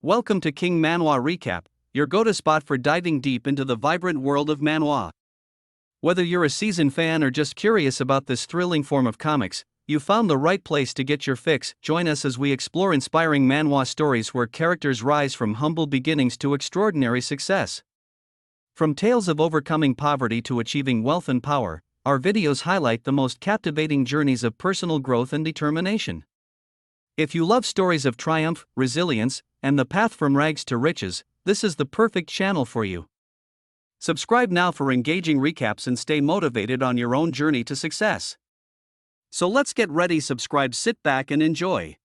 Welcome to King Manhwa Recap, your go-to spot for diving deep into the vibrant world of manhwa. Whether you're a seasoned fan or just curious about this thrilling form of comics, you found the right place to get your fix. Join us as we explore inspiring manhwa stories where characters rise from humble beginnings to extraordinary success. From tales of overcoming poverty to achieving wealth and power, our videos highlight the most captivating journeys of personal growth and determination. If you love stories of triumph, resilience, and the path from rags to riches, this is the perfect channel for you. Subscribe now for engaging recaps and stay motivated on your own journey to success. So let's get ready, subscribe, sit back and enjoy.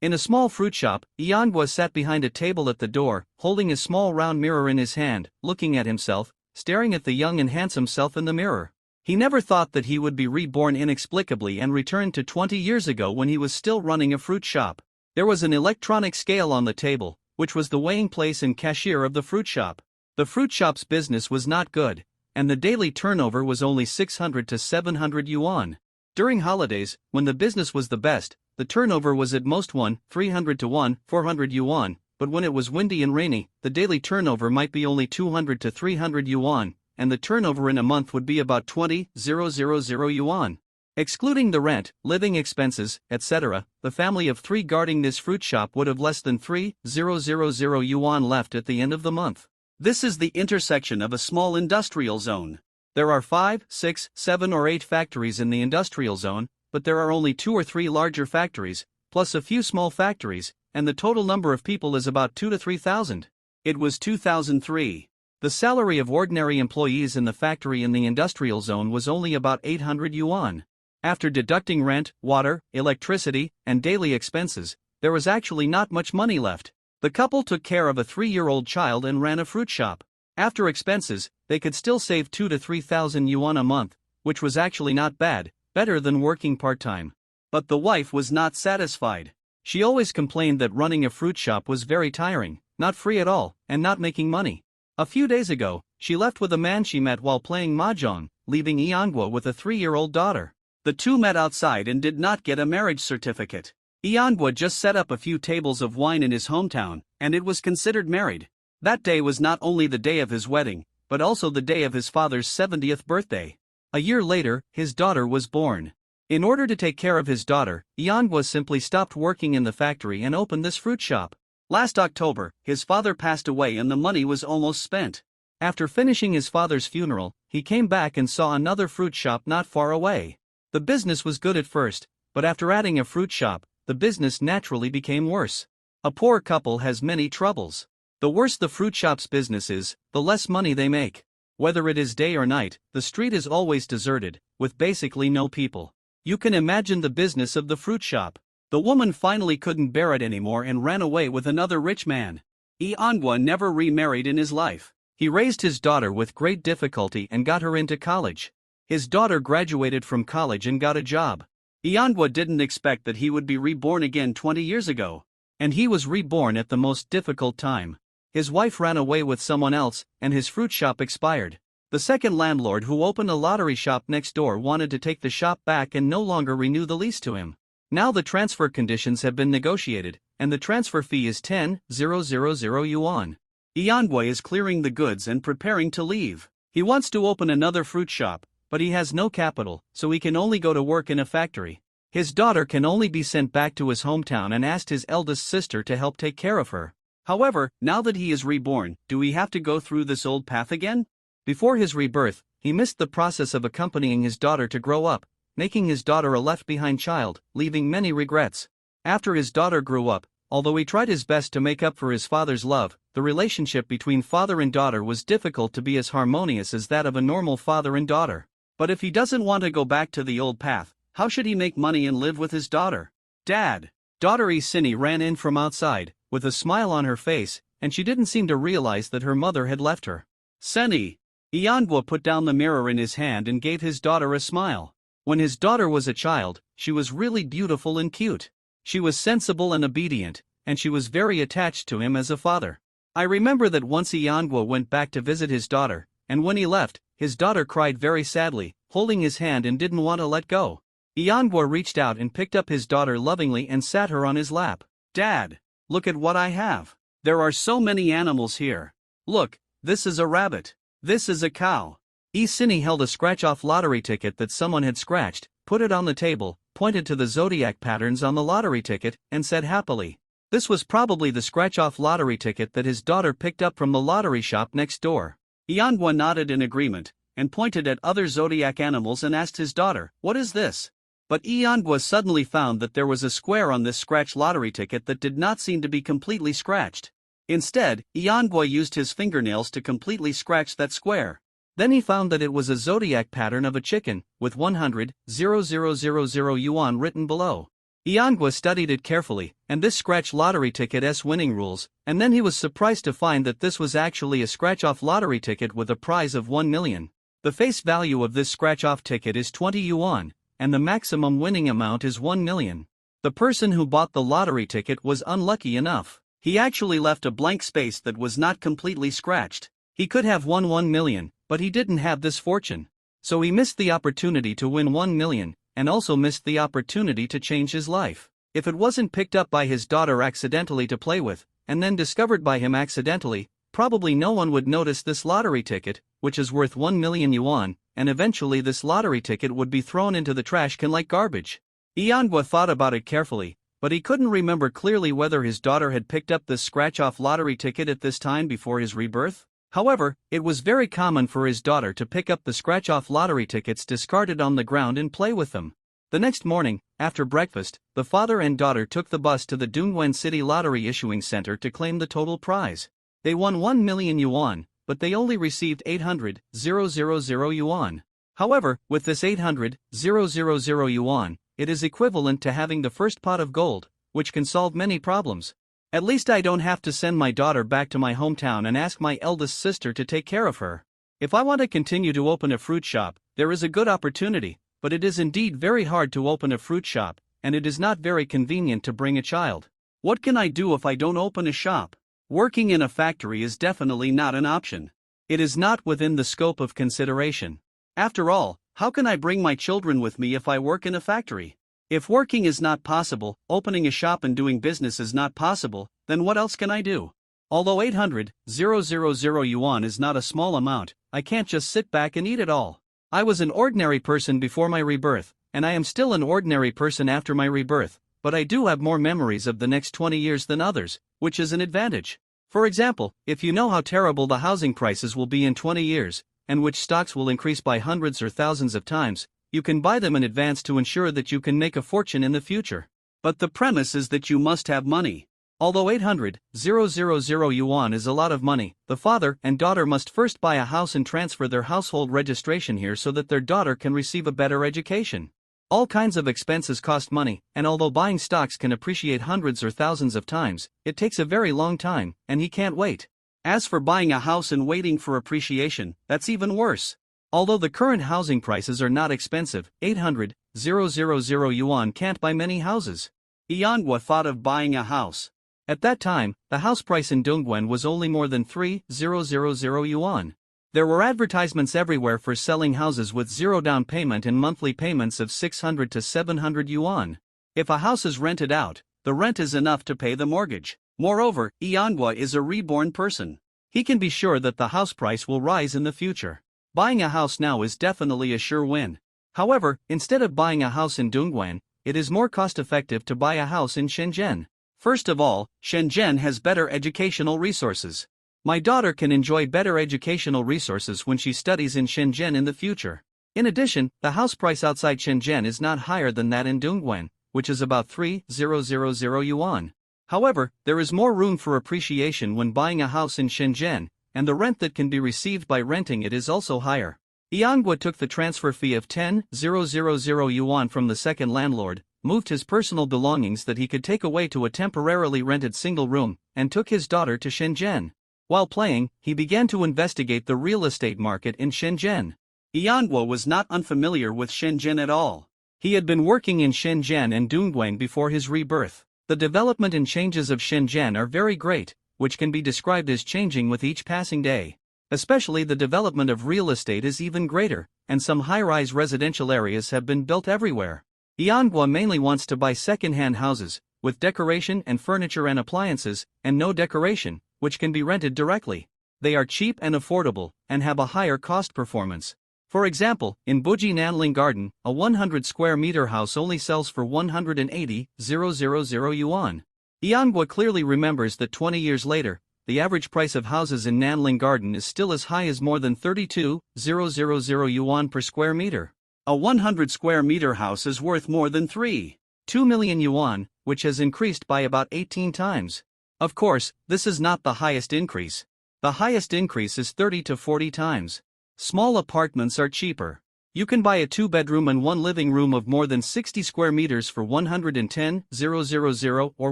In a small fruit shop, Iangwa sat behind a table at the door, holding a small round mirror in his hand, looking at himself, staring at the young and handsome self in the mirror. He never thought that he would be reborn inexplicably and returned to 20 years ago when he was still running a fruit shop. There was an electronic scale on the table, which was the weighing place and cashier of the fruit shop. The fruit shop's business was not good, and the daily turnover was only 600 to 700 yuan. During holidays, when the business was the best, the turnover was at most 300 to 400 yuan, but when it was windy and rainy, the daily turnover might be only 200 to 300 yuan, and the turnover in a month would be about 20,000 yuan. Excluding the rent, living expenses, etc., the family of three guarding this fruit shop would have less than 3,000 yuan left at the end of the month. This is the intersection of a small industrial zone. There are 5, 6, 7 or 8 factories in the industrial zone, but there are only 2 or 3 larger factories, plus a few small factories, and the total number of people is about 2 to 3,000. It was 2003. The salary of ordinary employees in the factory in the industrial zone was only about 800 yuan. After deducting rent, water, electricity, and daily expenses, there was actually not much money left. The couple took care of a 3-year-old child and ran a fruit shop. After expenses, they could still save 2 to 3,000 yuan a month, which was actually not bad, better than working part-time. But the wife was not satisfied. She always complained that running a fruit shop was very tiring, not free at all, and not making money. A few days ago, she left with a man she met while playing mahjong, leaving Iangwa with a 3-year-old daughter. The two met outside and did not get a marriage certificate. Iangwa just set up a few tables of wine in his hometown, and it was considered married. That day was not only the day of his wedding, but also the day of his father's 70th birthday. A year later, his daughter was born. In order to take care of his daughter, Iangwa simply stopped working in the factory and opened this fruit shop. Last October, his father passed away and the money was almost spent. After finishing his father's funeral, he came back and saw another fruit shop not far away. The business was good at first, but after adding a fruit shop, the business naturally became worse. A poor couple has many troubles. The worse the fruit shop's business is, the less money they make. Whether it is day or night, the street is always deserted, with basically no people. You can imagine the business of the fruit shop. The woman finally couldn't bear it anymore and ran away with another rich man. Iangwa never remarried in his life. He raised his daughter with great difficulty and got her into college. His daughter graduated from college and got a job. Iangwa didn't expect that he would be reborn again 20 years ago. And he was reborn at the most difficult time. His wife ran away with someone else, and his fruit shop expired. The second landlord who opened a lottery shop next door wanted to take the shop back and no longer renew the lease to him. Now the transfer conditions have been negotiated, and the transfer fee is 10,000 yuan. Iangwa is clearing the goods and preparing to leave. He wants to open another fruit shop, but he has no capital, so he can only go to work in a factory. His daughter can only be sent back to his hometown and asked his eldest sister to help take care of her. However, now that he is reborn, do we have to go through this old path again? Before his rebirth, he missed the process of accompanying his daughter to grow up, making his daughter a left-behind child, leaving many regrets. After his daughter grew up, although he tried his best to make up for his father's love, the relationship between father and daughter was difficult to be as harmonious as that of a normal father and daughter. But if he doesn't want to go back to the old path, how should he make money and live with his daughter? Dad! Daughter Isini ran in from outside, with a smile on her face, and she didn't seem to realize that her mother had left her. Seni! Iangwa put down the mirror in his hand and gave his daughter a smile. When his daughter was a child, she was really beautiful and cute. She was sensible and obedient, and she was very attached to him as a father. I remember that once Iangwa went back to visit his daughter, and when he left, his daughter cried very sadly, holding his hand and didn't want to let go. Iangwa reached out and picked up his daughter lovingly and sat her on his lap. Dad! look at what I have. There are so many animals here. Look, this is a rabbit. This is a cow. Isini held a scratch-off lottery ticket that someone had scratched, put it on the table, pointed to the zodiac patterns on the lottery ticket, and said happily. This was probably the scratch-off lottery ticket that his daughter picked up from the lottery shop next door. Yanhua nodded in agreement, and pointed at other zodiac animals and asked his daughter, "What is this?" But Yanhua suddenly found that there was a square on this scratch lottery ticket that did not seem to be completely scratched. Instead, Yanhua used his fingernails to completely scratch that square. Then he found that it was a zodiac pattern of a chicken, with 100,000 yuan written below. Yanhua studied it carefully, and this scratch lottery ticket's winning rules, and then he was surprised to find that this was actually a scratch-off lottery ticket with a prize of 1 million. The face value of this scratch-off ticket is 20 yuan, and the maximum winning amount is 1 million. The person who bought the lottery ticket was unlucky enough. He actually left a blank space that was not completely scratched. He could have won 1 million, but he didn't have this fortune. So he missed the opportunity to win 1 million, and also missed the opportunity to change his life. If it wasn't picked up by his daughter accidentally to play with, and then discovered by him accidentally, probably no one would notice this lottery ticket, which is worth 1 million yuan, and eventually this lottery ticket would be thrown into the trash can like garbage. Yanhua thought about it carefully, but he couldn't remember clearly whether his daughter had picked up this scratch-off lottery ticket at this time before his rebirth. However, it was very common for his daughter to pick up the scratch-off lottery tickets discarded on the ground and play with them. The next morning, after breakfast, the father and daughter took the bus to the Dongguan City Lottery Issuing Center to claim the total prize. They won 1 million yuan, but they only received 800,000 yuan. However, with this 800,000 yuan, it is equivalent to having the first pot of gold, which can solve many problems. At least I don't have to send my daughter back to my hometown and ask my eldest sister to take care of her. If I want to continue to open a fruit shop, there is a good opportunity, but it is indeed very hard to open a fruit shop, and it is not very convenient to bring a child. What can I do if I don't open a shop? Working in a factory is definitely not an option. It is not within the scope of consideration. After all, how can I bring my children with me if I work in a factory? If working is not possible, opening a shop and doing business is not possible, then what else can I do? Although 800,000 yuan is not a small amount, I can't just sit back and eat it all. I was an ordinary person before my rebirth, and I am still an ordinary person after my rebirth, but I do have more memories of the next 20 years than others, which is an advantage. For example, if you know how terrible the housing prices will be in 20 years, and which stocks will increase by hundreds or thousands of times, you can buy them in advance to ensure that you can make a fortune in the future. But the premise is that you must have money. Although 800,000 yuan is a lot of money, the father and daughter must first buy a house and transfer their household registration here so that their daughter can receive a better education. All kinds of expenses cost money, and although buying stocks can appreciate hundreds or thousands of times, it takes a very long time, and he can't wait. As for buying a house and waiting for appreciation, that's even worse. Although the current housing prices are not expensive, 800,000 yuan can't buy many houses. Yanhua thought of buying a house. At that time, the house price in Dongguan was only more than 3,000 yuan. There were advertisements everywhere for selling houses with zero down payment and monthly payments of 600 to 700 yuan. If a house is rented out, the rent is enough to pay the mortgage. Moreover, Yanhua is a reborn person. He can be sure that the house price will rise in the future. Buying a house now is definitely a sure win. However, instead of buying a house in Dongguan, it is more cost-effective to buy a house in Shenzhen. First of all, Shenzhen has better educational resources. My daughter can enjoy better educational resources when she studies in Shenzhen in the future. In addition, the house price outside Shenzhen is not higher than that in Dongguan, which is about 3,000 yuan. However, there is more room for appreciation when buying a house in Shenzhen, and the rent that can be received by renting it is also higher. Yanhua took the transfer fee of 10,000 yuan from the second landlord, moved his personal belongings that he could take away to a temporarily rented single room, and took his daughter to Shenzhen. While playing, he began to investigate the real estate market in Shenzhen. Yanhua was not unfamiliar with Shenzhen at all. He had been working in Shenzhen and Dongguan before his rebirth. The development and changes of Shenzhen are very great, which can be described as changing with each passing day. Especially the development of real estate is even greater, and some high-rise residential areas have been built everywhere. Yanhua mainly wants to buy second-hand houses, with decoration and furniture and appliances, and no decoration, which can be rented directly. They are cheap and affordable, and have a higher cost performance. For example, in Buji Nanling Garden, a 100 square meter house only sells for 180,000 yuan. Iangwa clearly remembers that 20 years later, the average price of houses in Nanling Garden is still as high as more than 32,000 yuan per square meter. A 100 square meter house is worth more than 3.2 million yuan, which has increased by about 18 times. Of course, this is not the highest increase. The highest increase is 30 to 40 times. Small apartments are cheaper. You can buy a 2-bedroom and 1 living room of more than 60 square meters for 110,000 or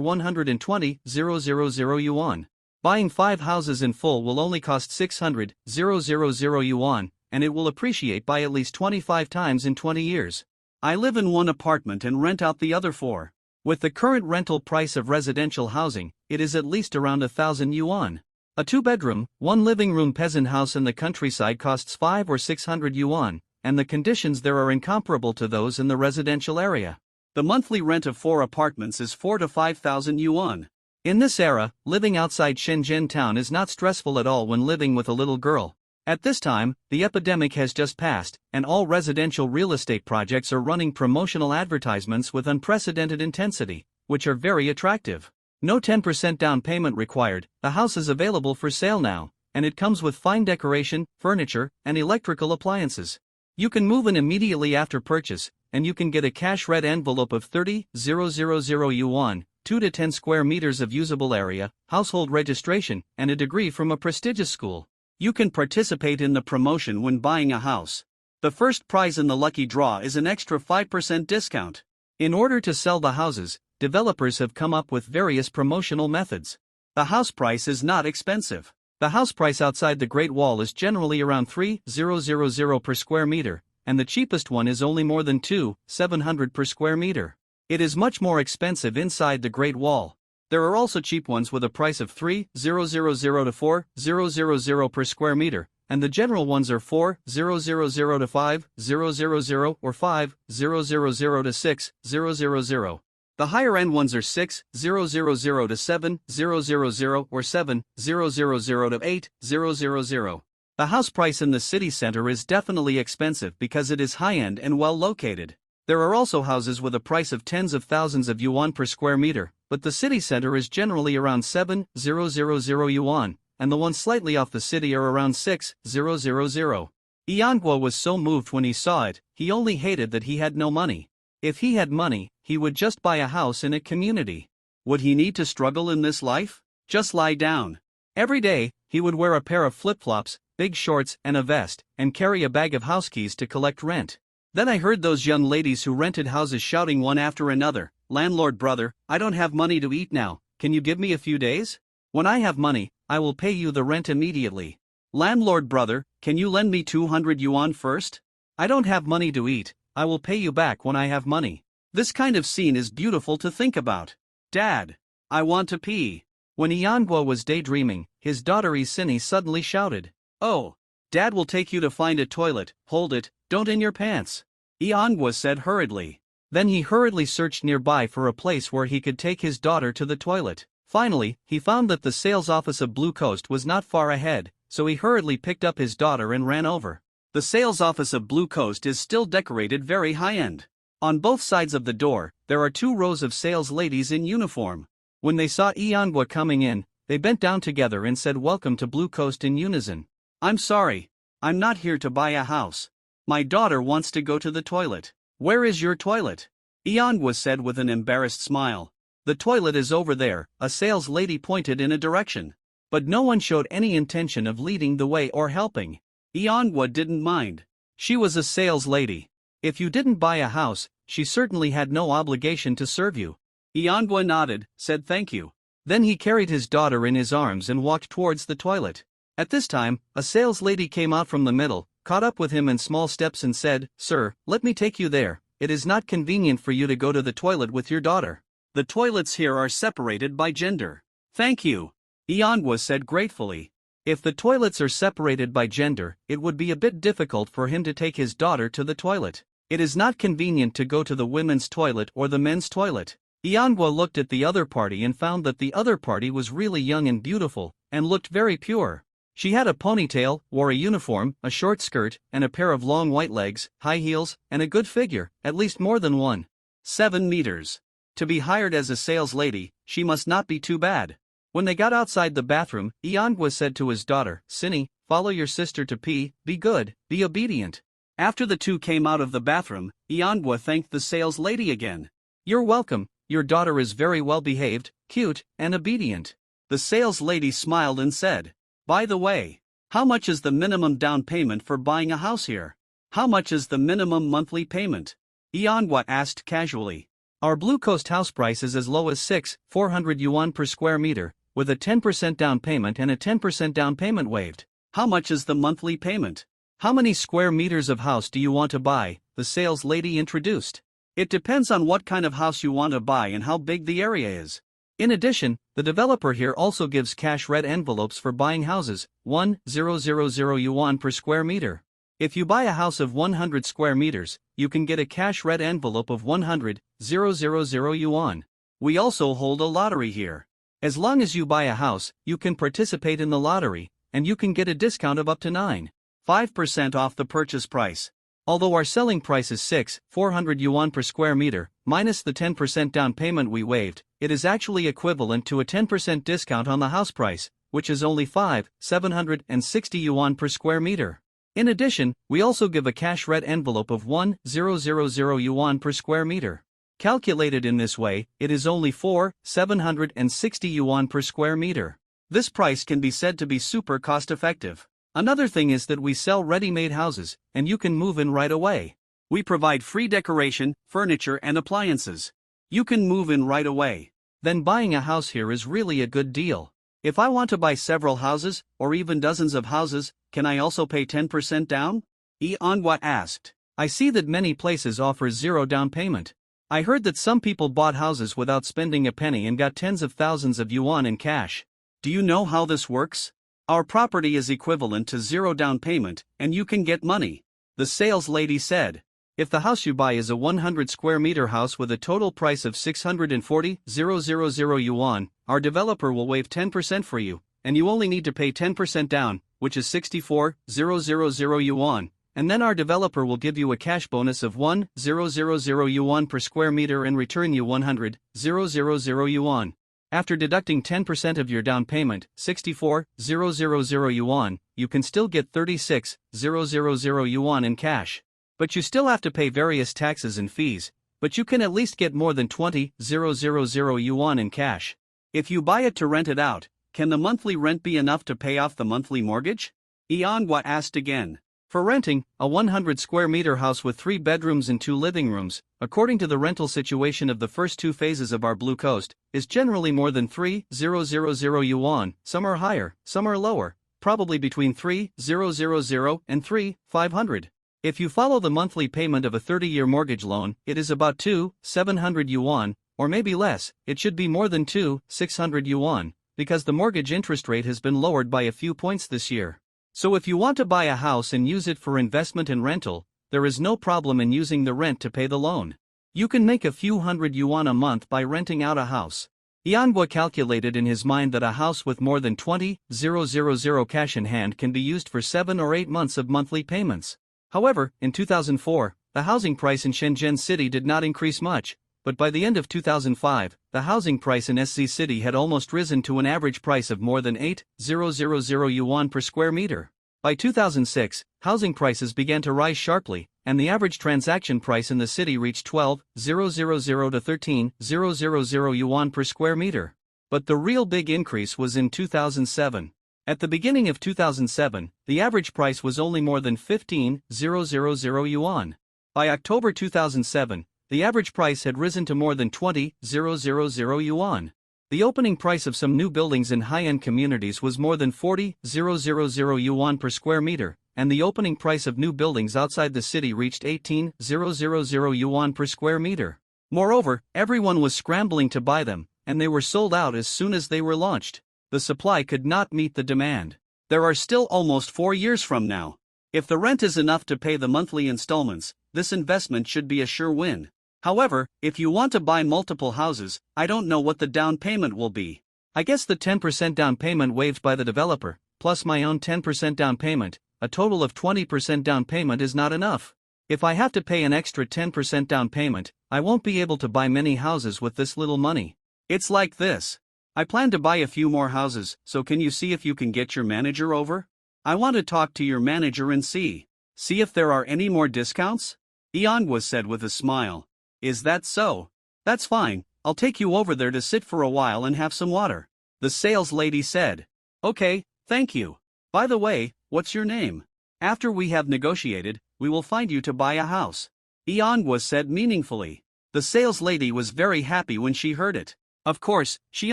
120,000 yuan. Buying 5 houses in full will only cost 600,000 yuan, and it will appreciate by at least 25 times in 20 years. I live in one apartment and rent out the other 4. With the current rental price of residential housing, it is at least around 1,000 yuan. A 2-bedroom, 1 living room peasant house in the countryside costs 5 or 600 yuan, and the conditions there are incomparable to those in the residential area. The monthly rent of 4 apartments is 4 to 5,000 yuan. In this era, living outside Shenzhen town is not stressful at all when living with a little girl. At this time, the epidemic has just passed, and all residential real estate projects are running promotional advertisements with unprecedented intensity, which are very attractive. No 10% down payment required, the house is available for sale now, and it comes with fine decoration, furniture, and electrical appliances. You can move in immediately after purchase, and you can get a cash red envelope of 30,000 yuan, 2 to 10 square meters of usable area, household registration, and a degree from a prestigious school. You can participate in the promotion when buying a house. The first prize in the lucky draw is an extra 5% discount. In order to sell the houses, developers have come up with various promotional methods. The house price is not expensive. The house price outside the Great Wall is generally around 3,000 per square meter, and the cheapest one is only more than 2,700 per square meter. It is much more expensive inside the Great Wall. There are also cheap ones with a price of 3,000 to 4,000 per square meter, and the general ones are 4,000 to 5,000 or 5,000 to 6,000. The higher end ones are 6,000 to 7,000 or 7,000 to 8,000. The house price in the city center is definitely expensive because it is high-end and well located. There are also houses with a price of tens of thousands of yuan per square meter, but the city center is generally around 7,000 yuan, and the ones slightly off the city are around 6,000. Iangwa was so moved when he saw it, he only hated that he had no money. If he had money, he would just buy a house in a community. Would he need to struggle in this life? Just lie down. Every day, he would wear a pair of flip-flops, big shorts and a vest, and carry a bag of house keys to collect rent. Then I heard those young ladies who rented houses shouting one after another, "Landlord brother, I don't have money to eat now, can you give me a few days? When I have money, I will pay you the rent immediately. Landlord brother, can you lend me 200 yuan first? I don't have money to eat, I will pay you back when I have money." This kind of scene is beautiful to think about. "Dad, I want to pee." When Iangwa was daydreaming, his daughter Isini suddenly shouted, "Oh, Dad will take you to find a toilet, hold it, don't in your pants," Iangwa said hurriedly. Then he hurriedly searched nearby for a place where he could take his daughter to the toilet. Finally, he found that the sales office of Blue Coast was not far ahead, so he hurriedly picked up his daughter and ran over. The sales office of Blue Coast is still decorated very high-end. On both sides of the door, there are 2 rows of sales ladies in uniform. When they saw Iangwa coming in, they bent down together and said welcome to Blue Coast in unison. "I'm sorry. I'm not here to buy a house. My daughter wants to go to the toilet." "Where is your toilet?" Iangwa said with an embarrassed smile. "The toilet is over there," a sales lady pointed in a direction. But no one showed any intention of leading the way or helping. Iangwa didn't mind. She was a sales lady. If you didn't buy a house, she certainly had no obligation to serve you. Iangwa nodded, said thank you. Then he carried his daughter in his arms and walked towards the toilet. At this time, a sales lady came out from the middle, caught up with him in small steps and said, "Sir, let me take you there. It is not convenient for you to go to the toilet with your daughter. The toilets here are separated by gender." "Thank you," Iangwa said gratefully. If the toilets are separated by gender, it would be a bit difficult for him to take his daughter to the toilet. It is not convenient to go to the women's toilet or the men's toilet. Iangwa looked at the other party and found that the other party was really young and beautiful, and looked very pure. She had a ponytail, wore a uniform, a short skirt, and a pair of long white legs, high heels, and a good figure, at least more than 1.7 meters. To be hired as a sales lady, she must not be too bad. When they got outside the bathroom, Iangwa said to his daughter, Cindy, follow your sister to pee, be good, be obedient. After the two came out of the bathroom, Iangwa thanked the sales lady again. You're welcome, your daughter is very well behaved, cute, and obedient. The sales lady smiled and said, by the way, how much is the minimum down payment for buying a house here? How much is the minimum monthly payment? Iangwa asked casually. Our Blue Coast house price is as low as 400 yuan per square meter, with a 10% down payment and a 10% down payment waived. How much is the monthly payment? How many square meters of house do you want to buy? The sales lady introduced. It depends on what kind of house you want to buy and how big the area is. In addition, the developer here also gives cash red envelopes for buying houses, 1,000 yuan per square meter. If you buy a house of 100 square meters, you can get a cash red envelope of 100,000 yuan. We also hold a lottery here. As long as you buy a house, you can participate in the lottery, and you can get a discount of up to 9.5% off the purchase price. Although our selling price is 400 yuan per square meter, minus the 10% down payment we waived, it is actually equivalent to a 10% discount on the house price, which is only 760 yuan per square meter. In addition, we also give a cash red envelope of 1,000 yuan per square meter. Calculated in this way, it is only 760 yuan per square meter. This price can be said to be super cost-effective. Another thing is that we sell ready-made houses, and you can move in right away. We provide free decoration, furniture and appliances. You can move in right away. Then buying a house here is really a good deal. If I want to buy several houses, or even dozens of houses, can I also pay 10% down? Iangwa asked. I see that many places offer zero down payment. I heard that some people bought houses without spending a penny and got tens of thousands of yuan in cash. Do you know how this works? Our property is equivalent to zero down payment, and you can get money. The sales lady said. If the house you buy is a 100 square meter house with a total price of 640,000 yuan, our developer will waive 10% for you, and you only need to pay 10% down, which is 64,000 yuan, and then our developer will give you a cash bonus of 1,000 yuan per square meter and return you 100,000 yuan. After deducting 10% of your down payment, 64,000 yuan, you can still get 36,000 yuan in cash. But you still have to pay various taxes and fees, but you can at least get more than 20,000 yuan in cash. If you buy it to rent it out, can the monthly rent be enough to pay off the monthly mortgage? Iangwa asked again. For renting, a 100 square meter house with 3 bedrooms and 2 living rooms, according to the rental situation of the first 2 phases of our Blue Coast, is generally more than 3,000 yuan, some are higher, some are lower, probably between 3,000 and 3,500. If you follow the monthly payment of a 30-year mortgage loan, it is about 2,700 yuan, or maybe less. It should be more than 2,600 yuan, because the mortgage interest rate has been lowered by a few points this year. So if you want to buy a house and use it for investment and rental, there is no problem in using the rent to pay the loan. You can make a few hundred yuan a month by renting out a house. Iangwa calculated in his mind that a house with more than 20,000 cash in hand can be used for 7 or 8 months of monthly payments. However, in 2004, the housing price in Shenzhen City did not increase much, but by the end of 2005, the housing price in SC City had almost risen to an average price of more than 8,000 yuan per square meter. By 2006, housing prices began to rise sharply, and the average transaction price in the city reached 12,000 to 13,000 yuan per square meter. But the real big increase was in 2007. At the beginning of 2007, the average price was only more than 15,000 yuan. By October 2007, the average price had risen to more than 20,000 yuan. The opening price of some new buildings in high-end communities was more than 40,000 yuan per square meter, and the opening price of new buildings outside the city reached 18,000 yuan per square meter. Moreover, everyone was scrambling to buy them, and they were sold out as soon as they were launched. The supply could not meet the demand. There are still almost 4 years from now. If the rent is enough to pay the monthly installments, this investment should be a sure win. However, if you want to buy multiple houses, I don't know what the down payment will be. I guess the 10% down payment waived by the developer, plus my own 10% down payment, a total of 20% down payment is not enough. If I have to pay an extra 10% down payment, I won't be able to buy many houses with this little money. It's like this. I plan to buy a few more houses, so can you see if you can get your manager over? I want to talk to your manager and see if there are any more discounts? Iangwa said with a smile. Is that so? That's fine, I'll take you over there to sit for a while and have some water. The sales lady said. Okay, thank you. By the way, what's your name? After we have negotiated, we will find you to buy a house. Iangwa said meaningfully. The sales lady was very happy when she heard it. Of course, she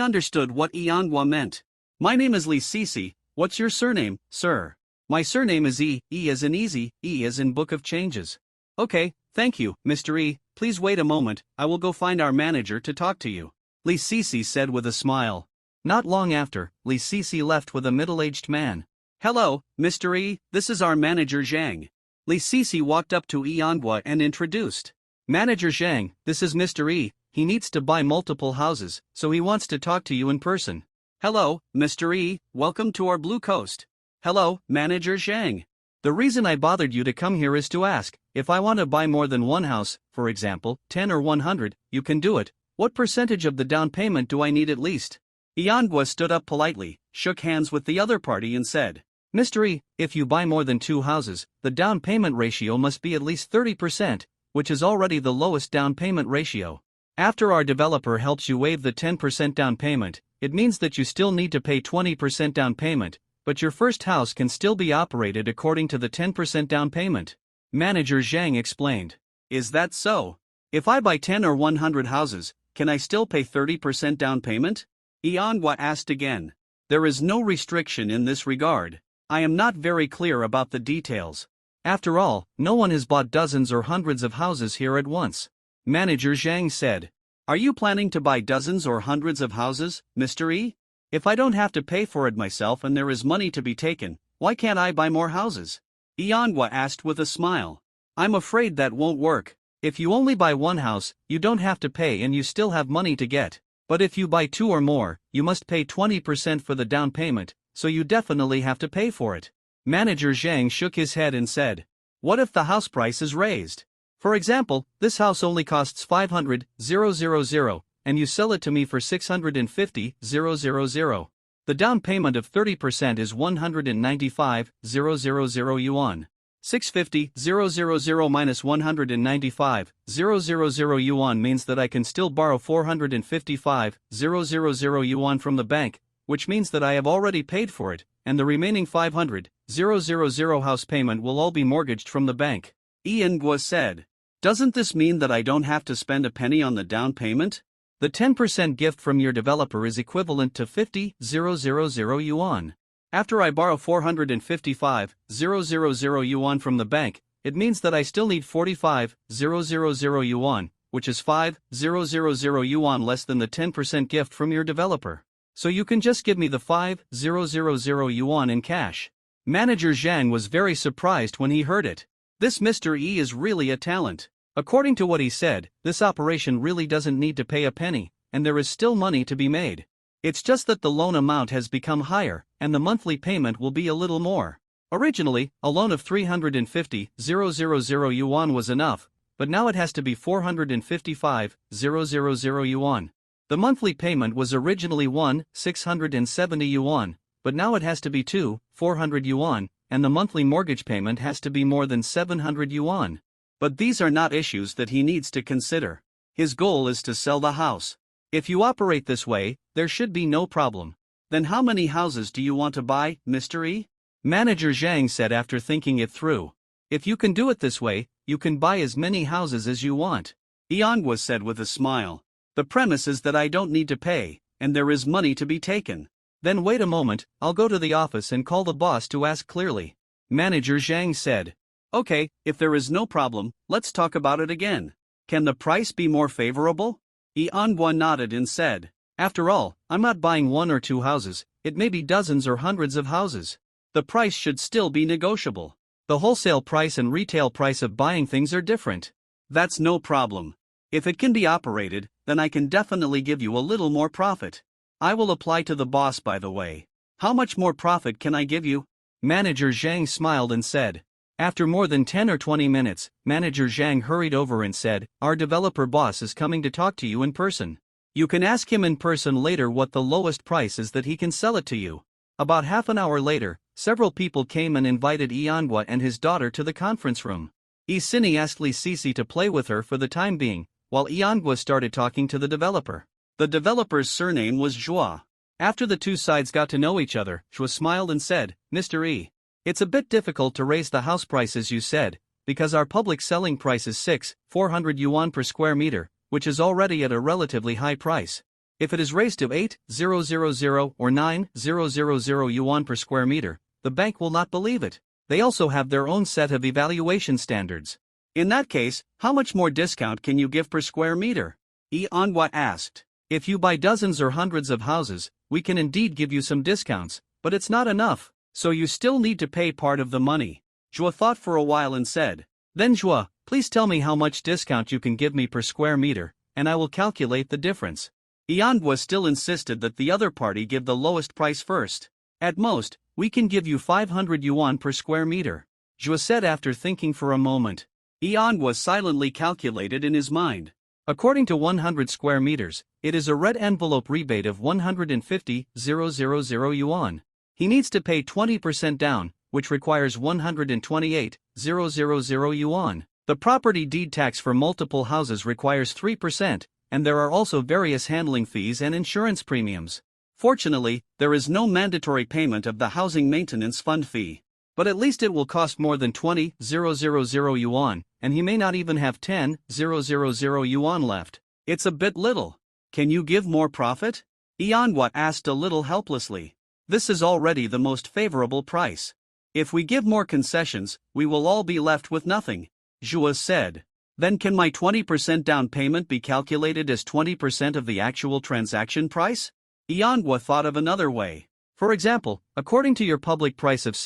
understood what Iangwa meant. My name is Lee Sisi, what's your surname, sir? My surname is E as in easy, E as in book of changes. Okay, thank you, Mr. E, please wait a moment, I will go find our manager to talk to you. Lee Sisi said with a smile. Not long after, Lee Sisi left with a middle-aged man. Hello, Mr. E, this is our manager Zhang. Lee Sisi walked up to Iangwa and introduced. Manager Zhang, this is Mr. E, he needs to buy multiple houses, so he wants to talk to you in person. Hello, Mr. E, welcome to our Blue Coast. Hello, Manager Zhang. The reason I bothered you to come here is to ask, if I want to buy more than one house, for example, 10 or 100, you can do it. What percentage of the down payment do I need at least? Iangwa stood up politely, shook hands with the other party and said, Mr. E, if you buy more than 2 houses, the down payment ratio must be at least 30%, which is already the lowest down payment ratio. After our developer helps you waive the 10% down payment, it means that you still need to pay 20% down payment, but your first house can still be operated according to the 10% down payment. Manager Zhang explained. Is that so? If I buy 10 or 100 houses, can I still pay 30% down payment? Iangwa asked again. There is no restriction in this regard. I am not very clear about the details. After all, no one has bought dozens or hundreds of houses here at once. Manager Zhang said. Are you planning to buy dozens or hundreds of houses, Mr. E? If I don't have to pay for it myself and there is money to be taken, why can't I buy more houses? Iangwa asked with a smile. I'm afraid that won't work. If you only buy one house, you don't have to pay and you still have money to get. But if you buy 2 or more, you must pay 20% for the down payment, so you definitely have to pay for it. Manager Zhang shook his head and said. What if the house price is raised? For example, this house only costs 500,000, and you sell it to me for 650,000. The down payment of 30% is 195,000 yuan. 650,000 minus 195,000 yuan means that I can still borrow 455,000 yuan from the bank, which means that I have already paid for it, and the remaining 500,000 house payment will all be mortgaged from the bank. Iangwa said. Doesn't this mean that I don't have to spend a penny on the down payment? The 10% gift from your developer is equivalent to 50,000 yuan. After I borrow 455,000 yuan from the bank, it means that I still need 45,000 yuan, which is 5,000 yuan less than the 10% gift from your developer. So you can just give me the 5,000 yuan in cash. Manager Zhang was very surprised when he heard it. This Mr. E is really a talent. According to what he said, this operation really doesn't need to pay a penny, and there is still money to be made. It's just that the loan amount has become higher, and the monthly payment will be a little more. Originally, a loan of 350,000 yuan was enough, but now it has to be 455,000 yuan. The monthly payment was originally 1,670 yuan, but now it has to be 2,400 yuan, and the monthly mortgage payment has to be more than 700 yuan. But these are not issues that he needs to consider. His goal is to sell the house. If you operate this way, there should be no problem. Then how many houses do you want to buy, Mr. E? Manager Zhang said after thinking it through. If you can do it this way, you can buy as many houses as you want. Iangwa said with a smile. The premise is that I don't need to pay, and there is money to be taken. Then wait a moment, I'll go to the office and call the boss to ask clearly. Manager Zhang said. Okay, if there is no problem, let's talk about it again. Can the price be more favorable? Iangwa nodded and said. After all, I'm not buying 1 or 2 houses, it may be dozens or hundreds of houses. The price should still be negotiable. The wholesale price and retail price of buying things are different. That's no problem. If it can be operated, then I can definitely give you a little more profit. I will apply to the boss, by the way. How much more profit can I give you? Manager Zhang smiled and said. After more than 10 or 20 minutes, Manager Zhang hurried over and said, our developer boss is coming to talk to you in person. You can ask him in person later what the lowest price is that he can sell it to you. About half an hour later, several people came and invited Iangwa and his daughter to the conference room. Isini asked Li Sisi to play with her for the time being, while Iangwa started talking to the developer. The developer's surname was Zhua. After the two sides got to know each other, Zhua smiled and said, Mr. E. It's a bit difficult to raise the house price as you said, because our public selling price is 400 yuan per square meter, which is already at a relatively high price. If it is raised to 8,000 or 9,000 yuan per square meter, the bank will not believe it. They also have their own set of evaluation standards. In that case, how much more discount can you give per square meter? Anhwa asked. If you buy dozens or hundreds of houses, we can indeed give you some discounts, but it's not enough, so you still need to pay part of the money. Zhua thought for a while and said, then Zhua, please tell me how much discount you can give me per square meter, and I will calculate the difference. Anhwa still insisted that the other party give the lowest price first. At most, we can give you 500 yuan per square meter. Zhua said after thinking for a moment. Anhwa silently calculated in his mind. According to 100 square meters, it is a red envelope rebate of 150,000 yuan. He needs to pay 20% down, which requires 128,000 yuan. The property deed tax for multiple houses requires 3%, and there are also various handling fees and insurance premiums. Fortunately, there is no mandatory payment of the housing maintenance fund fee. But at least it will cost more than 20,000 yuan, and he may not even have 10,000 yuan left. It's a bit little. Can you give more profit? Anhwa asked a little helplessly. This is already the most favorable price. If we give more concessions, we will all be left with nothing, Zhua said. Then can my 20% down payment be calculated as 20% of the actual transaction price? Anhwa thought of another way. For example, according to your public price of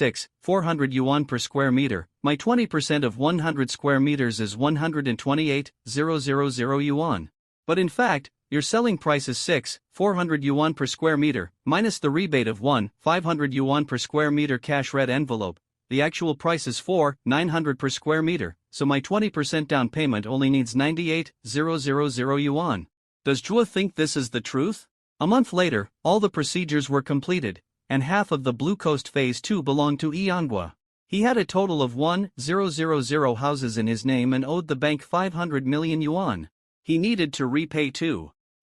400 yuan per square meter, my 20% of 100 square meters is 128,000 yuan. But in fact, your selling price is 400 yuan per square meter, minus the rebate of 500 yuan per square meter cash red envelope. The actual price is 900 per square meter, so my 20% down payment only needs 98,000 yuan. Does Zhua think this is the truth? A month later, all the procedures were completed, and half of the Blue Coast Phase 2 belonged to Anhwa. He had a total of 1,000 houses in his name and owed the bank 500 million yuan. He needed to repay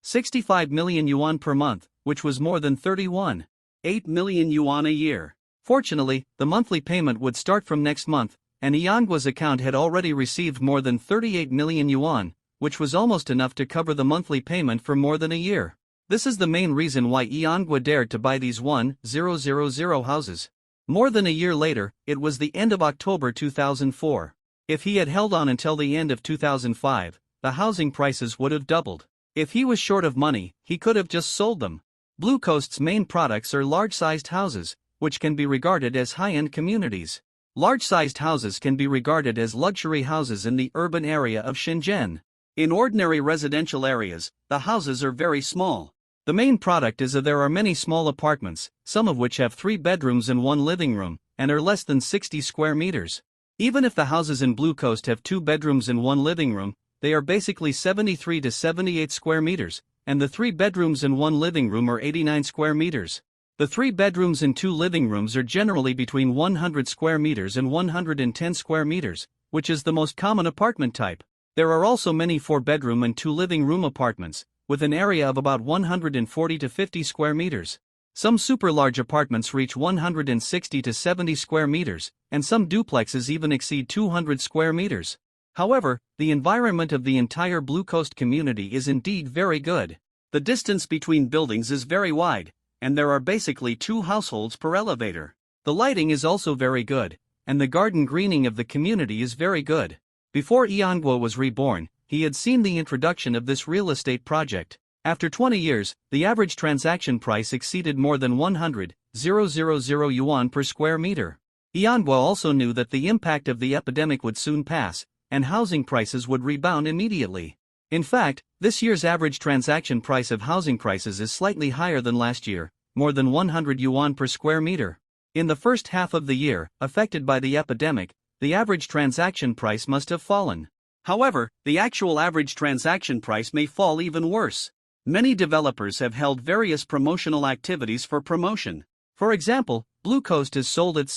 65 million yuan per month, which was more than 31.8 million yuan a year. Fortunately, the monthly payment would start from next month, and Anhwa's account had already received more than 38 million yuan, which was almost enough to cover the monthly payment for more than a year. This is the main reason why Anhwa dared to buy these 1,000 houses. More than a year later, it was the end of October 2004. If he had held on until the end of 2005, the housing prices would have doubled. If he was short of money, he could have just sold them. Blue Coast's main products are large-sized houses, which can be regarded as high-end communities. Large-sized houses can be regarded as luxury houses in the urban area of Shenzhen. In ordinary residential areas, the houses are very small. The main product is that there are many small apartments, some of which have 3 bedrooms and 1 living room, and are less than 60 square meters. Even if the houses in Blue Coast have 2 bedrooms and 1 living room, they are basically 73 to 78 square meters, and the 3 bedrooms and 1 living room are 89 square meters. The 3 bedrooms and 2 living rooms are generally between 100 square meters and 110 square meters, which is the most common apartment type. There are also many 4-bedroom and 2 living room apartments, with an area of about 140 to 50 square meters. Some super-large apartments reach 160 to 70 square meters, and some duplexes even exceed 200 square meters. However, the environment of the entire Blue Coast community is indeed very good. The distance between buildings is very wide, and there are basically 2 households per elevator. The lighting is also very good, and the garden greening of the community is very good. Before Anhwa was reborn, he had seen the introduction of this real estate project. After 20 years, the average transaction price exceeded more than 100,000 yuan per square meter. Anhwa also knew that the impact of the epidemic would soon pass, and housing prices would rebound immediately. In fact, this year's average transaction price of housing prices is slightly higher than last year, more than 100 yuan per square meter. In the first half of the year, affected by the epidemic, the average transaction price must have fallen. However, the actual average transaction price may fall even worse. Many developers have held various promotional activities for promotion. For example, Blue Coast is sold at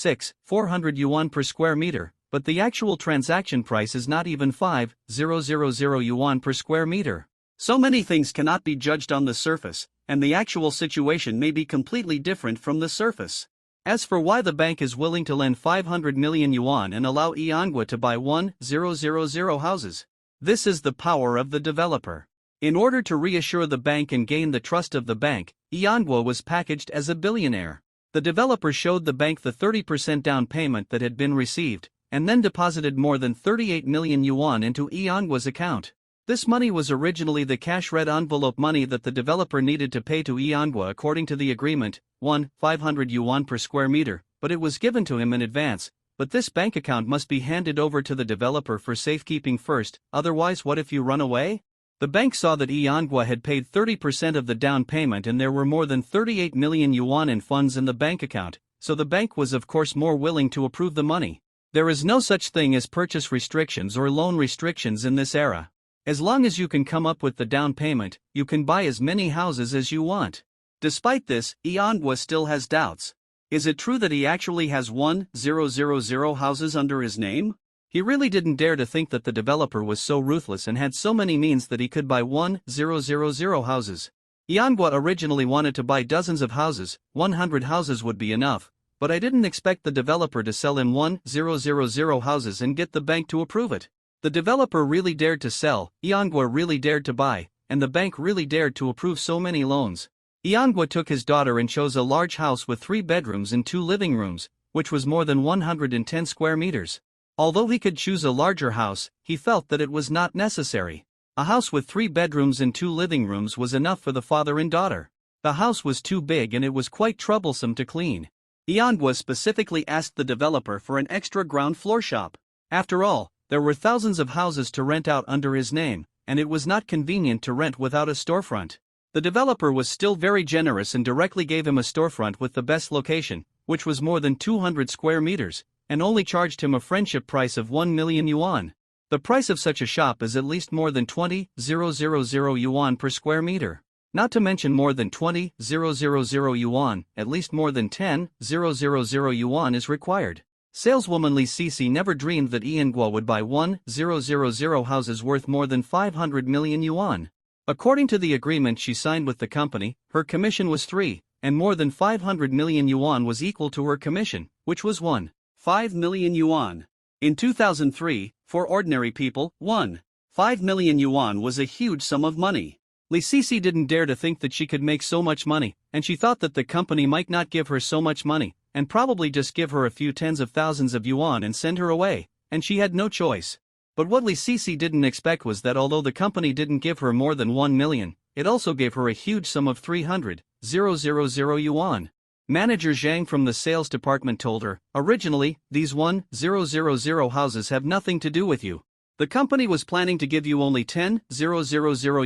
400 yuan per square meter, but the actual transaction price is not even 5,000 yuan per square meter. So many things cannot be judged on the surface, and the actual situation may be completely different from the surface. As for why the bank is willing to lend 500 million yuan and allow Yangwa to buy 1,000 houses, this is the power of the developer. In order to reassure the bank and gain the trust of the bank, Yangwa was packaged as a billionaire. The developer showed the bank the 30% down payment that had been received, and then deposited more than 38 million yuan into Yangwa's account. This money was originally the cash red envelope money that the developer needed to pay to Yangwa according to the agreement, 500 yuan per square meter, but it was given to him in advance. But this bank account must be handed over to the developer for safekeeping first, otherwise what if you run away? The bank saw that Yangwa had paid 30% of the down payment and there were more than 38 million yuan in funds in the bank account, so the bank was of course more willing to approve the money. There is no such thing as purchase restrictions or loan restrictions in this era. As long as you can come up with the down payment, you can buy as many houses as you want. Despite this, Yangwa still has doubts. Is it true that he actually has 1,000 houses under his name? He really didn't dare to think that the developer was so ruthless and had so many means that he could buy 1,000 houses. Yangwa originally wanted to buy dozens of houses, 100 houses would be enough, but I didn't expect the developer to sell him 1,000 houses and get the bank to approve it. The developer really dared to sell, Yangwa really dared to buy, and the bank really dared to approve so many loans. Yangwa took his daughter and chose a large house with 3 bedrooms and 2 living rooms, which was more than 110 square meters. Although he could choose a larger house, he felt that it was not necessary. A house with 3 bedrooms and 2 living rooms was enough for the father and daughter. The house was too big and it was quite troublesome to clean. Yangwa specifically asked the developer for an extra ground floor shop. After all, there were thousands of houses to rent out under his name, and it was not convenient to rent without a storefront. The developer was still very generous and directly gave him a storefront with the best location, which was more than 200 square meters, and only charged him a friendship price of 1 million yuan. The price of such a shop is at least more than 20,000 yuan per square meter. Not to mention more than 20,000 yuan, at least more than 10,000 yuan is required. Saleswoman Li Sisi never dreamed that Yangwa would buy 1,000 houses worth more than 500 million yuan. According to the agreement she signed with the company, her commission was 3, and more than 500 million yuan was equal to her commission, which was 1.5 million yuan. In 2003, for ordinary people, 1.5 million yuan was a huge sum of money. Li Sisi didn't dare to think that she could make so much money, and she thought that the company might not give her so much money, and probably just give her a few tens of thousands of yuan and send her away, and she had no choice. But what Li Sisi didn't expect was that although the company didn't give her more than 1 million, it also gave her a huge sum of 300,000 yuan. Manager Zhang from the sales department told her, originally, these 1,000 houses have nothing to do with you. The company was planning to give you only 10,000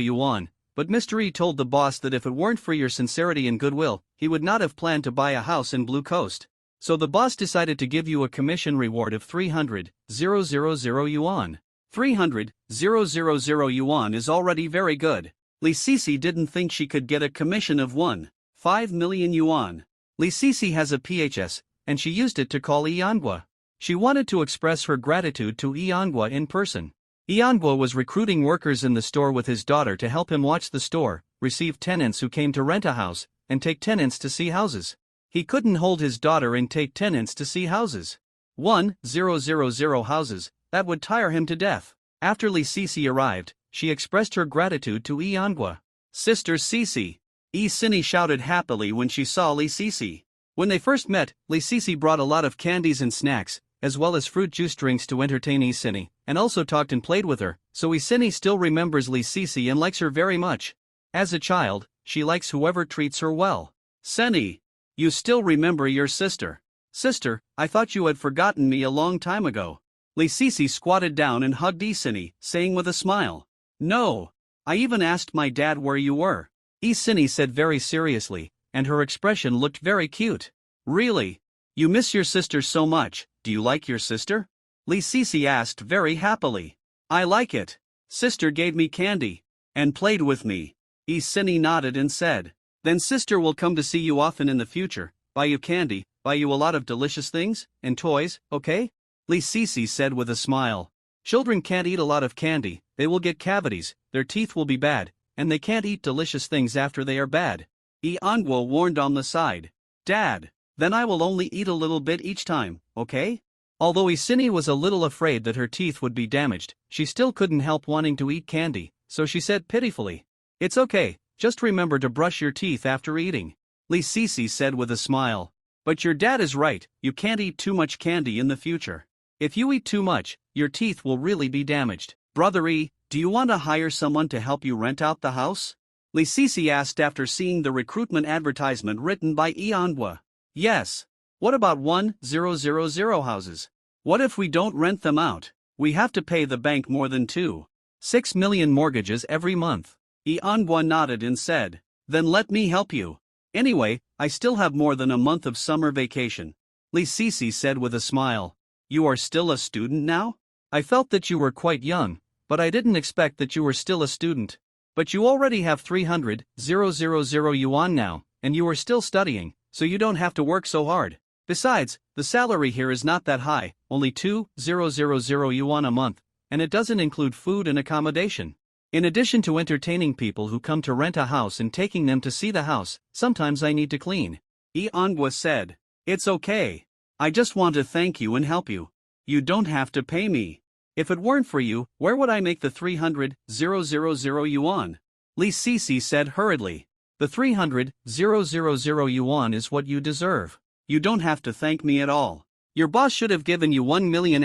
yuan, but Mr. Yi told the boss that if it weren't for your sincerity and goodwill, he would not have planned to buy a house in Blue Coast. So the boss decided to give you a commission reward of 300,000 yuan. 300,000 yuan is already very good. Li Sisi didn't think she could get a commission of 1.5 million yuan. Li Sisi has a PHS, and she used it to call Yangwa. She wanted to express her gratitude to Yangwa in person. Yangwa was recruiting workers in the store with his daughter to help him watch the store, receive tenants who came to rent a house, and take tenants to see houses. He couldn't hold his daughter and take tenants to see houses. 1,000 houses, that would tire him to death. After Li Sisi arrived, she expressed her gratitude to Yangwa. Sister Sisi. Sini shouted happily when she saw Li Sisi. When they first met, Li Sisi brought a lot of candies and snacks, as well as fruit juice drinks to entertain Sini, and also talked and played with her, so Sini still remembers Li Sisi and likes her very much. As a child, she likes whoever treats her well. Seni, you still remember your sister. Sister, I thought you had forgotten me a long time ago. Li Sisi squatted down and hugged Sini, saying with a smile, no, I even asked my dad where you were. Isini said very seriously, and her expression looked very cute. Really? You miss your sister so much, do you like your sister? Lee Sisi asked very happily. I like it. Sister gave me candy. And played with me. Isini nodded and said. Then sister will come to see you often in the future, buy you candy, buy you a lot of delicious things, and toys, okay? Lee Sisi said with a smile. Children can't eat a lot of candy, they will get cavities, their teeth will be bad, and they can't eat delicious things after they are bad. Eongwo warned on the side. Dad, then I will only eat a little bit each time, okay? Although Isini was a little afraid that her teeth would be damaged, she still couldn't help wanting to eat candy, so she said pitifully. It's okay, just remember to brush your teeth after eating. Lee Sisi said with a smile. But your dad is right, you can't eat too much candy in the future. If you eat too much, your teeth will really be damaged. Brother E, do you want to hire someone to help you rent out the house? Lee Sisi asked after seeing the recruitment advertisement written by Eongwa. Yes. What about 1000 houses? What if we don't rent them out? We have to pay the bank more than 2.6 million mortgages every month. Eongwa nodded and said, then let me help you. Anyway, I still have more than a month of summer vacation. Lee Sisi said with a smile. You are still a student now? I felt that you were quite young, but I didn't expect that you were still a student. But you already have 300,000 yuan now, and you are still studying, so you don't have to work so hard. Besides, the salary here is not that high, only 2,000 yuan a month, and it doesn't include food and accommodation. In addition to entertaining people who come to rent a house and taking them to see the house, sometimes I need to clean. Eongwa said. It's okay. I just want to thank you and help you. You don't have to pay me. If it weren't for you, where would I make the 300,000 yuan? Lee Sisi said hurriedly. The 300,000 yuan is what you deserve. You don't have to thank me at all. Your boss should have given you 1.5 million.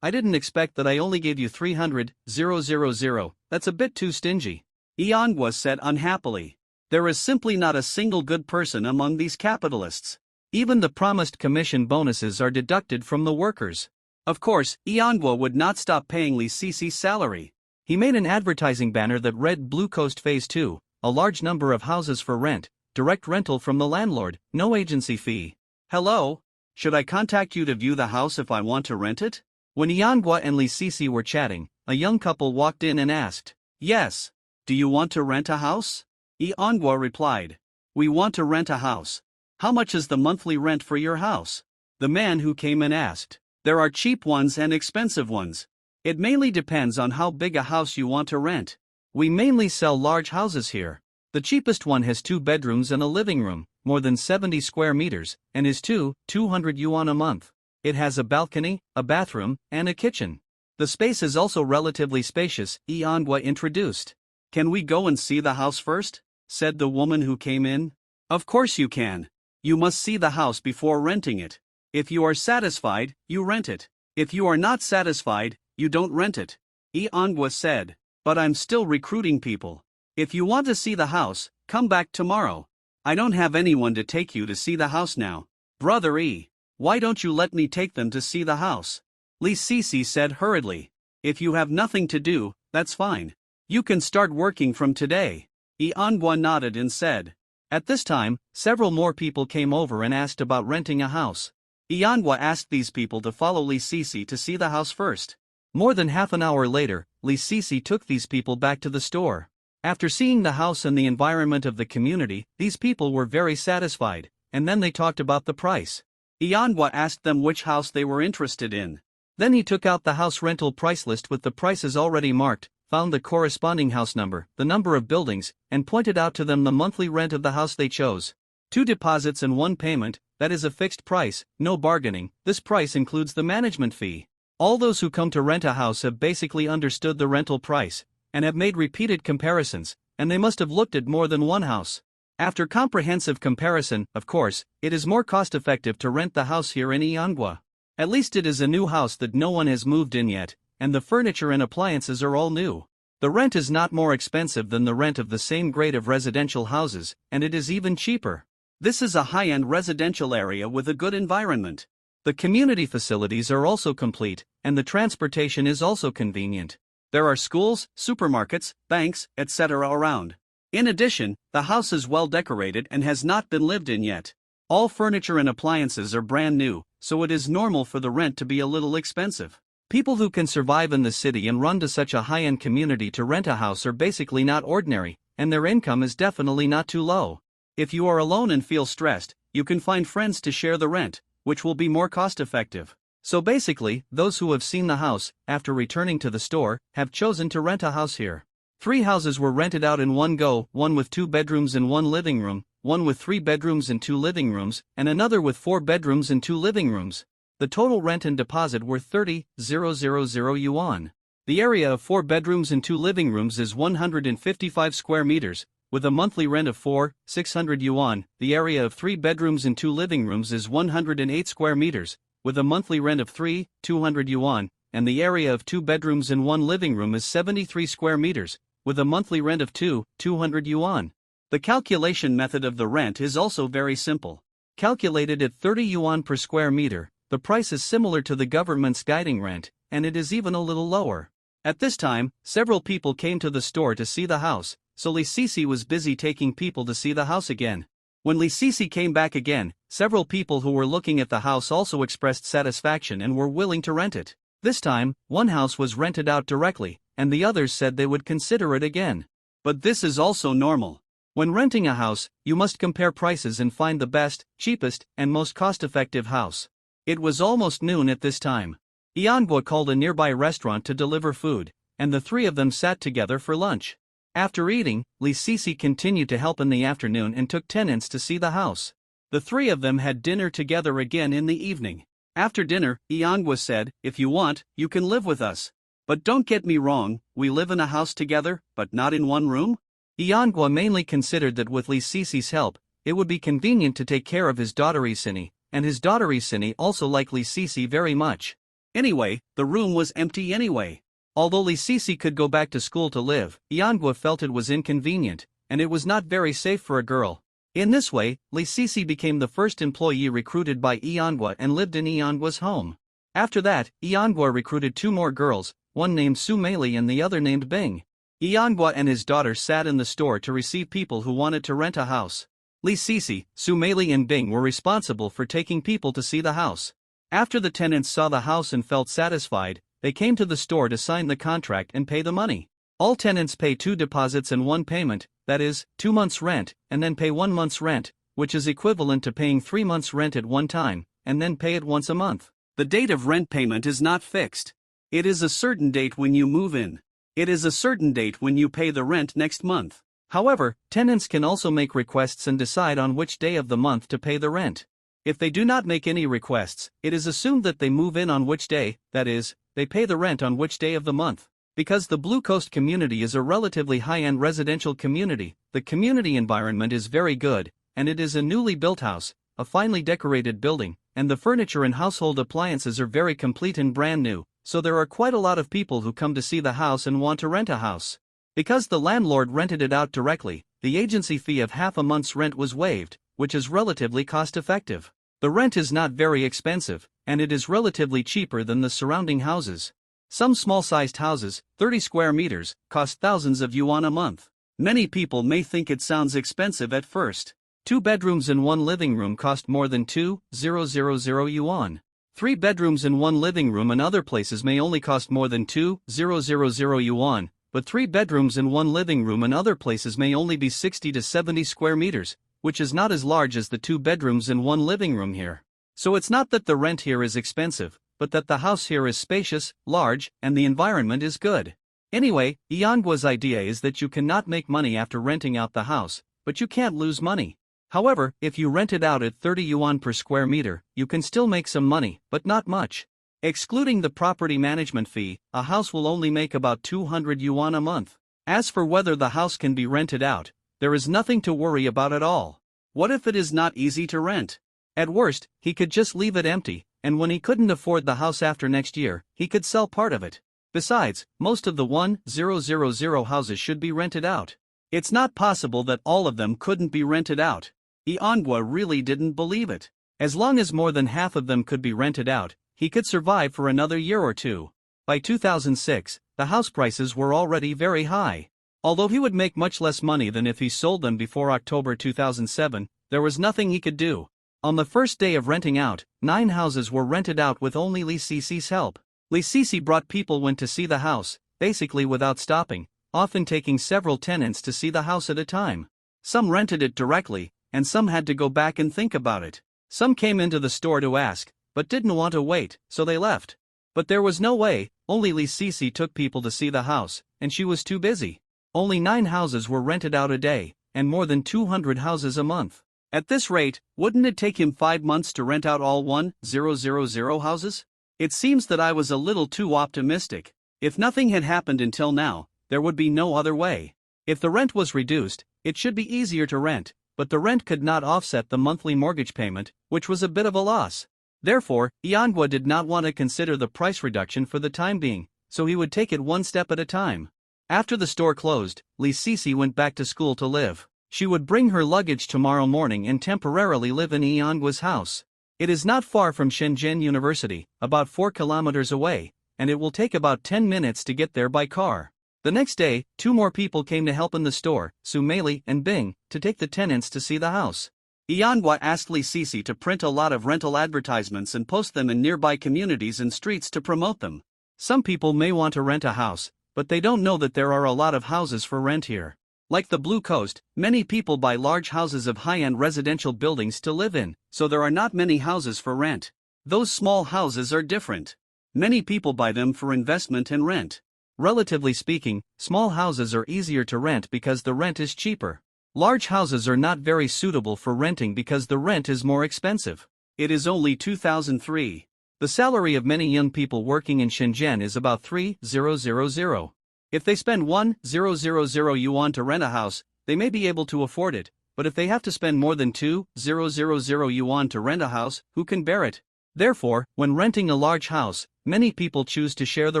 I didn't expect that I only gave you 300,000, that's a bit too stingy. Eongwa said unhappily. There is simply not a single good person among these capitalists. Even the promised commission bonuses are deducted from the workers. Of course, Eongwa would not stop paying Lee Sisi's salary. He made an advertising banner that read Blue Coast Phase 2, a large number of houses for rent, direct rental from the landlord, no agency fee. Hello? Should I contact you to view the house if I want to rent it? When Eongwa and Lee Sisi were chatting, a young couple walked in and asked, Yes. Do you want to rent a house? Eongwa replied. We want to rent a house. How much is the monthly rent for your house? The man who came in asked. There are cheap ones and expensive ones. It mainly depends on how big a house you want to rent. We mainly sell large houses here. The cheapest one has 2 bedrooms and a living room, more than 70 square meters, and is 200 yuan a month. It has a balcony, a bathroom, and a kitchen. The space is also relatively spacious, Eongwa introduced. Can we go and see the house first? Said the woman who came in. Of course you can. You must see the house before renting it. If you are satisfied, you rent it. If you are not satisfied, you don't rent it. Eongwa said. But I'm still recruiting people. If you want to see the house, come back tomorrow. I don't have anyone to take you to see the house now. Brother E, why don't you let me take them to see the house? Lee Sisi said hurriedly. If you have nothing to do, that's fine. You can start working from today. Eongwa nodded and said. At this time, several more people came over and asked about renting a house. Eongwa asked these people to follow Lee Sisi to see the house first. More than half an hour later, Lee Sisi took these people back to the store. After seeing the house and the environment of the community, these people were very satisfied, and then they talked about the price. Eongwa asked them which house they were interested in. Then he took out the house rental price list with the prices already marked, found the corresponding house number, the number of buildings, and pointed out to them the monthly rent of the house they chose. 2 deposits and 1 payment, that is a fixed price, no bargaining. This price includes the management fee. All those who come to rent a house have basically understood the rental price, and have made repeated comparisons, and they must have looked at more than one house. After comprehensive comparison, of course, it is more cost-effective to rent the house here in Eongwa. At least it is a new house that no one has moved in yet, and the furniture and appliances are all new. The rent is not more expensive than the rent of the same grade of residential houses, and it is even cheaper. This is a high-end residential area with a good environment. The community facilities are also complete, and the transportation is also convenient. There are schools, supermarkets, banks, etc. around. In addition, the house is well decorated and has not been lived in yet. All furniture and appliances are brand new, so it is normal for the rent to be a little expensive. People who can survive in the city and run to such a high-end community to rent a house are basically not ordinary, and their income is definitely not too low. If you are alone and feel stressed, you can find friends to share the rent, which will be more cost-effective. So basically, those who have seen the house, after returning to the store, have chosen to rent a house here. 3 houses were rented out in one go, one with 2 bedrooms and 1 living room, one with 3 bedrooms and 2 living rooms, and another with 4 bedrooms and 2 living rooms. The total rent and deposit were 30,000 yuan. The area of 4 bedrooms and 2 living rooms is 155 square meters, with a monthly rent of 4,600 yuan. The area of 3 bedrooms and 2 living rooms is 108 square meters, with a monthly rent of 3,200 yuan, and the area of 2 bedrooms and 1 living room is 73 square meters, with a monthly rent of 2,200 yuan. The calculation method of the rent is also very simple. Calculated at 30 yuan per square meter, the price is similar to the government's guiding rent, and it is even a little lower. At this time, several people came to the store to see the house, so Li Sisi was busy taking people to see the house again. When Li Sisi came back again, several people who were looking at the house also expressed satisfaction and were willing to rent it. This time, one house was rented out directly, and the others said they would consider it again. But this is also normal. When renting a house, you must compare prices and find the best, cheapest, and most cost-effective house. It was almost noon at this time. Yanguo called a nearby restaurant to deliver food, and the 3 of them sat together for lunch. After eating, Li Sisi continued to help in the afternoon and took tenants to see the house. The 3 of them had dinner together again in the evening. After dinner, Yanguo said, "If you want, you can live with us. But don't get me wrong, we live in a house together, but not in one room." Yanguo mainly considered that with Li Sisi's help, it would be convenient to take care of his daughter Isini, and his daughter Isini also liked Li Sisi very much. Anyway, the room was empty anyway. Although Li Sisi could go back to school to live, Yanguo felt it was inconvenient, and it was not very safe for a girl. In this way, Li Sisi became the first employee recruited by Yanguo and lived in Yanguo's home. After that, Yanguo recruited 2 more girls, one named Su Meili and the other named Bing. Yanguo and his daughter sat in the store to receive people who wanted to rent a house. Li Sisi, Su Meili and Bing were responsible for taking people to see the house. After the tenants saw the house and felt satisfied, they came to the store to sign the contract and pay the money. All tenants pay 2 deposits and 1 payment, that is, 2 months' rent, and then pay 1 month's rent, which is equivalent to paying 3 months' rent at one time, and then pay it once a month. The date of rent payment is not fixed. It is a certain date when you move in. It is a certain date when you pay the rent next month. However, tenants can also make requests and decide on which day of the month to pay the rent. If they do not make any requests, it is assumed that they move in on which day, that is, they pay the rent on which day of the month. Because the Blue Coast community is a relatively high-end residential community, the community environment is very good, and it is a newly built house, a finely decorated building, and the furniture and household appliances are very complete and brand new, so there are quite a lot of people who come to see the house and want to rent a house. Because the landlord rented it out directly, the agency fee of half a month's rent was waived, which is relatively cost-effective. The rent is not very expensive, and it is relatively cheaper than the surrounding houses. Some small-sized houses, 30 square meters, cost thousands of yuan a month. Many people may think it sounds expensive at first. 2 bedrooms and 1 living room cost more than 2,000 yuan. 3 bedrooms and 1 living room in other places may only cost more than 2,000 yuan, but 3 bedrooms and 1 living room in other places may only be 60 to 70 square meters, which is not as large as the 2 bedrooms and 1 living room here. So it's not that the rent here is expensive, but that the house here is spacious, large, and the environment is good. Anyway, Yanguo's idea is that you cannot make money after renting out the house, but you can't lose money. However, if you rent it out at 30 yuan per square meter, you can still make some money, but not much. Excluding the property management fee, a house will only make about 200 yuan a month. As for whether the house can be rented out, there is nothing to worry about at all. What if it is not easy to rent? At worst, he could just leave it empty, and when he couldn't afford the house after next year, he could sell part of it. Besides, most of the 1,000 houses should be rented out. It's not possible that all of them couldn't be rented out. Yanguo really didn't believe it. As long as more than half of them could be rented out, he could survive for another year or two. By 2006, the house prices were already very high. Although he would make much less money than if he sold them before October 2007, there was nothing he could do. On the first day of renting out, 9 houses were rented out with only Lee Cece's help. Lee Cece brought people went to see the house, basically without stopping, often taking several tenants to see the house at a time. Some rented it directly, and some had to go back and think about it. Some came into the store to ask, but didn't want to wait, so they left. But there was no way, only Lee Cece took people to see the house, and she was too busy. Only 9 houses were rented out a day, and more than 200 houses a month. At this rate, wouldn't it take him 5 months to rent out all 1,000 houses? It seems that I was a little too optimistic. If nothing had happened until now, there would be no other way. If the rent was reduced, it should be easier to rent, but the rent could not offset the monthly mortgage payment, which was a bit of a loss. Therefore, Iangwa did not want to consider the price reduction for the time being, so he would take it one step at a time. After the store closed, Lee Cece went back to school to live. She would bring her luggage tomorrow morning and temporarily live in Iangwa's house. It is not far from Shenzhen University, about 4 kilometers away, and it will take about 10 minutes to get there by car. The next day, 2 more people came to help in the store, Sumeli and Bing, to take the tenants to see the house. Iangwa asked Lee Cece to print a lot of rental advertisements and post them in nearby communities and streets to promote them. Some people may want to rent a house, but they don't know that there are a lot of houses for rent here. Like the Blue Coast, many people buy large houses of high-end residential buildings to live in, so there are not many houses for rent. Those small houses are different. Many people buy them for investment and rent. Relatively speaking, small houses are easier to rent because the rent is cheaper. Large houses are not very suitable for renting because the rent is more expensive. It is only 2003. The salary of many young people working in Shenzhen is about 3,000. If they spend 1,000 yuan to rent a house, they may be able to afford it, but if they have to spend more than 2,000 yuan to rent a house, who can bear it? Therefore, when renting a large house, many people choose to share the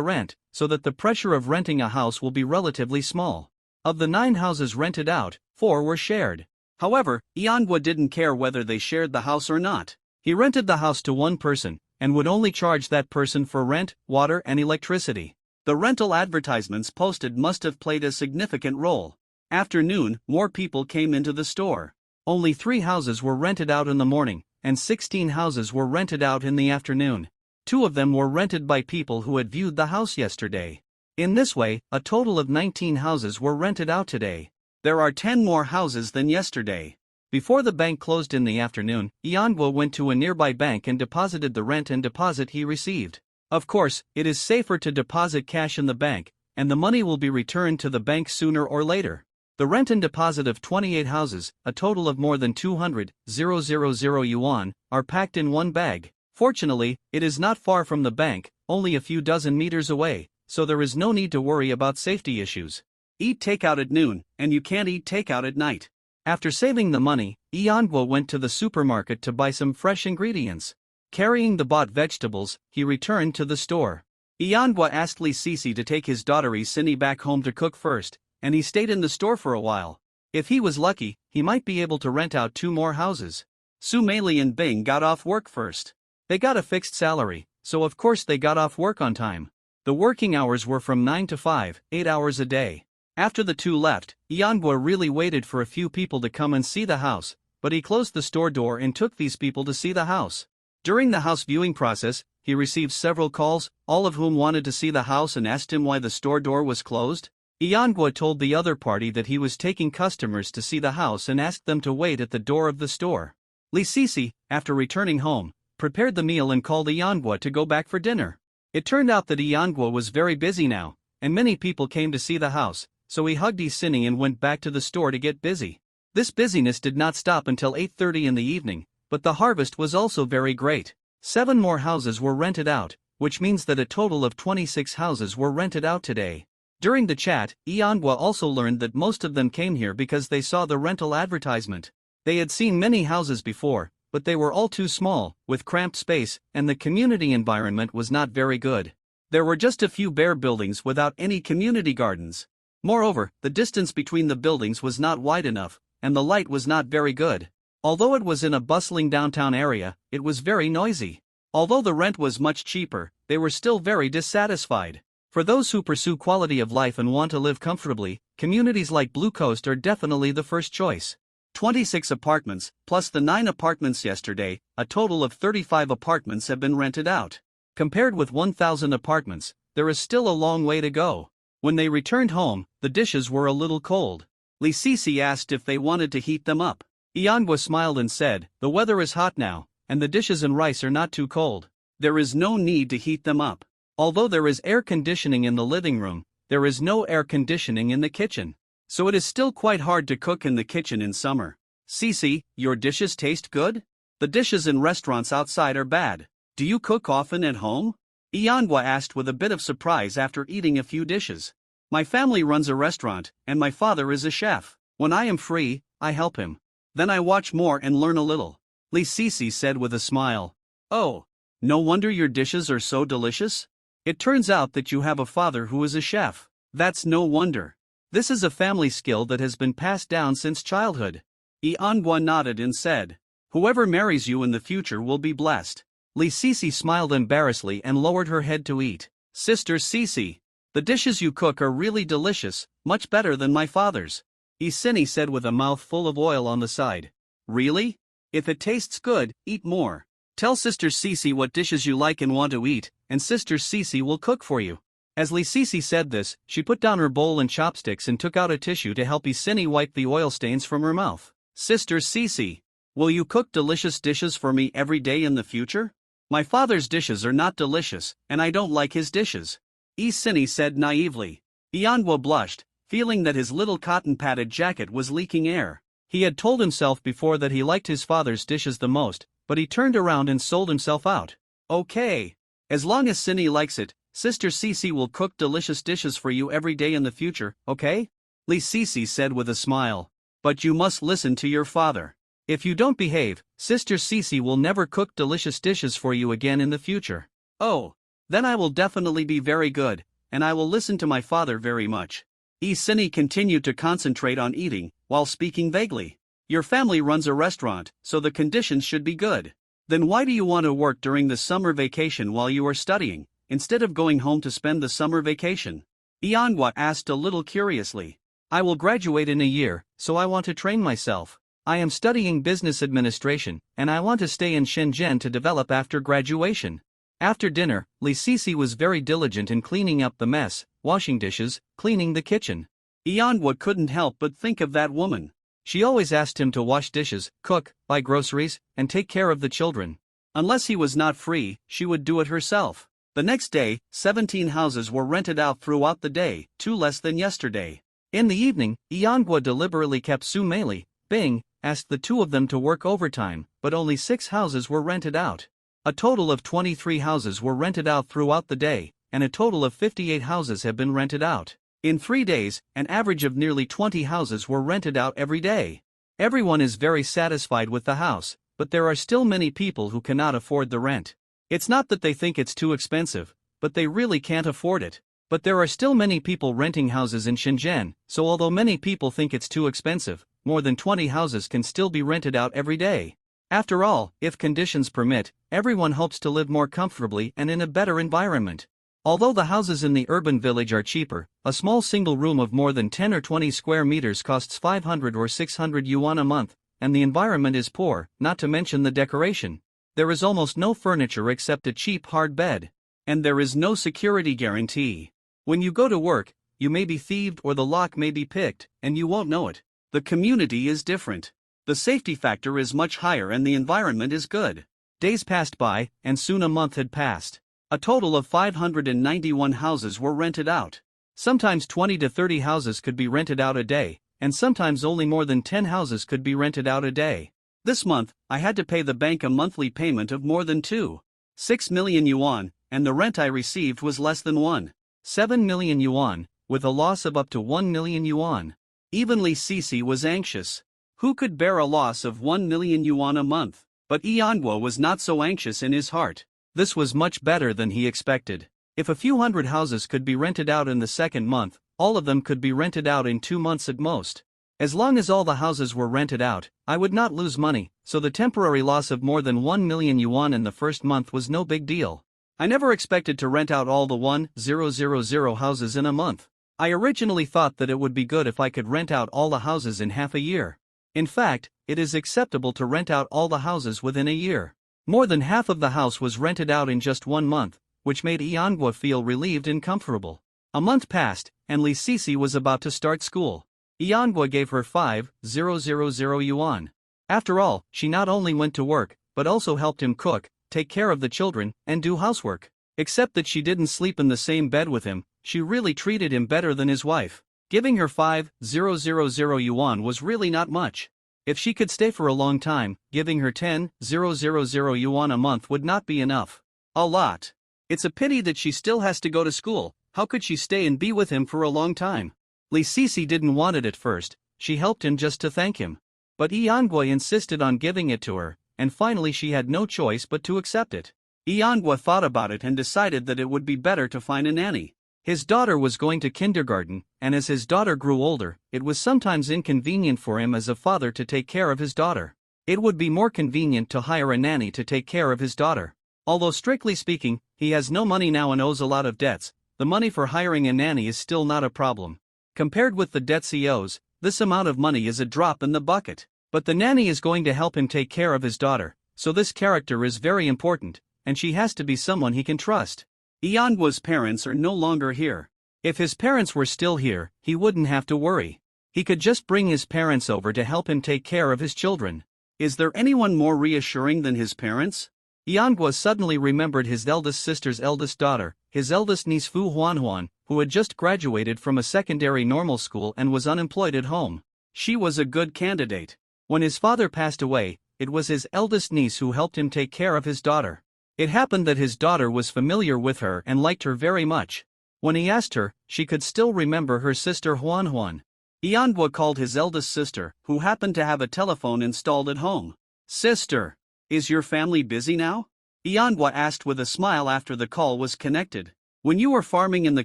rent, so that the pressure of renting a house will be relatively small. Of the 9 houses rented out, 4 were shared. However, Iangwa didn't care whether they shared the house or not. He rented the house to one person, and would only charge that person for rent, water and electricity. The rental advertisements posted must have played a significant role. After noon, more people came into the store. Only 3 houses were rented out in the morning, and 16 houses were rented out in the afternoon. 2 of them were rented by people who had viewed the house yesterday. In this way, a total of 19 houses were rented out today. There are 10 more houses than yesterday. Before the bank closed in the afternoon, Iangwa went to a nearby bank and deposited the rent and deposit he received. Of course, it is safer to deposit cash in the bank, and the money will be returned to the bank sooner or later. The rent and deposit of 28 houses, a total of more than 200,000 yuan, are packed in one bag. Fortunately, it is not far from the bank, only a few dozen meters away, so there is no need to worry about safety issues. Eat takeout at noon, and you can't eat takeout at night. After saving the money, Iangwa went to the supermarket to buy some fresh ingredients. Carrying the bought vegetables, he returned to the store. Iangwa asked Lee Cece to take his daughter Isini back home to cook first, and he stayed in the store for a while. If he was lucky, he might be able to rent out 2 more houses. Sumeli and Bing got off work first. They got a fixed salary, so of course they got off work on time. The working hours were from 9 to 5, 8 hours a day. After the 2 left, Iangwa really waited for a few people to come and see the house, but he closed the store door and took these people to see the house. During the house viewing process, he received several calls, all of whom wanted to see the house and asked him why the store door was closed. Iangwa told the other party that he was taking customers to see the house and asked them to wait at the door of the store. Lee Cece, after returning home, prepared the meal and called Iangwa to go back for dinner. It turned out that Iangwa was very busy now, and many people came to see the house, so he hugged Isini and went back to the store to get busy. This busyness did not stop until 8:30 in the evening, but the harvest was also very great. 7 more houses were rented out, which means that a total of 26 houses were rented out today. During the chat, Iangwa also learned that most of them came here because they saw the rental advertisement. They had seen many houses before, but they were all too small, with cramped space, and the community environment was not very good. There were just a few bare buildings without any community gardens. Moreover, the distance between the buildings was not wide enough, and the light was not very good. Although it was in a bustling downtown area, it was very noisy. Although the rent was much cheaper, they were still very dissatisfied. For those who pursue quality of life and want to live comfortably, communities like Blue Coast are definitely the first choice. 26 apartments, plus the 9 apartments yesterday, a total of 35 apartments have been rented out. Compared with 1,000 apartments, there is still a long way to go. When they returned home, the dishes were a little cold. Lee Sisi asked if they wanted to heat them up. Iangwa smiled and said, "The weather is hot now, and the dishes and rice are not too cold. There is no need to heat them up. Although there is air conditioning in the living room, there is no air conditioning in the kitchen. So it is still quite hard to cook in the kitchen in summer." "Sisi, your dishes taste good? The dishes in restaurants outside are bad. Do you cook often at home?" Iangwa asked with a bit of surprise after eating a few dishes. "My family runs a restaurant, and my father is a chef. When I am free, I help him. Then I watch more and learn a little," Lee Sisi said with a smile. "Oh, no wonder your dishes are so delicious. It turns out that you have a father who is a chef. That's no wonder. This is a family skill that has been passed down since childhood." Iangwa nodded and said, "Whoever marries you in the future will be blessed." Lee Sisi smiled embarrassedly and lowered her head to eat. "Sister Sisi, the dishes you cook are really delicious, much better than my father's," Isini said with a mouth full of oil on the side. "Really? If it tastes good, eat more. Tell Sister Sisi what dishes you like and want to eat, and Sister Sisi will cook for you." As Lee Sisi said this, she put down her bowl and chopsticks and took out a tissue to help Isini wipe the oil stains from her mouth. "Sister Sisi, will you cook delicious dishes for me every day in the future? My father's dishes are not delicious, and I don't like his dishes," Isini said naively. Iangwa blushed, feeling that his little cotton-padded jacket was leaking air. He had told himself before that he liked his father's dishes the most, but he turned around and sold himself out. "Okay. As long as Sini likes it, Sister Sisi will cook delicious dishes for you every day in the future, okay?" Lee Sisi said with a smile. "But you must listen to your father. If you don't behave, Sister Sisi will never cook delicious dishes for you again in the future." "Oh, then I will definitely be very good, and I will listen to my father very much." Isini continued to concentrate on eating, while speaking vaguely. "Your family runs a restaurant, so the conditions should be good. Then why do you want to work during the summer vacation while you are studying, instead of going home to spend the summer vacation?" Iangwa asked a little curiously. "I will graduate in a year, so I want to train myself. I am studying business administration, and I want to stay in Shenzhen to develop after graduation." After dinner, Lee Sisi was very diligent in cleaning up the mess, washing dishes, cleaning the kitchen. Iangwa couldn't help but think of that woman. She always asked him to wash dishes, cook, buy groceries, and take care of the children. Unless he was not free, she would do it herself. The next day, 17 houses were rented out throughout the day, 2 less than yesterday. In the evening, Iangwa deliberately kept Sumeli, Bing, asked the two of them to work overtime, but only 6 houses were rented out. A total of 23 houses were rented out throughout the day, and a total of 58 houses have been rented out. In 3 days, an average of nearly 20 houses were rented out every day. Everyone is very satisfied with the house, but there are still many people who cannot afford the rent. It's not that they think it's too expensive, but they really can't afford it. But there are still many people renting houses in Shenzhen, so although many people think it's too expensive, more than 20 houses can still be rented out every day. After all, if conditions permit, everyone hopes to live more comfortably and in a better environment. Although the houses in the urban village are cheaper, a small single room of more than 10 or 20 square meters costs 500 or 600 yuan a month, and the environment is poor, not to mention the decoration. There is almost no furniture except a cheap hard bed. And there is no security guarantee. When you go to work, you may be thieved or the lock may be picked, and you won't know it. The community is different. The safety factor is much higher and the environment is good. Days passed by, and soon a month had passed. A total of 591 houses were rented out. Sometimes 20 to 30 houses could be rented out a day, and sometimes only more than 10 houses could be rented out a day. This month, I had to pay the bank a monthly payment of more than 2.6 million yuan, and the rent I received was less than 1.7 million yuan, with a loss of up to 1 million yuan. Even Lee Sisi was anxious. Who could bear a loss of 1 million yuan a month? But Iangwa was not so anxious in his heart. This was much better than he expected. If a few hundred houses could be rented out in the second month, all of them could be rented out in 2 months at most. As long as all the houses were rented out, I would not lose money, so the temporary loss of more than 1 million yuan in the first month was no big deal. I never expected to rent out all the 1,000 houses in a month. I originally thought that it would be good if I could rent out all the houses in half a year. In fact, it is acceptable to rent out all the houses within a year. More than half of the house was rented out in just 1 month, which made Iangwa feel relieved and comfortable. A month passed, and Lee Sisi was about to start school. Iangwa gave her 5,000 yuan. After all, she not only went to work, but also helped him cook, take care of the children, and do housework. Except that she didn't sleep in the same bed with him, she really treated him better than his wife. Giving her 5,000 yuan was really not much. If she could stay for a long time, giving her 10,000 yuan a month would not be enough. A lot. It's a pity that she still has to go to school. How could she stay and be with him for a long time? Lee Sisi didn't want it at first, she helped him just to thank him. But Iangwa insisted on giving it to her, and finally she had no choice but to accept it. Iangwa thought about it and decided that it would be better to find a nanny. His daughter was going to kindergarten, and as his daughter grew older, it was sometimes inconvenient for him as a father to take care of his daughter. It would be more convenient to hire a nanny to take care of his daughter. Although strictly speaking, he has no money now and owes a lot of debts, the money for hiring a nanny is still not a problem. Compared with the debts he owes, this amount of money is a drop in the bucket. But the nanny is going to help him take care of his daughter, so this character is very important, and she has to be someone he can trust. Iangwa's parents are no longer here. If his parents were still here, he wouldn't have to worry. He could just bring his parents over to help him take care of his children. Is there anyone more reassuring than his parents? Iangwa suddenly remembered his eldest sister's eldest daughter, his eldest niece Fu Huanhuan, who had just graduated from a secondary normal school and was unemployed at home. She was a good candidate. When his father passed away, it was his eldest niece who helped him take care of his daughter. It happened that his daughter was familiar with her and liked her very much. When he asked her, she could still remember her sister Huanhuan. Iangwa called his eldest sister, who happened to have a telephone installed at home. "Sister, is your family busy now?" Iangwa asked with a smile after the call was connected. "When you are farming in the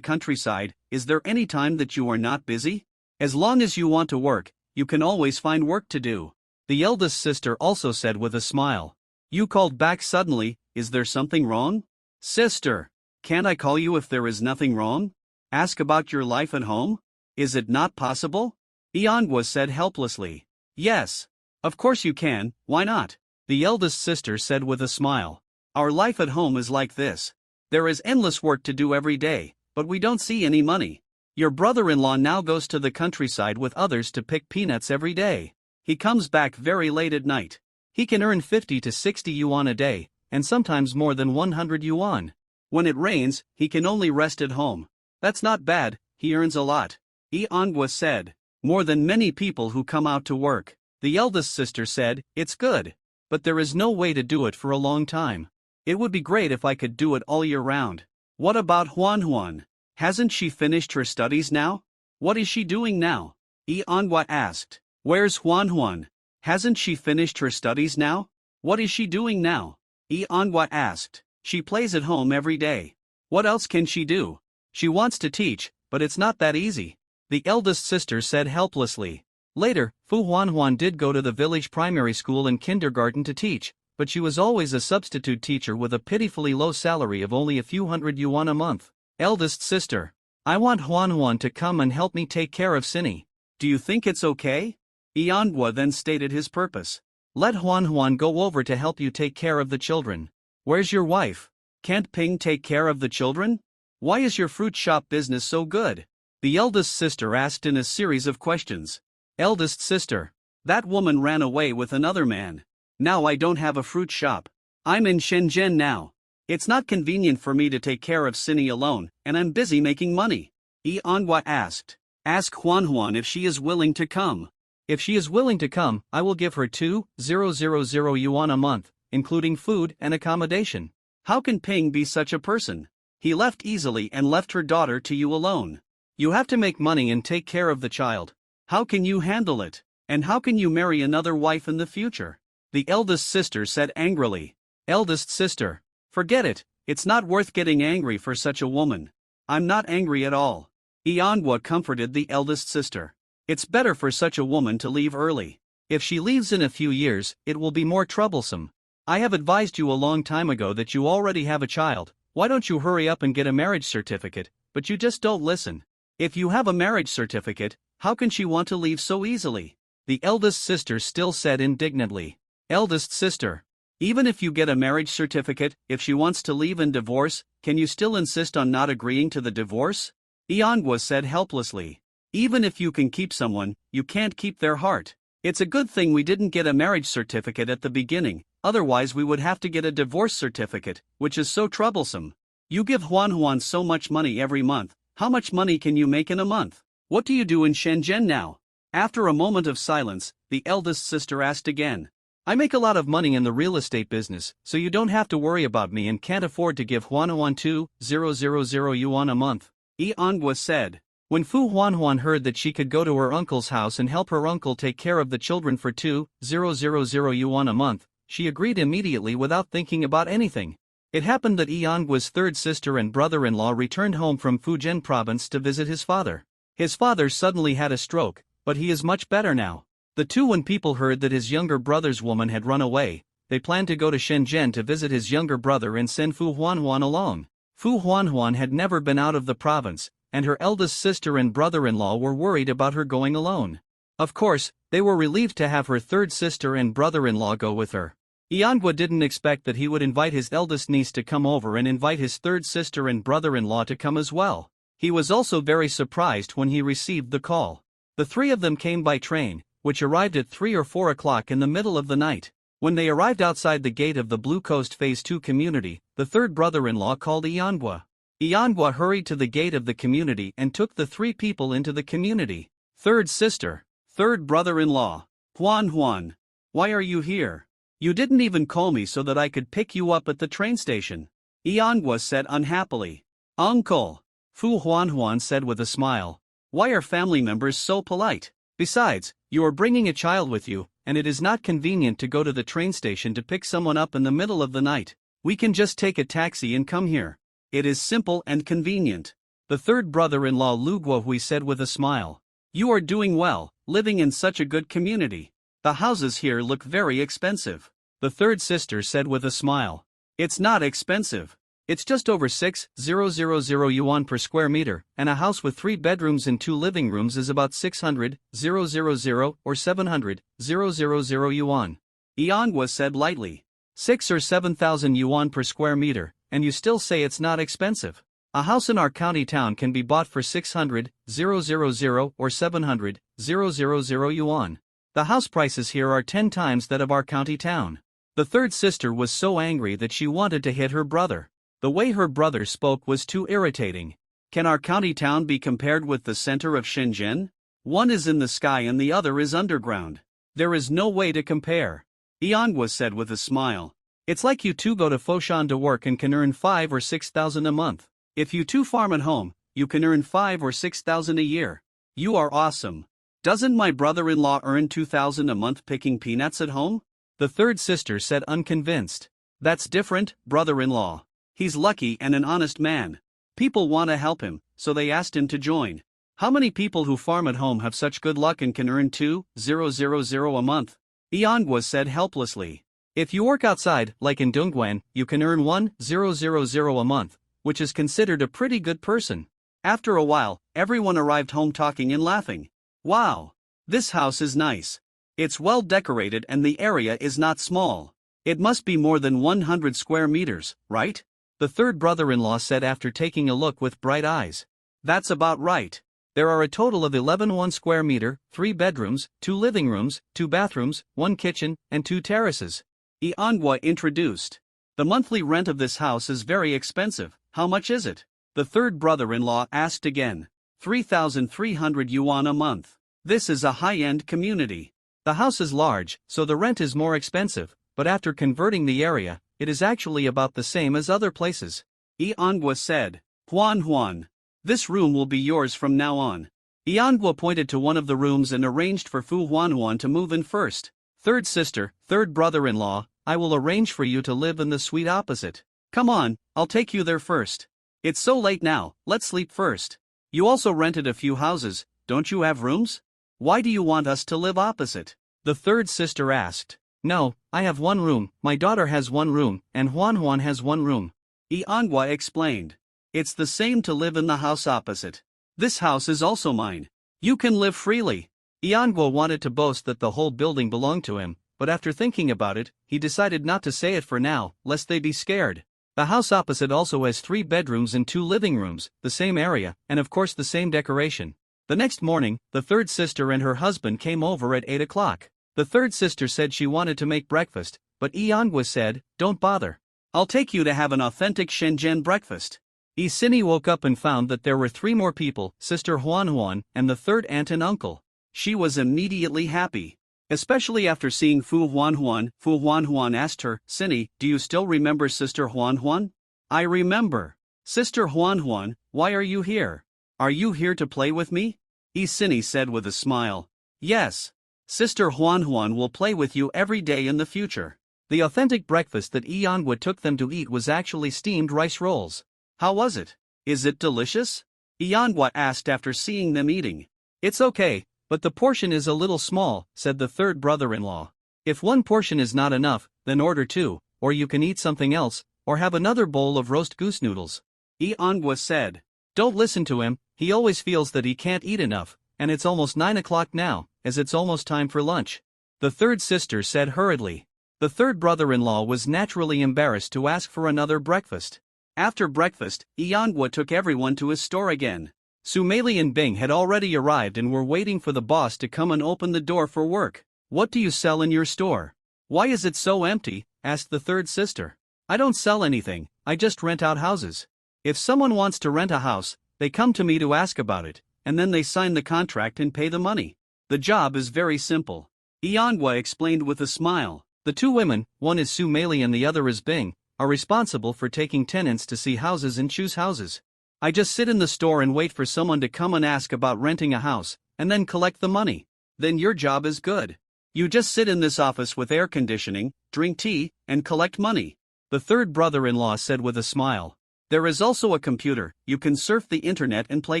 countryside, is there any time that you are not busy? As long as you want to work, you can always find work to do." The eldest sister also said with a smile. "You called back suddenly, is there something wrong?" "Sister, can't I call you if there is nothing wrong? Ask about your life at home? Is it not possible?" Iangwa said helplessly. "Yes. Of course you can, why not?" The eldest sister said with a smile. "Our life at home is like this. There is endless work to do every day, but we don't see any money. Your brother-in-law now goes to the countryside with others to pick peanuts every day. He comes back very late at night. He can earn 50 to 60 yuan a day, and sometimes more than 100 yuan. When it rains, he can only rest at home. That's not bad, he earns a lot." Iangwa said. "More than many people who come out to work." The eldest sister said, "It's good. But there is no way to do it for a long time. It would be great if I could do it all year round." "What about Huanhuan? Hasn't she finished her studies now? What is she doing now?" Iangwa asked. "Where's Huanhuan? Hasn't she finished her studies now? What is she doing now?" Iangwa asked. "She plays at home every day. What else can she do? She wants to teach, but it's not that easy." The eldest sister said helplessly. Later, Fu Huanhuan did go to the village primary school and kindergarten to teach, but she was always a substitute teacher with a pitifully low salary of only a few hundred yuan a month. "Eldest sister, I want Huanhuan to come and help me take care of Cindy. Do you think it's okay?" Iangwa then stated his purpose. "Let Huanhuan go over to help you take care of the children. Where's your wife? Can't Ping take care of the children? Why is your fruit shop business so good?" The eldest sister asked in a series of questions. "Eldest sister, that woman ran away with another man. Now I don't have a fruit shop. I'm in Shenzhen now. It's not convenient for me to take care of Cindy alone, and I'm busy making money." Iangwa asked. "Ask Huanhuan if she is willing to come." "If she is willing to come, I will give her 2,000 yuan a month, including food and accommodation." "How can Ping be such a person? He left easily and left her daughter to you alone. You have to make money and take care of the child. How can you handle it? And how can you marry another wife in the future?" The eldest sister said angrily. "Eldest sister, forget it, it's not worth getting angry for such a woman." "I'm not angry at all." Iangwa comforted the eldest sister. "It's better for such a woman to leave early. If she leaves in a few years, it will be more troublesome. I have advised you a long time ago that you already have a child. Why don't you hurry up and get a marriage certificate? But you just don't listen. If you have a marriage certificate, how can she want to leave so easily? The eldest sister still said indignantly. Eldest sister. Even if you get a marriage certificate, if she wants to leave and divorce, can you still insist on not agreeing to the divorce? Iangwa said helplessly. Even if you can keep someone, you can't keep their heart. It's a good thing we didn't get a marriage certificate at the beginning, otherwise we would have to get a divorce certificate, which is so troublesome. You give Huan so much money every month, how much money can you make in a month? What do you do in Shenzhen now? After a moment of silence, the eldest sister asked again. I make a lot of money in the real estate business, so you don't have to worry about me and can't afford to give Huan 2,000 yuan a month, Iangwa said. When Fu Huan heard that she could go to her uncle's house and help her uncle take care of the children for 2,000 yuan a month, she agreed immediately without thinking about anything. It happened that Iangwa's third sister and brother-in-law returned home from Fujian province to visit his father. His father suddenly had a stroke, but he is much better now. The two, when people heard that his younger brother's woman had run away, they planned to go to Shenzhen to visit his younger brother and send Fu Huan along. Fu Huan had never been out of the province, and her eldest sister and brother-in-law were worried about her going alone. Of course, they were relieved to have her third sister and brother-in-law go with her. Iangwa didn't expect that he would invite his eldest niece to come over and invite his third sister and brother-in-law to come as well. He was also very surprised when he received the call. The three of them came by train, which arrived at 3 or 4 o'clock in the middle of the night. When they arrived outside the gate of the Blue Coast Phase 2 community, the third brother-in-law called Iangwa. Iangwa hurried to the gate of the community and took the three people into the community. Third sister, third brother-in-law, Huan. Why are you here? You didn't even call me so that I could pick you up at the train station. Iangwa said unhappily. Uncle, Fu Huan said with a smile. Why are family members so polite? Besides, you are bringing a child with you, and it is not convenient to go to the train station to pick someone up in the middle of the night. We can just take a taxi and come here. It is simple and convenient. The third brother-in-law Lu Guohui said with a smile. You are doing well, living in such a good community. The houses here look very expensive. The third sister said with a smile. It's not expensive. It's just over 6,000 yuan per square meter, and a house with 3 bedrooms and 2 living rooms is about 600,000 or 700,000 yuan. Iangwa said lightly. 6 or 7,000 yuan per square meter, and you still say it's not expensive. A house in our county town can be bought for 600,000 or 700,000 yuan. The house prices here are 10 times that of our county town. The third sister was so angry that she wanted to hit her brother. The way her brother spoke was too irritating. Can our county town be compared with the center of Shenzhen? One is in the sky and the other is underground. There is no way to compare. Iangwa said with a smile. It's like you two go to Foshan to work and can earn 5 or 6,000 a month. If you two farm at home, you can earn 5 or 6,000 a year. You are awesome. Doesn't my brother-in-law earn 2,000 a month picking peanuts at home? The third sister said unconvinced. That's different, brother-in-law. He's lucky and an honest man. People want to help him, so they asked him to join. How many people who farm at home have such good luck and can earn 2,000 a month? Iangwa said helplessly. If you work outside, like in Dongguan, you can earn 1,000 a month, which is considered a pretty good person. After a while, everyone arrived home talking and laughing. Wow! This house is nice. It's well decorated and the area is not small. It must be more than 100 square meters, right? The third brother-in-law said after taking a look with bright eyes. That's about right. There are a total of 11 square meter, 3 bedrooms, 2 living rooms, 2 bathrooms, 1 kitchen, and 2 terraces. Iangwa introduced. The monthly rent of this house is very expensive. How much is it? The third brother-in-law asked again. 3,300 yuan a month. This is a high-end community. The house is large, so the rent is more expensive, but after converting the area, it is actually about the same as other places. Iangwa said. Huan. This room will be yours from now on. Iangwa pointed to one of the rooms and arranged for Fu Huan to move in first. Third sister, third brother-in-law, I will arrange for you to live in the suite opposite. Come on, I'll take you there first. It's so late now, let's sleep first. You also rented a few houses, don't you have rooms? Why do you want us to live opposite? The third sister asked. No, I have 1 room, my daughter has 1 room, and Huan has 1 room. Iangwa explained. It's the same to live in the house opposite. This house is also mine. You can live freely. Iangwa wanted to boast that the whole building belonged to him, but after thinking about it, he decided not to say it for now, lest they be scared. The house opposite also has 3 bedrooms and 2 living rooms, the same area, and of course the same decoration. The next morning, the third sister and her husband came over at 8 o'clock. The third sister said she wanted to make breakfast, but Iangwa said, "Don't bother. I'll take you to have an authentic Shenzhen breakfast." Isini woke up and found that there were 3 more people, Sister Huan and the third aunt and uncle. She was immediately happy. Especially after seeing Fu Huan. Fu Huan asked her, "Sini, do you still remember Sister Huan?" "I remember. Sister Huan, why are you here? Are you here to play with me?" Isini said with a smile. "Yes. Sister Huan will play with you every day in the future." The authentic breakfast that Iangwa took them to eat was actually steamed rice rolls. "How was it? Is it delicious?" Iangwa asked after seeing them eating. "It's okay, but the portion is a little small," said the third brother-in-law. "If one portion is not enough, then order 2, or you can eat something else, or have another bowl of roast goose noodles," Iangwa said. "Don't listen to him, he always feels that he can't eat enough, and it's almost 9 o'clock now, as it's almost time for lunch," the third sister said hurriedly. The third brother-in-law was naturally embarrassed to ask for another breakfast. After breakfast, Iangwa took everyone to his store again. Sumeli and Bing had already arrived and were waiting for the boss to come and open the door for work. "What do you sell in your store? Why is it so empty?" asked the third sister. "I don't sell anything, I just rent out houses. If someone wants to rent a house, they come to me to ask about it, and then they sign the contract and pay the money. The job is very simple," Iangwa explained with a smile. The 2 women, one is Sumeli and the other is Bing, are responsible for taking tenants to see houses and choose houses. "I just sit in the store and wait for someone to come and ask about renting a house, and then collect the money. Then your job is good. You just sit in this office with air conditioning, drink tea, and collect money," the third brother-in-law said with a smile. "There is also a computer, you can surf the internet and play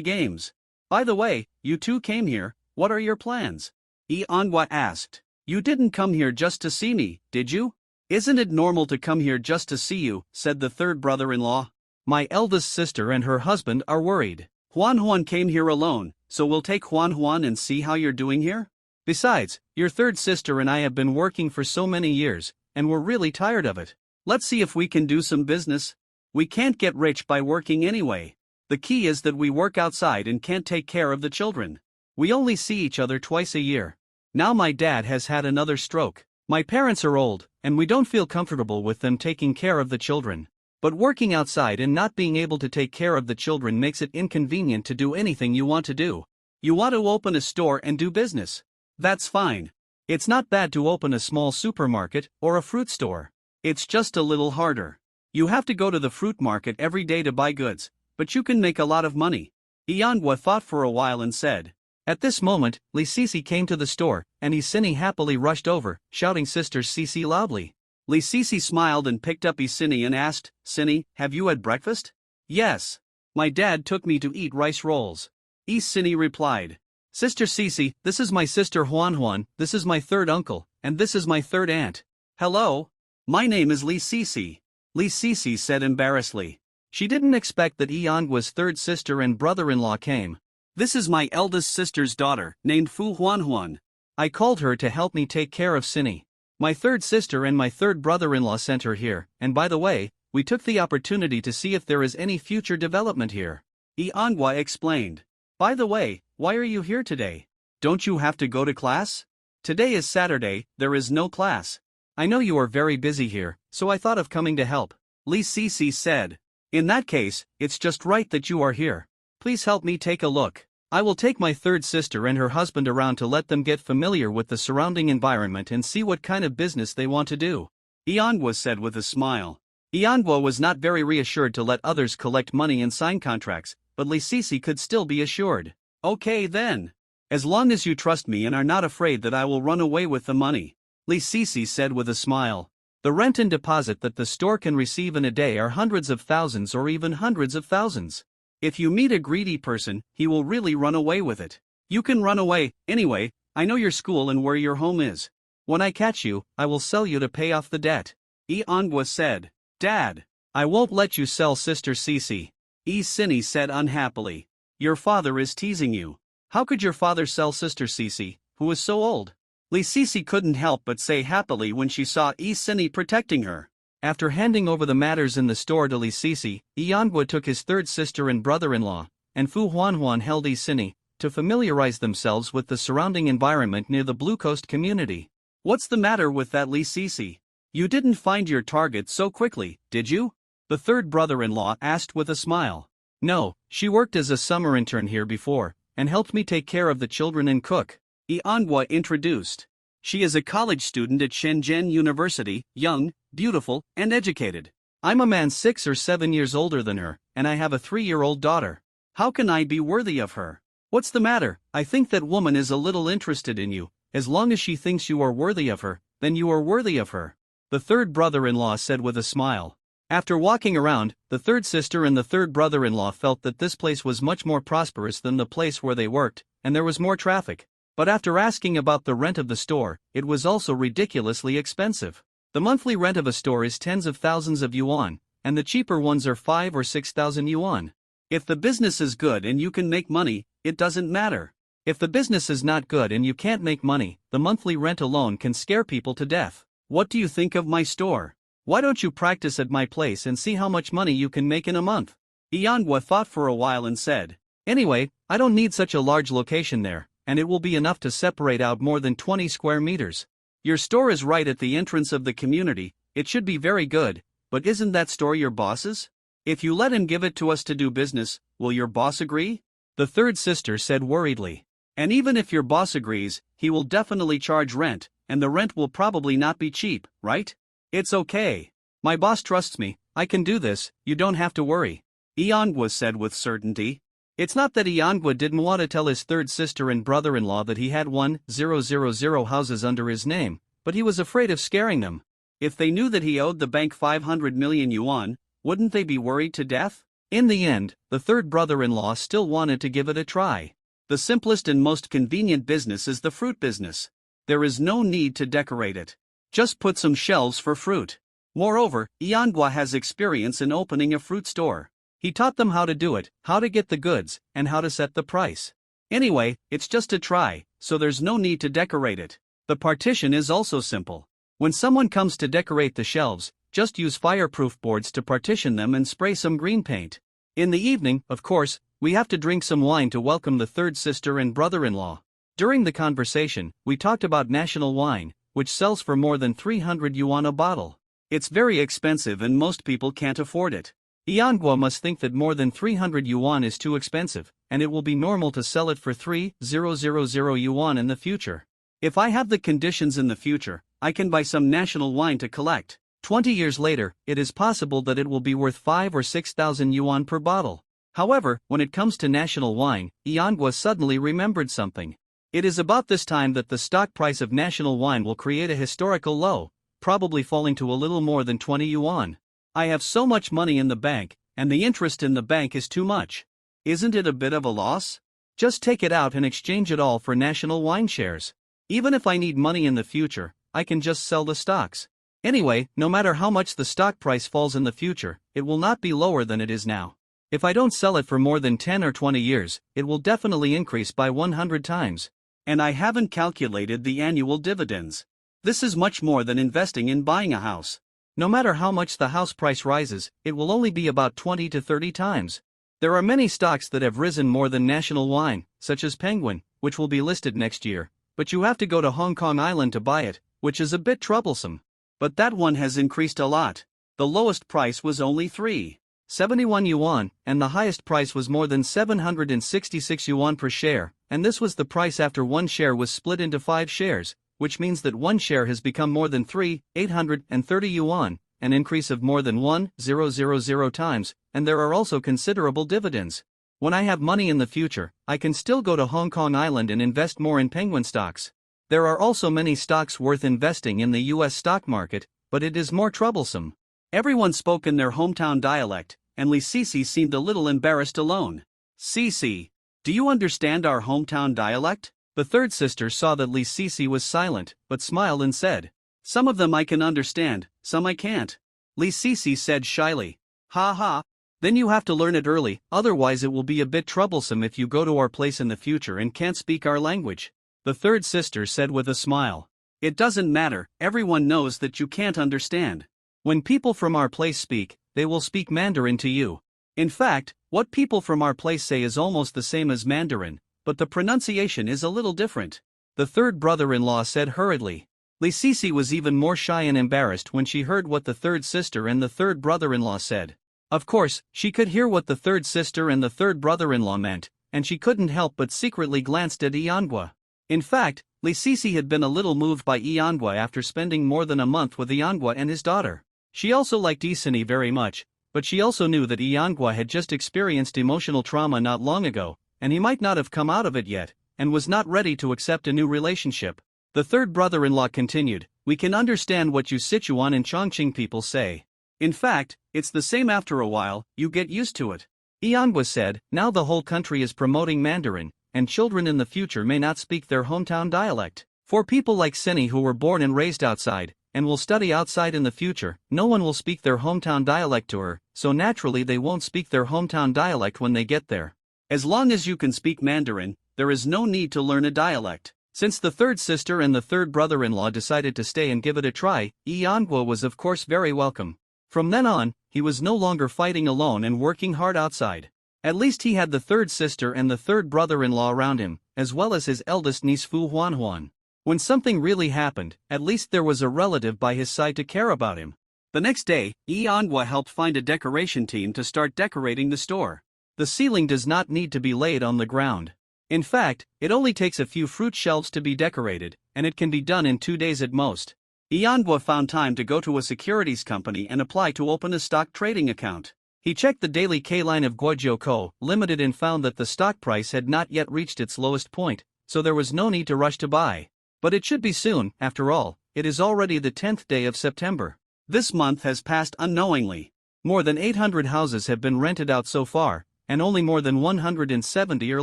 games. By the way, you 2 came here, what are your plans?" Iangwa asked. "You didn't come here just to see me, did you?" "Isn't it normal to come here just to see you?" said the third brother-in-law. "My eldest sister and her husband are worried. Huan came here alone, so we'll take Huan and see how you're doing here. Besides, your third sister and I have been working for so many years, and we're really tired of it. Let's see if we can do some business. We can't get rich by working anyway. The key is that we work outside and can't take care of the children. We only see each other twice a year. Now my dad has had another stroke. My parents are old, and we don't feel comfortable with them taking care of the children. But working outside and not being able to take care of the children makes it inconvenient to do anything you want to do. You want to open a store and do business. That's fine. It's not bad to open a small supermarket or a fruit store. It's just a little harder. You have to go to the fruit market every day to buy goods, but you can make a lot of money." Iangwa thought for a while and said. At this moment, Li Sisi came to the store, and Isini happily rushed over, shouting Sister Sisi loudly. Li Sisi smiled and picked up Isini and asked, "Sini, have you had breakfast?" "Yes. My dad took me to eat rice rolls," Isini replied. "Sister Sisi, this is my sister Huan, this is my third uncle, and this is my third aunt." "Hello. My name is Li Sisi," Li Sisi said embarrassedly. She didn't expect that Iangwa's third sister and brother-in-law came. "This is my eldest sister's daughter, named Fu Huan. I called her to help me take care of Sini. My third sister and my third brother-in-law sent her here, and by the way, we took the opportunity to see if there is any future development here," Iangwa explained. "By the way, why are you here today? Don't you have to go to class? Today is Saturday, there is no class. I know you are very busy here, so I thought of coming to help," Li Sisi said. "In that case, it's just right that you are here. Please help me take a look. I will take my third sister and her husband around to let them get familiar with the surrounding environment and see what kind of business they want to do," Iangwa said with a smile. Iangwa was not very reassured to let others collect money and sign contracts, but Li Sisi could still be assured. "Okay then. As long as you trust me and are not afraid that I will run away with the money," Li Sisi said with a smile. "The rent and deposit that the store can receive in a day are hundreds of thousands or even hundreds of thousands. If you meet a greedy person, he will really run away with it. You can run away, anyway, I know your school and where your home is. When I catch you, I will sell you to pay off the debt," Iangwa said. "Dad, I won't let you sell Sister Cece. Cinny said unhappily. Your father is teasing you. How could your father sell Sister Cece, who is so old? Cece couldn't help but say happily when she saw Cinny protecting her. After handing over the matters in the store to Cece, Yangwa took his third sister and brother-in-law, and Fu Huanhuan held Cinny, to familiarize themselves with the surrounding environment near the Blue Coast community. What's the matter with that Cece? You didn't find your target so quickly, did you? The third brother-in-law asked with a smile. No, she worked as a summer intern here before, and helped me take care of the children and cook. Yangwa introduced. She is a college student at Shenzhen University, young, beautiful, and educated. I'm a man 6 or 7 years older than her, and I have a 3-year-old daughter. How can I be worthy of her? What's the matter? I think that woman is a little interested in you. As long as she thinks you are worthy of her, then you are worthy of her. The third brother-in-law said with a smile. After walking around, the third sister and the third brother-in-law felt that this place was much more prosperous than the place where they worked, and there was more traffic. But after asking about the rent of the store, it was also ridiculously expensive. The monthly rent of a store is tens of thousands of yuan, and the cheaper ones are 5 or 6,000 yuan. If the business is good and you can make money, it doesn't matter. If the business is not good and you can't make money, the monthly rent alone can scare people to death. What do you think of my store? Why don't you practice at my place and see how much money you can make in a month? Yangwa thought for a while and said, Anyway, I don't need such a large location there, and it will be enough to separate out more than 20 square meters. Your store is right at the entrance of the community, it should be very good, but isn't that store your boss's? If you let him give it to us to do business, will your boss agree? The third sister said worriedly. And even if your boss agrees, he will definitely charge rent, and the rent will probably not be cheap, right? It's okay. My boss trusts me, I can do this, you don't have to worry. Yangwa said with certainty. It's not that Yangwa didn't want to tell his third sister and brother-in-law that he had 1,000 houses under his name, but he was afraid of scaring them. If they knew that he owed the bank 500 million yuan, wouldn't they be worried to death? In the end, the third brother-in-law still wanted to give it a try. The simplest and most convenient business is the fruit business. There is no need to decorate it. Just put some shelves for fruit. Moreover, Yangwa has experience in opening a fruit store. He taught them how to do it, how to get the goods, and how to set the price. Anyway, it's just a try, so there's no need to decorate it. The partition is also simple. When someone comes to decorate the shelves, just use fireproof boards to partition them and spray some green paint. In the evening, of course, we have to drink some wine to welcome the third sister and brother-in-law. During the conversation, we talked about national wine, which sells for more than 300 yuan a bottle. It's very expensive and most people can't afford it. Yangwa must think that more than 300 yuan is too expensive, and it will be normal to sell it for 3,000 yuan in the future. If I have the conditions in the future, I can buy some national wine to collect. 20 years later, it is possible that it will be worth 5 or 6,000 yuan per bottle. However, when it comes to national wine, Yangwa suddenly remembered something. It is about this time that the stock price of national wine will create a historical low, probably falling to a little more than 20 yuan. I have so much money in the bank, and the interest in the bank is too much. Isn't it a bit of a loss? Just take it out and exchange it all for national wine shares. Even if I need money in the future, I can just sell the stocks. Anyway, no matter how much the stock price falls in the future, it will not be lower than it is now. If I don't sell it for more than 10 or 20 years, it will definitely increase by 100 times. And I haven't calculated the annual dividends. This is much more than investing in buying a house. No matter how much the house price rises, it will only be about 20 to 30 times. There are many stocks that have risen more than national wine, such as Penguin, which will be listed next year, but you have to go to Hong Kong Island to buy it, which is a bit troublesome. But that one has increased a lot. The lowest price was only 371 yuan, and the highest price was more than 766 yuan per share, and this was the price after one share was split into 5 shares, which means that one share has become more than 3,830 yuan, an increase of more than 1,000 times, and there are also considerable dividends. When I have money in the future, I can still go to Hong Kong Island and invest more in Penguin stocks. There are also many stocks worth investing in the US stock market, but it is more troublesome. Everyone spoke in their hometown dialect, and Cece seemed a little embarrassed alone. Cece, do you understand our hometown dialect? The third sister saw that Cece was silent, but smiled and said, Some of them I can understand, some I can't. Cece said shyly. Ha ha. Then you have to learn it early, otherwise it will be a bit troublesome if you go to our place in the future and can't speak our language. The third sister said with a smile. It doesn't matter, everyone knows that you can't understand. When people from our place speak, they will speak Mandarin to you. In fact, what people from our place say is almost the same as Mandarin, but the pronunciation is a little different. The third brother-in-law said hurriedly. Li Sisi was even more shy and embarrassed when she heard what the third sister and the third brother-in-law said. Of course, she could hear what the third sister and the third brother-in-law meant, and she couldn't help but secretly glanced at Iangwa. In fact, Li Sisi had been a little moved by Iangwa after spending more than a month with Iangwa and his daughter. She also liked Isini very much, but she also knew that Iangwa had just experienced emotional trauma not long ago, and he might not have come out of it yet, and was not ready to accept a new relationship. The third brother-in-law continued, we can understand what you Sichuan and Chongqing people say. In fact, it's the same after a while, you get used to it. Iangwa said, now the whole country is promoting Mandarin, and children in the future may not speak their hometown dialect. For people like Seni who were born and raised outside, and will study outside in the future, no one will speak their hometown dialect to her, so naturally they won't speak their hometown dialect when they get there. As long as you can speak Mandarin, there is no need to learn a dialect. Since the third sister and the third brother-in-law decided to stay and give it a try, Iangwa was of course very welcome. From then on, he was no longer fighting alone and working hard outside. At least he had the third sister and the third brother-in-law around him, as well as his eldest niece Fu Huanhuan. When something really happened, at least there was a relative by his side to care about him. The next day, Iangwa helped find a decoration team to start decorating the store. The ceiling does not need to be laid on the ground. In fact, it only takes a few fruit shelves to be decorated, and it can be done in 2 days at most. Iangwa found time to go to a securities company and apply to open a stock trading account. He checked the daily K-line of Guojiu Co. Limited and found that the stock price had not yet reached its lowest point, so there was no need to rush to buy. But it should be soon, after all, it is already the 10th day of September. This month has passed unknowingly. More than 800 houses have been rented out so far, and only more than 170 are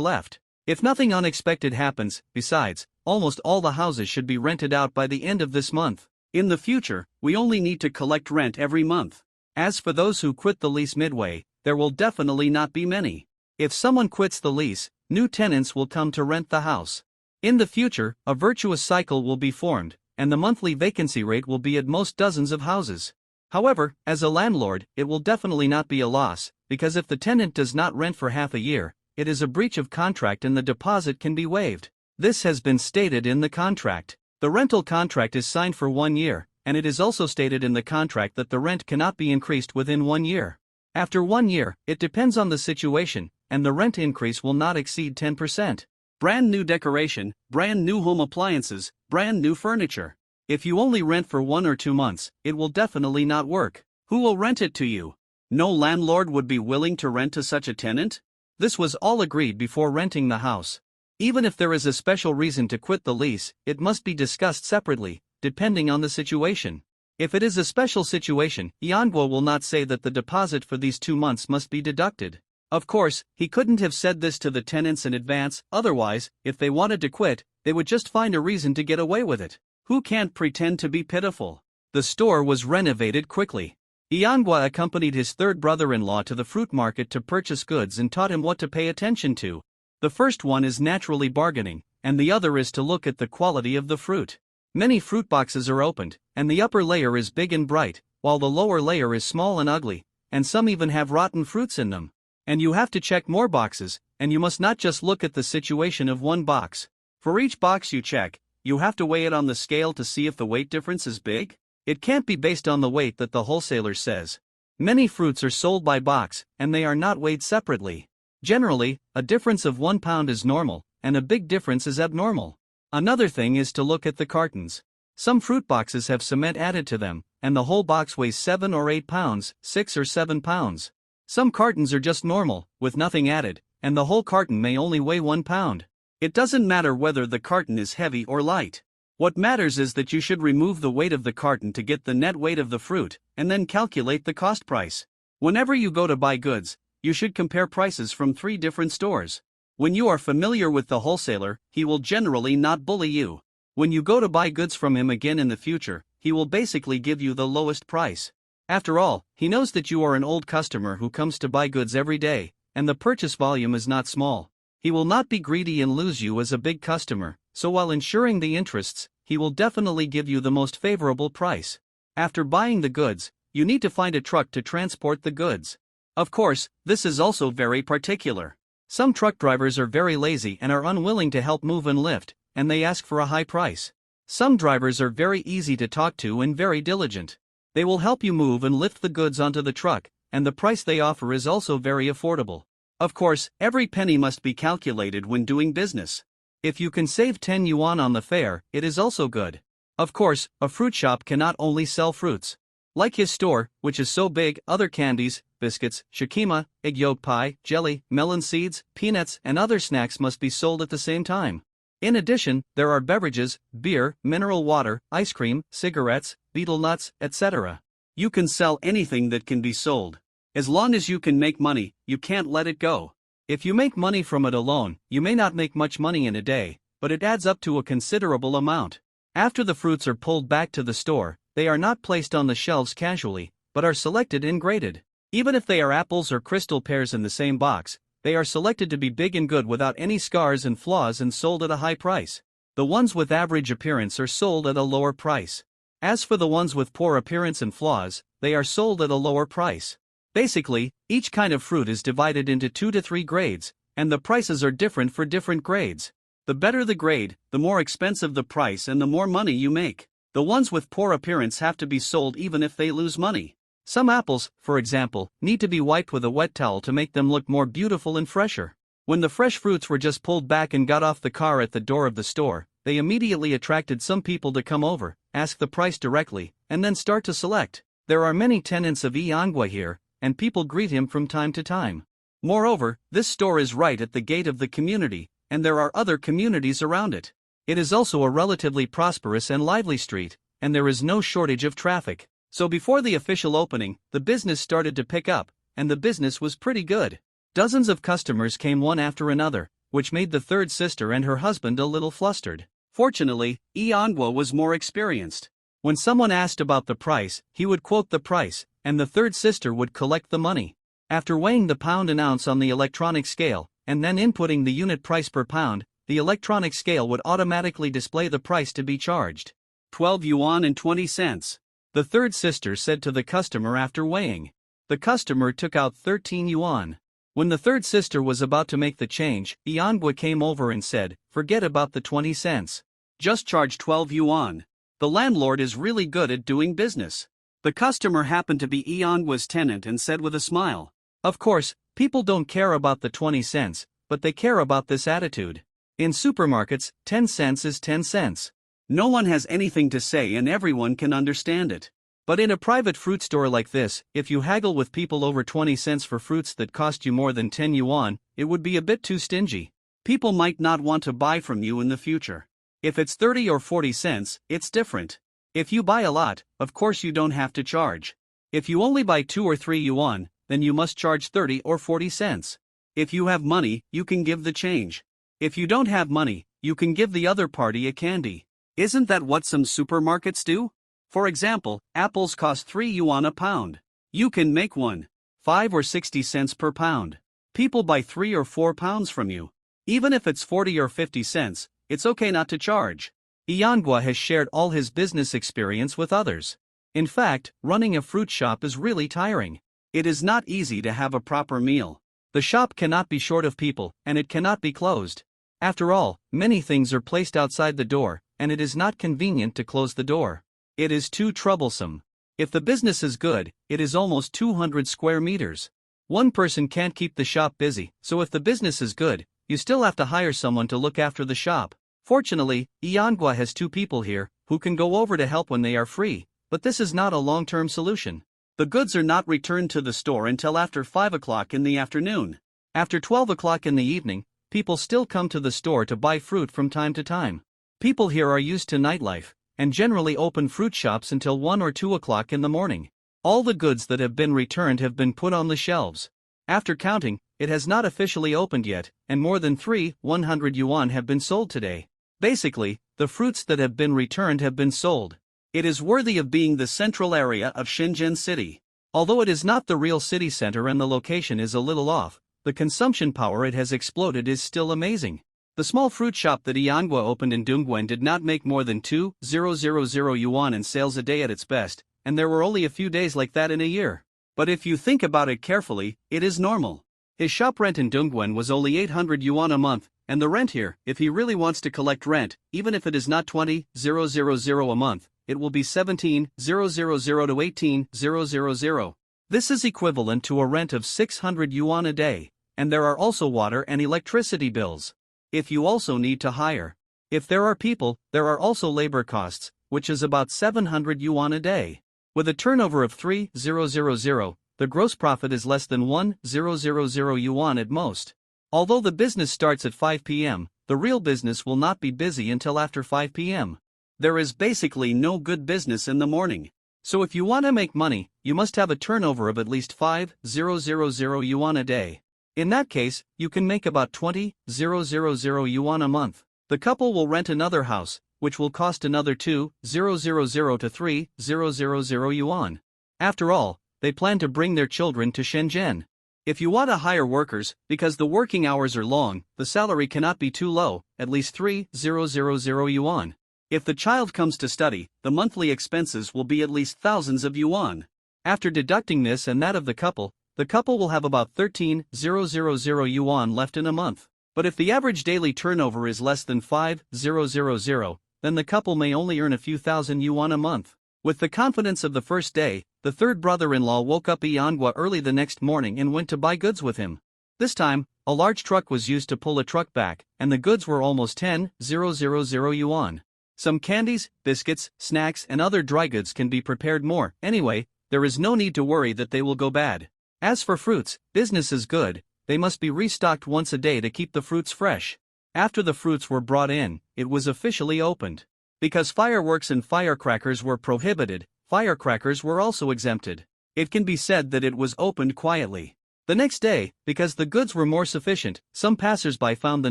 left. If nothing unexpected happens, besides, almost all the houses should be rented out by the end of this month. In the future, we only need to collect rent every month. As for those who quit the lease midway, there will definitely not be many. If someone quits the lease, new tenants will come to rent the house. In the future, a virtuous cycle will be formed, and the monthly vacancy rate will be at most dozens of houses. However, as a landlord, it will definitely not be a loss, because if the tenant does not rent for half a year, it is a breach of contract and the deposit can be waived. This has been stated in the contract. The rental contract is signed for 1 year, and it is also stated in the contract that the rent cannot be increased within 1 year. After 1 year, it depends on the situation, and the rent increase will not exceed 10%. Brand new decoration, brand new home appliances, brand new furniture. If you only rent for 1 or 2 months, it will definitely not work. Who will rent it to you? No landlord would be willing to rent to such a tenant? This was all agreed before renting the house. Even if there is a special reason to quit the lease, it must be discussed separately, depending on the situation. If it is a special situation, Iangwa will not say that the deposit for these 2 months must be deducted. Of course, he couldn't have said this to the tenants in advance, otherwise, if they wanted to quit, they would just find a reason to get away with it. Who can't pretend to be pitiful? The store was renovated quickly. Iangwa accompanied his third brother-in-law to the fruit market to purchase goods and taught him what to pay attention to. The first one is naturally bargaining, and the other is to look at the quality of the fruit. Many fruit boxes are opened, and the upper layer is big and bright, while the lower layer is small and ugly, and some even have rotten fruits in them. And you have to check more boxes, and you must not just look at the situation of one box. For each box you check, you have to weigh it on the scale to see if the weight difference is big. It can't be based on the weight that the wholesaler says. Many fruits are sold by box, and they are not weighed separately. Generally, a difference of 1 pound is normal, and a big difference is abnormal. Another thing is to look at the cartons. Some fruit boxes have cement added to them, and the whole box weighs 7 or 8 pounds, 6 or 7 pounds. Some cartons are just normal, with nothing added, and the whole carton may only weigh 1 pound. It doesn't matter whether the carton is heavy or light. What matters is that you should remove the weight of the carton to get the net weight of the fruit, and then calculate the cost price. Whenever you go to buy goods, you should compare prices from 3 different stores. When you are familiar with the wholesaler, he will generally not bully you. When you go to buy goods from him again in the future, he will basically give you the lowest price. After all, he knows that you are an old customer who comes to buy goods every day, and the purchase volume is not small. He will not be greedy and lose you as a big customer, so while ensuring the interests, he will definitely give you the most favorable price. After buying the goods, you need to find a truck to transport the goods. Of course, this is also very particular. Some truck drivers are very lazy and are unwilling to help move and lift, and they ask for a high price. Some drivers are very easy to talk to and very diligent. They will help you move and lift the goods onto the truck, and the price they offer is also very affordable. Of course, every penny must be calculated when doing business. If you can save 10 yuan on the fare, it is also good. Of course, a fruit shop cannot only sell fruits. Like his store, which is so big, other candies, biscuits, shikima, egg yolk pie, jelly, melon seeds, peanuts, and other snacks must be sold at the same time. In addition, there are beverages, beer, mineral water, ice cream, cigarettes, betel nuts, etc. You can sell anything that can be sold. As long as you can make money, you can't let it go. If you make money from it alone, you may not make much money in a day, but it adds up to a considerable amount. After the fruits are pulled back to the store, they are not placed on the shelves casually, but are selected and graded. Even if they are apples or crystal pears in the same box, they are selected to be big and good without any scars and flaws and sold at a high price. The ones with average appearance are sold at a lower price. As for the ones with poor appearance and flaws, they are sold at a lower price. Basically, each kind of fruit is divided into 2 to 3 grades, and the prices are different for different grades. The better the grade, the more expensive the price and the more money you make. The ones with poor appearance have to be sold even if they lose money. Some apples, for example, need to be wiped with a wet towel to make them look more beautiful and fresher. When the fresh fruits were just pulled back and got off the car at the door of the store, they immediately attracted some people to come over, ask the price directly, and then start to select. There are many tenants of Manga here, and people greet him from time to time. Moreover, this store is right at the gate of the community, and there are other communities around it. It is also a relatively prosperous and lively street, and there is no shortage of traffic. So before the official opening, the business started to pick up, and the business was pretty good. Dozens of customers came one after another, which made the third sister and her husband a little flustered. Fortunately, Manga was more experienced. When someone asked about the price, he would quote the price, and the third sister would collect the money. After weighing the pound and ounce on the electronic scale, and then inputting the unit price per pound, the electronic scale would automatically display the price to be charged. 12 yuan and 20 cents. The third sister said to the customer after weighing. The customer took out 13 yuan. When the third sister was about to make the change, Manga came over and said, "Forget about the 20 cents. Just charge 12 yuan. The landlord is really good at doing business." The customer happened to be Manga's tenant and said with a smile, "Of course, people don't care about the 20 cents, but they care about this attitude. In supermarkets, 10 cents is 10 cents. No one has anything to say and everyone can understand it. But in a private fruit store like this, if you haggle with people over 20 cents for fruits that cost you more than 10 yuan, it would be a bit too stingy. People might not want to buy from you in the future. If it's 30 or 40 cents, it's different. If you buy a lot, of course you don't have to charge. If you only buy 2 or 3 yuan, then you must charge 30 or 40 cents. If you have money, you can give the change. If you don't have money, you can give the other party a candy. Isn't that what some supermarkets do? For example, apples cost 3 yuan a pound. You can make 5 or 60 cents per pound. People buy 3 or 4 pounds from you. Even if it's 40 or 50 cents, it's okay not to charge. Manga has shared all his business experience with others. In fact, running a fruit shop is really tiring. It is not easy to have a proper meal. The shop cannot be short of people, and it cannot be closed. After all, many things are placed outside the door, and it is not convenient to close the door. It is too troublesome. If the business is good, it is almost 200 square meters. One person can't keep the shop busy, so if the business is good, you still have to hire someone to look after the shop. Fortunately, Manga has 2 people here, who can go over to help when they are free, but this is not a long-term solution. The goods are not returned to the store until after 5 o'clock in the afternoon. After 12 o'clock in the evening, people still come to the store to buy fruit from time to time. People here are used to nightlife, and generally open fruit shops until 1 or 2 o'clock in the morning. All the goods that have been returned have been put on the shelves. After counting, it has not officially opened yet, and more than 100 yuan have been sold today. Basically, the fruits that have been returned have been sold. It is worthy of being the central area of Shenzhen City. Although it is not the real city center and the location is a little off, the consumption power it has exploded is still amazing. The small fruit shop that Yanghua opened in Dongguan did not make more than 2,000 yuan in sales a day at its best, and there were only a few days like that in a year. But if you think about it carefully, it is normal. His shop rent in Dongguan was only 800 yuan a month, and the rent here, if he really wants to collect rent, even if it is not 20,000 a month, it will be 17,000 to 18,000. This is equivalent to a rent of 600 yuan a day, and there are also water and electricity bills. If you also need to hire. If there are people, there are also labor costs, which is about 700 yuan a day. With a turnover of 3,000, the gross profit is less than 1,000 yuan at most. Although the business starts at 5 p.m., the real business will not be busy until after 5 p.m. There is basically no good business in the morning. So if you want to make money, you must have a turnover of at least 5,000 yuan a day. In that case, you can make about 20,000 yuan a month. The couple will rent another house, which will cost another 2,000 to 3,000 yuan. After all, they plan to bring their children to Shenzhen. If you want to hire workers, because the working hours are long, the salary cannot be too low, at least 3,000 yuan. If the child comes to study, the monthly expenses will be at least thousands of yuan. After deducting this and that of the couple will have about 13,000 yuan left in a month. But if the average daily turnover is less than 5,000, then the couple may only earn a few thousand yuan a month. With the confidence of the first day, the third brother-in-law woke up Yanghua early the next morning and went to buy goods with him. This time, a large truck was used to pull a truck back, and the goods were almost 10,000 yuan. Some candies, biscuits, snacks and other dry goods can be prepared more. Anyway, there is no need to worry that they will go bad. As for fruits, business is good. They must be restocked once a day to keep the fruits fresh. After the fruits were brought in, it was officially opened. Because fireworks and firecrackers were prohibited, firecrackers were also exempted. It can be said that it was opened quietly. The next day, because the goods were more sufficient, some passers-by found the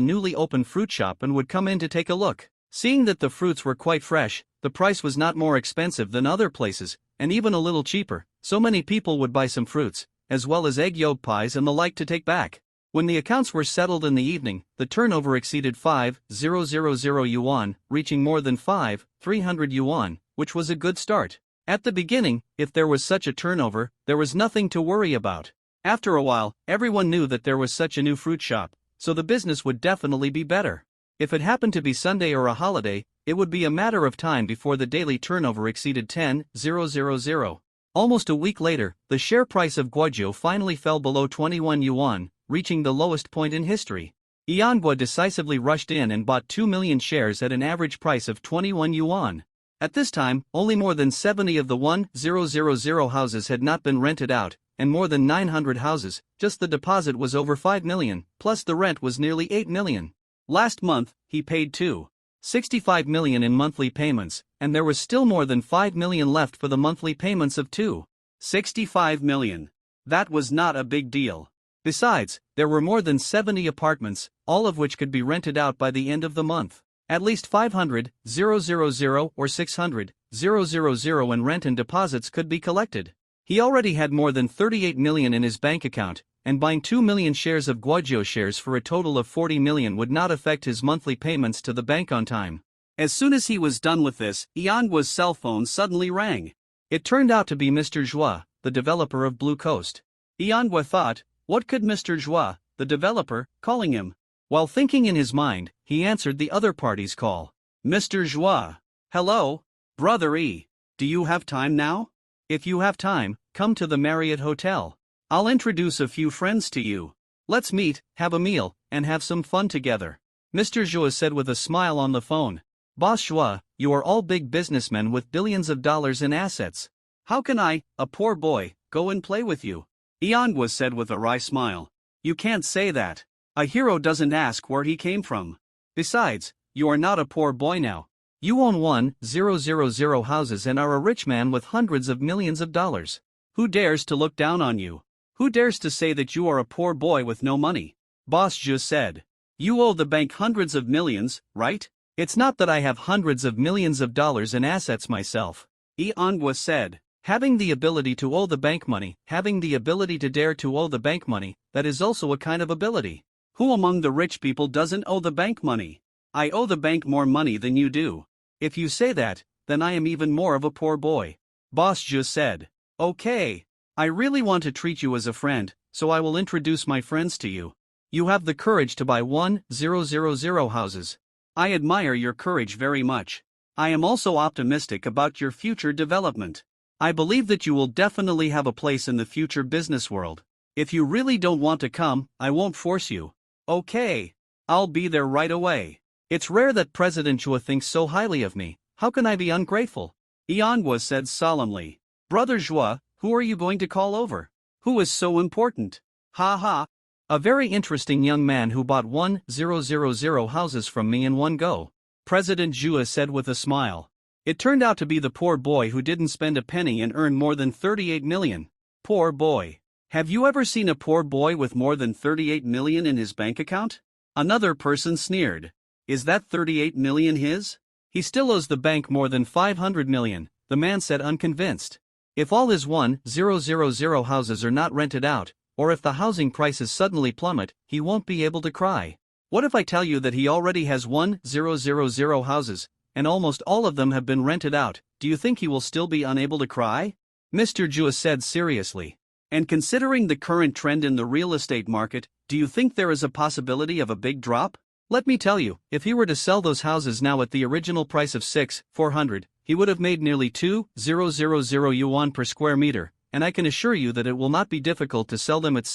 newly opened fruit shop and would come in to take a look. Seeing that the fruits were quite fresh, the price was not more expensive than other places, and even a little cheaper, so many people would buy some fruits, as well as egg yolk pies and the like to take back. When the accounts were settled in the evening, the turnover exceeded 5,000 yuan, reaching more than 5,300 yuan, which was a good start. At the beginning, if there was such a turnover, there was nothing to worry about. After a while, everyone knew that there was such a new fruit shop, so the business would definitely be better. If it happened to be Sunday or a holiday, it would be a matter of time before the daily turnover exceeded 10,000. Almost a week later, the share price of Guojiu finally fell below 21 yuan, reaching the lowest point in history. Yanghua decisively rushed in and bought 2 million shares at an average price of 21 yuan. At this time, only more than 70 of the 1,000 houses had not been rented out, and more than 900 houses, just the deposit was over 5 million, plus the rent was nearly 8 million. Last month, he paid 2.65 million in monthly payments, and there was still more than 5 million left for the monthly payments of 2.65 million. That was not a big deal. Besides, there were more than 70 apartments, all of which could be rented out by the end of the month. At least 500,000 or 600,000 in rent and deposits could be collected. He already had more than 38 million in his bank account, and buying 2 million shares of Guojiu shares for a total of 40 million would not affect his monthly payments to the bank on time. As soon as he was done with this, Yangua's cell phone suddenly rang. It turned out to be Mr. Zhua, the developer of Blue Coast. Yanghua thought, what could Mr. Zhua, the developer, calling him? While thinking in his mind, he answered the other party's call. Mr. Zhua. Hello, Brother E. Do you have time now? If you have time, come to the Marriott Hotel. I'll introduce a few friends to you. Let's meet, have a meal, and have some fun together. Mr. Zhua said with a smile on the phone. Boss Zhua, you are all big businessmen with billions of dollars in assets. How can I, a poor boy, go and play with you? Yanghua said with a wry smile. You can't say that. A hero doesn't ask where he came from. Besides, you are not a poor boy now. You own 1,000 houses and are a rich man with hundreds of millions of dollars. Who dares to look down on you? Who dares to say that you are a poor boy with no money? Boss Zhu said. You owe the bank hundreds of millions, right? It's not that I have hundreds of millions of dollars in assets myself. Manhwa said. Having the ability to owe the bank money, having the ability to dare to owe the bank money, that is also a kind of ability. Who among the rich people doesn't owe the bank money? I owe the bank more money than you do. If you say that, then I am even more of a poor boy. Boss just said. Okay. I really want to treat you as a friend, so I will introduce my friends to you. You have the courage to buy 1000 houses. I admire your courage very much. I am also optimistic about your future development. I believe that you will definitely have a place in the future business world. If you really don't want to come, I won't force you. Okay. I'll be there right away. It's rare that President Chua thinks so highly of me. How can I be ungrateful? Manhwa said solemnly. Brother Chua, who are you going to call over? Who is so important? Ha ha. A very interesting young man who bought 1000 houses from me in one go. President Chua said with a smile. It turned out to be the poor boy who didn't spend a penny and earned more than 38 million. Poor boy. Have you ever seen a poor boy with more than 38 million in his bank account? Another person sneered. Is that 38 million his? He still owes the bank more than 500 million, the man said unconvinced. If all his 1000 houses are not rented out, or if the housing prices suddenly plummet, he won't be able to cry. What if I tell you that he already has 1000 houses, and almost all of them have been rented out? Do you think he will still be unable to cry? Mr. Chua said seriously. And considering the current trend in the real estate market, do you think there is a possibility of a big drop? Let me tell you, if he were to sell those houses now at the original price of 400, he would have made nearly 2,000 yuan per square meter, and I can assure you that it will not be difficult to sell them at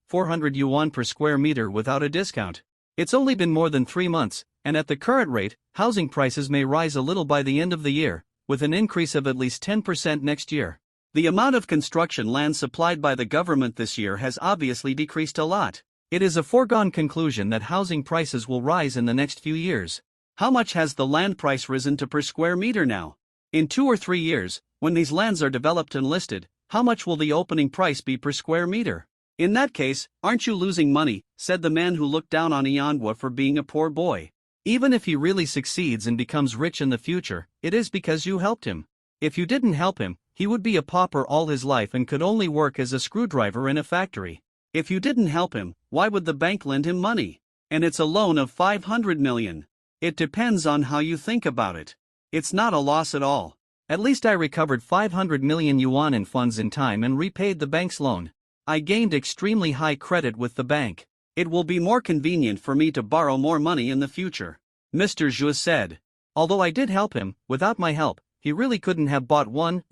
400 yuan per square meter without a discount. It's only been more than 3 months, and at the current rate, housing prices may rise a little by the end of the year, with an increase of at least 10% next year. The amount of construction land supplied by the government this year has obviously decreased a lot. It is a foregone conclusion that housing prices will rise in the next few years. How much has the land price risen to per square meter now? In 2 or 3 years, when these lands are developed and listed, how much will the opening price be per square meter? In that case, aren't you losing money, said the man who looked down on Manhwa for being a poor boy. Even if he really succeeds and becomes rich in the future, it is because you helped him. If you didn't help him, he would be a pauper all his life and could only work as a screwdriver in a factory. If you didn't help him, why would the bank lend him money? And it's a loan of 500 million. It depends on how you think about it. It's not a loss at all. At least I recovered 500 million yuan in funds in time and repaid the bank's loan. I gained extremely high credit with the bank. It will be more convenient for me to borrow more money in the future. Mr. Chua said. Although I did help him, without my help, he really couldn't have bought 1000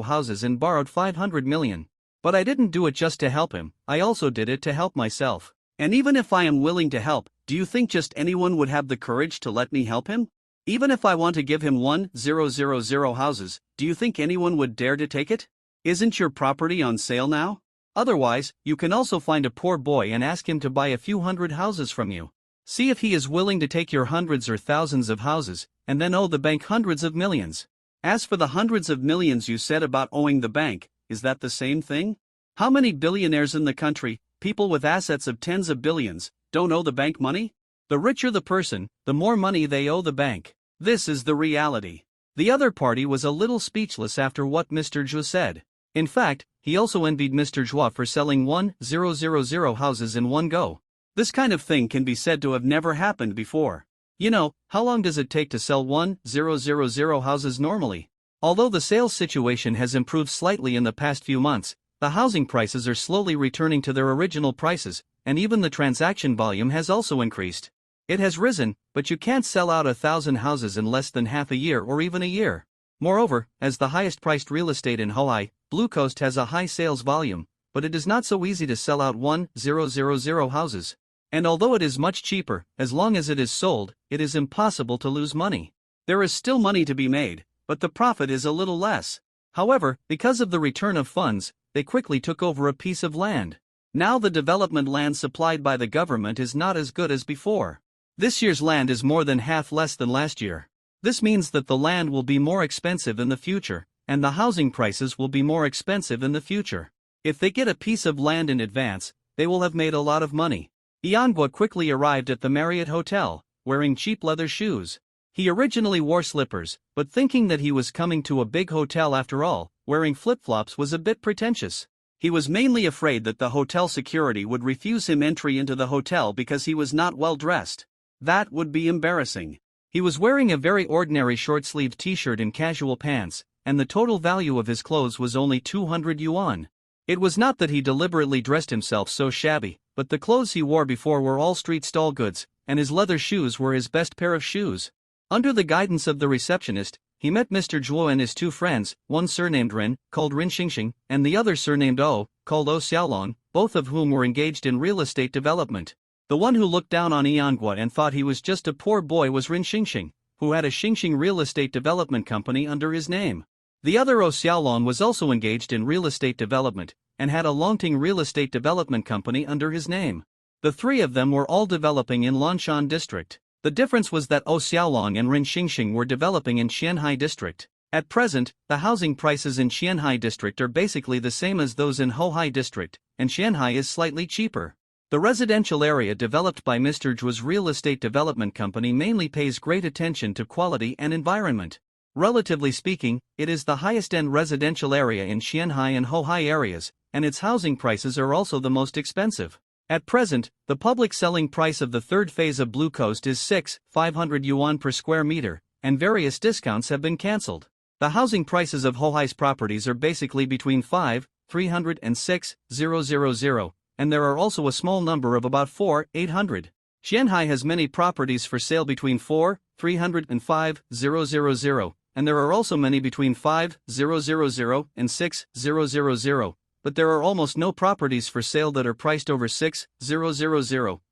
houses and borrowed 500 million. But I didn't do it just to help him, I also did it to help myself. And even if I am willing to help, do you think just anyone would have the courage to let me help him? Even if I want to give him 1000 houses, do you think anyone would dare to take it? Isn't your property on sale now? Otherwise, you can also find a poor boy and ask him to buy a few hundred houses from you. See if he is willing to take your hundreds or thousands of houses, and then owe the bank hundreds of millions. As for the hundreds of millions you said about owing the bank, is that the same thing? How many billionaires in the country, people with assets of tens of billions, don't owe the bank money? The richer the person, the more money they owe the bank. This is the reality. The other party was a little speechless after what Mr. Chua said. In fact, he also envied Mr. Chua for selling 1000 houses in one go. This kind of thing can be said to have never happened before. You know, how long does it take to sell 1000 houses normally? Although the sales situation has improved slightly in the past few months, the housing prices are slowly returning to their original prices, and even the transaction volume has also increased. It has risen, but you can't sell out 1,000 houses in less than half a year or even a year. Moreover, as the highest priced real estate in Hawaii, Blue Coast has a high sales volume, but it is not so easy to sell out 1000 houses. And although it is much cheaper, as long as it is sold, it is impossible to lose money. There is still money to be made, but the profit is a little less. However, because of the return of funds, they quickly took over a piece of land. Now the development land supplied by the government is not as good as before. This year's land is more than half less than last year. This means that the land will be more expensive in the future, and the housing prices will be more expensive in the future. If they get a piece of land in advance, they will have made a lot of money. Manhwa quickly arrived at the Marriott Hotel, wearing cheap leather shoes. He originally wore slippers, but thinking that he was coming to a big hotel after all, wearing flip-flops was a bit pretentious. He was mainly afraid that the hotel security would refuse him entry into the hotel because he was not well dressed. That would be embarrassing. He was wearing a very ordinary short-sleeved t-shirt and casual pants, and the total value of his clothes was only 200 yuan. It was not that he deliberately dressed himself so shabby, but the clothes he wore before were all street stall goods, and his leather shoes were his best pair of shoes. Under the guidance of the receptionist, he met Mr. Zhuo and his two friends, one surnamed Ren, called Rin Xingxing, and the other surnamed O, called O Xiaolong, both of whom were engaged in real estate development. The one who looked down on Yanghua and thought he was just a poor boy was Rin Xingxing, who had a Xingxing real estate development company under his name. The other O Xiaolong was also engaged in real estate development, and had a Longting real estate development company under his name. The three of them were all developing in Lanshan district. The difference was that O Xiaolong and Rin Xingxing were developing in Qianhai district. At present, the housing prices in Qianhai district are basically the same as those in Hohai district, and Qianhai is slightly cheaper. The residential area developed by Mr. Zhuo's real estate development company mainly pays great attention to quality and environment. Relatively speaking, it is the highest-end residential area in Qianhai and Hohai areas, and its housing prices are also the most expensive. At present, the public selling price of the third phase of Blue Coast is 500 yuan per square meter, and various discounts have been cancelled. The housing prices of Hohai's properties are basically between 300 and 6,000, and there are also a small number of about 800. Qianhai has many properties for sale between 300 and 5,000, and there are also many between 5,000 and 6,000. But there are almost no properties for sale that are priced over 6,000,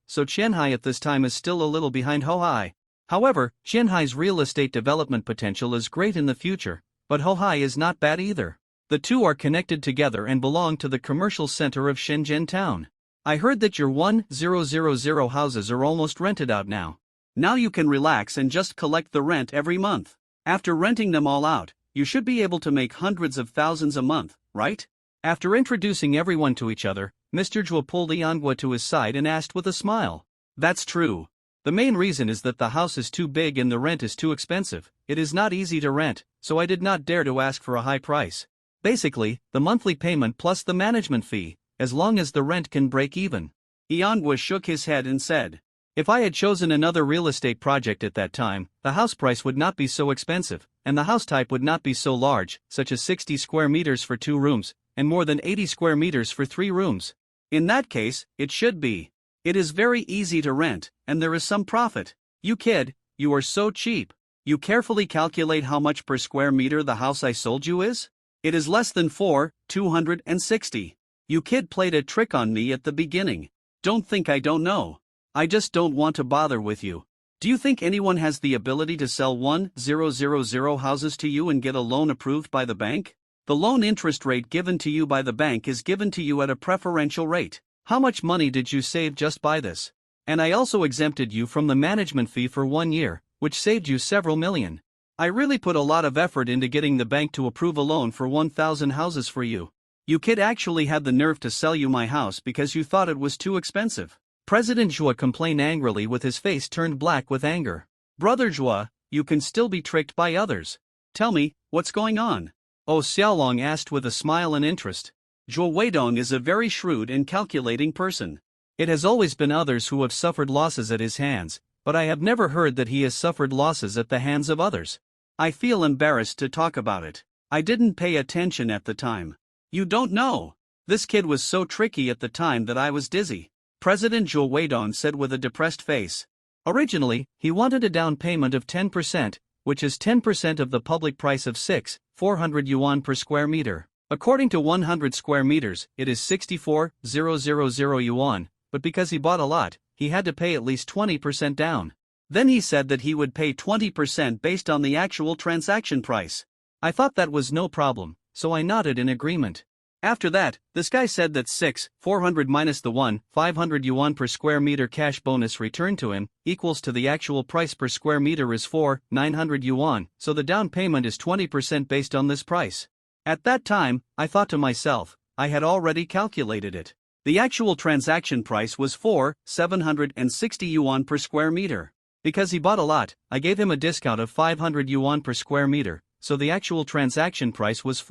so Qianhai at this time is still a little behind Hohai. However, Qianhai's real estate development potential is great in the future, but Hohai is not bad either. The two are connected together and belong to the commercial center of Shenzhen town. I heard that your 1,000 houses are almost rented out now. Now you can relax and just collect the rent every month. After renting them all out, you should be able to make hundreds of thousands a month, right? After introducing everyone to each other, Mr. Zhuo pulled Yanghua to his side and asked with a smile. That's true. The main reason is that the house is too big and the rent is too expensive. It is not easy to rent, so I did not dare to ask for a high price. Basically, the monthly payment plus the management fee, as long as the rent can break even. Yanghua shook his head and said, if I had chosen another real estate project at that time, the house price would not be so expensive, and the house type would not be so large, such as 60 square meters for 2 rooms, and more than 80 square meters for 3 rooms. In that case, it should be. It is very easy to rent, and there is some profit. You kid, you are so cheap. You carefully calculate how much per square meter the house I sold you is? It is less than 260. You kid played a trick on me at the beginning. Don't think I don't know. I just don't want to bother with you. Do you think anyone has the ability to sell 1,000 houses to you and get a loan approved by the bank? The loan interest rate given to you by the bank is given to you at a preferential rate. How much money did you save just by this? And I also exempted you from the management fee for 1 year, which saved you several million. I really put a lot of effort into getting the bank to approve a loan for 1,000 houses for you. You kid actually had the nerve to sell you my house because you thought it was too expensive. President Zhuo complained angrily with his face turned black with anger. Brother Zhuo, you can still be tricked by others. Tell me, what's going on? Oh, Xiaolong asked with a smile and interest. Zhuo Weidong is a very shrewd and calculating person. It has always been others who have suffered losses at his hands, but I have never heard that he has suffered losses at the hands of others. I feel embarrassed to talk about it. I didn't pay attention at the time. You don't know. This kid was so tricky at the time that I was dizzy. President Zhuo Weidong said with a depressed face. Originally, he wanted a down payment of 10%, which is 10% of the public price of 400 yuan per square meter. According to 100 square meters, it is 64,000 yuan, but because he bought a lot, he had to pay at least 20% down. Then he said that he would pay 20% based on the actual transaction price. I thought that was no problem, so I nodded in agreement. After that, this guy said that 400 minus the 500 yuan per square meter cash bonus returned to him, equals to the actual price per square meter is 900 yuan, so the down payment is 20% based on this price. At that time, I thought to myself, I had already calculated it. The actual transaction price was 760 yuan per square meter. Because he bought a lot, I gave him a discount of 500 yuan per square meter, so the actual transaction price was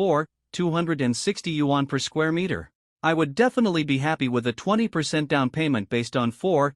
260 yuan per square meter. I would definitely be happy with a 20% down payment based on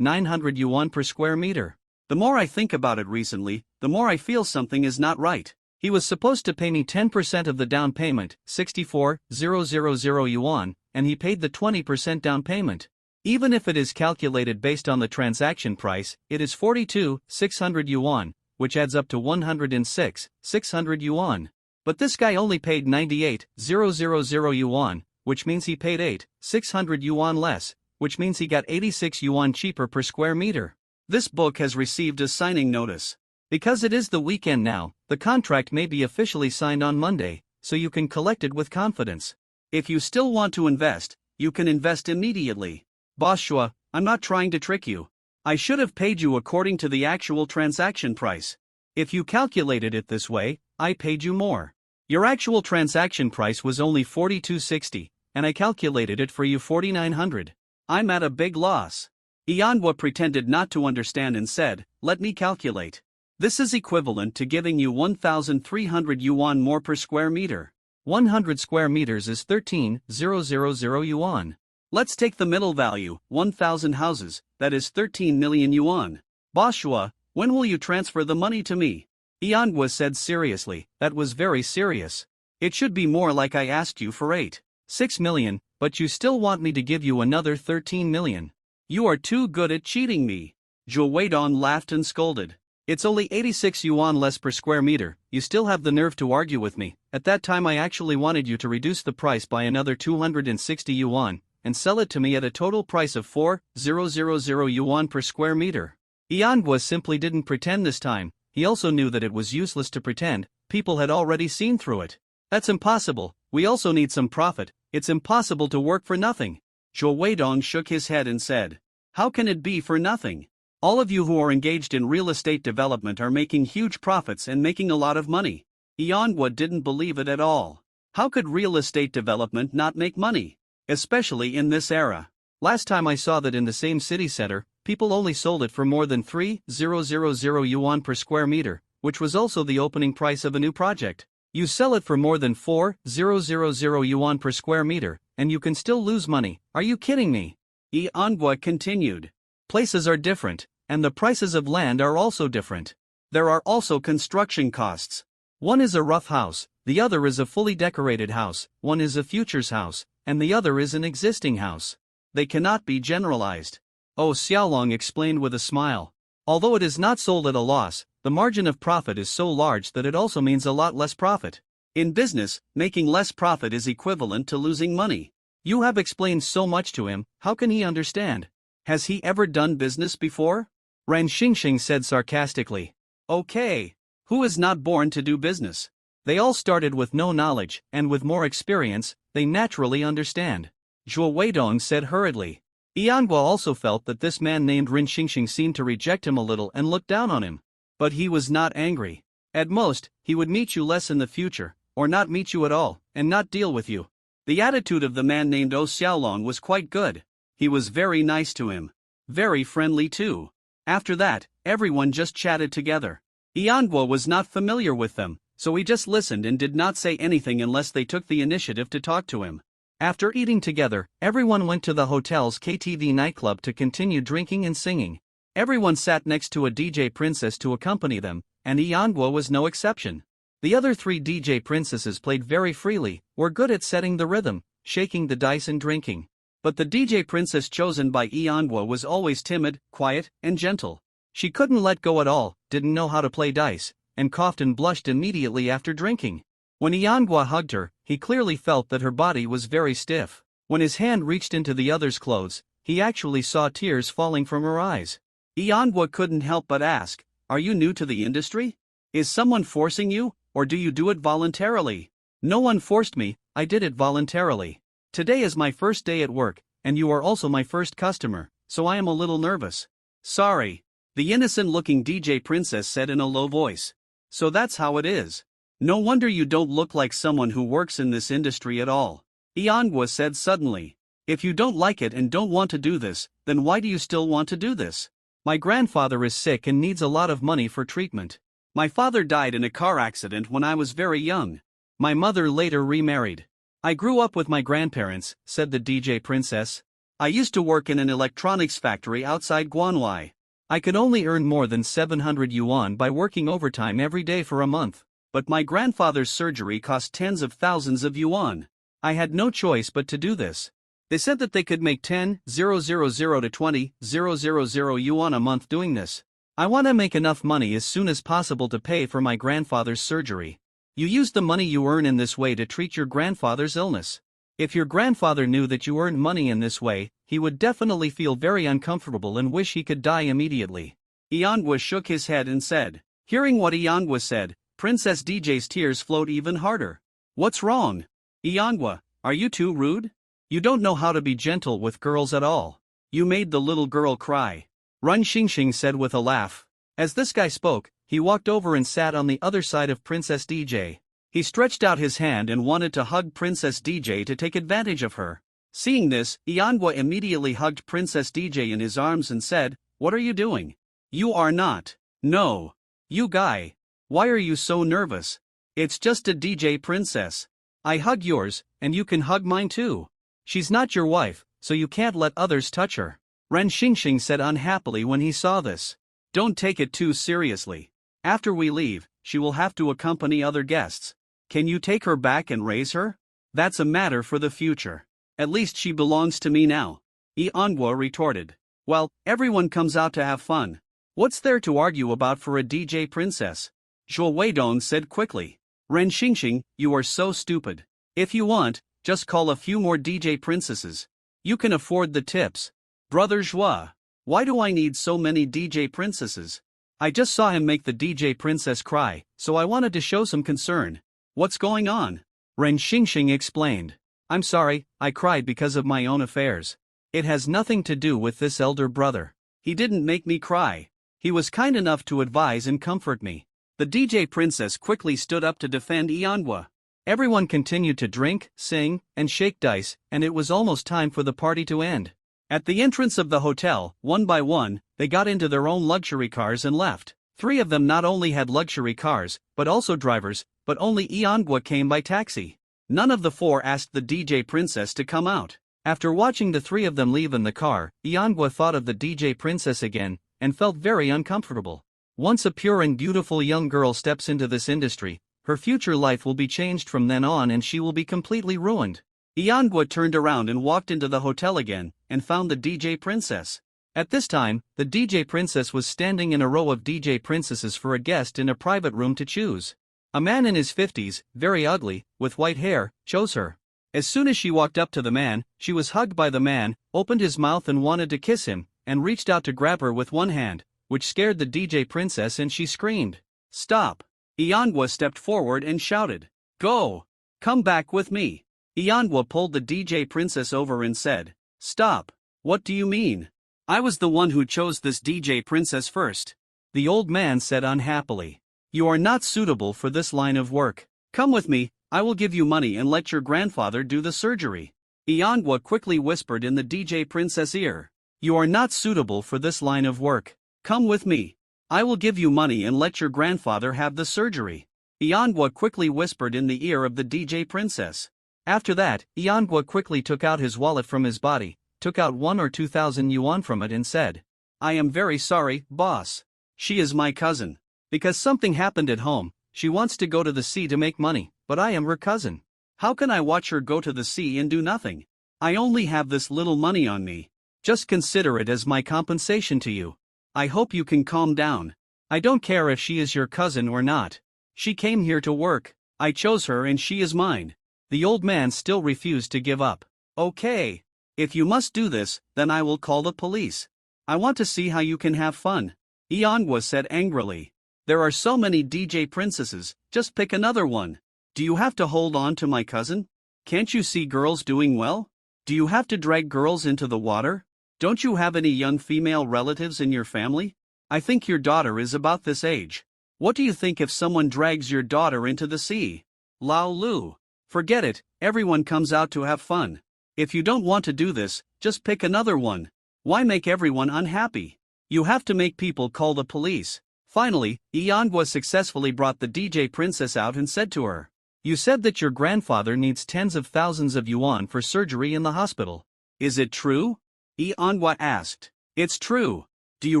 900 yuan per square meter. The more I think about it recently, the more I feel something is not right. He was supposed to pay me 10% of the down payment, 64,000 yuan, and he paid the 20% down payment. Even if it is calculated based on the transaction price, it is 42,600 yuan, which adds up to 106,600 yuan. But this guy only paid 98,000 yuan, which means he paid 8,600 yuan less, which means he got 86 yuan cheaper per square meter. This book has received a signing notice. Because it is the weekend now, the contract may be officially signed on Monday, so you can collect it with confidence. If you still want to invest, you can invest immediately. Boss Shua, I'm not trying to trick you. I should have paid you according to the actual transaction price. If you calculated it this way, I paid you more. Your actual transaction price was only 4260, and I calculated it for you 4900. I'm at a big loss. Yanhua pretended not to understand and said, let me calculate. This is equivalent to giving you 1,300 yuan more per square meter. 100 square meters is 13,000 yuan. Let's take the middle value, 1,000 houses, that is 13 million yuan. Boss Shua, when will you transfer the money to me? Yanhua said seriously, that was very serious. It should be more like I asked you for 8.6 million, but you still want me to give you another 13 million. You are too good at cheating me. Zhou Weidong laughed and scolded. It's only 86 yuan less per square meter, you still have the nerve to argue with me. At that time I actually wanted you to reduce the price by another 260 yuan, and sell it to me at a total price of 4,000 yuan per square meter. Yanhua simply didn't pretend this time, he also knew that it was useless to pretend, people had already seen through it. That's impossible, we also need some profit, it's impossible to work for nothing. Zhou Weidong shook his head and said, how can it be for nothing? All of you who are engaged in real estate development are making huge profits and making a lot of money. Yanhua didn't believe it at all. How could real estate development not make money? Especially in this era. Last time I saw that in the same city center, people only sold it for more than 3,000 yuan per square meter, which was also the opening price of a new project. You sell it for more than 4,000 yuan per square meter, and you can still lose money. Are you kidding me? Yanhua continued. Places are different, and the prices of land are also different. There are also construction costs. One is a rough house, the other is a fully decorated house, one is a futures house, and the other is an existing house. They cannot be generalized. Oh, Xiaolong explained with a smile. Although it is not sold at a loss, the margin of profit is so large that it also means a lot less profit. In business, making less profit is equivalent to losing money. You have explained so much to him, how can he understand? Has he ever done business before? Ran Xingxing said sarcastically. Okay. Who is not born to do business? They all started with no knowledge, and with more experience, they naturally understand. Zhou Weidong said hurriedly. Yanhua also felt that this man named Rin Xingxing seemed to reject him a little and look down on him. But he was not angry. At most, he would meet you less in the future, or not meet you at all, and not deal with you. The attitude of the man named O Xiaolong was quite good. He was very nice to him. Very friendly too. After that, everyone just chatted together. Yanhua was not familiar with them, so he just listened and did not say anything unless they took the initiative to talk to him. After eating together, everyone went to the hotel's KTV nightclub to continue drinking and singing. Everyone sat next to a DJ princess to accompany them, and Yanhua was no exception. The other 3 DJ princesses played very freely, were good at setting the rhythm, shaking the dice and drinking. But the DJ princess chosen by Yanhua was always timid, quiet, and gentle. She couldn't let go at all, didn't know how to play dice, and coughed and blushed immediately after drinking. When Yanhua hugged her, he clearly felt that her body was very stiff. When his hand reached into the other's clothes, he actually saw tears falling from her eyes. Yanhua couldn't help but ask, are you new to the industry? Is someone forcing you, or do you do it voluntarily? No one forced me, I did it voluntarily. Today is my first day at work, and you are also my first customer, so I am a little nervous. Sorry. The innocent-looking DJ princess said in a low voice. So that's how it is. No wonder you don't look like someone who works in this industry at all. Yanhua said suddenly. If you don't like it and don't want to do this, then why do you still want to do this? My grandfather is sick and needs a lot of money for treatment. My father died in a car accident when I was very young. My mother later remarried. I grew up with my grandparents, said the DJ princess. I used to work in an electronics factory outside Guanwai. I could only earn more than 700 yuan by working overtime every day for a month. But my grandfather's surgery cost tens of thousands of yuan. I had no choice but to do this. They said that they could make 10,000 to 20,000 yuan a month doing this. I want to make enough money as soon as possible to pay for my grandfather's surgery. You use the money you earn in this way to treat your grandfather's illness. If your grandfather knew that you earned money in this way, he would definitely feel very uncomfortable and wish he could die immediately. Yanhua shook his head and said. Hearing what Yanhua said, Princess DJ's tears flowed even harder. What's wrong? Yanhua, are you too rude? You don't know how to be gentle with girls at all. You made the little girl cry. Run Xingxing said with a laugh. As this guy spoke, he walked over and sat on the other side of Princess DJ. He stretched out his hand and wanted to hug Princess DJ to take advantage of her. Seeing this, Yanhua immediately hugged Princess DJ in his arms and said, What are you doing? You are not. No. You guy. Why are you so nervous? It's just a DJ princess. I hug yours, and you can hug mine too. She's not your wife, so you can't let others touch her. Ren Xingxing said unhappily when he saw this. Don't take it too seriously. After we leave, she will have to accompany other guests. Can you take her back and raise her? That's a matter for the future. At least she belongs to me now. Yanhua retorted. Well, everyone comes out to have fun. What's there to argue about for a DJ princess? Zhuo Weidong said quickly. Ren Xingxing, you are so stupid. If you want, just call a few more DJ princesses. You can afford the tips. Brother Zhua, why do I need so many DJ princesses? I just saw him make the DJ princess cry, so I wanted to show some concern. What's going on? Ren Xingxing explained. I'm sorry, I cried because of my own affairs. It has nothing to do with this elder brother. He didn't make me cry. He was kind enough to advise and comfort me. The DJ princess quickly stood up to defend Yanhua. Everyone continued to drink, sing, and shake dice, and it was almost time for the party to end. At the entrance of the hotel, one by one, they got into their own luxury cars and left. 3 of them not only had luxury cars, but also drivers, but only Yanhua came by taxi. None of the 4 asked the DJ princess to come out. After watching the 3 of them leave in the car, Yanhua thought of the DJ princess again, and felt very uncomfortable. Once a pure and beautiful young girl steps into this industry, her future life will be changed from then on and she will be completely ruined. Yanhua turned around and walked into the hotel again, and found the DJ princess. At this time, the DJ princess was standing in a row of DJ princesses for a guest in a private room to choose. A man in his 50s, very ugly, with white hair, chose her. As soon as she walked up to the man, she was hugged by the man, opened his mouth and wanted to kiss him, and reached out to grab her with one hand, which scared the DJ princess and she screamed. Stop! Yanhua stepped forward and shouted. Go! Come back with me! Yanhua pulled the DJ princess over and said. Stop! What do you mean? I was the one who chose this DJ princess first. The old man said unhappily. You are not suitable for this line of work. Come with me, I will give you money and let your grandfather do the surgery. Yanhua quickly whispered in the DJ princess' ear. You are not suitable for this line of work. Come with me. I will give you money and let your grandfather have the surgery. Yanhua quickly whispered in the ear of the DJ princess. After that, Yanhua quickly took out his wallet from his body, took out 1 or 2,000 yuan from it and said. I am very sorry, boss. She is my cousin. Because something happened at home, she wants to go to the sea to make money, but I am her cousin. How can I watch her go to the sea and do nothing? I only have this little money on me. Just consider it as my compensation to you. I hope you can calm down. I don't care if she is your cousin or not. She came here to work. I chose her and she is mine. The old man still refused to give up. Okay. If you must do this, then I will call the police. I want to see how you can have fun. Yanhua said angrily. There are so many DJ princesses, just pick another one. Do you have to hold on to my cousin? Can't you see girls doing well? Do you have to drag girls into the water? Don't you have any young female relatives in your family? I think your daughter is about this age. What do you think if someone drags your daughter into the sea? Lao Lu. Forget it, everyone comes out to have fun. If you don't want to do this, just pick another one. Why make everyone unhappy? You have to make people call the police. Finally, Iangwa successfully brought the DJ princess out and said to her, "You said that your grandfather needs tens of thousands of yuan for surgery in the hospital. Is it true?" Iangwa asked. "It's true. Do you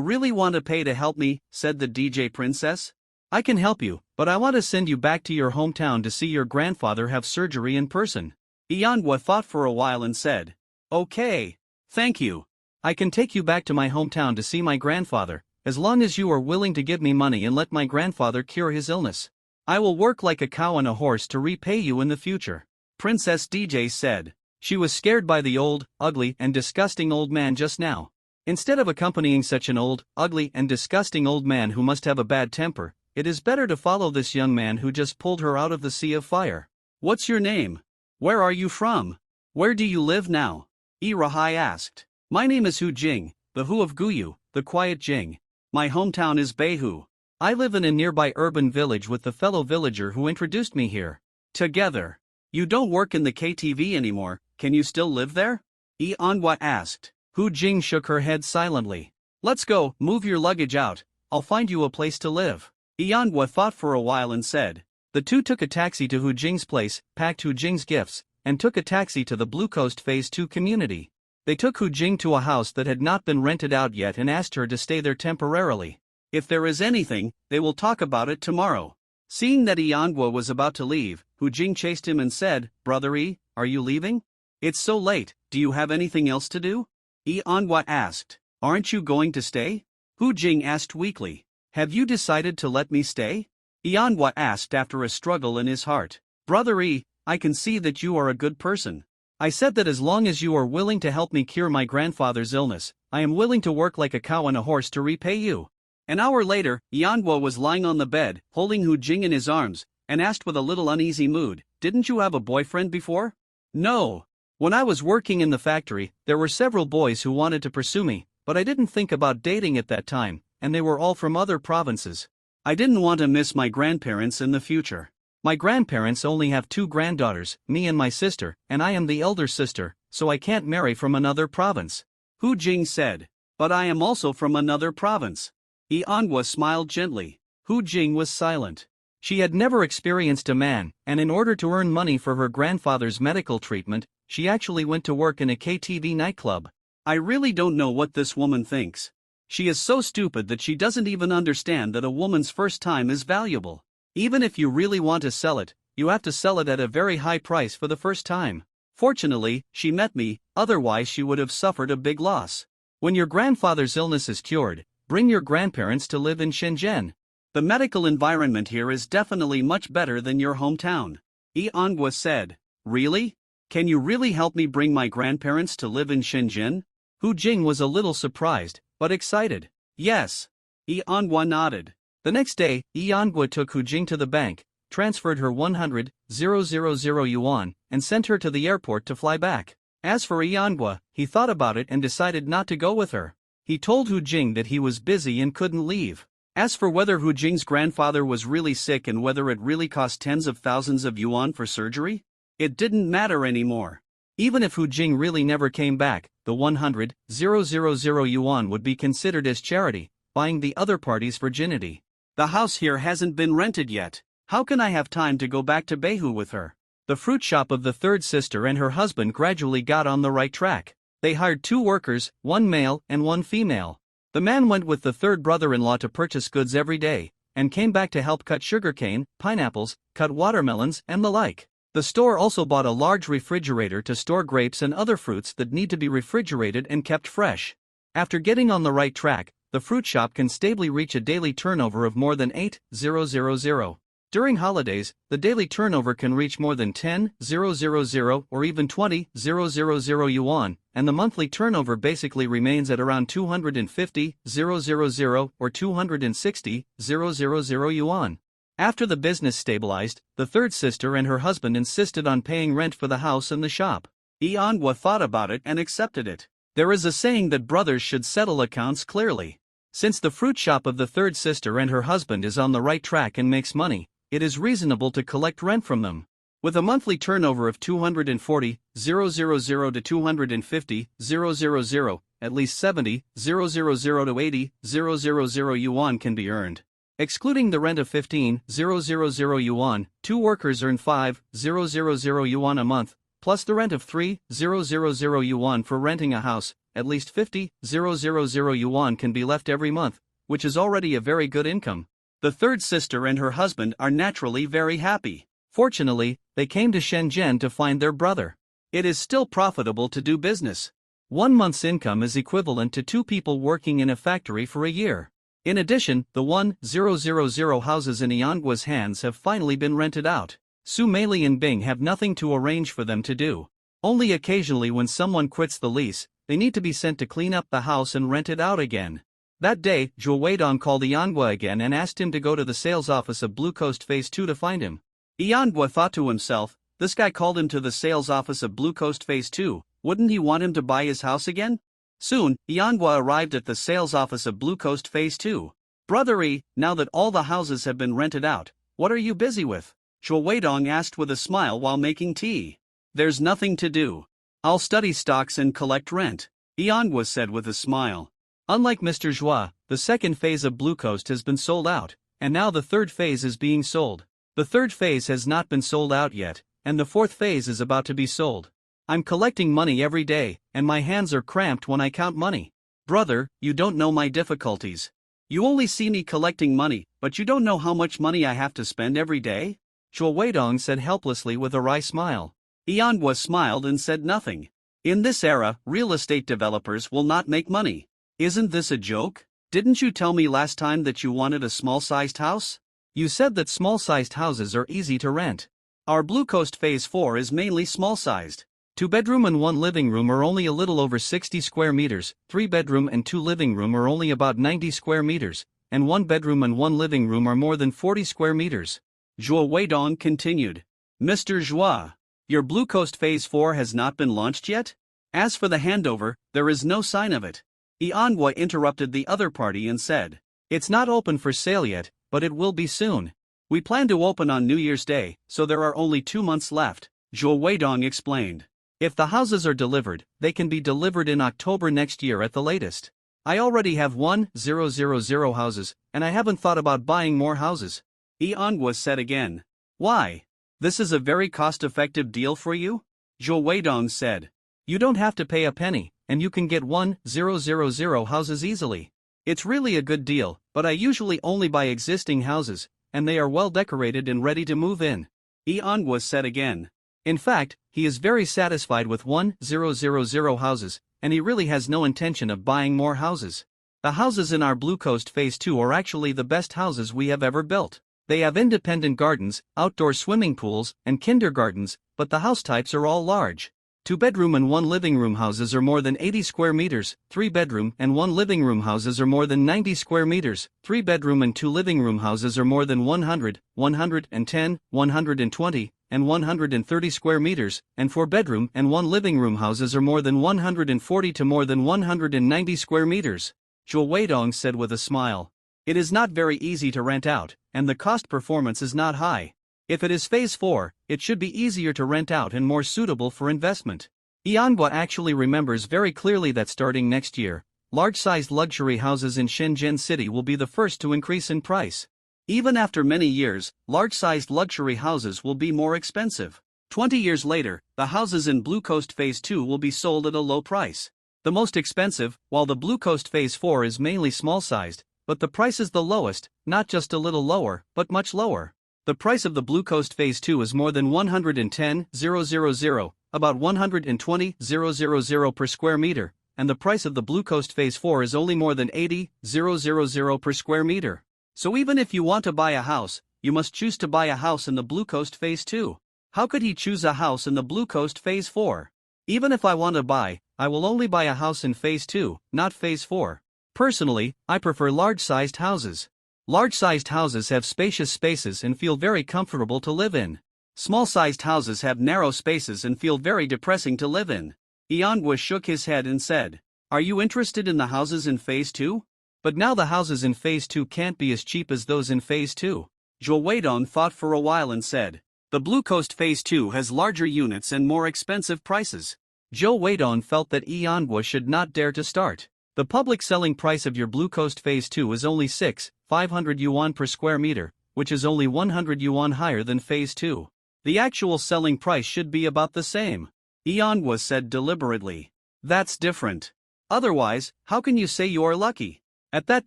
really want to pay to help me?" said the DJ princess. "I can help you, but I want to send you back to your hometown to see your grandfather have surgery in person." Iangwa thought for a while and said, "Okay. Thank you. I can take you back to my hometown to see my grandfather, as long as you are willing to give me money and let my grandfather cure his illness. I will work like a cow and a horse to repay you in the future," Princess DJ said. She was scared by the old, ugly, and disgusting old man just now. Instead of accompanying such an old, ugly, and disgusting old man who must have a bad temper, it is better to follow this young man who just pulled her out of the sea of fire. "What's your name? Where are you from? Where do you live now?" Irahai asked. "My name is Hu Jing, the Hu of Guyu, the quiet Jing. My hometown is Beihu. I live in a nearby urban village with the fellow villager who introduced me here. Together. You don't work in the KTV anymore, can you still live there?" Iangwa asked. Hu Jing shook her head silently. "Let's go, move your luggage out, I'll find you a place to live." Iangwa thought for a while and said. The two took a taxi to Hu Jing's place, packed Hu Jing's gifts, and took a taxi to the Blue Coast Phase 2 community. They took Hu Jing to a house that had not been rented out yet and asked her to stay there temporarily. "If there is anything, they will talk about it tomorrow." Seeing that Iangwa was about to leave, Hu Jing chased him and said, "Brother E, are you leaving? It's so late, do you have anything else to do?" Iangwa asked. "Aren't you going to stay?" Hu Jing asked weakly. "Have you decided to let me stay?" Iangwa asked after a struggle in his heart. "Brother E, I can see that you are a good person. I said that as long as you are willing to help me cure my grandfather's illness, I am willing to work like a cow and a horse to repay you." An hour later, Iangwa was lying on the bed, holding Hu Jing in his arms, and asked with a little uneasy mood, "Didn't you have a boyfriend before?" "No. When I was working in the factory, there were several boys who wanted to pursue me, but I didn't think about dating at that time, and they were all from other provinces. I didn't want to miss my grandparents in the future. My grandparents only have 2 granddaughters, me and my sister, and I am the elder sister, so I can't marry from another province." Hu Jing said. "But I am also from another province." Iangwa smiled gently. Hu Jing was silent. She had never experienced a man, and in order to earn money for her grandfather's medical treatment, she actually went to work in a KTV nightclub. "I really don't know what this woman thinks. She is so stupid that she doesn't even understand that a woman's first time is valuable. Even if you really want to sell it, you have to sell it at a very high price for the first time. Fortunately, she met me, otherwise she would have suffered a big loss. When your grandfather's illness is cured, bring your grandparents to live in Shenzhen. The medical environment here is definitely much better than your hometown." Iangwa said. "Really? Can you really help me bring my grandparents to live in Shenzhen?" Hu Jing was a little surprised, but excited. "Yes." Iangwa nodded. The next day, Iangwa took Hu Jing to the bank, transferred her 100,000 yuan, and sent her to the airport to fly back. As for Iangwa, he thought about it and decided not to go with her. He told Hu Jing that he was busy and couldn't leave. As for whether Hu Jing's grandfather was really sick and whether it really cost tens of thousands of yuan for surgery, it didn't matter anymore. Even if Hu Jing really never came back, the 100,000 yuan would be considered as charity, buying the other party's virginity. "The house here hasn't been rented yet. How can I have time to go back to Beihu with her?" The fruit shop of the third sister and her husband gradually got on the right track. They hired 2 workers, 1 male and 1 female. The man went with the third brother-in-law to purchase goods every day, and came back to help cut sugarcane, pineapples, cut watermelons, and the like. The store also bought a large refrigerator to store grapes and other fruits that need to be refrigerated and kept fresh. After getting on the right track, the fruit shop can stably reach a daily turnover of more than 8,000. During holidays, the daily turnover can reach more than 10,000 or even 20,000 yuan, and the monthly turnover basically remains at around 250,000 or 260,000 yuan. After the business stabilized, the third sister and her husband insisted on paying rent for the house and the shop. Iangwa thought about it and accepted it. There is a saying that brothers should settle accounts clearly. Since the fruit shop of the third sister and her husband is on the right track and makes money, it is reasonable to collect rent from them. With a monthly turnover of 240,000 to 250,000, at least 70,000 to 80,000 yuan can be earned. Excluding the rent of 15,000 yuan, 2 workers earn 5,000 yuan a month, plus the rent of 3,000 yuan for renting a house, at least 50,000 yuan can be left every month, which is already a very good income. The third sister and her husband are naturally very happy. Fortunately, they came to Shenzhen to find their brother. It is still profitable to do business. 1 month's income is equivalent to 2 people working in a factory for a year. In addition, the 1,000 houses in Yangua's hands have finally been rented out. Su Meili and Bing have nothing to arrange for them to do. Only occasionally when someone quits the lease, they need to be sent to clean up the house and rent it out again. That day, Zhuo Weidong called Yanghua again and asked him to go to the sales office of Blue Coast Phase 2 to find him. Yanghua thought to himself, this guy called him to the sales office of Blue Coast Phase 2, wouldn't he want him to buy his house again? Soon, Yanghua arrived at the sales office of Blue Coast Phase 2. Brother, now that all the houses have been rented out, what are you busy with? Zhuo Weidong asked with a smile while making tea. There's nothing to do. I'll study stocks and collect rent, Yanghua said with a smile. Unlike Mr. Zhua, the second phase of Blue Coast has been sold out, and now the third phase is being sold. The third phase has not been sold out yet, and the fourth phase is about to be sold. I'm collecting money every day, and my hands are cramped when I count money. Brother, you don't know my difficulties. You only see me collecting money, but you don't know how much money I have to spend every day? Zhuo Weidong said helplessly with a wry smile. Yanghua smiled and said nothing. In this era, real estate developers will not make money. Isn't this a joke? Didn't you tell me last time that you wanted a small-sized house? You said that small-sized houses are easy to rent. Our Blue Coast Phase 4 is mainly small-sized. 2-bedroom and 1 living room are only a little over 60 square meters, 3-bedroom and 2 living room are only about 90 square meters, and 1 bedroom and 1 living room are more than 40 square meters. Zhuo Weidong continued. Mr. Zhua, your Blue Coast Phase 4 has not been launched yet? As for the handover, there is no sign of it. Yanghua interrupted the other party and said, it's not open for sale yet, but it will be soon. We plan to open on New Year's Day, so there are only 2 months left, Zhuo Weidong explained. If the houses are delivered, they can be delivered in October next year at the latest. I already have 1,000 houses, and I haven't thought about buying more houses. Yanghua said again. Why? This is a very cost-effective deal for you? Zhuo Weidong said. You don't have to pay a penny, and you can get 1,000 houses easily. It's really a good deal, but I usually only buy existing houses, and they are well decorated and ready to move in. Yanghua said again. In fact, he is very satisfied with 1,000 houses, and he really has no intention of buying more houses. The houses in our Blue Coast Phase 2 are actually the best houses we have ever built. They have independent gardens, outdoor swimming pools, and kindergartens, but the house types are all large. 2-bedroom and 1 living room houses are more than 80 square meters, 3-bedroom and 1 living room houses are more than 90 square meters, 3-bedroom and 2 living room houses are more than 100, 110, 120, and 130 square meters, and 4-bedroom and 1 living room houses are more than 140 to more than 190 square meters. Zhuo Weidong said with a smile. It is not very easy to rent out, and the cost performance is not high. If it is Phase 4, it should be easier to rent out and more suitable for investment. Yanghua actually remembers very clearly that starting next year, large-sized luxury houses in Shenzhen City will be the first to increase in price. Even after many years, large-sized luxury houses will be more expensive. 20 years later, the houses in Blue Coast Phase 2 will be sold at a low price. The most expensive, while the Blue Coast Phase 4 is mainly small-sized, but the price is the lowest, not just a little lower, but much lower. The price of the Blue Coast Phase 2 is more than 110,000, about 120,000 per square meter, and the price of the Blue Coast Phase 4 is only more than 80,000 per square meter. So even if you want to buy a house, you must choose to buy a house in the Blue Coast Phase 2. How could he choose a house in the Blue Coast Phase 4? Even if I want to buy, I will only buy a house in Phase 2, not Phase 4. Personally, I prefer large-sized houses. Large-sized houses have spacious spaces and feel very comfortable to live in. Small-sized houses have narrow spaces and feel very depressing to live in. Yanghua shook his head and said, Are you interested in the houses in Phase 2? But now the houses in Phase 2 can't be as cheap as those in Phase 2. Zhuo Weidong thought for a while and said, The Blue Coast Phase 2 has larger units and more expensive prices. Zhou Weidong felt that Yanhua should not dare to start. The public selling price of your Blue Coast Phase 2 is only 500 yuan per square meter, which is only 100 yuan higher than Phase 2. The actual selling price should be about the same. Yanhua said deliberately. That's different. Otherwise, how can you say you are lucky? At that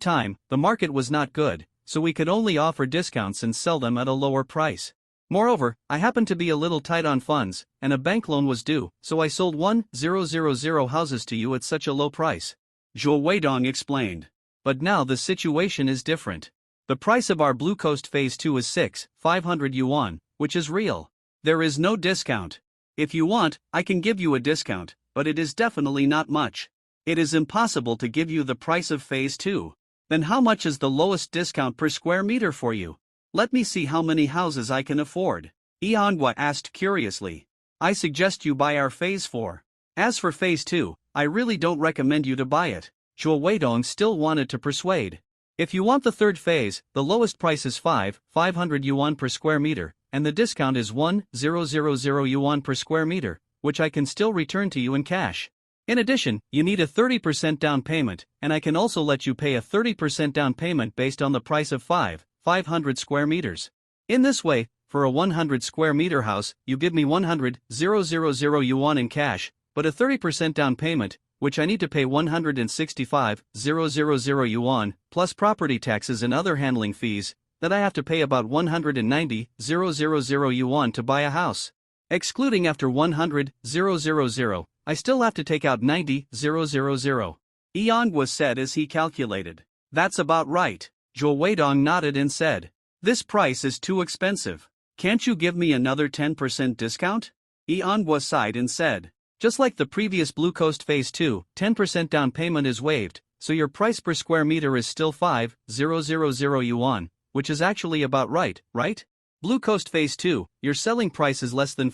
time, the market was not good, so we could only offer discounts and sell them at a lower price. Moreover, I happened to be a little tight on funds, and a bank loan was due, so I sold 1,000 houses to you at such a low price. Zhou Weidong explained. But now the situation is different. The price of our Blue Coast Phase 2 is 500 yuan, which is real. There is no discount. If you want, I can give you a discount, but it is definitely not much. It is impossible to give you the price of Phase 2. Then how much is the lowest discount per square meter for you? Let me see how many houses I can afford. Yanhua asked curiously. I suggest you buy our Phase 4. As for Phase 2, I really don't recommend you to buy it. Zhou Weidong still wanted to persuade. If you want the third phase, the lowest price is 500 yuan per square meter, and the discount is 1,000 yuan per square meter, which I can still return to you in cash. In addition, you need a 30% down payment, and I can also let you pay a 30% down payment based on the price of 500 square meters. In this way, for a 100 square meter house, you give me 100,000 yuan in cash, but a 30% down payment, which I need to pay 165,000 yuan, plus property taxes and other handling fees, that I have to pay about 190,000 yuan to buy a house. Excluding after 100,000, I still have to take out 90,000. Yanhua said as he calculated. That's about right. Zhou Weidong nodded and said. This price is too expensive. Can't you give me another 10% discount? Yanhua sighed and said. Just like the previous Blue Coast Phase 2, 10% down payment is waived, so your price per square meter is still 5,000 yuan, which is actually about right? Blue Coast Phase 2, your selling price is less than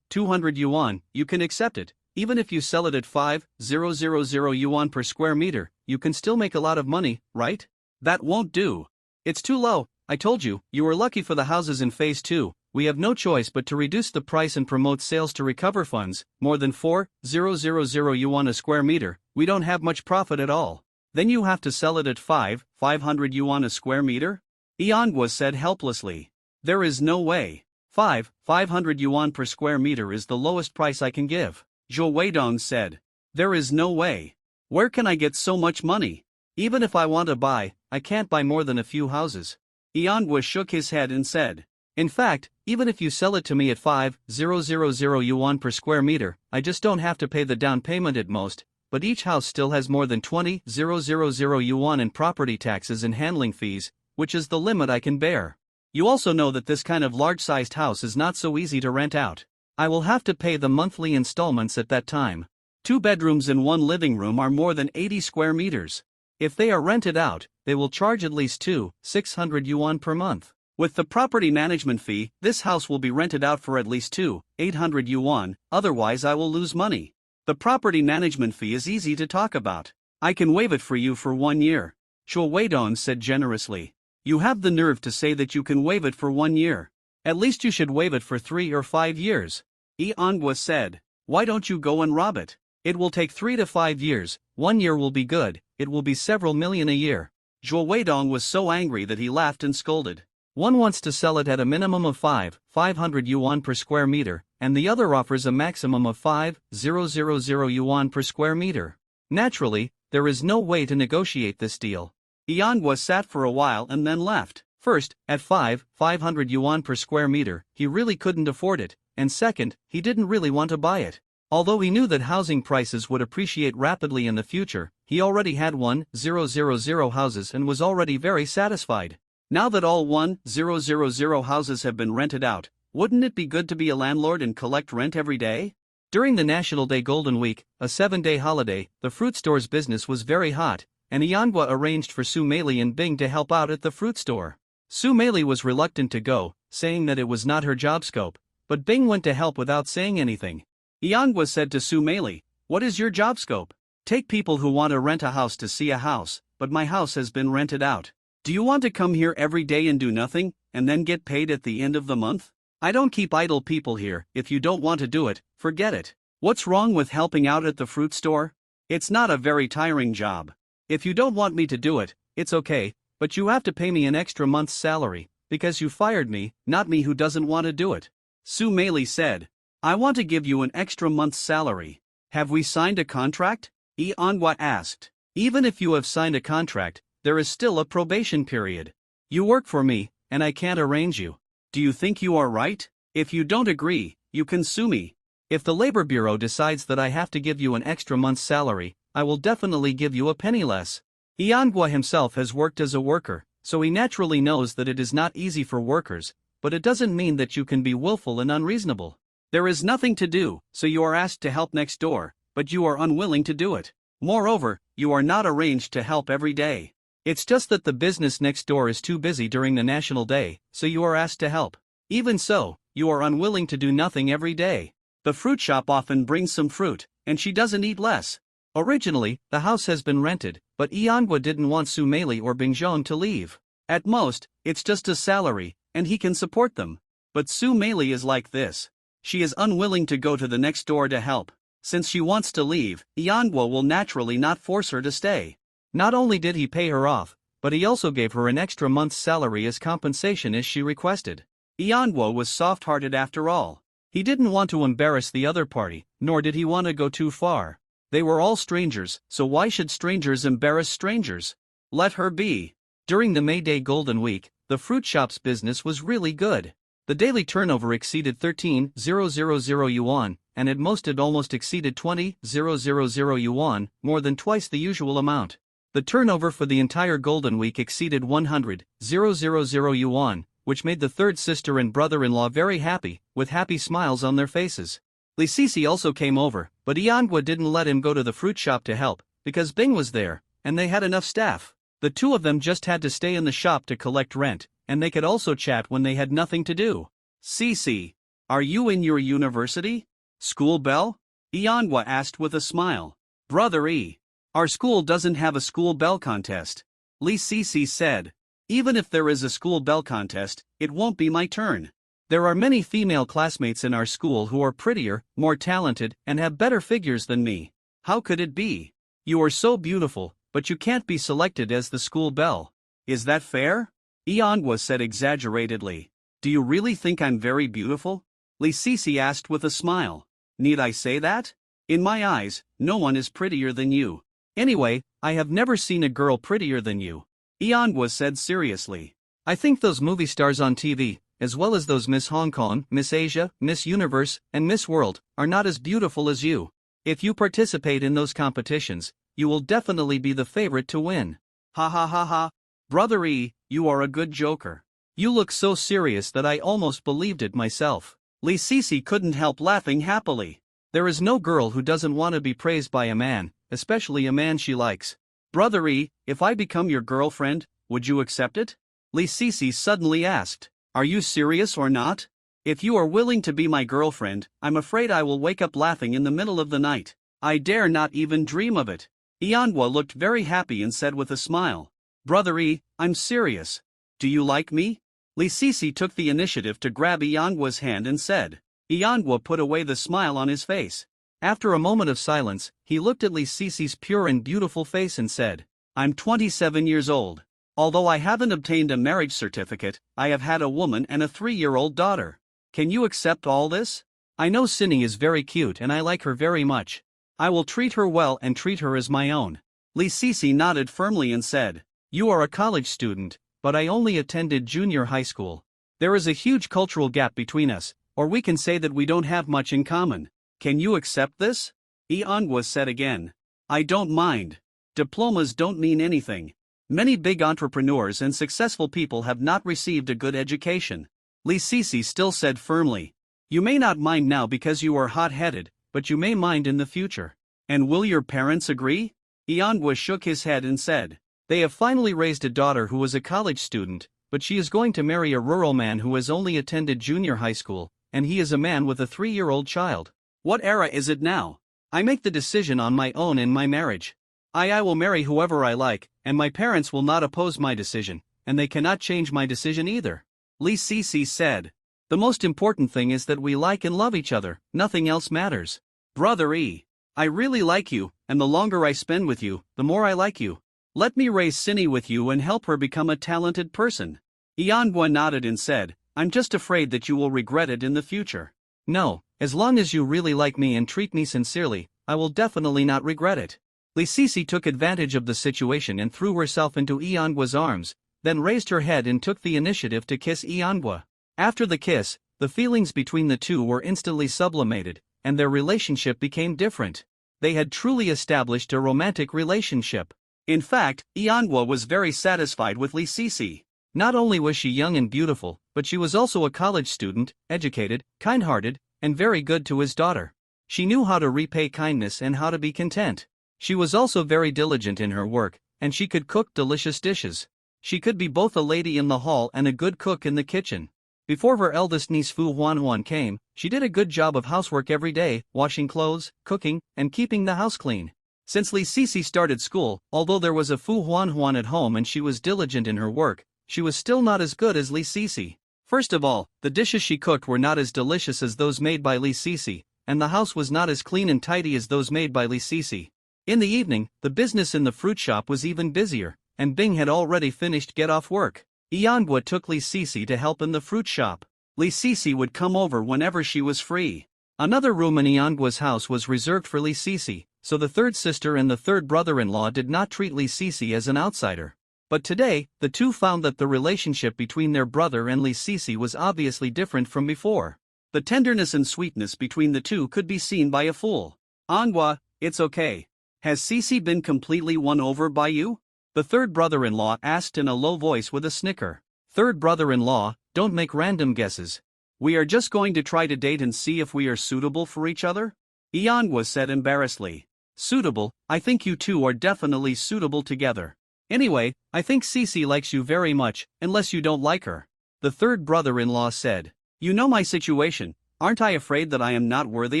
200 yuan, you can accept it. Even if you sell it at 5,000 yuan per square meter, you can still make a lot of money, right? That won't do. It's too low. I told you, you were lucky for the houses in Phase 2. We have no choice but to reduce the price and promote sales to recover funds. More than 4,000 yuan a square meter, we don't have much profit at all. Then you have to sell it at 500 yuan a square meter? Yanhua said helplessly. There is no way. 500 yuan per square meter is the lowest price I can give. Zhou Weidong said. There is no way. Where can I get so much money? Even if I want to buy, I can't buy more than a few houses. Yanhua shook his head and said. In fact, even if you sell it to me at 5,000 yuan per square meter, I just don't have to pay the down payment at most, but each house still has more than 20,000 yuan in property taxes and handling fees, which is the limit I can bear. You also know that this kind of large-sized house is not so easy to rent out. I will have to pay the monthly installments at that time. 2 bedrooms and 1 living room are more than 80 square meters. If they are rented out, they will charge at least 600 yuan per month. With the property management fee, this house will be rented out for at least 800 yuan, otherwise I will lose money. The property management fee is easy to talk about. I can waive it for you for 1 year. Zhou Weidong said generously. You have the nerve to say that you can waive it for 1 year. At least you should waive it for 3 or 5 years. Yanhua said. Why don't you go and rob it? It will take 3 to 5 years, 1 year will be good, it will be several million a year. Zhou Weidong was so angry that he laughed and scolded. One wants to sell it at a minimum of 500 yuan per square meter, and the other offers a maximum of 5,000 yuan per square meter. Naturally, there is no way to negotiate this deal. Yanhua sat for a while and then left. First, at 500 yuan per square meter, he really couldn't afford it, and second, he didn't really want to buy it. Although he knew that housing prices would appreciate rapidly in the future, he already had 1,000 houses and was already very satisfied. Now that all 1,000 houses have been rented out, wouldn't it be good to be a landlord and collect rent every day? During the National Day Golden Week, a 7-day holiday, the fruit store's business was very hot, and Yanhua arranged for Su Meili and Bing to help out at the fruit store. Su Meili was reluctant to go, saying that it was not her job scope, but Bing went to help without saying anything. Yanhua said to Su Meili, What is your job scope? Take people who want to rent a house to see a house, but my house has been rented out. Do you want to come here every day and do nothing, and then get paid at the end of the month? I don't keep idle people here. If you don't want to do it, forget it. What's wrong with helping out at the fruit store? It's not a very tiring job. If you don't want me to do it, it's okay, but you have to pay me an extra month's salary, because you fired me, not me who doesn't want to do it. Su Meili said. I want to give you an extra month's salary. Have we signed a contract? Manhwa asked. Even if you have signed a contract, there is still a probation period. You work for me, and I can't arrange you. Do you think you are right? If you don't agree, you can sue me. If the labor bureau decides that I have to give you an extra month's salary, I will definitely give you a penny less. Manhwa himself has worked as a worker, so he naturally knows that it is not easy for workers, but it doesn't mean that you can be willful and unreasonable. There is nothing to do, so you are asked to help next door, but you are unwilling to do it. Moreover, you are not arranged to help every day. It's just that the business next door is too busy during the national day, so you are asked to help. Even so, you are unwilling to do nothing every day. The fruit shop often brings some fruit, and she doesn't eat less. Originally, the house has been rented, but Manhwa didn't want Su Meili or Bingzhong to leave. At most, it's just a salary, and he can support them. But Su Meili is like this. She is unwilling to go to the next door to help. Since she wants to leave, Manhwa will naturally not force her to stay. Not only did he pay her off, but he also gave her an extra month's salary as compensation as she requested. Manhwa was soft-hearted after all. He didn't want to embarrass the other party, nor did he want to go too far. They were all strangers, so why should strangers embarrass strangers? Let her be. During the May Day Golden Week, the fruit shop's business was really good. The daily turnover exceeded 13,000 yuan, and at most it almost exceeded 20,000 yuan, more than twice the usual amount. The turnover for the entire Golden Week exceeded 100,000 yuan, which made the third sister and brother-in-law very happy, with happy smiles on their faces. Li Sisi also came over, but Manhwa didn't let him go to the fruit shop to help, because Bing was there, and they had enough staff. The two of them just had to stay in the shop to collect rent, and they could also chat when they had nothing to do. Sisi, are you in your university? School bell? Manhwa asked with a smile. Brother E. Our school doesn't have a school bell contest. Li Sisi said. Even if there is a school bell contest, it won't be my turn. There are many female classmates in our school who are prettier, more talented, and have better figures than me. How could it be? You are so beautiful, but you can't be selected as the school belle. Is that fair? Manhwa said exaggeratedly. Do you really think I'm very beautiful? Li Sisi asked with a smile. Need I say that? In my eyes, no one is prettier than you. Anyway, I have never seen a girl prettier than you. Manhwa said seriously. I think those movie stars on TV, as well as those Miss Hong Kong, Miss Asia, Miss Universe, and Miss World, are not as beautiful as you. If you participate in those competitions, you will definitely be the favorite to win. Ha ha ha ha. Brother E, you are a good joker. You look so serious that I almost believed it myself. Li Sisi couldn't help laughing happily. There is no girl who doesn't want to be praised by a man, especially a man she likes. Brother E, if I become your girlfriend, would you accept it? Li Sisi suddenly asked. Are you serious or not? If you are willing to be my girlfriend, I'm afraid I will wake up laughing in the middle of the night. I dare not even dream of it. Manhwa looked very happy and said with a smile. Brother E, I'm serious. Do you like me? Li Sisi took the initiative to grab Manhwa's hand and said. Manhwa put away the smile on his face. After a moment of silence, he looked at Li Sisi's pure and beautiful face and said, I'm 27 years old. Although I haven't obtained a marriage certificate, I have had a woman and a 3-year-old daughter. Can you accept all this? I know Cindy is very cute and I like her very much. I will treat her well and treat her as my own. Li Sisi nodded firmly and said, You are a college student, but I only attended junior high school. There is a huge cultural gap between us, or we can say that we don't have much in common. Can you accept this? Manhwa said again. I don't mind. Diplomas don't mean anything. Many big entrepreneurs and successful people have not received a good education. Li Sisi still said firmly. You may not mind now because you are hot-headed, but you may mind in the future. And will your parents agree? Manhwa shook his head and said. They have finally raised a daughter who is a college student, but she is going to marry a rural man who has only attended junior high school, and he is a man with a 3-year-old child. What era is it now? I make the decision on my own in my marriage. I will marry whoever I like, and my parents will not oppose my decision, and they cannot change my decision either. Li Sisi said. The most important thing is that we like and love each other, nothing else matters. Brother E. I really like you, and the longer I spend with you, the more I like you. Let me raise Cindy with you and help her become a talented person. Iangwa nodded and said, I'm just afraid that you will regret it in the future. No, as long as you really like me and treat me sincerely, I will definitely not regret it. Lisisi took advantage of the situation and threw herself into Iangwa's arms, then raised her head and took the initiative to kiss Iangwa. After the kiss, the feelings between the two were instantly sublimated, and their relationship became different. They had truly established a romantic relationship. In fact, Iangwa was very satisfied with Lisisi. Not only was she young and beautiful, but she was also a college student, educated, kind-hearted, and very good to his daughter. She knew how to repay kindness and how to be content. She was also very diligent in her work, and she could cook delicious dishes. She could be both a lady in the hall and a good cook in the kitchen. Before her eldest niece Fu Huanhuan came, she did a good job of housework every day, washing clothes, cooking, and keeping the house clean. Since Lisisi started school, although there was a Fu Huanhuan at home and she was diligent in her work, she was still not as good as Lisisi. First of all, the dishes she cooked were not as delicious as those made by Lisisi, and the house was not as clean and tidy as those made by Lisisi. In the evening, the business in the fruit shop was even busier, and Bing had already finished get-off work. Iangwa took Lisisi to help in the fruit shop. Lisisi would come over whenever she was free. Another room in Iangwa's house was reserved for Lisisi, so the third sister and the third brother-in-law did not treat Lisisi as an outsider. But today, the two found that the relationship between their brother and Lisisi was obviously different from before. The tenderness and sweetness between the two could be seen by a fool. Angwa, it's okay. Has Sisi been completely won over by you? The third brother-in-law asked in a low voice with a snicker. Third brother-in-law, don't make random guesses. We are just going to try to date and see if we are suitable for each other? Iangwa said embarrassedly. Suitable, I think you two are definitely suitable together. Anyway, I think Sisi likes you very much, unless you don't like her. The third brother-in-law said. You know my situation, aren't I afraid that I am not worthy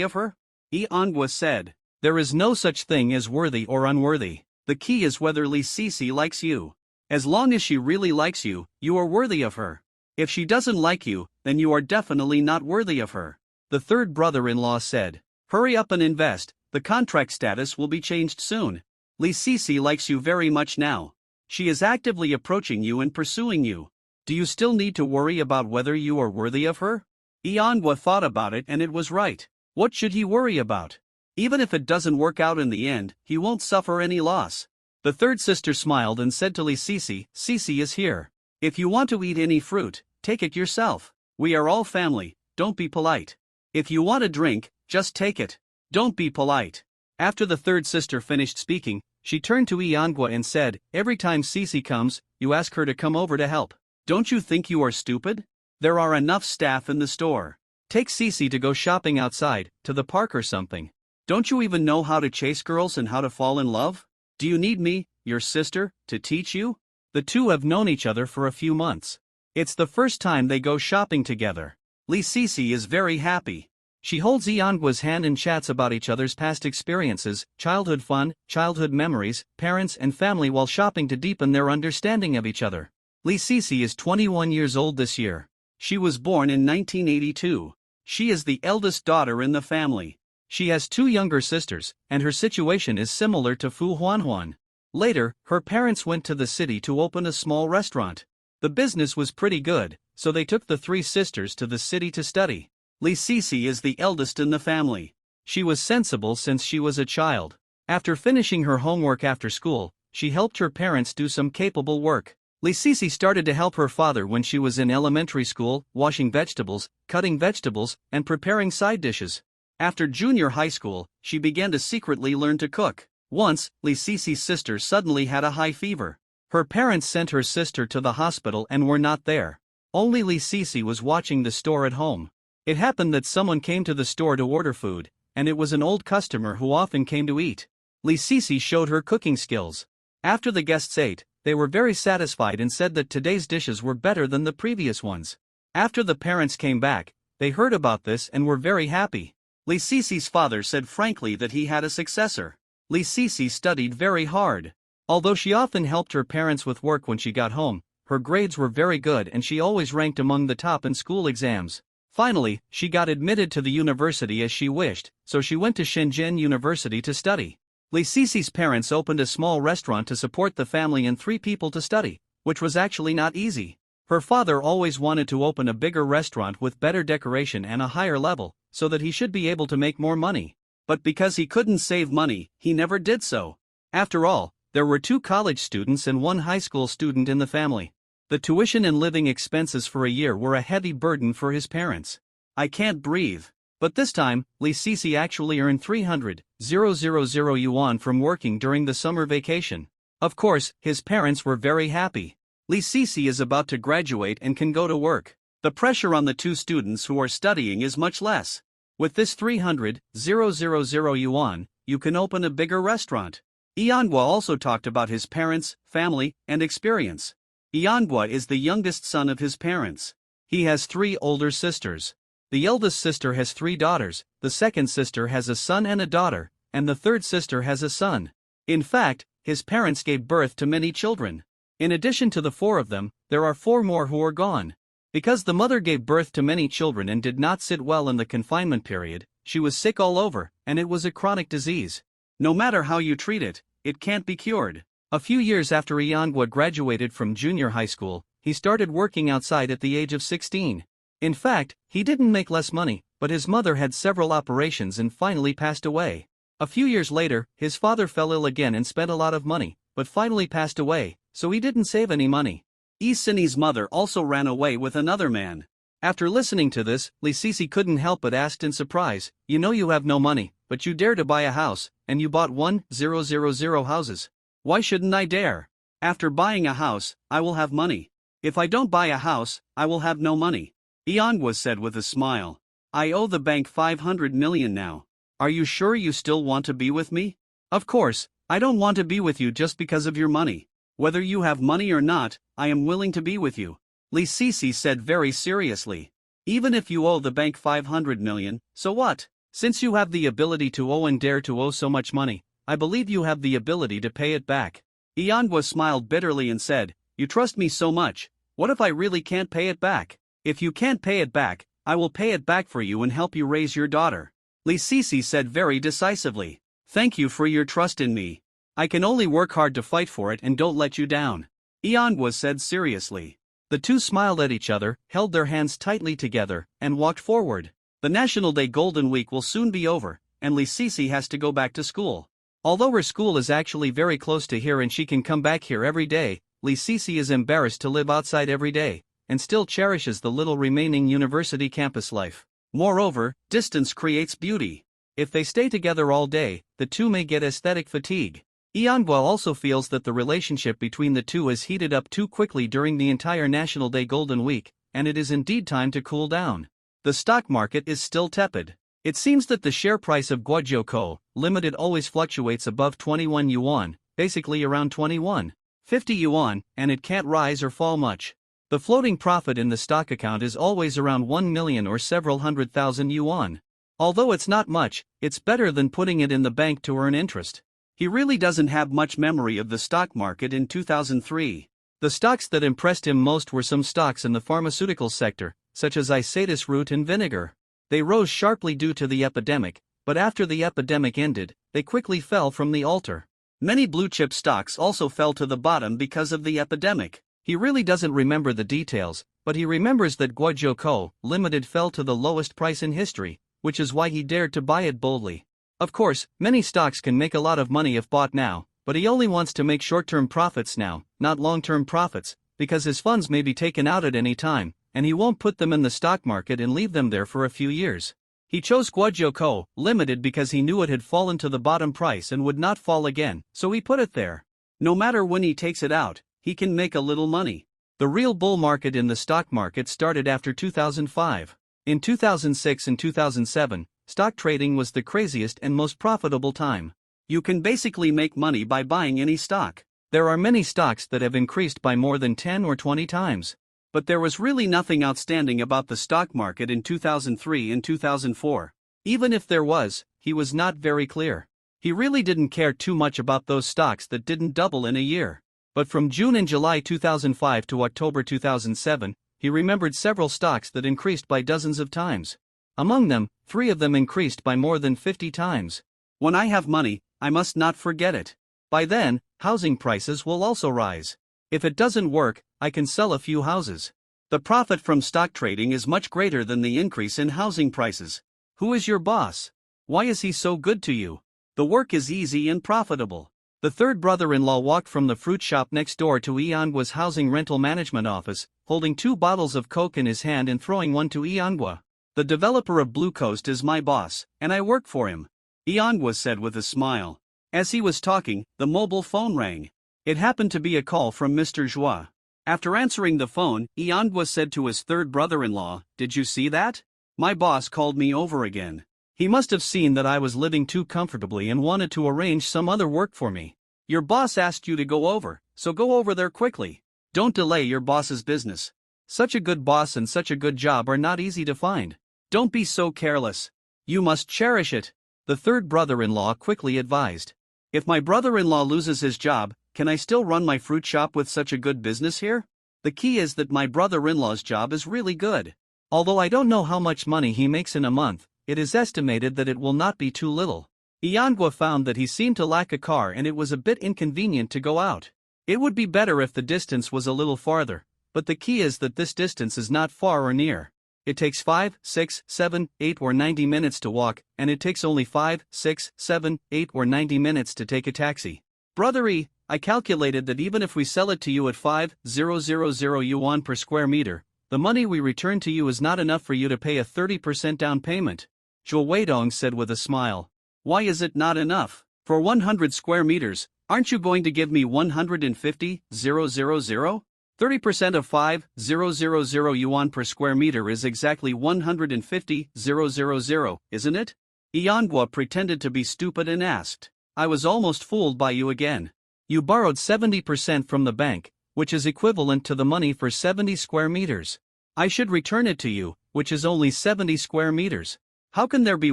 of her? Iangwa said. There is no such thing as worthy or unworthy. The key is whether Sisi likes you. As long as she really likes you, you are worthy of her. If she doesn't like you, then you are definitely not worthy of her. The third brother-in-law said. Hurry up and invest, the contract status will be changed soon. Sisi likes you very much now. She is actively approaching you and pursuing you. Do you still need to worry about whether you are worthy of her? Iangwa thought about it and it was right. What should he worry about? Even if it doesn't work out in the end, he won't suffer any loss. The third sister smiled and said to Sisi, Sisi is here. If you want to eat any fruit, take it yourself. We are all family, don't be polite. If you want a drink, just take it. Don't be polite. After the third sister finished speaking, she turned to Iangwa and said, every time Sisi comes, you ask her to come over to help. Don't you think you are stupid? There are enough staff in the store. Take Sisi to go shopping outside, to the park or something. Don't you even know how to chase girls and how to fall in love? Do you need me, your sister, to teach you? The two have known each other for a few months. It's the first time they go shopping together. Sisi is very happy. She holds Iangwa's hand and chats about each other's past experiences, childhood fun, childhood memories, parents and family while shopping to deepen their understanding of each other. Sisi is 21 years old this year. She was born in 1982. She is the eldest daughter in the family. She has two younger sisters, and her situation is similar to Fu Huanhuan. Later, her parents went to the city to open a small restaurant. The business was pretty good, so they took the three sisters to the city to study. Sisi is the eldest in the family. She was sensible since she was a child. After finishing her homework after school, she helped her parents do some capable work. Sisi started to help her father when she was in elementary school, washing vegetables, cutting vegetables, and preparing side dishes. After junior high school, she began to secretly learn to cook. Once, Sisi's sister suddenly had a high fever. Her parents sent her sister to the hospital and were not there. Only Sisi was watching the store at home. It happened that someone came to the store to order food, and it was an old customer who often came to eat. Sisi showed her cooking skills. After the guests ate, they were very satisfied and said that today's dishes were better than the previous ones. After the parents came back, they heard about this and were very happy. Sisi's father said frankly that he had a successor. Sisi studied very hard. Although she often helped her parents with work when she got home, her grades were very good and she always ranked among the top in school exams. Finally, she got admitted to the university as she wished, so she went to Shenzhen University to study. Li Sisi's parents opened a small restaurant to support the family and 3 people to study, which was actually not easy. Her father always wanted to open a bigger restaurant with better decoration and a higher level, so that he should be able to make more money. But because he couldn't save money, he never did so. After all, there were 2 college students and 1 high school student in the family. The tuition and living expenses for a year were a heavy burden for his parents. I can't breathe. But this time, Li Sisi actually earned 300,000 yuan from working during the summer vacation. Of course, his parents were very happy. Li Sisi is about to graduate and can go to work. The pressure on the 2 students who are studying is much less. With this 300,000 yuan, you can open a bigger restaurant. Yanhua also talked about his parents, family, and experience. Yanhua is the youngest son of his parents. He has 3 older sisters. The eldest sister has 3 daughters, the second sister has a son and a daughter, and the third sister has a son. In fact, his parents gave birth to many children. In addition to the 4 of them, there are 4 more who are gone. Because the mother gave birth to many children and did not sit well in the confinement period, she was sick all over, and it was a chronic disease. No matter how you treat it, it can't be cured. A few years after Yanhua graduated from junior high school, he started working outside at the age of 16. In fact, he didn't make less money, but his mother had several operations and finally passed away. A few years later, his father fell ill again and spent a lot of money, but finally passed away, so he didn't save any money. Yi Sini's mother also ran away with another man. After listening to this, Li Sisi couldn't help but asked in surprise, "You know you have no money, but you dare to buy a house, and you bought 1,000 houses. Why shouldn't I dare? After buying a house, I will have money. If I don't buy a house, I will have no money." Yanhua said with a smile, "I owe the bank 500 million now. Are you sure you still want to be with me?" "Of course, I don't want to be with you just because of your money. Whether you have money or not, I am willing to be with you," Li Sisi said very seriously. "Even if you owe the bank 500 million, so what? Since you have the ability to owe and dare to owe so much money, I believe you have the ability to pay it back." Yanhua smiled bitterly and said, "You trust me so much, what if I really can't pay it back? If you can't pay it back, I will pay it back for you and help you raise your daughter," Li Sisi said very decisively. "Thank you for your trust in me. I can only work hard to fight for it and don't let you down," Yanhua said seriously. The 2 smiled at each other, held their hands tightly together, and walked forward. The National Day Golden Week will soon be over, and Li Sisi has to go back to school. Although her school is actually very close to here and she can come back here every day, Li Sisi is embarrassed to live outside every day, and still cherishes the little remaining university campus life. Moreover, distance creates beauty. If they stay together all day, the 2 may get aesthetic fatigue. Yanhua also feels that the relationship between the 2 has heated up too quickly during the entire National Day Golden Week, and it is indeed time to cool down. The stock market is still tepid. It seems that the share price of Guojiukou Limited always fluctuates above 21 yuan, basically around 21.50 yuan, and it can't rise or fall much. The floating profit in the stock account is always around 1 million or several 100,000 yuan. Although it's not much, it's better than putting it in the bank to earn interest. He really doesn't have much memory of the stock market in 2003. The stocks that impressed him most were some stocks in the pharmaceutical sector, such as Isadis Root and Vinegar. They rose sharply due to the epidemic, but after the epidemic ended, they quickly fell from the altar. Many blue-chip stocks also fell to the bottom because of the epidemic. He really doesn't remember the details, but he remembers that Guojiukou Limited fell to the lowest price in history, which is why he dared to buy it boldly. Of course, many stocks can make a lot of money if bought now, but he only wants to make short-term profits now, not long-term profits, because his funds may be taken out at any time, and he won't put them in the stock market and leave them there for a few years. He chose Guojiukou Limited because he knew it had fallen to the bottom price and would not fall again, so he put it there. No matter when he takes it out, he can make a little money. The real bull market in the stock market started after 2005. In 2006 and 2007, stock trading was the craziest and most profitable time. You can basically make money by buying any stock. There are many stocks that have increased by more than 10 or 20 times. But there was really nothing outstanding about the stock market in 2003 and 2004. Even if there was, he was not very clear. He really didn't care too much about those stocks that didn't double in a year. But from June and July 2005 to October 2007, he remembered several stocks that increased by dozens of times. Among them, 3 of them increased by more than 50 times. When I have money, I must not forget it. By then, housing prices will also rise. If it doesn't work, I can sell a few houses. The profit from stock trading is much greater than the increase in housing prices. Who is your boss? Why is he so good to you? The work is easy and profitable. The third brother-in-law walked from the fruit shop next door to Iangwa's housing rental management office, holding 2 bottles of Coke in his hand and throwing one to Iangwa. The developer of Blue Coast is my boss, and I work for him, Iangwa said with a smile. As he was talking, the mobile phone rang. It happened to be a call from Mr. Joie. After answering the phone, Iangwa said to his third brother-in-law, "Did you see that? My boss called me over again. He must have seen that I was living too comfortably and wanted to arrange some other work for me. Your boss asked you to go over, so go over there quickly. Don't delay your boss's business. Such a good boss and such a good job are not easy to find. Don't be so careless. You must cherish it," the third brother-in-law quickly advised. "If my brother-in-law loses his job, can I still run my fruit shop with such a good business here? The key is that my brother-in-law's job is really good. Although I don't know how much money he makes in a month, it is estimated that it will not be too little." Iangwa found that he seemed to lack a car and it was a bit inconvenient to go out. It would be better if the distance was a little farther, but the key is that this distance is not far or near. It takes 5, 6, 7, 8 or 90 minutes to walk, and it takes only 5, 6, 7, 8 or 90 minutes to take a taxi. Brother E, I calculated that even if we sell it to you at 5,000 yuan per square meter, the money we return to you is not enough for you to pay a 30% down payment, Zhou Weidong said with a smile. Why is it not enough? For 100 square meters, aren't you going to give me 150,000? 30% of 5,000 yuan per square meter is exactly 150,000, isn't it? Iangwa pretended to be stupid and asked. I was almost fooled by you again. You borrowed 70% from the bank, which is equivalent to the money for 70 square meters. I should return it to you, which is only 70 square meters. How can there be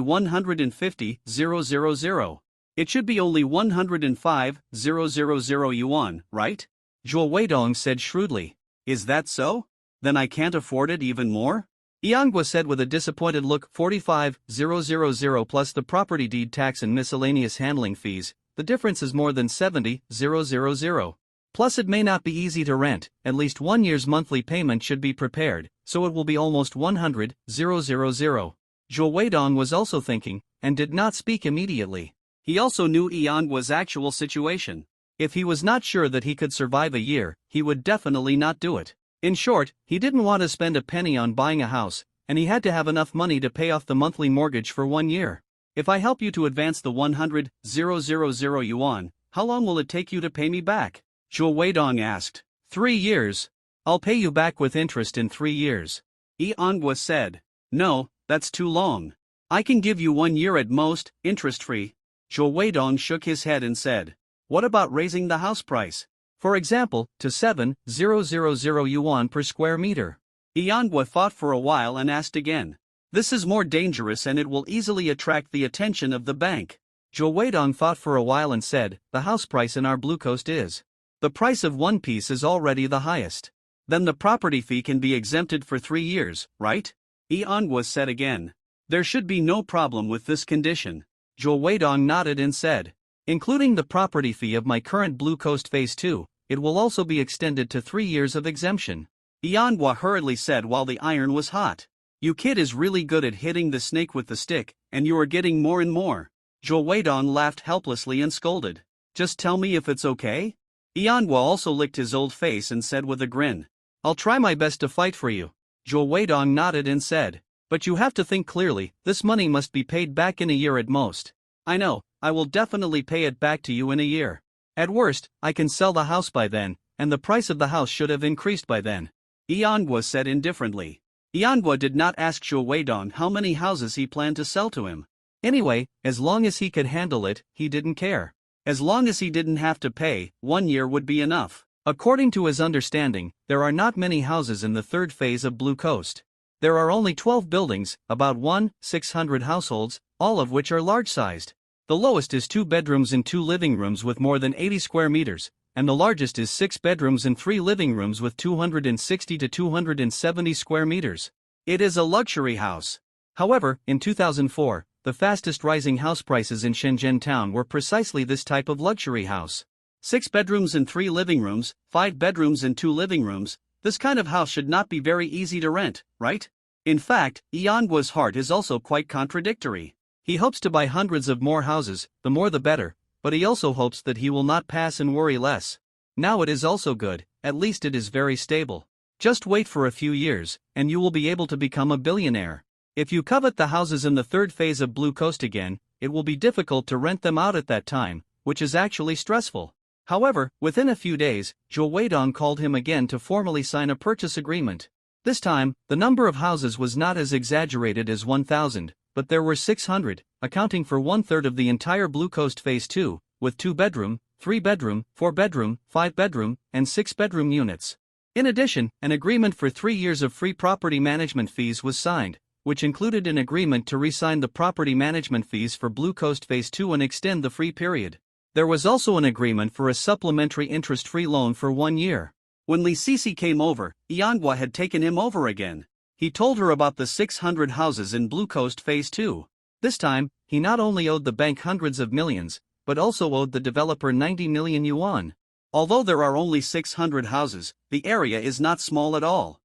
150,000? It should be only 105,000 yuan, right? Zhou Weidong said shrewdly. Is that so? Then I can't afford it even more? Iangwa said with a disappointed look. 45,000 plus the property deed tax and miscellaneous handling fees, the difference is more than 70,000. Plus it may not be easy to rent, at least 1 year's monthly payment should be prepared, so it will be almost 100,000. Zhou Weidong was also thinking, and did not speak immediately. He also knew Iangwa's actual situation. If he was not sure that he could survive a year, he would definitely not do it. In short, he didn't want to spend a penny on buying a house, and he had to have enough money to pay off the monthly mortgage for 1 year. If I help you to advance the 100,000 yuan, how long will it take you to pay me back? Zhou Weidong asked. 3 years. I'll pay you back with interest in 3 years. Iangwa said. No, that's too long. I can give you 1 year at most, interest-free. Zhou Weidong shook his head and said. What about raising the house price? For example, to 7,000 yuan per square meter. Iangwa thought for a while and asked again. This is more dangerous and it will easily attract the attention of the bank. Zhou Weidong thought for a while and said, the house price in our Blue Coast is. The price of one piece is already the highest. Then the property fee can be exempted for 3 years, right? Iangwa said again. There should be no problem with this condition. Zhou Weidong nodded and said. Including the property fee of my current Blue Coast Phase 2, it will also be extended to 3 years of exemption. Iangwa hurriedly said while the iron was hot. You kid is really good at hitting the snake with the stick, and you are getting more and more. Zhou Weidong laughed helplessly and scolded. Just tell me if it's okay? Iangwa also licked his old face and said with a grin. I'll try my best to fight for you. Zhou Weidong nodded and said. But you have to think clearly, this money must be paid back in a year at most. I know, I will definitely pay it back to you in a year. At worst, I can sell the house by then, and the price of the house should have increased by then. Iangwa said indifferently. Iangwa did not ask Zhou Weidong how many houses he planned to sell to him. Anyway, as long as he could handle it, he didn't care. As long as he didn't have to pay, 1 year would be enough. According to his understanding, there are not many houses in the third phase of Blue Coast. There are only 12 buildings, about 1,600 households, all of which are large-sized. The lowest is 2 bedrooms and 2 living rooms with more than 80 square meters, and the largest is 6 bedrooms and 3 living rooms with 260 to 270 square meters. It is a luxury house. However, in 2004, the fastest rising house prices in Shenzhen town were precisely this type of luxury house. 6 bedrooms and 3 living rooms, 5 bedrooms and 2 living rooms. This kind of house should not be very easy to rent, right? In fact, Iangua's heart is also quite contradictory. He hopes to buy hundreds of more houses, the more the better, but he also hopes that he will not pass and worry less. Now it is also good, at least it is very stable. Just wait for a few years, and you will be able to become a billionaire. If you covet the houses in the third phase of Blue Coast again, it will be difficult to rent them out at that time, which is actually stressful. However, within a few days, Zhou Weidong called him again to formally sign a purchase agreement. This time, the number of houses was not as exaggerated as 1,000, but there were 600, accounting for 1/3 of the entire Blue Coast Phase 2, with 2-bedroom, 3-bedroom, 4-bedroom, 5-bedroom, and 6-bedroom units. In addition, an agreement for 3 years of free property management fees was signed, which included an agreement to re-sign the property management fees for Blue Coast Phase 2 and extend the free period. There was also an agreement for a supplementary interest-free loan for 1 year. When Li Sisi came over, Iangua had taken him over again. He told her about the 600 houses in Blue Coast Phase 2. This time, he not only owed the bank hundreds of millions, but also owed the developer 90 million yuan. Although there are only 600 houses, the area is not small at all.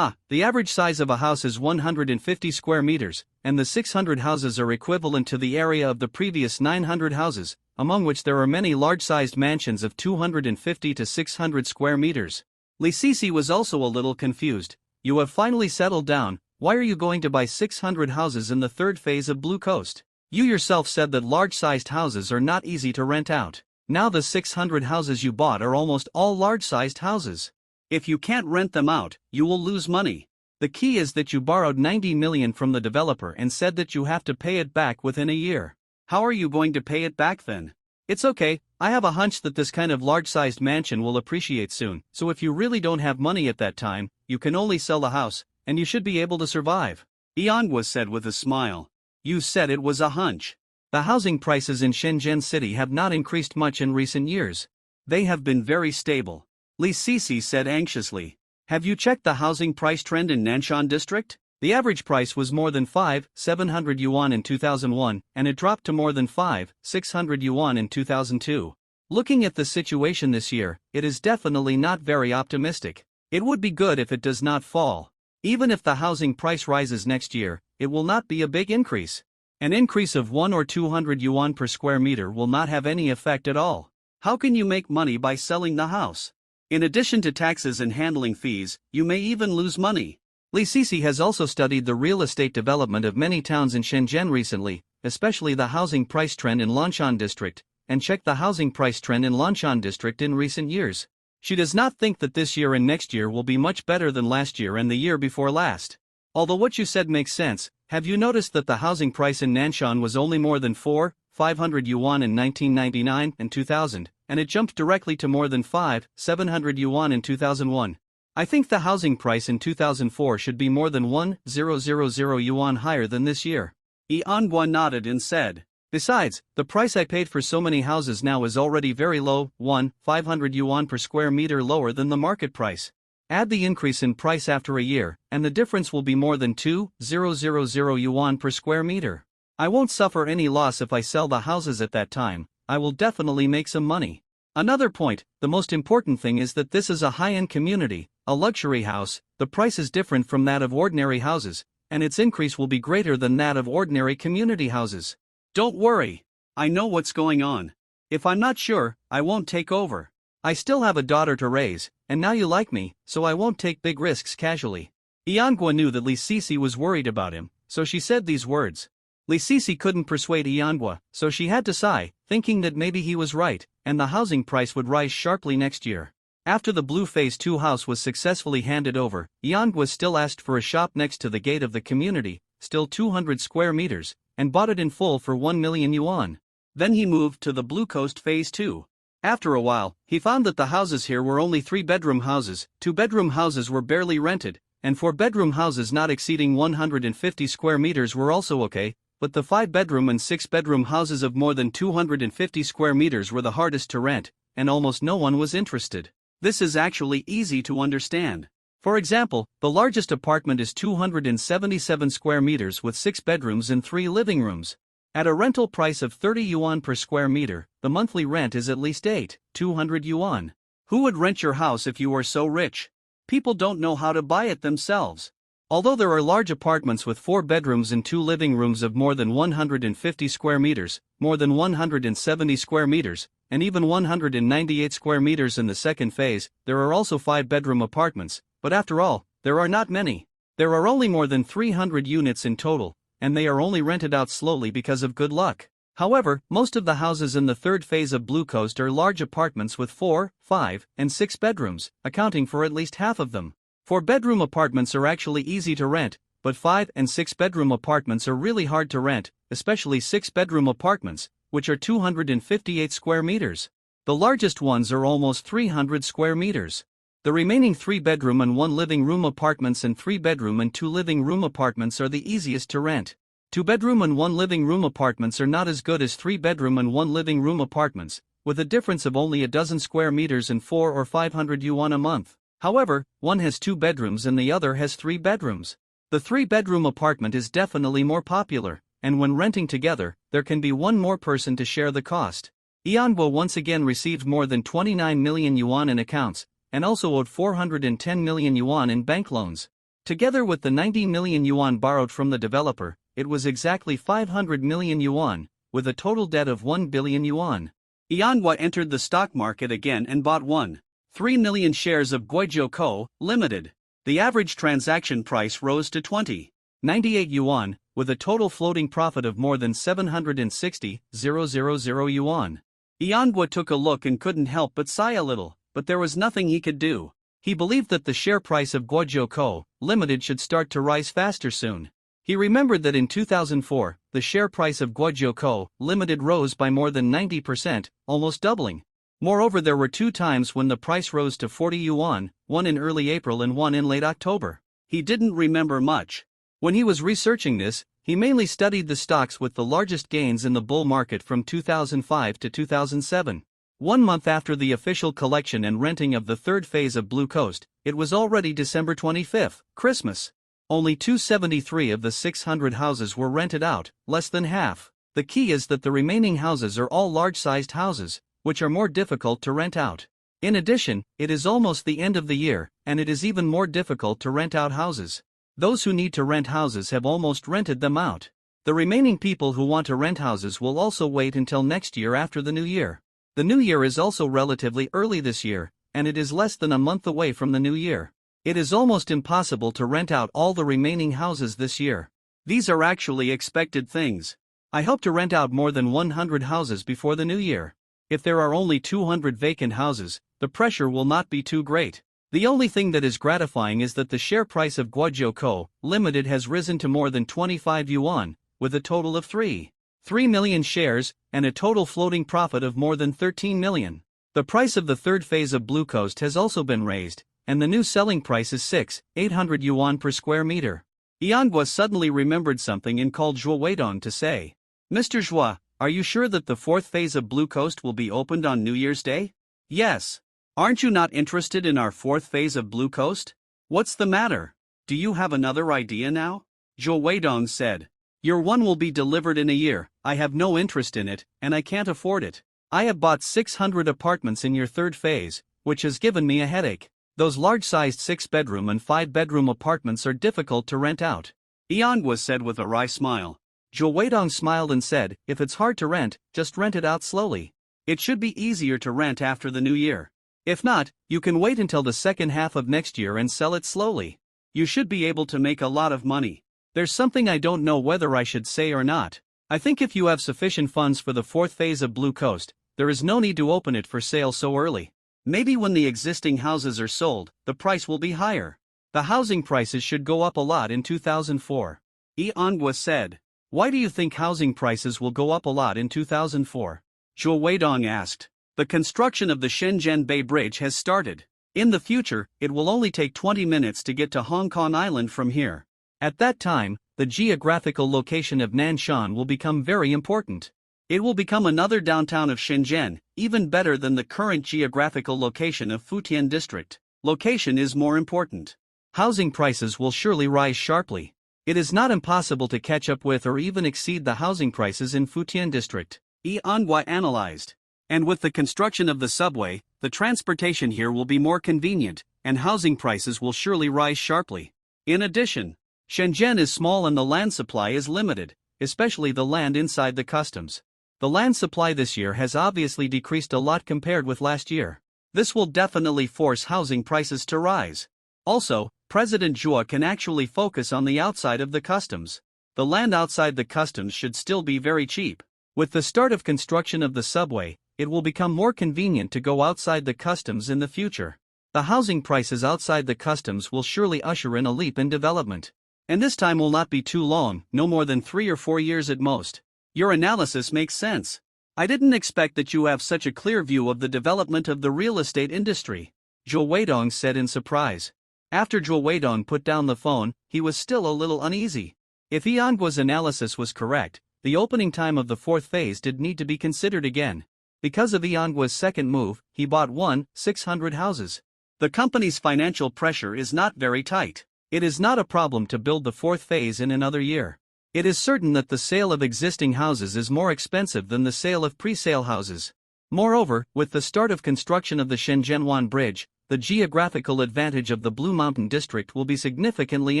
The average size of a house is 150 square meters, and the 600 houses are equivalent to the area of the previous 900 houses, among which there are many large-sized mansions of 250 to 600 square meters. Li Sisi was also a little confused. You have finally settled down, why are you going to buy 600 houses in the third phase of Blue Coast? You yourself said that large-sized houses are not easy to rent out. Now the 600 houses you bought are almost all large-sized houses. If you can't rent them out, you will lose money. The key is that you borrowed 90 million from the developer and said that you have to pay it back within a year. How are you going to pay it back then? It's okay, I have a hunch that this kind of large-sized mansion will appreciate soon, so if you really don't have money at that time, you can only sell the house, and you should be able to survive. Iangua said with a smile. You said it was a hunch. The housing prices in Shenzhen City have not increased much in recent years. They have been very stable. Li Sisi said anxiously. Have you checked the housing price trend in Nanshan district? The average price was more than 5,700 yuan in 2001, and it dropped to more than 5,600 yuan in 2002. Looking at the situation this year, it is definitely not very optimistic. It would be good if it does not fall. Even if the housing price rises next year, it will not be a big increase. An increase of 1 or 200 yuan per square meter will not have any effect at all. How can you make money by selling the house? In addition to taxes and handling fees, you may even lose money. Li Sisi has also studied the real estate development of many towns in Shenzhen recently, especially the housing price trend in Lanshan district, and checked the housing price trend in Lanshan district in recent years. She does not think that this year and next year will be much better than last year and the year before last. Although what you said makes sense, have you noticed that the housing price in Nanshan was only more than 4,500 yuan in 1999 and 2000, and it jumped directly to more than 5,700 yuan in 2001. I think the housing price in 2004 should be more than 1,000 yuan higher than this year. Iangua nodded and said. Besides, the price I paid for so many houses now is already very low, 500 yuan per square meter lower than the market price. Add the increase in price after a year, and the difference will be more than 2,000 yuan per square meter. I won't suffer any loss if I sell the houses at that time. I will definitely make some money. Another point, the most important thing is that this is a high-end community, a luxury house. The price is different from that of ordinary houses, and its increase will be greater than that of ordinary community houses. Don't worry. I know what's going on. If I'm not sure, I won't take over. I still have a daughter to raise, and now you like me, so I won't take big risks casually. Iangua knew that Li Sisi was worried about him, so she said these words. Li Sisi couldn't persuade Iangua, so she had to sigh, thinking that maybe he was right, and the housing price would rise sharply next year. After the Blue Phase 2 house was successfully handed over, Iangua still asked for a shop next to the gate of the community, still 200 square meters, and bought it in full for 1 million yuan. Then he moved to the Blue Coast Phase 2. After a while, he found that the houses here were only 3-bedroom houses, 2-bedroom houses were barely rented, and 4-bedroom houses not exceeding 150 square meters were also okay, but the 5-bedroom and 6-bedroom houses of more than 250 square meters were the hardest to rent, and almost no one was interested. This is actually easy to understand. For example, the largest apartment is 277 square meters with 6 bedrooms and 3 living rooms. At a rental price of 30 yuan per square meter, the monthly rent is at least 200 yuan. Who would rent your house if you were so rich? People don't know how to buy it themselves. Although there are large apartments with 4 bedrooms and 2 living rooms of more than 150 square meters, more than 170 square meters, and even 198 square meters in the second phase, there are also 5-bedroom apartments, but after all, there are not many. There are only more than 300 units in total, and they are only rented out slowly because of good luck. However, most of the houses in the third phase of Blue Coast are large apartments with 4, 5, and 6 bedrooms, accounting for at least half of them. 4-bedroom apartments are actually easy to rent, but 5 and 6-bedroom apartments are really hard to rent, especially 6-bedroom apartments, which are 258 square meters. The largest ones are almost 300 square meters. The remaining 3-bedroom and 1 living room apartments and 3-bedroom and 2 living room apartments are the easiest to rent. 2-bedroom and 1 living room apartments are not as good as 3-bedroom and 1 living room apartments, with a difference of only a dozen square meters and 400 or 500 yuan a month. However, one has 2 bedrooms and the other has 3 bedrooms. The 3-bedroom apartment is definitely more popular, and when renting together, there can be one more person to share the cost. Yanbo once again received more than 29 million yuan in accounts, and also owed 410 million yuan in bank loans. Together with the 90 million yuan borrowed from the developer, it was exactly 500 million yuan, with a total debt of 1 billion yuan. Yanbo entered the stock market again and bought 1.3 million shares of Guizhou Co., Limited. The average transaction price rose to 20.98 yuan, with a total floating profit of more than 760,000 yuan. Yanbo took a look and couldn't help but sigh a little, but there was nothing he could do. He believed that the share price of Guizhou Co., Limited should start to rise faster soon. He remembered that in 2004, the share price of Guizhou Co., Limited rose by more than 90%, almost doubling. Moreover, there were 2 times when the price rose to 40 yuan, one in early April and one in late October. He didn't remember much. When he was researching this, he mainly studied the stocks with the largest gains in the bull market from 2005 to 2007. 1 month after the official collection and renting of the third phase of Blue Coast, it was already December 25th, Christmas. Only 273 of the 600 houses were rented out, less than half. The key is that the remaining houses are all large-sized houses, which are more difficult to rent out. In addition, it is almost the end of the year, and it is even more difficult to rent out houses. Those who need to rent houses have almost rented them out. The remaining people who want to rent houses will also wait until next year after the new year. The new year is also relatively early this year, and it is less than a month away from the new year. It is almost impossible to rent out all the remaining houses this year. These are actually expected things. I hope to rent out more than 100 houses before the new year. If there are only 200 vacant houses, the pressure will not be too great. The only thing that is gratifying is that the share price of Guizhou Co., Limited has risen to more than 25 yuan, with a total of 3 million shares, and a total floating profit of more than 13 million. The price of the third phase of Blue Coast has also been raised, and the new selling price is 800 yuan per square meter. Yanbo suddenly remembered something and called Zhuo Weidong to say, "Mr. Zhuo, are you sure that the fourth phase of Blue Coast will be opened on New Year's Day?" "Yes. Aren't you not interested in our fourth phase of Blue Coast? What's the matter? Do you have another idea now?" Zhuo Weidong said, "Your one will be delivered in a year. I have no interest in it, and I can't afford it. I have bought 600 apartments in your third phase, which has given me a headache. Those large-sized 6-bedroom and 5-bedroom apartments are difficult to rent out." Yanbo said with a wry smile. Zhuo Weidong smiled and said, "If it's hard to rent, just rent it out slowly. It should be easier to rent after the new year. If not, you can wait until the second half of next year and sell it slowly. You should be able to make a lot of money. There's something I don't know whether I should say or not. I think if you have sufficient funds for the fourth phase of Blue Coast, there is no need to open it for sale so early. Maybe when the existing houses are sold, the price will be higher. The housing prices should go up a lot in 2004. Yanbo said. "Why do you think housing prices will go up a lot in 2004? Zhuo Weidong asked. "The construction of the Shenzhen Bay Bridge has started. In the future, it will only take 20 minutes to get to Hong Kong Island from here. At that time, the geographical location of Nanshan will become very important. It will become another downtown of Shenzhen, even better than the current geographical location of Futian district. Location is more important. Housing prices will surely rise sharply. It is not impossible to catch up with or even exceed the housing prices in Futian district, Manhwa analyzed. And with the construction of the subway, the transportation here will be more convenient, and housing prices will surely rise sharply. In addition, Shenzhen is small and the land supply is limited, especially the land inside the customs. The land supply this year has obviously decreased a lot compared with last year. This will definitely force housing prices to rise. Also, President Zhou can actually focus on the outside of the customs. The land outside the customs should still be very cheap. With the start of construction of the subway, it will become more convenient to go outside the customs in the future. The housing prices outside the customs will surely usher in a leap in development. And this time will not be too long, no more than 3 or 4 years at most. Your analysis makes sense. I didn't expect that you have such a clear view of the development of the real estate industry, Zhou Weidong said in surprise. After Zhou Weidong put down the phone, he was still a little uneasy. If Yangua's analysis was correct, the opening time of the fourth phase did need to be considered again. Because of Yangua's second move, he bought 600 houses. The company's financial pressure is not very tight. It is not a problem to build the fourth phase in another year. It is certain that the sale of existing houses is more expensive than the sale of pre-sale houses. Moreover, with the start of construction of the Shenzhenwan Bridge, the geographical advantage of the Blue Mountain District will be significantly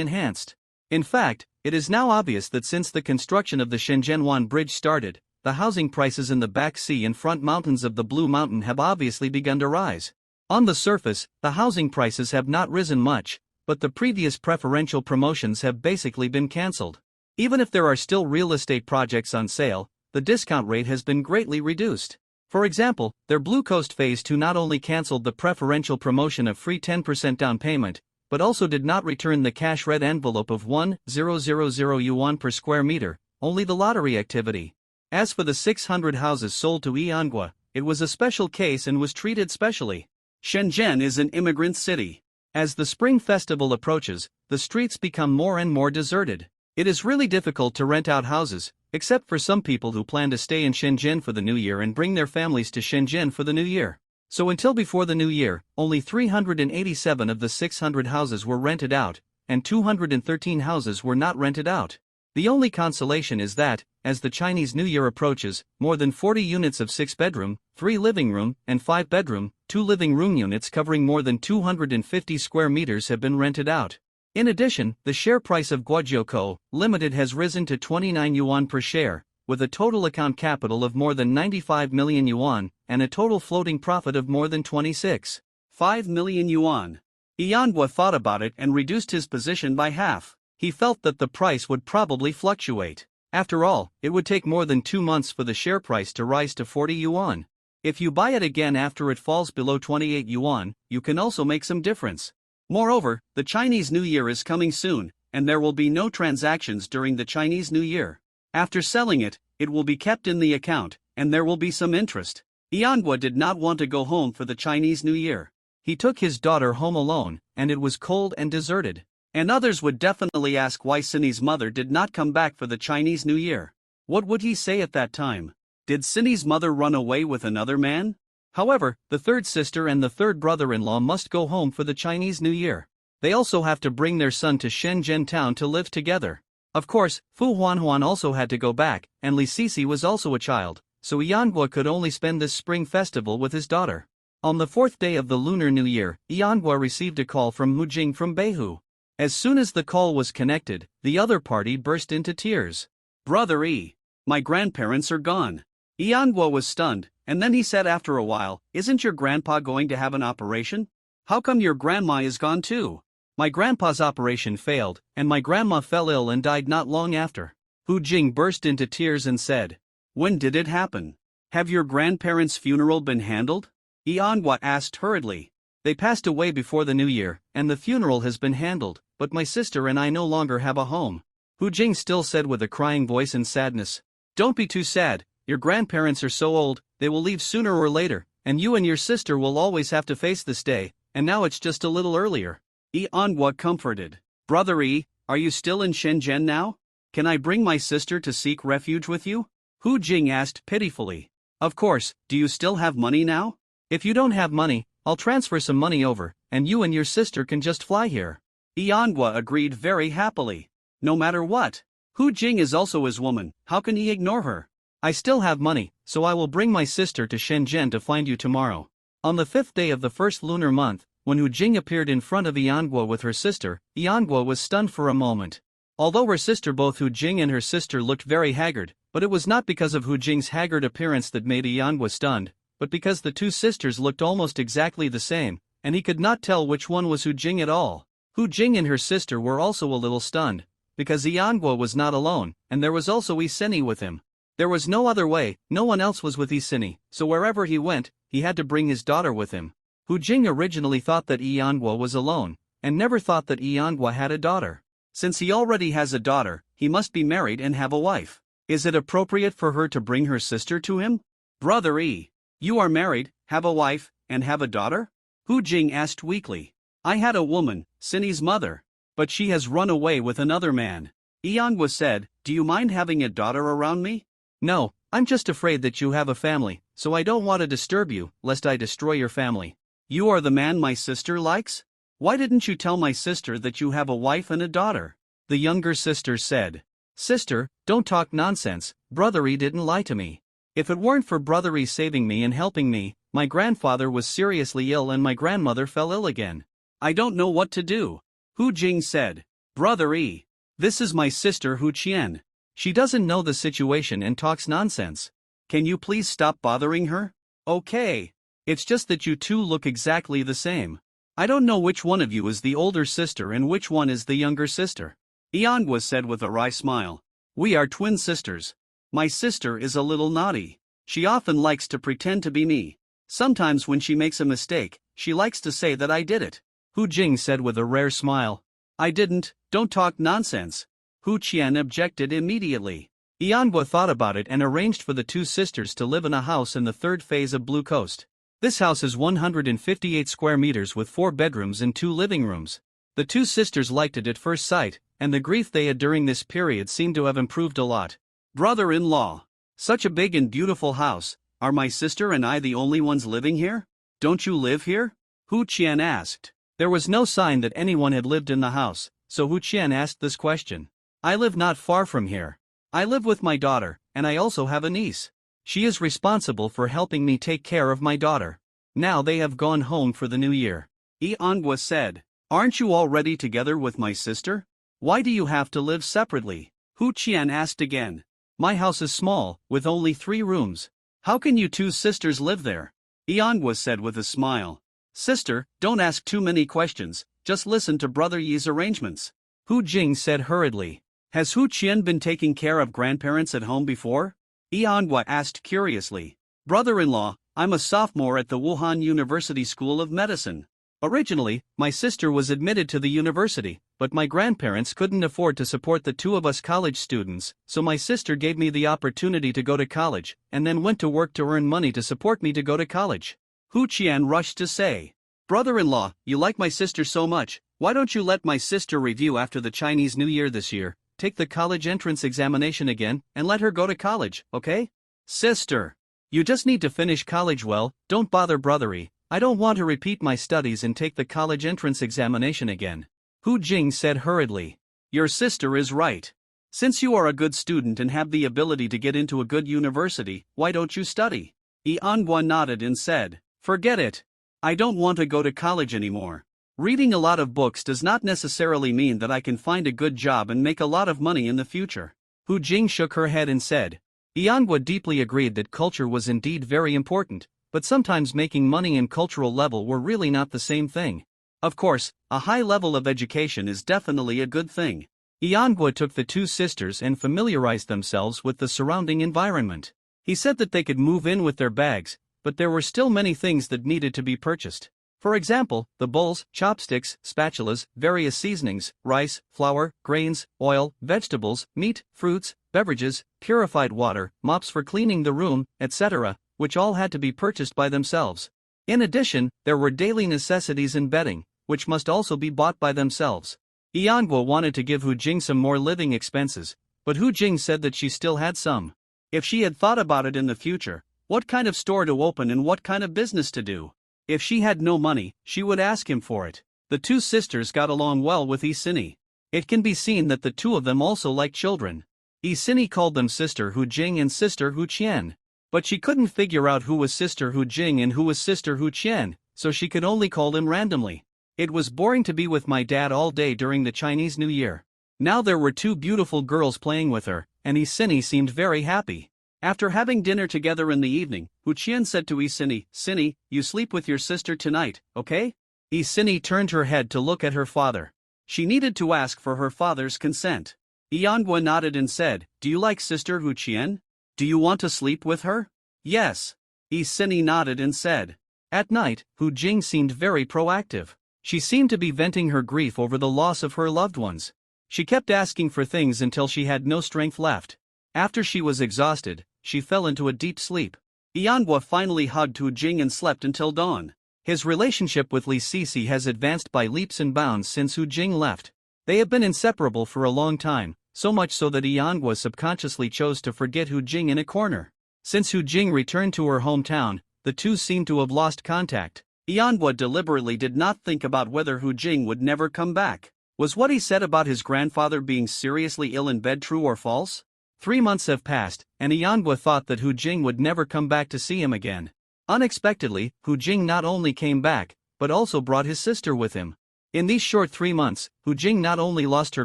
enhanced. In fact, it is now obvious that since the construction of the Shenzhenwan Bridge started, the housing prices in the back sea and front mountains of the Blue Mountain have obviously begun to rise. On the surface, the housing prices have not risen much, but the previous preferential promotions have basically been cancelled. Even if there are still real estate projects on sale, the discount rate has been greatly reduced. For example, their Blue Coast Phase 2 not only cancelled the preferential promotion of free 10% down payment, but also did not return the cash red envelope of 1,000 yuan per square meter, only the lottery activity. As for the 600 houses sold to Yanhua, it was a special case and was treated specially. Shenzhen is an immigrant city. As the Spring Festival approaches, the streets become more and more deserted. It is really difficult to rent out houses, except for some people who plan to stay in Shenzhen for the new year and bring their families to Shenzhen for the new year. So until before the new year, only 387 of the 600 houses were rented out, and 213 houses were not rented out. The only consolation is that, as the Chinese New Year approaches, more than 40 units of 6-bedroom, 3 living room, and 5-bedroom, 2 living room units covering more than 250 square meters have been rented out. In addition, the share price of Guojiukou Limited has risen to 29 yuan per share, with a total account capital of more than 95 million yuan, and a total floating profit of more than 26.5 million yuan. Yanhua thought about it and reduced his position by half. He felt that the price would probably fluctuate. After all, it would take more than 2 months for the share price to rise to 40 yuan. If you buy it again after it falls below 28 yuan, you can also make some difference. Moreover, the Chinese New Year is coming soon, and there will be no transactions during the Chinese New Year. After selling it, it will be kept in the account, and there will be some interest. Yanhua did not want to go home for the Chinese New Year. He took his daughter home alone, and it was cold and deserted. And others would definitely ask why Cindy's mother did not come back for the Chinese New Year. What would he say at that time? Did Cindy's mother run away with another man? However, the third sister and the third brother-in-law must go home for the Chinese New Year. They also have to bring their son to Shenzhen town to live together. Of course, Fu Huanhuan also had to go back, and Li Sisi was also a child, so Yanhua could only spend this spring festival with his daughter. On the 4th day of the Lunar New Year, Yanhua received a call from Mu Jing from Beihu. As soon as the call was connected, the other party burst into tears. "Brother E, my grandparents are gone." Yanhua was stunned, and then he said after a while, "Isn't your grandpa going to have an operation? How come your grandma is gone too?" "My grandpa's operation failed, and my grandma fell ill and died not long after." Hu Jing burst into tears and said, "When did it happen? Have your grandparents' funeral been handled?" Yanhua asked hurriedly. "They passed away before the new year, and the funeral has been handled, but my sister and I no longer have a home." Hu Jing still said with a crying voice and sadness, "Don't be too sad, your grandparents are so old, they will leave sooner or later, and you and your sister will always have to face this day, and now it's just a little earlier." Yanhua comforted. "Brother E, are you still in Shenzhen now? Can I bring my sister to seek refuge with you?" Hu Jing asked pitifully. Of course, do you still have money now? If you don't have money, I'll transfer some money over, and you and your sister can just fly here. Iangwa agreed very happily. No matter what. Hu Jing is also his woman, how can he ignore her? I still have money, so I will bring my sister to Shenzhen to find you tomorrow. On the 5th day of the first lunar month, when Hu Jing appeared in front of Iangwa with her sister, Iangwa was stunned for a moment. Although her sister, both Hu Jing and her sister, looked very haggard, but it was not because of Hu Jing's haggard appearance that made Iangwa stunned, but because the two sisters looked almost exactly the same, and he could not tell which one was Hu Jing at all. Hu Jing and her sister were also a little stunned, because Iangwa was not alone, and there was also Iseni with him. There was no other way, no one else was with Iseni, so wherever he went, he had to bring his daughter with him. Hu Jing originally thought that Iangwa was alone, and never thought that Iangwa had a daughter. Since he already has a daughter, he must be married and have a wife. Is it appropriate for her to bring her sister to him? Brother E, you are married, have a wife, and have a daughter? Hu Jing asked weakly. I had a woman, Sini's mother, but she has run away with another man. Iangwa said, do you mind having a daughter around me? No, I'm just afraid that you have a family, so I don't want to disturb you, lest I destroy your family. You are the man my sister likes? Why didn't you tell my sister that you have a wife and a daughter? The younger sister said. Sister, don't talk nonsense, Brother E didn't lie to me. If it weren't for Brother E saving me and helping me, my grandfather was seriously ill and my grandmother fell ill again. I don't know what to do. Hu Jing said. Brother E, this is my sister Hu Qian. She doesn't know the situation and talks nonsense. Can you please stop bothering her? Okay. It's just that you two look exactly the same. I don't know which one of you is the older sister and which one is the younger sister. Iangwa said with a wry smile. We are twin sisters. My sister is a little naughty. She often likes to pretend to be me. Sometimes when she makes a mistake, she likes to say that I did it. Hu Jing said with a rare smile. I didn't, don't talk nonsense. Hu Qian objected immediately. Iangwa thought about it and arranged for the two sisters to live in a house in the third phase of Blue Coast. This house is 158 square meters with 4 bedrooms and 2 living rooms. The two sisters liked it at first sight, and the grief they had during this period seemed to have improved a lot. Brother-in-law, such a big and beautiful house, are my sister and I the only ones living here? Don't you live here? Hu Qian asked. There was no sign that anyone had lived in the house, so Hu Qian asked this question. I live not far from here. I live with my daughter, and I also have a niece. She is responsible for helping me take care of my daughter. Now they have gone home for the new year. Iangwa said. Aren't you already together with my sister? Why do you have to live separately? Hu Qian asked again. My house is small, with only 3 rooms. How can you two sisters live there? Iangwa said with a smile. Sister, don't ask too many questions, just listen to Brother Yi's arrangements. Hu Jing said hurriedly. Has Hu Qian been taking care of grandparents at home before? Iangwa asked curiously. Brother-in-law, I'm a sophomore at the Wuhan University School of Medicine. Originally, my sister was admitted to the university, but my grandparents couldn't afford to support the 2 of us college students, so my sister gave me the opportunity to go to college, and then went to work to earn money to support me to go to college. Hu Qian rushed to say. Brother-in-law, you like my sister so much, why don't you let my sister review after the Chinese New Year this year, take the college entrance examination again, and let her go to college, okay? Sister, you just need to finish college well, don't bother Brother E. I don't want to repeat my studies and take the college entrance examination again. Hu Jing said hurriedly. Your sister is right. Since you are a good student and have the ability to get into a good university, why don't you study? Iangwa nodded and said, Forget it. I don't want to go to college anymore. Reading a lot of books does not necessarily mean that I can find a good job and make a lot of money in the future. Hu Jing shook her head and said. Iangwa deeply agreed that culture was indeed very important, but sometimes making money and cultural level were really not the same thing. Of course, a high level of education is definitely a good thing. Iangwa took the two sisters and familiarized themselves with the surrounding environment. He said that they could move in with their bags, but there were still many things that needed to be purchased. For example, the bowls, chopsticks, spatulas, various seasonings, rice, flour, grains, oil, vegetables, meat, fruits, beverages, purified water, mops for cleaning the room, etc., which all had to be purchased by themselves. In addition, there were daily necessities and bedding, which must also be bought by themselves. Iangwa wanted to give Hu Jing some more living expenses, but Hu Jing said that she still had some. If she had thought about it in the future, what kind of store to open and what kind of business to do. If she had no money, she would ask him for it. The two sisters got along well with Isini. It can be seen that the two of them also like children. Isini called them Sister Hu Jing and Sister Hu Qian. But she couldn't figure out who was Sister Hu Jing and who was Sister Hu Qian, so she could only call them randomly. It was boring to be with my dad all day during the Chinese New Year. Now there were two beautiful girls playing with her, and Isini seemed very happy. After having dinner together in the evening, Hu Qian said to Isini, "Sini, you sleep with your sister tonight, okay?" Isini turned her head to look at her father. She needed to ask for her father's consent. Yanhua nodded and said, "Do you like Sister Hu Qian? Do you want to sleep with her?" "Yes." Isini nodded and said. At night, Hu Jing seemed very proactive. She seemed to be venting her grief over the loss of her loved ones. She kept asking for things until she had no strength left. After she was exhausted, she fell into a deep sleep. Yanhua finally hugged Hu Jing and slept until dawn. His relationship with Li Sisi has advanced by leaps and bounds since Hu Jing left. They have been inseparable for a long time, so much so that Yanhua subconsciously chose to forget Hu Jing in a corner. Since Hu Jing returned to her hometown, the two seem to have lost contact. Yanhua deliberately did not think about whether Hu Jing would never come back. Was what he said about his grandfather being seriously ill in bed true or false? 3 months have passed, and Yanhua thought that Hu Jing would never come back to see him again. Unexpectedly, Hu Jing not only came back, but also brought his sister with him. In these short 3 months, Hu Jing not only lost her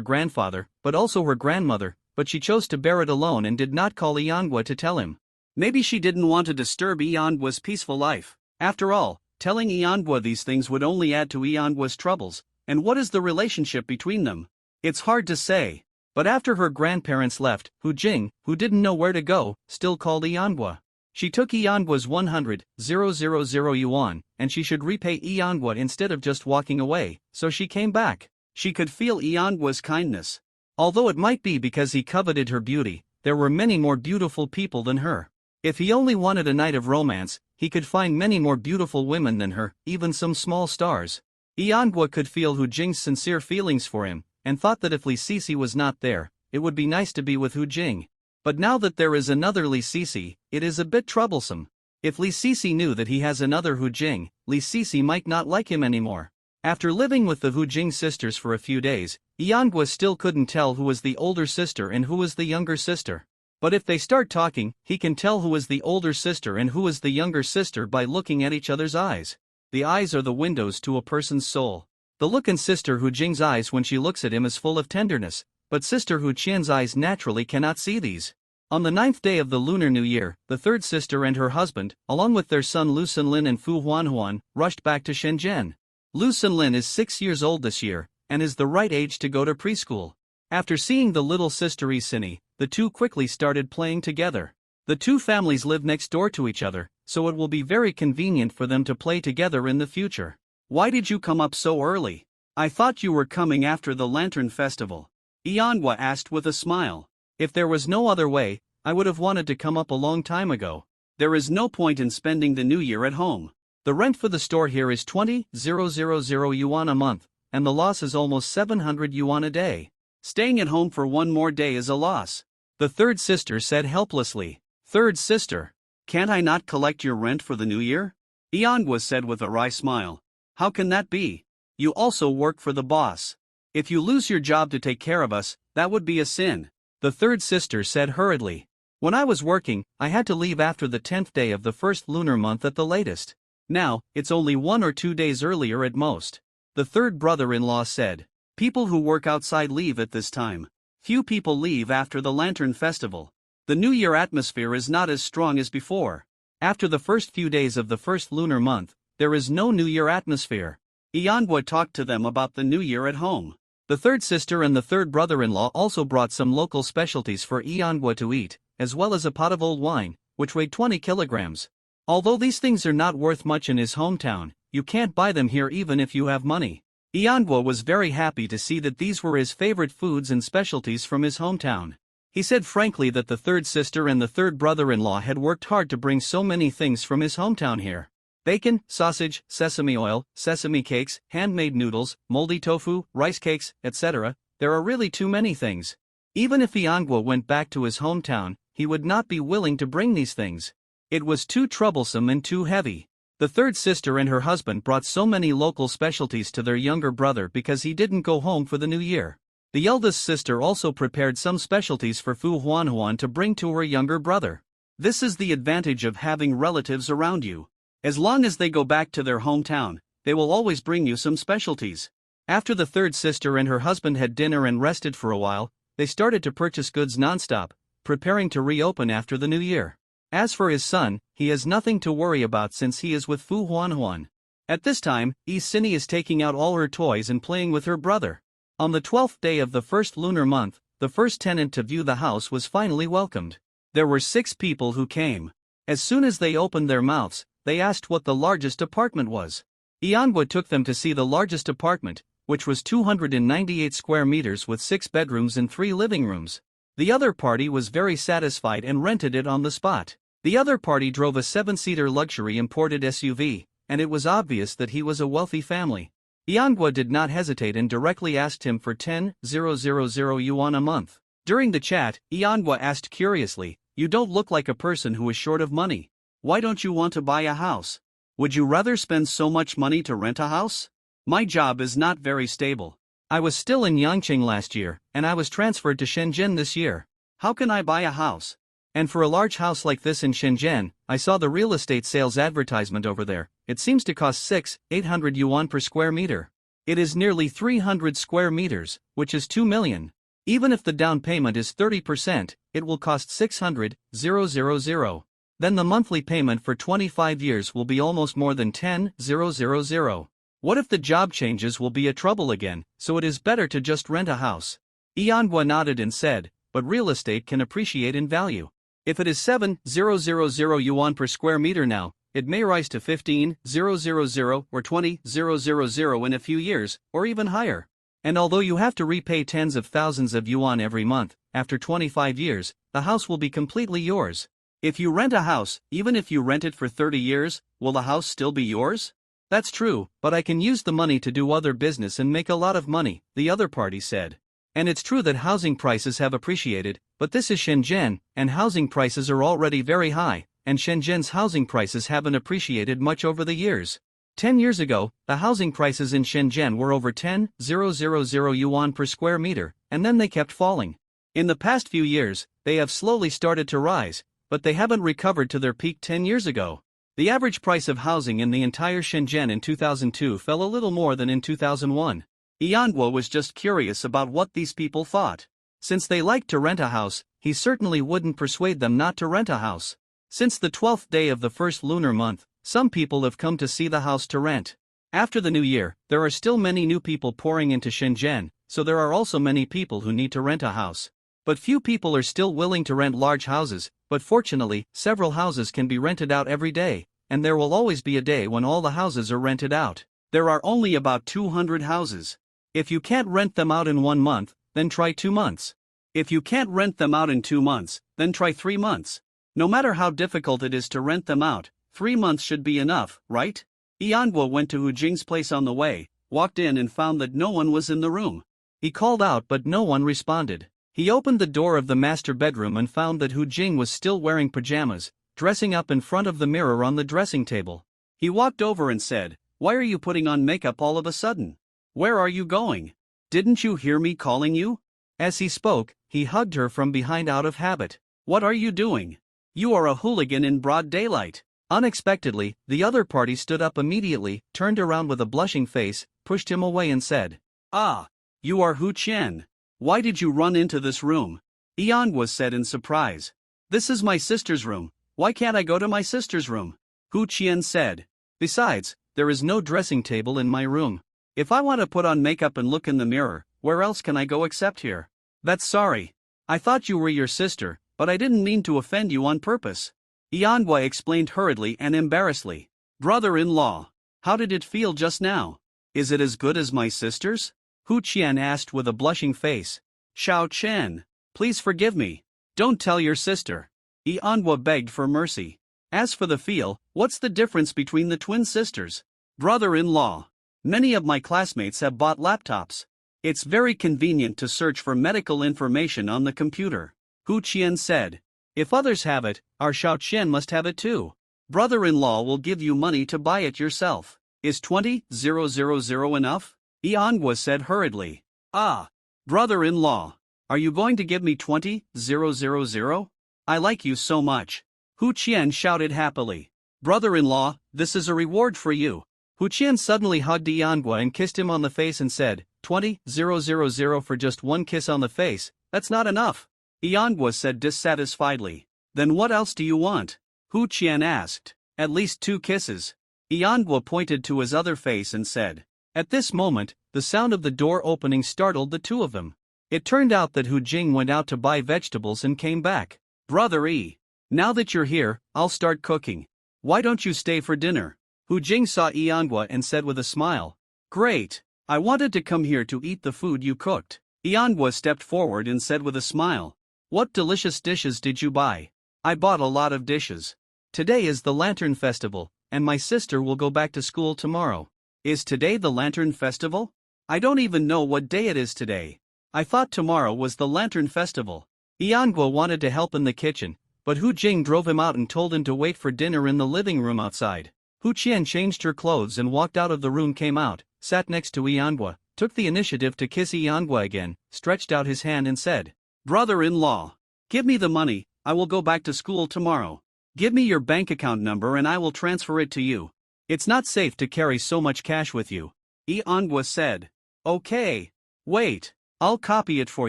grandfather, but also her grandmother, but she chose to bear it alone and did not call Yanhua to tell him. Maybe she didn't want to disturb Yanhua's peaceful life. After all, telling Yanhua these things would only add to Yanhua's troubles, and what is the relationship between them? It's hard to say. But after her grandparents left, Hu Jing, who didn't know where to go, still called Yanhua. She took Yanhua's 100,000 yuan, and she should repay Yanhua instead of just walking away, so she came back. She could feel Yanhua's kindness. Although it might be because he coveted her beauty, there were many more beautiful people than her. If he only wanted a night of romance, he could find many more beautiful women than her, even some small stars. Yanhua could feel Hu Jing's sincere feelings for him, and thought that if Li Sisi was not there, it would be nice to be with Hu Jing. But now that there is another Li Sisi, it is a bit troublesome. If Li Sisi knew that he has another Hu Jing, Li Sisi might not like him anymore. After living with the Hu Jing sisters for a few days, Yanhua still couldn't tell who was the older sister and who was the younger sister. But if they start talking, he can tell who is the older sister and who is the younger sister by looking at each other's eyes. The eyes are the windows to a person's soul. The look in Sister Hu Jing's eyes when she looks at him is full of tenderness, but Sister Hu Qian's eyes naturally cannot see these. On the 9th day of the Lunar New Year, the third sister and her husband, along with their son Lu Xinlin and Fu Huanhuan, rushed back to Shenzhen. Lu Xinlin is 6 years old this year, and is the right age to go to preschool. After seeing the little sister Isini, the two quickly started playing together. The two families live next door to each other, so it will be very convenient for them to play together in the future. "Why did you come up so early? I thought you were coming after the Lantern Festival," Yanhua asked with a smile. "If there was no other way, I would have wanted to come up a long time ago. There is no point in spending the new year at home. The rent for the store here is 20,000 yuan a month, and the loss is almost 700 yuan a day. Staying at home for one more day is a loss," the third sister said helplessly. "Third sister, can't I not collect your rent for the new year?" Yanhua said with a wry smile. "How can that be? You also work for the boss. If you lose your job to take care of us, that would be a sin," the third sister said hurriedly. "When I was working, I had to leave after the 10th day of the first lunar month at the latest. Now, it's only 1 or 2 days earlier at most," the third brother-in-law said. "People who work outside leave at this time. Few people leave after the Lantern Festival. The New Year atmosphere is not as strong as before. After the first few days of the first lunar month, there is no New Year atmosphere." Yanhua talked to them about the New Year at home. The third sister and the third brother-in-law also brought some local specialties for Yanhua to eat, as well as a pot of old wine, which weighed 20 kilograms. Although these things are not worth much in his hometown, you can't buy them here even if you have money. Yanhua was very happy to see that these were his favorite foods and specialties from his hometown. He said frankly that the third sister and the third brother-in-law had worked hard to bring so many things from his hometown here. Bacon, sausage, sesame oil, sesame cakes, handmade noodles, moldy tofu, rice cakes, etc. There are really too many things. Even if Yanhua went back to his hometown, he would not be willing to bring these things. It was too troublesome and too heavy. The third sister and her husband brought so many local specialties to their younger brother because he didn't go home for the new year. The eldest sister also prepared some specialties for Fu Huanhuan to bring to her younger brother. This is the advantage of having relatives around you. As long as they go back to their hometown, they will always bring you some specialties. After the third sister and her husband had dinner and rested for a while, they started to purchase goods nonstop, preparing to reopen after the new year. As for his son, he has nothing to worry about since he is with Fu Huanhuan. At this time, Yi Sini is taking out all her toys and playing with her brother. On the 12th day of the first lunar month, the first tenant to view the house was finally welcomed. There were 6 people who came. As soon as they opened their mouths, they asked what the largest apartment was. Yanhua took them to see the largest apartment, which was 298 square meters with 6 bedrooms and 3 living rooms. The other party was very satisfied and rented it on the spot. The other party drove a 7-seater luxury imported SUV, and it was obvious that he was a wealthy family. Yanhua did not hesitate and directly asked him for 10,000 yuan a month. During the chat, Yanhua asked curiously, "You don't look like a person who is short of money. Why don't you want to buy a house? Would you rather spend so much money to rent a house? My job is not very stable. I was still in Yangqing last year, and I was transferred to Shenzhen this year. How can I buy a house? And for a large house like this in Shenzhen, I saw the real estate sales advertisement over there. It seems to cost 600-800 yuan per square meter. It is nearly 300 square meters, which is 2 million. Even if the down payment is 30%, it will cost 600,000. Then the monthly payment for 25 years will be almost more than 10,000. What if the job changes will be a trouble again, so it is better to just rent a house?" Yanhua nodded and said, "But real estate can appreciate in value. If it is 7,000 yuan per square meter now, it may rise to 15,000 or 20,000 in a few years, or even higher. And although you have to repay tens of thousands of yuan every month, after 25 years, the house will be completely yours. If you rent a house, even if you rent it for 30 years, will the house still be yours?" "That's true, but I can use the money to do other business and make a lot of money," the other party said. "And it's true that housing prices have appreciated, but this is Shenzhen, and housing prices are already very high, and Shenzhen's housing prices haven't appreciated much over the years. 10 years ago, the housing prices in Shenzhen were over 10,000 yuan per square meter, and then they kept falling. In the past few years, they have slowly started to rise, but they haven't recovered to their peak 10 years ago. The average price of housing in the entire Shenzhen in 2002 fell a little more than in 2001. Yanhua was just curious about what these people thought. Since they liked to rent a house, he certainly wouldn't persuade them not to rent a house. Since the 12th day of the first lunar month, some people have come to see the house to rent. After the new year, there are still many new people pouring into Shenzhen, so there are also many people who need to rent a house. But few people are still willing to rent large houses, but fortunately, several houses can be rented out every day, and there will always be a day when all the houses are rented out. There are only about 200 houses. If you can't rent them out in 1 month, then try 2 months. If you can't rent them out in 2 months, then try 3 months. No matter how difficult it is to rent them out, 3 months should be enough, right? Yanhua went to Hu Jing's place on the way, walked in and found that no one was in the room. He called out but no one responded. He opened the door of the master bedroom and found that Hu Jing was still wearing pajamas, dressing up in front of the mirror on the dressing table. He walked over and said, "Why are you putting on makeup all of a sudden? Where are you going? Didn't you hear me calling you?" As he spoke, he hugged her from behind out of habit. "What are you doing? You are a hooligan in broad daylight." Unexpectedly, the other party stood up immediately, turned around with a blushing face, pushed him away and said, "Ah, you are Hu Qian. Why did you run into this room?" Yanhua said in surprise, "This is my sister's room. Why can't I go to my sister's room?" Hu Qian said, "Besides, there is no dressing table in my room. If I want to put on makeup and look in the mirror, where else can I go except here?" "That's sorry. I thought you were your sister, but I didn't mean to offend you on purpose." Yanhua explained hurriedly and embarrassedly. "Brother-in-law, how did it feel just now? Is it as good as my sister's?" Hu Qian asked with a blushing face. "Xiao Chen, please forgive me. Don't tell your sister." Yanhua begged for mercy. "As for the feel, what's the difference between the twin sisters?" "Brother-in-law, many of my classmates have bought laptops. It's very convenient to search for medical information on the computer," Hu Qian said. If others have it, our Xiaoqian must have it too. Brother-in-law will give you money to buy it yourself. Is 20,000 enough? Yanhua said hurriedly. Ah. Brother-in-law. Are you going to give me 20,000? I like you so much. Hu Qian shouted happily. Brother-in-law, this is a reward for you. Hu Qian suddenly hugged Yanhua and kissed him on the face and said, 20,000 for just one kiss on the face, that's not enough. Yanhua said dissatisfiedly. Then what else do you want? Hu Qian asked. At least 2 kisses. Yanhua pointed to his other face and said. At this moment, the sound of the door opening startled the two of them. It turned out that Hu Jing went out to buy vegetables and came back. Brother E. Now that you're here, I'll start cooking. Why don't you stay for dinner? Hu Jing saw Yanhua and said with a smile. Great. I wanted to come here to eat the food you cooked. Yanhua stepped forward and said with a smile. What delicious dishes did you buy? I bought a lot of dishes. Today is the Lantern Festival, and my sister will go back to school tomorrow. Is today the Lantern Festival? I don't even know what day it is today. I thought tomorrow was the Lantern Festival. Yanhua wanted to help in the kitchen, but Hu Jing drove him out and told him to wait for dinner in the living room outside. Hu Qian changed her clothes and walked out of the room, came out, sat next to Yanhua, took the initiative to kiss Yanhua again, stretched out his hand and said, Brother-in-law, give me the money, I will go back to school tomorrow. Give me your bank account number and I will transfer it to you. It's not safe to carry so much cash with you. Yanhua said. Okay. Wait, I'll copy it for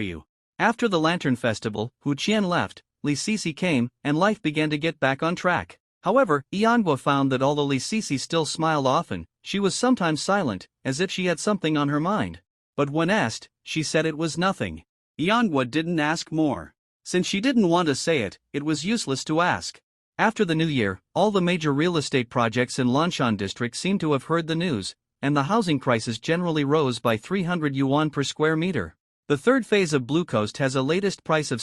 you. After the Lantern Festival, Hu Qian left, Li Sisi came, and life began to get back on track. However, Yanhua found that although Li Sisi still smiled often, she was sometimes silent, as if she had something on her mind. But when asked, she said it was nothing. Yanhua didn't ask more. Since she didn't want to say it, it was useless to ask. After the new year, all the major real estate projects in Lanshan district seemed to have heard the news, and the housing prices generally rose by 300 yuan per square meter. The third phase of Blue Coast has a latest price of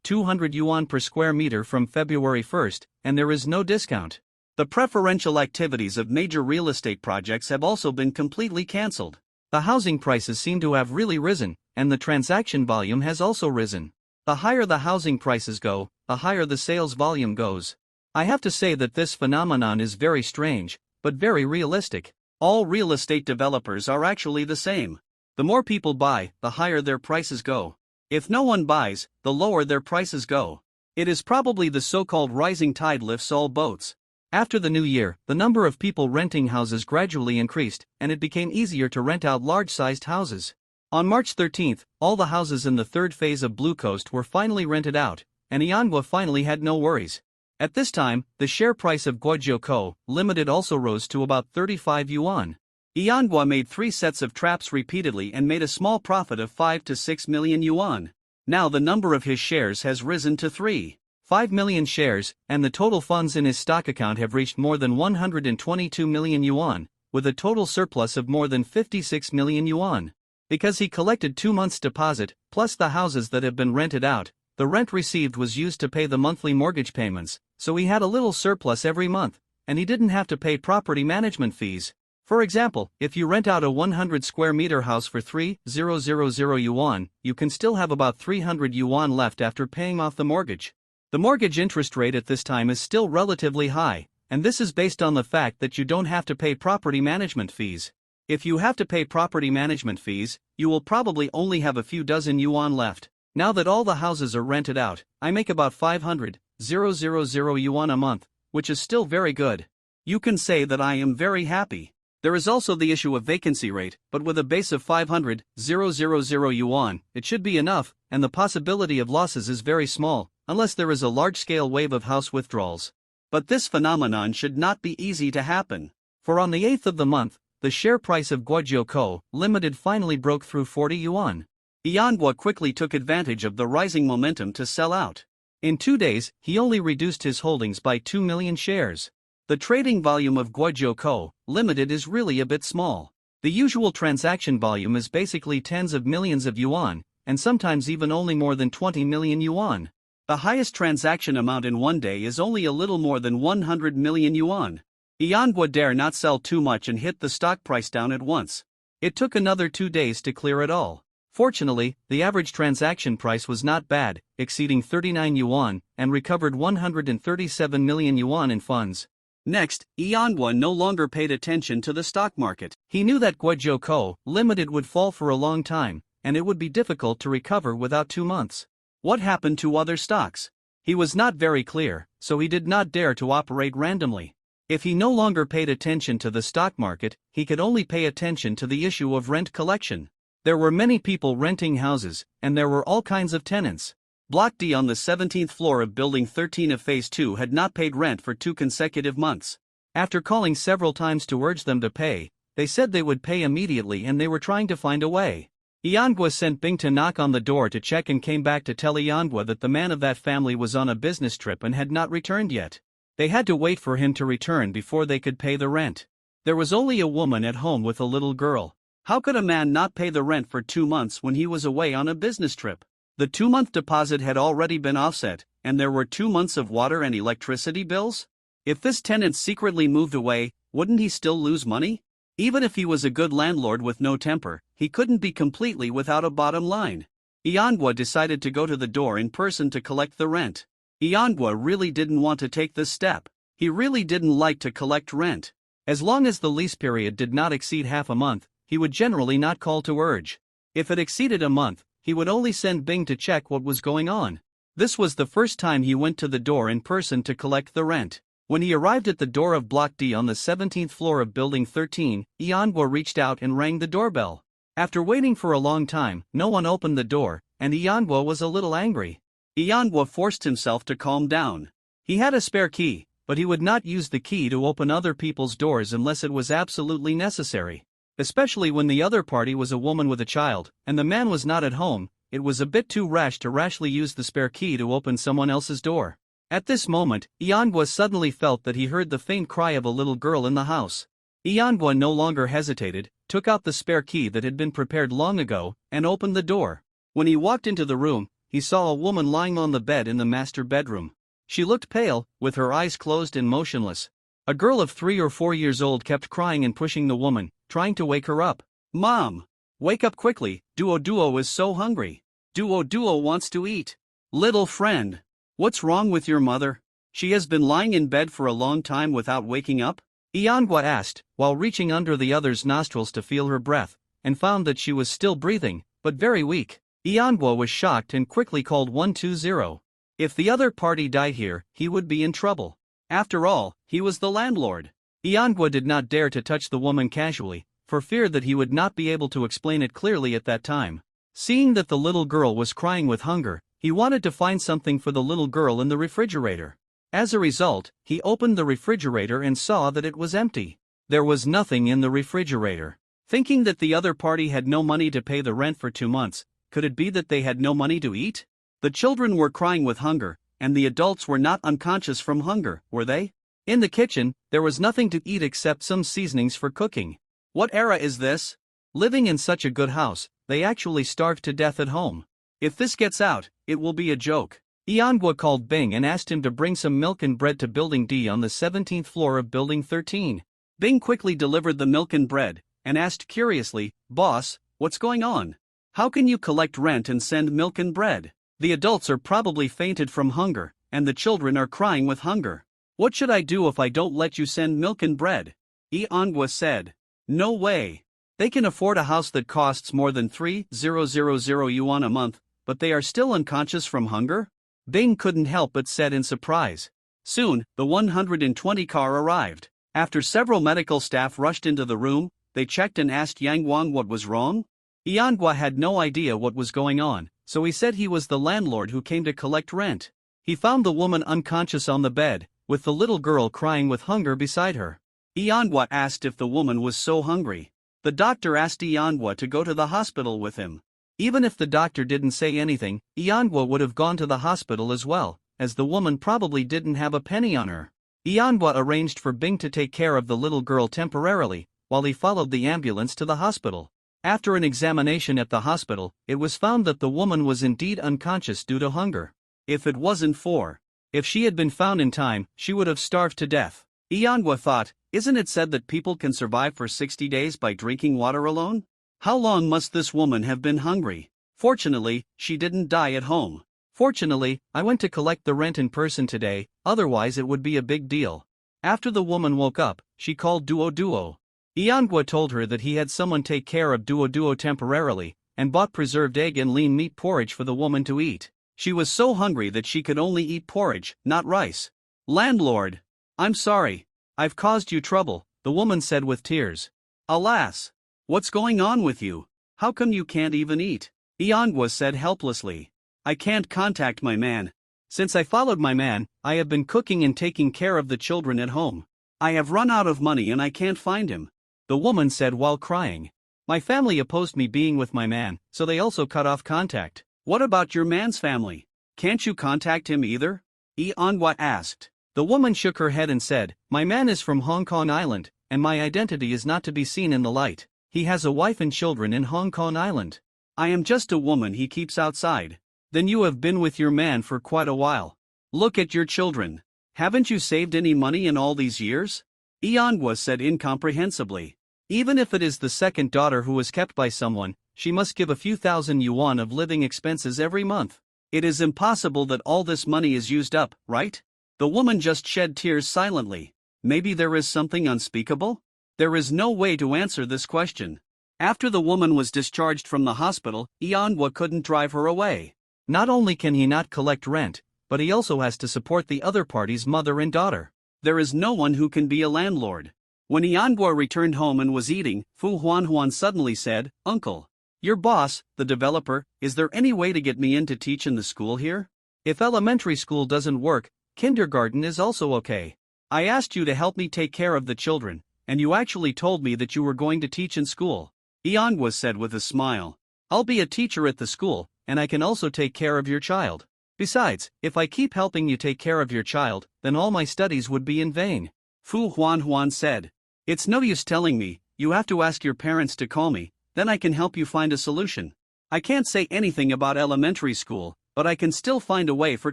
200 yuan per square meter from February 1st, and there is no discount. The preferential activities of major real estate projects have also been completely cancelled. The housing prices seem to have really risen, and the transaction volume has also risen. The higher the housing prices go, the higher the sales volume goes. I have to say that this phenomenon is very strange, but very realistic. All real estate developers are actually the same. The more people buy, the higher their prices go. If no one buys, the lower their prices go. It is probably the so-called rising tide lifts all boats. After the new year, the number of people renting houses gradually increased, and it became easier to rent out large-sized houses. On March 13th, all the houses in the third phase of Blue Coast were finally rented out, and Yanhua finally had no worries. At this time, the share price of Guojiukou Limited also rose to about 35 yuan. Yanhua made 3 sets of traps repeatedly and made a small profit of 5 to 6 million yuan. Now the number of his shares has risen to 5 million shares, and the total funds in his stock account have reached more than 122 million yuan, with a total surplus of more than 56 million yuan. Because he collected 2 months' deposit, plus the houses that have been rented out, the rent received was used to pay the monthly mortgage payments, so he had a little surplus every month, and he didn't have to pay property management fees. For example, if you rent out a 100 square meter house for 3,000 yuan, you can still have about 300 yuan left after paying off the mortgage. The mortgage interest rate at this time is still relatively high, and this is based on the fact that you don't have to pay property management fees. If you have to pay property management fees, you will probably only have a few dozen yuan left. Now that all the houses are rented out, I make about 500,000 yuan a month, which is still very good. You can say that I am very happy. There is also the issue of vacancy rate, but with a base of 500,000 yuan, it should be enough, and the possibility of losses is very small, unless there is a large-scale wave of house withdrawals. But this phenomenon should not be easy to happen. For on the 8th of the month, the share price of Guojiukou Limited finally broke through 40 yuan. Yanhua quickly took advantage of the rising momentum to sell out. In 2 days, he only reduced his holdings by 2 million shares. The trading volume of Guojiukou Limited is really a bit small. The usual transaction volume is basically tens of millions of yuan, and sometimes even only more than 20 million yuan. The highest transaction amount in one day is only a little more than 100 million yuan. Yanhua dare not sell too much and hit the stock price down at once. It took another 2 days to clear it all. Fortunately, the average transaction price was not bad, exceeding 39 yuan, and recovered 137 million yuan in funds. Next, Yanhua no longer paid attention to the stock market. He knew that Guizhou Co. Limited would fall for a long time, and it would be difficult to recover without 2 months. What happened to other stocks? He was not very clear, so he did not dare to operate randomly. If he no longer paid attention to the stock market, he could only pay attention to the issue of rent collection. There were many people renting houses, and there were all kinds of tenants. Block D on the 17th floor of Building 13 of Phase 2 had not paid rent for 2 consecutive months. After calling several times to urge them to pay, they said they would pay immediately and they were trying to find a way. Yanhua sent Bing to knock on the door to check and came back to tell Yanhua that the man of that family was on a business trip and had not returned yet. They had to wait for him to return before they could pay the rent. There was only a woman at home with a little girl. How could a man not pay the rent for 2 months when he was away on a business trip? The 2-month deposit had already been offset, and there were 2 months of water and electricity bills? If this tenant secretly moved away, wouldn't he still lose money? Even if he was a good landlord with no temper, he couldn't be completely without a bottom line. Yanhua decided to go to the door in person to collect the rent. Yanhua really didn't want to take this step. He really didn't like to collect rent. As long as the lease period did not exceed half a month, he would generally not call to urge. If it exceeded a month, he would only send Bing to check what was going on. This was the first time he went to the door in person to collect the rent. When he arrived at the door of Block D on the 17th floor of Building 13, Yanhua reached out and rang the doorbell. After waiting for a long time, no one opened the door, and Yanhua was a little angry. Yanhua forced himself to calm down. He had a spare key, but he would not use the key to open other people's doors unless it was absolutely necessary. Especially when the other party was a woman with a child, and the man was not at home, it was a bit too rash to rashly use the spare key to open someone else's door. At this moment, Yanhua suddenly felt that he heard the faint cry of a little girl in the house. Yanhua no longer hesitated, took out the spare key that had been prepared long ago, and opened the door. When he walked into the room, he saw a woman lying on the bed in the master bedroom. She looked pale, with her eyes closed and motionless. A girl of 3 or 4 years old kept crying and pushing the woman, trying to wake her up. "Mom! Wake up quickly, Duo is so hungry. Duo wants to eat. Little friend, what's wrong with your mother? She has been lying in bed for a long time without waking up?" Yanhua asked, while reaching under the other's nostrils to feel her breath, and found that she was still breathing, but very weak. Yanhua was shocked and quickly called 120. If the other party died here, he would be in trouble. After all, he was the landlord. Yanhua did not dare to touch the woman casually, for fear that he would not be able to explain it clearly at that time. Seeing that the little girl was crying with hunger, he wanted to find something for the little girl in the refrigerator. As a result, he opened the refrigerator and saw that it was empty. There was nothing in the refrigerator. Thinking that the other party had no money to pay the rent for 2 months, could it be that they had no money to eat? The children were crying with hunger, and the adults were not unconscious from hunger, were they? In the kitchen, there was nothing to eat except some seasonings for cooking. What era is this? Living in such a good house, they actually starved to death at home. If this gets out, it will be a joke. Yanhua called Bing and asked him to bring some milk and bread to Building D on the 17th floor of Building 13. Bing quickly delivered the milk and bread, and asked curiously, "Boss, what's going on? How can you collect rent and send milk and bread? The adults are probably fainted from hunger, and the children are crying with hunger. What should I do if I don't let you send milk and bread?" Yanhua said. "No way. They can afford a house that costs more than 3,000 yuan a month, but they are still unconscious from hunger?" Bing couldn't help but said in surprise. Soon, the 120 car arrived. After several medical staff rushed into the room, they checked and asked Yang Wang what was wrong. Yanhua had no idea what was going on, so he said he was the landlord who came to collect rent. He found the woman unconscious on the bed, with the little girl crying with hunger beside her. Yanhua asked if the woman was so hungry. The doctor asked Yanhua to go to the hospital with him. Even if the doctor didn't say anything, Yanhua would have gone to the hospital as well, as the woman probably didn't have a penny on her. Yanhua arranged for Bing to take care of the little girl temporarily, while he followed the ambulance to the hospital. After an examination at the hospital, it was found that the woman was indeed unconscious due to hunger. If she had been found in time, she would have starved to death. Yanhua thought, isn't it said that people can survive for 60 days by drinking water alone? How long must this woman have been hungry? Fortunately, she didn't die at home. Fortunately, I went to collect the rent in person today, otherwise it would be a big deal. After the woman woke up, she called Duo Duo. Iangwa told her that he had someone take care of Duo Duo temporarily, and bought preserved egg and lean meat porridge for the woman to eat. She was so hungry that she could only eat porridge, not rice. Landlord! I'm sorry. I've caused you trouble, the woman said with tears. Alas! What's going on with you? How come you can't even eat? Iangwa said helplessly. I can't contact my man. Since I followed my man, I have been cooking and taking care of the children at home. I have run out of money and I can't find him. The woman said while crying. My family opposed me being with my man, so they also cut off contact. What about your man's family? Can't you contact him either? Iangwa asked. The woman shook her head and said, My man is from Hong Kong Island, and my identity is not to be seen in the light. He has a wife and children in Hong Kong Island. I am just a woman he keeps outside. Then you have been with your man for quite a while. Look at your children. Haven't you saved any money in all these years? Iangwa said incomprehensibly. Even if it is the second daughter who is kept by someone, she must give a few thousand yuan of living expenses every month. It is impossible that all this money is used up, right? The woman just shed tears silently. Maybe there is something unspeakable? There is no way to answer this question. After the woman was discharged from the hospital, Iangwa couldn't drive her away. Not only can he not collect rent, but he also has to support the other party's mother and daughter. There is no one who can be a landlord. When Iangwa returned home and was eating, Fu Huanhuan suddenly said, Uncle, your boss, the developer, is there any way to get me in to teach in the school here? If elementary school doesn't work, kindergarten is also okay. I asked you to help me take care of the children, and you actually told me that you were going to teach in school. Iangwa said with a smile. I'll be a teacher at the school, and I can also take care of your child. Besides, if I keep helping you take care of your child, then all my studies would be in vain. Fu Huanhuan said. It's no use telling me, you have to ask your parents to call me, then I can help you find a solution. I can't say anything about elementary school, but I can still find a way for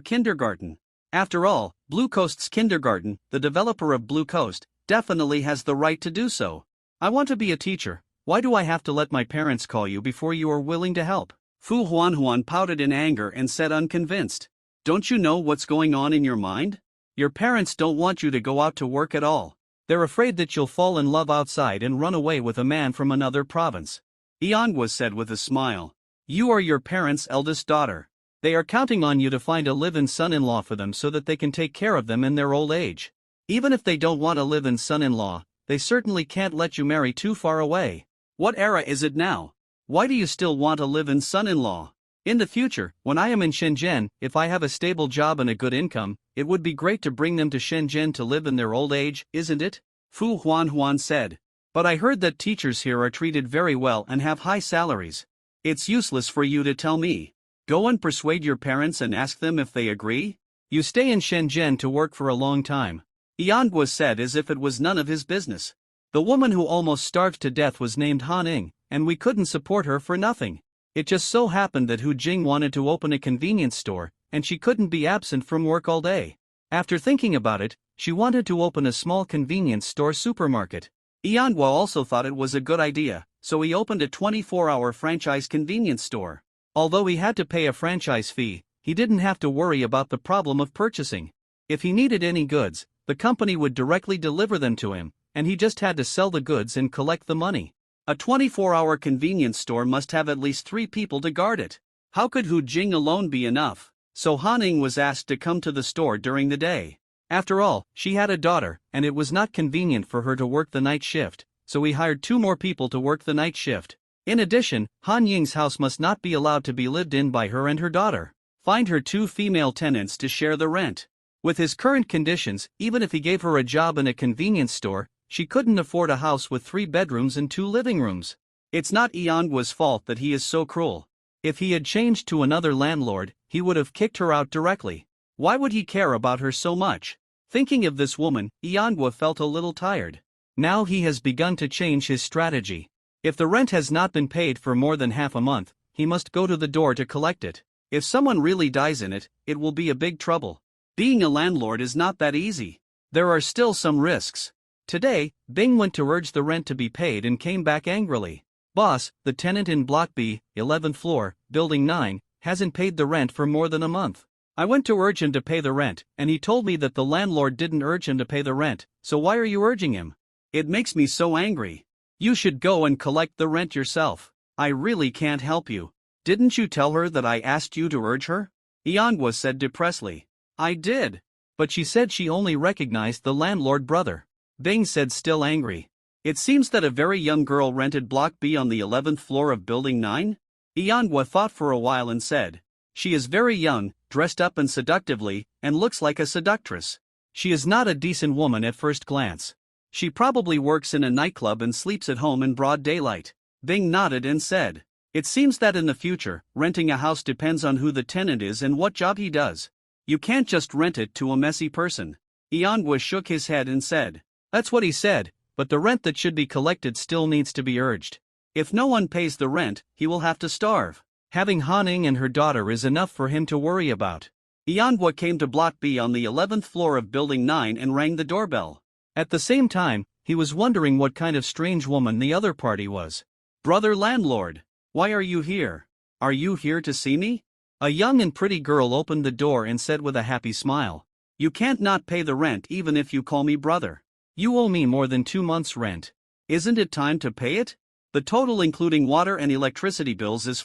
kindergarten. After all, Blue Coast's kindergarten, the developer of Blue Coast, definitely has the right to do so. I want to be a teacher. Why do I have to let my parents call you before you are willing to help? Fu Huanhuan pouted in anger and said unconvinced. Don't you know what's going on in your mind? Your parents don't want you to go out to work at all. They're afraid that you'll fall in love outside and run away with a man from another province. Iangwa said with a smile. You are your parents' eldest daughter. They are counting on you to find a live-in son-in-law for them so that they can take care of them in their old age. Even if they don't want a live-in son-in-law, they certainly can't let you marry too far away. What era is it now? Why do you still want a live-in son-in-law? In the future, when I am in Shenzhen, if I have a stable job and a good income, it would be great to bring them to Shenzhen to live in their old age, isn't it? Fu Huanhuan said. But I heard that teachers here are treated very well and have high salaries. It's useless for you to tell me. Go and persuade your parents and ask them if they agree. You stay in Shenzhen to work for a long time. Iangwa said as if it was none of his business. The woman who almost starved to death was named Han Ing, and we couldn't support her for nothing. It just so happened that Hu Jing wanted to open a convenience store, and she couldn't be absent from work all day. After thinking about it, she wanted to open a small convenience store supermarket. Iangwa also thought it was a good idea, so he opened a 24-hour franchise convenience store. Although he had to pay a franchise fee, he didn't have to worry about the problem of purchasing. If he needed any goods, the company would directly deliver them to him, and he just had to sell the goods and collect the money. A 24-hour convenience store must have at least 3 people to guard it. How could Hu Jing alone be enough? So Han Ing was asked to come to the store during the day. After all, she had a daughter, and it was not convenient for her to work the night shift, so he hired 2 more people to work the night shift. In addition, Han Ying's house must not be allowed to be lived in by her and her daughter. Find her 2 female tenants to share the rent. With his current conditions, even if he gave her a job in a convenience store, she couldn't afford a house with 3 bedrooms and 2 living rooms. It's not Iangwa's fault that he is so cruel. If he had changed to another landlord, he would have kicked her out directly. Why would he care about her so much? Thinking of this woman, Iangwa felt a little tired. Now he has begun to change his strategy. If the rent has not been paid for more than half a month, he must go to the door to collect it. If someone really dies in it, it will be a big trouble. Being a landlord is not that easy. There are still some risks. Today, Bing went to urge the rent to be paid and came back angrily. Boss, the tenant in Block B, 11th floor, Building 9, hasn't paid the rent for more than a month. I went to urge him to pay the rent, and he told me that the landlord didn't urge him to pay the rent, so why are you urging him? It makes me so angry. You should go and collect the rent yourself. I really can't help you. Didn't you tell her that I asked you to urge her? Iangwa said depressedly. I did. But she said she only recognized the landlord brother. Bing said, still angry. It seems that a very young girl rented Block B on the 11th floor of Building 9? Iangwa thought for a while and said. She is very young, dressed up and seductively, and looks like a seductress. She is not a decent woman at first glance. She probably works in a nightclub and sleeps at home in broad daylight. Bing nodded and said. It seems that in the future, renting a house depends on who the tenant is and what job he does. You can't just rent it to a messy person. Iangwa shook his head and said. That's what he said, but the rent that should be collected still needs to be urged. If no one pays the rent, he will have to starve. Having Haning and her daughter is enough for him to worry about. Iangwa came to Block B on the 11th floor of Building 9 and rang the doorbell. At the same time, he was wondering what kind of strange woman the other party was. Brother landlord, why are you here? Are you here to see me? A young and pretty girl opened the door and said with a happy smile. You can't not pay the rent even if you call me brother. You owe me more than 2 months' rent. Isn't it time to pay it? The total including water and electricity bills is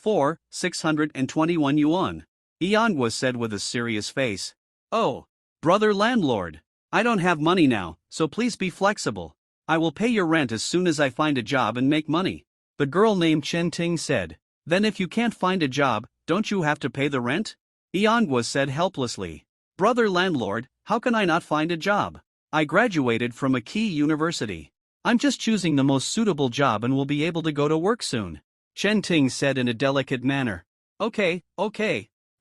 621 yuan. Iangwa said with a serious face. Oh, brother landlord. I don't have money now, so please be flexible. I will pay your rent as soon as I find a job and make money. The girl named Chen Ting said. Then if you can't find a job, don't you have to pay the rent? Iangwa said helplessly. Brother landlord, how can I not find a job? I graduated from a key university. I'm just choosing the most suitable job and will be able to go to work soon. Chen Ting said in a delicate manner. Okay.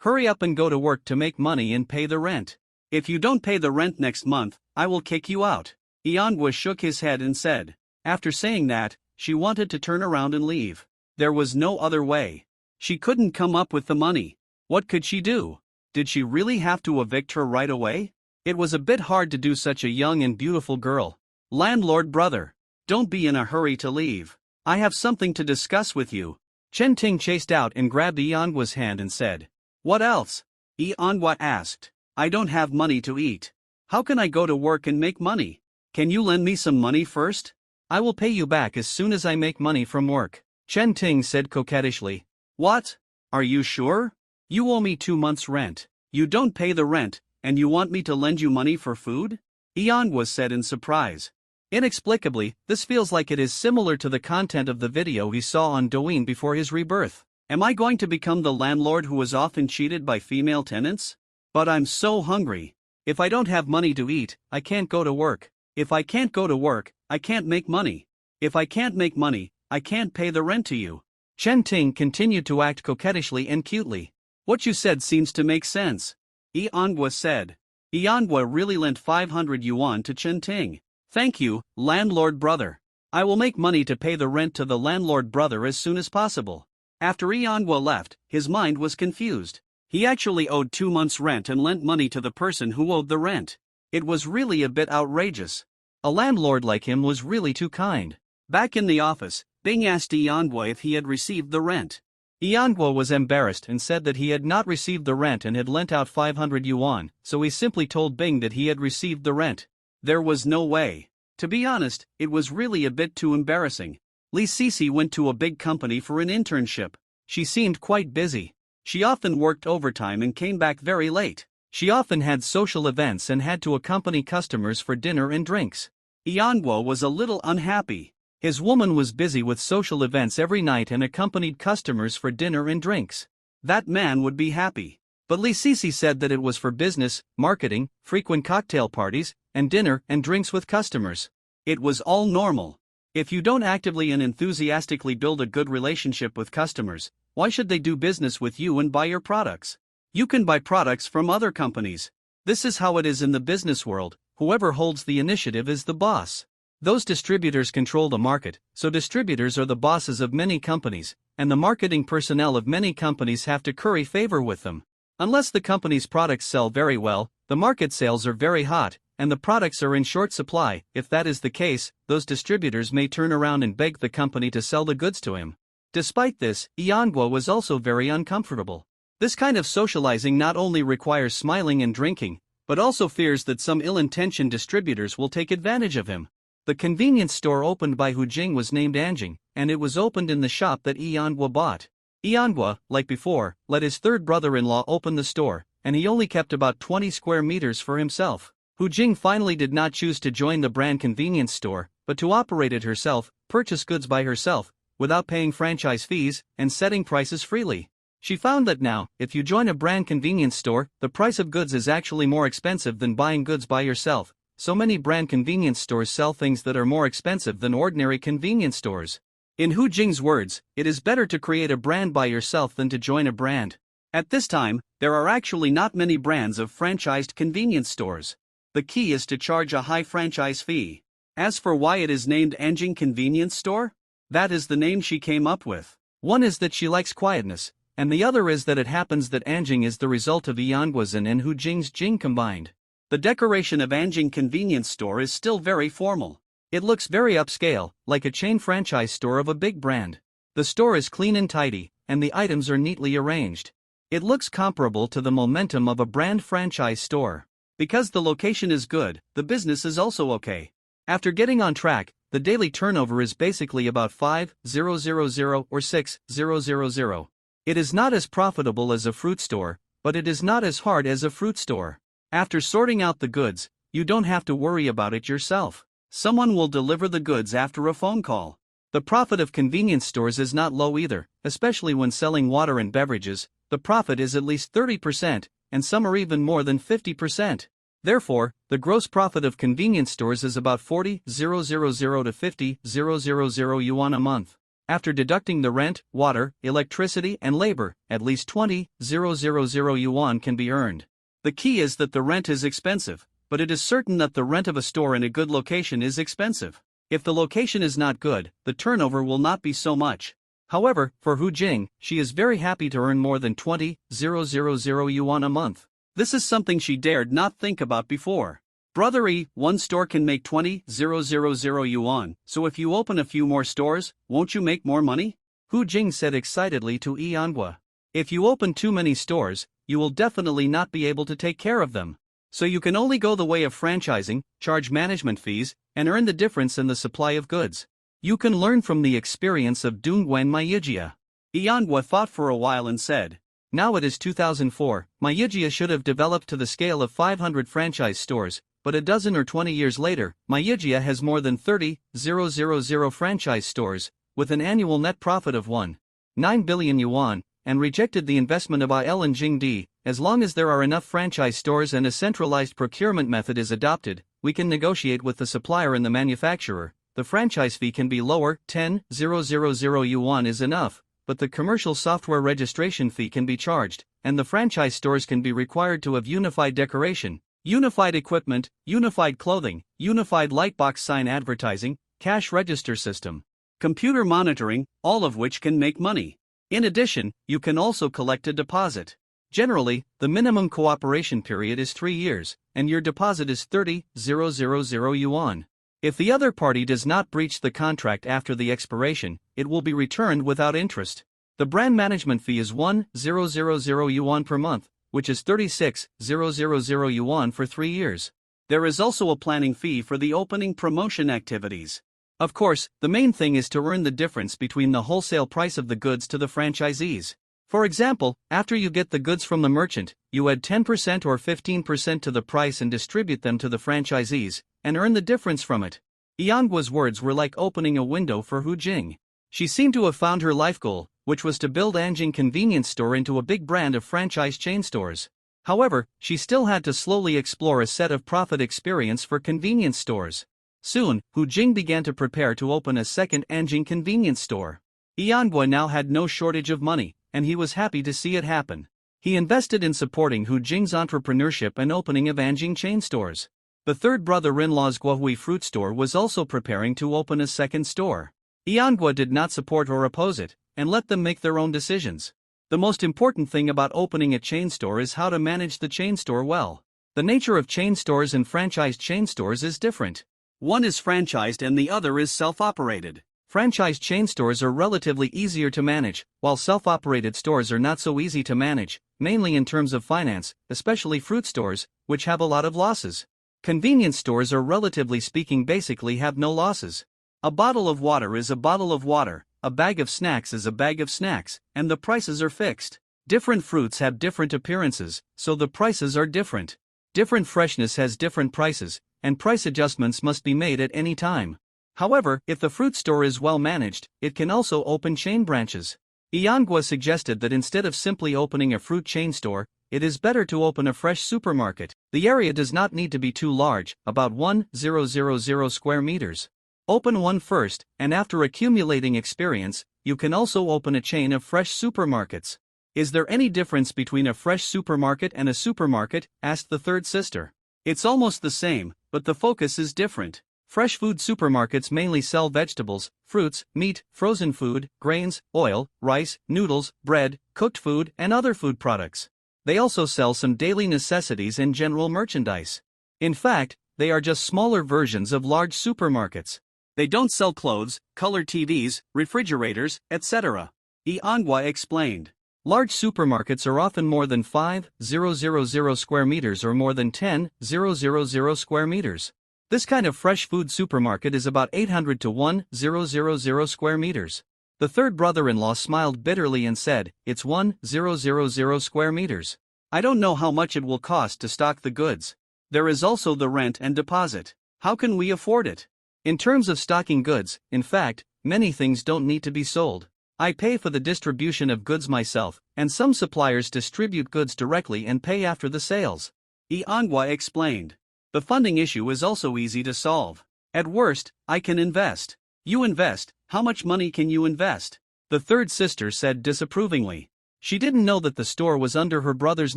Hurry up and go to work to make money and pay the rent. If you don't pay the rent next month, I will kick you out. Iangwa shook his head and said. After saying that, she wanted to turn around and leave. There was no other way. She couldn't come up with the money. What could she do? Did she really have to evict her right away? It was a bit hard to do such a young and beautiful girl. Landlord brother, don't be in a hurry to leave. I have something to discuss with you. Chen Ting chased out and grabbed Iangwa's hand and said. What else? Iangwa asked. I don't have money to eat. How can I go to work and make money? Can you lend me some money first? I will pay you back as soon as I make money from work. Chen Ting said coquettishly. What? Are you sure? You owe me 2 months' rent. You don't pay the rent, and you want me to lend you money for food? Iangwa said in surprise. Inexplicably, this feels like it is similar to the content of the video he saw on Douyin before his rebirth. Am I going to become the landlord who was often cheated by female tenants? But I'm so hungry. If I don't have money to eat, I can't go to work. If I can't go to work, I can't make money. If I can't make money, I can't pay the rent to you. Chen Ting continued to act coquettishly and cutely. What you said seems to make sense. Iangwa said. Iangwa really lent 500 yuan to Chen Ting. Thank you, landlord brother. I will make money to pay the rent to the landlord brother as soon as possible. After Iangwa left, his mind was confused. He actually owed 2 months' rent and lent money to the person who owed the rent. It was really a bit outrageous. A landlord like him was really too kind. Back in the office, Bing asked Iangwa if he had received the rent. Iangwa was embarrassed and said that he had not received the rent and had lent out 500 yuan, so he simply told Bing that he had received the rent. There was no way. To be honest, it was really a bit too embarrassing. Li Sisi went to a big company for an internship. She seemed quite busy. She often worked overtime and came back very late. She often had social events and had to accompany customers for dinner and drinks. Iangwa was a little unhappy. His woman was busy with social events every night and accompanied customers for dinner and drinks. That man would be happy. But Li Sisi said that it was for business, marketing, frequent cocktail parties, and dinner and drinks with customers. It was all normal. If you don't actively and enthusiastically build a good relationship with customers, why should they do business with you and buy your products? You can buy products from other companies. This is how it is in the business world. Whoever holds the initiative is the boss. Those distributors control the market, so distributors are the bosses of many companies, and the marketing personnel of many companies have to curry favor with them. Unless the company's products sell very well, the market sales are very hot, and the products are in short supply. If that is the case, those distributors may turn around and beg the company to sell the goods to him. Despite this, Iangwa was also very uncomfortable. This kind of socializing not only requires smiling and drinking, but also fears that some ill-intentioned distributors will take advantage of him. The convenience store opened by Hu Jing was named Anjing, and it was opened in the shop that Iangwa bought. Iangwa, like before, let his third brother-in-law open the store, and he only kept about 20 square meters for himself. Hu Jing finally did not choose to join the brand convenience store, but to operate it herself, purchase goods by herself, without paying franchise fees, and setting prices freely. She found that now, if you join a brand convenience store, the price of goods is actually more expensive than buying goods by yourself. So many brand convenience stores sell things that are more expensive than ordinary convenience stores. In Hu Jing's words, it is better to create a brand by yourself than to join a brand. At this time, there are actually not many brands of franchised convenience stores. The key is to charge a high franchise fee. As for why it is named Anjing Convenience Store, that is the name she came up with. One is that she likes quietness, and the other is that it happens that Anjing is the result of Iangwa's and Hu Jing's Jing combined. The decoration of Anjing Convenience Store is still very formal. It looks very upscale, like a chain franchise store of a big brand. The store is clean and tidy, and the items are neatly arranged. It looks comparable to the momentum of a brand franchise store. Because the location is good, the business is also okay. After getting on track, the daily turnover is basically about 5,000 or 6,000. It is not as profitable as a fruit store, but it is not as hard as a fruit store. After sorting out the goods, you don't have to worry about it yourself. Someone will deliver the goods after a phone call. The profit of convenience stores is not low either, especially when selling water and beverages. The profit is at least 30%, and some are even more than 50%. Therefore, the gross profit of convenience stores is about 40,000 to 50,000 yuan a month. After deducting the rent, water, electricity, and labor, at least 20,000 yuan can be earned. The key is that the rent is expensive, but it is certain that the rent of a store in a good location is expensive. If the location is not good, the turnover will not be so much. However, for Hu Jing, she is very happy to earn more than 20,000 yuan a month. This is something she dared not think about before. Brother E, one store can make 20,000 yuan, so if you open a few more stores, won't you make more money? Hu Jing said excitedly to Iangwa. If you open too many stores, you will definitely not be able to take care of them. So you can only go the way of franchising, charge management fees, and earn the difference in the supply of goods. You can learn from the experience of Dongguan Mayijia. Iangwa thought for a while and said, now it is 2004, Mayijia should have developed to the scale of 500 franchise stores, but a dozen or 20 years later, Mayijia has more than 30,000 franchise stores, with an annual net profit of 1.9 billion yuan, and rejected the investment of IL and Jingdi. As long as there are enough franchise stores and a centralized procurement method is adopted, we can negotiate with the supplier and the manufacturer. The franchise fee can be lower, 10,000 yuan is enough, but the commercial software registration fee can be charged, and the franchise stores can be required to have unified decoration, unified equipment, unified clothing, unified lightbox sign advertising, cash register system, computer monitoring, all of which can make money. In addition, you can also collect a deposit. Generally, the minimum cooperation period is 3 years, and your deposit is 30,000 yuan. If the other party does not breach the contract after the expiration, it will be returned without interest. The brand management fee is 1,000 yuan per month, which is 36,000 yuan for 3 years. There is also a planning fee for the opening promotion activities. Of course, the main thing is to earn the difference between the wholesale price of the goods to the franchisees. For example, after you get the goods from the merchant, you add 10% or 15% to the price and distribute them to the franchisees, and earn the difference from it. Iangwa's words were like opening a window for Hu Jing. She seemed to have found her life goal, which was to build Anjing Convenience Store into a big brand of franchise chain stores. However, she still had to slowly explore a set of profit experience for convenience stores. Soon, Hu Jing began to prepare to open a second Anjing Convenience Store. Iangwa now had no shortage of money, and he was happy to see it happen. He invested in supporting Hu Jing's entrepreneurship and opening of Anjing chain stores. The third brother-in-law's Guohui fruit store was also preparing to open a second store. Iangwa did not support or oppose it, and let them make their own decisions. The most important thing about opening a chain store is how to manage the chain store well. The nature of chain stores and franchised chain stores is different. One is franchised and the other is self-operated. Franchise chain stores are relatively easier to manage, while self-operated stores are not so easy to manage, mainly in terms of finance, especially fruit stores, which have a lot of losses. Convenience stores are relatively speaking basically have no losses. A bottle of water is a bottle of water, a bag of snacks is a bag of snacks, and the prices are fixed. Different fruits have different appearances, so the prices are different. Different freshness has different prices, and price adjustments must be made at any time. However, if the fruit store is well managed, it can also open chain branches. Iangwa suggested that instead of simply opening a fruit chain store, it is better to open a fresh supermarket. The area does not need to be too large, about 1,000 square meters. Open one first, and after accumulating experience, you can also open a chain of fresh supermarkets. Is there any difference between a fresh supermarket and a supermarket? Asked the third sister. It's almost the same, but the focus is different. Fresh food supermarkets mainly sell vegetables, fruits, meat, frozen food, grains, oil, rice, noodles, bread, cooked food, and other food products. They also sell some daily necessities and general merchandise. In fact, they are just smaller versions of large supermarkets. They don't sell clothes, color TVs, refrigerators, etc. Iangwa explained. Large supermarkets are often more than 5,000 square meters or more than 10,000 square meters. This kind of fresh food supermarket is about 800 to 1,000 square meters. The third brother-in-law smiled bitterly and said, "It's 1,000 square meters. I don't know how much it will cost to stock the goods. There is also the rent and deposit. How can we afford it? In terms of stocking goods, in fact, many things don't need to be sold. I pay for the distribution of goods myself, and some suppliers distribute goods directly and pay after the sales." Iangwa explained. The funding issue is also easy to solve. At worst, I can invest. You invest, how much money can you invest? The third sister said disapprovingly. She didn't know that the store was under her brother's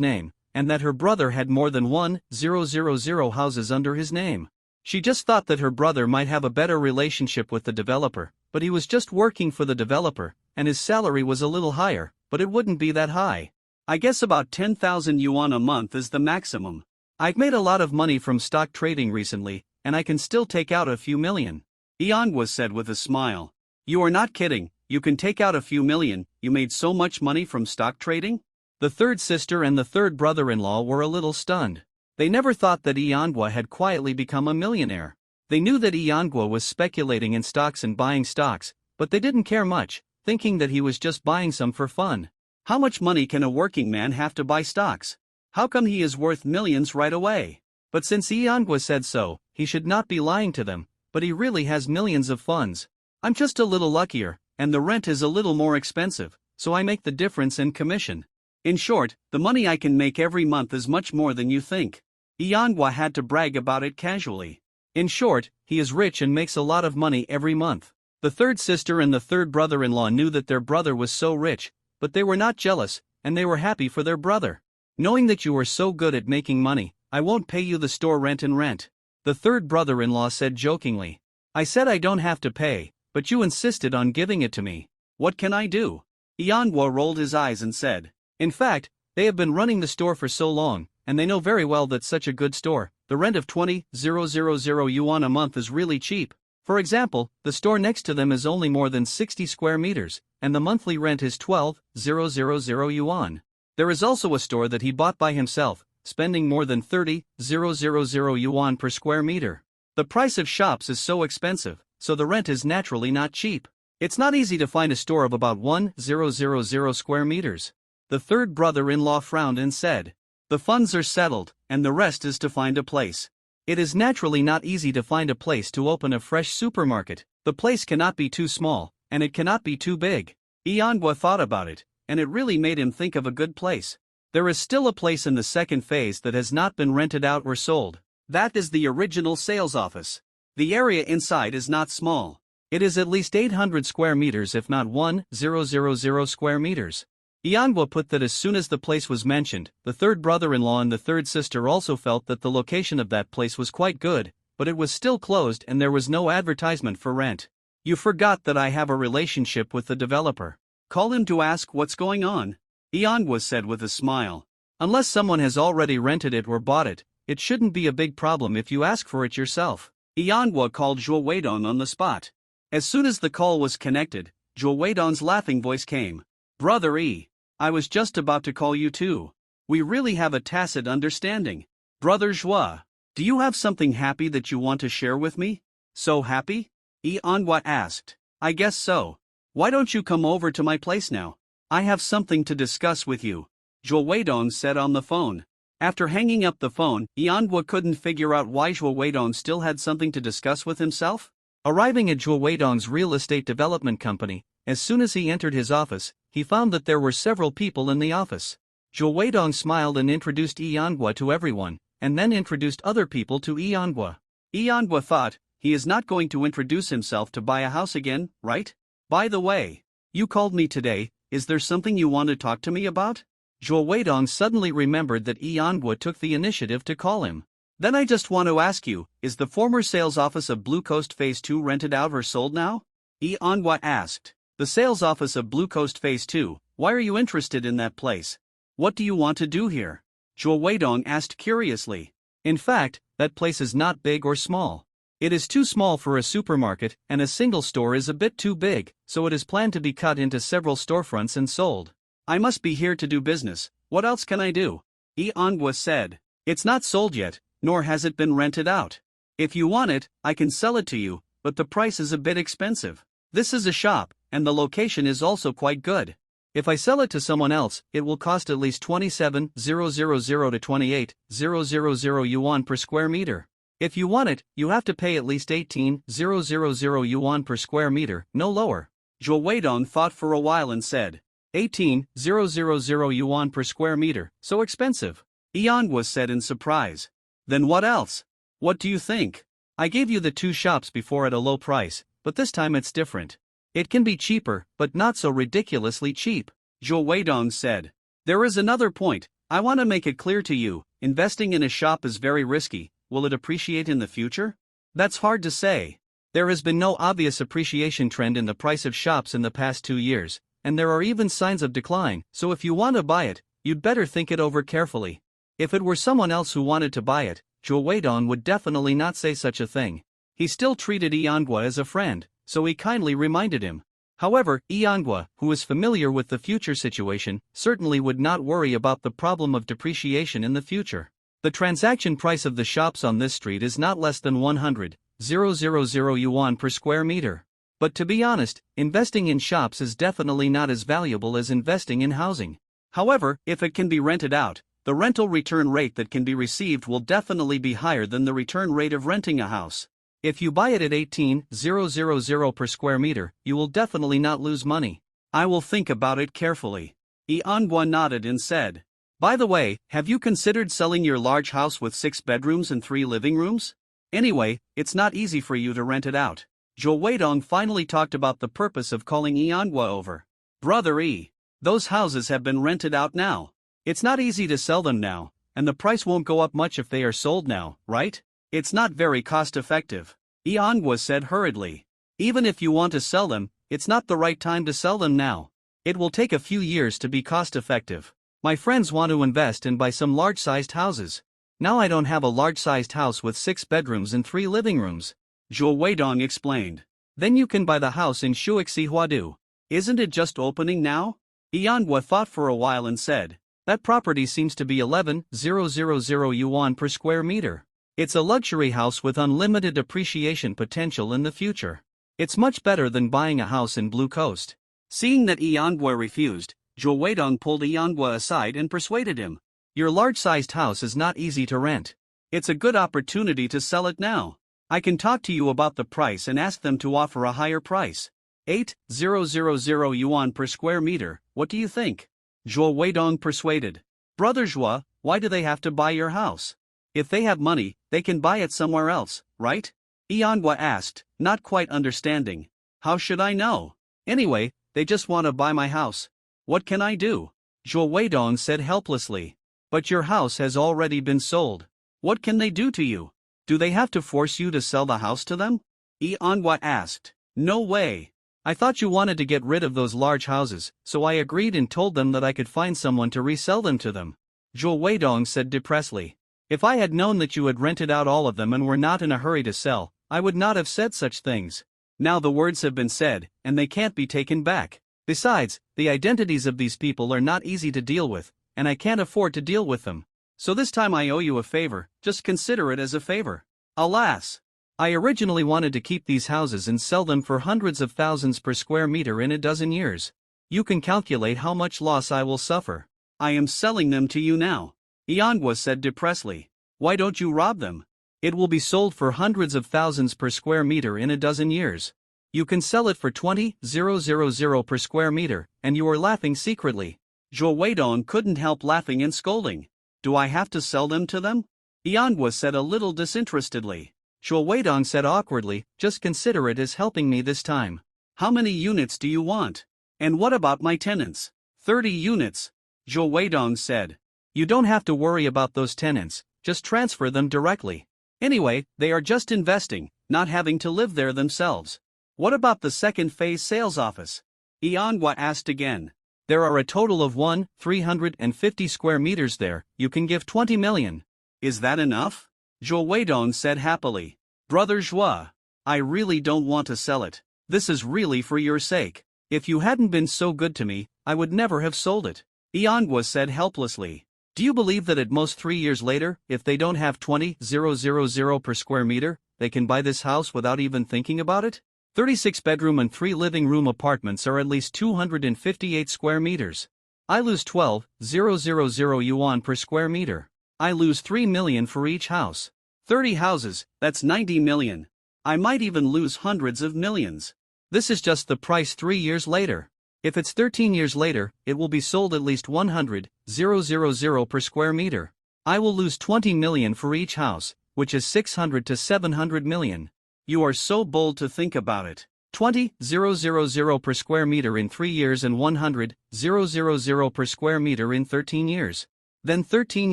name, and that her brother had more than 1,000 houses under his name. She just thought that her brother might have a better relationship with the developer, but he was just working for the developer, and his salary was a little higher, but it wouldn't be that high. I guess about 10,000 yuan a month is the maximum. I've made a lot of money from stock trading recently, and I can still take out a few million. Iangwa said with a smile. You are not kidding, you can take out a few million, you made so much money from stock trading? The third sister and the third brother-in-law were a little stunned. They never thought that Iangwa had quietly become a millionaire. They knew that Iangwa was speculating in stocks and buying stocks, but they didn't care much, thinking that he was just buying some for fun. How much money can a working man have to buy stocks? How come he is worth millions right away? But since Iangwa said so, he should not be lying to them, but he really has millions of funds. I'm just a little luckier, and the rent is a little more expensive, so I make the difference in commission. In short, the money I can make every month is much more than you think. Iangwa had to brag about it casually. In short, he is rich and makes a lot of money every month. The third sister and the third brother-in-law knew that their brother was so rich, but they were not jealous, and they were happy for their brother. Knowing that you are so good at making money, I won't pay you the store rent and rent. The third brother-in-law said jokingly. I said I don't have to pay, but you insisted on giving it to me. What can I do? Iangwa rolled his eyes and said. In fact, they have been running the store for so long, and they know very well that such a good store, the rent of 20,000 yuan a month is really cheap. For example, the store next to them is only more than 60 square meters, and the monthly rent is 12,000 yuan. There is also a store that he bought by himself, spending more than 30,000 yuan per square meter. The price of shops is so expensive, so the rent is naturally not cheap. It's not easy to find a store of about 1,000 square meters. The third brother-in-law frowned and said, the funds are settled, and the rest is to find a place. It is naturally not easy to find a place to open a fresh supermarket. The place cannot be too small, and it cannot be too big. Iangwa thought about it, and it really made him think of a good place. There is still a place in the second phase that has not been rented out or sold. That is the original sales office. The area inside is not small. It is at least 800 square meters if not 1,000 square meters. Iangwa put that as soon as the place was mentioned, the third brother-in-law and the third sister also felt that the location of that place was quite good, but it was still closed and there was no advertisement for rent. You forgot that I have a relationship with the developer. Call him to ask what's going on. Iangwa said with a smile. Unless someone has already rented it or bought it, it shouldn't be a big problem if you ask for it yourself. Yanhua called Zhuo Weidong on the spot. As soon as the call was connected, Zhuo Weidong's laughing voice came. Brother E. I was just about to call you too. We really have a tacit understanding. Brother Zhuo, do you have something happy that you want to share with me? So happy? Yanhua asked. I guess so. Why don't you come over to my place now? I have something to discuss with you, Zhuo Weidong said on the phone. After hanging up the phone, Yanhua couldn't figure out why Zhuo Weidong still had something to discuss with himself. Arriving at Zhuo Weidong's real estate development company, as soon as he entered his office, he found that there were several people in the office. Zhuo Weidong smiled and introduced Yanhua to everyone, and then introduced other people to Yanhua. Yanhua thought, he is not going to introduce himself to buy a house again, right? By the way, you called me today, is there something you want to talk to me about? Zhuo Weidong suddenly remembered that Yanhua took the initiative to call him. Then I just want to ask you, is the former sales office of Blue Coast Phase 2 rented out or sold now? Yanhua asked. The sales office of Blue Coast Phase 2, why are you interested in that place? What do you want to do here? Zhuo Weidong asked curiously. In fact, that place is not big or small. It is too small for a supermarket, and a single store is a bit too big, so it is planned to be cut into several storefronts and sold. I must be here to do business, what else can I do? Yanhua said. It's not sold yet, nor has it been rented out. If you want it, I can sell it to you, but the price is a bit expensive. This is a shop, and the location is also quite good. If I sell it to someone else, it will cost at least 27,000 to 28,000 yuan per square meter. If you want it, you have to pay at least 18,000 yuan per square meter, no lower. Zhuo Weidong thought for a while and said, 18,000 yuan per square meter, so expensive. Yanhua said in surprise. Then what else? What do you think? I gave you the two shops before at a low price, but this time it's different. It can be cheaper, but not so ridiculously cheap, Zhuo Weidong said. There is another point, I want to make it clear to you, investing in a shop is very risky. Will it appreciate in the future? That's hard to say. There has been no obvious appreciation trend in the price of shops in the past 2 years, and there are even signs of decline, so if you want to buy it, you'd better think it over carefully. If it were someone else who wanted to buy it, Zhuo Weidong would definitely not say such a thing. He still treated Yanhua as a friend, so he kindly reminded him. However, Yanhua, who is familiar with the future situation, certainly would not worry about the problem of depreciation in the future. The transaction price of the shops on this street is not less than 100,000 yuan per square meter. But to be honest, investing in shops is definitely not as valuable as investing in housing. However, if it can be rented out, the rental return rate that can be received will definitely be higher than the return rate of renting a house. If you buy it at 18,000 per square meter, you will definitely not lose money. I will think about it carefully. Yanhua nodded and said. By the way, have you considered selling your large house with 6 bedrooms and 3 living rooms? Anyway, it's not easy for you to rent it out. Zhuo Weidong finally talked about the purpose of calling Yanhua over. Brother E. Those houses have been rented out now. It's not easy to sell them now, and the price won't go up much if they are sold now, right? It's not very cost-effective. Yanhua said hurriedly. Even if you want to sell them, it's not the right time to sell them now. It will take a few years to be cost-effective. My friends want to invest and buy some large-sized houses. Now I don't have a large-sized house with 6 bedrooms and 3 living rooms. Zhuo Weidong explained. Then you can buy the house in Shuixi Huadu. Isn't it just opening now? Yanhua thought for a while and said. That property seems to be 11,000 yuan per square meter. It's a luxury house with unlimited appreciation potential in the future. It's much better than buying a house in Blue Coast. Seeing that Yanhua refused, Zhuo Weidong pulled Yanhua aside and persuaded him. Your large-sized house is not easy to rent. It's a good opportunity to sell it now. I can talk to you about the price and ask them to offer a higher price. 8,000 yuan per square meter, what do you think? Zhuo Weidong persuaded. Brother Zhuo, why do they have to buy your house? If they have money, they can buy it somewhere else, right? Yanhua asked, not quite understanding. How should I know? Anyway, they just want to buy my house. What can I do? Zhuo Weidong said helplessly. But your house has already been sold. What can they do to you? Do they have to force you to sell the house to them? Yanhua asked. No way. I thought you wanted to get rid of those large houses, so I agreed and told them that I could find someone to resell them to them. Zhuo Weidong said depressedly. If I had known that you had rented out all of them and were not in a hurry to sell, I would not have said such things. Now the words have been said, and they can't be taken back. Besides, the identities of these people are not easy to deal with, and I can't afford to deal with them. So this time I owe you a favor, just consider it as a favor. Alas! I originally wanted to keep these houses and sell them for hundreds of thousands per square meter in a dozen years. You can calculate how much loss I will suffer. I am selling them to you now. Iangwa said depressedly. Why don't you rob them? It will be sold for hundreds of thousands per square meter in a dozen years. You can sell it for 20,000 per square meter, and you are laughing secretly. Zhou Weidong couldn't help laughing and scolding. Do I have to sell them to them? Iangwa said a little disinterestedly. Zhou Weidong said awkwardly, just consider it as helping me this time. How many units do you want? And what about my tenants? 30 units. Zhou Weidong said. You don't have to worry about those tenants, just transfer them directly. Anyway, they are just investing, not having to live there themselves. What about the second phase sales office? Iangwa asked again. There are a total of 350 square meters there, you can give 20 million. Is that enough? Zhou Weidong said happily. Brother Zhua, I really don't want to sell it. This is really for your sake. If you hadn't been so good to me, I would never have sold it. Iangwa said helplessly. Do you believe that at most 3 years later, if they don't have 20,000 per square meter, they can buy this house without even thinking about it? 36 bedroom and 3 living room apartments are at least 258 square meters. I lose 12,000 yuan per square meter. I lose 3 million for each house. 30 houses, that's 90 million. I might even lose hundreds of millions. This is just the price 3 years later. If it's 13 years later, it will be sold at least 100,000 per square meter. I will lose 20 million for each house, which is 600 to 700 million. You are so bold to think about it. 20,000 per square meter in 3 years and 100,000 per square meter in 13 years. Then 13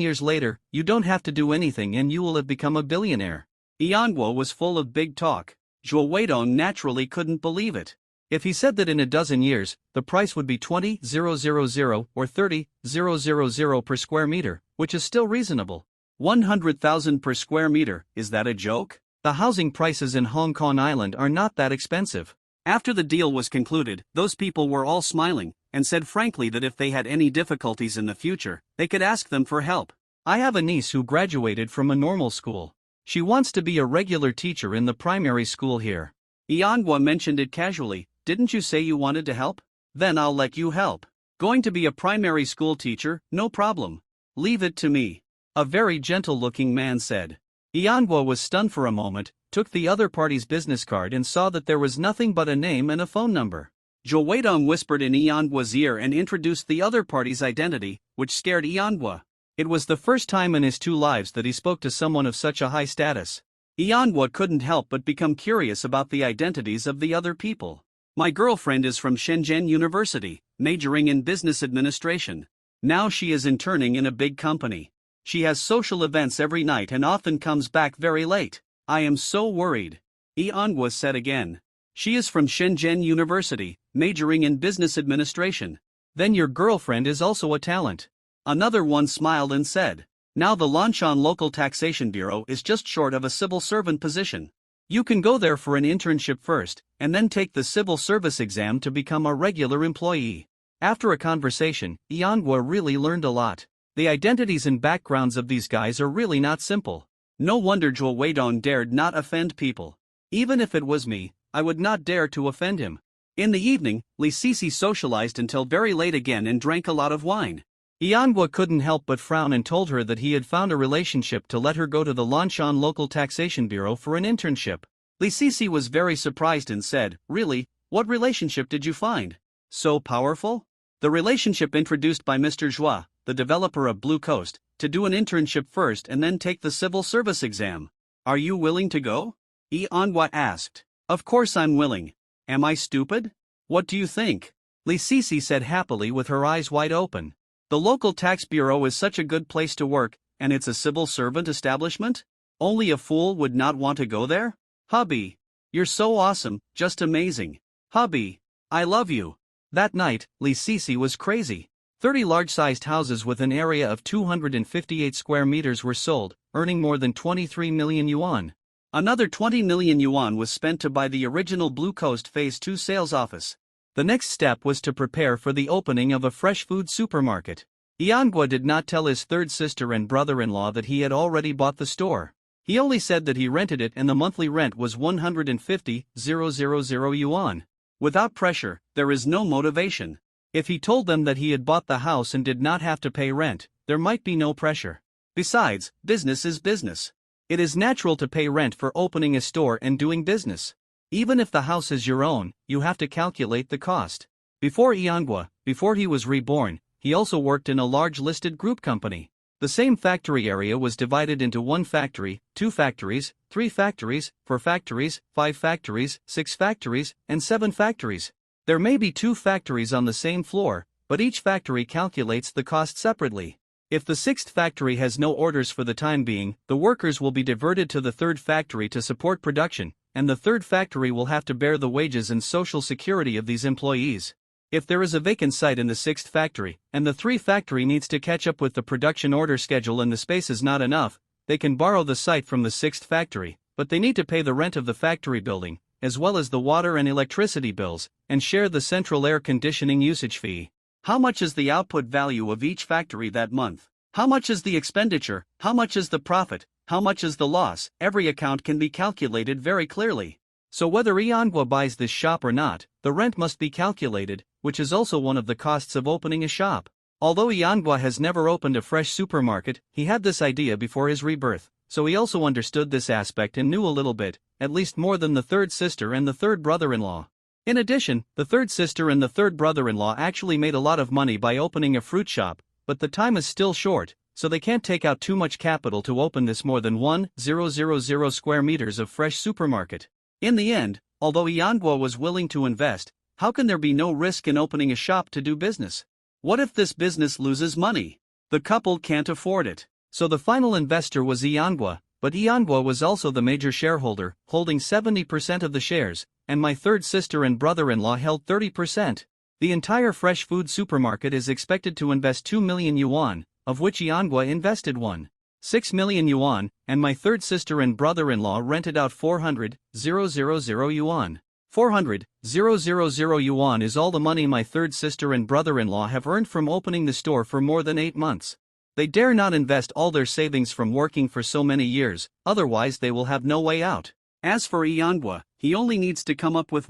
years later, you don't have to do anything and you will have become a billionaire. Iangwa was full of big talk. Zhou Weidong naturally couldn't believe it. If he said that in a dozen years, the price would be 20,000 or 30,000 per square meter, which is still reasonable. 100,000 per square meter, is that a joke? The housing prices in Hong Kong Island are not that expensive. After the deal was concluded, those people were all smiling, and said frankly that if they had any difficulties in the future, they could ask them for help. I have a niece who graduated from a normal school. She wants to be a regular teacher in the primary school here. Iangwa mentioned it casually. Didn't you say you wanted to help? Then I'll let you help. Going to be a primary school teacher, no problem. Leave it to me. A very gentle-looking man said. Iangwa was stunned for a moment, took the other party's business card and saw that there was nothing but a name and a phone number. Zhou Weidong whispered in Iangwa's ear and introduced the other party's identity, which scared Iangwa. It was the first time in his 2 lives that he spoke to someone of such a high status. Iangwa couldn't help but become curious about the identities of the other people. My girlfriend is from Shenzhen University, majoring in business administration. Now she is interning in a big company. She has social events every night and often comes back very late. I am so worried. Iangwa said again. She is from Shenzhen University, majoring in business administration. Then your girlfriend is also a talent. Another one smiled and said. Now the Lanshan Local Taxation Bureau is just short of a civil servant position. You can go there for an internship first, and then take the civil service exam to become a regular employee. After a conversation, Iangwa really learned a lot. The identities and backgrounds of these guys are really not simple. No wonder Zhou Weidong dared not offend people. Even if it was me, I would not dare to offend him. In the evening, Li Sisi socialized until very late again and drank a lot of wine. Iangwa couldn't help but frown and told her that he had found a relationship to let her go to the Lanshan Local Taxation Bureau for an internship. Li Sisi was very surprised and said, Really, what relationship did you find? So powerful? The relationship introduced by Mr. Zhua, the developer of Blue Coast, to do an internship first and then take the civil service exam. Are you willing to go? Iangwa asked. Of course I'm willing. Am I stupid? What do you think? Li Sisi said happily with her eyes wide open. The local tax bureau is such a good place to work, and it's a civil servant establishment? Only a fool would not want to go there? Hubby, you're so awesome, just amazing. Hubby, I love you. That night, Li Sisi was crazy. 30 large-sized houses with an area of 258 square meters were sold, earning more than 23 million yuan. Another 20 million yuan was spent to buy the original Blue Coast Phase 2 sales office. The next step was to prepare for the opening of a fresh food supermarket. Yanguo did not tell his third sister and brother-in-law that he had already bought the store. He only said that he rented it and the monthly rent was 150,000 yuan. Without pressure, there is no motivation. If he told them that he had bought the house and did not have to pay rent, there might be no pressure. Besides, business is business. It is natural to pay rent for opening a store and doing business. Even if the house is your own, you have to calculate the cost. Before he was reborn, he also worked in a large listed group company. The same factory area was divided into 1 factory, 2 factories, 3 factories, 4 factories, 5 factories, 6 factories, and 7 factories. There may be 2 factories on the same floor, but each factory calculates the cost separately. If the 6th factory has no orders for the time being, the workers will be diverted to the 3rd factory to support production, and the 3rd factory will have to bear the wages and social security of these employees. If there is a vacant site in the 6th factory, and the 3 factory needs to catch up with the production order schedule and the space is not enough, they can borrow the site from the 6th factory, but they need to pay the rent of the factory building, as well as the water and electricity bills, and share the central air conditioning usage fee. How much is the output value of each factory that month? How much is the expenditure? How much is the profit? How much is the loss? Every account can be calculated very clearly. So whether Yanguo buys this shop or not, the rent must be calculated, which is also one of the costs of opening a shop. Although Yanguo has never opened a fresh supermarket, he had this idea before his rebirth, so he also understood this aspect and knew a little bit, at least more than the 3rd sister and the 3rd brother-in-law. In addition, the 3rd sister and the 3rd brother-in-law actually made a lot of money by opening a fruit shop, but the time is still short, so they can't take out too much capital to open this more than 1,000 square meters of fresh supermarket. In the end, although Yanguo was willing to invest, how can there be no risk in opening a shop to do business? What if this business loses money? The couple can't afford it. So the final investor was Yanguo, but Yanguo was also the major shareholder, holding 70% of the shares, and my 3rd sister and brother-in-law held 30%. The entire fresh food supermarket is expected to invest 2 million yuan, of which Yanguo invested 1.6 million yuan, and my 3rd sister and brother-in-law rented out 400,000 yuan. 400,000 yuan is all the money my 3rd sister and brother-in-law have earned from opening the store for more than 8 months. They dare not invest all their savings from working for so many years, otherwise they will have no way out. As for Yanguo, he only needs to come up with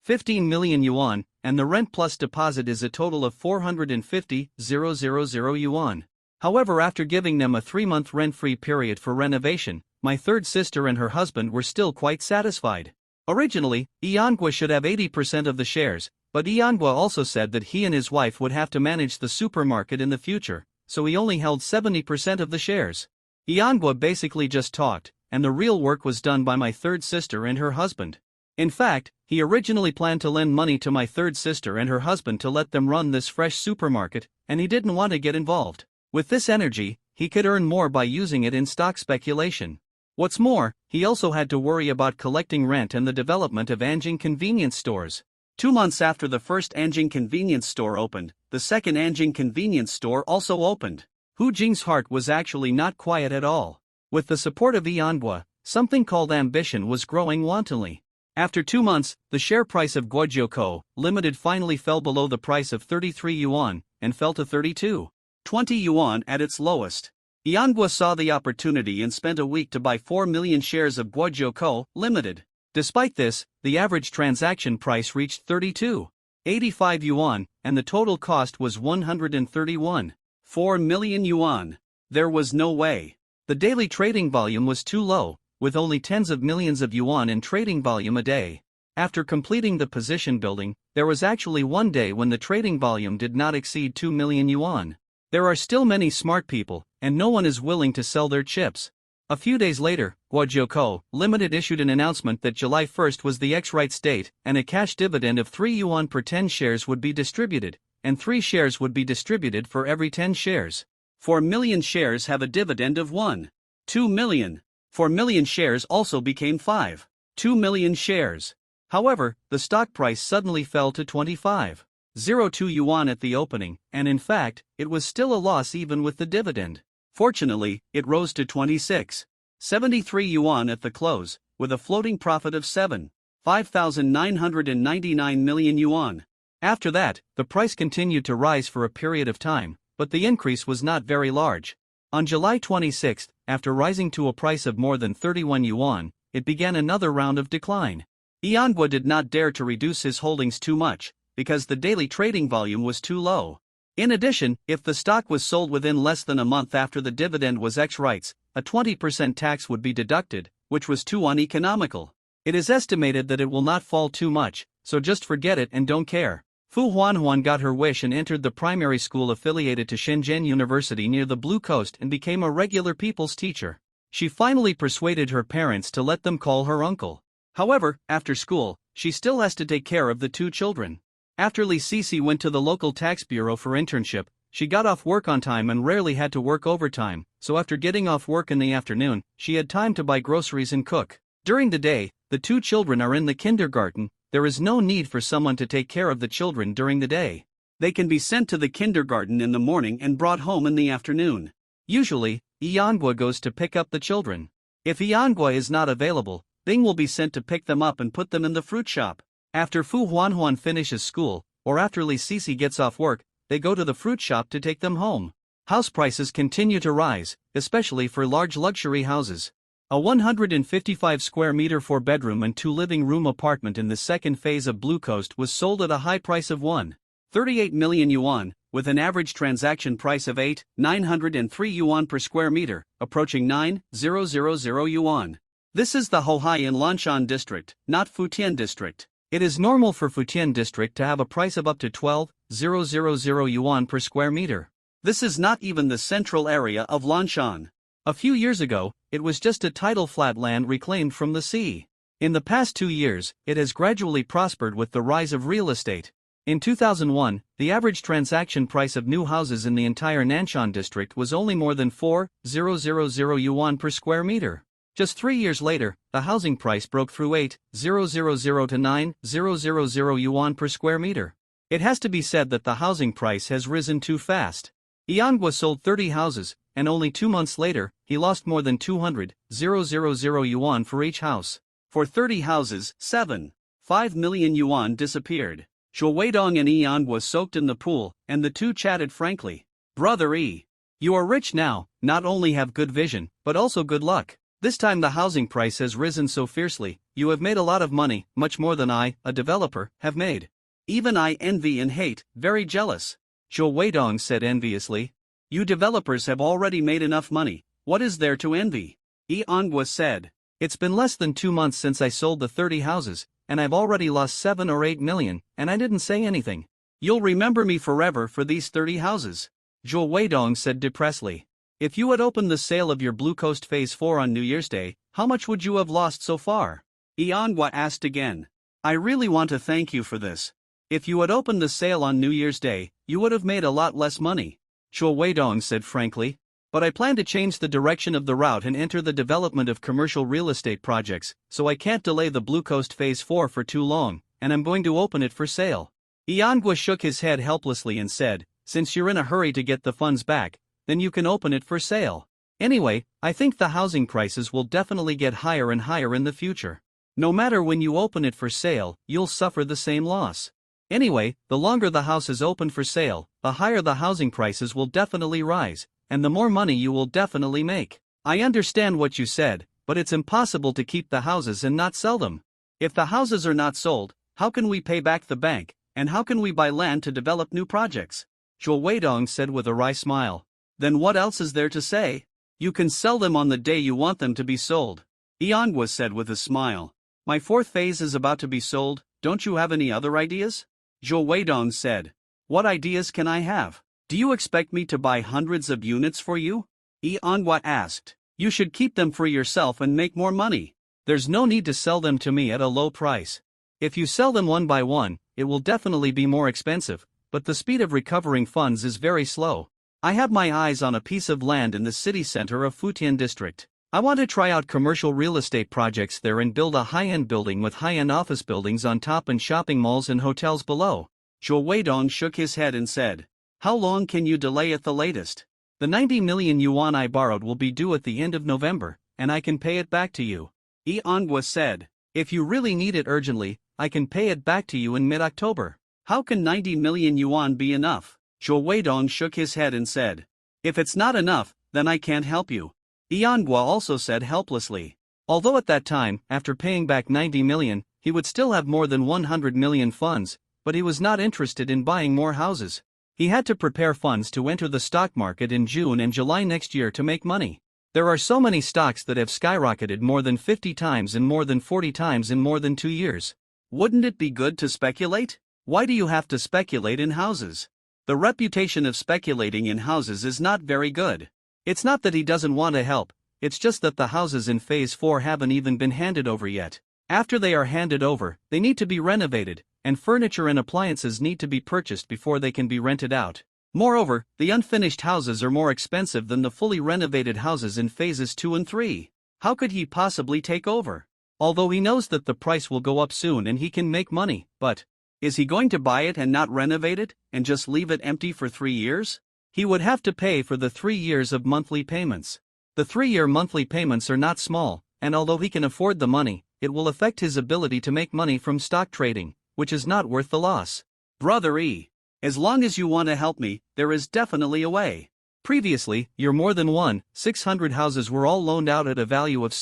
15 million yuan, and the rent plus deposit is a total of 450,000 yuan. However, after giving them a 3-month rent-free period for renovation, my 3rd sister and her husband were still quite satisfied. Originally, Yanguo should have 80% of the shares, but Yanguo also said that he and his wife would have to manage the supermarket in the future, so he only held 70% of the shares. Yanguo basically just talked, and the real work was done by my 3rd sister and her husband. In fact, he originally planned to lend money to my 3rd sister and her husband to let them run this fresh supermarket, and he didn't want to get involved. With this energy, he could earn more by using it in stock speculation. What's more, he also had to worry about collecting rent and the development of Anjing convenience stores. 2 months after the first Anjing convenience store opened, the second Anjing convenience store also opened. Hu Jing's heart was actually not quiet at all. With the support of Yanguo, something called ambition was growing wantonly. After 2 months, the share price of Guojiukou Limited finally fell below the price of 33 yuan, and fell to 32.20 yuan at its lowest. Yanguo saw the opportunity and spent a week to buy 4 million shares of Guojiukou Limited. Despite this, the average transaction price reached 32.85 yuan, and the total cost was 131.4 million yuan. There was no way. The daily trading volume was too low, with only tens of millions of yuan in trading volume a day. After completing the position building, there was actually one day when the trading volume did not exceed 2 million yuan. There are still many smart people, and no one is willing to sell their chips. A few days later, Guojiukou Limited issued an announcement that July 1st was the ex-rights date, and a cash dividend of 3 yuan per 10 shares would be distributed, and 3 shares would be distributed for every 10 shares. 4 million shares have a dividend of 1.2 million. 4 million shares also became 5.2 million shares. However, the stock price suddenly fell to 25 yuan at the opening, and in fact, it was still a loss even with the dividend. Fortunately, it rose to 26.73 yuan at the close, with a floating profit of 5,999 million yuan. After that, the price continued to rise for a period of time, but the increase was not very large. On July 26, after rising to a price of more than 31 yuan, it began another round of decline. Manhwa did not dare to reduce his holdings too much, because the daily trading volume was too low. In addition, if the stock was sold within less than a month after the dividend was ex-rights, a 20% tax would be deducted, which was too uneconomical. It is estimated that it will not fall too much, so just forget it and don't care. Fu Huanhuan got her wish and entered the primary school affiliated to Shenzhen University near the Blue Coast and became a regular people's teacher. She finally persuaded her parents to let them call her uncle. However, after school, she still has to take care of the two children. After Li Sisi went to the local tax bureau for internship, she got off work on time and rarely had to work overtime, so after getting off work in the afternoon, she had time to buy groceries and cook. During the day, the two children are in the kindergarten. There is no need for someone to take care of the children during the day. They can be sent to the kindergarten in the morning and brought home in the afternoon. Usually, Manhwa goes to pick up the children. If Manhwa is not available, Bing will be sent to pick them up and put them in the fruit shop. After Fu Huanhuan finishes school, or after Li Sisi gets off work, they go to the fruit shop to take them home. House prices continue to rise, especially for large luxury houses. A 155 square meter 4-bedroom and 2-living-room apartment in the second phase of Blue Coast was sold at a high price of 1.38 million yuan, with an average transaction price of 8,903 yuan per square meter, approaching 9,000 yuan. This is the Hohai in Lanshan district, not Futian district. It is normal for Futian district to have a price of up to 12,000 yuan per square meter. This is not even the central area of Lanshan. A few years ago, it was just a tidal flat land reclaimed from the sea. In the past 2 years, it has gradually prospered with the rise of real estate. In 2001, the average transaction price of new houses in the entire Nanshan district was only more than 4,000 yuan per square meter. Just 3 years later, the housing price broke through 8,000 to 9,000 yuan per square meter. It has to be said that the housing price has risen too fast. Manhwa sold 30 houses, and only 2 months later, he lost more than 200,000 yuan for each house. For 30 houses, 7.5 million yuan disappeared. Zhou Weidong and Manhwa soaked in the pool, and the two chatted frankly. Brother E. You are rich now, not only have good vision, but also good luck. This time the housing price has risen so fiercely, you have made a lot of money, much more than I, a developer, have made. Even I envy and hate, very jealous. Zhou Weidong said enviously. You developers have already made enough money, what is there to envy? Manhwa said. It's been less than 2 months since I sold the 30 houses, and I've already lost 7 or 8 million, and I didn't say anything. You'll remember me forever for these 30 houses. Zhou Weidong said depressedly. If you had opened the sale of your Blue Coast Phase 4 on New Year's Day, how much would you have lost so far? Manhwa asked again. I really want to thank you for this. If you had opened the sale on New Year's Day, you would have made a lot less money. Zhou Weidong said frankly. But I plan to change the direction of the route and enter the development of commercial real estate projects, so I can't delay the Blue Coast Phase 4 for too long, and I'm going to open it for sale. Manhwa shook his head helplessly and said, since you're in a hurry to get the funds back, then you can open it for sale. Anyway, I think the housing prices will definitely get higher and higher in the future. No matter when you open it for sale, you'll suffer the same loss. Anyway, the longer the house is open for sale, the higher the housing prices will definitely rise, and the more money you will definitely make. I understand what you said, but it's impossible to keep the houses and not sell them. If the houses are not sold, how can we pay back the bank, and how can we buy land to develop new projects? Zhou Weidong said with a wry smile. Then what else is there to say? You can sell them on the day you want them to be sold. Manhwa said with a smile. My 4th phase is about to be sold, don't you have any other ideas? Zhou Weidong said. What ideas can I have? Do you expect me to buy hundreds of units for you? Manhwa asked. You should keep them for yourself and make more money. There's no need to sell them to me at a low price. If you sell them one by one, it will definitely be more expensive, but the speed of recovering funds is very slow. I have my eyes on a piece of land in the city center of Futian district. I want to try out commercial real estate projects there and build a high-end building with high-end office buildings on top and shopping malls and hotels below. Zhou Weidong shook his head and said, "How long can you delay at the latest? The 90 million yuan I borrowed will be due at the end of November, and I can pay it back to you." Yanghua said, "If you really need it urgently, I can pay it back to you in mid-October." "How can 90 million yuan be enough?" Zhou Weidong shook his head and said, "If it's not enough, then I can't help you." Yanghua also said helplessly. Although at that time, after paying back 90 million, he would still have more than 100 million funds, but he was not interested in buying more houses. He had to prepare funds to enter the stock market in June and July next year to make money. There are so many stocks that have skyrocketed more than 50 times and more than 40 times in more than 2 years. Wouldn't it be good to speculate? Why do you have to speculate in houses? The reputation of speculating in houses is not very good. It's not that he doesn't want to help, it's just that the houses in Phase 4 haven't even been handed over yet. After they are handed over, they need to be renovated, and furniture and appliances need to be purchased before they can be rented out. Moreover, the unfinished houses are more expensive than the fully renovated houses in Phases 2 and 3. How could he possibly take over? Although he knows that the price will go up soon and he can make money, but is he going to buy it and not renovate it, and just leave it empty for 3 years? He would have to pay for the 3 years of monthly payments. The 3-year monthly payments are not small, and although he can afford the money, it will affect his ability to make money from stock trading, which is not worth the loss. Brother E, as long as you want to help me, there is definitely a way. Previously, your more than 600 houses were all loaned out at a value of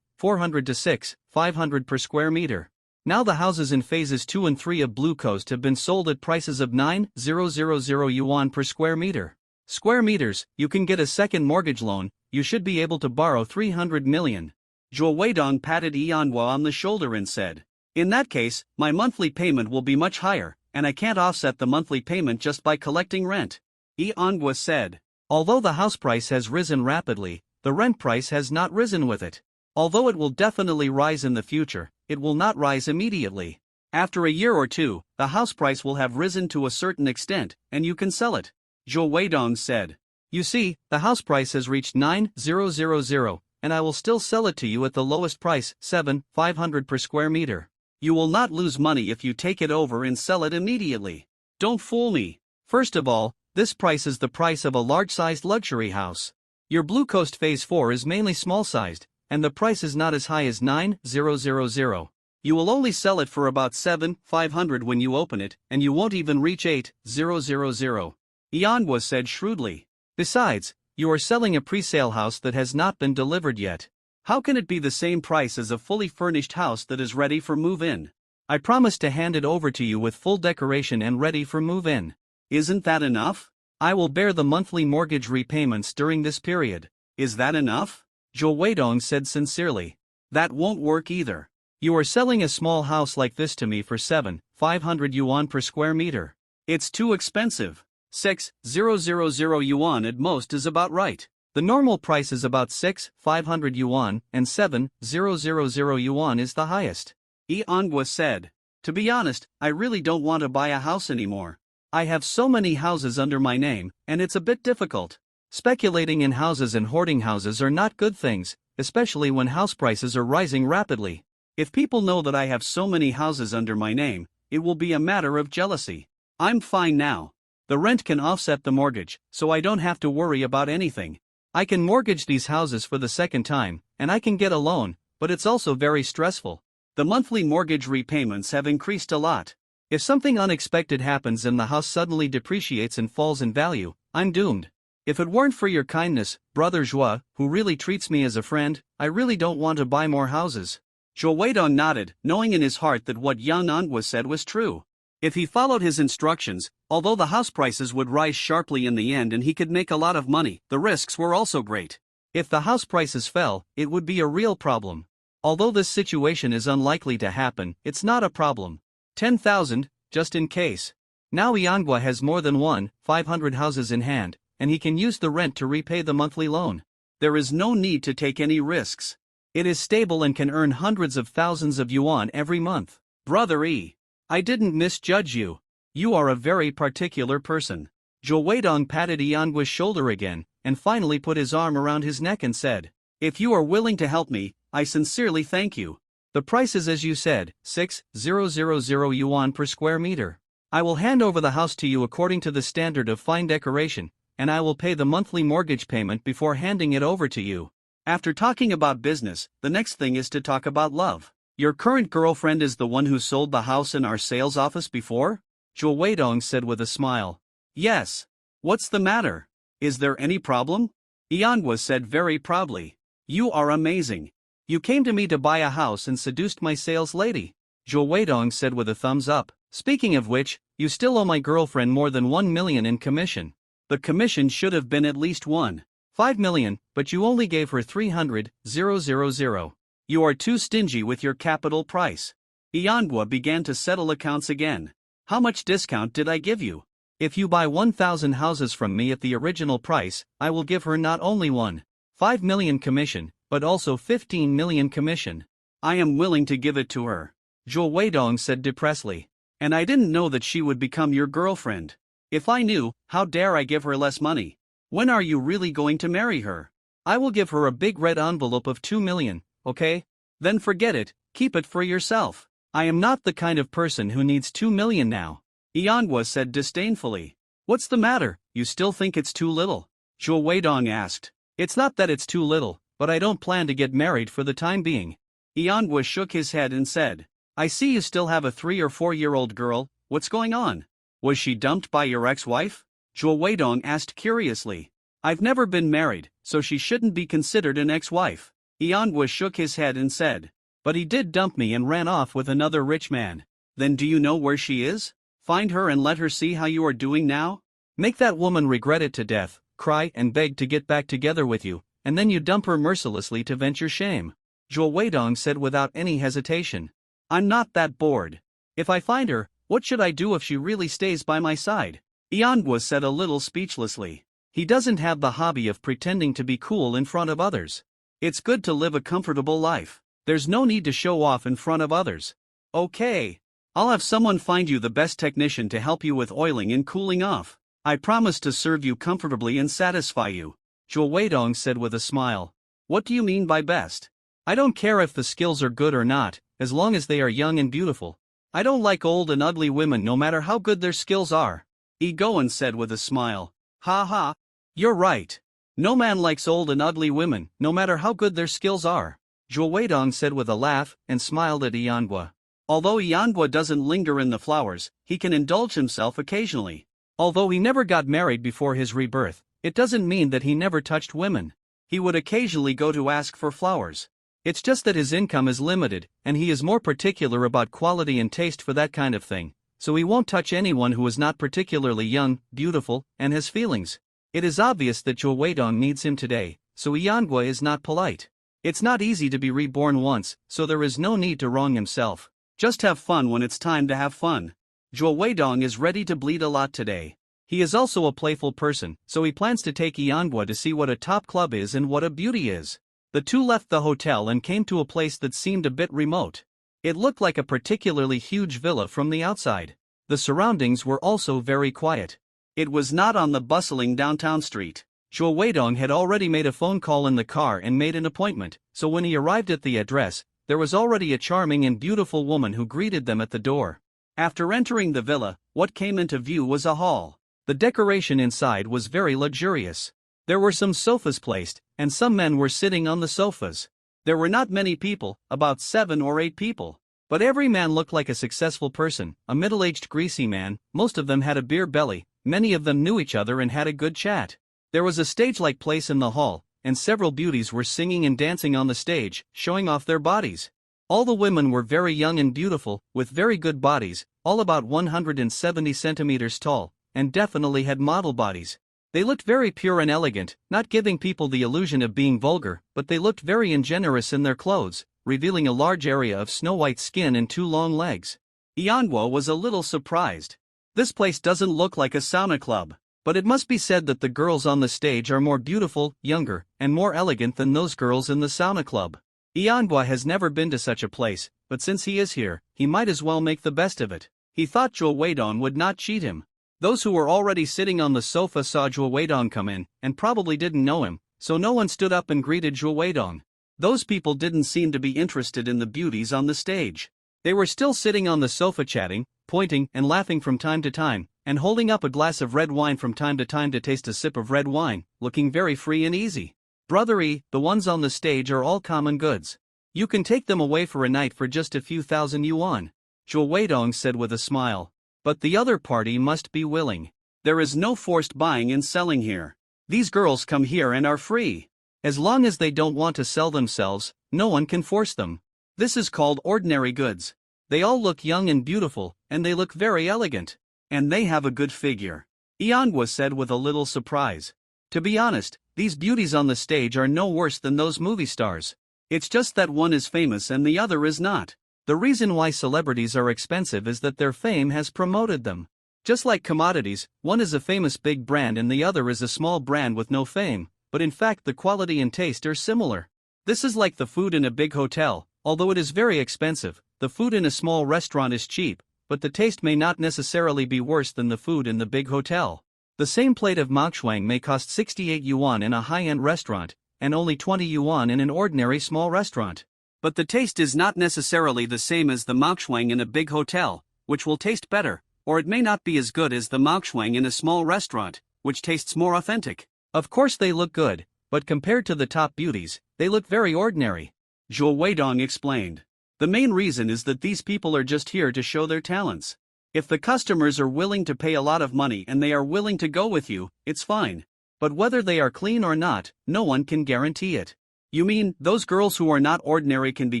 400 to 500 per square meter. Now the houses in Phases 2 and 3 of Blue Coast have been sold at prices of 9,000 yuan per square meter. Square meters, you can get a second mortgage loan, you should be able to borrow 300 million. Zhou Weidong patted Yanghua on the shoulder and said, "In that case, my monthly payment will be much higher, and I can't offset the monthly payment just by collecting rent." Yanghua said, "Although the house price has risen rapidly, the rent price has not risen with it. Although it will definitely rise in the future, it will not rise immediately. After a year or two, the house price will have risen to a certain extent, and you can sell it." Zhou Weidong said, "You see, the house price has reached 9,000, and I will still sell it to you at the lowest price, 7,500 per square meter. You will not lose money if you take it over and sell it immediately. Don't fool me. First of all, this price is the price of a large-sized luxury house. Your Blue Coast Phase 4 is mainly small-sized, and the price is not as high as 9,000. You will only sell it for about 7,500 when you open it, and you won't even reach 8,000. Yanghua said shrewdly. Besides, you are selling a pre-sale house that has not been delivered yet. How can it be the same price as a fully furnished house that is ready for move-in? I promise to hand it over to you with full decoration and ready for move-in. Isn't that enough? I will bear the monthly mortgage repayments during this period. Is that enough?" Zhou Weidong said sincerely. "That won't work either. You are selling a small house like this to me for 7,500 yuan per square meter. It's too expensive. 6,000 yuan at most is about right. The normal price is about 6,500 yuan, and 7,000 yuan is the highest." Yanghua said, "To be honest, I really don't want to buy a house anymore. I have so many houses under my name, and it's a bit difficult. Speculating in houses and hoarding houses are not good things, especially when house prices are rising rapidly. If people know that I have so many houses under my name, it will be a matter of jealousy. I'm fine now. The rent can offset the mortgage, so I don't have to worry about anything. I can mortgage these houses for the second time, and I can get a loan, but it's also very stressful. The monthly mortgage repayments have increased a lot. If something unexpected happens and the house suddenly depreciates and falls in value, I'm doomed. If it weren't for your kindness, Brother Zhua, who really treats me as a friend, I really don't want to buy more houses." Zhou Weidong nodded, knowing in his heart that what Yanghua said was true. If he followed his instructions, although the house prices would rise sharply in the end and he could make a lot of money, the risks were also great. If the house prices fell, it would be a real problem. Although this situation is unlikely to happen, it's not a problem. 10,000, just in case. Now Yanghua has more than 500 houses in hand, and he can use the rent to repay the monthly loan. There is no need to take any risks. It is stable and can earn hundreds of thousands of yuan every month. Brother E, I didn't misjudge you. You are a very particular person. Zhou Weidong patted Yanggua's shoulder again, and finally put his arm around his neck and said, "If you are willing to help me, I sincerely thank you. The price is as you said, 6,000 yuan per square meter. I will hand over the house to you according to the standard of fine decoration, and I will pay the monthly mortgage payment before handing it over to you. After talking about business, the next thing is to talk about love. Your current girlfriend is the one who sold the house in our sales office before? Jo Weidong said with a smile. Yes. What's the matter? Is there any problem? Yanhua said very proudly. You are amazing. You came to me to buy a house and seduced my sales lady. Jo Weidong said with a thumbs up. Speaking of which, you still owe my girlfriend more than 1 million in commission. The commission should have been at least 1.5 million, but you only gave her 300,000. You are too stingy with your capital price. Yanhua began to settle accounts again. How much discount did I give you? If you buy 1,000 houses from me at the original price, I will give her not only 1.5 million commission, but also 15 million commission. I am willing to give it to her. Jo Weidong said depressedly. And I didn't know that she would become your girlfriend. If I knew, how dare I give her less money? When are you really going to marry her? I will give her a big red envelope of 2 million, okay? Then forget it, keep it for yourself. I am not the kind of person who needs 2 million now. Yanhua said disdainfully. What's the matter, you still think it's too little? Jo Weidong asked. It's not that it's too little, but I don't plan to get married for the time being. Yanhua shook his head and said. I see you still have a 3 or 4-year-old girl, what's going on? Was she dumped by your ex-wife? Jo Weidong asked curiously. I've never been married, so she shouldn't be considered an ex-wife. Yanhua shook his head and said. But he did dump me and ran off with another rich man. Then do you know where she is? Find her and let her see how you are doing now? Make that woman regret it to death, cry and beg to get back together with you, and then you dump her mercilessly to vent your shame. Jo Weidong said without any hesitation. I'm not that bored. If I find her, what should I do if she really stays by my side? Yanhua said a little speechlessly. He doesn't have the hobby of pretending to be cool in front of others. It's good to live a comfortable life. There's no need to show off in front of others. Okay. I'll have someone find you the best technician to help you with oiling and cooling off. I promise to serve you comfortably and satisfy you. Jo Weidong said with a smile. What do you mean by best? I don't care if the skills are good or not, as long as they are young and beautiful. I don't like old and ugly women no matter how good their skills are. Egoan said with a smile. Ha ha. You're right. No man likes old and ugly women, no matter how good their skills are. Jo Weidong said with a laugh, and smiled at Yanhua. Although Yanhua doesn't linger in the flowers, he can indulge himself occasionally. Although he never got married before his rebirth, it doesn't mean that he never touched women. He would occasionally go to ask for flowers. It's just that his income is limited, and he is more particular about quality and taste for that kind of thing, so he won't touch anyone who is not particularly young, beautiful, and has feelings. It is obvious that Jo Weidong needs him today, so Yanhua is not polite. It's not easy to be reborn once, so there is no need to wrong himself. Just have fun when it's time to have fun. Jo Weidong is ready to bleed a lot today. He is also a playful person, so he plans to take Yanhua to see what a top club is and what a beauty is. The two left the hotel and came to a place that seemed a bit remote. It looked like a particularly huge villa from the outside. The surroundings were also very quiet. It was not on the bustling downtown street. Jo Weidong had already made a phone call in the car and made an appointment, so when he arrived at the address, there was already a charming and beautiful woman who greeted them at the door. After entering the villa, what came into view was a hall. The decoration inside was very luxurious. There were some sofas placed, and some men were sitting on the sofas. There were not many people, about 7 or 8 people. But every man looked like a successful person, a middle-aged greasy man, most of them had a beer belly, many of them knew each other and had a good chat. There was a stage-like place in the hall, and several beauties were singing and dancing on the stage, showing off their bodies. All the women were very young and beautiful, with very good bodies, all about 170 centimeters tall, and definitely had model bodies. They looked very pure and elegant, not giving people the illusion of being vulgar, but they looked very ingenuous in their clothes, revealing a large area of snow-white skin and 2 long legs. Yanhua was a little surprised. This place doesn't look like a sauna club, but it must be said that the girls on the stage are more beautiful, younger, and more elegant than those girls in the sauna club. Yanhua has never been to such a place, but since he is here, he might as well make the best of it. He thought Jo Weidong would not cheat him. Those who were already sitting on the sofa saw Jo Weidong come in, and probably didn't know him, so no one stood up and greeted Jo Weidong. Those people didn't seem to be interested in the beauties on the stage. They were still sitting on the sofa chatting, pointing and laughing from time to time, and holding up a glass of red wine from time to time to taste a sip of red wine, looking very free and easy. Brother E, the ones on the stage are all common goods. You can take them away for a night for just a few thousand yuan, Zhou Weidong said with a smile. But the other party must be willing. There is no forced buying and selling here. These girls come here and are free. As long as they don't want to sell themselves, no one can force them. This is called ordinary goods. They all look young and beautiful, and they look very elegant. And they have a good figure, Yanhua said with a little surprise. To be honest, these beauties on the stage are no worse than those movie stars. It's just that one is famous and the other is not. The reason why celebrities are expensive is that their fame has promoted them. Just like commodities, one is a famous big brand and the other is a small brand with no fame, but in fact the quality and taste are similar. This is like the food in a big hotel. Although it is very expensive, the food in a small restaurant is cheap, but the taste may not necessarily be worse than the food in the big hotel. The same plate of maochuang may cost 68 yuan in a high-end restaurant, and only 20 yuan in an ordinary small restaurant. But the taste is not necessarily the same as the maochuang in a big hotel, which will taste better, or it may not be as good as the maochuang in a small restaurant, which tastes more authentic. Of course they look good, but compared to the top beauties, they look very ordinary, Zhou Weidong explained. The main reason is that these people are just here to show their talents. If the customers are willing to pay a lot of money and they are willing to go with you, it's fine. But whether they are clean or not, no one can guarantee it. You mean, those girls who are not ordinary can be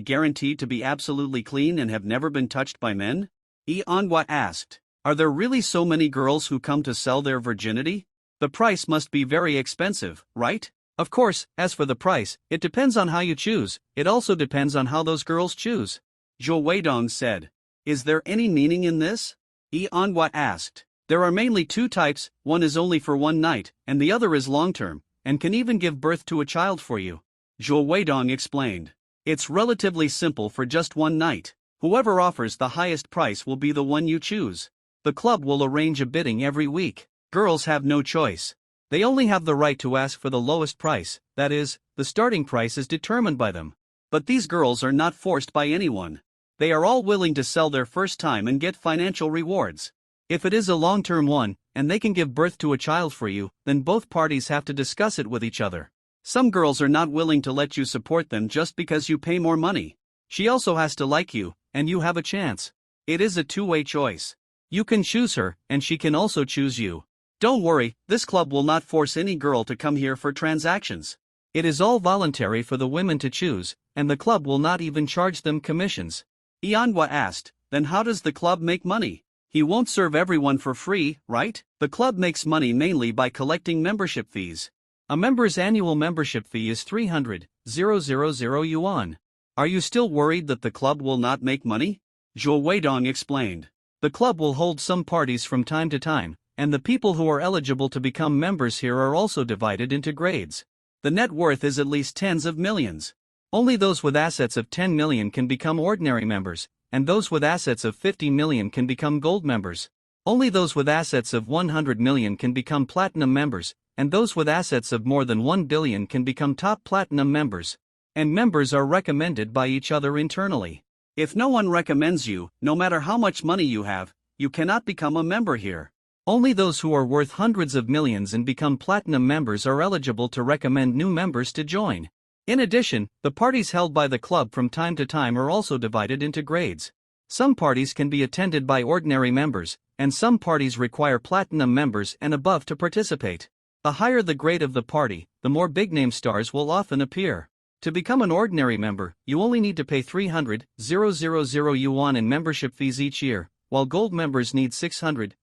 guaranteed to be absolutely clean and have never been touched by men? Yanhua asked. Are there really so many girls who come to sell their virginity? The price must be very expensive, right? Of course, as for the price, it depends on how you choose, it also depends on how those girls choose, Zhou Weidong said. Is there any meaning in this? Yanhua asked. There are mainly two types, one is only for one night, and the other is long-term, and can even give birth to a child for you, Zhou Weidong explained. It's relatively simple for just one night. Whoever offers the highest price will be the one you choose. The club will arrange a bidding every week. Girls have no choice. They only have the right to ask for the lowest price, that is, the starting price is determined by them. But these girls are not forced by anyone. They are all willing to sell their first time and get financial rewards. If it is a long-term one, and they can give birth to a child for you, then both parties have to discuss it with each other. Some girls are not willing to let you support them just because you pay more money. She also has to like you, and you have a chance. It is a two-way choice. You can choose her, and she can also choose you. Don't worry, this club will not force any girl to come here for transactions. It is all voluntary for the women to choose, and the club will not even charge them commissions. Yanhua asked, then how does the club make money? He won't serve everyone for free, right? The club makes money mainly by collecting membership fees. A member's annual membership fee is 300,000 yuan. Are you still worried that the club will not make money? Zhou Weidong explained. The club will hold some parties from time to time, and the people who are eligible to become members here are also divided into grades. The net worth is at least tens of millions. Only those with assets of 10 million can become ordinary members, and those with assets of 50 million can become gold members. Only those with assets of 100 million can become platinum members, and those with assets of more than 1 billion can become top platinum members. And members are recommended by each other internally. If no one recommends you, no matter how much money you have, you cannot become a member here. Only those who are worth hundreds of millions and become platinum members are eligible to recommend new members to join. In addition, the parties held by the club from time to time are also divided into grades. Some parties can be attended by ordinary members, and some parties require platinum members and above to participate. The higher the grade of the party, the more big-name stars will often appear. To become an ordinary member, you only need to pay 300,000 yuan in membership fees each year, while gold members need 600,000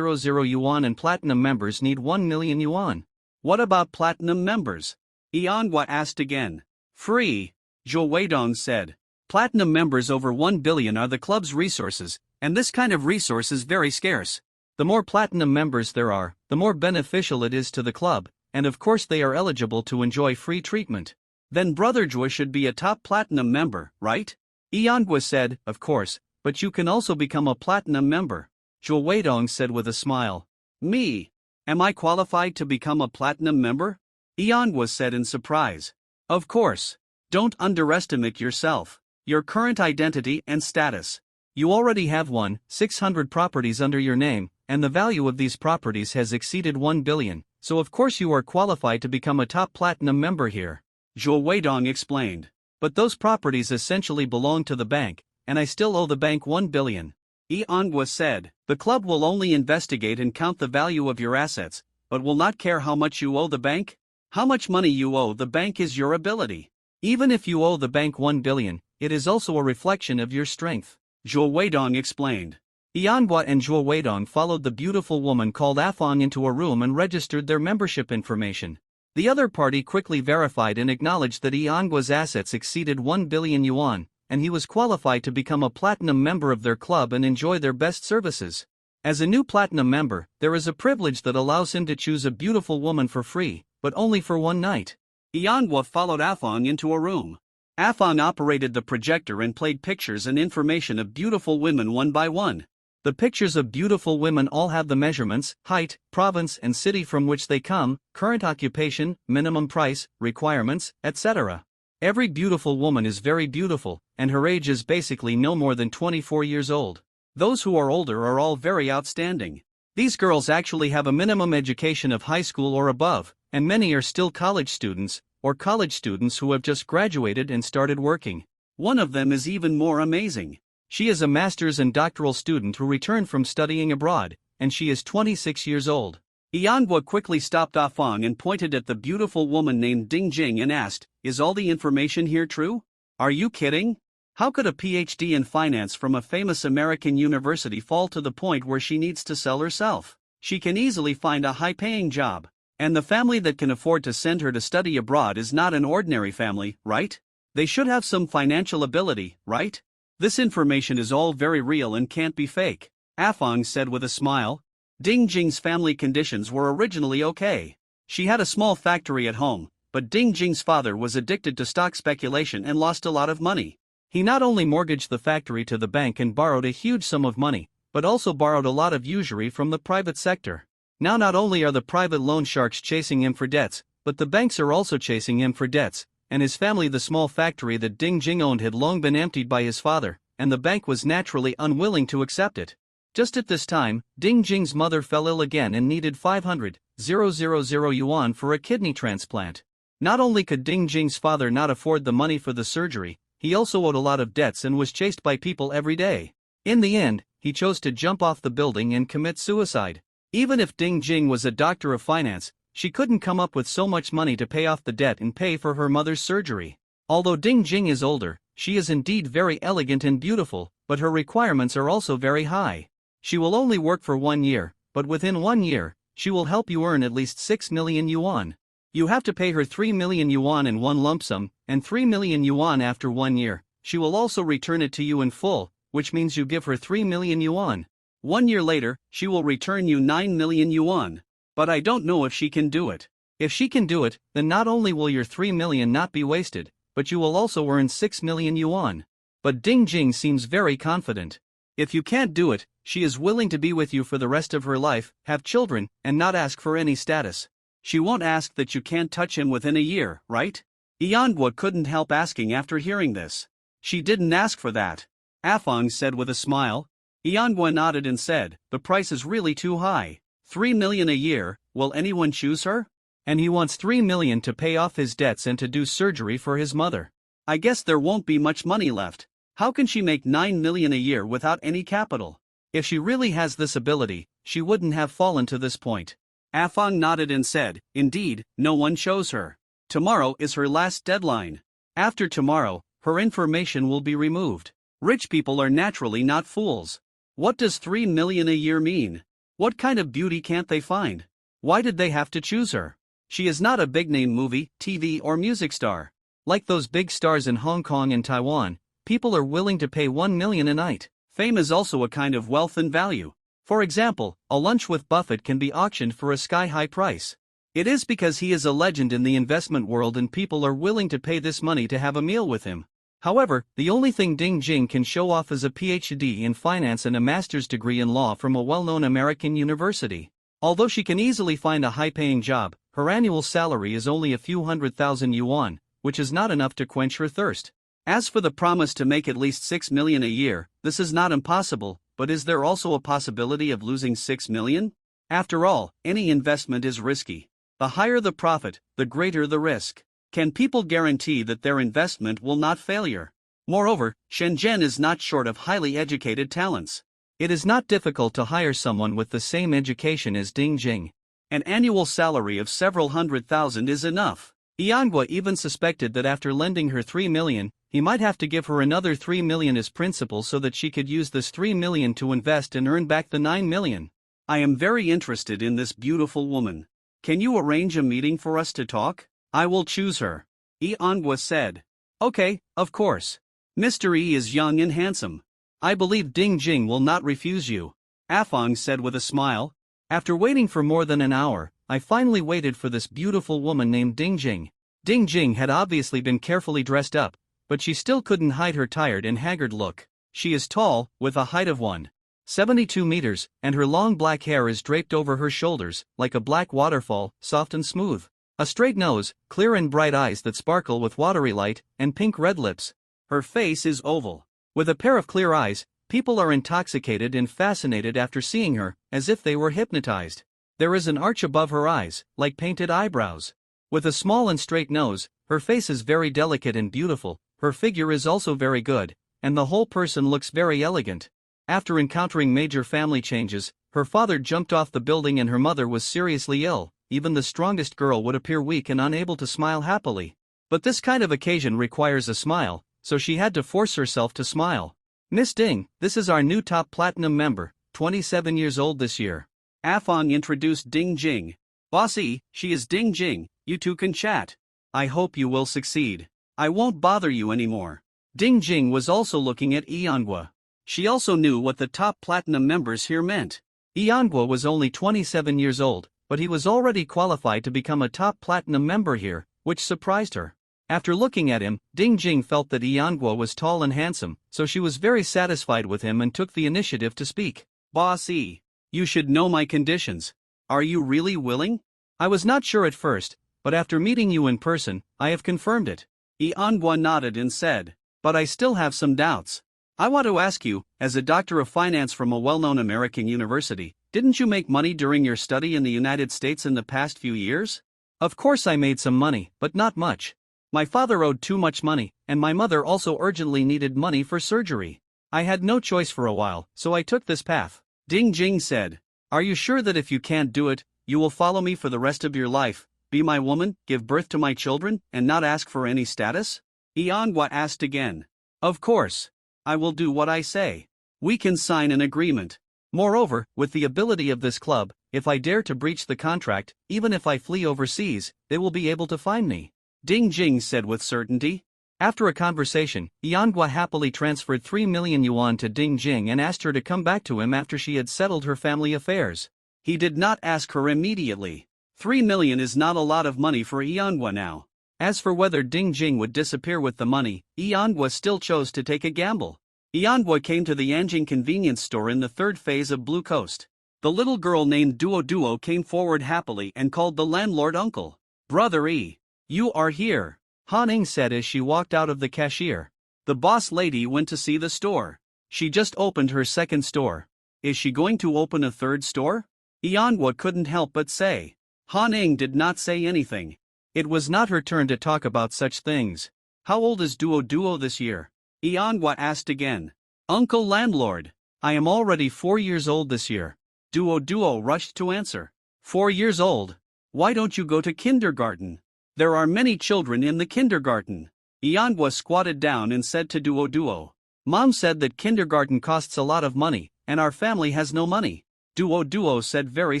yuan and platinum members need 1 million yuan. What about platinum members? Yanhua asked again. Free, Zhou Weidong said. Platinum members over 1 billion are the club's resources, and this kind of resource is very scarce. The more platinum members there are, the more beneficial it is to the club, and of course they are eligible to enjoy free treatment. Then Brother Zhou should be a top platinum member, right? Yanhua said, of course, but you can also become a platinum member. Zhou Weidong said with a smile. Me? Am I qualified to become a platinum member? Yanhua said in surprise. Of course. Don't underestimate yourself, your current identity and status. You already have 600 properties under your name, and the value of these properties has exceeded 1 billion, so of course you are qualified to become a top platinum member here. Zhou Weidong explained. But those properties essentially belong to the bank, and I still owe the bank 1 billion. Yanhua said, the club will only investigate and count the value of your assets, but will not care how much you owe the bank. How much money you owe the bank is your ability. Even if you owe the bank 1 billion, it is also a reflection of your strength. Zhou Weidong explained. Yanhua and Zhou Weidong followed the beautiful woman called Afong into a room and registered their membership information. The other party quickly verified and acknowledged that Yanhua's assets exceeded 1 billion yuan, and he was qualified to become a platinum member of their club and enjoy their best services. As a new platinum member, there is a privilege that allows him to choose a beautiful woman for free, but only for one night. Yanhua followed Afong into a room. Afong operated the projector and played pictures and information of beautiful women one by one. The pictures of beautiful women all have the measurements, height, province and city from which they come, current occupation, minimum price, requirements, etc. Every beautiful woman is very beautiful, and her age is basically no more than 24 years old. Those who are older are all very outstanding. These girls actually have a minimum education of high school or above, and many are still college students, or college students who have just graduated and started working. One of them is even more amazing. She is a master's and doctoral student who returned from studying abroad, and she is 26 years old. Yanhua quickly stopped Afong and pointed at the beautiful woman named Ding Jing and asked, is all the information here true? Are you kidding? How could a PhD in finance from a famous American university fall to the point where she needs to sell herself? She can easily find a high-paying job. And the family that can afford to send her to study abroad is not an ordinary family, right? They should have some financial ability, right? This information is all very real and can't be fake, Afong said with a smile. Ding Jing's family conditions were originally okay. She had a small factory at home, but Ding Jing's father was addicted to stock speculation and lost a lot of money. He not only mortgaged the factory to the bank and borrowed a huge sum of money, but also borrowed a lot of usury from the private sector. Now not only are the private loan sharks chasing him for debts, but the banks are also chasing him for debts, and his family, the small factory that Ding Jing owned, had long been emptied by his father, and the bank was naturally unwilling to accept it. Just at this time, Ding Jing's mother fell ill again and needed 500,000 yuan for a kidney transplant. Not only could Ding Jing's father not afford the money for the surgery, he also owed a lot of debts and was chased by people every day. In the end, he chose to jump off the building and commit suicide. Even if Ding Jing was a doctor of finance, she couldn't come up with so much money to pay off the debt and pay for her mother's surgery. Although Ding Jing is older, she is indeed very elegant and beautiful, but her requirements are also very high. She will only work for 1 year, but within 1 year, she will help you earn at least 6 million yuan. You have to pay her 3 million yuan in one lump sum, and 3 million yuan after 1 year. She will also return it to you in full, which means you give her 3 million yuan. 1 year later, she will return you 9 million yuan. But I don't know if she can do it. If she can do it, then not only will your 3 million not be wasted, but you will also earn 6 million yuan. But Ding Jing seems very confident. If you can't do it, she is willing to be with you for the rest of her life, have children, and not ask for any status. She won't ask that you can't touch him within a year, right? Yanhua couldn't help asking after hearing this. She didn't ask for that, Afong said with a smile. Yanhua nodded and said, the price is really too high. 3 million a year, will anyone choose her? And he wants 3 million to pay off his debts and to do surgery for his mother. I guess there won't be much money left. How can she make 9 million a year without any capital? If she really has this ability, she wouldn't have fallen to this point. Afong nodded and said, indeed, no one chose her. Tomorrow is her last deadline. After tomorrow, her information will be removed. Rich people are naturally not fools. What does 3 million a year mean? What kind of beauty can't they find? Why did they have to choose her? She is not a big-name movie, TV or music star. Like those big stars in Hong Kong and Taiwan, people are willing to pay 1 million a night. Fame is also a kind of wealth and value. For example, a lunch with Buffett can be auctioned for a sky-high price. It is because he is a legend in the investment world and people are willing to pay this money to have a meal with him. However, the only thing Ding Jing can show off is a PhD in finance and a master's degree in law from a well-known American university. Although she can easily find a high-paying job, her annual salary is only a few 100,000 yuan, which is not enough to quench her thirst. As for the promise to make at least 6 million a year, this is not impossible, but is there also a possibility of losing 6 million? After all, any investment is risky. The higher the profit, the greater the risk. Can people guarantee that their investment will not failure? Moreover, Shenzhen is not short of highly educated talents. It is not difficult to hire someone with the same education as Ding Jing. An annual salary of several $100,000 is enough. Yanhua even suspected that after lending her 3 million, he might have to give her another 3 million as principal so that she could use this 3 million to invest and earn back the 9 million. I am very interested in this beautiful woman. Can you arrange a meeting for us to talk? I will choose her. Yanhua said. Okay, of course. Mr. E is young and handsome. I believe Ding Jing will not refuse you. Afong said with a smile. After waiting for more than an hour, I finally waited for this beautiful woman named Ding Jing. Ding Jing had obviously been carefully dressed up, but she still couldn't hide her tired and haggard look. She is tall, with a height of 1.72 meters, and her long black hair is draped over her shoulders, like a black waterfall, soft and smooth. A straight nose, clear and bright eyes that sparkle with watery light, and pink-red lips. Her face is oval. With a pair of clear eyes, people are intoxicated and fascinated after seeing her, as if they were hypnotized. There is an arch above her eyes, like painted eyebrows. With a small and straight nose, her face is very delicate and beautiful, her figure is also very good, and the whole person looks very elegant. After encountering major family changes, her father jumped off the building and her mother was seriously ill. Even the strongest girl would appear weak and unable to smile happily. But this kind of occasion requires a smile, so she had to force herself to smile. Miss Ding, this is our new top platinum member, 27 years old this year. Afong introduced Ding Jing. Bossy, she is Ding Jing, you two can chat. I hope you will succeed. I won't bother you anymore. Ding Jing was also looking at Yanhua. She also knew what the top platinum members here meant. Yanhua was only 27 years old, but he was already qualified to become a top platinum member here, which surprised her. After looking at him, Ding Jing felt that Yanhua was tall and handsome, so she was very satisfied with him and took the initiative to speak. Boss E, you should know my conditions. Are you really willing? I was not sure at first, but after meeting you in person, I have confirmed it. Yanhua nodded and said, but I still have some doubts. I want to ask you, as a doctor of finance from a well-known American university, didn't you make money during your study in the United States in the past few years? Of course I made some money, but not much. My father owed too much money, and my mother also urgently needed money for surgery. I had no choice for a while, so I took this path. Ding Jing said, are you sure that if you can't do it, you will follow me for the rest of your life, be my woman, give birth to my children, and not ask for any status? Yanhua asked again. Of course. I will do what I say. We can sign an agreement. Moreover, with the ability of this club, if I dare to breach the contract, even if I flee overseas, they will be able to find me. Ding Jing said with certainty. After a conversation, Yanhua happily transferred 3 million yuan to Ding Jing and asked her to come back to him after she had settled her family affairs. He did not ask her immediately. 3 million is not a lot of money for Yanhua now. As for whether Ding Jing would disappear with the money, Yanhua still chose to take a gamble. Yanhua came to the Yanjing convenience store in the third phase of Blue Coast. The little girl named Duo came forward happily and called the landlord uncle. Brother E, you are here, Han Ning said as she walked out of the cashier. The boss lady went to see the store. She just opened her second store. Is she going to open a third store? Yanhua couldn't help but say. Han Ning did not say anything. It was not her turn to talk about such things. How old is Duo this year? Yanhua asked again. Uncle landlord, I am already 4 years old this year. Duo rushed to answer. 4 years old? Why don't you go to kindergarten? There are many children in the kindergarten. Yanhua squatted down and said to Duo. Mom said that kindergarten costs a lot of money, and our family has no money. Duo said very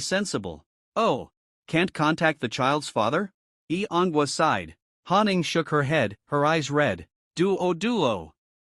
sensible. Oh, can't contact the child's father? Yanhua sighed. Han Ning shook her head, her eyes red. Duo,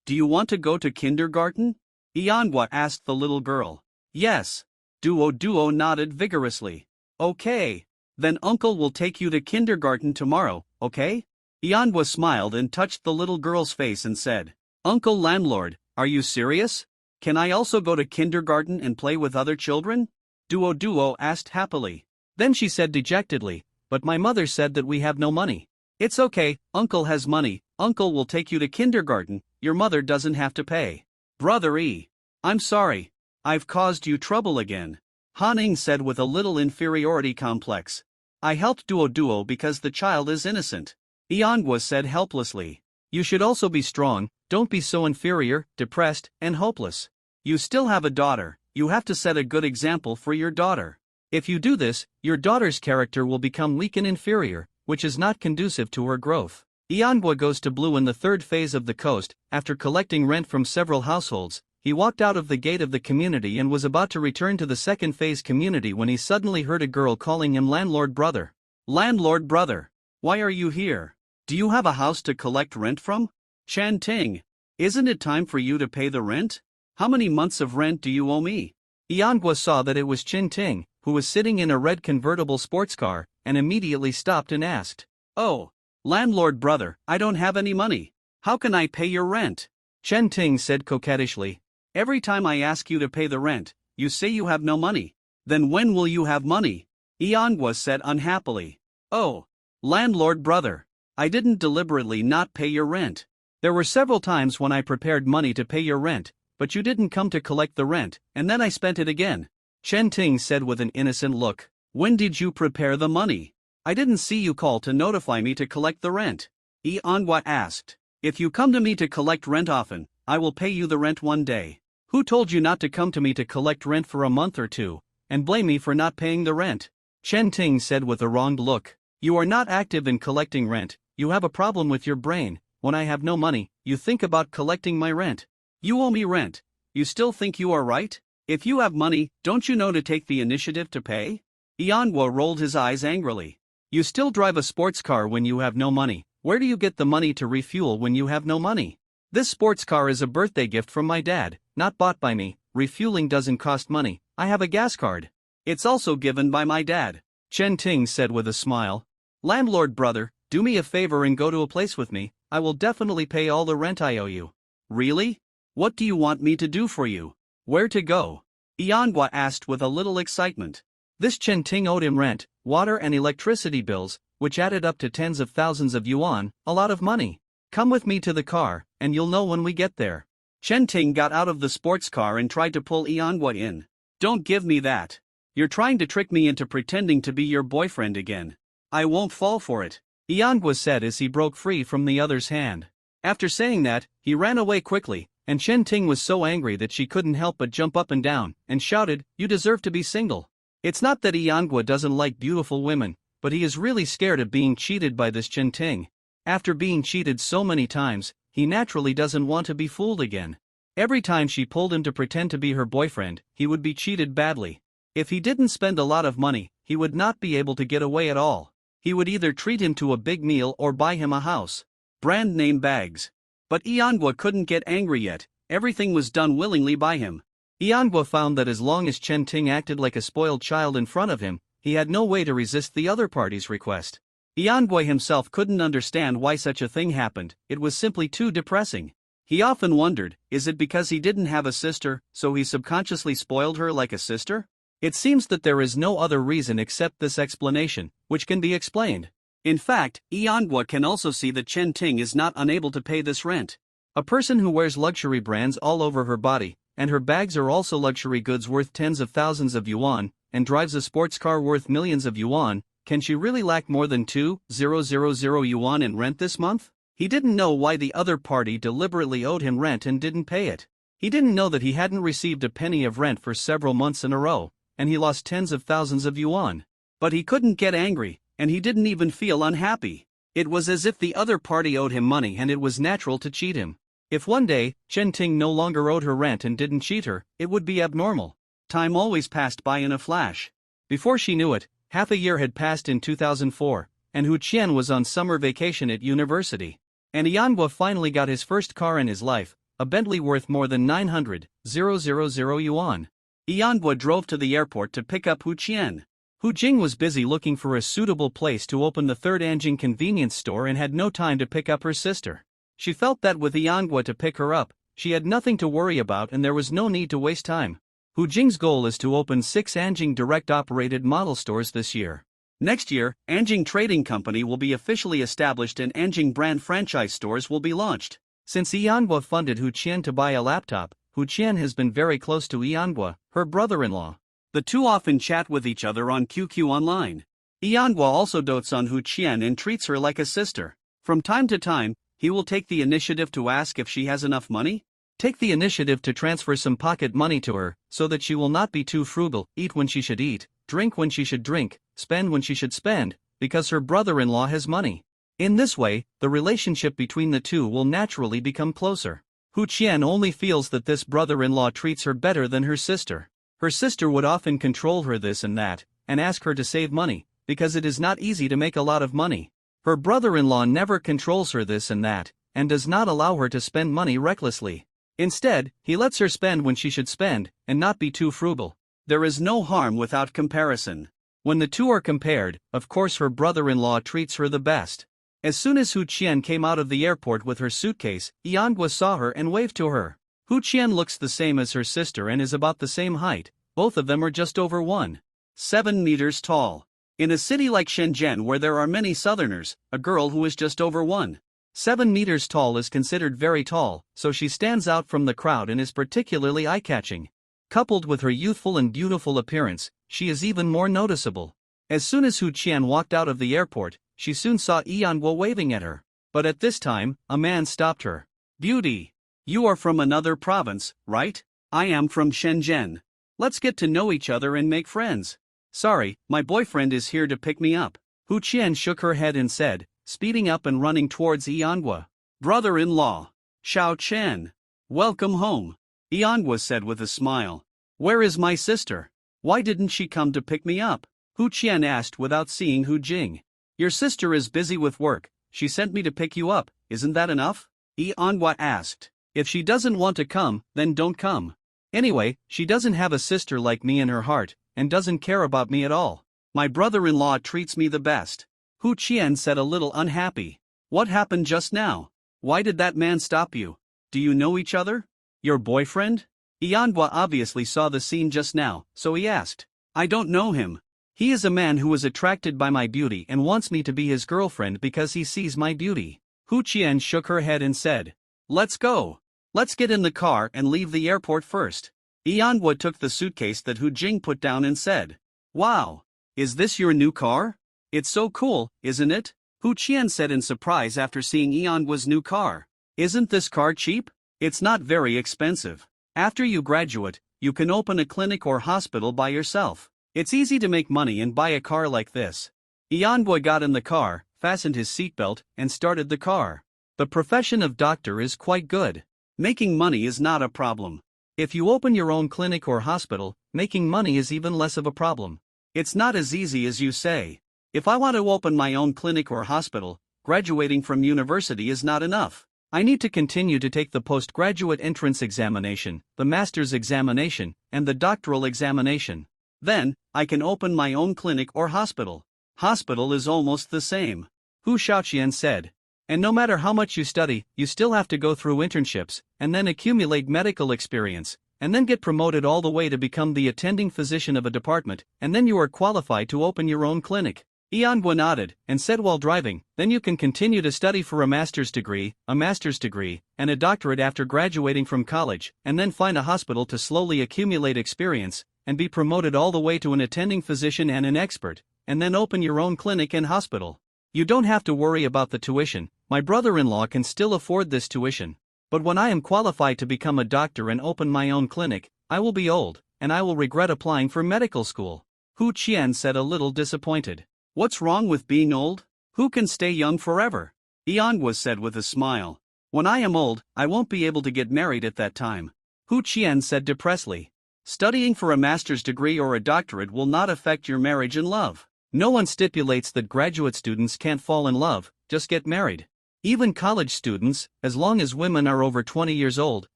do you want to go to kindergarten? Yanhua asked the little girl. Yes. Duo nodded vigorously. Okay. Then uncle will take you to kindergarten tomorrow, okay? Yanhua smiled and touched the little girl's face and said, Uncle landlord, are you serious? Can I also go to kindergarten and play with other children? Duo asked happily. Then she said dejectedly, but my mother said that we have no money. It's okay, uncle has money, Uncle will take you to kindergarten, your mother doesn't have to pay. Brother E. I'm sorry. I've caused you trouble again. Han Ing said with a little inferiority complex. I helped Duo because the child is innocent. Iangwa said helplessly. You should also be strong, don't be so inferior, depressed, and hopeless. You still have a daughter, you have to set a good example for your daughter. If you do this, your daughter's character will become weak and inferior, which is not conducive to her growth. Iangwa goes to Blue in the third phase of the coast. After collecting rent from several households, he walked out of the gate of the community and was about to return to the second phase community when he suddenly heard a girl calling him landlord brother. Landlord brother, why are you here? Do you have a house to collect rent from? Chan Ting, isn't it time for you to pay the rent? How many months of rent do you owe me? Iangwa saw that it was Chin Ting, who was sitting in a red convertible sports car, and immediately stopped and asked, Oh, landlord brother, I don't have any money. How can I pay your rent? Chen Ting said coquettishly. Every time I ask you to pay the rent, you say you have no money. Then when will you have money? Iangwa said unhappily. Oh, landlord brother, I didn't deliberately not pay your rent. There were several times when I prepared money to pay your rent, but you didn't come to collect the rent, and then I spent it again. Chen Ting said with an innocent look. When did you prepare the money? I didn't see you call to notify me to collect the rent. Iangwa asked. If you come to me to collect rent often, I will pay you the rent one day. Who told you not to come to me to collect rent for a month or two, and blame me for not paying the rent? Chen Ting said with a wronged look. You are not active in collecting rent, you have a problem with your brain. When I have no money, you think about collecting my rent. You owe me rent. You still think you are right? If you have money, don't you know to take the initiative to pay? Iangwa rolled his eyes angrily. You still drive a sports car when you have no money. Where do you get the money to refuel when you have no money? This sports car is a birthday gift from my dad, not bought by me. Refueling doesn't cost money. I have a gas card. It's also given by my dad. Chen Ting said with a smile. Landlord brother, do me a favor and go to a place with me. I will definitely pay all the rent I owe you. Really? What do you want me to do for you? Where to go? Iangwa asked with a little excitement. This Chen Ting owed him rent, water and electricity bills, which added up to tens of thousands of yuan, a lot of money. Come with me to the car, and you'll know when we get there. Chen Ting got out of the sports car and tried to pull Iangwa in. Don't give me that. You're trying to trick me into pretending to be your boyfriend again. I won't fall for it, Iangwa said as he broke free from the other's hand. After saying that, he ran away quickly, and Chen Ting was so angry that she couldn't help but jump up and down, and shouted, You deserve to be single. It's not that Iangwa doesn't like beautiful women, but he is really scared of being cheated by this Chen Ting. After being cheated so many times, he naturally doesn't want to be fooled again. Every time she pulled him to pretend to be her boyfriend, he would be cheated badly. If he didn't spend a lot of money, he would not be able to get away at all. He would either treat him to a big meal or buy him a house. Brand name bags. But Iangwa couldn't get angry yet, everything was done willingly by him. Iangwa found that as long as Chen Ting acted like a spoiled child in front of him, he had no way to resist the other party's request. Iangwa himself couldn't understand why such a thing happened, it was simply too depressing. He often wondered, is it because he didn't have a sister, so he subconsciously spoiled her like a sister? It seems that there is no other reason except this explanation, which can be explained. In fact, Iangwa can also see that Chen Ting is not unable to pay this rent. A person who wears luxury brands all over her body, and her bags are also luxury goods worth tens of thousands of yuan, and drives a sports car worth millions of yuan, can she really lack more than 2,000 yuan in rent this month? He didn't know why the other party deliberately owed him rent and didn't pay it. He didn't know that he hadn't received a penny of rent for several months in a row, and he lost tens of thousands of yuan. But he couldn't get angry, and he didn't even feel unhappy. It was as if the other party owed him money and it was natural to cheat him. If one day, Chen Ting no longer owed her rent and didn't cheat her, it would be abnormal. Time always passed by in a flash. Before she knew it, half a year had passed in 2004, and Hu Qian was on summer vacation at university. And Iangwa finally got his first car in his life, a Bentley worth more than 900,000 yuan. Iangwa drove to the airport to pick up Hu Qian. Hu Jing was busy looking for a suitable place to open the third Anjing convenience store and had no time to pick up her sister. She felt that with Iangwa to pick her up, she had nothing to worry about and there was no need to waste time. Hu Jing's goal is to open 6 Anjing direct-operated model stores this year. Next year, Anjing Trading Company will be officially established and Anjing brand franchise stores will be launched. Since Yanhua funded Hu Qian to buy a laptop, Hu Qian has been very close to Yanhua, her brother-in-law. The two often chat with each other on QQ Online. Yanhua also dotes on Hu Qian and treats her like a sister. From time to time, he will take the initiative to ask if she has enough money. Take the initiative to transfer some pocket money to her, so that she will not be too frugal, eat when she should eat, drink when she should drink, spend when she should spend, because her brother-in-law has money. In this way, the relationship between the two will naturally become closer. Hu Qian only feels that this brother-in-law treats her better than her sister. Her sister would often control her this and that, and ask her to save money, because it is not easy to make a lot of money. Her brother-in-law never controls her this and that, and does not allow her to spend money recklessly. Instead, he lets her spend when she should spend, and not be too frugal. There is no harm without comparison. When the two are compared, of course her brother-in-law treats her the best. As soon as Hu Qian came out of the airport with her suitcase, Yanhua saw her and waved to her. Hu Qian looks the same as her sister and is about the same height. Both of them are just over 1.7 meters tall. In a city like Shenzhen where there are many southerners, a girl who is just over 1.7 meters tall is considered very tall, so she stands out from the crowd and is particularly eye-catching. Coupled with her youthful and beautiful appearance, she is even more noticeable. As soon as Hu Qian walked out of the airport, she soon saw Yanhua waving at her. But at this time, a man stopped her. "Beauty, you are from another province, right? I am from Shenzhen. Let's get to know each other and make friends." "Sorry, my boyfriend is here to pick me up." Hu Qian shook her head and said, speeding up and running towards Yanhua. "Brother-in-law, Xiao Chen. Welcome home," Yanhua said with a smile. "Where is my sister? Why didn't she come to pick me up?" Hu Qian asked without seeing Hu Jing. "Your sister is busy with work, she sent me to pick you up, isn't that enough?" Yanhua asked. "If she doesn't want to come, then don't come. Anyway, she doesn't have a sister like me in her heart, and doesn't care about me at all. My brother-in-law treats me the best." Hu Qian said a little unhappy. "What happened just now? Why did that man stop you? Do you know each other? Your boyfriend?" Yanhua obviously saw the scene just now, so he asked. "I don't know him. He is a man who was attracted by my beauty and wants me to be his girlfriend because he sees my beauty." Hu Qian shook her head and said, "Let's go. Let's get in the car and leave the airport first." Yanhua took the suitcase that Hu Jing put down and said, "Wow, is this your new car? It's so cool, isn't it?" Hu Qian said in surprise after seeing Yanhua's new car. "Isn't this car cheap? It's not very expensive. After you graduate, you can open a clinic or hospital by yourself. It's easy to make money and buy a car like this." Yanhua got in the car, fastened his seatbelt, and started the car. The profession of doctor is quite good. Making money is not a problem. If you open your own clinic or hospital, making money is even less of a problem. It's not as easy as you say. If I want to open my own clinic or hospital, graduating from university is not enough. I need to continue to take the postgraduate entrance examination, the master's examination, and the doctoral examination. Then, I can open my own clinic or hospital. Hospital is almost the same, Hu Shaoqian said. And no matter how much you study, you still have to go through internships, and then accumulate medical experience, and then get promoted all the way to become the attending physician of a department, and then you are qualified to open your own clinic. Yanhua nodded, and said while driving, "Then you can continue to study for a master's degree, and a doctorate after graduating from college, and then find a hospital to slowly accumulate experience, and be promoted all the way to an attending physician and an expert, and then open your own clinic and hospital. You don't have to worry about the tuition. My brother-in-law can still afford this tuition. But when I am qualified to become a doctor and open my own clinic, I will be old, and I will regret applying for medical school." Hu Qian said a little disappointed. "What's wrong with being old? Who can stay young forever?" Yanhua said with a smile. "When I am old, I won't be able to get married at that time." Hu Qian said depressedly. "Studying for a master's degree or a doctorate will not affect your marriage and love. No one stipulates that graduate students can't fall in love, just get married. Even college students, as long as women are over 20 years old,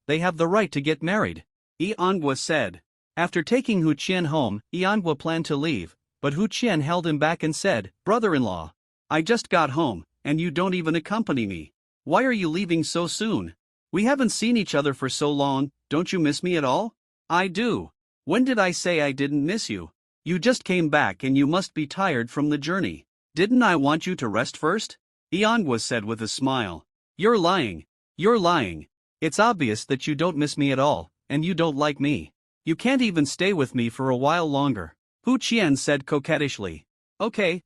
they have the right to get married," Yanhua said. After taking Hu Qian home, Yanhua planned to leave, but Hu Qian held him back and said, "Brother-in-law, I just got home, and you don't even accompany me. Why are you leaving so soon? We haven't seen each other for so long, don't you miss me at all?" "I do. When did I say I didn't miss you?" You just came back and you must be tired from the journey. Didn't I want you to rest first? Iangwa said with a smile. You're lying. You're lying. It's obvious that you don't miss me at all, and you don't like me. You can't even stay with me for a while longer. Hu Qian said coquettishly. Okay,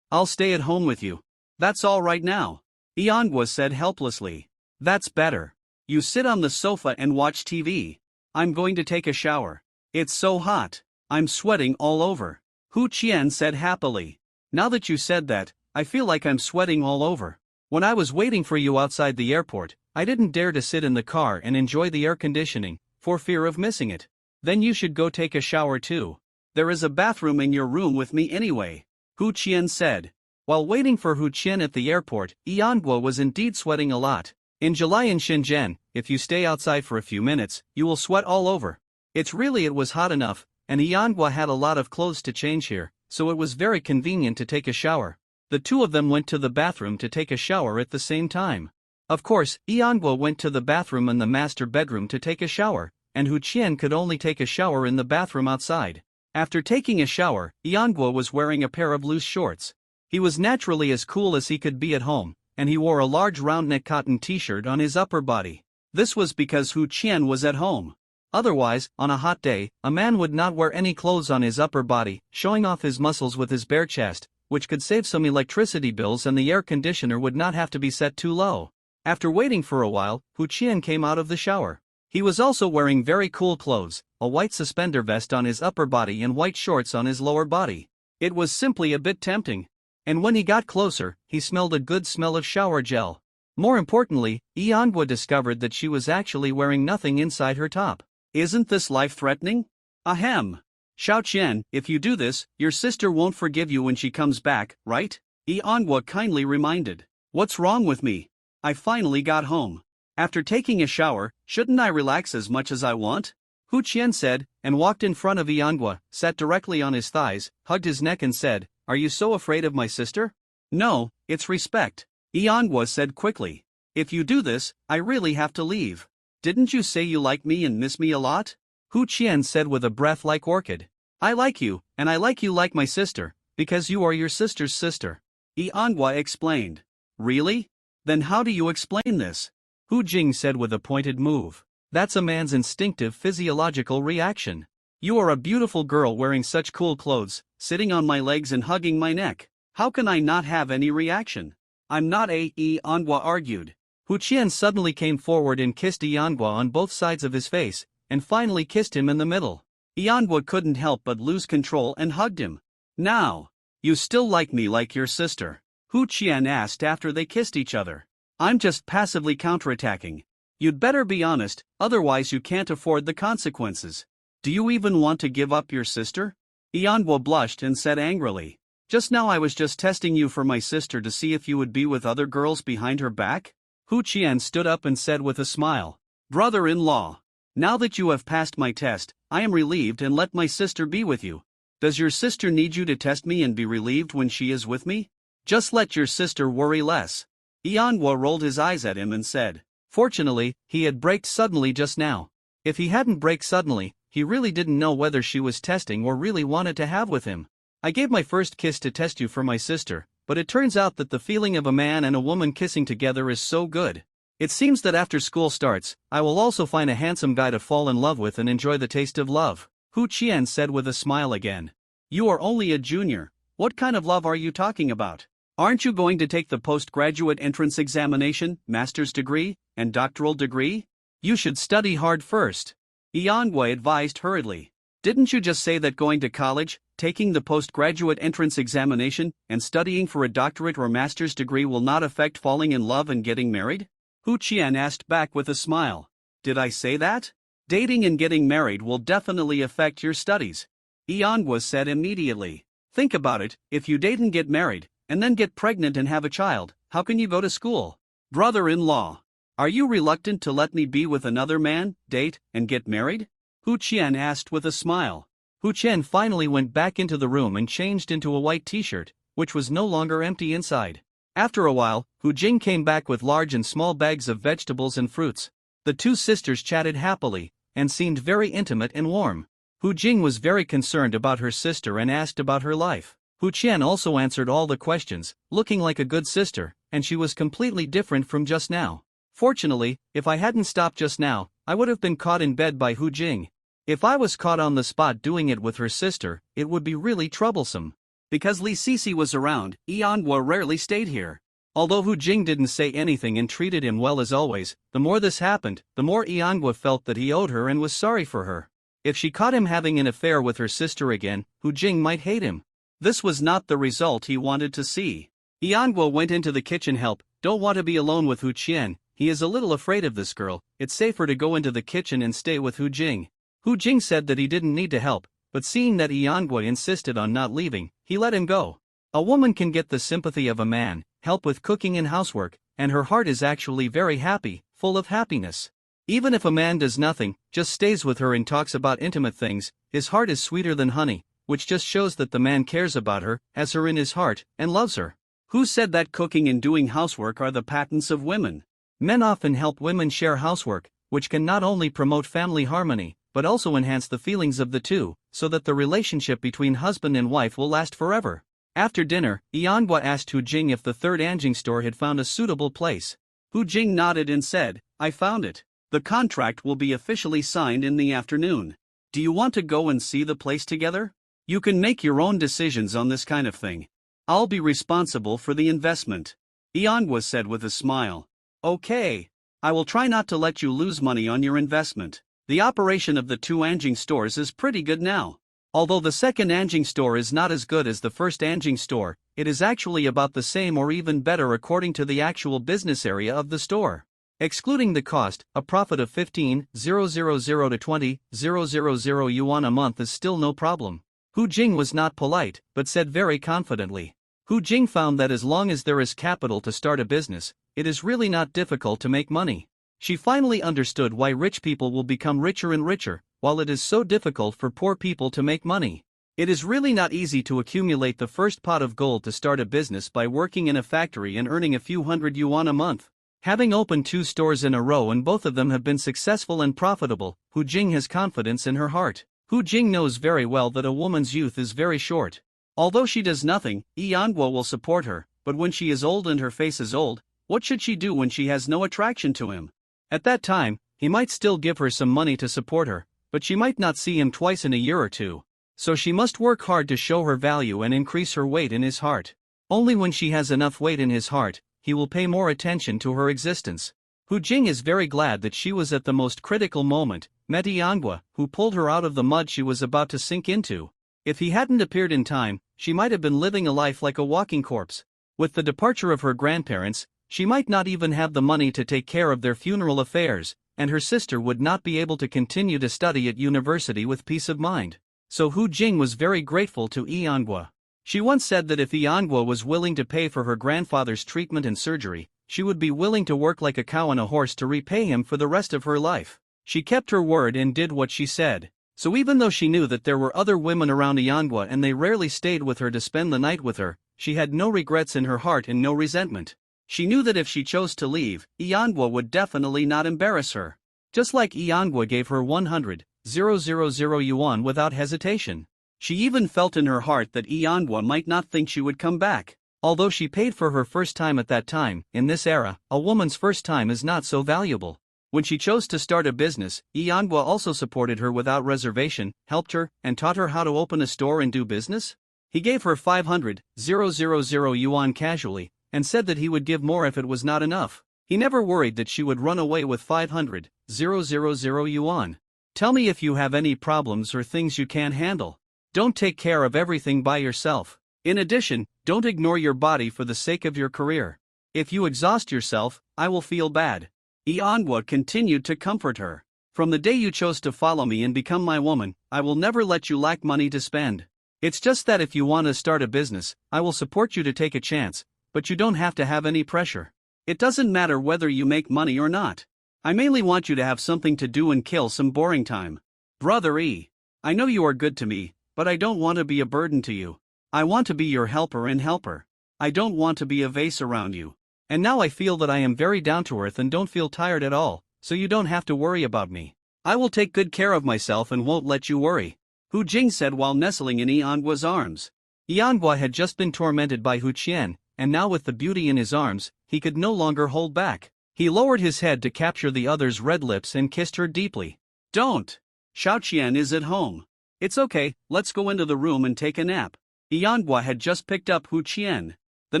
I'll stay at home with you. That's all right now. Iangwa said helplessly. That's better. You sit on the sofa and watch TV. I'm going to take a shower. It's so hot. I'm sweating all over. Hu Qian said happily. Now that you said that, I feel like I'm sweating all over. When I was waiting for you outside the airport, I didn't dare to sit in the car and enjoy the air conditioning, for fear of missing it. Then you should go take a shower too. There is a bathroom in your room with me anyway, Hu Qian said. While waiting for Hu Qian at the airport, Iangwa was indeed sweating a lot. In July in Shenzhen, if you stay outside for a few minutes, you will sweat all over. It was hot enough, and Iangwa had a lot of clothes to change here, so it was very convenient to take a shower. The two of them went to the bathroom to take a shower at the same time. Of course, Iangwa went to the bathroom in the master bedroom to take a shower, and Hu Qian could only take a shower in the bathroom outside. After taking a shower, Iangwa was wearing a pair of loose shorts. He was naturally as cool as he could be at home, and he wore a large round-neck cotton t-shirt on his upper body. This was because Hu Qian was at home. Otherwise, on a hot day, a man would not wear any clothes on his upper body, showing off his muscles with his bare chest, which could save some electricity bills, and the air conditioner would not have to be set too low. After waiting for a while, Hu Qian came out of the shower. He was also wearing very cool clothes, a white suspender vest on his upper body and white shorts on his lower body. It was simply a bit tempting. And when he got closer, he smelled a good smell of shower gel. More importantly, Iangwa discovered that she was actually wearing nothing inside her top. Isn't this life-threatening? Ahem. Xiao Qian, if you do this, your sister won't forgive you when she comes back, right? Iangwa kindly reminded. What's wrong with me? I finally got home. After taking a shower, shouldn't I relax as much as I want? Hu Qian said, and walked in front of Iangwa, sat directly on his thighs, hugged his neck and said, Are you so afraid of my sister? No, it's respect. Iangwa said quickly. If you do this, I really have to leave. Didn't you say you like me and miss me a lot? Hu Qian said with a breath like orchid. I like you, and I like you like my sister, because you are your sister's sister. Iangwa explained. Really? Then how do you explain this? Hu Jing said with a pointed move. That's a man's instinctive physiological reaction. You are a beautiful girl wearing such cool clothes, sitting on my legs and hugging my neck. How can I not have any reaction? I'm not Iangwa argued. Hu Qian suddenly came forward and kissed Iangwa on both sides of his face, and finally kissed him in the middle. Iangwa couldn't help but lose control and hugged him. Now, you still like me like your sister? Hu Qian asked after they kissed each other. I'm just passively counterattacking. You'd better be honest, otherwise you can't afford the consequences. Do you even want to give up your sister? Iangwa blushed and said angrily. Just now I was just testing you for my sister to see if you would be with other girls behind her back? Hu Qian stood up and said with a smile. Brother-in-law. Now that you have passed my test, I am relieved and let my sister be with you. Does your sister need you to test me and be relieved when she is with me? Just let your sister worry less. Iangwa rolled his eyes at him and said. Fortunately, he had braked suddenly just now. If he hadn't braked suddenly, he really didn't know whether she was testing or really wanted to have with him. I gave my first kiss to test you for my sister, but it turns out that the feeling of a man and a woman kissing together is so good. It seems that after school starts, I will also find a handsome guy to fall in love with and enjoy the taste of love, Hu Qian said with a smile again. You are only a junior. What kind of love are you talking about? Aren't you going to take the postgraduate entrance examination, master's degree, and doctoral degree? You should study hard first. Iangwa advised hurriedly. Didn't you just say that going to college, taking the postgraduate entrance examination, and studying for a doctorate or master's degree will not affect falling in love and getting married? Hu Qian asked back with a smile. Did I say that? Dating and getting married will definitely affect your studies. Iangwa said immediately. Think about it, if you date and get married, and then get pregnant and have a child, how can you go to school? Brother-in-law. Are you reluctant to let me be with another man, date, and get married? Hu Qian asked with a smile. Hu Qian finally went back into the room and changed into a white t-shirt, which was no longer empty inside. After a while, Hu Jing came back with large and small bags of vegetables and fruits. The two sisters chatted happily, and seemed very intimate and warm. Hu Jing was very concerned about her sister and asked about her life. Hu Qian also answered all the questions, looking like a good sister, and she was completely different from just now. Fortunately, if I hadn't stopped just now, I would have been caught in bed by Hu Jing. If I was caught on the spot doing it with her sister, it would be really troublesome. Because Li Sisi was around, Yanhua rarely stayed here. Although Hu Jing didn't say anything and treated him well as always, the more this happened, the more Yanhua felt that he owed her and was sorry for her. If she caught him having an affair with her sister again, Hu Jing might hate him. This was not the result he wanted to see. Yanhua went into the kitchen. Help, don't want to be alone with Hu Qian, he is a little afraid of this girl, it's safer to go into the kitchen and stay with Hu Jing. Hu Jing said that he didn't need to help, but seeing that Yanhua insisted on not leaving, he let him go. A woman can get the sympathy of a man, help with cooking and housework, and her heart is actually very happy, full of happiness. Even if a man does nothing, just stays with her and talks about intimate things, his heart is sweeter than honey, which just shows that the man cares about her, has her in his heart, and loves her. Who said that cooking and doing housework are the patents of women? Men often help women share housework, which can not only promote family harmony, but also enhance the feelings of the two, so that the relationship between husband and wife will last forever. After dinner, Yanhua asked Hu Jing if the third Anjing store had found a suitable place. Hu Jing nodded and said, I found it. The contract will be officially signed in the afternoon. Do you want to go and see the place together? You can make your own decisions on this kind of thing. I'll be responsible for the investment. Yanhua said with a smile. Okay. I will try not to let you lose money on your investment. The operation of the two Anjing stores is pretty good now. Although the second Anjing store is not as good as the first Anjing store, it is actually about the same or even better according to the actual business area of the store. Excluding the cost, a profit of 15,000 to 20,000 yuan a month is still no problem. Hu Jing was not polite, but said very confidently. Hu Jing found that as long as there is capital to start a business, it is really not difficult to make money. She finally understood why rich people will become richer and richer, while it is so difficult for poor people to make money. It is really not easy to accumulate the first pot of gold to start a business by working in a factory and earning a few hundred yuan a month. Having opened 2 stores in a row and both of them have been successful and profitable, Hu Jing has confidence in her heart. Hu Jing knows very well that a woman's youth is very short. Although she does nothing, Yanhua will support her, but when she is old and her face is old, what should she do when she has no attraction to him? At that time, he might still give her some money to support her, but she might not see him twice in a year or two. So she must work hard to show her value and increase her weight in his heart. Only when she has enough weight in his heart, he will pay more attention to her existence. Hu Jing is very glad that she was at the most critical moment, met Yanhua, who pulled her out of the mud she was about to sink into. If he hadn't appeared in time, she might have been living a life like a walking corpse. With the departure of her grandparents, she might not even have the money to take care of their funeral affairs, and her sister would not be able to continue to study at university with peace of mind. So Hu Jing was very grateful to Yanhua. She once said that if Yanhua was willing to pay for her grandfather's treatment and surgery, she would be willing to work like a cow and a horse to repay him for the rest of her life. She kept her word and did what she said. So even though she knew that there were other women around Yanhua and they rarely stayed with her to spend the night with her, she had no regrets in her heart and no resentment. She knew that if she chose to leave, Yanhua would definitely not embarrass her. Just like Yanhua gave her 100,000 yuan without hesitation. She even felt in her heart that Yanhua might not think she would come back. Although she paid for her first time at that time, in this era, a woman's first time is not so valuable. When she chose to start a business, Yanhua also supported her without reservation, helped her, and taught her how to open a store and do business. He gave her 500,000 yuan casually, and said that he would give more if it was not enough. He never worried that she would run away with 500,000 yuan. Tell me if you have any problems or things you can't handle. Don't take care of everything by yourself. In addition, don't ignore your body for the sake of your career. If you exhaust yourself, I will feel bad. Yanhua continued to comfort her. From the day you chose to follow me and become my woman, I will never let you lack money to spend. It's just that if you want to start a business, I will support you to take a chance, but you don't have to have any pressure. It doesn't matter whether you make money or not. I mainly want you to have something to do and kill some boring time. Brother E. I know you are good to me, but I don't want to be a burden to you. I want to be your helper and helper. I don't want to be a vase around you. And now I feel that I am very down to earth and don't feel tired at all, so you don't have to worry about me. I will take good care of myself and won't let you worry. Hu Jing said while nestling in Yangua's arms. Yangua had just been tormented by Hu Qian, and now with the beauty in his arms, he could no longer hold back. He lowered his head to capture the other's red lips and kissed her deeply. Don't! Xiao Qian is at home. It's okay, let's go into the room and take a nap. Yangua had just picked up Hu Qian. The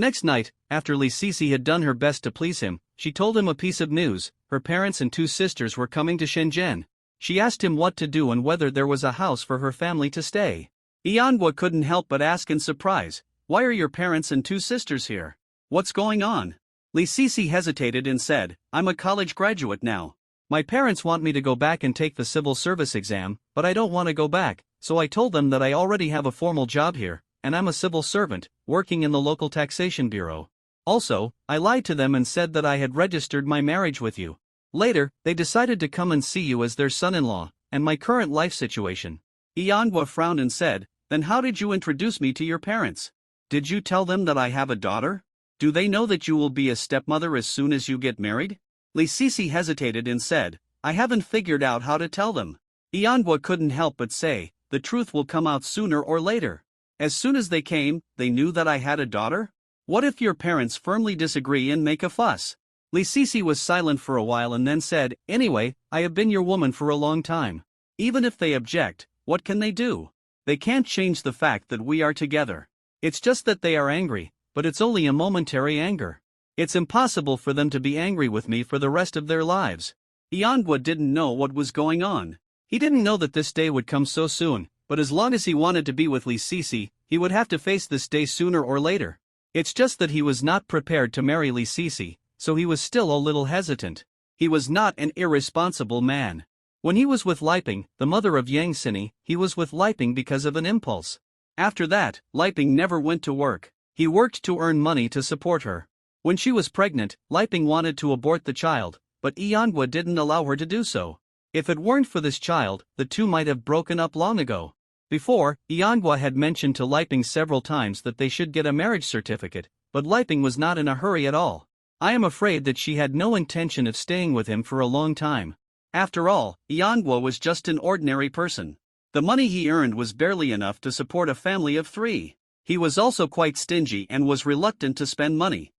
next night, after Li Sisi had done her best to please him, she told him a piece of news: her parents and 2 sisters were coming to Shenzhen. She asked him what to do and whether there was a house for her family to stay. Yanhua couldn't help but ask in surprise, "Why are your parents and 2 sisters here? What's going on?" Li Sisi hesitated and said, "I'm a college graduate now. My parents want me to go back and take the civil service exam, but I don't want to go back, so I told them that I already have a formal job here, and I'm a civil servant, working in the local taxation bureau. Also, I lied to them and said that I had registered my marriage with you. Later, they decided to come and see you as their son-in-law, and my current life situation." Yanhua frowned and said, "Then how did you introduce me to your parents? Did you tell them that I have a daughter? Do they know that you will be a stepmother as soon as you get married?" Li Sisi hesitated and said, "I haven't figured out how to tell them." Yanhua couldn't help but say, "The truth will come out sooner or later. As soon as they came, they knew that I had a daughter? What if your parents firmly disagree and make a fuss?" Li Sisi was silent for a while and then said, "Anyway, I have been your woman for a long time. Even if they object, what can they do? They can't change the fact that we are together. It's just that they are angry, but it's only a momentary anger. It's impossible for them to be angry with me for the rest of their lives." Yanhua didn't know what was going on. He didn't know that this day would come so soon, but as long as he wanted to be with Li Sisi, he would have to face this day sooner or later. It's just that he was not prepared to marry Li Sisi, so he was still a little hesitant. He was not an irresponsible man. When he was with Liping, the mother of Yang Sini, he was with Liping because of an impulse. After that, Liping never went to work. He worked to earn money to support her. When she was pregnant, Liping wanted to abort the child, but Yanhua didn't allow her to do so. If it weren't for this child, the two might have broken up long ago. Before, Yanhua had mentioned to Liping several times that they should get a marriage certificate, but Liping was not in a hurry at all. I am afraid that she had no intention of staying with him for a long time. After all, Yanhua was just an ordinary person. The money he earned was barely enough to support a family of 3. He was also quite stingy and was reluctant to spend money.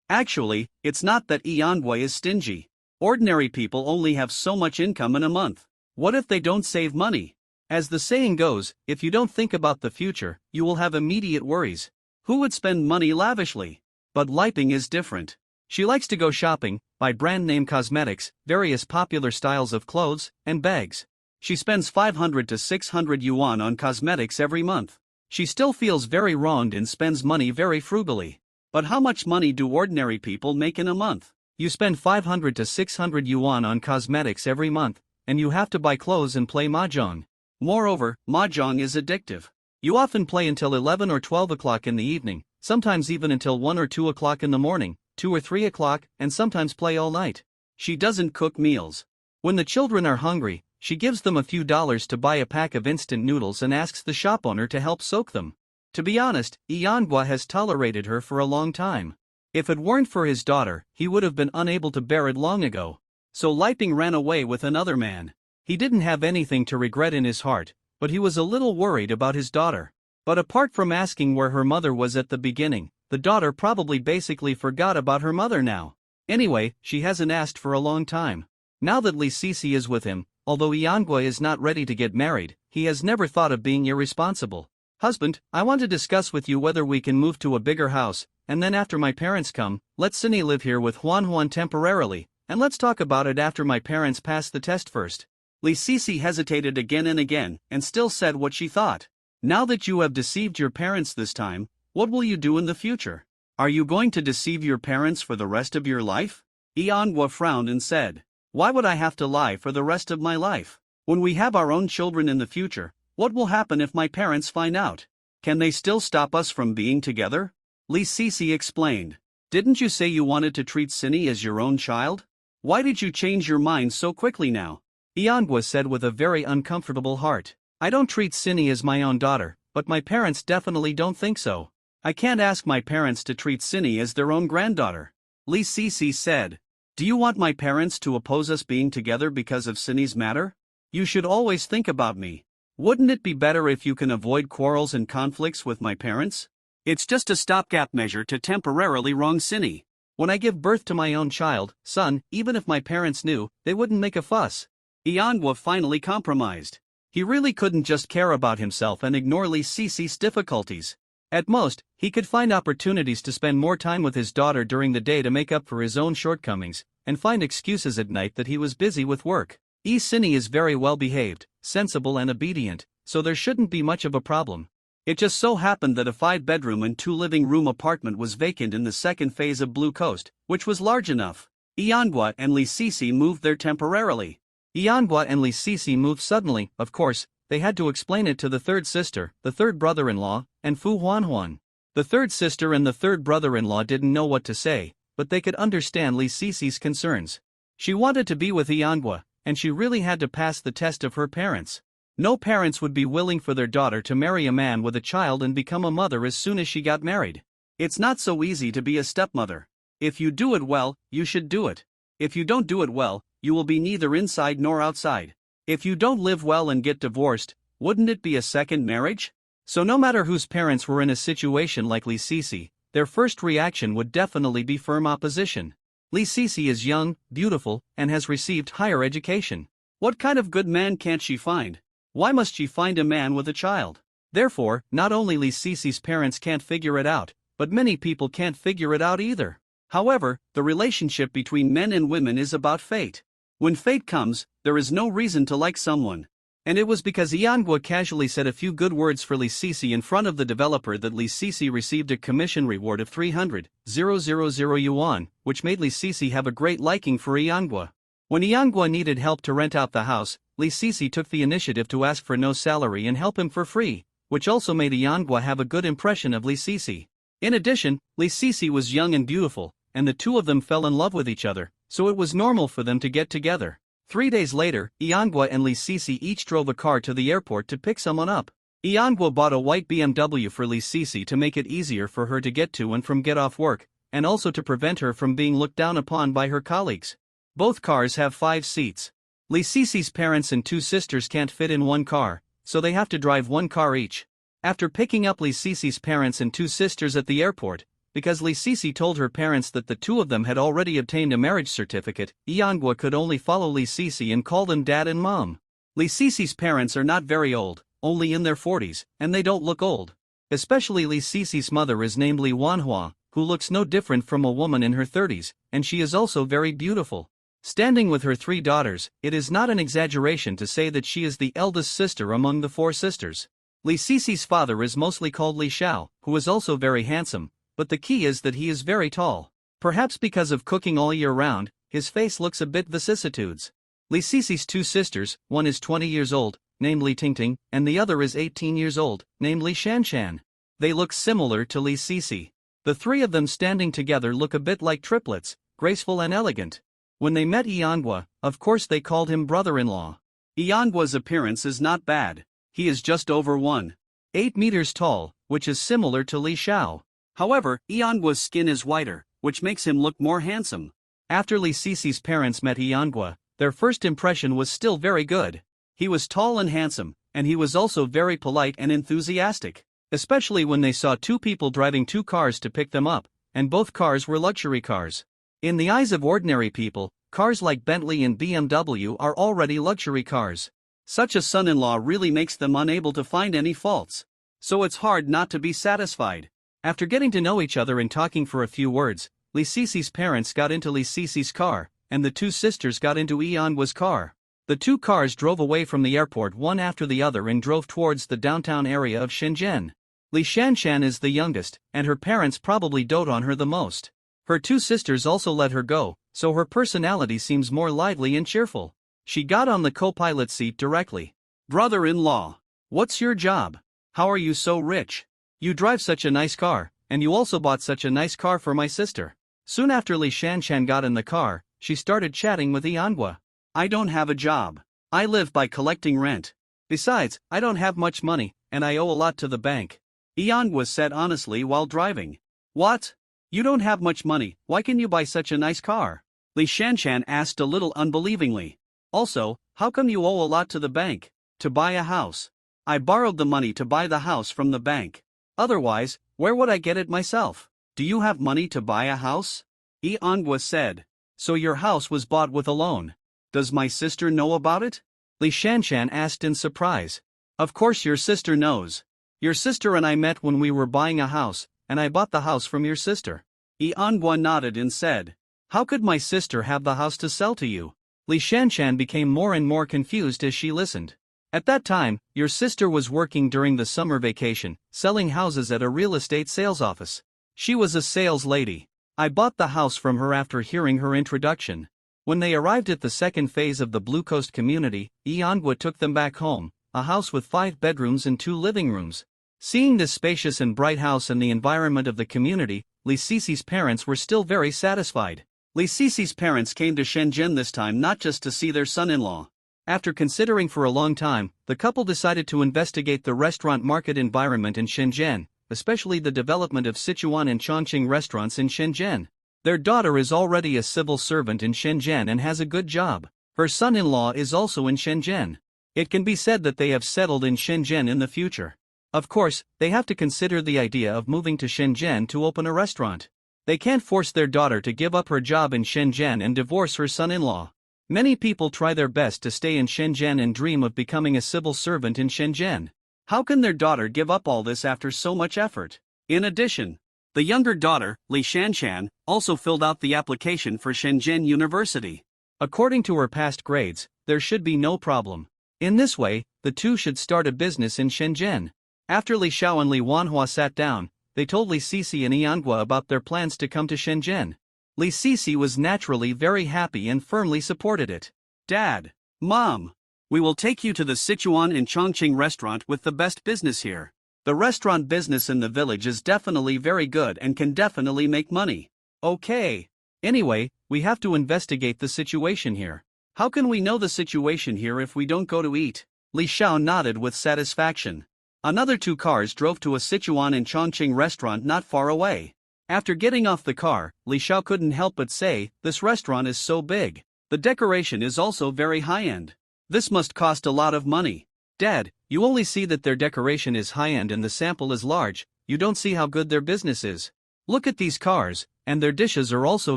Actually, it's not that Yanhua is stingy. Ordinary people only have so much income in a month. What if they don't save money? As the saying goes, if you don't think about the future, you will have immediate worries. Who would spend money lavishly? But Liping is different. She likes to go shopping, buy brand name cosmetics, various popular styles of clothes, and bags. She spends 500 to 600 yuan on cosmetics every month. She still feels very wronged and spends money very frugally. But how much money do ordinary people make in a month? You spend 500 to 600 yuan on cosmetics every month, and you have to buy clothes and play mahjong. Moreover, mahjong is addictive. You often play until 11 or 12 o'clock in the evening, sometimes even until 1 or 2 o'clock in the morning, 2 or 3 o'clock, and sometimes play all night. She doesn't cook meals. When the children are hungry, she gives them a few dollars to buy a pack of instant noodles and asks the shop owner to help soak them. To be honest, Yanhua has tolerated her for a long time. If it weren't for his daughter, he would have been unable to bear it long ago. So Liping ran away with another man. He didn't have anything to regret in his heart, but he was a little worried about his daughter. But apart from asking where her mother was at the beginning, the daughter probably basically forgot about her mother now. Anyway, she hasn't asked for a long time. Now that Li Sisi is with him, although Yanhua is not ready to get married, he has never thought of being irresponsible. "Husband, I want to discuss with you whether we can move to a bigger house, and then after my parents come, let Cindy live here with Huan temporarily, and let's talk about it after my parents pass the test first." Li Sisi hesitated again and again, and still said what she thought. "Now that you have deceived your parents this time, what will you do in the future? Are you going to deceive your parents for the rest of your life?" Yanhua frowned and said, "Why would I have to lie for the rest of my life? When we have our own children in the future, what will happen if my parents find out? Can they still stop us from being together?" Li Sisi explained. "Didn't you say you wanted to treat Cindy as your own child? Why did you change your mind so quickly now?" Yanhua said with a very uncomfortable heart. "I don't treat Cindy as my own daughter, but my parents definitely don't think so. I can't ask my parents to treat Cindy as their own granddaughter." Li Sisi said, "Do you want my parents to oppose us being together because of Cindy's matter? You should always think about me. Wouldn't it be better if you can avoid quarrels and conflicts with my parents? It's just a stopgap measure to temporarily wrong Cinny. When I give birth to my own child, son, even if my parents knew, they wouldn't make a fuss. Iangwa finally compromised. He really couldn't just care about himself and ignore Lee Cece's difficulties. At most, he could find opportunities to spend more time with his daughter during the day to make up for his own shortcomings, and find excuses at night that he was busy with work. Cinny is very well behaved, sensible and obedient, so there shouldn't be much of a problem. It just so happened that a 5-bedroom and 2-living-room apartment was vacant in the second phase of Blue Coast, which was large enough. Iangwa and Lee Cece moved there temporarily. Iangwa and Lee Cece moved suddenly, of course. They had to explain it to the third sister, the third brother-in-law, and Fu Huanhuan. The third sister and the third brother-in-law didn't know what to say, but they could understand Lee Cece's concerns. She wanted to be with Iangwa, and she really had to pass the test of her parents. No parents would be willing for their daughter to marry a man with a child and become a mother as soon as she got married. It's not so easy to be a stepmother. If you do it well, you should do it. If you don't do it well, you will be neither inside nor outside. If you don't live well and get divorced, wouldn't it be a second marriage? So no matter whose parents were in a situation like Lee Cece, their first reaction would definitely be firm opposition. Lee Cece is young, beautiful, and has received higher education. What kind of good man can't she find? Why must she find a man with a child? Therefore, not only Lee Cece's parents can't figure it out, but many people can't figure it out either. However, the relationship between men and women is about fate. When fate comes, there is no reason to like someone. And it was because Iangwa casually said a few good words for Lee Cece in front of the developer that Lee Cece received a commission reward of 300,000 yuan, which made Lee Cece have a great liking for Iangwa. When Iangwa needed help to rent out the house, Lee Cece took the initiative to ask for no salary and help him for free, which also made Iangwa have a good impression of Lee Cece. In addition, Lee Cece was young and beautiful, and the two of them fell in love with each other, so it was normal for them to get together. 3 days later, Iangwa and Lee Cece each drove a car to the airport to pick someone up. Iangwa bought a white BMW for Lee Cece to make it easier for her to get to and from get off work, and also to prevent her from being looked down upon by her colleagues. Both cars have 5 seats. Lee Cece's parents and 2 sisters can't fit in one car, so they have to drive one car each. After picking up Lee Cece's parents and 2 sisters at the airport, because Lee Cece told her parents that the 2 of them had already obtained a marriage certificate, Iangwa could only follow Lee Cece and call them dad and mom. Lee Cece's parents are not very old, only in their 40s, and they don't look old. Especially Lee Cece's mother is named Lee Wanhua, who looks no different from a woman in her 30s, and she is also very beautiful. Standing with her 3 daughters, it is not an exaggeration to say that she is the eldest sister among the 4 sisters. Lee Cece's father is mostly called Lee Xiao, who is also very handsome, but the key is that he is very tall. Perhaps because of cooking all year round, his face looks a bit vicissitudes. Lee Cece's 2 sisters, one is 20 years old, named Lee Tingting, and the other is 18 years old, named Lee Shanshan. They look similar to Lee Cece. The 3 of them standing together look a bit like triplets, graceful and elegant. When they met Iangwa, of course they called him brother-in-law. Iangwa's appearance is not bad. He is just over 1.8 meters tall, which is similar to Lee Xiao. However, Iangwa's skin is whiter, which makes him look more handsome. After Lee Cece's parents met Iangwa, their first impression was still very good. He was tall and handsome, and he was also very polite and enthusiastic, especially when they saw 2 people driving 2 cars to pick them up, and both cars were luxury cars. In the eyes of ordinary people, cars like Bentley and BMW are already luxury cars. Such a son-in-law really makes them unable to find any faults. So it's hard not to be satisfied. After getting to know each other and talking for a few words, Lee Cece's parents got into Lee Cece's car, and the 2 sisters got into Iangwa's car. The 2 cars drove away from the airport one after the other and drove towards the downtown area of Shenzhen. Lee Shanshan is the youngest, and her parents probably dote on her the most. Her 2 sisters also let her go, so her personality seems more lively and cheerful. She got on the co-pilot seat directly. Brother-in-law, what's your job? How are you so rich? You drive such a nice car, and you also bought such a nice car for my sister. Soon after Lee Shanshan got in the car, she started chatting with Iangwa. I don't have a job. I live by collecting rent. Besides, I don't have much money, and I owe a lot to the bank. Iangwa said honestly while driving. What? You don't have much money, why can you buy such a nice car? Lee Shanshan asked a little unbelievingly. Also, how come you owe a lot to the bank? To buy a house. I borrowed the money to buy the house from the bank. Otherwise, where would I get it myself? Do you have money to buy a house? Eongwa said. So your house was bought with a loan. Does my sister know about it? Li Shanshan asked in surprise. Of course your sister knows. Your sister and I met when we were buying a house, and I bought the house from your sister. Eongwa nodded and said. How could my sister have the house to sell to you? Li Shanshan became more and more confused as she listened. At that time, your sister was working during the summer vacation, selling houses at a real estate sales office. She was a sales lady. I bought the house from her after hearing her introduction. When they arrived at the second phase of the Blue Coast community, Eongwa took them back home, a house with 5 bedrooms and 2 living rooms. Seeing this spacious and bright house and the environment of the community, Li Sisi's parents were still very satisfied. Li Sisi's parents came to Shenzhen this time not just to see their son-in-law. After considering for a long time, the couple decided to investigate the restaurant market environment in Shenzhen, especially the development of Sichuan and Chongqing restaurants in Shenzhen. Their daughter is already a civil servant in Shenzhen and has a good job. Her son-in-law is also in Shenzhen. It can be said that they have settled in Shenzhen in the future. Of course, they have to consider the idea of moving to Shenzhen to open a restaurant. They can't force their daughter to give up her job in Shenzhen and divorce her son-in-law. Many people try their best to stay in Shenzhen and dream of becoming a civil servant in Shenzhen. How can their daughter give up all this after so much effort? In addition, the younger daughter, Li Shanshan, also filled out the application for Shenzhen University. According to her past grades, there should be no problem. In this way, the two should start a business in Shenzhen. After Li Xiao and Li Wanhua sat down, they told Li Sisi and Eongwa about their plans to come to Shenzhen. Li Sisi was naturally very happy and firmly supported it. Dad, Mom, we will take you to the Sichuan and Chongqing restaurant with the best business here. The restaurant business in the village is definitely very good and can definitely make money. Okay. Anyway, we have to investigate the situation here. How can we know the situation here if we don't go to eat? Li Xiao nodded with satisfaction. Another 2 cars drove to a Sichuan and Chongqing restaurant not far away. After getting off the car, Li Xiao couldn't help but say, this restaurant is so big. The decoration is also very high-end. This must cost a lot of money. Dad, you only see that their decoration is high-end and the sample is large, you don't see how good their business is. Look at these cars, and their dishes are also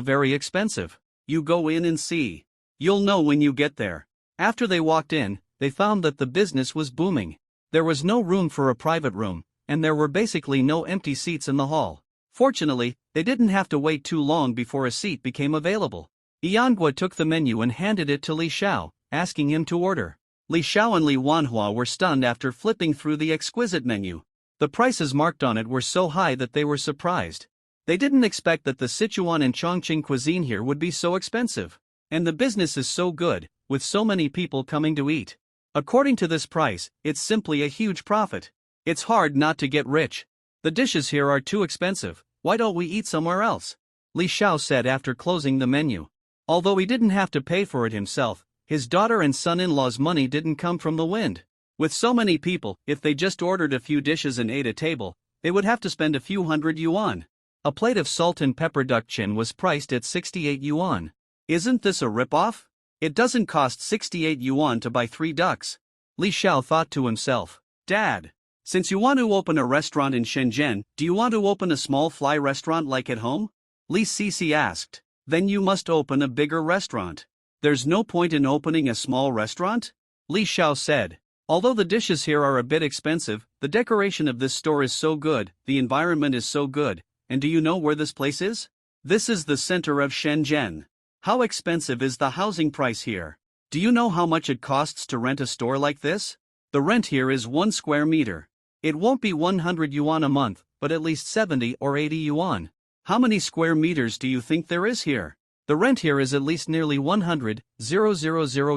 very expensive. You go in and see. You'll know when you get there. After they walked in, they found that the business was booming. There was no room for a private room, and there were basically no empty seats in the hall. Fortunately, they didn't have to wait too long before a seat became available. Eongwa took the menu and handed it to Li Xiao, asking him to order. Li Xiao and Li Wanhua were stunned after flipping through the exquisite menu. The prices marked on it were so high that they were surprised. They didn't expect that the Sichuan and Chongqing cuisine here would be so expensive. And the business is so good, with so many people coming to eat. According to this price, it's simply a huge profit. It's hard not to get rich. The dishes here are too expensive, why don't we eat somewhere else? Li Xiao said after closing the menu. Although he didn't have to pay for it himself, his daughter and son-in-law's money didn't come from the wind. With so many people, if they just ordered a few dishes and ate a table, they would have to spend a few hundred yuan. A plate of salt and pepper duck chin was priced at 68 yuan. Isn't this a rip-off? It doesn't cost 68 yuan to buy 3 ducks. Li Xiao thought to himself. Dad, since you want to open a restaurant in Shenzhen, do you want to open a small fly restaurant like at home? Li Sisi asked. Then you must open a bigger restaurant. There's no point in opening a small restaurant? Li Xiao said. Although the dishes here are a bit expensive, the decoration of this store is so good, the environment is so good, and do you know where this place is? This is the center of Shenzhen. How expensive is the housing price here? Do you know how much it costs to rent a store like this? The rent here is 1 square meter. It won't be 100 yuan a month, but at least 70 or 80 yuan. How many square meters do you think there is here? The rent here is at least nearly 100,000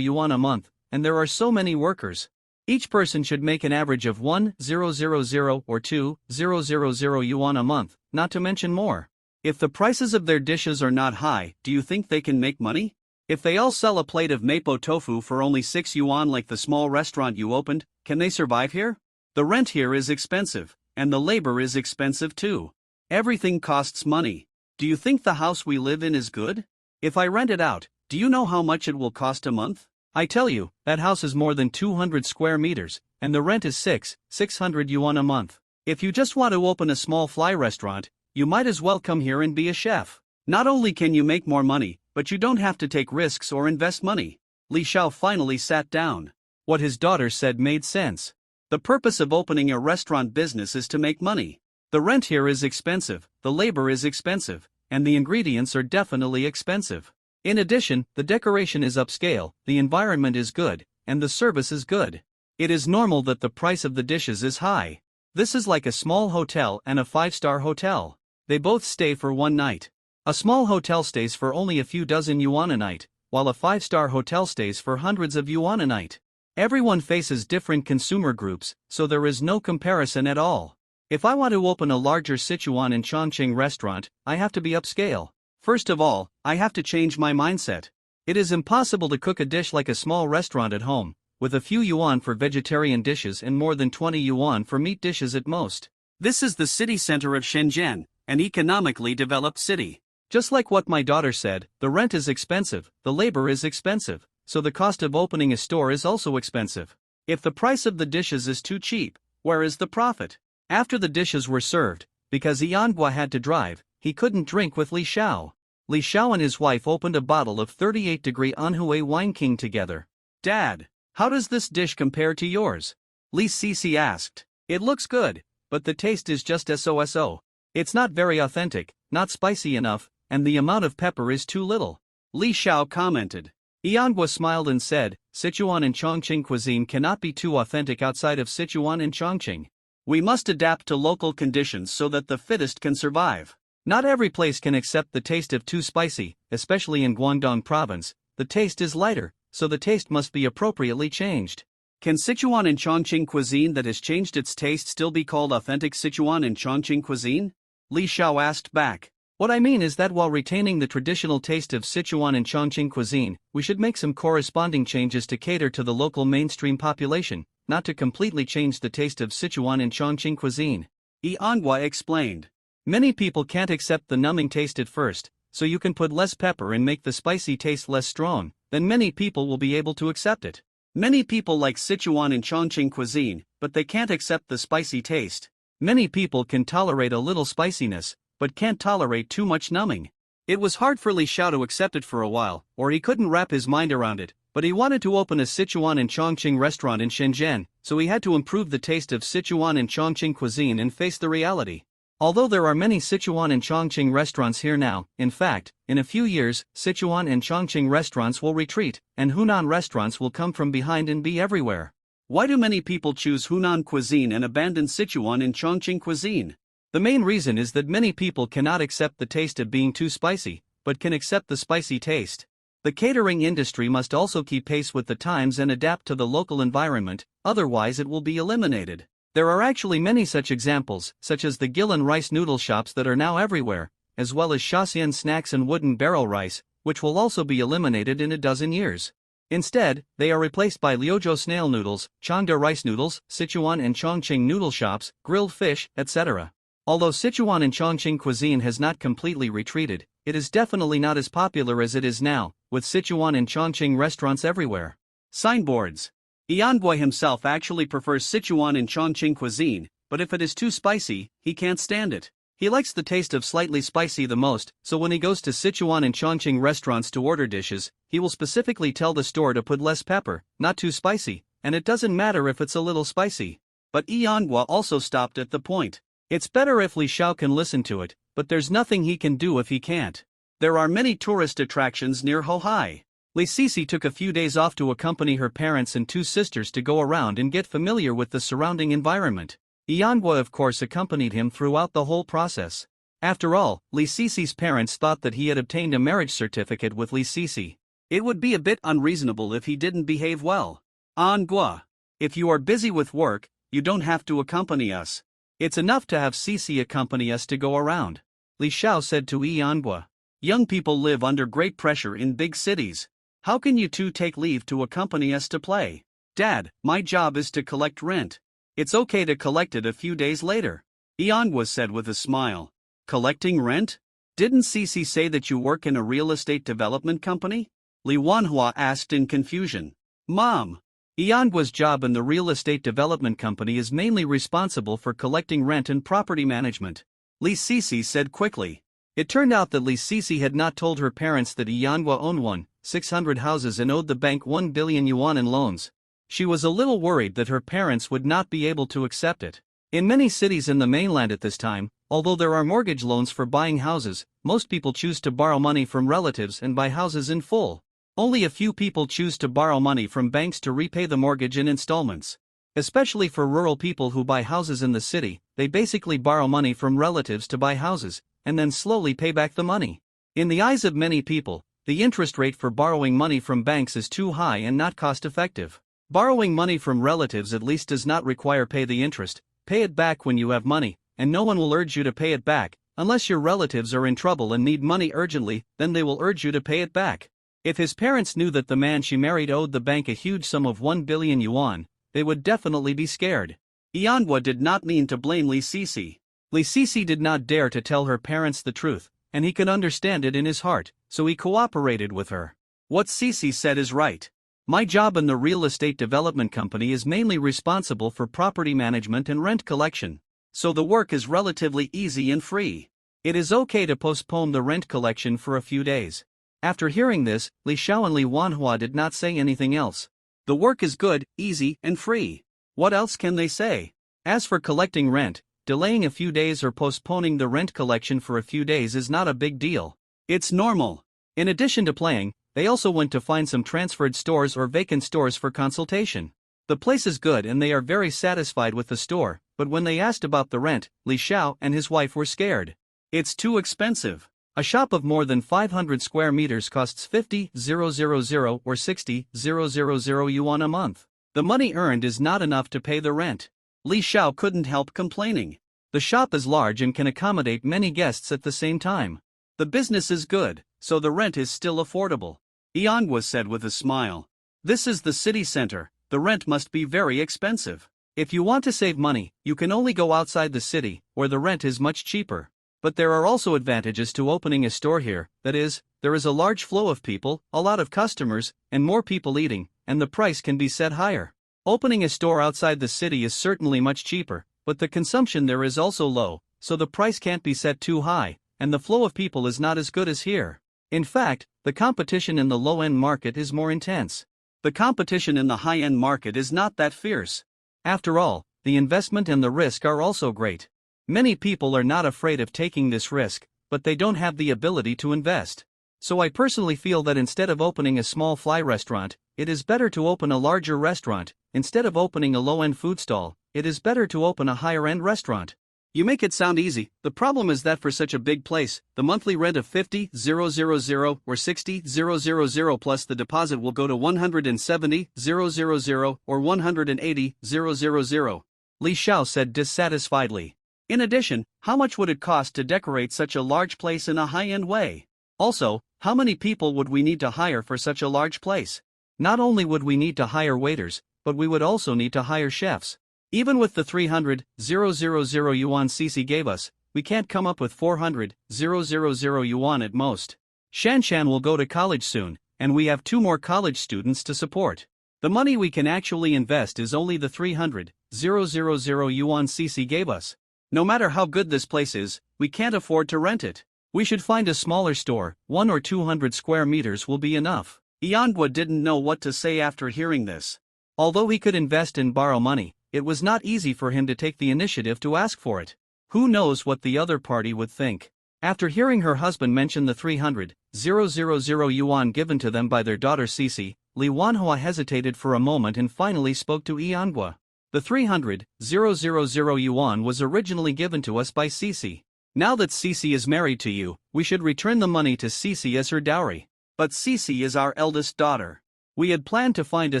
yuan a month, and there are so many workers. Each person should make an average of 1,000 or 2,000 yuan a month, not to mention more. If the prices of their dishes are not high, do you think they can make money? If they all sell a plate of mapo tofu for only 6 yuan like the small restaurant you opened, can they survive here? The rent here is expensive, and the labor is expensive too. Everything costs money. Do you think the house we live in is good? If I rent it out, do you know how much it will cost a month? I tell you, that house is more than 200 square meters, and the rent is 600 yuan a month. If you just want to open a small fly restaurant, you might as well come here and be a chef. Not only can you make more money, but you don't have to take risks or invest money. Li Xiao finally sat down. What his daughter said made sense. The purpose of opening a restaurant business is to make money. The rent here is expensive, the labor is expensive, and the ingredients are definitely expensive. In addition, the decoration is upscale, the environment is good, and the service is good. It is normal that the price of the dishes is high. This is like a small hotel and a 5-star hotel. They both stay for one night. A small hotel stays for only a few dozen yuan a night, while a 5-star hotel stays for hundreds of yuan a night. Everyone faces different consumer groups, so there is no comparison at all. If I want to open a larger Sichuan and Chongqing restaurant, I have to be upscale. First of all, I have to change my mindset. It is impossible to cook a dish like a small restaurant at home, with a few yuan for vegetarian dishes and more than 20 yuan for meat dishes at most. This is the city center of Shenzhen, an economically developed city. Just like what my daughter said, the rent is expensive, the labor is expensive, so the cost of opening a store is also expensive. If the price of the dishes is too cheap, where is the profit? After the dishes were served, because Yanhua had to drive, he couldn't drink with Li Xiao. Li Xiao and his wife opened a bottle of 38-degree Anhui Wine King together. Dad, how does this dish compare to yours? Li Sisi asked. It looks good, but the taste is just so. It's not very authentic, not spicy enough, and the amount of pepper is too little. Li Xiao commented. Yanhua smiled and said, Sichuan and Chongqing cuisine cannot be too authentic outside of Sichuan and Chongqing. We must adapt to local conditions so that the fittest can survive. Not every place can accept the taste of too spicy, especially in Guangdong province. The taste is lighter, so the taste must be appropriately changed. Can Sichuan and Chongqing cuisine that has changed its taste still be called authentic Sichuan and Chongqing cuisine? Li Xiao asked back. What I mean is that while retaining the traditional taste of Sichuan and Chongqing cuisine, we should make some corresponding changes to cater to the local mainstream population, not to completely change the taste of Sichuan and Chongqing cuisine. Yanhua explained. Many people can't accept the numbing taste at first, so you can put less pepper and make the spicy taste less strong, then many people will be able to accept it. Many people like Sichuan and Chongqing cuisine, but they can't accept the spicy taste. Many people can tolerate a little spiciness, but can't tolerate too much numbing. It was hard for Li Xiao to accept it for a while, or he couldn't wrap his mind around it, but he wanted to open a Sichuan and Chongqing restaurant in Shenzhen, so he had to improve the taste of Sichuan and Chongqing cuisine and face the reality. Although there are many Sichuan and Chongqing restaurants here now, in fact, in a few years, Sichuan and Chongqing restaurants will retreat, and Hunan restaurants will come from behind and be everywhere. Why do many people choose Hunan cuisine and abandon Sichuan and Chongqing cuisine? The main reason is that many people cannot accept the taste of being too spicy, but can accept the spicy taste. The catering industry must also keep pace with the times and adapt to the local environment, otherwise it will be eliminated. There are actually many such examples, such as the Gillan rice noodle shops that are now everywhere, as well as Shaxian snacks and wooden barrel rice, which will also be eliminated in a dozen years. Instead, they are replaced by Liuzhou snail noodles, Changda rice noodles, Sichuan and Chongqing noodle shops, grilled fish, etc. Although Sichuan and Chongqing cuisine has not completely retreated, it is definitely not as popular as it is now, with Sichuan and Chongqing restaurants everywhere. Signboards. Yanhua himself actually prefers Sichuan and Chongqing cuisine, but if it is too spicy, he can't stand it. He likes the taste of slightly spicy the most, so when he goes to Sichuan and Chongqing restaurants to order dishes, he will specifically tell the store to put less pepper, not too spicy, and it doesn't matter if it's a little spicy. But Yanhua also stopped at the point. It's better if Li Xiao can listen to it, but there's nothing he can do if he can't. There are many tourist attractions near Hohai. Li Sisi took a few days off to accompany her parents and 2 sisters to go around and get familiar with the surrounding environment. Yanhua of course accompanied him throughout the whole process. After all, Li Sisi's parents thought that he had obtained a marriage certificate with Li Sisi. It would be a bit unreasonable if he didn't behave well. Yanhua, if you are busy with work, you don't have to accompany us. It's enough to have Sisi accompany us to go around. Li Xiao said to Yanhua. Young people live under great pressure in big cities. How can you two take leave to accompany us to play? Dad, my job is to collect rent. It's okay to collect it a few days later. Yanhua said with a smile. Collecting rent? Didn't Sisi say that you work in a real estate development company? Li Wanhua asked in confusion. Mom, Yangua's job in the real estate development company is mainly responsible for collecting rent and property management, Li Sisi said quickly. It turned out that Li Sisi had not told her parents that Yangua owned 600 houses and owed the bank 1 billion yuan in loans. She was a little worried that her parents would not be able to accept it. In many cities in the mainland at this time, although there are mortgage loans for buying houses, most people choose to borrow money from relatives and buy houses in full. Only a few people choose to borrow money from banks to repay the mortgage in installments. Especially for rural people who buy houses in the city, they basically borrow money from relatives to buy houses, and then slowly pay back the money. In the eyes of many people, the interest rate for borrowing money from banks is too high and not cost-effective. Borrowing money from relatives at least does not require pay the interest, pay it back when you have money, and no one will urge you to pay it back, unless your relatives are in trouble and need money urgently, then they will urge you to pay it back. If his parents knew that the man she married owed the bank a huge sum of 1 billion yuan, they would definitely be scared. Yanhua did not mean to blame Li Sisi. Li Sisi did not dare to tell her parents the truth, and he could understand it in his heart, so he cooperated with her. What Sisi said is right. My job in the real estate development company is mainly responsible for property management and rent collection, so the work is relatively easy and free. It is okay to postpone the rent collection for a few days. After hearing this, Li Xiao and Li Wanhua did not say anything else. The work is good, easy, and free. What else can they say? As for collecting rent, delaying a few days or postponing the rent collection for a few days is not a big deal. It's normal. In addition to playing, they also went to find some transferred stores or vacant stores for consultation. The place is good and they are very satisfied with the store, but when they asked about the rent, Li Xiao and his wife were scared. It's too expensive. A shop of more than 500 square meters costs 50,000 or 60,000 yuan a month. The money earned is not enough to pay the rent. Li Xiao couldn't help complaining. The shop is large and can accommodate many guests at the same time. The business is good, so the rent is still affordable. Yanhua said with a smile. This is the city center, the rent must be very expensive. If you want to save money, you can only go outside the city, where the rent is much cheaper. But there are also advantages to opening a store here, that is, there is a large flow of people, a lot of customers, and more people eating, and the price can be set higher. Opening a store outside the city is certainly much cheaper, but the consumption there is also low, so the price can't be set too high, and the flow of people is not as good as here. In fact, the competition in the low-end market is more intense. The competition in the high-end market is not that fierce. After all, the investment and the risk are also great. Many people are not afraid of taking this risk, but they don't have the ability to invest. So I personally feel that instead of opening a small fly restaurant, it is better to open a larger restaurant. Instead of opening a low-end food stall, it is better to open a higher-end restaurant. You make it sound easy. The problem is that for such a big place, the monthly rent of 50,000 or 60,000 plus the deposit will go to 170,000 or 180,000. Li Xiao said dissatisfiedly. In addition, how much would it cost to decorate such a large place in a high-end way? Also, how many people would we need to hire for such a large place? Not only would we need to hire waiters, but we would also need to hire chefs. Even with the 300,000 yuan Cece gave us, we can't come up with 400,000 yuan at most. Shanshan will go to college soon, and we have 2 more college students to support. The money we can actually invest is only the 300,000 yuan Cece gave us. No matter how good this place is, we can't afford to rent it. We should find a smaller store, 1 or 200 square meters will be enough. Yanhua didn't know what to say after hearing this. Although he could invest and borrow money, it was not easy for him to take the initiative to ask for it. Who knows what the other party would think? After hearing her husband mention the 300,000 yuan given to them by their daughter Cece, Li Wanhua hesitated for a moment and finally spoke to Yanhua. The 300,000 yuan was originally given to us by Cece. Now that Cece is married to you, we should return the money to Cece as her dowry. But Cece is our eldest daughter. We had planned to find a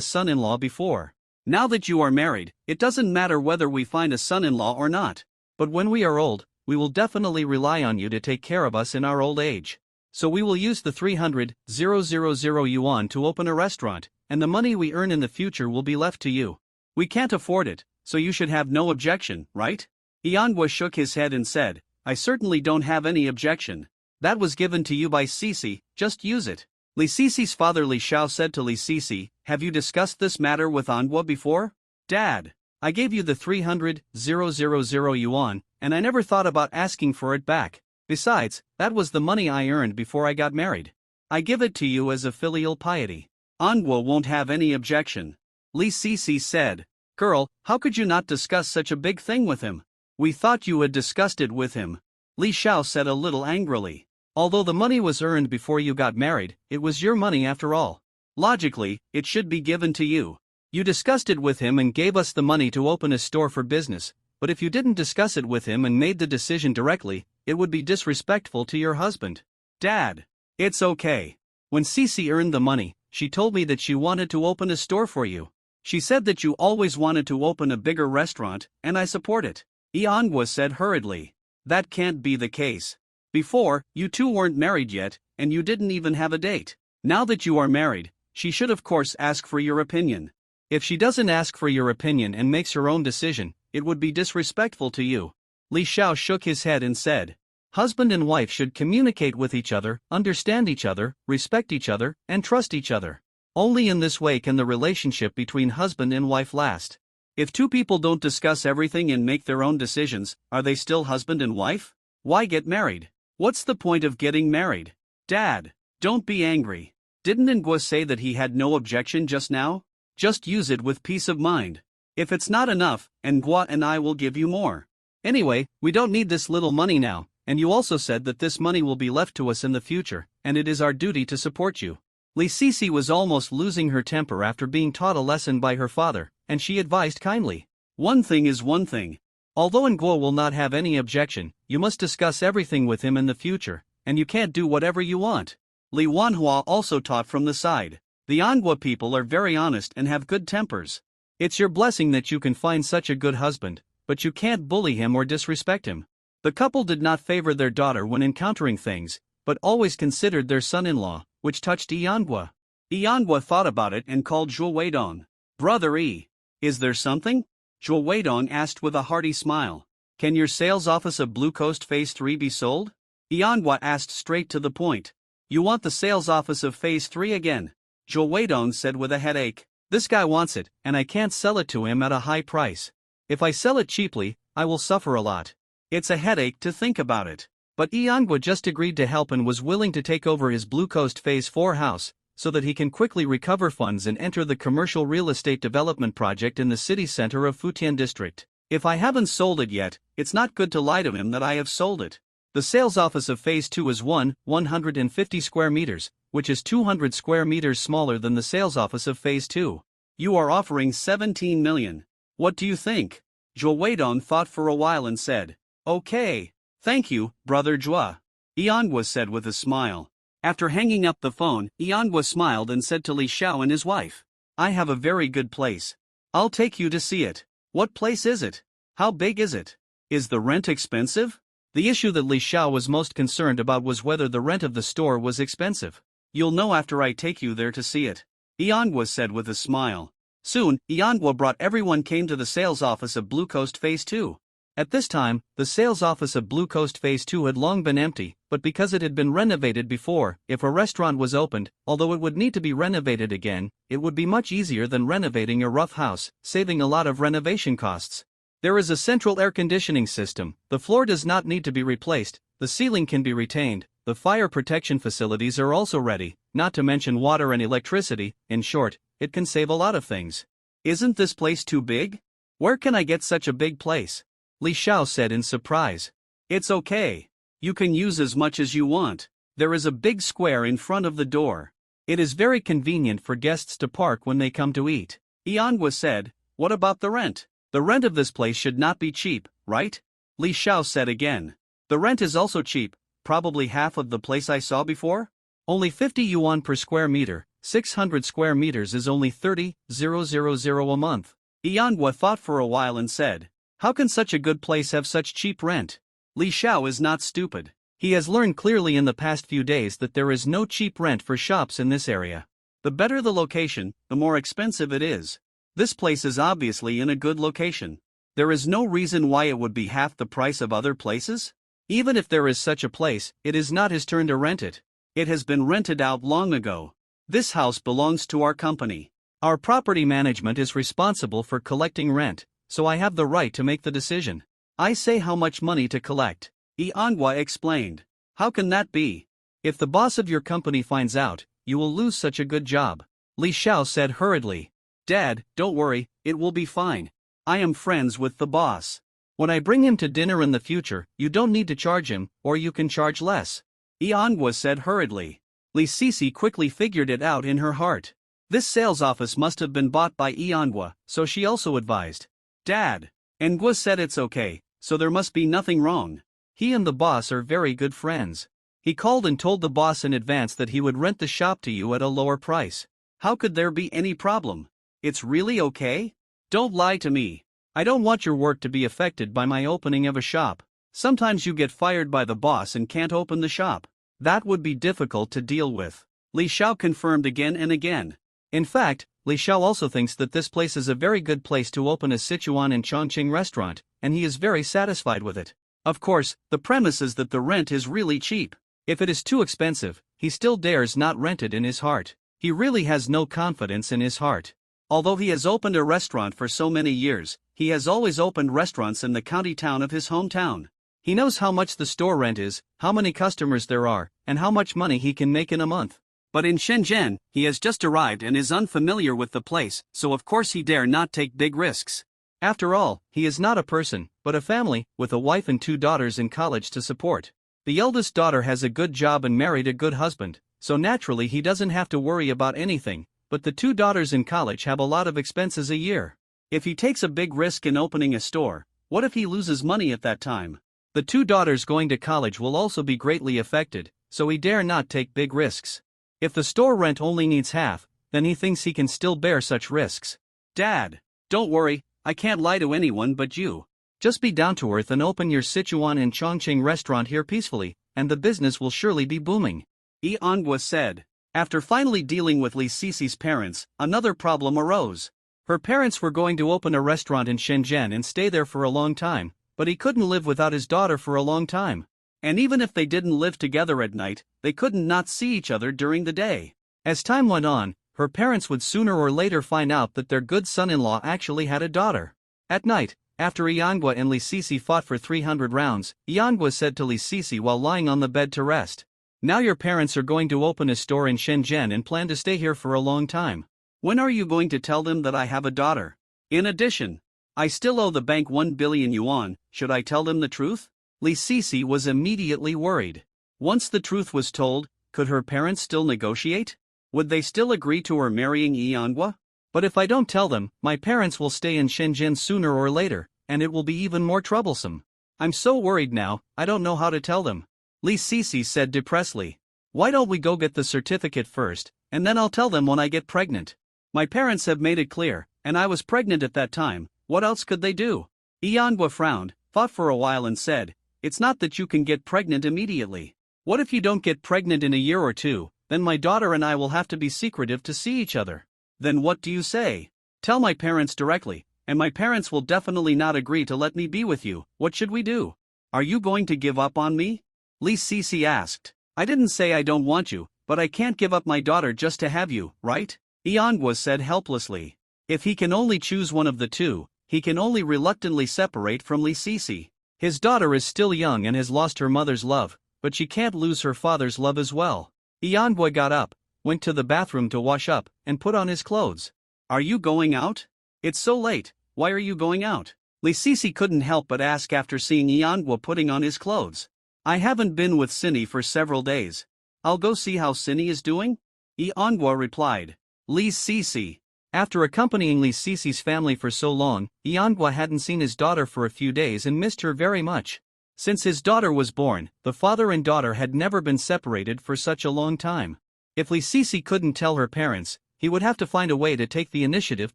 son-in-law before. Now that you are married, it doesn't matter whether we find a son-in-law or not. But when we are old, we will definitely rely on you to take care of us in our old age. So we will use the 300,000 yuan to open a restaurant, and the money we earn in the future will be left to you. We can't afford it, so you should have no objection, right? Yanhua shook his head and said, I certainly don't have any objection. That was given to you by Cece, just use it. Li Cece's father Li Xiao said to Li Cece, have you discussed this matter with Anhwa before? Dad, I gave you the 300,000 yuan, and I never thought about asking for it back. Besides, that was the money I earned before I got married. I give it to you as a filial piety. Anhwa won't have any objection. Li Sisi said. Girl, how could you not discuss such a big thing with him? We thought you had discussed it with him. Li Xiao said a little angrily. Although the money was earned before you got married, it was your money after all. Logically, it should be given to you. You discussed it with him and gave us the money to open a store for business, but if you didn't discuss it with him and made the decision directly, it would be disrespectful to your husband. Dad, it's okay. When Cece earned the money, she told me that she wanted to open a store for you. She said that you always wanted to open a bigger restaurant, and I support it. Anhwa said hurriedly. That can't be the case. Before, you two weren't married yet, and you didn't even have a date. Now that you are married, she should of course ask for your opinion. If she doesn't ask for your opinion and makes her own decision, it would be disrespectful to you. Li Xiao shook his head and said, husband and wife should communicate with each other, understand each other, respect each other, and trust each other. Only in this way can the relationship between husband and wife last. If two people don't discuss everything and make their own decisions, are they still husband and wife? Why get married? What's the point of getting married? Dad, don't be angry. Didn't Anhwa say that he had no objection just now? Just use it with peace of mind. If it's not enough, Anhwa and I will give you more. Anyway, we don't need this little money now, and you also said that this money will be left to us in the future, and it is our duty to support you. Li Sisi was almost losing her temper after being taught a lesson by her father, and she advised kindly. One thing is one thing. Although Anhwa will not have any objection, you must discuss everything with him in the future, and you can't do whatever you want. Li Wanhua also taught from the side. The Anhwa people are very honest and have good tempers. It's your blessing that you can find such a good husband, but you can't bully him or disrespect him. The couple did not favor their daughter when encountering things, but always considered their son-in-law, which touched Anhwa. Anhwa thought about it and called Zhuo Weidong. Brother E, is there something? Zhuo Weidong asked with a hearty smile. Can your sales office of Blue Coast Phase 3 be sold? Anhwa asked straight to the point. You want the sales office of Phase 3 again? Zhuo Weidong said with a headache. This guy wants it, and I can't sell it to him at a high price. If I sell it cheaply, I will suffer a lot. It's a headache to think about it. But Anhwa just agreed to help and was willing to take over his Blue Coast Phase 4 house, so that he can quickly recover funds and enter the commercial real estate development project in the city center of Futian district. If I haven't sold it yet, it's not good to lie to him that I have sold it. The sales office of Phase 2 is 150 square meters, which is 200 square meters smaller than the sales office of Phase 2. You are offering 17 million. What do you think? Zhuo Weidong thought for a while and said, Okay. Thank you, Brother Zhua. Anhwa said with a smile. After hanging up the phone, Anhwa smiled and said to Li Xiao and his wife, I have a very good place. I'll take you to see it. What place is it? How big is it? Is the rent expensive? The issue that Li Xiao was most concerned about was whether the rent of the store was expensive. You'll know after I take you there to see it. Anhwa said with a smile. Soon, Anhwa brought everyone came to the sales office of Blue Coast Phase 2. At this time, the sales office of Blue Coast Phase 2 had long been empty, but because it had been renovated before, if a restaurant was opened, although it would need to be renovated again, it would be much easier than renovating a rough house, saving a lot of renovation costs. There is a central air conditioning system, the floor does not need to be replaced, the ceiling can be retained, the fire protection facilities are also ready, not to mention water and electricity. In short, it can save a lot of things. Isn't this place too big? Where can I get such a big place? Li Xiao said in surprise. It's okay. You can use as much as you want. There is a big square in front of the door. It is very convenient for guests to park when they come to eat. Anhwa said, What about the rent? The rent of this place should not be cheap, right? Li Xiao said again. The rent is also cheap, probably half of the place I saw before? Only 50 yuan per square meter, 600 square meters is only 30,000 a month. Anhwa thought for a while and said, How can such a good place have such cheap rent? Li Xiao is not stupid. He has learned clearly in the past few days that there is no cheap rent for shops in this area. The better the location, the more expensive it is. This place is obviously in a good location. There is no reason why it would be half the price of other places. Even if there is such a place, it is not his turn to rent it. It has been rented out long ago. This house belongs to our company. Our property management is responsible for collecting rent, so I have the right to make the decision. I say how much money to collect. Iangwa explained. How can that be? If the boss of your company finds out, you will lose such a good job. Li Xiao said hurriedly. Dad, don't worry, it will be fine. I am friends with the boss. When I bring him to dinner in the future, you don't need to charge him, or you can charge less. Iangwa said hurriedly. Li Sisi quickly figured it out in her heart. This sales office must have been bought by Iangwa, so she also advised. Dad. Ngwa said it's okay, so there must be nothing wrong. He and the boss are very good friends. He called and told the boss in advance that he would rent the shop to you at a lower price. How could there be any problem? It's really okay? Don't lie to me. I don't want your work to be affected by my opening of a shop. Sometimes you get fired by the boss and can't open the shop. That would be difficult to deal with. Li Xiao confirmed again and again. In fact, Li Xiao also thinks that this place is a very good place to open a Sichuan and Chongqing restaurant, and he is very satisfied with it. Of course, the premise is that the rent is really cheap. If it is too expensive, he still dares not rent it in his heart. He really has no confidence in his heart. Although he has opened a restaurant for so many years, he has always opened restaurants in the county town of his hometown. He knows how much the store rent is, how many customers there are, and how much money he can make in a month. But in Shenzhen, he has just arrived and is unfamiliar with the place, so of course he dare not take big risks. After all, he is not a person, but a family, with a wife and 2 daughters in college to support. The eldest daughter has a good job and married a good husband, so naturally he doesn't have to worry about anything, but the 2 daughters in college have a lot of expenses a year. If he takes a big risk in opening a store, what if he loses money at that time? The 2 daughters going to college will also be greatly affected, so he dare not take big risks. If the store rent only needs half, then he thinks he can still bear such risks. Dad, don't worry, I can't lie to anyone but you. Just be down to earth and open your Sichuan and Chongqing restaurant here peacefully, and the business will surely be booming. Iangwa said. After finally dealing with Li Sisi's parents, another problem arose. Her parents were going to open a restaurant in Shenzhen and stay there for a long time, but he couldn't live without his daughter for a long time. And even if they didn't live together at night, they couldn't not see each other during the day. As time went on, her parents would sooner or later find out that their good son-in-law actually had a daughter. At night, after Iangwa and Li Sisi fought for 300 rounds, Iangwa said to Li Sisi while lying on the bed to rest, "Now your parents are going to open a store in Shenzhen and plan to stay here for a long time. When are you going to tell them that I have a daughter? In addition, I still owe the bank 1 billion yuan, should I tell them the truth?" Li Sisi was immediately worried. Once the truth was told, could her parents still negotiate? Would they still agree to her marrying Iangwa? But if I don't tell them, my parents will stay in Shenzhen sooner or later, and it will be even more troublesome. I'm so worried now, I don't know how to tell them. Li Sisi said depressedly. Why don't we go get the certificate first, and then I'll tell them when I get pregnant. My parents have made it clear, and I was pregnant at that time, what else could they do? Iangwa frowned, thought for a while and said, it's not that you can get pregnant immediately. What if you don't get pregnant in a year or 2, then my daughter and I will have to be secretive to see each other. Then what do you say? Tell my parents directly, and my parents will definitely not agree to let me be with you. What should we do? Are you going to give up on me? Li Sisi asked. I didn't say I don't want you, but I can't give up my daughter just to have you, right? Iangwa said helplessly. If he can only choose one of the two, he can only reluctantly separate from Li Sisi. His daughter is still young and has lost her mother's love, but she can't lose her father's love as well. Iangwa got up, went to the bathroom to wash up, and put on his clothes. Are you going out? It's so late, why are you going out? Li Sisi couldn't help but ask after seeing Iangwa putting on his clothes. I haven't been with Cindy for several days. I'll go see how Cindy is doing? Iangwa replied. Li Sisi. After accompanying Li Sisi's family for so long, Iangwa hadn't seen his daughter for a few days and missed her very much. Since his daughter was born, the father and daughter had never been separated for such a long time. If Li Sisi couldn't tell her parents, he would have to find a way to take the initiative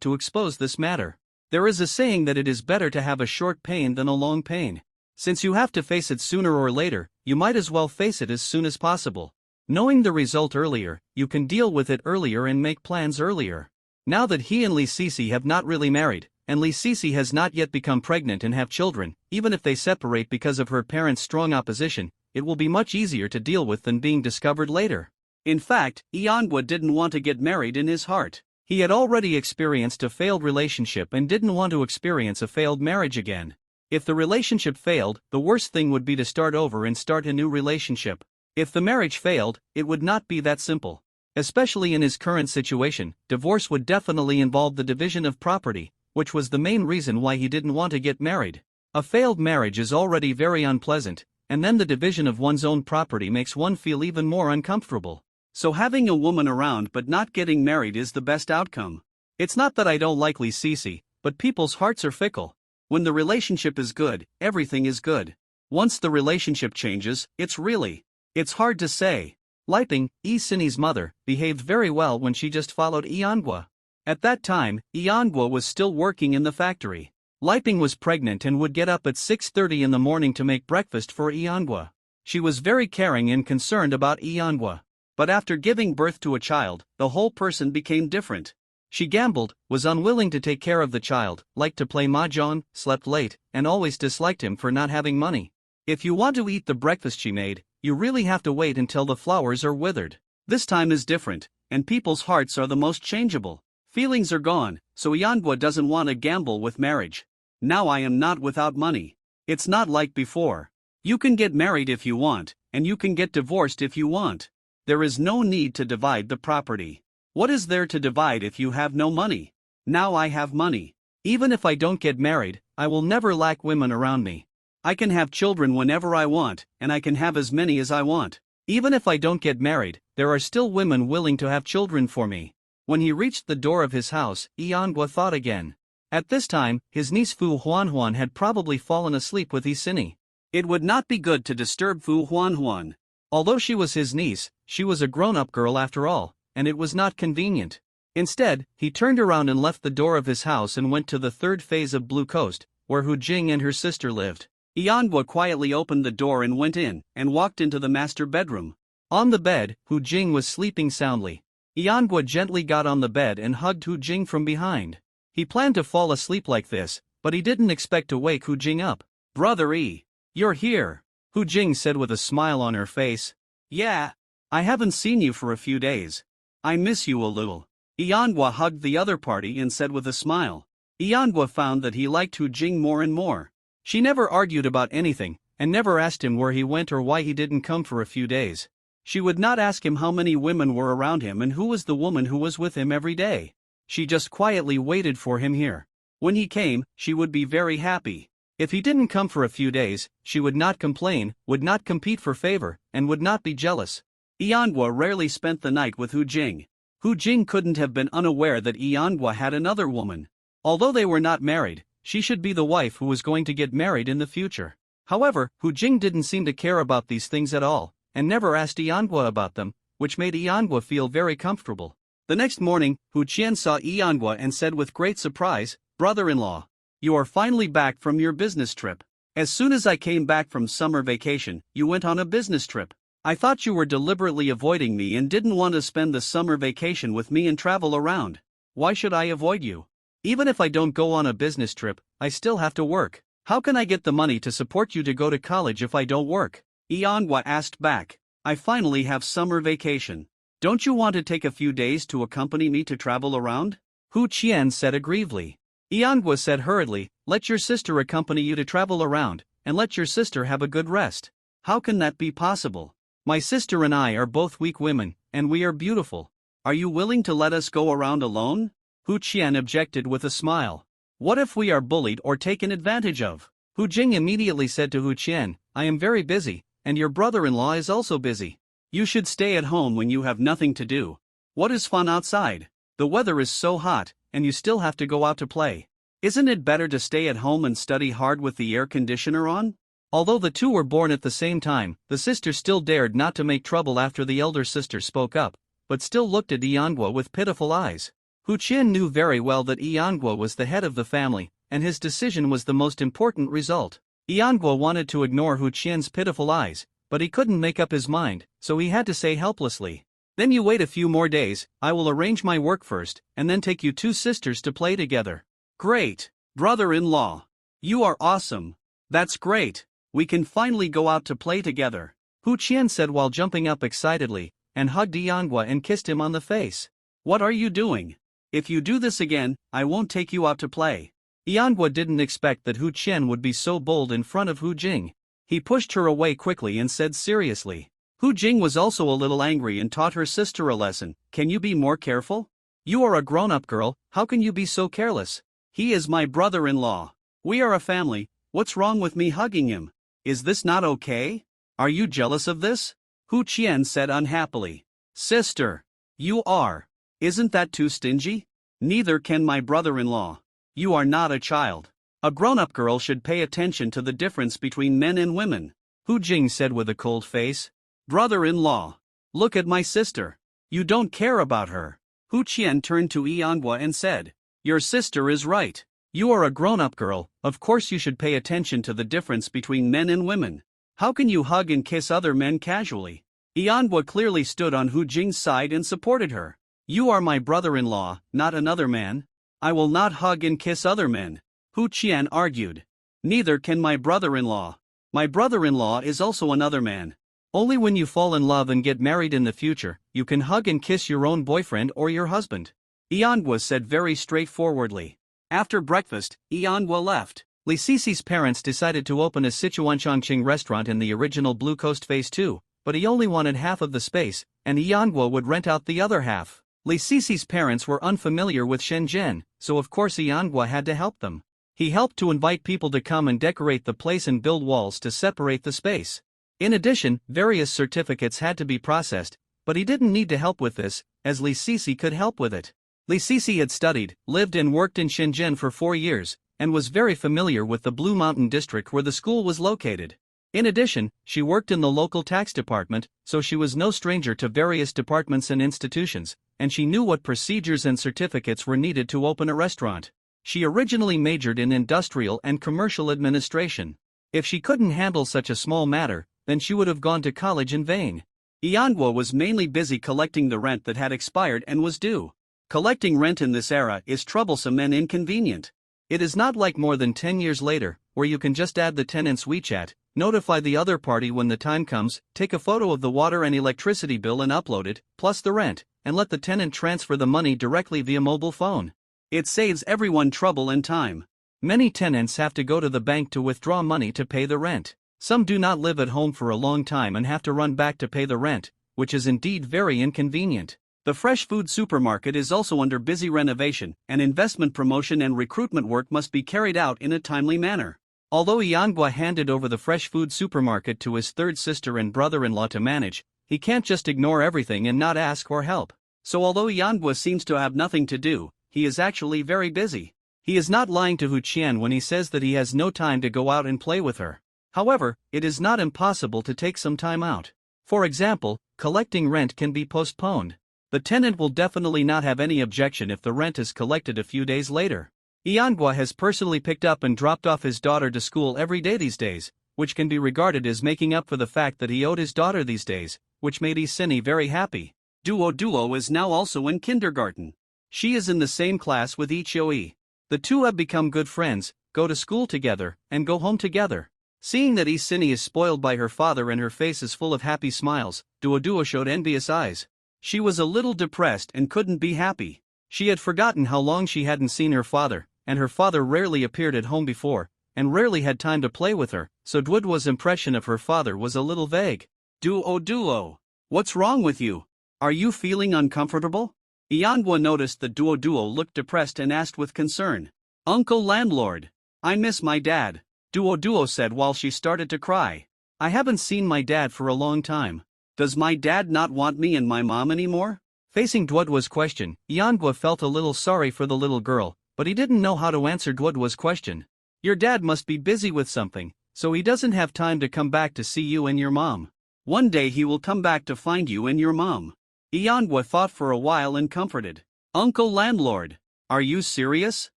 to expose this matter. There is a saying that it is better to have a short pain than a long pain. Since you have to face it sooner or later, you might as well face it as soon as possible. Knowing the result earlier, you can deal with it earlier and make plans earlier. Now that he and Li Sisi have not really married, and Li Sisi has not yet become pregnant and have children, even if they separate because of her parents' strong opposition, it will be much easier to deal with than being discovered later. In fact, Iangwa didn't want to get married in his heart. He had already experienced a failed relationship and didn't want to experience a failed marriage again. If the relationship failed, the worst thing would be to start over and start a new relationship. If the marriage failed, it would not be that simple. Especially in his current situation, divorce would definitely involve the division of property, which was the main reason why he didn't want to get married. A failed marriage is already very unpleasant, and then the division of one's own property makes one feel even more uncomfortable. So having a woman around but not getting married is the best outcome. It's not that I don't like Cece, but people's hearts are fickle. When the relationship is good, everything is good. Once the relationship changes, it's hard to say. Liping, Cindy's mother, behaved very well when she just followed Iangwa. At that time, Iangwa was still working in the factory. Liping was pregnant and would get up at 6:30 in the morning to make breakfast for Iangwa. She was very caring and concerned about Iangwa. But after giving birth to a child, the whole person became different. She gambled, was unwilling to take care of the child, liked to play mahjong, slept late, and always disliked him for not having money. If you want to eat the breakfast she made, you really have to wait until the flowers are withered. This time is different, and people's hearts are the most changeable. Feelings are gone, so Iangwa doesn't want to gamble with marriage. Now I am not without money. It's not like before. You can get married if you want, and you can get divorced if you want. There is no need to divide the property. What is there to divide if you have no money? Now I have money. Even if I don't get married, I will never lack women around me. I can have children whenever I want, and I can have as many as I want. Even if I don't get married, there are still women willing to have children for me. When he reached the door of his house, Iangwa thought again. At this time, his niece Fu Huanhuan had probably fallen asleep with Isini. It would not be good to disturb Fu Huanhuan. Although she was his niece, she was a grown-up girl after all, and it was not convenient. Instead, he turned around and left the door of his house and went to the third phase of Blue Coast, where Hu Jing and her sister lived. Iangwa quietly opened the door and went in, and walked into the master bedroom. On the bed, Hu Jing was sleeping soundly. Iangwa gently got on the bed and hugged Hu Jing from behind. He planned to fall asleep like this, but he didn't expect to wake Hu Jing up. "Brother E, you're here," Hu Jing said with a smile on her face. "Yeah. I haven't seen you for a few days. I miss you a little." Iangwa hugged the other party and said with a smile. Iangwa found that he liked Hu Jing more and more. She never argued about anything, and never asked him where he went or why he didn't come for a few days. She would not ask him how many women were around him and who was the woman who was with him every day. She just quietly waited for him here. When he came, she would be very happy. If he didn't come for a few days, she would not complain, would not compete for favor, and would not be jealous. Iangwa rarely spent the night with Hu Jing. Hu Jing couldn't have been unaware that Iangwa had another woman. Although they were not married, she should be the wife who was going to get married in the future. However, Hu Jing didn't seem to care about these things at all, and never asked Iangwa about them, which made Iangwa feel very comfortable. The next morning, Hu Qian saw Iangwa and said with great surprise, "Brother-in-law, you are finally back from your business trip. As soon as I came back from summer vacation, you went on a business trip. I thought you were deliberately avoiding me and didn't want to spend the summer vacation with me and travel around. Why should I avoid you? Even if I don't go on a business trip, I still have to work. How can I get the money to support you to go to college if I don't work?" Iangwa asked back. "I finally have summer vacation. Don't you want to take a few days to accompany me to travel around?" Hu Qian said aggrievedly. Iangwa said hurriedly, "Let your sister accompany you to travel around, and let your sister have a good rest." "How can that be possible? My sister and I are both weak women, and we are beautiful. Are you willing to let us go around alone?" Hu Qian objected with a smile. "What if we are bullied or taken advantage of?" Hu Jing immediately said to Hu Qian, "I am very busy, and your brother-in-law is also busy. You should stay at home when you have nothing to do. What is fun outside? The weather is so hot, and you still have to go out to play. Isn't it better to stay at home and study hard with the air conditioner on?" Although the two were born at the same time, the sister still dared not to make trouble after the elder sister spoke up, but still looked at Iangwa with pitiful eyes. Hu Qian knew very well that Iangwa was the head of the family, and his decision was the most important result. Iangwa wanted to ignore Hu Qian's pitiful eyes, but he couldn't make up his mind, so he had to say helplessly, "Then you wait a few more days, I will arrange my work first, and then take you two sisters to play together." "Great, brother-in-law. You are awesome. That's great. We can finally go out to play together," Hu Qian said while jumping up excitedly, and hugged Iangwa and kissed him on the face. "What are you doing? If you do this again, I won't take you out to play. Yanhua didn't expect that Hu Qian would be so bold in front of Hu Jing. He pushed her away quickly and said seriously. Hu Jing was also a little angry and taught her sister a lesson. Can you be more careful? You are a grown-up girl, how can you be so careless? He is my brother-in-law. We are a family, what's wrong with me hugging him? Is this not okay? Are you jealous of this? Hu Qian said unhappily. Sister. You are. Isn't that too stingy? Neither can my brother-in-law. You are not a child. A grown-up girl should pay attention to the difference between men and women. Hu Jing said with a cold face. Brother-in-law. Look at my sister. You don't care about her. Hu Qian turned to Yanhua and said. Your sister is right. You are a grown-up girl, of course you should pay attention to the difference between men and women. How can you hug and kiss other men casually? Yanhua clearly stood on Hu Jing's side and supported her. You are my brother-in-law, not another man. I will not hug and kiss other men. Hu Qian argued. Neither can my brother-in-law. My brother-in-law is also another man. Only when you fall in love and get married in the future, you can hug and kiss your own boyfriend or your husband. Yanhua said very straightforwardly. After breakfast, Yanhua left. Li Sisi's parents decided to open a Sichuanchongqing restaurant in the original Blue Coast Phase 2, but he only wanted half of the space, and Yanhua would rent out the other half. Li Sisi's parents were unfamiliar with Shenzhen, so of course Yanhua had to help them. He helped to invite people to come and decorate the place and build walls to separate the space. In addition, various certificates had to be processed, but he didn't need to help with this, as Li Sisi could help with it. Li Sisi had studied, lived and worked in Shenzhen for 4 years, and was very familiar with the Blue Mountain district where the school was located. In addition, she worked in the local tax department, so she was no stranger to various departments and institutions, and she knew what procedures and certificates were needed to open a restaurant. She originally majored in industrial and commercial administration. If she couldn't handle such a small matter, then she would have gone to college in vain. Yanhua was mainly busy collecting the rent that had expired and was due. Collecting rent in this era is troublesome and inconvenient. It is not like more than 10 years later, where you can just add the tenant's WeChat, notify the other party when the time comes, take a photo of the water and electricity bill and upload it, plus the rent, and let the tenant transfer the money directly via mobile phone. It saves everyone trouble and time. Many tenants have to go to the bank to withdraw money to pay the rent. Some do not live at home for a long time and have to run back to pay the rent, which is indeed very inconvenient. The fresh food supermarket is also under busy renovation, and investment promotion and recruitment work must be carried out in a timely manner. Although Yanhua handed over the fresh food supermarket to his third sister and brother-in-law to manage, he can't just ignore everything and not ask for help. So although Yanhua seems to have nothing to do, he is actually very busy. He is not lying to Hu Qian when he says that he has no time to go out and play with her. However, it is not impossible to take some time out. For example, collecting rent can be postponed. The tenant will definitely not have any objection if the rent is collected a few days later. Yanhua has personally picked up and dropped off his daughter to school every day these days, which can be regarded as making up for the fact that he owed his daughter these days, which made Isini very happy. Duo is now also in kindergarten. She is in the same class with Ichoi. The two have become good friends, go to school together, and go home together. Seeing that Isini is spoiled by her father and her face is full of happy smiles, Duo showed envious eyes. She was a little depressed and couldn't be happy. She had forgotten how long she hadn't seen her father, and her father rarely appeared at home before, and rarely had time to play with her, so Duo's impression of her father was a little vague. Duo, what's wrong with you? Are you feeling uncomfortable? Yanhua noticed that Duo looked depressed and asked with concern. Uncle Landlord, I miss my dad, Duo said while she started to cry. I haven't seen my dad for a long time. Does my dad not want me and my mom anymore? Facing Duo's question, Yanhua felt a little sorry for the little girl, but he didn't know how to answer Duo's question. Your dad must be busy with something, so he doesn't have time to come back to see you and your mom. One day he will come back to find you and your mom. Yanhua thought for a while and comforted. Uncle Landlord, are you serious?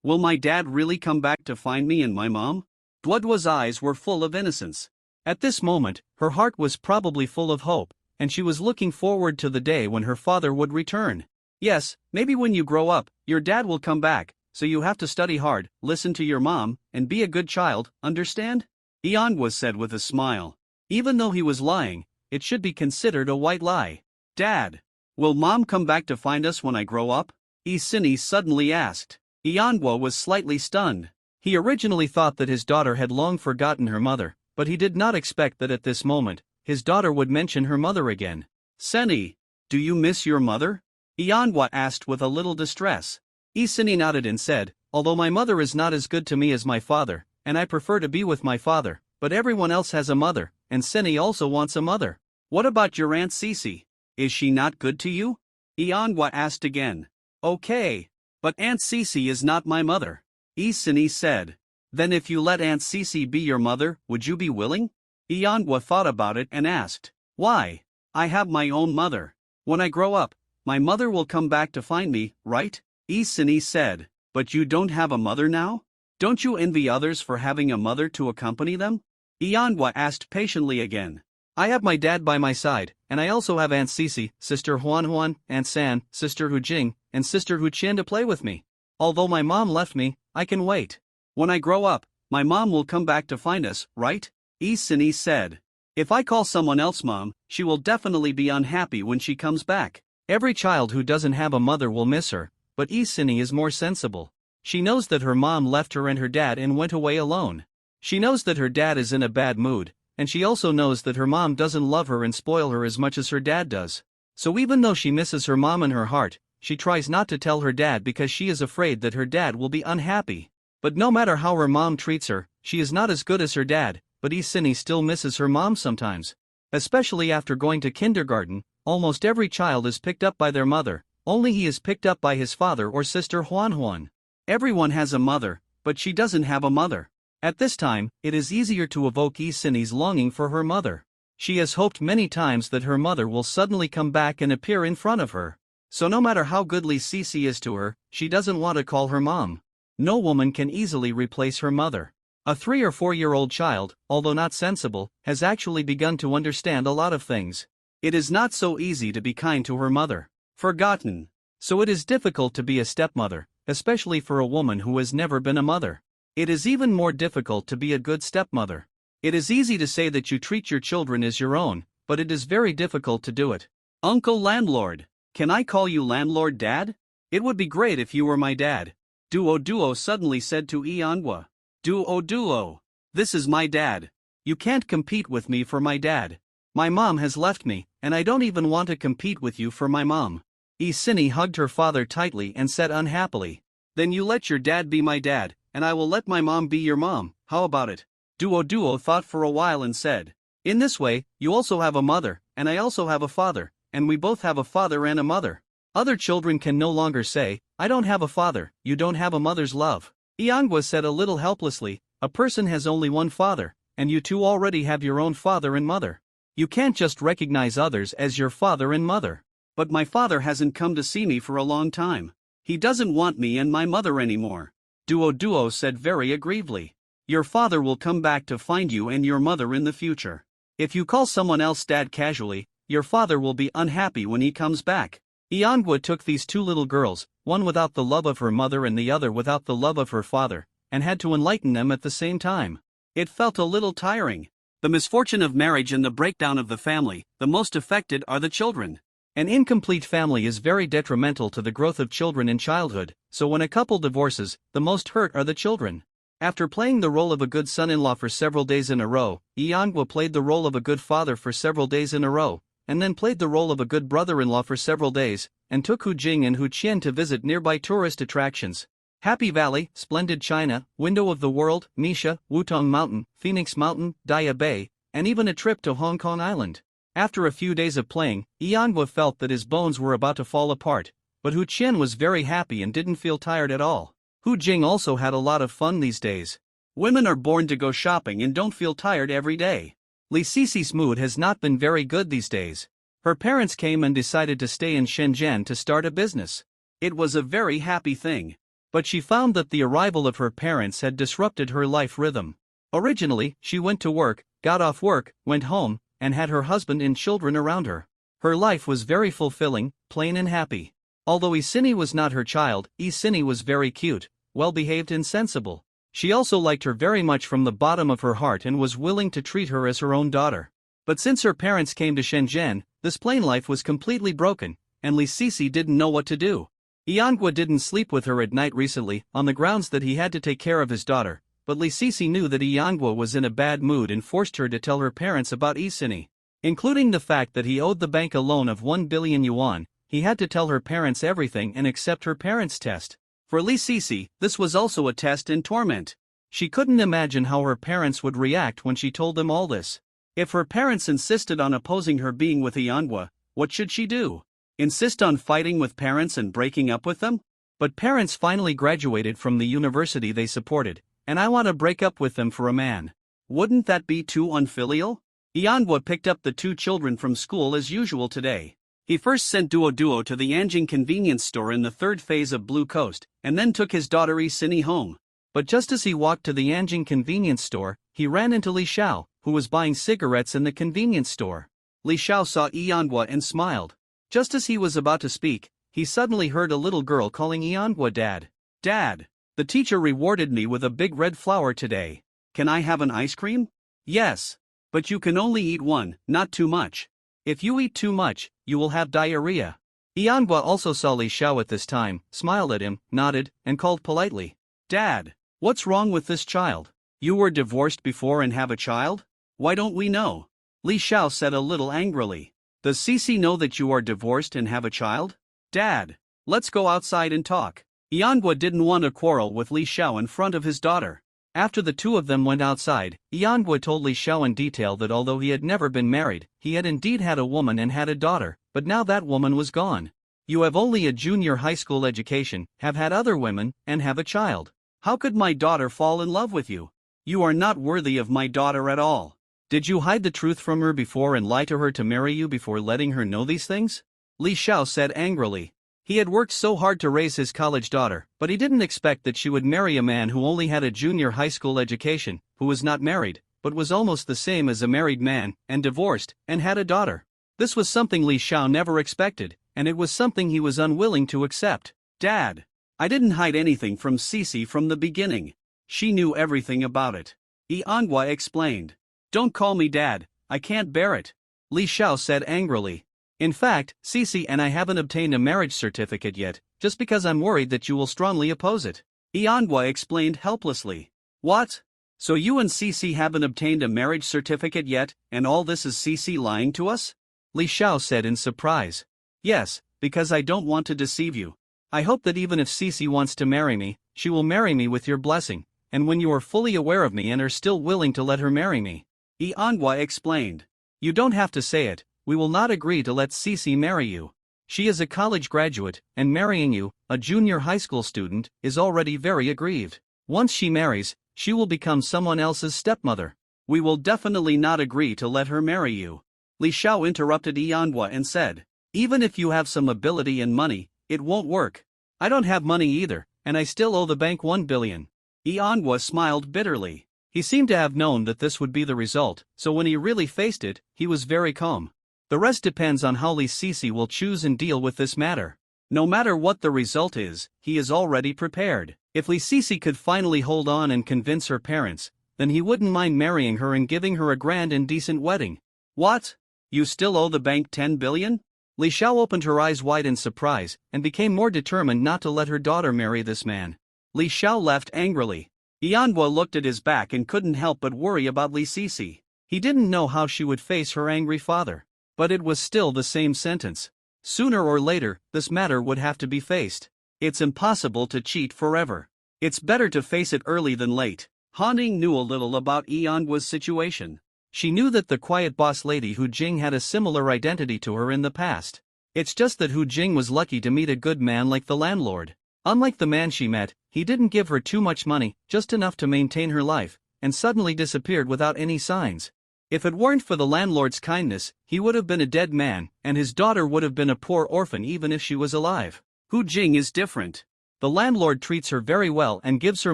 Will my dad really come back to find me and my mom? Duo's eyes were full of innocence. At this moment, her heart was probably full of hope, and she was looking forward to the day when her father would return. Yes, maybe when you grow up, your dad will come back, so you have to study hard, listen to your mom, and be a good child, understand? Yanhua said with a smile. Even though he was lying, it should be considered a white lie. Dad, will mom come back to find us when I grow up? Isini suddenly asked. Ianhwa was slightly stunned. He originally thought that his daughter had long forgotten her mother, but he did not expect that at this moment, his daughter would mention her mother again. Seni, do you miss your mother? Ianhwa asked with a little distress. Isini nodded and said, although my mother is not as good to me as my father, and I prefer to be with my father, but everyone else has a mother, and Seni also wants a mother. What about your Aunt Cece? Is she not good to you? Ianhwa asked again. Okay. But Aunt Cece is not my mother. Isini said. Then if you let Aunt Cece be your mother, would you be willing? Ianhwa thought about it and asked. Why? I have my own mother. When I grow up, my mother will come back to find me, right? Isini said. But you don't have a mother now? Don't you envy others for having a mother to accompany them? Ianhwa asked patiently again. I have my dad by my side, and I also have Aunt Cece, Sister Huan, Aunt San, Sister Hu Jing, and Sister Hu Qian to play with me. Although my mom left me, I can wait. When I grow up, my mom will come back to find us, right? Isini said. If I call someone else mom, she will definitely be unhappy when she comes back. Every child who doesn't have a mother will miss her, but Isini is more sensible. She knows that her mom left her and her dad and went away alone. She knows that her dad is in a bad mood, and she also knows that her mom doesn't love her and spoil her as much as her dad does. So even though she misses her mom in her heart, she tries not to tell her dad because she is afraid that her dad will be unhappy. But no matter how her mom treats her, she is not as good as her dad, but Isini still misses her mom sometimes. Especially after going to kindergarten, almost every child is picked up by their mother, only he is picked up by his father or sister Huan. Everyone has a mother, but she doesn't have a mother. At this time, it is easier to evoke Isini's longing for her mother. She has hoped many times that her mother will suddenly come back and appear in front of her. So no matter how goodly Cece is to her, she doesn't want to call her mom. No woman can easily replace her mother. A 3 or 4-year-old child, although not sensible, has actually begun to understand a lot of things. It is not so easy to be kind to her mother. Forgotten. So it is difficult to be a stepmother, especially for a woman who has never been a mother. It is even more difficult to be a good stepmother. It is easy to say that you treat your children as your own, but it is very difficult to do it. Uncle Landlord, can I call you Landlord Dad? It would be great if you were my dad. Duo suddenly said to Ianhwa. Duo, this is my dad. You can't compete with me for my dad. My mom has left me, and I don't even want to compete with you for my mom. Isini hugged her father tightly and said unhappily. Then you let your dad be my dad, and I will let my mom be your mom, how about it? Duo thought for a while and said. In this way, you also have a mother, and I also have a father, and we both have a father and a mother. Other children can no longer say, I don't have a father, you don't have a mother's love. Ianhwa said a little helplessly, a person has only one father, and you two already have your own father and mother. You can't just recognize others as your father and mother. But my father hasn't come to see me for a long time. He doesn't want me and my mother anymore. Duo said very aggrievedly. Your father will come back to find you and your mother in the future. If you call someone else dad casually, your father will be unhappy when he comes back. Ianhwa took these two little girls, one without the love of her mother and the other without the love of her father, and had to enlighten them at the same time. It felt a little tiring. The misfortune of marriage and the breakdown of the family, the most affected are the children. An incomplete family is very detrimental to the growth of children in childhood, so when a couple divorces, the most hurt are the children. After playing the role of a good son-in-law for several days in a row, Ianhwa played the role of a good father for several days in a row, and then played the role of a good brother-in-law for several days, and took Hu Jing and Hu Qian to visit nearby tourist attractions. Happy Valley, Splendid China, Window of the World, Misha, Wutong Mountain, Phoenix Mountain, Daya Bay, and even a trip to Hong Kong Island. After a few days of playing, Ianhwa felt that his bones were about to fall apart, but Hu Qian was very happy and didn't feel tired at all. Hu Jing also had a lot of fun these days. Women are born to go shopping and don't feel tired every day. Li Cici's mood has not been very good these days. Her parents came and decided to stay in Shenzhen to start a business. It was a very happy thing. But she found that the arrival of her parents had disrupted her life rhythm. Originally, she went to work, got off work, went home, and had her husband and children around her. Her life was very fulfilling, plain and happy. Although Isini was not her child, Isini was very cute, well-behaved and sensible. She also liked her very much from the bottom of her heart and was willing to treat her as her own daughter. But since her parents came to Shenzhen, this plain life was completely broken, and Li Cici didn't know what to do. Iangwa didn't sleep with her at night recently, on the grounds that he had to take care of his daughter, but Lee Sisi knew that Iangwa was in a bad mood and forced her to tell her parents about Isini. Including the fact that he owed the bank a loan of 1 billion yuan, he had to tell her parents everything and accept her parents' test. For Lee Sisi, this was also a test in torment. She couldn't imagine how her parents would react when she told them all this. If her parents insisted on opposing her being with Iangwa, what should she do? Insist on fighting with parents and breaking up with them? But parents finally graduated from the university they supported, and I want to break up with them for a man. Wouldn't that be too unfilial? Iangwa picked up the two children from school as usual today. He first sent Duo Duo to the Anjing convenience store in the third phase of Blue Coast, and then took his daughter Isini home. But just as he walked to the Anjing convenience store, he ran into Li Xiao, who was buying cigarettes in the convenience store. Li Xiao saw Iangwa and smiled. Just as he was about to speak, he suddenly heard a little girl calling Iangwa Dad. Dad, the teacher rewarded me with a big red flower today. Can I have an ice cream? Yes. But you can only eat one, not too much. If you eat too much, you will have diarrhea. Iangwa also saw Li Xiao at this time, smiled at him, nodded, and called politely. Dad, what's wrong with this child? You were divorced before and have a child? Why don't we know? Li Xiao said a little angrily. Does Sisi know that you are divorced and have a child? Dad, let's go outside and talk. Iangwa didn't want to quarrel with Li Xiao in front of his daughter. After the two of them went outside, Iangwa told Li Xiao in detail that although he had never been married, he had indeed had a woman and had a daughter, but now that woman was gone. You have only a junior high school education, have had other women, and have a child. How could my daughter fall in love with you? You are not worthy of my daughter at all. Did you hide the truth from her before and lie to her to marry you before letting her know these things? Li Xiao said angrily. He had worked so hard to raise his college daughter, but he didn't expect that she would marry a man who only had a junior high school education, who was not married, but was almost the same as a married man, and divorced, and had a daughter. This was something Li Xiao never expected, and it was something he was unwilling to accept. Dad, I didn't hide anything from Sisi from the beginning. She knew everything about it. Iangwa explained. Don't call me Dad, I can't bear it. Li Xiao said angrily. In fact, Sisi and I haven't obtained a marriage certificate yet, just because I'm worried that you will strongly oppose it. Iangwa explained helplessly. What? So you and Sisi haven't obtained a marriage certificate yet, and all this is Sisi lying to us? Li Xiao said in surprise. Yes, because I don't want to deceive you. I hope that even if Sisi wants to marry me, she will marry me with your blessing, and when you are fully aware of me and are still willing to let her marry me. Iangwa explained. You don't have to say it. We will not agree to let Sisi marry you. She is a college graduate, and marrying you, a junior high school student, is already very aggrieved. Once she marries, she will become someone else's stepmother. We will definitely not agree to let her marry you. Li Xiao interrupted Iangwa and said, even if you have some ability and money, it won't work. I don't have money either, and I still owe the bank 1 billion. Iangwa smiled bitterly. He seemed to have known that this would be the result, so when he really faced it, he was very calm. The rest depends on how Li Sisi will choose and deal with this matter. No matter what the result is, he is already prepared. If Li Sisi could finally hold on and convince her parents, then he wouldn't mind marrying her and giving her a grand and decent wedding. What? You still owe the bank 10 billion? Li Xiao opened her eyes wide in surprise, and became more determined not to let her daughter marry this man. Li Xiao laughed angrily. Iangwa looked at his back and couldn't help but worry about Li Sisi. He didn't know how she would face her angry father. But it was still the same sentence. Sooner or later, this matter would have to be faced. It's impossible to cheat forever. It's better to face it early than late. Han Ning knew a little about Iangwa's situation. She knew that the quiet boss lady Hu Jing had a similar identity to her in the past. It's just that Hu Jing was lucky to meet a good man like the landlord. Unlike the man she met, he didn't give her too much money, just enough to maintain her life, and suddenly disappeared without any signs. If it weren't for the landlord's kindness, he would have been a dead man, and his daughter would have been a poor orphan even if she was alive. Hu Jing is different. The landlord treats her very well and gives her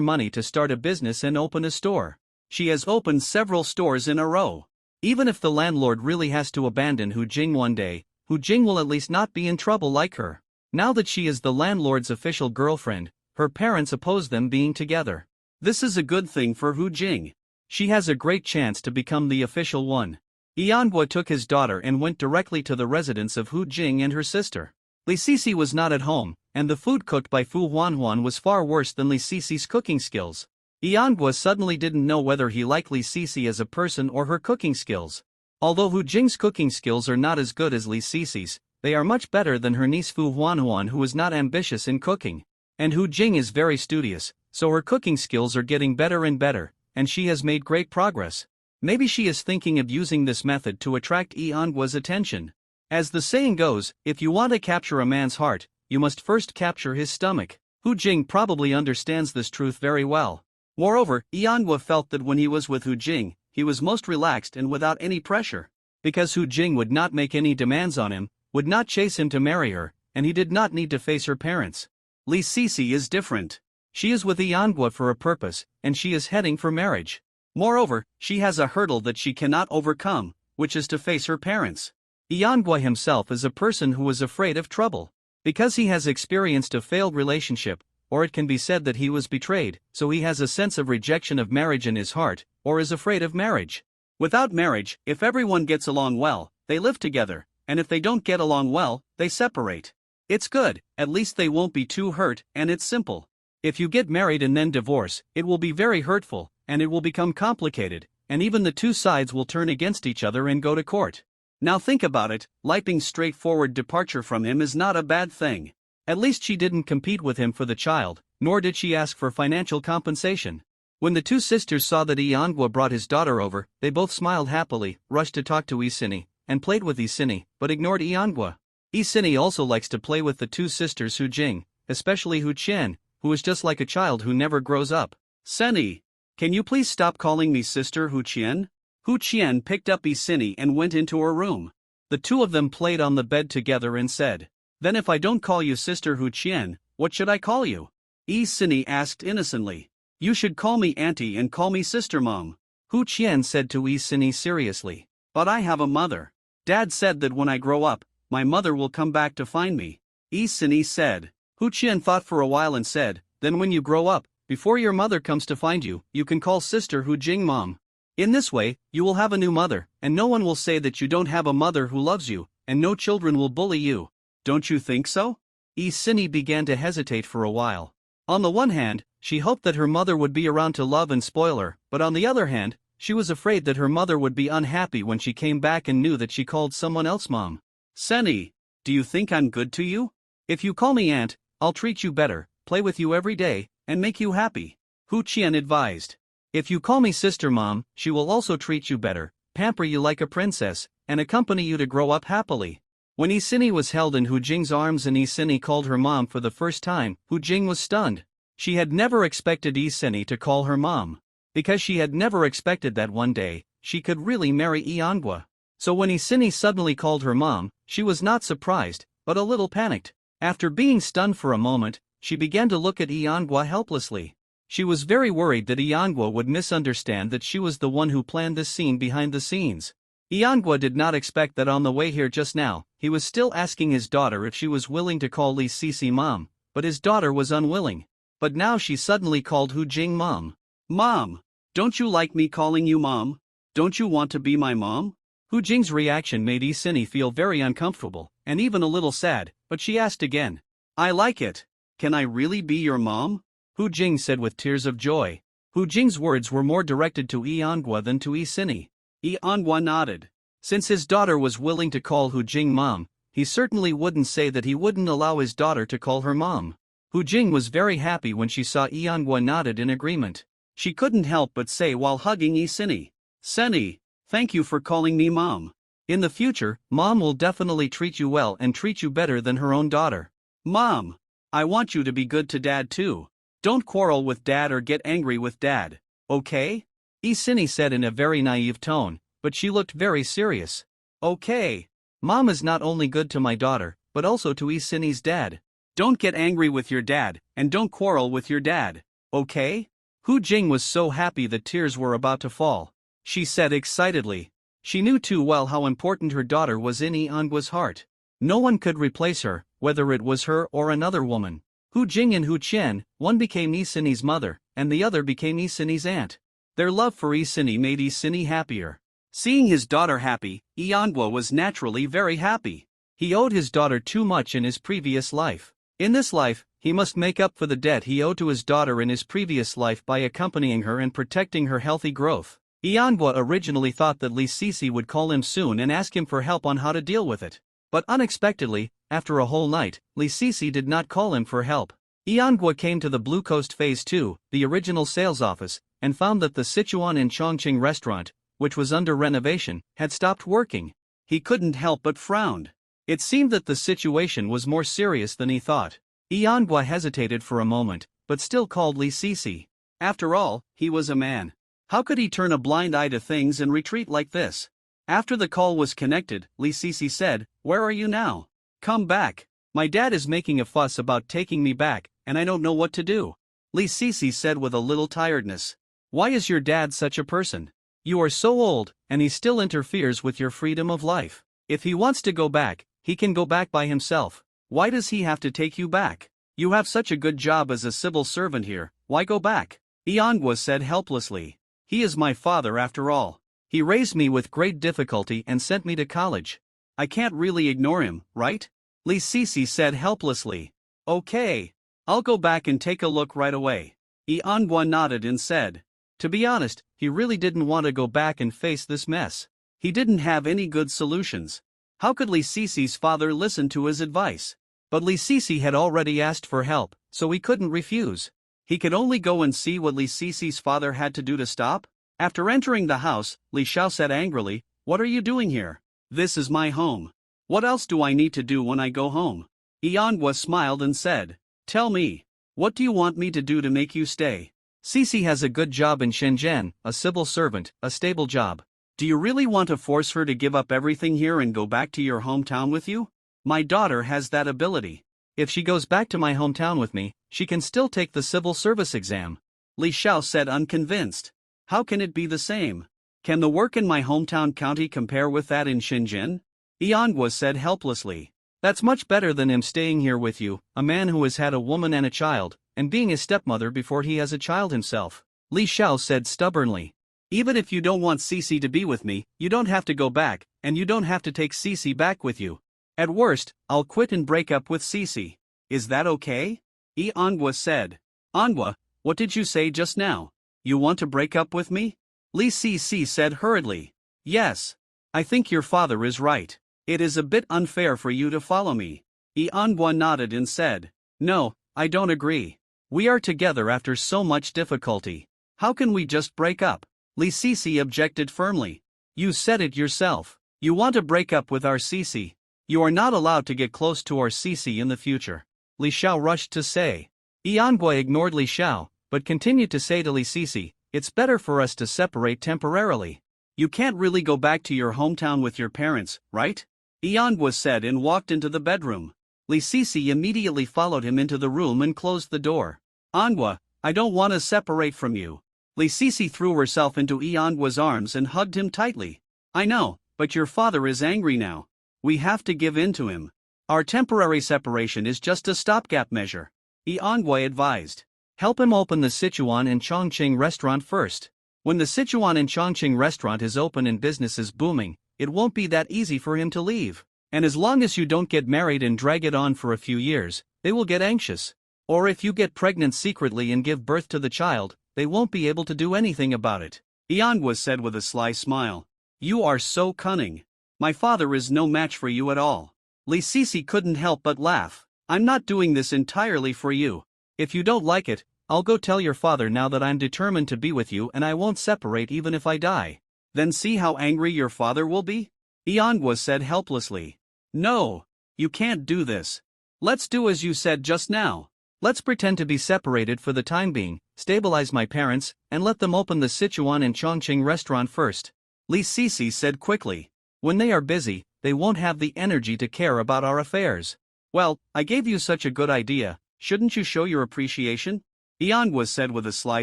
money to start a business and open a store. She has opened several stores in a row. Even if the landlord really has to abandon Hu Jing one day, Hu Jing will at least not be in trouble like her. Now that she is the landlord's official girlfriend, her parents oppose them being together. This is a good thing for Hu Jing. She has a great chance to become the official one. Iangwa took his daughter and went directly to the residence of Hu Jing and her sister. Li Sisi was not at home, and the food cooked by Fu Huanhuan was far worse than Li Sisi's cooking skills. Yanhua suddenly didn't know whether he liked Li Sisi as a person or her cooking skills. Although Hu Jing's cooking skills are not as good as Li Sisi's, they are much better than her niece Fu Huanhuan, who is not ambitious in cooking. And Hu Jing is very studious, so her cooking skills are getting better and better, and she has made great progress. Maybe she is thinking of using this method to attract Yanhua's attention. As the saying goes, if you want to capture a man's heart, you must first capture his stomach. Hu Jing probably understands this truth very well. Moreover, Yanhua felt that when he was with Hu Jing, he was most relaxed and without any pressure. Because Hu Jing would not make any demands on him, would not chase him to marry her, and he did not need to face her parents. Li Sisi is different. She is with Yanhua for a purpose, and she is heading for marriage. Moreover, she has a hurdle that she cannot overcome, which is to face her parents. Yanhua himself is a person who is afraid of trouble. Because he has experienced a failed relationship, or it can be said that he was betrayed, so he has a sense of rejection of marriage in his heart, or is afraid of marriage. Without marriage, if everyone gets along well, they live together, and if they don't get along well, they separate. It's good, at least they won't be too hurt, and it's simple. If you get married and then divorce, it will be very hurtful, and it will become complicated, and even the two sides will turn against each other and go to court. Now think about it, Liping's straightforward departure from him is not a bad thing. At least she didn't compete with him for the child, nor did she ask for financial compensation. When the two sisters saw that Yanhua brought his daughter over, they both smiled happily, rushed to talk to Isini, and played with Isini, but ignored Yanhua. Isini also likes to play with the two sisters Hu Jing, especially Hu Qian, who is just like a child who never grows up. Seni, can you please stop calling me sister Hu Qian? Hu Qian picked up Isini and went into her room. The two of them played on the bed together and said, "Then if I don't call you sister Hu Qian, what should I call you?" Isini asked innocently. "You should call me auntie and call me sister mom." Hu Qian said to Isini seriously, "But I have a mother. Dad said that when I grow up, my mother will come back to find me." Isini said. Hu Qian thought for a while and said, "Then when you grow up, before your mother comes to find you, you can call sister Hu Jing mom. In this way, you will have a new mother, and no one will say that you don't have a mother who loves you, and no children will bully you. Don't you think so?" Isini began to hesitate for a while. On the one hand, she hoped that her mother would be around to love and spoil her, but on the other hand, she was afraid that her mother would be unhappy when she came back and knew that she called someone else mom. "Seni, do you think I'm good to you? If you call me aunt, I'll treat you better, play with you every day, and make you happy," Hu Qian advised. "If you call me sister mom, she will also treat you better, pamper you like a princess, and accompany you to grow up happily." When Isini was held in Hu Jing's arms and Isini called her mom for the first time, Hu Jing was stunned. She had never expected Isini to call her mom. Because she had never expected that one day, she could really marry Yanhua. So when Isini suddenly called her mom, she was not surprised, but a little panicked. After being stunned for a moment, she began to look at Yanhua helplessly. She was very worried that Yanhua would misunderstand that she was the one who planned this scene behind the scenes. Yanhua did not expect that on the way here just now, he was still asking his daughter if she was willing to call Li Sisi mom, but his daughter was unwilling. But now she suddenly called Hu Jing mom. "Mom, don't you like me calling you mom? Don't you want to be my mom?" Hu Jing's reaction made Isini feel very uncomfortable, and even a little sad, but she asked again. "I like it. Can I really be your mom?" Hu Jing said with tears of joy. Hu Jing's words were more directed to Yanhua than to Isini. Yanhua nodded. Since his daughter was willing to call Hu Jing mom, he certainly wouldn't say that he wouldn't allow his daughter to call her mom. Hu Jing was very happy when she saw Yanhua nodded in agreement. She couldn't help but say while hugging Isini, "Seni, thank you for calling me mom. In the future, mom will definitely treat you well and treat you better than her own daughter. Mom, I want you to be good to dad too. Don't quarrel with dad or get angry with dad, okay?" Isini said in a very naive tone, but she looked very serious. "Okay. Mom is not only good to my daughter, but also to Isini's dad. Don't get angry with your dad, and don't quarrel with your dad, okay?" Hu Jing was so happy that tears were about to fall. She said excitedly. She knew too well how important her daughter was in Yanhua's heart. No one could replace her, whether it was her or another woman. Hu Jing and Hu Qian, one became Isini's mother, and the other became Isini's aunt. Their love for Isini made Isini happier. Seeing his daughter happy, Yanhua was naturally very happy. He owed his daughter too much in his previous life. In this life, he must make up for the debt he owed to his daughter in his previous life by accompanying her and protecting her healthy growth. Manhwa originally thought that Lee Sisi would call him soon and ask him for help on how to deal with it. But unexpectedly, after a whole night, Lee Sisi did not call him for help. Manhwa came to the Blue Coast Phase 2, the original sales office, and found that the Sichuan in Chongqing restaurant, which was under renovation, had stopped working. He couldn't help but frown. It seemed that the situation was more serious than he thought. Manhwa hesitated for a moment, but still called Lee Sisi. After all, he was a man. How could he turn a blind eye to things and retreat like this? After the call was connected, Lee Sisi said, "Where are you now? Come back. My dad is making a fuss about taking me back, and I don't know what to do." Lee Sisi said with a little tiredness. "Why is your dad such a person? You are so old, and he still interferes with your freedom of life. If he wants to go back, he can go back by himself. Why does he have to take you back? You have such a good job as a civil servant here, why go back?" Manhwa said helplessly. "He is my father after all. He raised me with great difficulty and sent me to college. I can't really ignore him, right?" Lee Sisi said helplessly. "Okay. I'll go back and take a look right away." Manhwa nodded and said. To be honest, he really didn't want to go back and face this mess. He didn't have any good solutions. How could Lee Sisi's father listen to his advice? But Lee Sisi had already asked for help, so he couldn't refuse. He could only go and see what Lee Sisi's father had to do to stop. After entering the house, Li Xiao said angrily, "What are you doing here? This is my home. What else do I need to do when I go home?" Manhwa smiled and said, "Tell me, what do you want me to do to make you stay? Sisi has a good job in Shenzhen, a civil servant, a stable job. Do you really want to force her to give up everything here and go back to your hometown with you? My daughter has that ability. If she goes back to my hometown with me, she can still take the civil service exam." Li Xiao said unconvinced. "How can it be the same? Can the work in my hometown county compare with that in Shenzhen?" Manhwa said helplessly. "That's much better than him staying here with you, a man who has had a woman and a child, and being a stepmother before he has a child himself." Li Xiao said stubbornly. "Even if you don't want Sisi to be with me, you don't have to go back, and you don't have to take Sisi back with you. At worst, I'll quit and break up with Sisi. Is that okay?" Manhwa said. "Anhwa, what did you say just now? You want to break up with me?" Li Sisi said hurriedly. "Yes. I think your father is right. It is a bit unfair for you to follow me." Manhwa nodded and said, "No, I don't agree. We are together after so much difficulty. How can we just break up?" Li Sisi objected firmly. "You said it yourself. You want to break up with our Sisi. You are not allowed to get close to our Sisi in the future." Li Xiao rushed to say. Manhwa ignored Li Xiao, but continued to say to Li Sisi, "It's better for us to separate temporarily. You can't really go back to your hometown with your parents, right?" Manhwa said and walked into the bedroom. Li Sisi immediately followed him into the room and closed the door. "Anhwa, I don't want to separate from you." Li Sisi threw herself into Manhwa's arms and hugged him tightly. "I know, but your father is angry now. We have to give in to him. Our temporary separation is just a stopgap measure," Manhwa advised. "Help him open the Sichuan in Chongqing restaurant first. When the Sichuan in Chongqing restaurant is open and business is booming, it won't be that easy for him to leave. And as long as you don't get married and drag it on for a few years, they will get anxious. Or if you get pregnant secretly and give birth to the child, they won't be able to do anything about it." Manhwa said with a sly smile. "You are so cunning. My father is no match for you at all." Li Sisi couldn't help but laugh. "I'm not doing this entirely for you. If you don't like it, I'll go tell your father now that I'm determined to be with you and I won't separate even if I die. Then see how angry your father will be?" Manhwa said helplessly. "No, you can't do this. Let's do as you said just now. Let's pretend to be separated for the time being, stabilize my parents, and let them open the Sichuan in Chongqing restaurant first." Li Sisi said quickly. "When they are busy, they won't have the energy to care about our affairs." "Well, I gave you such a good idea, shouldn't you show your appreciation?" Manhwa said with a sly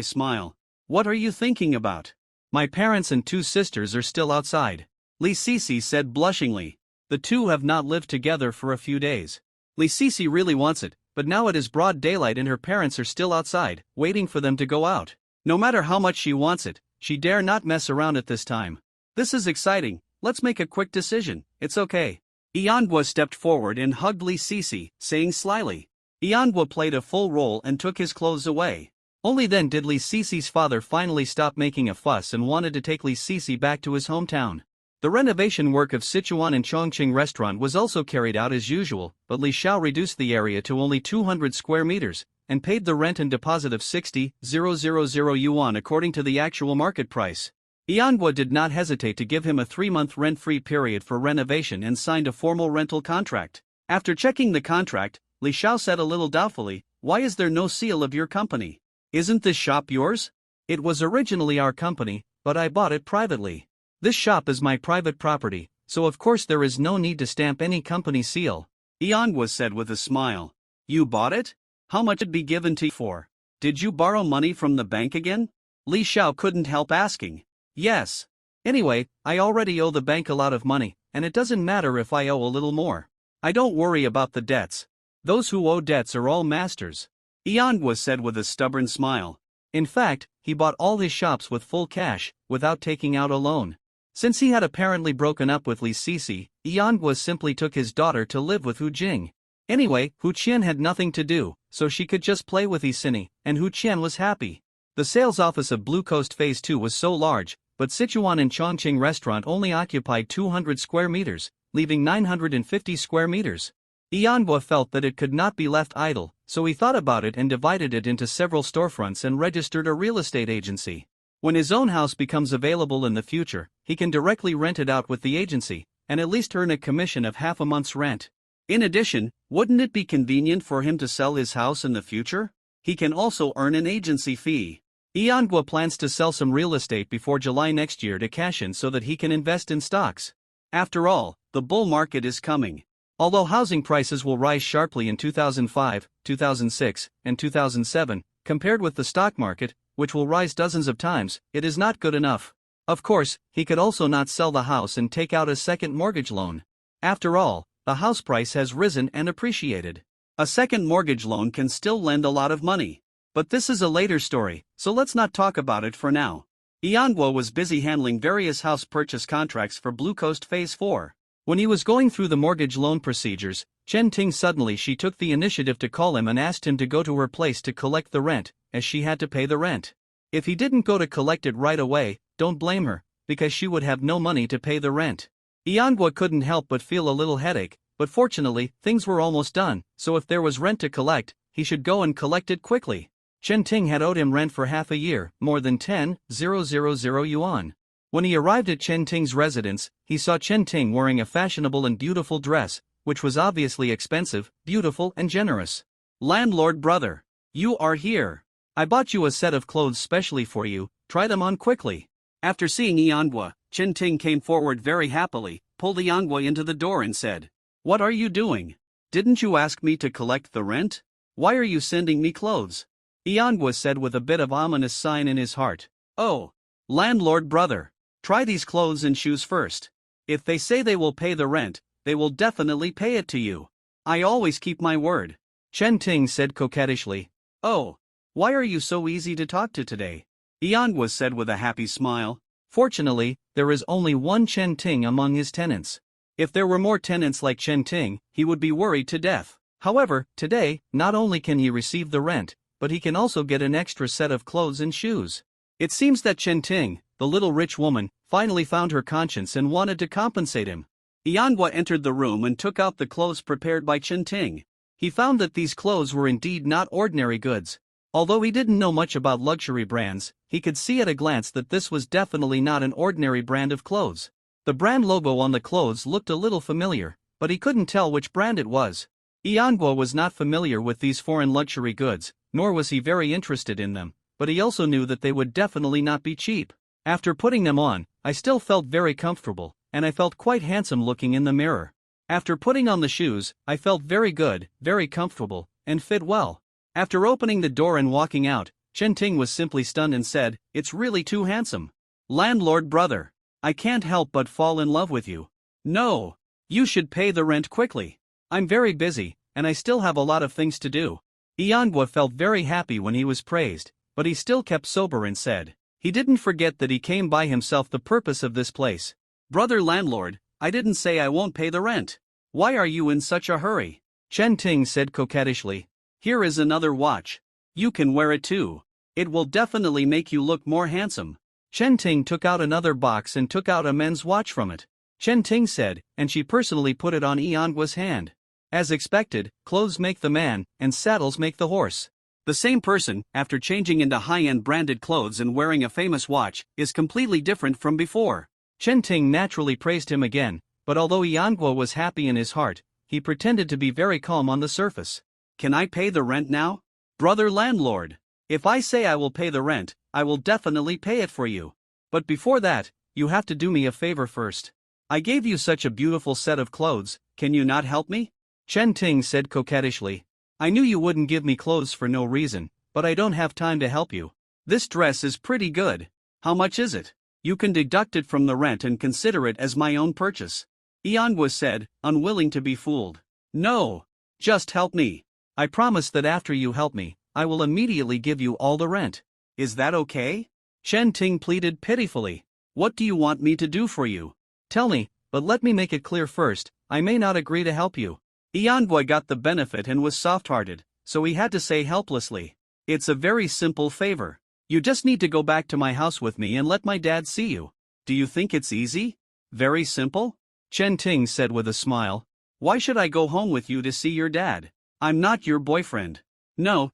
smile. "What are you thinking about?" "My parents and two sisters are still outside," Li Sisi said blushingly. "The two have not lived together for a few days." Li Sisi really wants it, but now it is broad daylight and her parents are still outside, waiting for them to go out. No matter how much she wants it, she dare not mess around at this time. "This is exciting, let's make a quick decision, it's okay." Manhwa stepped forward and hugged Li Sisi, saying slyly, Yanhua played a full role and took his clothes away. Only then did Li Sisi's father finally stop making a fuss and wanted to take Li Sisi back to his hometown. The renovation work of Sichuan and Chongqing restaurant was also carried out as usual, but Li Xiao reduced the area to only 200 square meters, and paid the rent and deposit of 60,000 yuan according to the actual market price. Yanhua did not hesitate to give him a 3-month rent-free period for renovation and signed a formal rental contract. After checking the contract, Li Xiao said a little doubtfully, "Why is there no seal of your company? Isn't this shop yours?" "It was originally our company, but I bought it privately. This shop is my private property, so of course there is no need to stamp any company seal," Yanhua said with a smile. "You bought it? How much would be given to you for? Did you borrow money from the bank again?" Li Xiao couldn't help asking. "Yes. Anyway, I already owe the bank a lot of money, and it doesn't matter if I owe a little more. I don't worry about the debts. Those who owe debts are all masters," Yanhua said with a stubborn smile. In fact, he bought all his shops with full cash, without taking out a loan. Since he had apparently broken up with Li Sisi, Yanhua simply took his daughter to live with Hu Jing. Anyway, Hu Qian had nothing to do, so she could just play with Isini, and Hu Qian was happy. The sales office of Blue Coast Phase 2 was so large, but Sichuan and Chongqing restaurant only occupied 200 square meters, leaving 950 square meters. Yanhua felt that it could not be left idle, so he thought about it and divided it into several storefronts and registered a real estate agency. When his own house becomes available in the future, he can directly rent it out with the agency, and at least earn a commission of half a month's rent. In addition, wouldn't it be convenient for him to sell his house in the future? He can also earn an agency fee. Yanhua plans to sell some real estate before July next year to cash in so that he can invest in stocks. After all, the bull market is coming. Although housing prices will rise sharply in 2005, 2006, and 2007, compared with the stock market, which will rise dozens of times, it is not good enough. Of course, he could also not sell the house and take out a second mortgage loan. After all, the house price has risen and appreciated. A second mortgage loan can still lend a lot of money. But this is a later story, so let's not talk about it for now. Yanhua was busy handling various house purchase contracts for Blue Coast Phase 4. When he was going through the mortgage loan procedures, Chen Ting suddenly she took the initiative to call him and asked him to go to her place to collect the rent, as she had to pay the rent. If he didn't go to collect it right away, don't blame her, because she would have no money to pay the rent. Yanhua couldn't help but feel a little headache, but fortunately, things were almost done, so if there was rent to collect, he should go and collect it quickly. Chen Ting had owed him rent for half a year, more than 10,000 yuan. When he arrived at Chen Ting's residence, he saw Chen Ting wearing a fashionable and beautiful dress, which was obviously expensive, beautiful and generous. "Landlord brother, you are here. I bought you a set of clothes specially for you, try them on quickly." After seeing Yanhua, Chen Ting came forward very happily, pulled Yanhua into the door and said, "What are you doing? Didn't you ask me to collect the rent? Why are you sending me clothes?" Yanhua said with a bit of ominous sign in his heart, "Oh, landlord brother. Try these clothes and shoes first. If they say they will pay the rent, they will definitely pay it to you. I always keep my word." Chen Ting said coquettishly, "Oh, why are you so easy to talk to today?" Yanhua said with a happy smile, "Fortunately, there is only one Chen Ting among his tenants. If there were more tenants like Chen Ting, he would be worried to death. However, today, not only can he receive the rent, but he can also get an extra set of clothes and shoes." It seems that Chen Ting, the little rich woman, finally found her conscience and wanted to compensate him. Yanhua entered the room and took out the clothes prepared by Chen Ting. He found that these clothes were indeed not ordinary goods. Although he didn't know much about luxury brands, he could see at a glance that this was definitely not an ordinary brand of clothes. The brand logo on the clothes looked a little familiar, but he couldn't tell which brand it was. Yanhua was not familiar with these foreign luxury goods, nor was he very interested in them, but he also knew that they would definitely not be cheap. After putting them on, I still felt very comfortable, and I felt quite handsome looking in the mirror. After putting on the shoes, I felt very good, very comfortable, and fit well. After opening the door and walking out, Chen Ting was simply stunned and said, "It's really too handsome. Landlord brother, I can't help but fall in love with you. No, you should pay the rent quickly. I'm very busy, and I still have a lot of things to do." Yanhua felt very happy when he was praised, but he still kept sober and said, he didn't forget that he came by himself the purpose of this place. "Brother landlord, I didn't say I won't pay the rent. Why are you in such a hurry?" Chen Ting said coquettishly. Here is another watch. You can wear it too. It will definitely make you look more handsome. Chen Ting took out another box and took out a men's watch from it. Chen Ting said, and she personally put it on Yangua's hand. As expected, clothes make the man, and saddles make the horse. The same person, after changing into high-end branded clothes and wearing a famous watch, is completely different from before. Chen Ting naturally praised him again, but although Yangua was happy in his heart, he pretended to be very calm on the surface. Can I pay the rent now? Brother landlord. If I say I will pay the rent, I will definitely pay it for you. But before that, you have to do me a favor first. I gave you such a beautiful set of clothes, can you not help me? Chen Ting said coquettishly. I knew you wouldn't give me clothes for no reason, but I don't have time to help you. This dress is pretty good. How much is it? You can deduct it from the rent and consider it as my own purchase. Yanguo said, unwilling to be fooled. No. Just help me. I promise that after you help me, I will immediately give you all the rent. Is that okay? Chen Ting pleaded pitifully. What do you want me to do for you? Tell me, but let me make it clear first, I may not agree to help you. Yanguo got the benefit and was soft-hearted, so he had to say helplessly. It's a very simple favor. You just need to go back to my house with me and let my dad see you. Do you think it's easy? Very simple? Chen Ting said with a smile. Why should I go home with you to see your dad? I'm not your boyfriend. No,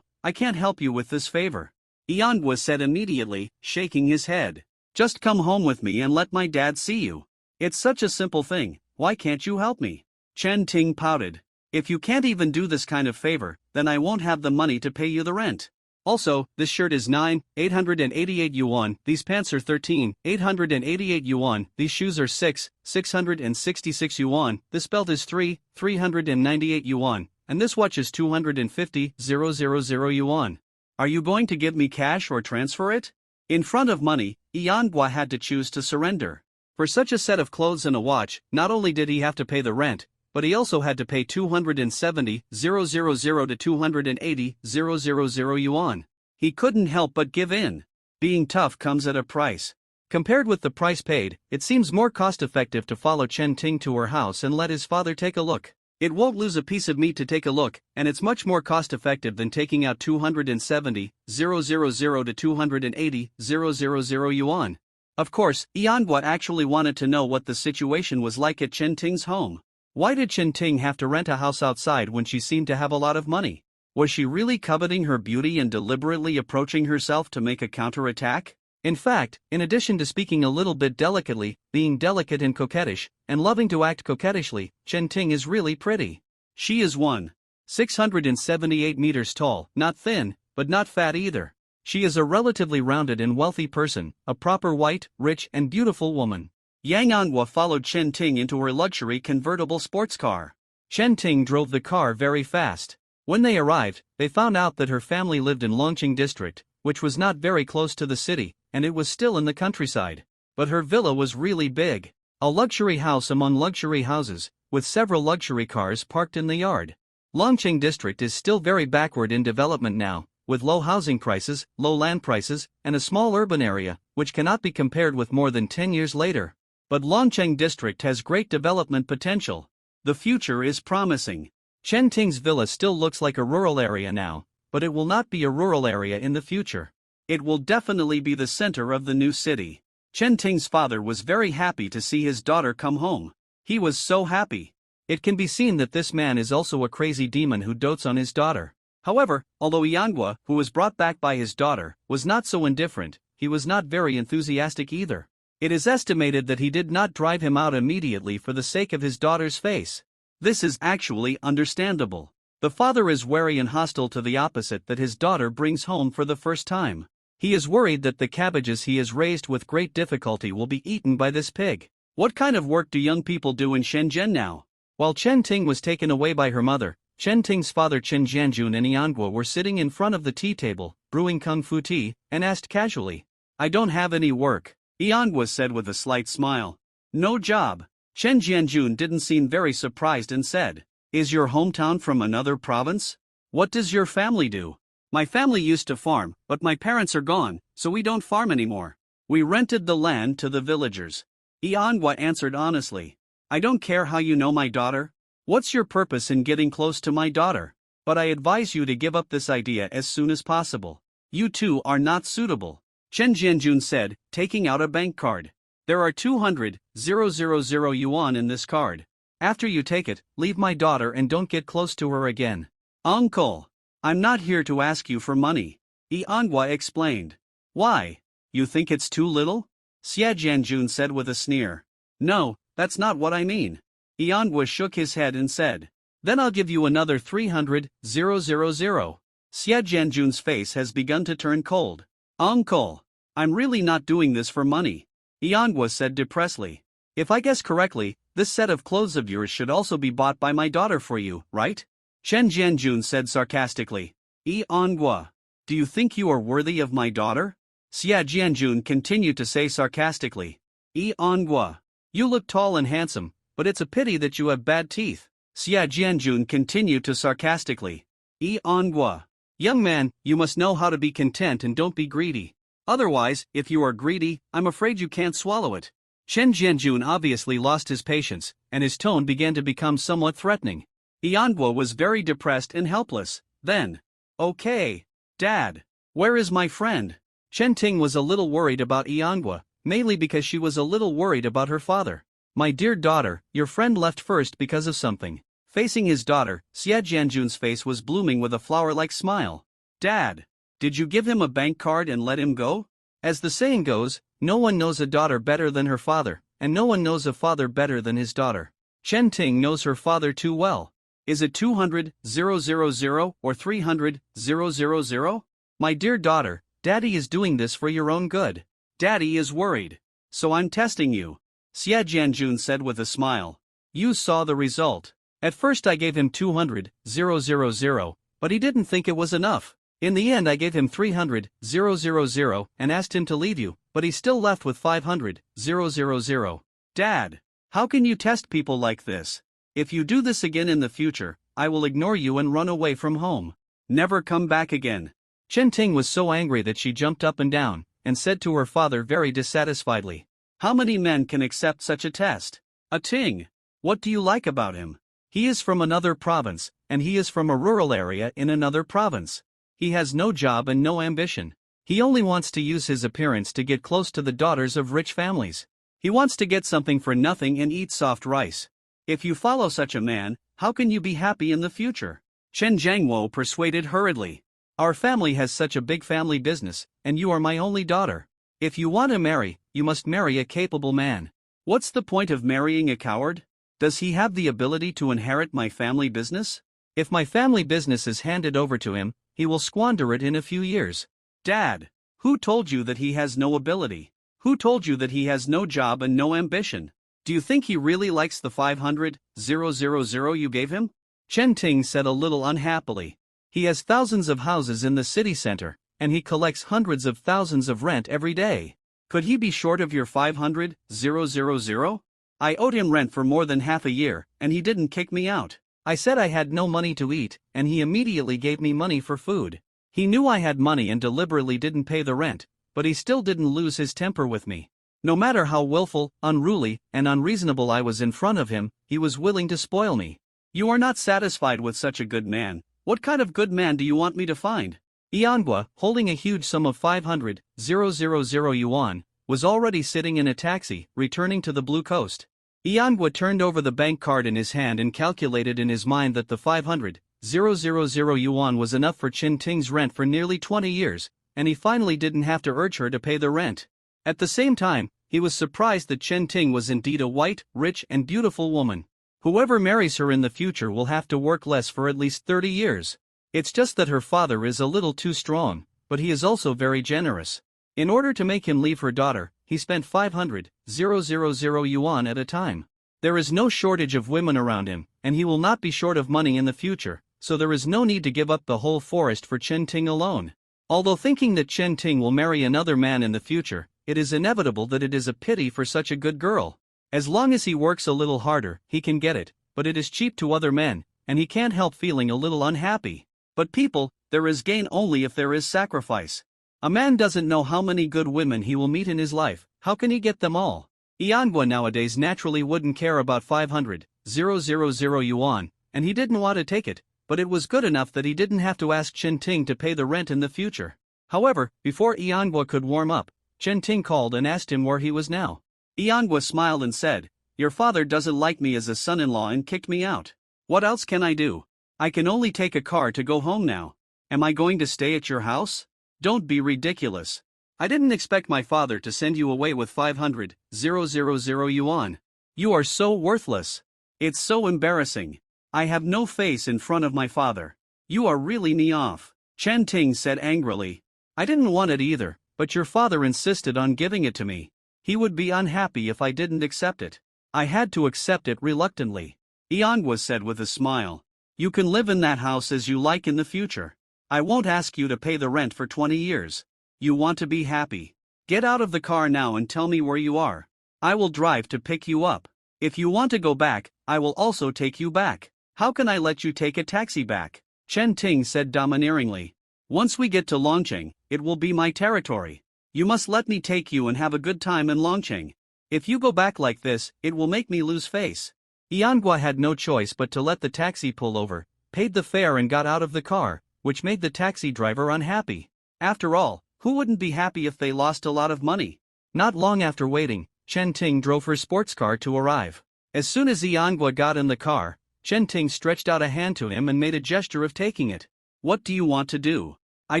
I can't help you with this favor. Yanguo said immediately, shaking his head. Just come home with me and let my dad see you. It's such a simple thing, why can't you help me? Chen Ting pouted. If you can't even do this kind of favor, then I won't have the money to pay you the rent. Also, this shirt is 9,888 yuan, these pants are 13,888 yuan, these shoes are 6,666 yuan, this belt is 3,398 yuan, and this watch is 250,000 yuan. Are you going to give me cash or transfer it? In front of money, Yanguo had to choose to surrender. For such a set of clothes and a watch, not only did he have to pay the rent, but he also had to pay 270,000 to 280,000 yuan. He couldn't help but give in. Being tough comes at a price. Compared with the price paid, it seems more cost-effective to follow Chen Ting to her house and let his father take a look. It won't lose a piece of meat to take a look, and it's much more cost-effective than taking out 270,000 to 280,000 yuan. Of course, Yanguo actually wanted to know what the situation was like at Chen Ting's home. Why did Chen Ting have to rent a house outside when she seemed to have a lot of money? Was she really coveting her beauty and deliberately approaching herself to make a counterattack? In fact, in addition to speaking a little bit delicately, being delicate and coquettish, and loving to act coquettishly, Chen Ting is really pretty. She is 1,678 meters tall, not thin, but not fat either. She is a relatively rounded and wealthy person, a proper white, rich and beautiful woman. Yanguo followed Chen Ting into her luxury convertible sports car. Chen Ting drove the car very fast. When they arrived, they found out that her family lived in Longqing district, which was not very close to the city, and it was still in the countryside. But her villa was really big. A luxury house among luxury houses, with several luxury cars parked in the yard. Longqing district is still very backward in development now, with low housing prices, low land prices, and a small urban area, which cannot be compared with more than 10 years later. But Longqing district has great development potential. The future is promising. Chen Ting's villa still looks like a rural area now, but it will not be a rural area in the future. It will definitely be the center of the new city. Chen Ting's father was very happy to see his daughter come home. He was so happy. It can be seen that this man is also a crazy demon who dotes on his daughter. However, although Yanguo, who was brought back by his daughter, was not so indifferent, he was not very enthusiastic either. It is estimated that he did not drive him out immediately for the sake of his daughter's face. This is actually understandable. The father is wary and hostile to the opposite that his daughter brings home for the first time. He is worried that the cabbages he has raised with great difficulty will be eaten by this pig. What kind of work do young people do in Shenzhen now? While Chen Ting was taken away by her mother, Chen Ting's father Chen Jianjun and Yanguo were sitting in front of the tea table, brewing kung fu tea, and asked casually, "I don't have any work," Yanguo said with a slight smile. "No job." Chen Jianjun didn't seem very surprised and said, "Is your hometown from another province? What does your family do?" "My family used to farm, but my parents are gone, so we don't farm anymore. We rented the land to the villagers." Yanguo answered honestly. "I don't care how you know my daughter. What's your purpose in getting close to my daughter?" but I advise you to give up this idea as soon as possible. You two are not suitable, Chen Jianjun said, taking out a bank card. There are 200,000 yuan in this card. After you take it, leave my daughter and don't get close to her again. Uncle, I'm not here to ask you for money, Yangwa explained. Why? You think it's too little? Xia Jianjun said with a sneer. No, that's not what I mean. Yangwa shook his head and said. Then I'll give you another 300,000. Xia Jianjun's face has begun to turn cold. Uncle, I'm really not doing this for money, Yangwa said depressedly. If I guess correctly, this set of clothes of yours should also be bought by my daughter for you, right? Chen Jianjun said sarcastically. Yangwa, do you think you are worthy of my daughter? Xia Jianjun continued to say sarcastically. Yangwa, you look tall and handsome, but it's a pity that you have bad teeth. Xia Jianjun continued to sarcastically. Yangwa, young man, you must know how to be content and don't be greedy. Otherwise, if you are greedy, I'm afraid you can't swallow it. Chen Jianjun obviously lost his patience, and his tone began to become somewhat threatening. Yangwa was very depressed and helpless. Then, okay, Dad, where is my friend? Chen Ting was a little worried about Yangwa, mainly because she was a little worried about her father. My dear daughter, your friend left first because of something. Facing his daughter, Xia Jianjun's face was blooming with a flower-like smile. Dad, did you give him a bank card and let him go? As the saying goes, no one knows a daughter better than her father, and no one knows a father better than his daughter. Chen Ting knows her father too well. Is it 200,000 or 300,000? My dear daughter, Daddy is doing this for your own good. Daddy is worried. So I'm testing you, Xia Jianjun said with a smile. You saw the result. At first I gave him 200,000, but he didn't think it was enough. In the end I gave him 300,000 and asked him to leave you, but he still left with 500,000. Dad, how can you test people like this? If you do this again in the future, I will ignore you and run away from home. Never come back again. Chen Ting was so angry that she jumped up and down, and said to her father very dissatisfiedly. How many men can accept such a test? A Ting, what do you like about him? He is from another province, and he is from a rural area in another province. He has no job and no ambition. He only wants to use his appearance to get close to the daughters of rich families. He wants to get something for nothing and eat soft rice. If you follow such a man, how can you be happy in the future? Chen Jiangwo persuaded hurriedly. Our family has such a big family business, and you are my only daughter. If you want to marry, you must marry a capable man. What's the point of marrying a coward? Does he have the ability to inherit my family business? If my family business is handed over to him, he will squander it in a few years. Dad, who told you that he has no ability? Who told you that he has no job and no ambition? Do you think he really likes the 500,000 you gave him? Chen Ting said a little unhappily. He has thousands of houses in the city center, and he collects hundreds of thousands of rent every day. Could he be short of your 500,000? I owed him rent for more than half a year, and he didn't kick me out. I said I had no money to eat, and he immediately gave me money for food. He knew I had money and deliberately didn't pay the rent, but he still didn't lose his temper with me. No matter how willful, unruly, and unreasonable I was in front of him, he was willing to spoil me. You are not satisfied with such a good man. What kind of good man do you want me to find? Yangwa, holding a huge sum of 500,000 yuan, was already sitting in a taxi, returning to the Blue Coast. Yangwa turned over the bank card in his hand and calculated in his mind that the 500,000 yuan was enough for Chen Ting's rent for nearly 20 years, and he finally didn't have to urge her to pay the rent. At the same time, he was surprised that Chen Ting was indeed a white, rich and beautiful woman. Whoever marries her in the future will have to work less for at least 30 years. It's just that her father is a little too strong, but he is also very generous. In order to make him leave her daughter, he spent 500,000 yuan at a time. There is no shortage of women around him, and he will not be short of money in the future, so there is no need to give up the whole forest for Chen Ting alone. Although thinking that Chen Ting will marry another man in the future, it is inevitable that it is a pity for such a good girl. As long as he works a little harder, he can get it, but it is cheap to other men, and he can't help feeling a little unhappy. But people, there is gain only if there is sacrifice. A man doesn't know how many good women he will meet in his life, how can he get them all? Yangwa nowadays naturally wouldn't care about 500,000 yuan, and he didn't want to take it, but it was good enough that he didn't have to ask Chen Ting to pay the rent in the future. However, before Iangwa could warm up, Chen Ting called and asked him where he was now. Iangwa smiled and said, "Your father doesn't like me as a son-in-law and kicked me out. What else can I do? I can only take a car to go home now. Am I going to stay at your house? Don't be ridiculous. I didn't expect my father to send you away with 500,000 yuan. You are so worthless. It's so embarrassing. I have no face in front of my father. You are really off." Chen Ting said angrily. "I didn't want it either, but your father insisted on giving it to me. He would be unhappy if I didn't accept it. I had to accept it reluctantly." Iangwa said with a smile. "You can live in that house as you like in the future. I won't ask you to pay the rent for 20 years. You want to be happy. Get out of the car now and tell me where you are. I will drive to pick you up. If you want to go back, I will also take you back." "How can I let you take a taxi back?" Chen Ting said domineeringly. "Once we get to Longcheng, it will be my territory. You must let me take you and have a good time in Longcheng. If you go back like this, it will make me lose face." Iangwa had no choice but to let the taxi pull over, paid the fare and got out of the car, which made the taxi driver unhappy. After all, who wouldn't be happy if they lost a lot of money? Not long after waiting, Chen Ting drove her sports car to arrive. As soon as Iangwa got in the car, Chen Ting stretched out a hand to him and made a gesture of taking it. "What do you want to do? I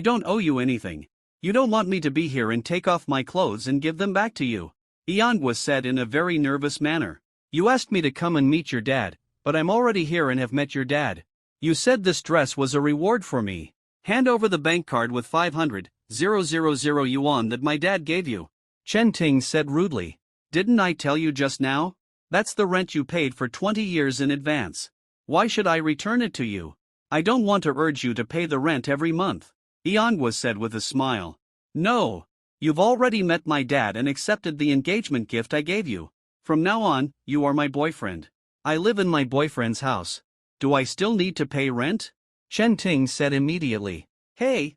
don't owe you anything. You don't want me to be here and take off my clothes and give them back to you," Iangwa said in a very nervous manner. "You asked me to come and meet your dad, but I'm already here and have met your dad. You said this dress was a reward for me. Hand over the bank card with 500,000 yuan that my dad gave you," Chen Ting said rudely. "Didn't I tell you just now? That's the rent you paid for 20 years in advance. Why should I return it to you? I don't want to urge you to pay the rent every month," Iangwa said with a smile. "No. You've already met my dad and accepted the engagement gift I gave you. From now on, you are my boyfriend. I live in my boyfriend's house. Do I still need to pay rent?" Chen Ting said immediately. Hey,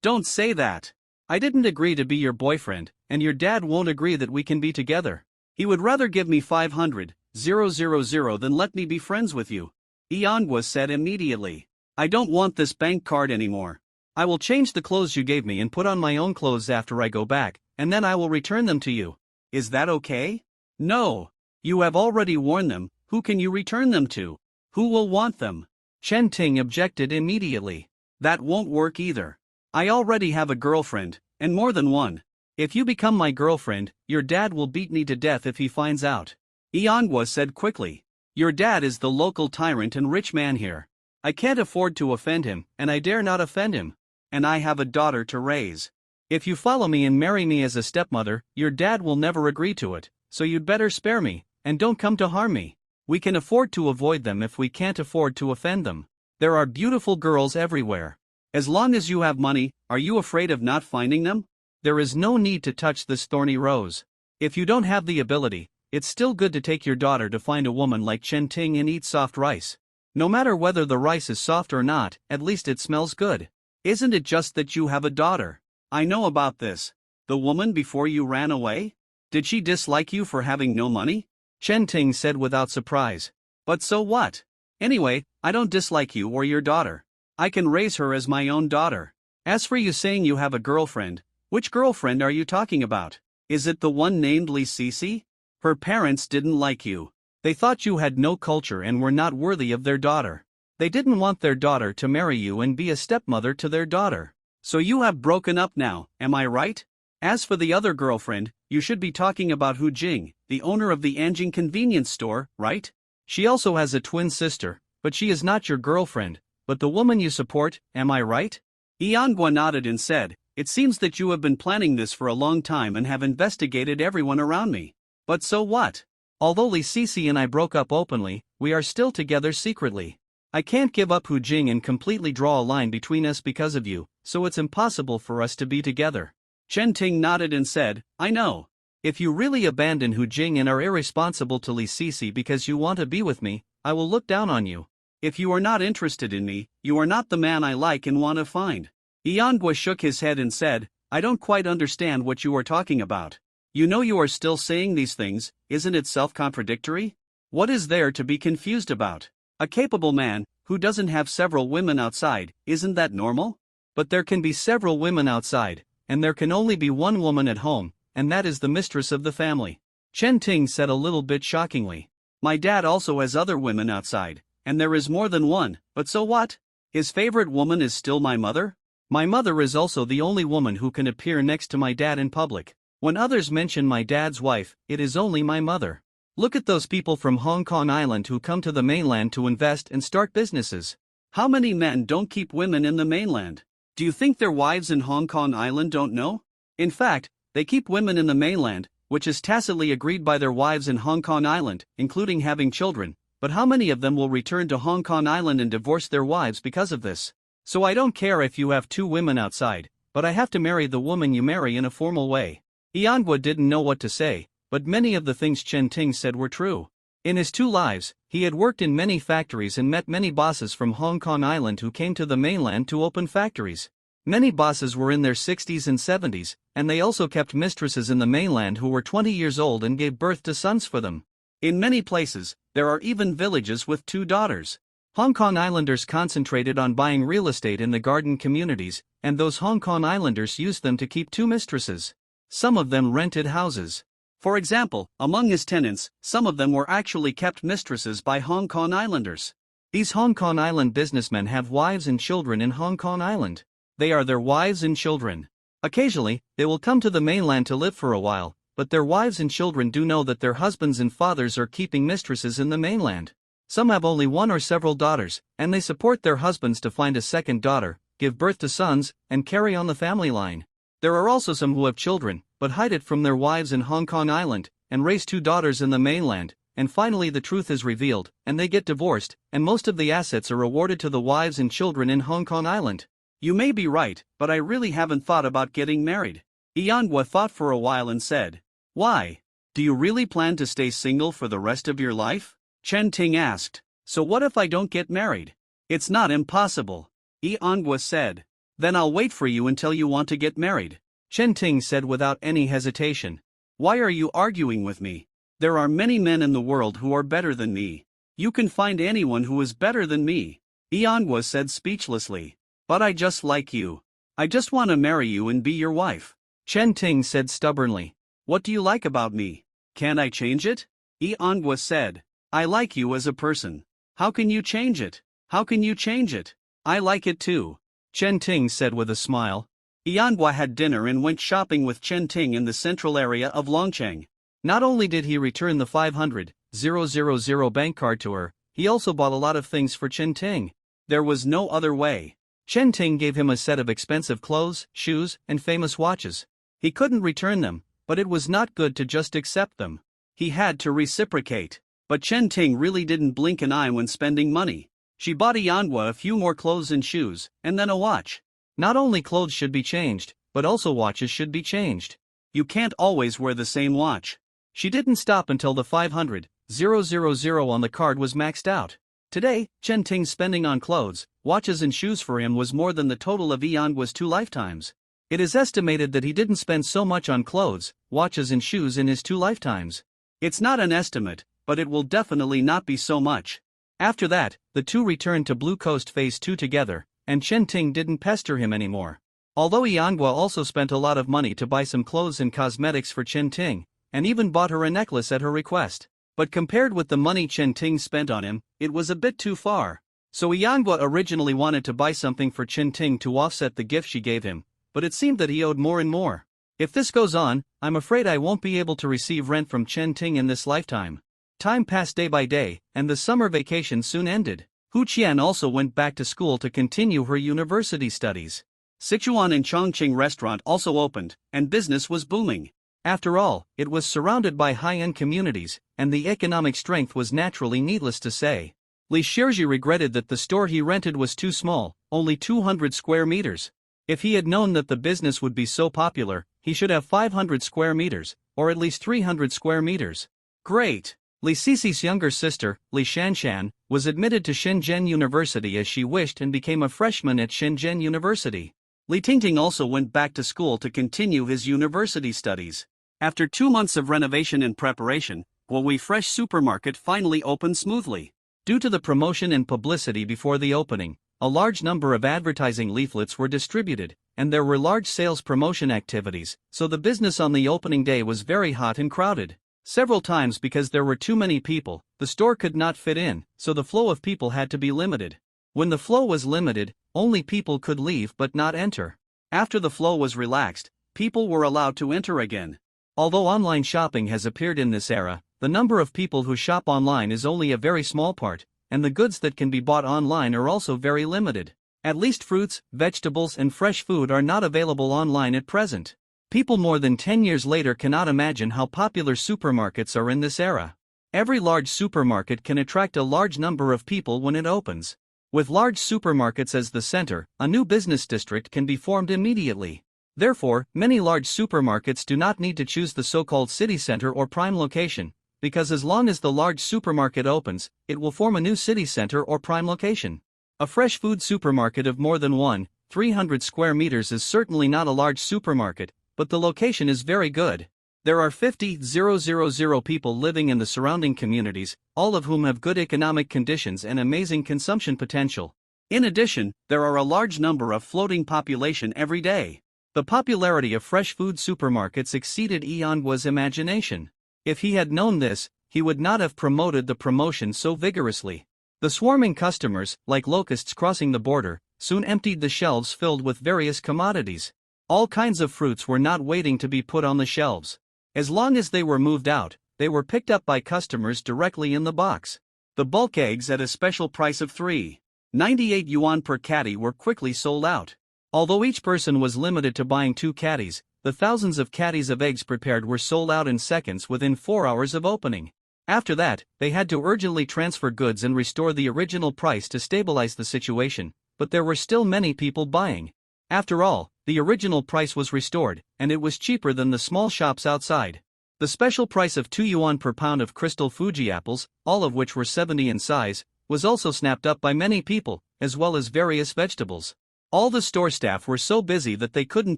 don't say that. I didn't agree to be your boyfriend, and your dad won't agree that we can be together. He would rather give me 500,000 than let me be friends with you," Iangwa said immediately. "I don't want this bank card anymore. I will change the clothes you gave me and put on my own clothes after I go back, and then I will return them to you. Is that okay?" "No. You have already worn them. Who can you return them to? Who will want them?" Chen Ting objected immediately. "That won't work either. I already have a girlfriend, and more than one. If you become my girlfriend, your dad will beat me to death if he finds out," Iangwa said quickly. "Your dad is the local tyrant and rich man here. I can't afford to offend him, and I dare not offend him. And I have a daughter to raise. If you follow me and marry me as a stepmother, your dad will never agree to it, so you'd better spare me, and don't come to harm me. We can afford to avoid them if we can't afford to offend them. There are beautiful girls everywhere. As long as you have money, are you afraid of not finding them? There is no need to touch this thorny rose. If you don't have the ability, it's still good to take your daughter to find a woman like Chen Ting and eat soft rice. No matter whether the rice is soft or not, at least it smells good. Isn't it just that you have a daughter? I know about this. The woman before you ran away? Did she dislike you for having no money?" Chen Ting said without surprise. "But so what? Anyway, I don't dislike you or your daughter. I can raise her as my own daughter. As for you saying you have a girlfriend, which girlfriend are you talking about? Is it the one named Li Sisi? Her parents didn't like you. They thought you had no culture and were not worthy of their daughter. They didn't want their daughter to marry you and be a stepmother to their daughter. So you have broken up now, am I right? As for the other girlfriend, you should be talking about Hu Jing, the owner of the Anjing convenience store, right? She also has a twin sister, but she is not your girlfriend, but the woman you support, am I right?" Iangwa nodded and said, "It seems that you have been planning this for a long time and have investigated everyone around me. But so what? Although Li Sisi and I broke up openly, we are still together secretly. I can't give up Hu Jing and completely draw a line between us because of you, so it's impossible for us to be together." Chen Ting nodded and said, "I know. If you really abandon Hu Jing and are irresponsible to Li Sisi because you want to be with me, I will look down on you. If you are not interested in me, you are not the man I like and want to find." Iangwa shook his head and said, "I don't quite understand what you are talking about. You know you are still saying these things, isn't it self-contradictory? What is there to be confused about? A capable man, Who doesn't have several women outside, isn't that normal? But there can be several women outside, and there can only be one woman at home, and that is the mistress of the family. Chen Ting said a little bit shockingly. My dad also has other women outside, and there is more than one, but so what? His favorite woman is still my mother? My mother is also the only woman who can appear next to my dad in public. When others mention my dad's wife, it is only my mother. Look at those people from Hong Kong Island who come to the mainland to invest and start businesses. How many men don't keep women in the mainland? Do you think their wives in Hong Kong Island don't know? In fact, they keep women in the mainland, which is tacitly agreed by their wives in Hong Kong Island, including having children, but how many of them will return to Hong Kong Island and divorce their wives because of this? So I don't care if you have 2 women outside, but I have to marry the woman you marry in a formal way. Yanhua didn't know what to say, but many of the things Chen Ting said were true. In his 2 lives, he had worked in many factories and met many bosses from Hong Kong Island who came to the mainland to open factories. Many bosses were in their 60s and 70s, and they also kept mistresses in the mainland who were 20 years old and gave birth to sons for them. In many places, there are even villages with 2 daughters. Hong Kong Islanders concentrated on buying real estate in the garden communities, and those Hong Kong Islanders used them to keep 2 mistresses. Some of them rented houses. For example, among his tenants, some of them were actually kept mistresses by Hong Kong Islanders. These Hong Kong Island businessmen have wives and children in Hong Kong Island. They are their wives and children. Occasionally, they will come to the mainland to live for a while, but their wives and children do know that their husbands and fathers are keeping mistresses in the mainland. Some have only 1 or several daughters, and they support their husbands to find a second daughter, give birth to sons, and carry on the family line. There are also some who have children, but hide it from their wives in Hong Kong Island, and raise 2 daughters in the mainland, and finally the truth is revealed, and they get divorced, and most of the assets are awarded to the wives and children in Hong Kong Island. You may be right, but I really haven't thought about getting married. Yanhua thought for a while and said, Why? Do you really plan to stay single for the rest of your life? Chen Ting asked. So what if I don't get married? It's not impossible. Yanhua said. Then I'll wait for you until you want to get married. Chen Ting said without any hesitation. Why are you arguing with me? There are many men in the world who are better than me. You can find anyone who is better than me. Yanhua said speechlessly. But I just like you. I just want to marry you and be your wife. Chen Ting said stubbornly. What do you like about me? Can't I change it? Yanhua said. I like you as a person. How can you change it? How can you change it? I like it too. Chen Ting said with a smile. Yanhua had dinner and went shopping with Chen Ting in the central area of Longcheng. Not only did he return the 500,000 bank card to her, he also bought a lot of things for Chen Ting. There was no other way. Chen Ting gave him a set of expensive clothes, shoes, and famous watches. He couldn't return them, but it was not good to just accept them. He had to reciprocate. But Chen Ting really didn't blink an eye when spending money. She bought Yanhua a few more clothes and shoes, and then a watch. Not only clothes should be changed, but also watches should be changed. You can't always wear the same watch. She didn't stop until the 500,000 on the card was maxed out. Today, Chen Ting's spending on clothes, watches and shoes for him was more than the total of Yanhua's 2 lifetimes. It is estimated that he didn't spend so much on clothes, watches and shoes in his 2 lifetimes. It's not an estimate, but it will definitely not be so much. After that, the 2 returned to Blue Coast Phase 2 together, and Chen Ting didn't pester him anymore. Although Yanhua also spent a lot of money to buy some clothes and cosmetics for Chen Ting, and even bought her a necklace at her request. But compared with the money Chen Ting spent on him, it was a bit too far. So Yanhua originally wanted to buy something for Chen Ting to offset the gift she gave him, but it seemed that he owed more and more. If this goes on, I'm afraid I won't be able to receive rent from Chen Ting in this lifetime. Time passed day by day, and the summer vacation soon ended. Hu Qian also went back to school to continue her university studies. Sichuan and Chongqing restaurant also opened, and business was booming. After all, it was surrounded by high-end communities, and the economic strength was naturally needless to say. Li Shizhi regretted that the store he rented was too small, only 200 square meters. If he had known that the business would be so popular, he should have 500 square meters, or at least 300 square meters. Great! Li Sisi's younger sister, Li Shanshan, was admitted to Shenzhen University as she wished and became a freshman at Shenzhen University. Li Tingting also went back to school to continue his university studies. After 2 months of renovation and preparation, Huawei Fresh Supermarket finally opened smoothly. Due to the promotion and publicity before the opening, a large number of advertising leaflets were distributed, and there were large sales promotion activities, so the business on the opening day was very hot and crowded. Several times, because there were too many people, the store could not fit in, so the flow of people had to be limited. When the flow was limited, only people could leave but not enter. After the flow was relaxed, people were allowed to enter again. Although online shopping has appeared in this era, the number of people who shop online is only a very small part, and the goods that can be bought online are also very limited. At least fruits, vegetables, and fresh food are not available online at present. People more than 10 years later cannot imagine how popular supermarkets are in this era. Every large supermarket can attract a large number of people when it opens. With large supermarkets as the center, a new business district can be formed immediately. Therefore, many large supermarkets do not need to choose the so-called city center or prime location, because as long as the large supermarket opens, it will form a new city center or prime location. A fresh food supermarket of more than 300 square meters is certainly not a large supermarket, but the location is very good. There are 50,000 people living in the surrounding communities, all of whom have good economic conditions and amazing consumption potential. In addition, there are a large number of floating population every day. The popularity of fresh food supermarkets exceeded Manhwa's imagination. If he had known this, he would not have promoted the promotion so vigorously. The swarming customers, like locusts crossing the border, soon emptied the shelves filled with various commodities. All kinds of fruits were not waiting to be put on the shelves. As long as they were moved out, they were picked up by customers directly in the box. The bulk eggs at a special price of 3.98 yuan per caddy were quickly sold out. Although each person was limited to buying 2 caddies, the thousands of caddies of eggs prepared were sold out in seconds within 4 hours of opening. After that, they had to urgently transfer goods and restore the original price to stabilize the situation, but there were still many people buying. After all, the original price was restored, and it was cheaper than the small shops outside. The special price of 2 yuan per pound of crystal Fuji apples, all of which were 70 in size, was also snapped up by many people, as well as various vegetables. All the store staff were so busy that they couldn't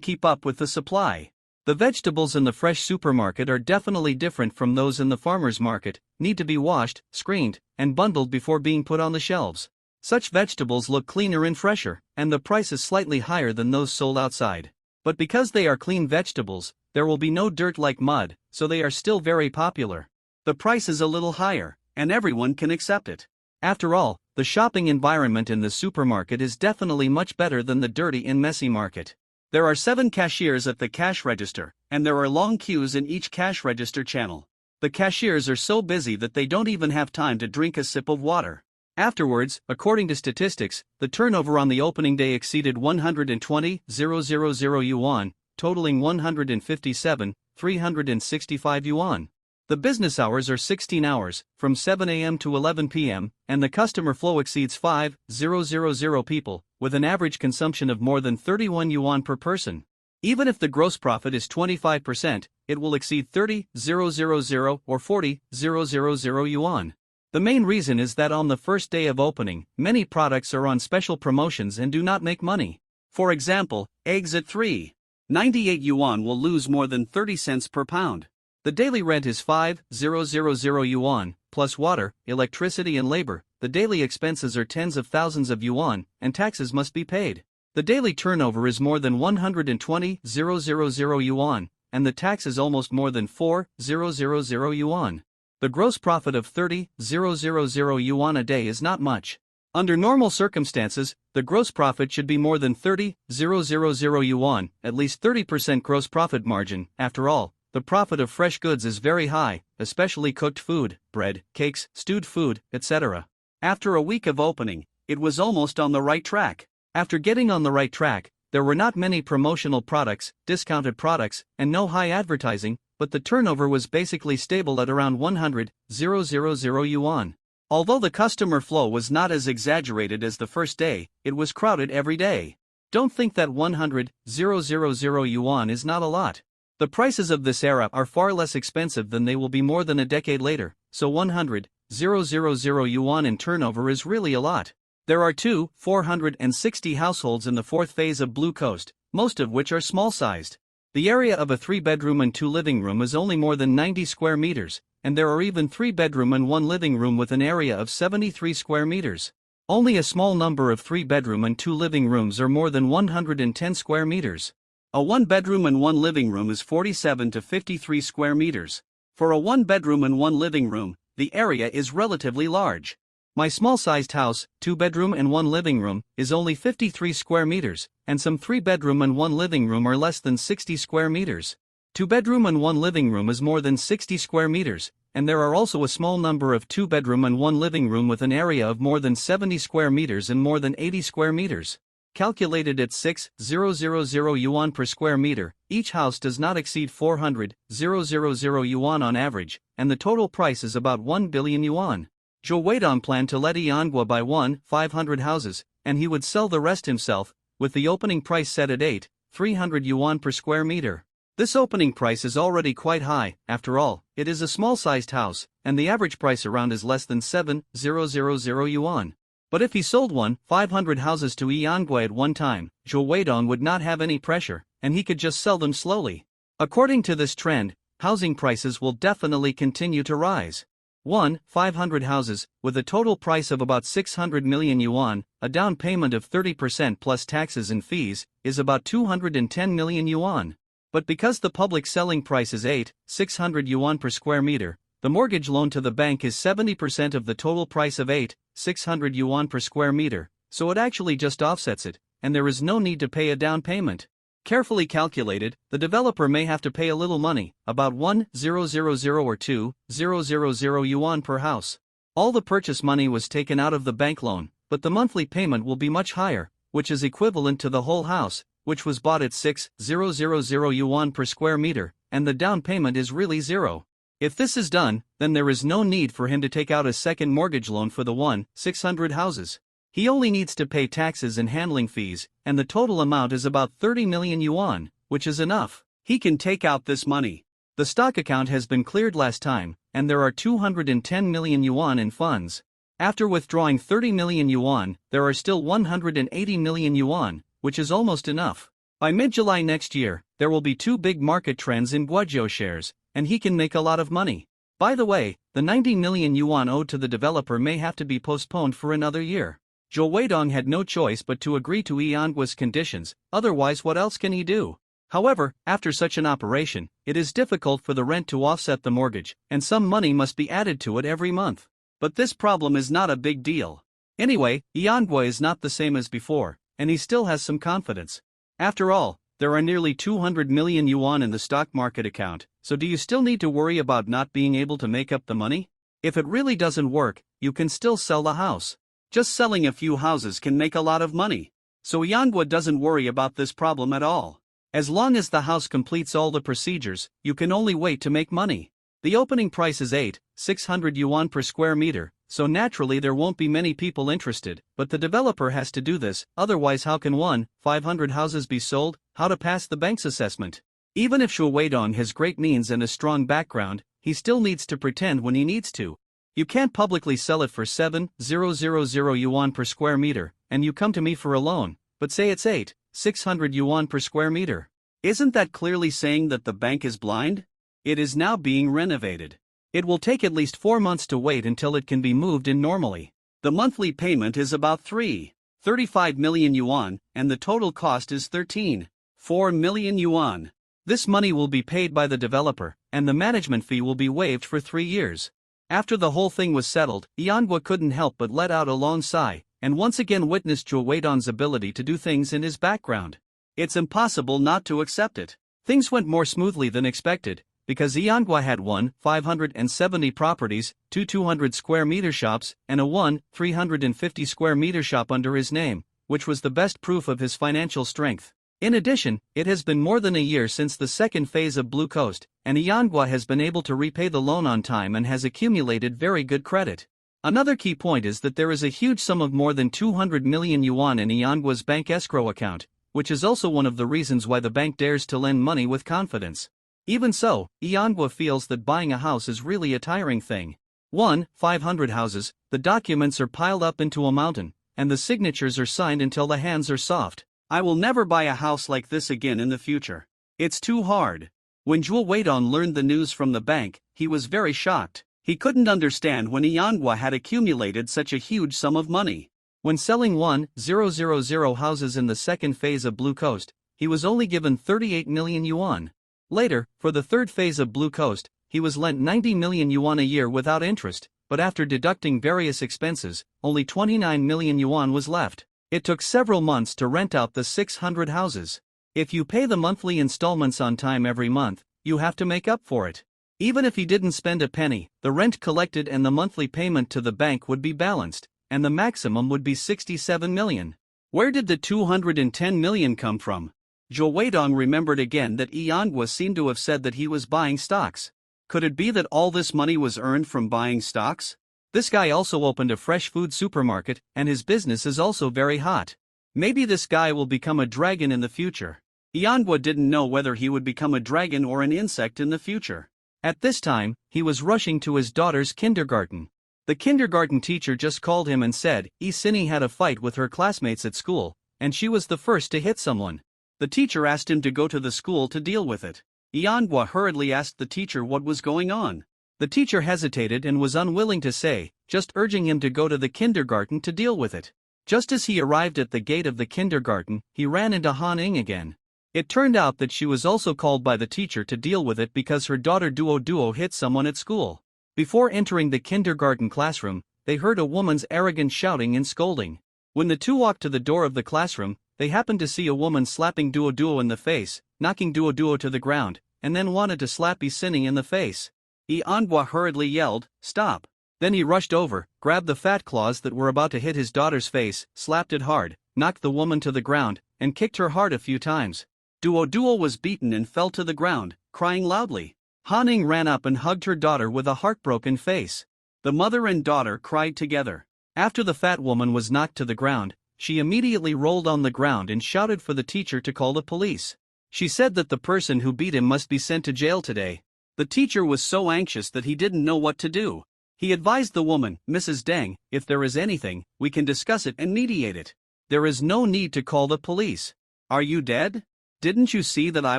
keep up with the supply. The vegetables in the fresh supermarket are definitely different from those in the farmer's market, need to be washed, screened, and bundled before being put on the shelves. Such vegetables look cleaner and fresher, and the price is slightly higher than those sold outside. But because they are clean vegetables, there will be no dirt like mud, so they are still very popular. The price is a little higher, and everyone can accept it. After all, the shopping environment in the supermarket is definitely much better than the dirty and messy market. There are 7 cashiers at the cash register, and there are long queues in each cash register channel. The cashiers are so busy that they don't even have time to drink a sip of water. Afterwards, according to statistics, the turnover on the opening day exceeded 120,000 yuan, totaling 157,365 yuan. The business hours are 16 hours, from 7 a.m. to 11 p.m., and the customer flow exceeds 5,000 people, with an average consumption of more than 31 yuan per person. Even if the gross profit is 25%, it will exceed 30,000 or 40,000 yuan. The main reason is that on the first day of opening, many products are on special promotions and do not make money. For example, eggs at 3.98 yuan will lose more than 30 cents per pound. The daily rent is 5,000 yuan, plus water, electricity and labor. The daily expenses are tens of thousands of yuan, and taxes must be paid. The daily turnover is more than 120,000 yuan, and the tax is almost more than 4,000 yuan. The gross profit of 30,000 yuan a day is not much. Under normal circumstances, the gross profit should be more than 30,000 yuan, at least 30% gross profit margin. After all, the profit of fresh goods is very high, especially cooked food, bread, cakes, stewed food, etc. After a week of opening, it was almost on the right track. After getting on the right track, there were not many promotional products, discounted products, and no high advertising, but the turnover was basically stable at around 100,000 yuan. Although the customer flow was not as exaggerated as the first day, it was crowded every day. Don't think that 100,000 yuan is not a lot. The prices of this era are far less expensive than they will be more than a decade later, so 100,000 yuan in turnover is really a lot. There are 460 households in the 4th phase of Blue Coast, most of which are small-sized. The area of a 3-bedroom and 2 living room is only more than 90 square meters, and there are even 3-bedroom and 1 living room with an area of 73 square meters. Only a small number of 3-bedroom and 2 living rooms are more than 110 square meters. A 1-bedroom and 1 living room is 47 to 53 square meters. For a 1-bedroom and 1 living room, the area is relatively large. My small-sized house, 2-bedroom and 1 living room, is only 53 square meters, and some 3-bedroom and 1 living room are less than 60 square meters. 2-bedroom and 1 living room is more than 60 square meters, and there are also a small number of 2-bedroom and 1 living room with an area of more than 70 square meters and more than 80 square meters. Calculated at 6,000 yuan per square meter, each house does not exceed 400,000 yuan on average, and the total price is about 1 billion yuan. Zhou Weidong planned to let Yanguo buy 500 houses, and he would sell the rest himself, with the opening price set at 8,300 yuan per square meter. This opening price is already quite high. After all, it is a small-sized house, and the average price around is less than 7,000 yuan. But if he sold 500 houses to Yanguo at one time, Zhou Weidong would not have any pressure, and he could just sell them slowly. According to this trend, housing prices will definitely continue to rise. 500 houses, with a total price of about 600 million yuan, a down payment of 30% plus taxes and fees, is about 210 million yuan. But because the public selling price is 8,600 yuan per square meter, the mortgage loan to the bank is 70% of the total price of 8,600 yuan per square meter, so it actually just offsets it, and there is no need to pay a down payment. Carefully calculated, the developer may have to pay a little money, about 1,000 or 2,000 yuan per house. All the purchase money was taken out of the bank loan, but the monthly payment will be much higher, which is equivalent to the whole house, which was bought at 6,000 yuan per square meter, and the down payment is really zero. If this is done, then there is no need for him to take out a second mortgage loan for the 600 houses. He only needs to pay taxes and handling fees, and the total amount is about 30 million yuan, which is enough. He can take out this money. The stock account has been cleared last time, and there are 210 million yuan in funds. After withdrawing 30 million yuan, there are still 180 million yuan, which is almost enough. By mid-July next year, there will be 2 big market trends in Guozhou shares, and he can make a lot of money. By the way, the 90 million yuan owed to the developer may have to be postponed for another year. Zhou Weidong had no choice but to agree to Yanguo's conditions, otherwise what else can he do? However, after such an operation, it is difficult for the rent to offset the mortgage, and some money must be added to it every month. But this problem is not a big deal. Anyway, Yanguo is not the same as before, and he still has some confidence. After all, there are nearly 200 million yuan in the stock market account, so do you still need to worry about not being able to make up the money? If it really doesn't work, you can still sell the house. Just selling a few houses can make a lot of money. So Yanguo doesn't worry about this problem at all. As long as the house completes all the procedures, you can only wait to make money. The opening price is 8,600 yuan per square meter, so naturally there won't be many people interested, but the developer has to do this, otherwise how can 500 houses be sold? How to pass the bank's assessment? Even if Zhou Weidong has great means and a strong background, he still needs to pretend when he needs to. You can't publicly sell it for 7,000 yuan per square meter, and you come to me for a loan, but say it's 8,600 yuan per square meter. Isn't that clearly saying that the bank is blind? It is now being renovated. It will take at least 4 months to wait until it can be moved in normally. The monthly payment is about 35 million yuan, and the total cost is 13.4 million yuan. This money will be paid by the developer, and the management fee will be waived for 3 years. After the whole thing was settled, Yanguo couldn't help but let out a long sigh, and once again witnessed Zhou Weidong's ability to do things in his background. It's impossible not to accept it. Things went more smoothly than expected, because Yanguo had 570 properties, 200 square meter shops, and a 350 square meter shop under his name, which was the best proof of his financial strength. In addition, it has been more than a year since the second phase of Blue Coast, and Yanguo has been able to repay the loan on time and has accumulated very good credit. Another key point is that there is a huge sum of more than 200 million yuan in Yanguo's bank escrow account, which is also one of the reasons why the bank dares to lend money with confidence. Even so, Yanguo feels that buying a house is really a tiring thing. 500 houses, the documents are piled up into a mountain, and the signatures are signed until the hands are soft. I will never buy a house like this again in the future. It's too hard. When Zhuo Weidong learned the news from the bank, he was very shocked. He couldn't understand when Yanhua had accumulated such a huge sum of money. When selling 1,000 houses in the second phase of Blue Coast, he was only given 38 million yuan. Later, for the third phase of Blue Coast, he was lent 90 million yuan a year without interest, but after deducting various expenses, only 29 million yuan was left. It took several months to rent out the 600 houses. If you pay the monthly installments on time every month, you have to make up for it. Even if he didn't spend a penny, the rent collected and the monthly payment to the bank would be balanced, and the maximum would be 67 million. Where did the 210 million come from? Zhuo Weidong remembered again that Yanhua seemed to have said that he was buying stocks. Could it be that all this money was earned from buying stocks? This guy also opened a fresh food supermarket, and his business is also very hot. Maybe this guy will become a dragon in the future. Yanhua didn't know whether he would become a dragon or an insect in the future. At this time, he was rushing to his daughter's kindergarten. The kindergarten teacher just called him and said Isini had a fight with her classmates at school, and she was the first to hit someone. The teacher asked him to go to the school to deal with it. Yanhua hurriedly asked the teacher what was going on. The teacher hesitated and was unwilling to say, just urging him to go to the kindergarten to deal with it. Just as he arrived at the gate of the kindergarten, he ran into Han Ing again. It turned out that she was also called by the teacher to deal with it because her daughter Duo hit someone at school. Before entering the kindergarten classroom, they heard a woman's arrogant shouting and scolding. When the two walked to the door of the classroom, they happened to see a woman slapping Duo in the face, knocking Duo to the ground, and then wanted to slap Isini in the face. Yanhua hurriedly yelled, "Stop!" Then he rushed over, grabbed the fat claws that were about to hit his daughter's face, slapped it hard, knocked the woman to the ground, and kicked her hard a few times. Duo was beaten and fell to the ground, crying loudly. Han Ing ran up and hugged her daughter with a heartbroken face. The mother and daughter cried together. After the fat woman was knocked to the ground, she immediately rolled on the ground and shouted for the teacher to call the police. She said that the person who beat him must be sent to jail today. The teacher was so anxious that he didn't know what to do. He advised the woman, "Mrs. Deng, if there is anything, we can discuss it and mediate it. There is no need to call the police. Are you dead? Didn't you see that I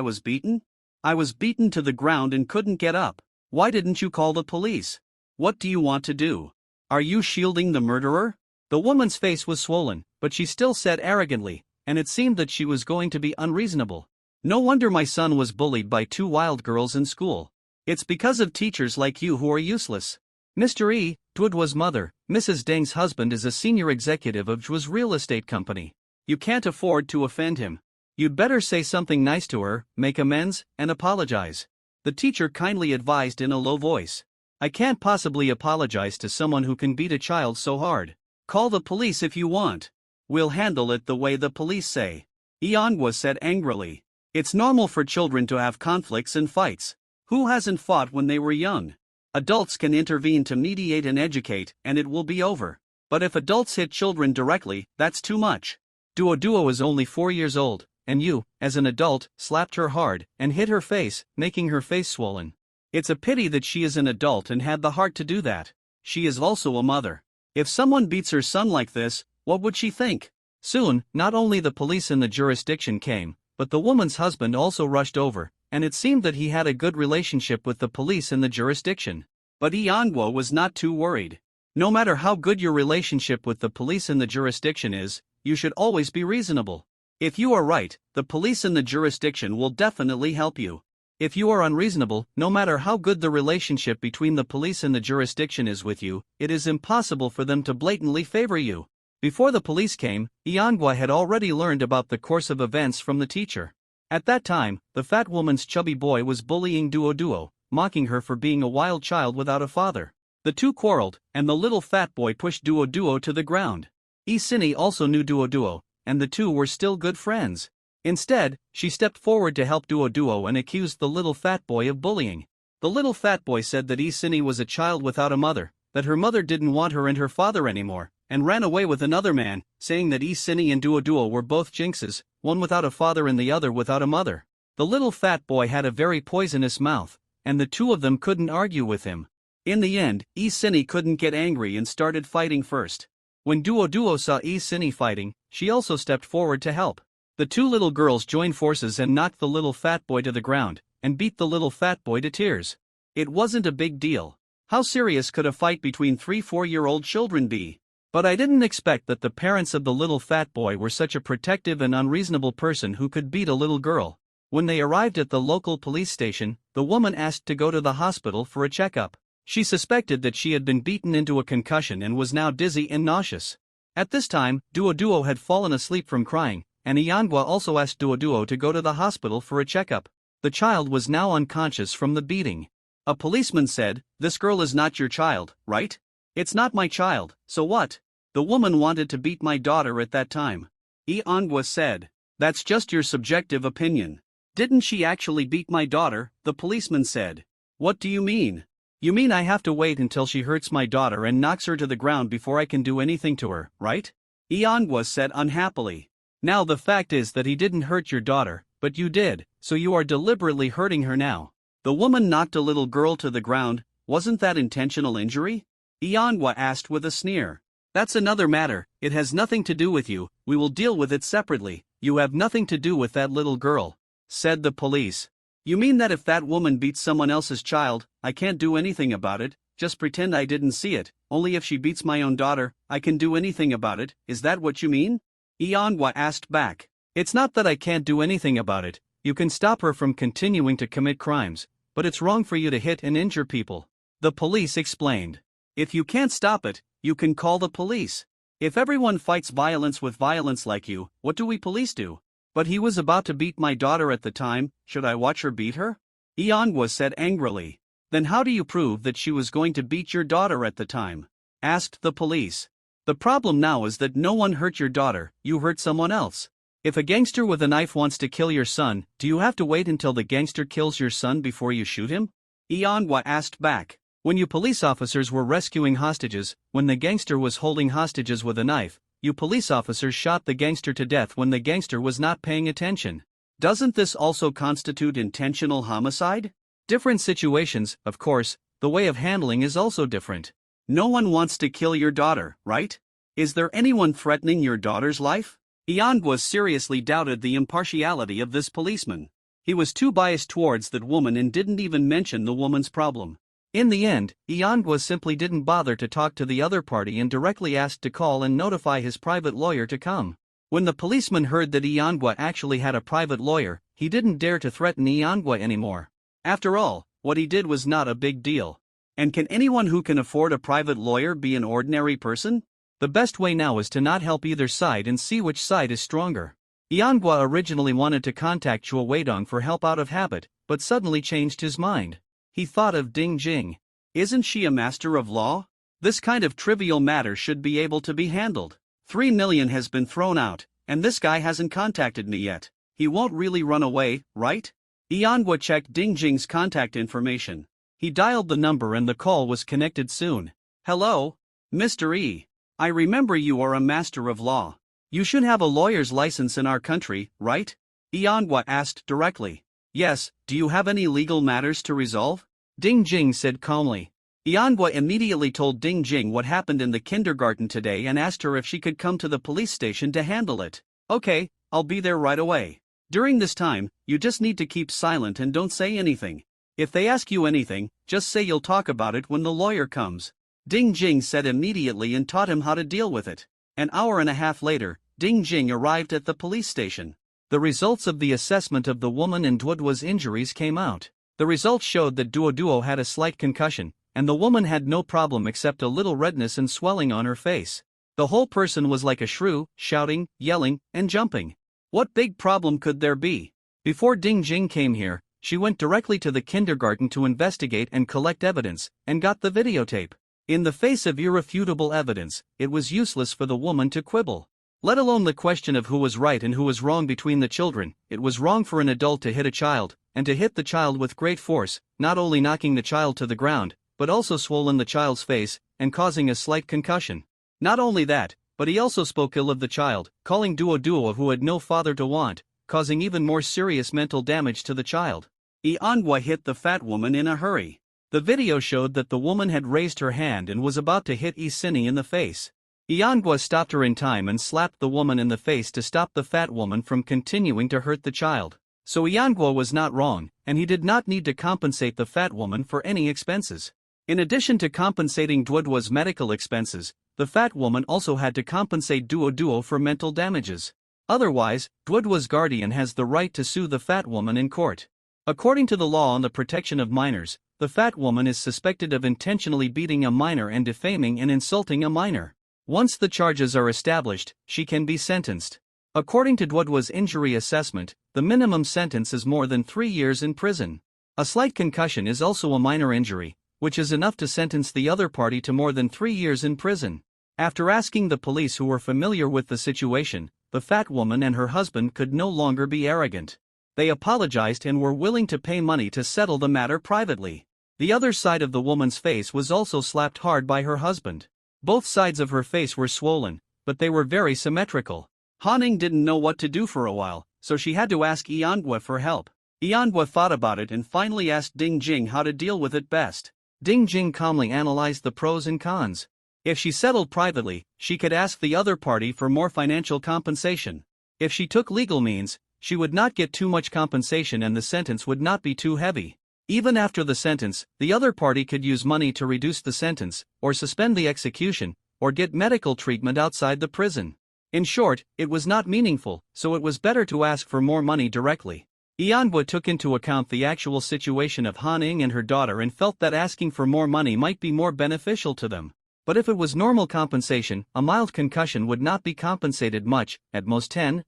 was beaten? I was beaten to the ground and couldn't get up. Why didn't you call the police? What do you want to do? Are you shielding the murderer?" The woman's face was swollen, but she still said arrogantly, and it seemed that she was going to be unreasonable. "No wonder my son was bullied by two wild girls in school. It's because of teachers like you who are useless." Mr. E. Duo's mother, Mrs. Deng's husband, is a senior executive of Zhuo's real estate company. You can't afford to offend him. You'd better say something nice to her, make amends, and apologize. The teacher kindly advised in a low voice. "I can't possibly apologize to someone who can beat a child so hard. Call the police if you want. We'll handle it the way the police say." Yanhua said angrily. "It's normal for children to have conflicts and fights. Who hasn't fought when they were young? Adults can intervene to mediate and educate, and it will be over. But if adults hit children directly, that's too much. Duo is only 4 years old, and you, as an adult, slapped her hard and hit her face, making her face swollen. It's a pity that she is an adult and had the heart to do that. She is also a mother. If someone beats her son like this, what would she think?" Soon, not only the police in the jurisdiction came, but the woman's husband also rushed over, and it seemed that he had a good relationship with the police in the jurisdiction. But Yanhua was not too worried. No matter how good your relationship with the police in the jurisdiction is, you should always be reasonable. If you are right, the police in the jurisdiction will definitely help you. If you are unreasonable, no matter how good the relationship between the police and the jurisdiction is with you, it is impossible for them to blatantly favor you. Before the police came, Yanhua had already learned about the course of events from the teacher. At that time, the fat woman's chubby boy was bullying Duo, mocking her for being a wild child without a father. The two quarreled, and the little fat boy pushed Duo to the ground. Isini also knew Duo, and the two were still good friends. Instead, she stepped forward to help Duo and accused the little fat boy of bullying. The little fat boy said that Isini was a child without a mother, that her mother didn't want her and her father anymore, and ran away with another man, saying that Isini and Duo were both jinxes, one without a father and the other without a mother. The little fat boy had a very poisonous mouth, and the two of them couldn't argue with him. In the end, Isini couldn't get angry and started fighting first. When Duo saw Isini fighting, she also stepped forward to help. The two little girls joined forces and knocked the little fat boy to the ground, and beat the little fat boy to tears. It wasn't a big deal. How serious could a fight between 3-4-year-old children be? But I didn't expect that the parents of the little fat boy were such a protective and unreasonable person who could beat a little girl. When they arrived at the local police station, the woman asked to go to the hospital for a checkup. She suspected that she had been beaten into a concussion and was now dizzy and nauseous. At this time, Duo had fallen asleep from crying, and Iangwa also asked Duo to go to the hospital for a checkup. The child was now unconscious from the beating. A policeman said, "This girl is not your child, right?" "It's not my child, so what? The woman wanted to beat my daughter at that time." Iangwa said, "That's just your subjective opinion. Didn't she actually beat my daughter?" The policeman said. "What do you mean?" "You mean I have to wait until she hurts my daughter and knocks her to the ground before I can do anything to her, right?" Iangwa said unhappily. "Now the fact is that he didn't hurt your daughter, but you did, so you are deliberately hurting her now." "The woman knocked a little girl to the ground, wasn't that intentional injury?" Iangwa asked with a sneer. "That's another matter, it has nothing to do with you, we will deal with it separately. You have nothing to do with that little girl," said the police. "You mean that if that woman beats someone else's child, I can't do anything about it, just pretend I didn't see it, only if she beats my own daughter, I can do anything about it, is that what you mean?" Iangwa asked back. "It's not that I can't do anything about it, you can stop her from continuing to commit crimes, but it's wrong for you to hit and injure people," the police explained. "If you can't stop it, you can call the police. If everyone fights violence with violence like you, what do we police do?" "But he was about to beat my daughter at the time, should I watch her beat her?" Iangwa said angrily. "Then how do you prove that she was going to beat your daughter at the time?" asked the police. "The problem now is that no one hurt your daughter, you hurt someone else. If a gangster with a knife wants to kill your son, do you have to wait until the gangster kills your son before you shoot him?" Iangwa asked back. "When you police officers were rescuing hostages, when the gangster was holding hostages with a knife, you police officers shot the gangster to death when the gangster was not paying attention. Doesn't this also constitute intentional homicide?" "Different situations, of course, the way of handling is also different. No one wants to kill your daughter, right? Is there anyone threatening your daughter's life?" Iangwa seriously doubted the impartiality of this policeman. He was too biased towards that woman and didn't even mention the woman's problem. In the end, Iangwa simply didn't bother to talk to the other party and directly asked to call and notify his private lawyer to come. When the policeman heard that Iangwa actually had a private lawyer, he didn't dare to threaten Iangwa anymore. After all, what he did was not a big deal. And can anyone who can afford a private lawyer be an ordinary person? The best way now is to not help either side and see which side is stronger. Iangwa originally wanted to contact Chua Weidong for help out of habit, but suddenly changed his mind. He thought of Ding Jing. Isn't she a master of law? This kind of trivial matter should be able to be handled. 3 million has been thrown out, and this guy hasn't contacted me yet. He won't really run away, right? Iangwa checked Ding Jing's contact information. He dialed the number and the call was connected soon. "Hello? Mr. E. I remember you are a master of law. You should have a lawyer's license in our country, right?" Iangwa asked directly. "Yes, do you have any legal matters to resolve?" Ding Jing said calmly. Iangwa immediately told Ding Jing what happened in the kindergarten today and asked her if she could come to the police station to handle it. "Okay, I'll be there right away. During this time, you just need to keep silent and don't say anything. If they ask you anything, just say you'll talk about it when the lawyer comes." Ding Jing said immediately and taught him how to deal with it. An hour and a half later, Ding Jing arrived at the police station. The results of the assessment of the woman and Duoduo's injuries came out. The results showed that Duoduo had a slight concussion, and the woman had no problem except a little redness and swelling on her face. The whole person was like a shrew, shouting, yelling, and jumping. What big problem could there be? Before Ding Jing came here, she went directly to the kindergarten to investigate and collect evidence, and got the videotape. In the face of irrefutable evidence, it was useless for the woman to quibble. Let alone the question of who was right and who was wrong between the children. It was wrong for an adult to hit a child, and to hit the child with great force, not only knocking the child to the ground, but also swollen the child's face, and causing a slight concussion. Not only that, but he also spoke ill of the child, calling Duoduo who had no father to want, causing even more serious mental damage to the child. Iangwa hit the fat woman in a hurry. The video showed that the woman had raised her hand and was about to hit Isini in the face. Iangwa stopped her in time and slapped the woman in the face to stop the fat woman from continuing to hurt the child. So Iangwa was not wrong, and he did not need to compensate the fat woman for any expenses. In addition to compensating Duodwa's medical expenses, the fat woman also had to compensate Duo for mental damages. Otherwise, Duodwa's guardian has the right to sue the fat woman in court. According to the law on the protection of minors, the fat woman is suspected of intentionally beating a minor and defaming and insulting a minor. Once the charges are established, she can be sentenced. According to Duodwa's injury assessment, the minimum sentence is more than 3 years in prison. A slight concussion is also a minor injury, which is enough to sentence the other party to more than 3 years in prison. After asking the police who were familiar with the situation, the fat woman and her husband could no longer be arrogant. They apologized and were willing to pay money to settle the matter privately. The other side of the woman's face was also slapped hard by her husband. Both sides of her face were swollen, but they were very symmetrical. Haning didn't know what to do for a while, so she had to ask Yeongwa for help. Yeongwa thought about it and finally asked Ding Jing how to deal with it best. Ding Jing calmly analyzed the pros and cons. If she settled privately, she could ask the other party for more financial compensation. If she took legal means, she would not get too much compensation and the sentence would not be too heavy. Even after the sentence, the other party could use money to reduce the sentence, or suspend the execution, or get medical treatment outside the prison. In short, it was not meaningful, so it was better to ask for more money directly. Yeongwa took into account the actual situation of Haning and her daughter and felt that asking for more money might be more beneficial to them. But if it was normal compensation, a mild concussion would not be compensated much, at most 10,000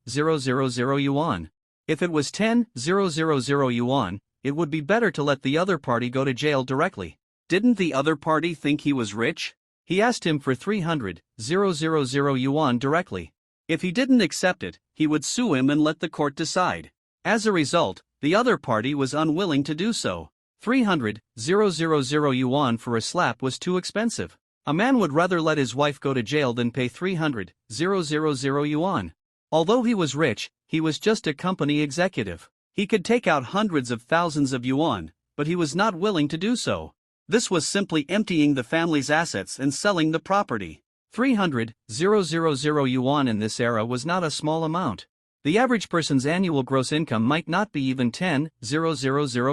yuan. If it was 10,000 yuan, it would be better to let the other party go to jail directly. Didn't the other party think he was rich? He asked him for 300,000 yuan directly. If he didn't accept it, he would sue him and let the court decide. As a result, the other party was unwilling to do so. 300,000 yuan for a slap was too expensive. A man would rather let his wife go to jail than pay 300,000 yuan. Although he was rich, he was just a company executive. He could take out hundreds of thousands of yuan, but he was not willing to do so. This was simply emptying the family's assets and selling the property. 300,000 yuan in this era was not a small amount. The average person's annual gross income might not be even 10,000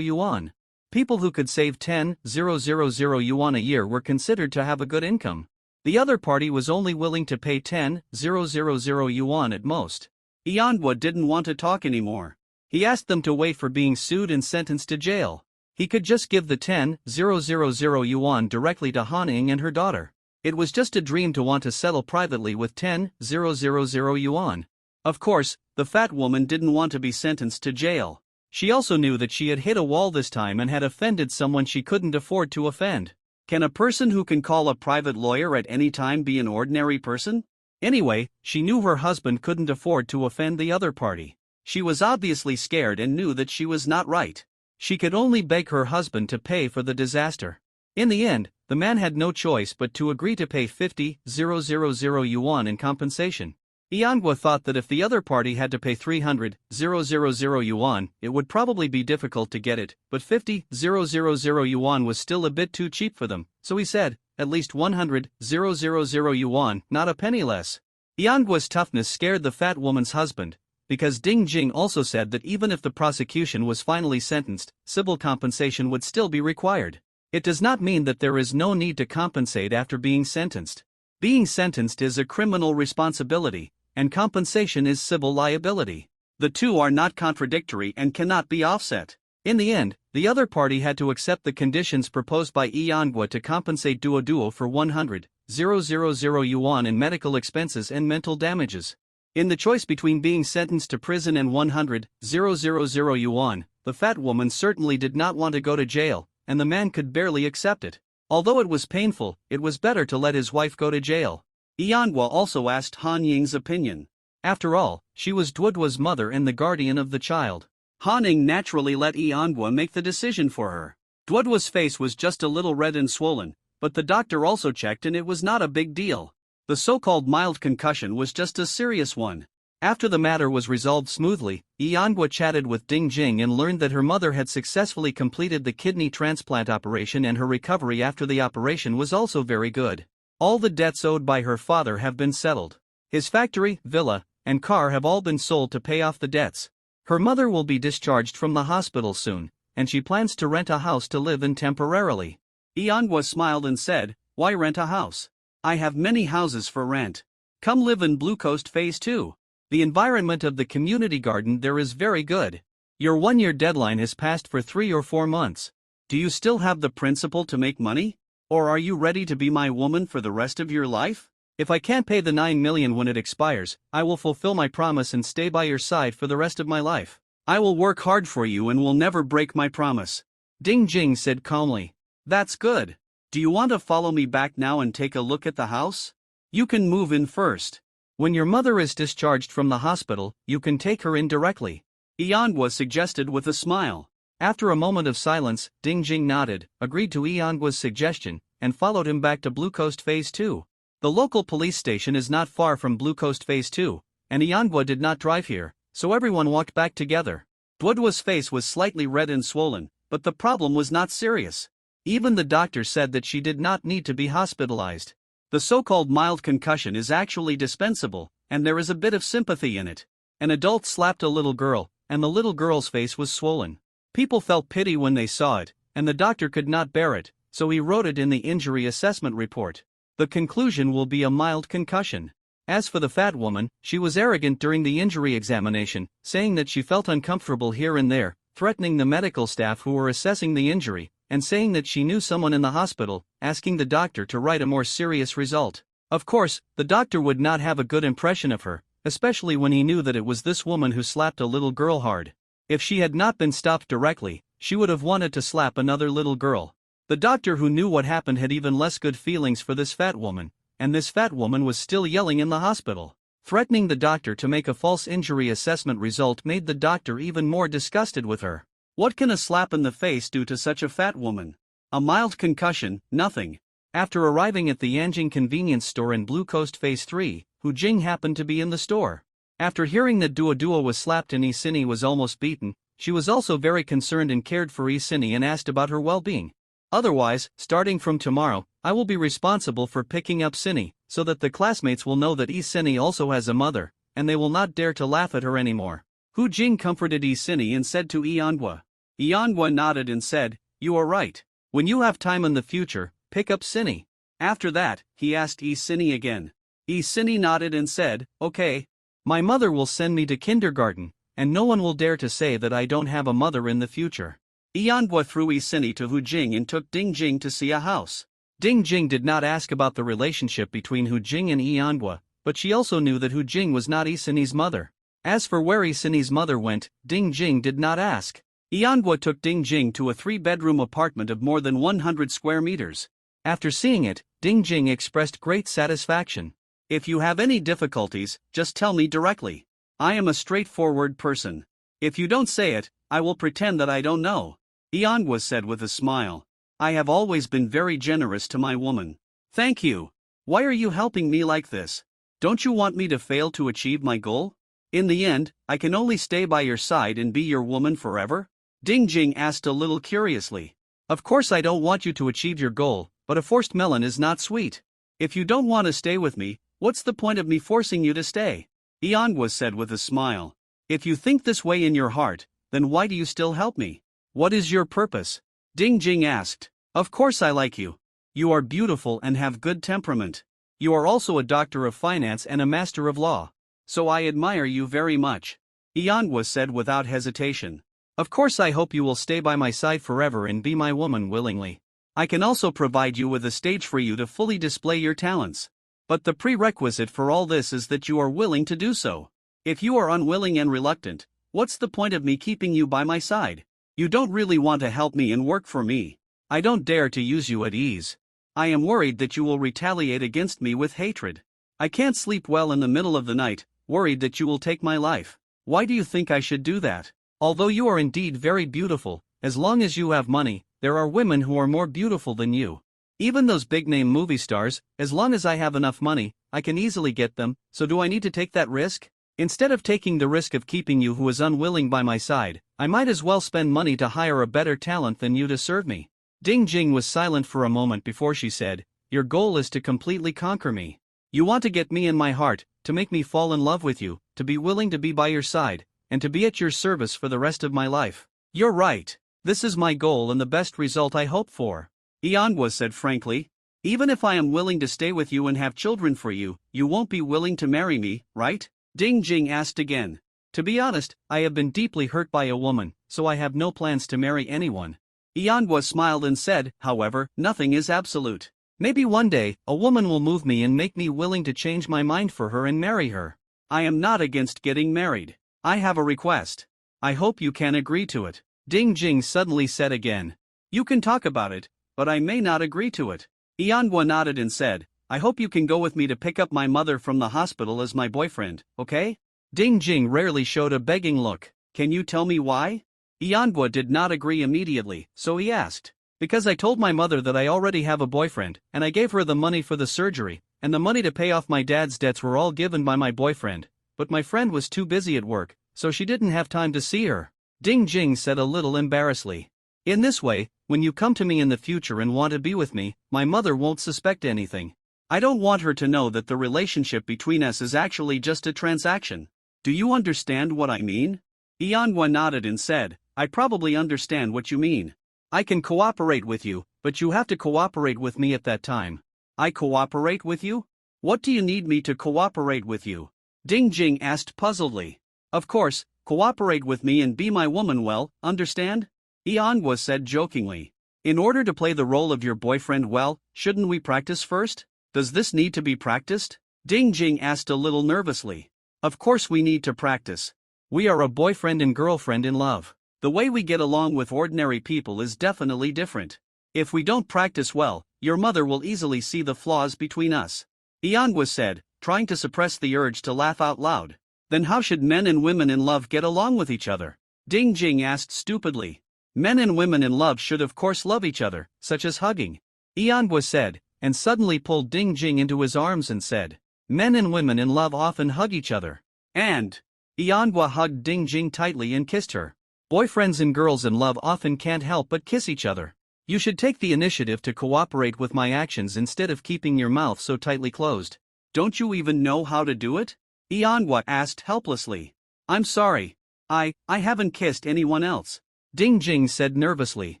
yuan. People who could save 10,000 yuan a year were considered to have a good income. The other party was only willing to pay 10,000 yuan at most. Yeongwa didn't want to talk anymore. He asked them to wait for being sued and sentenced to jail. He could just give the 10,000 yuan directly to Haning and her daughter. It was just a dream to want to settle privately with 10,000 yuan. Of course, the fat woman didn't want to be sentenced to jail. She also knew that she had hit a wall this time and had offended someone she couldn't afford to offend. Can a person who can call a private lawyer at any time be an ordinary person? Anyway, she knew her husband couldn't afford to offend the other party. She was obviously scared and knew that she was not right. She could only beg her husband to pay for the disaster. In the end, the man had no choice but to agree to pay 50,000 yuan in compensation. Yeongwa thought that if the other party had to pay 300,000 yuan, it would probably be difficult to get it, but 50,000 yuan was still a bit too cheap for them, so he said, at least 100,000 yuan, not a penny less. Yeongwa's toughness scared the fat woman's husband, because Ding Jing also said that even if the prosecution was finally sentenced, civil compensation would still be required. It does not mean that there is no need to compensate after being sentenced. Being sentenced is a criminal responsibility, and compensation is civil liability. The two are not contradictory and cannot be offset. In the end, the other party had to accept the conditions proposed by Yeongwa to compensate Duo for 100,000 yuan in medical expenses and mental damages. In the choice between being sentenced to prison and 100,000 yuan, the fat woman certainly did not want to go to jail, and the man could barely accept it. Although it was painful, it was better to let his wife go to jail. Yeongwa also asked Han Ying's opinion. After all, she was Duodwa's mother and the guardian of the child. Haning naturally let Yeongwa make the decision for her. Duodwa's face was just a little red and swollen, but the doctor also checked and it was not a big deal. The so-called mild concussion was just a serious one. After the matter was resolved smoothly, Yeongwa chatted with Ding Jing and learned that her mother had successfully completed the kidney transplant operation and her recovery after the operation was also very good. All the debts owed by her father have been settled. His factory, villa, and car have all been sold to pay off the debts. Her mother will be discharged from the hospital soon, and she plans to rent a house to live in temporarily. Eonghwa smiled and said, "Why rent a house? I have many houses for rent. Come live in Blue Coast Phase 2. The environment of the community garden there is very good. Your 1-year deadline has passed for 3 or 4 months. Do you still have the principle to make money? Or are you ready to be my woman for the rest of your life? If I can't pay the 9 million when it expires, I will fulfill my promise and stay by your side for the rest of my life. I will work hard for you and will never break my promise." Ding Jing said calmly. "That's good. Do you want to follow me back now and take a look at the house? You can move in first. When your mother is discharged from the hospital, you can take her in directly," Eonghwa suggested with a smile. After a moment of silence, Ding Jing nodded, agreed to Eonghwa's suggestion, and followed him back to Blue Coast Phase 2. The local police station is not far from Blue Coast Phase 2, and Eonghwa did not drive here, so everyone walked back together. Dwudwa's face was slightly red and swollen, but the problem was not serious. Even the doctor said that she did not need to be hospitalized. The so-called mild concussion is actually dispensable, and there is a bit of sympathy in it. An adult slapped a little girl, and the little girl's face was swollen. People felt pity when they saw it, and the doctor could not bear it, so he wrote it in the injury assessment report. The conclusion will be a mild concussion. As for the fat woman, she was arrogant during the injury examination, saying that she felt uncomfortable here and there, threatening the medical staff who were assessing the injury, and saying that she knew someone in the hospital, asking the doctor to write a more serious result. Of course, the doctor would not have a good impression of her, especially when he knew that it was this woman who slapped a little girl hard. If she had not been stopped directly, she would have wanted to slap another little girl. The doctor who knew what happened had even less good feelings for this fat woman, and this fat woman was still yelling in the hospital. Threatening the doctor to make a false injury assessment result made the doctor even more disgusted with her. What can a slap in the face do to such a fat woman? A mild concussion, nothing. After arriving at the Yanjing convenience store in Blue Coast Phase 3, Hu Jing happened to be in the store. After hearing that Duodua was slapped and Isini was almost beaten, she was also very concerned and cared for Isini and asked about her well-being. "Otherwise, starting from tomorrow, I will be responsible for picking up Sini, so that the classmates will know that Isini also has a mother, and they will not dare to laugh at her anymore." Hu Jing comforted Isini and said to Eonghwa. Eonghwa nodded and said, "You are right. When you have time in the future, pick up Sini." After that, he asked Isini again. Isini nodded and said, "Okay. My mother will send me to kindergarten, and no one will dare to say that I don't have a mother in the future." Eonghwa threw Isini to Hu Jing and took Ding Jing to see a house. Ding Jing did not ask about the relationship between Hu Jing and Eonghwa, but she also knew that Hu Jing was not Isini's mother. As for where Isini's mother went, Ding Jing did not ask. Eonghwa took Ding Jing to a 3-bedroom apartment of more than 100 square meters. After seeing it, Ding Jing expressed great satisfaction. "If you have any difficulties, just tell me directly. I am a straightforward person. If you don't say it, I will pretend that I don't know," Eonghwa said with a smile. "I have always been very generous to my woman." "Thank you. Why are you helping me like this? Don't you want me to fail to achieve my goal? In the end, I can only stay by your side and be your woman forever?" Ding Jing asked a little curiously. "Of course I don't want you to achieve your goal, but a forced melon is not sweet. If you don't want to stay with me, what's the point of me forcing you to stay?" Eonghwa said with a smile. "If you think this way in your heart, then why do you still help me? What is your purpose?" Ding Jing asked. "Of course I like you. You are beautiful and have good temperament. You are also a doctor of finance and a master of law. So I admire you very much," Eonghwa said without hesitation. "Of course I hope you will stay by my side forever and be my woman willingly. I can also provide you with a stage for you to fully display your talents. But the prerequisite for all this is that you are willing to do so. If you are unwilling and reluctant, what's the point of me keeping you by my side? You don't really want to help me and work for me. I don't dare to use you at ease. I am worried that you will retaliate against me with hatred. I can't sleep well in the middle of the night, worried that you will take my life. Why do you think I should do that? Although you are indeed very beautiful, as long as you have money, there are women who are more beautiful than you. Even those big-name movie stars, as long as I have enough money, I can easily get them, so do I need to take that risk? Instead of taking the risk of keeping you who is unwilling by my side, I might as well spend money to hire a better talent than you to serve me." Ding Jing was silent for a moment before she said, "Your goal is to completely conquer me. You want to get me in my heart, to make me fall in love with you, to be willing to be by your side, and to be at your service for the rest of my life. You're right. This is my goal and the best result I hope for. Yanhua said frankly. Even if I am willing to stay with you and have children for you, you won't be willing to marry me, right? Ding Jing asked again. To be honest, I have been deeply hurt by a woman, so I have no plans to marry anyone. Yanhua smiled and said, however, nothing is absolute. Maybe one day, a woman will move me and make me willing to change my mind for her and marry her. I am not against getting married. I have a request. I hope you can agree to it. Ding Jing suddenly said again. You can talk about it, but I may not agree to it. Yanhua nodded and said, I hope you can go with me to pick up my mother from the hospital as my boyfriend, okay? Ding Jing rarely showed a begging look. Can you tell me why? Yanhua did not agree immediately, so he asked. Because I told my mother that I already have a boyfriend, and I gave her the money for the surgery, and the money to pay off my dad's debts were all given by my boyfriend, but my friend was too busy at work, so she didn't have time to see her. Ding Jing said a little embarrassedly. In this way, when you come to me in the future and want to be with me, my mother won't suspect anything. I don't want her to know that the relationship between us is actually just a transaction. Do you understand what I mean? Yanhua nodded and said, I probably understand what you mean. I can cooperate with you, but you have to cooperate with me at that time. I cooperate with you? What do you need me to cooperate with you? Ding Jing asked puzzledly. Of course, cooperate with me and be my woman, well, understand? Yanhua said jokingly. In order to play the role of your boyfriend well, shouldn't we practice first? Does this need to be practiced? Ding Jing asked a little nervously. Of course we need to practice. We are a boyfriend and girlfriend in love. The way we get along with ordinary people is definitely different. If we don't practice well, your mother will easily see the flaws between us. Yanhua said, trying to suppress the urge to laugh out loud. Then how should men and women in love get along with each other? Ding Jing asked stupidly. Men and women in love should of course love each other, such as hugging. Yanhua said, and suddenly pulled Ding Jing into his arms and said, men and women in love often hug each other. And Yanhua hugged Ding Jing tightly and kissed her. Boyfriends and girls in love often can't help but kiss each other. You should take the initiative to cooperate with my actions instead of keeping your mouth so tightly closed. Don't you even know how to do it? Yanhua asked helplessly. I'm sorry. I haven't kissed anyone else. Ding Jing said nervously.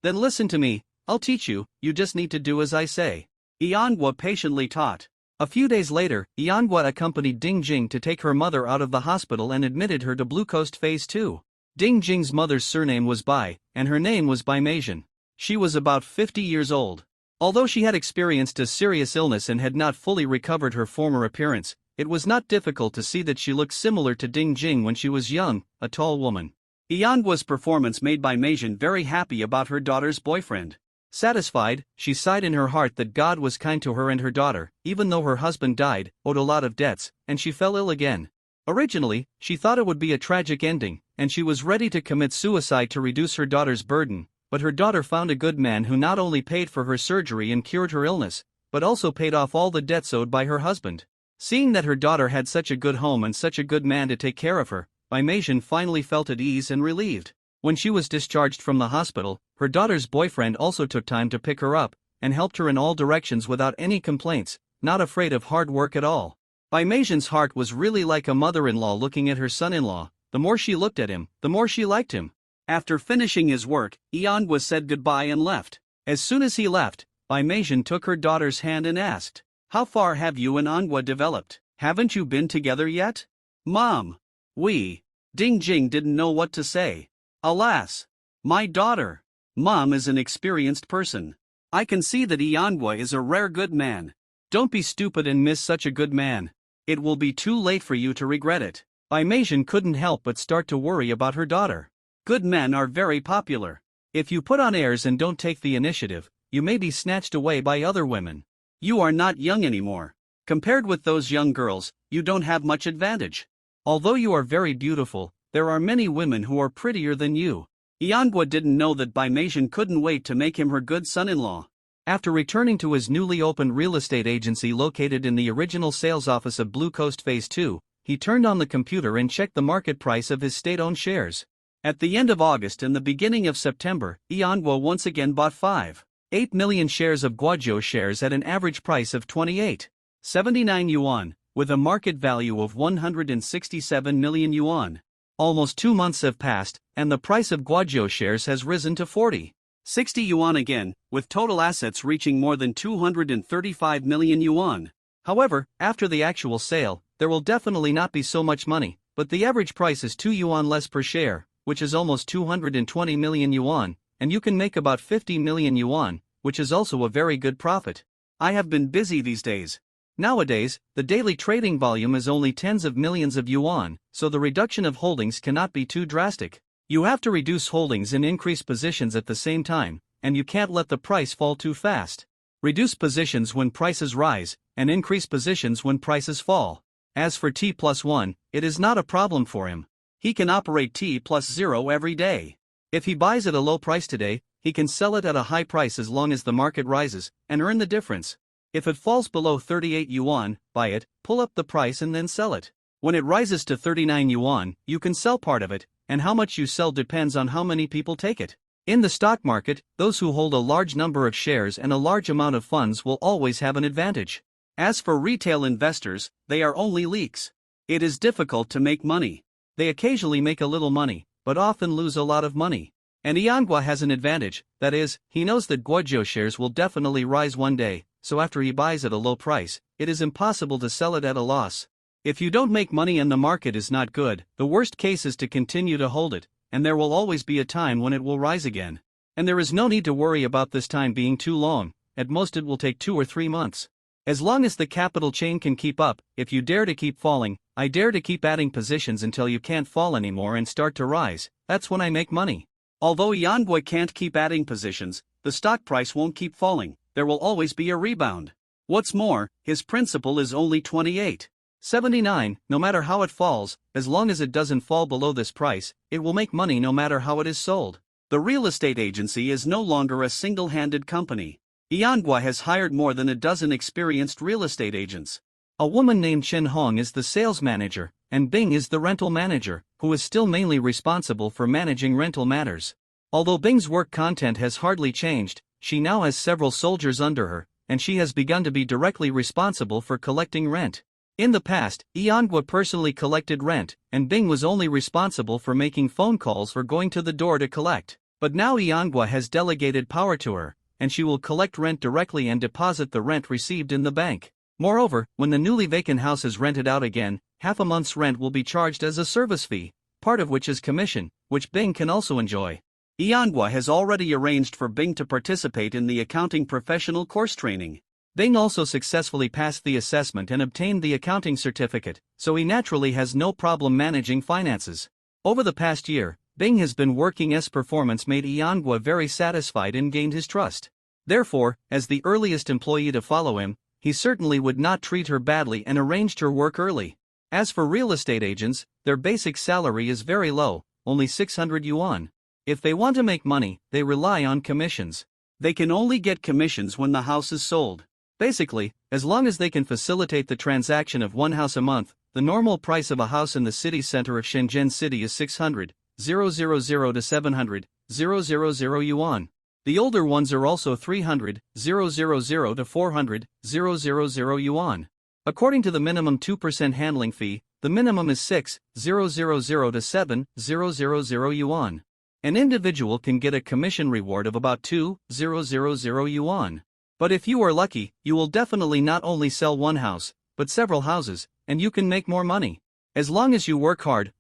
Then listen to me, I'll teach you, you just need to do as I say. Yanhua patiently taught. A few days later, Yanhua accompanied Ding Jing to take her mother out of the hospital and admitted her to Blue Coast Phase 2. Ding Jing's mother's surname was Bai, and her name was Bai Meijin. She was about 50 years old. Although she had experienced a serious illness and had not fully recovered her former appearance, it was not difficult to see that she looked similar to Ding Jing when she was young, a tall woman. Yanhua's performance made Bai Meijin very happy about her daughter's boyfriend. Satisfied, she sighed in her heart that God was kind to her and her daughter, even though her husband died, owed a lot of debts, and she fell ill again. Originally, she thought it would be a tragic ending, and she was ready to commit suicide to reduce her daughter's burden, but her daughter found a good man who not only paid for her surgery and cured her illness, but also paid off all the debts owed by her husband. Seeing that her daughter had such a good home and such a good man to take care of her, Bai Meijin finally felt at ease and relieved. When she was discharged from the hospital, her daughter's boyfriend also took time to pick her up, and helped her in all directions without any complaints, not afraid of hard work at all. Bai Meijin's heart was really like a mother-in-law looking at her son-in-law. The more she looked at him, the more she liked him. After finishing his work, Yanhua said goodbye and left. As soon as he left, Bai Meijin took her daughter's hand and asked, how far have you and Yanhua developed? Haven't you been together yet? Mom. Ding Jing didn't know what to say. Alas! My daughter! Mom is an experienced person. I can see that Yanhua is a rare good man. Don't be stupid and miss such a good man. It will be too late for you to regret it. Bai Meijin couldn't help but start to worry about her daughter. Good men are very popular. If you put on airs and don't take the initiative, you may be snatched away by other women. You are not young anymore. Compared with those young girls, you don't have much advantage. Although you are very beautiful, there are many women who are prettier than you. Yanhua didn't know that Bai Meijin couldn't wait to make him her good son-in-law. After returning to his newly opened real estate agency located in the original sales office of Blue Coast Phase 2, he turned on the computer and checked the market price of his state-owned shares. At the end of August and the beginning of September, Yanhua once again bought 5.8 million shares of Guazhou shares at an average price of 28.79 yuan, with a market value of 167 million yuan. Almost 2 months have passed, and the price of Guangzhou shares has risen to 40.60 yuan again, with total assets reaching more than 235 million yuan. However, after the actual sale, there will definitely not be so much money, but the average price is 2 yuan less per share, which is almost 220 million yuan, and you can make about 50 million yuan, which is also a very good profit. I have been busy these days. Nowadays, the daily trading volume is only tens of millions of yuan, so the reduction of holdings cannot be too drastic. You have to reduce holdings and increase positions at the same time, and you can't let the price fall too fast. Reduce positions when prices rise, and increase positions when prices fall. As for T+1, it is not a problem for him. He can operate T+0 every day. If he buys at a low price today, he can sell it at a high price as long as the market rises, and earn the difference. If it falls below 38 yuan, buy it, pull up the price and then sell it. When it rises to 39 yuan, you can sell part of it, and how much you sell depends on how many people take it. In the stock market, those who hold a large number of shares and a large amount of funds will always have an advantage. As for retail investors, they are only leaks. It is difficult to make money. They occasionally make a little money, but often lose a lot of money. And Yanghua has an advantage, that is, he knows that Guangzhou shares will definitely rise one day, so after he buys at a low price, it is impossible to sell it at a loss. If you don't make money and the market is not good, the worst case is to continue to hold it, and there will always be a time when it will rise again. And there is no need to worry about this time being too long, at most it will take 2 or 3 months. As long as the capital chain can keep up, if you dare to keep falling, I dare to keep adding positions until you can't fall anymore and start to rise, that's when I make money. Although Yanghua can't keep adding positions, the stock price won't keep falling, there will always be a rebound. What's more, his principal is only 28.79, no matter how it falls, as long as it doesn't fall below this price, it will make money no matter how it is sold. The real estate agency is no longer a single-handed company. Yanghua has hired more than a dozen experienced real estate agents. A woman named Chen Hong is the sales manager, and Bing is the rental manager, who is still mainly responsible for managing rental matters. Although Bing's work content has hardly changed, she now has several soldiers under her, and she has begun to be directly responsible for collecting rent. In the past, Yanghua personally collected rent, and Bing was only responsible for making phone calls or going to the door to collect. But now Yanghua has delegated power to her, and she will collect rent directly and deposit the rent received in the bank. Moreover, when the newly vacant house is rented out again, half a month's rent will be charged as a service fee, part of which is commission, which Bing can also enjoy. Yanghua has already arranged for Bing to participate in the accounting professional course training. Bing also successfully passed the assessment and obtained the accounting certificate, so he naturally has no problem managing finances. Over the past year, Bing has been working as performance made Yanghua very satisfied and gained his trust. Therefore, as the earliest employee to follow him, he certainly would not treat her badly and arranged her work early. As for real estate agents, their basic salary is very low, only 600 yuan. If they want to make money, they rely on commissions. They can only get commissions when the house is sold. Basically, as long as they can facilitate the transaction of one house a month, the normal price of a house in the city center of Shenzhen City is 600,000 to 700,000 yuan. The older ones are also 300,000 to 400,000 yuan. According to the minimum 2% handling fee, the minimum is 6,000 to 7,000 yuan. An individual can get a commission reward of about 2,000 yuan. But if you are lucky, you will definitely not only sell one house, but several houses, and you can make more money. As long as you work hard,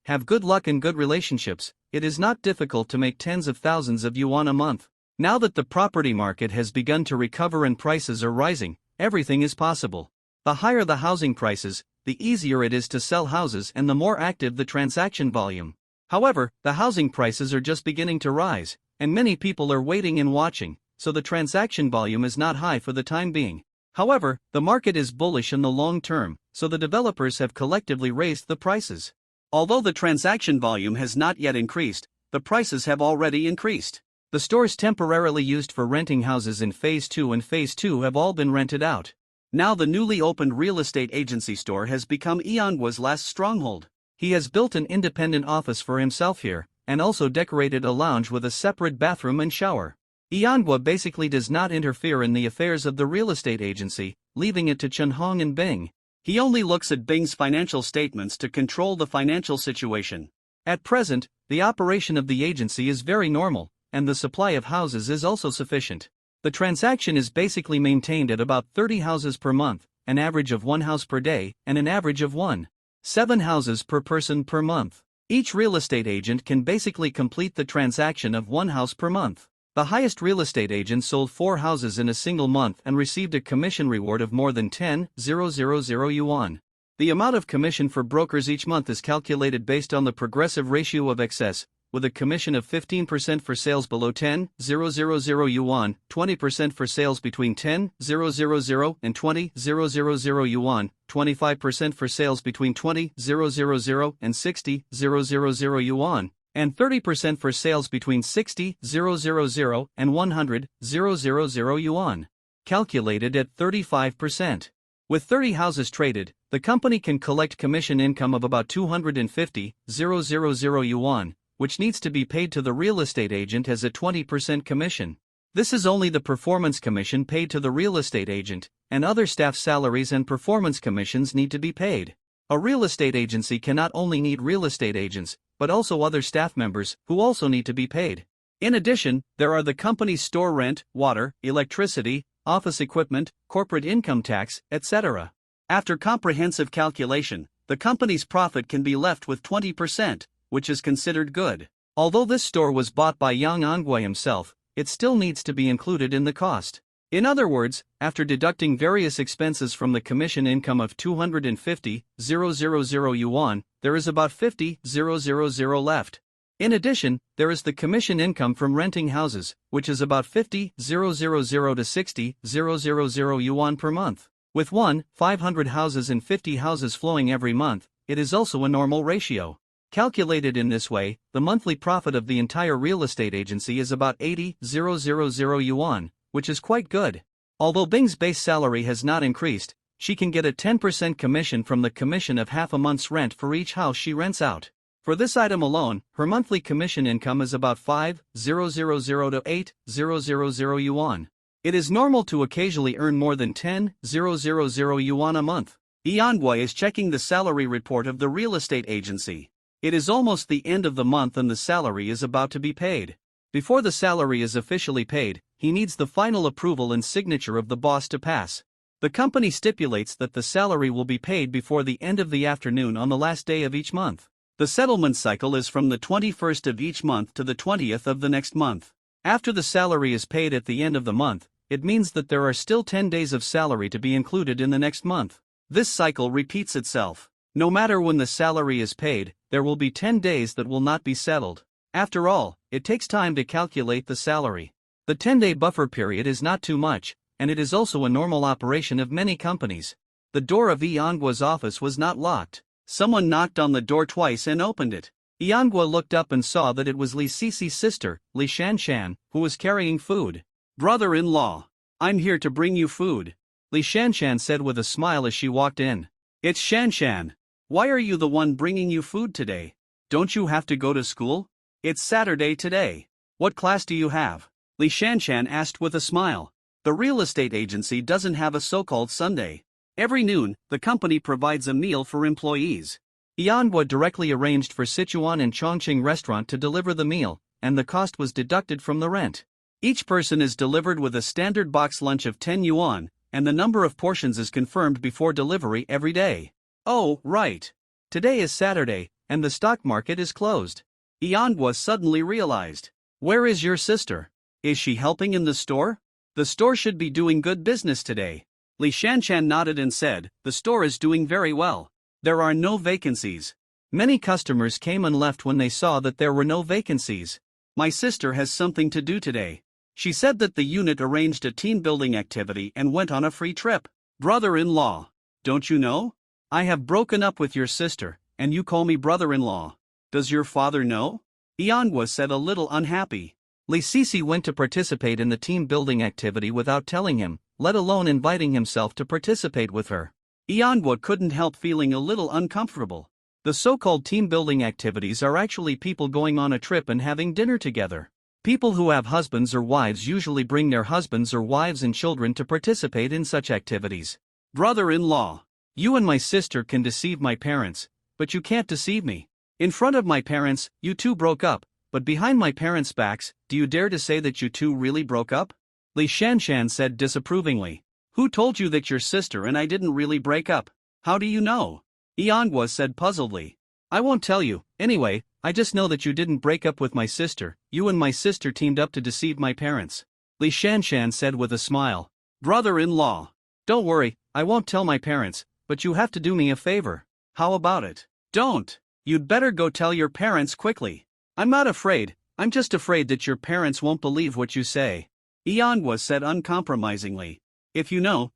have good luck and good relationships, it is not difficult to make tens of thousands of yuan a month. Now that the property market has begun to recover and prices are rising, everything is possible. The higher the housing prices, the easier it is to sell houses and the more active the transaction volume. However, the housing prices are just beginning to rise, and many people are waiting and watching, so the transaction volume is not high for the time being. However, the market is bullish in the long term, so the developers have collectively raised the prices. Although the transaction volume has not yet increased, the prices have already increased. The stores temporarily used for renting houses in Phase 2 and Phase 2 have all been rented out. Now the newly opened real estate agency store has become Yangua's last stronghold. He has built an independent office for himself here, and also decorated a lounge with a separate bathroom and shower. Yanghua basically does not interfere in the affairs of the real estate agency, leaving it to Chen Hong and Bing. He only looks at Bing's financial statements to control the financial situation. At present, the operation of the agency is very normal, and the supply of houses is also sufficient. The transaction is basically maintained at about 30 houses per month, an average of 1 house per day, and an average of 1.7 houses per person per month. Each real estate agent can basically complete the transaction of 1 house per month. The highest real estate agent sold 4 houses in a single month and received a commission reward of more than 10,000 yuan. The amount of commission for brokers each month is calculated based on the progressive ratio of excess, with a commission of 15% for sales below 10,000 yuan, 20% for sales between 10,000 and 20,000 yuan, 25% for sales between 20,000 and 60,000 yuan, and 30% for sales between 60,000 and 100,000 yuan. Calculated at 35%. With 30 houses traded, the company can collect commission income of about 250,000 yuan, which needs to be paid to the real estate agent as a 20% commission. This is only the performance commission paid to the real estate agent, and other staff salaries and performance commissions need to be paid. A real estate agency cannot only need real estate agents, but also other staff members, who also need to be paid. In addition, there are the company's store rent, water, electricity, office equipment, corporate income tax, etc. After comprehensive calculation, the company's profit can be left with 20%, which is considered good. Although this store was bought by Yang Angui himself, it still needs to be included in the cost. In other words, after deducting various expenses from the commission income of 250,000 yuan, there is about 50,000 left. In addition, there is the commission income from renting houses, which is about 50,000 to 60,000 yuan per month. With 500 houses and 50 houses flowing every month, it is also a normal ratio. Calculated in this way, the monthly profit of the entire real estate agency is about 80,000 yuan, which is quite good. Although Bing's base salary has not increased, she can get a 10% commission from the commission of half a month's rent for each house she rents out. For this item alone, her monthly commission income is about 5,000 to 8,000 yuan. It is normal to occasionally earn more than 10,000 yuan a month. Yangui is checking the salary report of the real estate agency. It is almost the end of the month and the salary is about to be paid. Before the salary is officially paid, he needs the final approval and signature of the boss to pass. The company stipulates that the salary will be paid before the end of the afternoon on the last day of each month. The settlement cycle is from the 21st of each month to the 20th of the next month. After the salary is paid at the end of the month, it means that there are still 10 days of salary to be included in the next month. This cycle repeats itself. No matter when the salary is paid, there will be 10 days that will not be settled. After all, it takes time to calculate the salary. The 10-day buffer period is not too much, and it is also a normal operation of many companies. The door of Yangua's office was not locked. Someone knocked on the door twice and opened it. Yangua looked up and saw that it was Li Sisi's sister, Li Shanshan, who was carrying food. "Brother-in-law, I'm here to bring you food," Li Shanshan said with a smile as she walked in. "It's Shanshan. Why are you the one bringing you food today? Don't you have to go to school? It's Saturday today. What class do you have?" Li Shanshan asked with a smile. The real estate agency doesn't have a so-called Sunday. Every noon, the company provides a meal for employees. Yangua directly arranged for Sichuan and Chongqing restaurant to deliver the meal, and the cost was deducted from the rent. Each person is delivered with a standard box lunch of 10 yuan, and the number of portions is confirmed before delivery every day. Oh, right. Today is Saturday, and the stock market is closed. Yangua suddenly realized. Where is your sister? Is she helping in the store? The store should be doing good business today. Li Shanshan nodded and said, "The store is doing very well. There are no vacancies." Many customers came and left when they saw that there were no vacancies. "My sister has something to do today. She said that the unit arranged a team-building activity and went on a free trip." "Brother-in-law, don't you know? I have broken up with your sister, and you call me brother-in-law. Does your father know?" Yangua said a little unhappy. Li Sisi went to participate in the team-building activity without telling him, let alone inviting himself to participate with her. Yangua couldn't help feeling a little uncomfortable. The so-called team-building activities are actually people going on a trip and having dinner together. People who have husbands or wives usually bring their husbands or wives and children to participate in such activities. "Brother-in-law, You and my sister can deceive my parents, but you can't deceive me. In front of my parents, you two broke up, but behind my parents' backs, do you dare to say that you two really broke up? Li Shanshan said disapprovingly. Who told you that your sister and I didn't really break up? How do you know? Yanhua said puzzledly. I won't tell you, anyway, I just know that you didn't break up with my sister, you and my sister teamed up to deceive my parents. Li Shanshan said with a smile. Brother-in-law. Don't worry, I won't tell my parents, but you have to do me a favor. How about it? Don't. You'd better go tell your parents quickly. I'm not afraid, I'm just afraid that your parents won't believe what you say. Yanhua said uncompromisingly. If you know,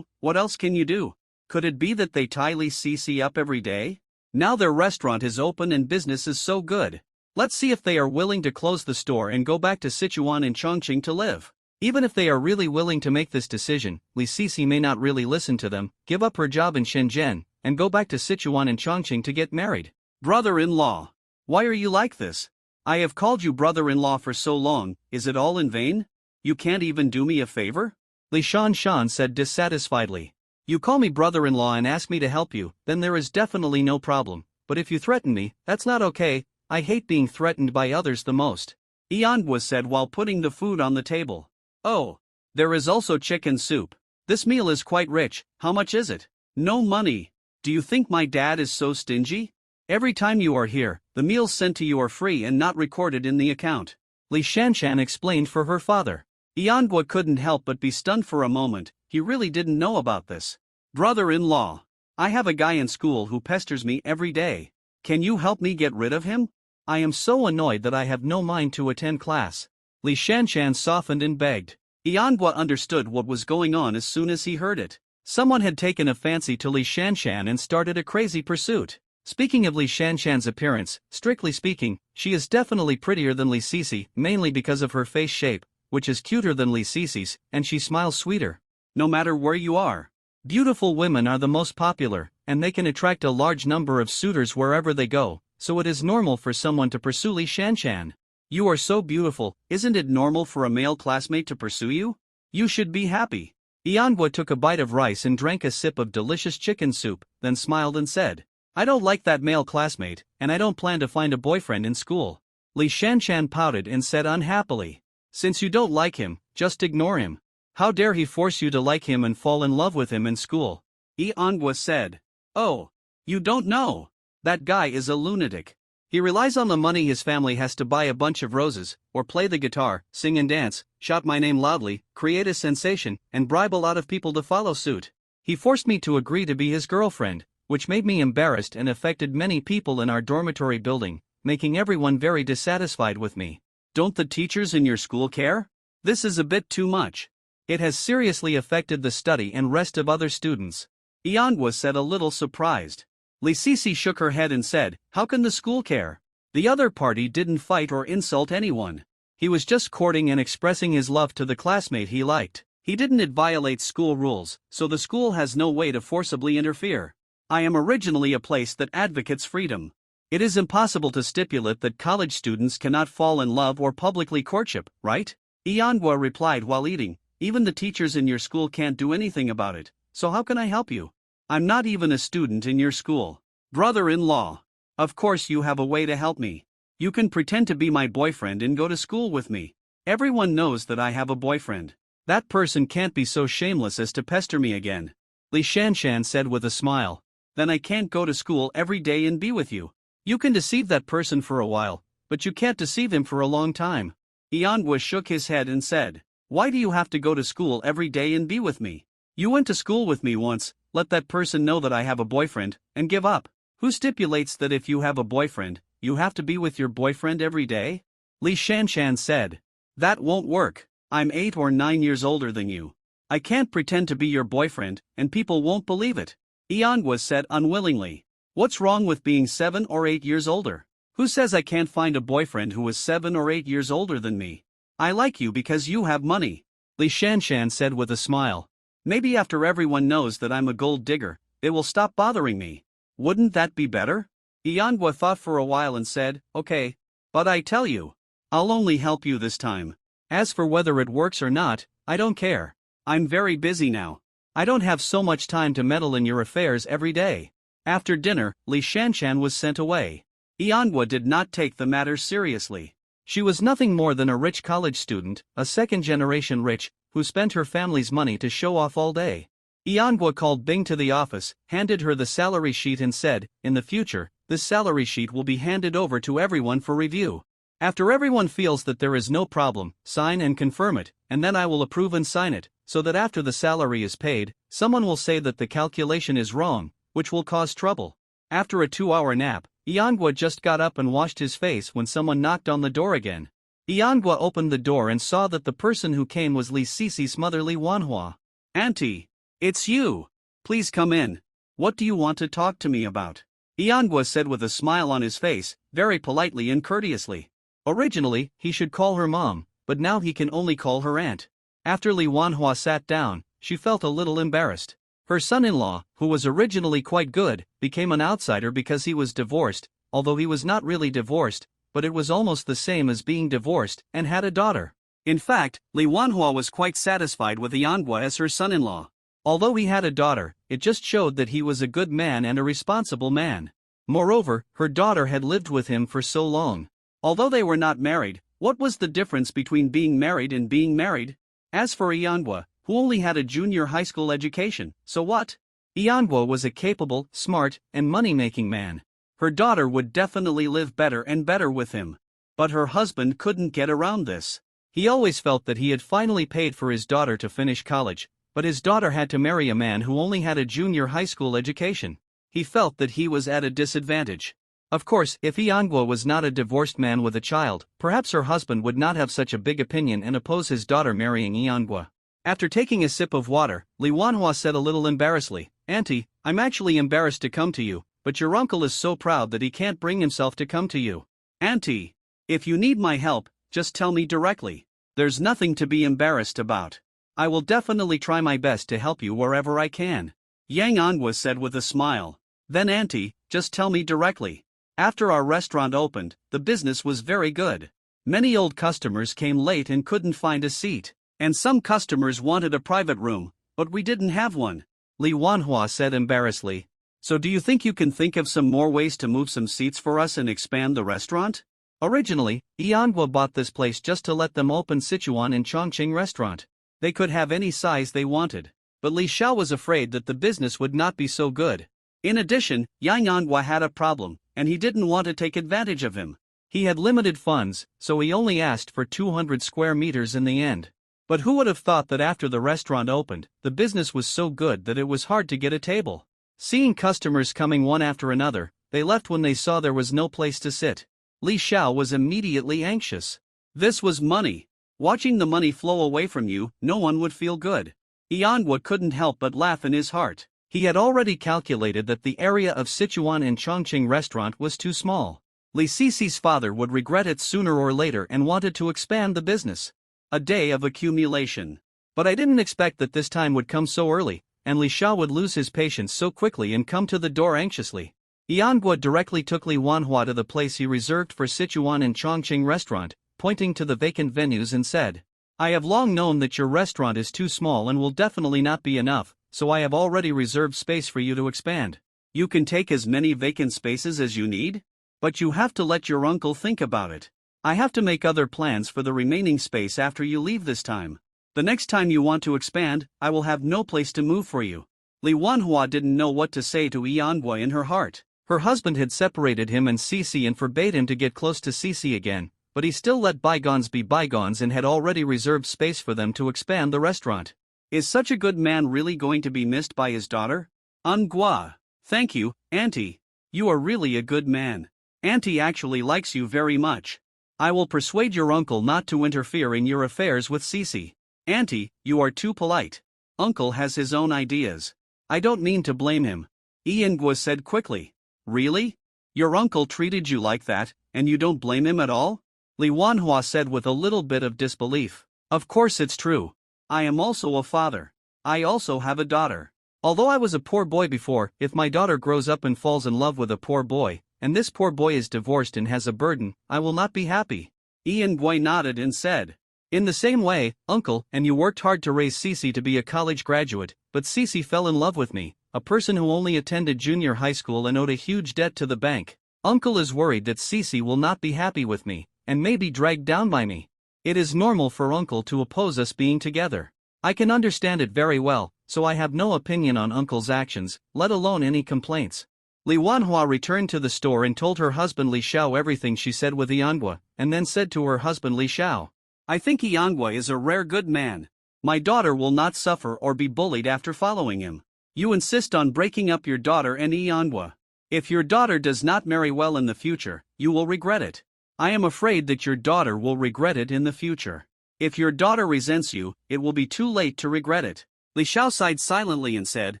what else can you do? Could it be that they tie Li Sisi up every day? Now their restaurant is open and business is so good. Let's see if they are willing to close the store and go back to Sichuan and Chongqing to live. Even if they are really willing to make this decision, Li Sisi may not really listen to them, give up her job in Shenzhen, and go back to Sichuan and Chongqing to get married. Brother-in-law. Why are you like this? I have called you brother-in-law for so long, is it all in vain? You can't even do me a favor? Li Shanshan said dissatisfiedly. You call me brother-in-law and ask me to help you, then there is definitely no problem, but if you threaten me, that's not okay. I hate being threatened by others the most. Yanhua said while putting the food on the table. Oh. There is also chicken soup. This meal is quite rich, how much is it? No money. Do you think my dad is so stingy? Every time you are here, the meals sent to you are free and not recorded in the account. Li Shanshan explained for her father. Yanhua couldn't help but be stunned for a moment, he really didn't know about this. Brother-in-law. I have a guy in school who pesters me every day. Can you help me get rid of him? I am so annoyed that I have no mind to attend class. Li Shanshan softened and begged. Yanhua understood what was going on as soon as he heard it. Someone had taken a fancy to Li Shanshan and started a crazy pursuit. Speaking of Li Shanshan's appearance, strictly speaking, she is definitely prettier than Li Sisi, mainly because of her face shape, which is cuter than Li Sisi's, and she smiles sweeter. No matter where you are, beautiful women are the most popular, and they can attract a large number of suitors wherever they go, so it is normal for someone to pursue Li Shanshan. You are so beautiful, isn't it normal for a male classmate to pursue you? You should be happy. Yanhua took a bite of rice and drank a sip of delicious chicken soup, then smiled and said, I don't like that male classmate, and I don't plan to find a boyfriend in school. Li Shanshan pouted and said unhappily. Since you don't like him, just ignore him. How dare he force you to like him and fall in love with him in school? Yanhua said. Oh. You don't know. That guy is a lunatic. He relies on the money his family has to buy a bunch of roses, or play the guitar, sing and dance, shout my name loudly, create a sensation, and bribe a lot of people to follow suit. He forced me to agree to be his girlfriend, which made me embarrassed and affected many people in our dormitory building, making everyone very dissatisfied with me. Don't the teachers in your school care? This is a bit too much. It has seriously affected the study and rest of other students. Yanhua said a little surprised. Li Sisi shook her head and said, how can the school care? The other party didn't fight or insult anyone. He was just courting and expressing his love to the classmate he liked. He didn't violate school rules, so the school has no way to forcibly interfere. I am originally a place that advocates freedom. It is impossible to stipulate that college students cannot fall in love or publicly courtship, right? Yanhua replied while eating. Even the teachers in your school can't do anything about it, so how can I help you? I'm not even a student in your school. Brother-in-law. Of course you have a way to help me. You can pretend to be my boyfriend and go to school with me. Everyone knows that I have a boyfriend. That person can't be so shameless as to pester me again. Li Shanshan said with a smile. Then I can't go to school every day and be with you. You can deceive that person for a while, but you can't deceive him for a long time. Yanhua shook his head and said, why do you have to go to school every day and be with me? You went to school with me once, let that person know that I have a boyfriend, and give up. Who stipulates that if you have a boyfriend, you have to be with your boyfriend every day? Li Shanshan said. That won't work. I'm 8 or 9 years older than you. I can't pretend to be your boyfriend, and people won't believe it. Yanhua said unwillingly. What's wrong with being 7 or 8 years older? Who says I can't find a boyfriend who is 7 or 8 years older than me? I like you because you have money. Li Shanshan said with a smile. Maybe after everyone knows that I'm a gold digger, they will stop bothering me. Wouldn't that be better? Yanhua thought for a while and said, okay. But I tell you, I'll only help you this time. As for whether it works or not, I don't care. I'm very busy now. I don't have so much time to meddle in your affairs every day. After dinner, Li Shanshan was sent away. Yanhua did not take the matter seriously. She was nothing more than a rich college student, a second-generation rich, who spent her family's money to show off all day. Yanhua called Bing to the office, handed her the salary sheet and said, "In the future, this salary sheet will be handed over to everyone for review. After everyone feels that there is no problem, sign and confirm it, and then I will approve and sign it, so that after the salary is paid, someone will say that the calculation is wrong, which will cause trouble." After a 2-hour nap, Yanhua just got up and washed his face when someone knocked on the door again. Yanhua opened the door and saw that the person who came was Li Cici's mother Li Wanhua. "Auntie, it's you. Please come in. What do you want to talk to me about?" Yanhua said with a smile on his face, very politely and courteously. Originally, he should call her mom, but now he can only call her aunt. After Li Wanhua sat down, she felt a little embarrassed. Her son-in-law, who was originally quite good, became an outsider because he was divorced, although he was not really divorced, but it was almost the same as being divorced, and had a daughter. In fact, Li Wanhua was quite satisfied with Yanhua as her son-in-law. Although he had a daughter, it just showed that he was a good man and a responsible man. Moreover, her daughter had lived with him for so long. Although they were not married, what was the difference between being married and being married? As for Yanhua, who only had a junior high school education, so what? Yanhua was a capable, smart, and money-making man. Her daughter would definitely live better and better with him. But her husband couldn't get around this. He always felt that he had finally paid for his daughter to finish college, but his daughter had to marry a man who only had a junior high school education. He felt that he was at a disadvantage. Of course, if Yanhua was not a divorced man with a child, perhaps her husband would not have such a big opinion and oppose his daughter marrying Yanhua. After taking a sip of water, Li Wanhua said a little embarrassedly, "Auntie, I'm actually embarrassed to come to you, but your uncle is so proud that he can't bring himself to come to you. Auntie, if you need my help, just tell me directly. There's nothing to be embarrassed about. I will definitely try my best to help you wherever I can." Yang Anhua said with a smile. "Then Auntie, just tell me directly. After our restaurant opened, the business was very good. Many old customers came late and couldn't find a seat, and some customers wanted a private room, but we didn't have one." Li Wanhua said embarrassedly. "So do you think you can think of some more ways to move some seats for us and expand the restaurant?" Originally, Yanhua bought this place just to let them open Sichuan and Chongqing restaurant. They could have any size they wanted. But Li Xiao was afraid that the business would not be so good. In addition, Yang Yanhua had a problem, and he didn't want to take advantage of him. He had limited funds, so he only asked for 200 square meters in the end. But who would have thought that after the restaurant opened, the business was so good that it was hard to get a table. Seeing customers coming one after another, they left when they saw there was no place to sit. Li Xiao was immediately anxious. This was money. Watching the money flow away from you, no one would feel good. Yanhua couldn't help but laugh in his heart. He had already calculated that the area of Sichuan and Chongqing restaurant was too small. Li Cici's father would regret it sooner or later and wanted to expand the business. A day of accumulation. But I didn't expect that this time would come so early, and Li Xiao would lose his patience so quickly and come to the door anxiously. Yanhua directly took Li Wanhua to the place he reserved for Sichuan and Chongqing restaurant, pointing to the vacant venues and said, "I have long known that your restaurant is too small and will definitely not be enough, so I have already reserved space for you to expand. You can take as many vacant spaces as you need? But you have to let your uncle think about it. I have to make other plans for the remaining space after you leave this time. The next time you want to expand, I will have no place to move for you." Li Wanhua didn't know what to say to Yanhua in her heart. Her husband had separated him and Cici and forbade him to get close to Cici again, but he still let bygones be bygones and had already reserved space for them to expand the restaurant. Is such a good man really going to be missed by his daughter? Anhua. Thank you, Auntie. You are really a good man. Auntie actually likes you very much. I will persuade your uncle not to interfere in your affairs with Cici. Auntie, you are too polite. Uncle has his own ideas. I don't mean to blame him. Yanhua said quickly. Really? Your uncle treated you like that, and you don't blame him at all? Li Wanhua said with a little bit of disbelief. Of course it's true. I am also a father. I also have a daughter. Although I was a poor boy before, if my daughter grows up and falls in love with a poor boy, and this poor boy is divorced and has a burden, I will not be happy. Yanhua nodded and said. In the same way, uncle, and you worked hard to raise Cici to be a college graduate, but Cece fell in love with me, a person who only attended junior high school and owed a huge debt to the bank. Uncle is worried that Cece will not be happy with me, and may be dragged down by me. It is normal for Uncle to oppose us being together. I can understand it very well, so I have no opinion on Uncle's actions, let alone any complaints. Li Wanhua returned to the store and told her husband Li Xiao everything she said with Yanhua, and then said to her husband Li Xiao, "I think Yanhua is a rare good man. My daughter will not suffer or be bullied after following him. You insist on breaking up your daughter and Yanhua. If your daughter does not marry well in the future, you will regret it. I am afraid that your daughter will regret it in the future. If your daughter resents you, it will be too late to regret it." Li Xiao sighed silently and said,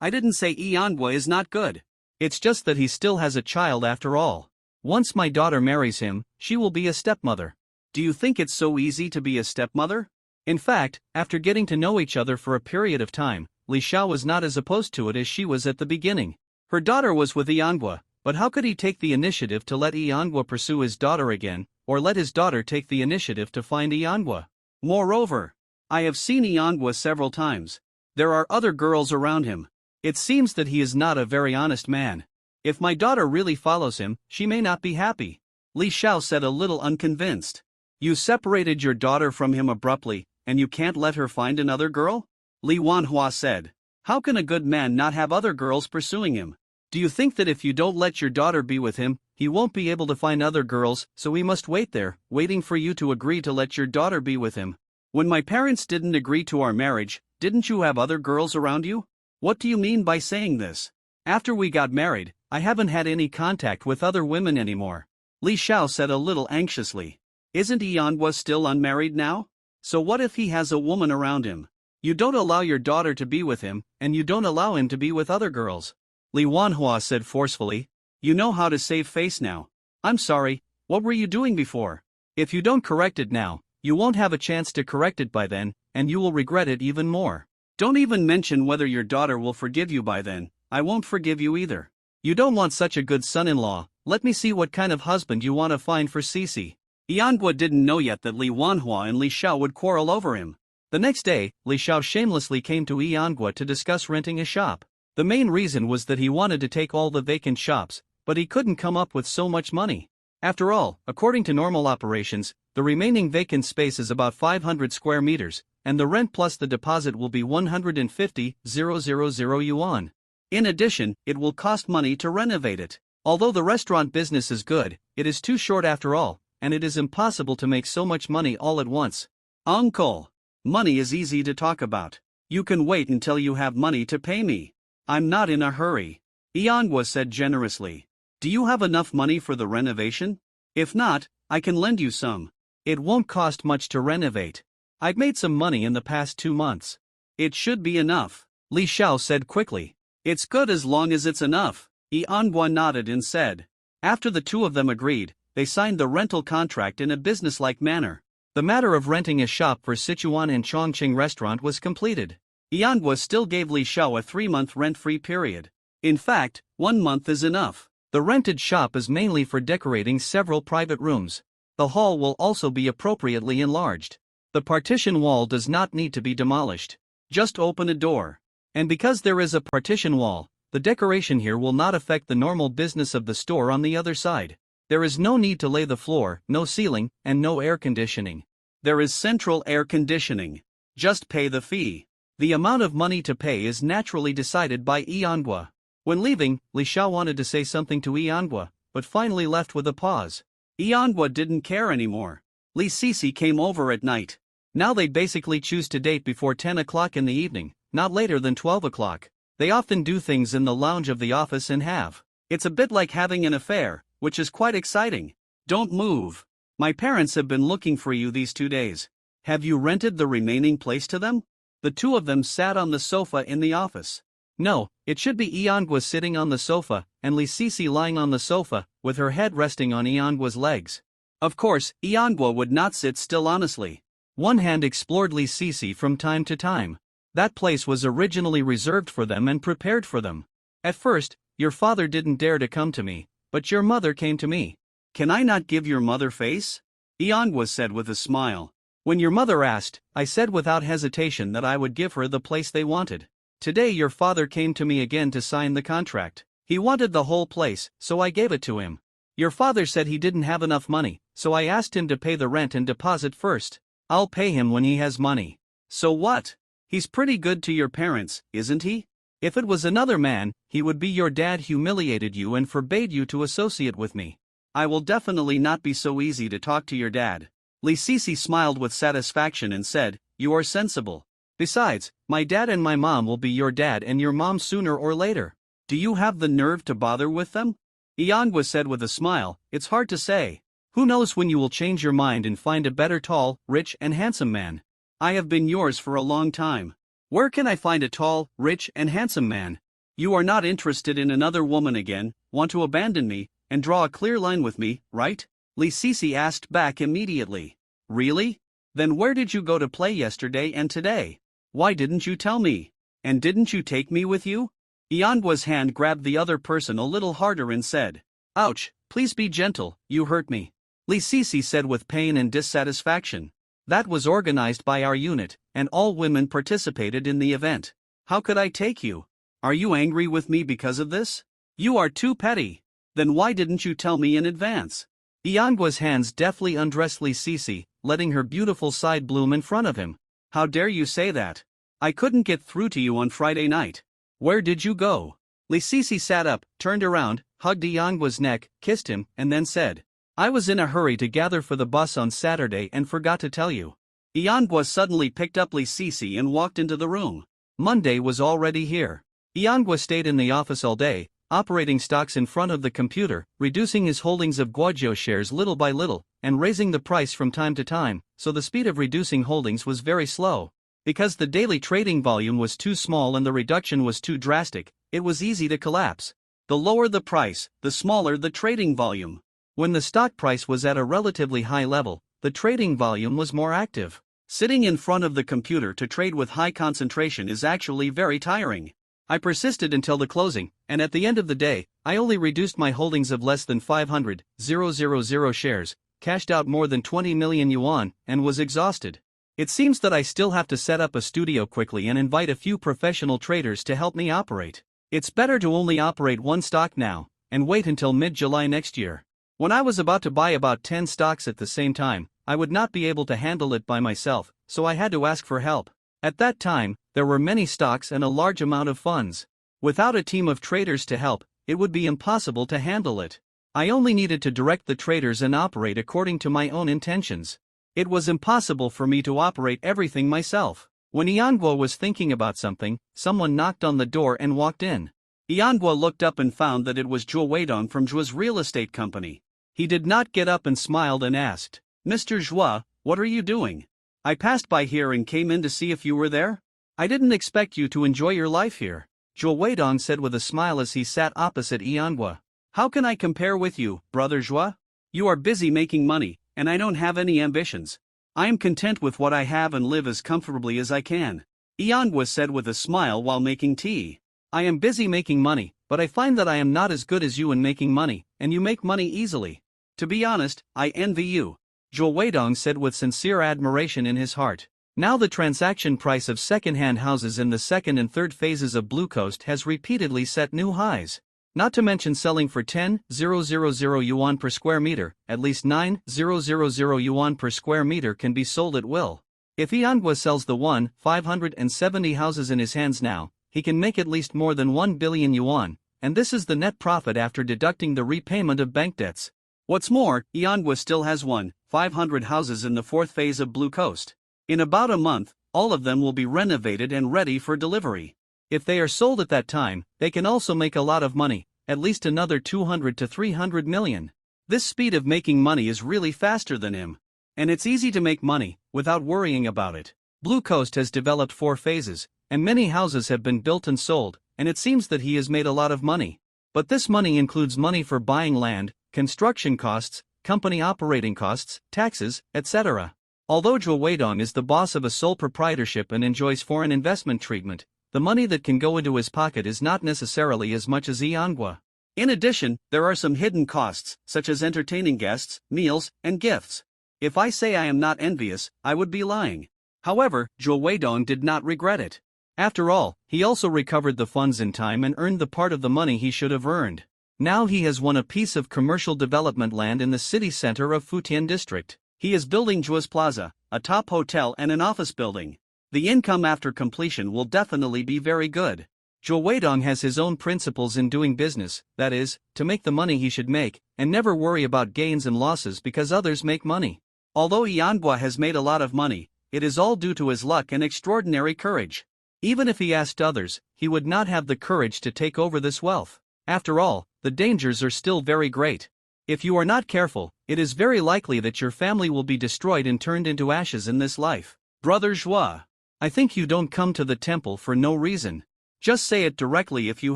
"I didn't say Yanhua is not good. It's just that he still has a child after all. Once my daughter marries him, she will be a stepmother." "Do you think it's so easy to be a stepmother?" In fact, after getting to know each other for a period of time, Li Xiao was not as opposed to it as she was at the beginning. Her daughter was with Yanhua, but how could he take the initiative to let Yanhua pursue his daughter again, or let his daughter take the initiative to find Yanhua? Moreover, I have seen Yanhua several times. There are other girls around him. It seems that he is not a very honest man. If my daughter really follows him, she may not be happy." Li Xiao said a little unconvinced. "You separated your daughter from him abruptly, and you can't let her find another girl?" Li Wanhua said. "How can a good man not have other girls pursuing him? Do you think that if you don't let your daughter be with him, he won't be able to find other girls, so he must wait there, waiting for you to agree to let your daughter be with him? When my parents didn't agree to our marriage, didn't you have other girls around you? What do you mean by saying this? After we got married, I haven't had any contact with other women anymore." Li Xiao said a little anxiously. "Isn't Yanhua still unmarried now? So what if he has a woman around him? You don't allow your daughter to be with him, and you don't allow him to be with other girls." Li Wanhua said forcefully. "You know how to save face now. I'm sorry, what were you doing before? If you don't correct it now, you won't have a chance to correct it by then, and you will regret it even more. Don't even mention whether your daughter will forgive you by then. I won't forgive you either. You don't want such a good son-in-law. Let me see what kind of husband you want to find for Cece." Yanhua didn't know yet that Li Wanhua and Li Xiao would quarrel over him. The next day, Li Xiao shamelessly came to Yanhua to discuss renting a shop. The main reason was that he wanted to take all the vacant shops, but he couldn't come up with so much money. After all, according to normal operations, the remaining vacant space is about 500 square meters, and the rent plus the deposit will be 150,000 yuan. In addition, it will cost money to renovate it. Although the restaurant business is good, it is too short after all, and it is impossible to make so much money all at once. "Uncle, money is easy to talk about. You can wait until you have money to pay me. I'm not in a hurry," Yanhua said generously. "Do you have enough money for the renovation? If not, I can lend you some. It won't cost much to renovate. I've made some money in the past 2 months. It should be enough," Li Xiao said quickly. "It's good as long as it's enough," Yanhua nodded and said. After the two of them agreed, they signed the rental contract in a businesslike manner. The matter of renting a shop for Sichuan and Chongqing restaurant was completed. Yanhua still gave Li Xiao a 3-month rent-free period. In fact, 1 month is enough. The rented shop is mainly for decorating several private rooms. The hall will also be appropriately enlarged. The partition wall does not need to be demolished. Just open a door. And because there is a partition wall, the decoration here will not affect the normal business of the store on the other side. There is no need to lay the floor, no ceiling, and no air conditioning. There is central air conditioning. Just pay the fee. The amount of money to pay is naturally decided by Yanhua. When leaving, Li Xiao wanted to say something to Yanhua, but finally left with a pause. Yanhua didn't care anymore. Li Cece came over at night. Now they basically choose to date before 10 o'clock in the evening, not later than 12 o'clock. They often do things in the lounge of the office and have. It's a bit like having an affair, which is quite exciting. "Don't move. My parents have been looking for you these 2 days. Have you rented the remaining place to them?" The two of them sat on the sofa in the office. No, it should be Yanhua sitting on the sofa, and Li Cece lying on the sofa, with her head resting on Yanhua's legs. Of course, Yanhua would not sit still honestly. One hand explored Li Cece from time to time. That place was originally reserved for them and prepared for them. "At first, your father didn't dare to come to me, but your mother came to me." "Can I not give your mother face?" Yanhua said with a smile. "When your mother asked, I said without hesitation that I would give her the place they wanted. Today your father came to me again to sign the contract. He wanted the whole place, so I gave it to him. Your father said he didn't have enough money, so I asked him to pay the rent and deposit first. I'll pay him when he has money. So what? He's pretty good to your parents, isn't he? If it was another man, he would be your dad humiliated you and forbade you to associate with me. I will definitely not be so easy to talk to your dad. Lee Cece smiled with satisfaction and said, you are sensible. Besides, my dad and my mom will be your dad and your mom sooner or later. Do you have the nerve to bother with them? Iangwa said with a smile, it's hard to say. Who knows when you will change your mind and find a better tall, rich and handsome man. I have been yours for a long time. Where can I find a tall, rich and handsome man? You are not interested in another woman again, want to abandon me, and draw a clear line with me, right? Lee Cece asked back immediately. Really? Then where did you go to play yesterday and today? Why didn't you tell me? And didn't you take me with you? Iangwa's hand grabbed the other person a little harder and said, ouch, please be gentle, you hurt me. Lee Cece said with pain and dissatisfaction. That was organized by our unit, and all women participated in the event. How could I take you? Are you angry with me because of this? You are too petty. Then why didn't you tell me in advance? Iangwa's hands deftly undressed Lee Cece, letting her beautiful side bloom in front of him. How dare you say that? I couldn't get through to you on Friday night. Where did you go? Lee Cece sat up, turned around, hugged Iangwa's neck, kissed him, and then said, I was in a hurry to gather for the bus on Saturday and forgot to tell you. Iangwa suddenly picked up Lee Cece and walked into the room. Monday was already here. Iangwa stayed in the office all day, operating stocks in front of the computer, reducing his holdings of Guajio shares little by little, and raising the price from time to time, so the speed of reducing holdings was very slow. Because the daily trading volume was too small and the reduction was too drastic, it was easy to collapse. The lower the price, the smaller the trading volume. When the stock price was at a relatively high level, the trading volume was more active. Sitting in front of the computer to trade with high concentration is actually very tiring. I persisted until the closing, and at the end of the day, I only reduced my holdings of less than 500,000 shares, cashed out more than 20 million yuan, and was exhausted. It seems that I still have to set up a studio quickly and invite a few professional traders to help me operate. It's better to only operate one stock now, and wait until mid-July next year. When I was about to buy about 10 stocks at the same time, I would not be able to handle it by myself, so I had to ask for help. At that time, there were many stocks and a large amount of funds. Without a team of traders to help, it would be impossible to handle it. I only needed to direct the traders and operate according to my own intentions. It was impossible for me to operate everything myself. When Iangwa was thinking about something, someone knocked on the door and walked in. Iangwa looked up and found that it was Zhuo Weidong from Zhuo's real estate company. He did not get up and smiled and asked, Mr. Zhuo, what are you doing? I passed by here and came in to see if you were there. I didn't expect you to enjoy your life here, Zhuo Weidong said with a smile as he sat opposite Iangwa. How can I compare with you, brother Zhuo? You are busy making money, and I don't have any ambitions. I am content with what I have and live as comfortably as I can, Iangwa said with a smile while making tea. I am busy making money, but I find that I am not as good as you in making money, and you make money easily. To be honest, I envy you, Zhuo Weidong said with sincere admiration in his heart. Now the transaction price of second-hand houses in the second and third phases of Blue Coast has repeatedly set new highs. Not to mention selling for 10,000 yuan per square meter, at least 9,000 yuan per square meter can be sold at will. If Iangwa sells the 570 houses in his hands now, he can make at least more than 1 billion yuan, and this is the net profit after deducting the repayment of bank debts. What's more, Iangwa still has 500 houses in the fourth phase of Blue Coast. In about a month, all of them will be renovated and ready for delivery. If they are sold at that time, they can also make a lot of money, at least another 200 to 300 million. This speed of making money is really faster than him. And it's easy to make money, without worrying about it. Blue Coast has developed 4 phases, and many houses have been built and sold, and it seems that he has made a lot of money. But this money includes money for buying land, construction costs, company operating costs, taxes, etc. Although Zhuo Weidong is the boss of a sole proprietorship and enjoys foreign investment treatment, the money that can go into his pocket is not necessarily as much as Iangwa. In addition, there are some hidden costs, such as entertaining guests, meals, and gifts. If I say I am not envious, I would be lying. However, Zhuo Weidong did not regret it. After all, he also recovered the funds in time and earned the part of the money he should have earned. Now he has won a piece of commercial development land in the city center of Futian district. He is building Jua's Plaza, a top hotel and an office building. The income after completion will definitely be very good. Zhou Weidong has his own principles in doing business, that is, to make the money he should make, and never worry about gains and losses because others make money. Although Yanghua has made a lot of money, it is all due to his luck and extraordinary courage. Even if he asked others, he would not have the courage to take over this wealth. After all, the dangers are still very great. If you are not careful, it is very likely that your family will be destroyed and turned into ashes in this life. Brother Zhua, I think you don't come to the temple for no reason. Just say it directly if you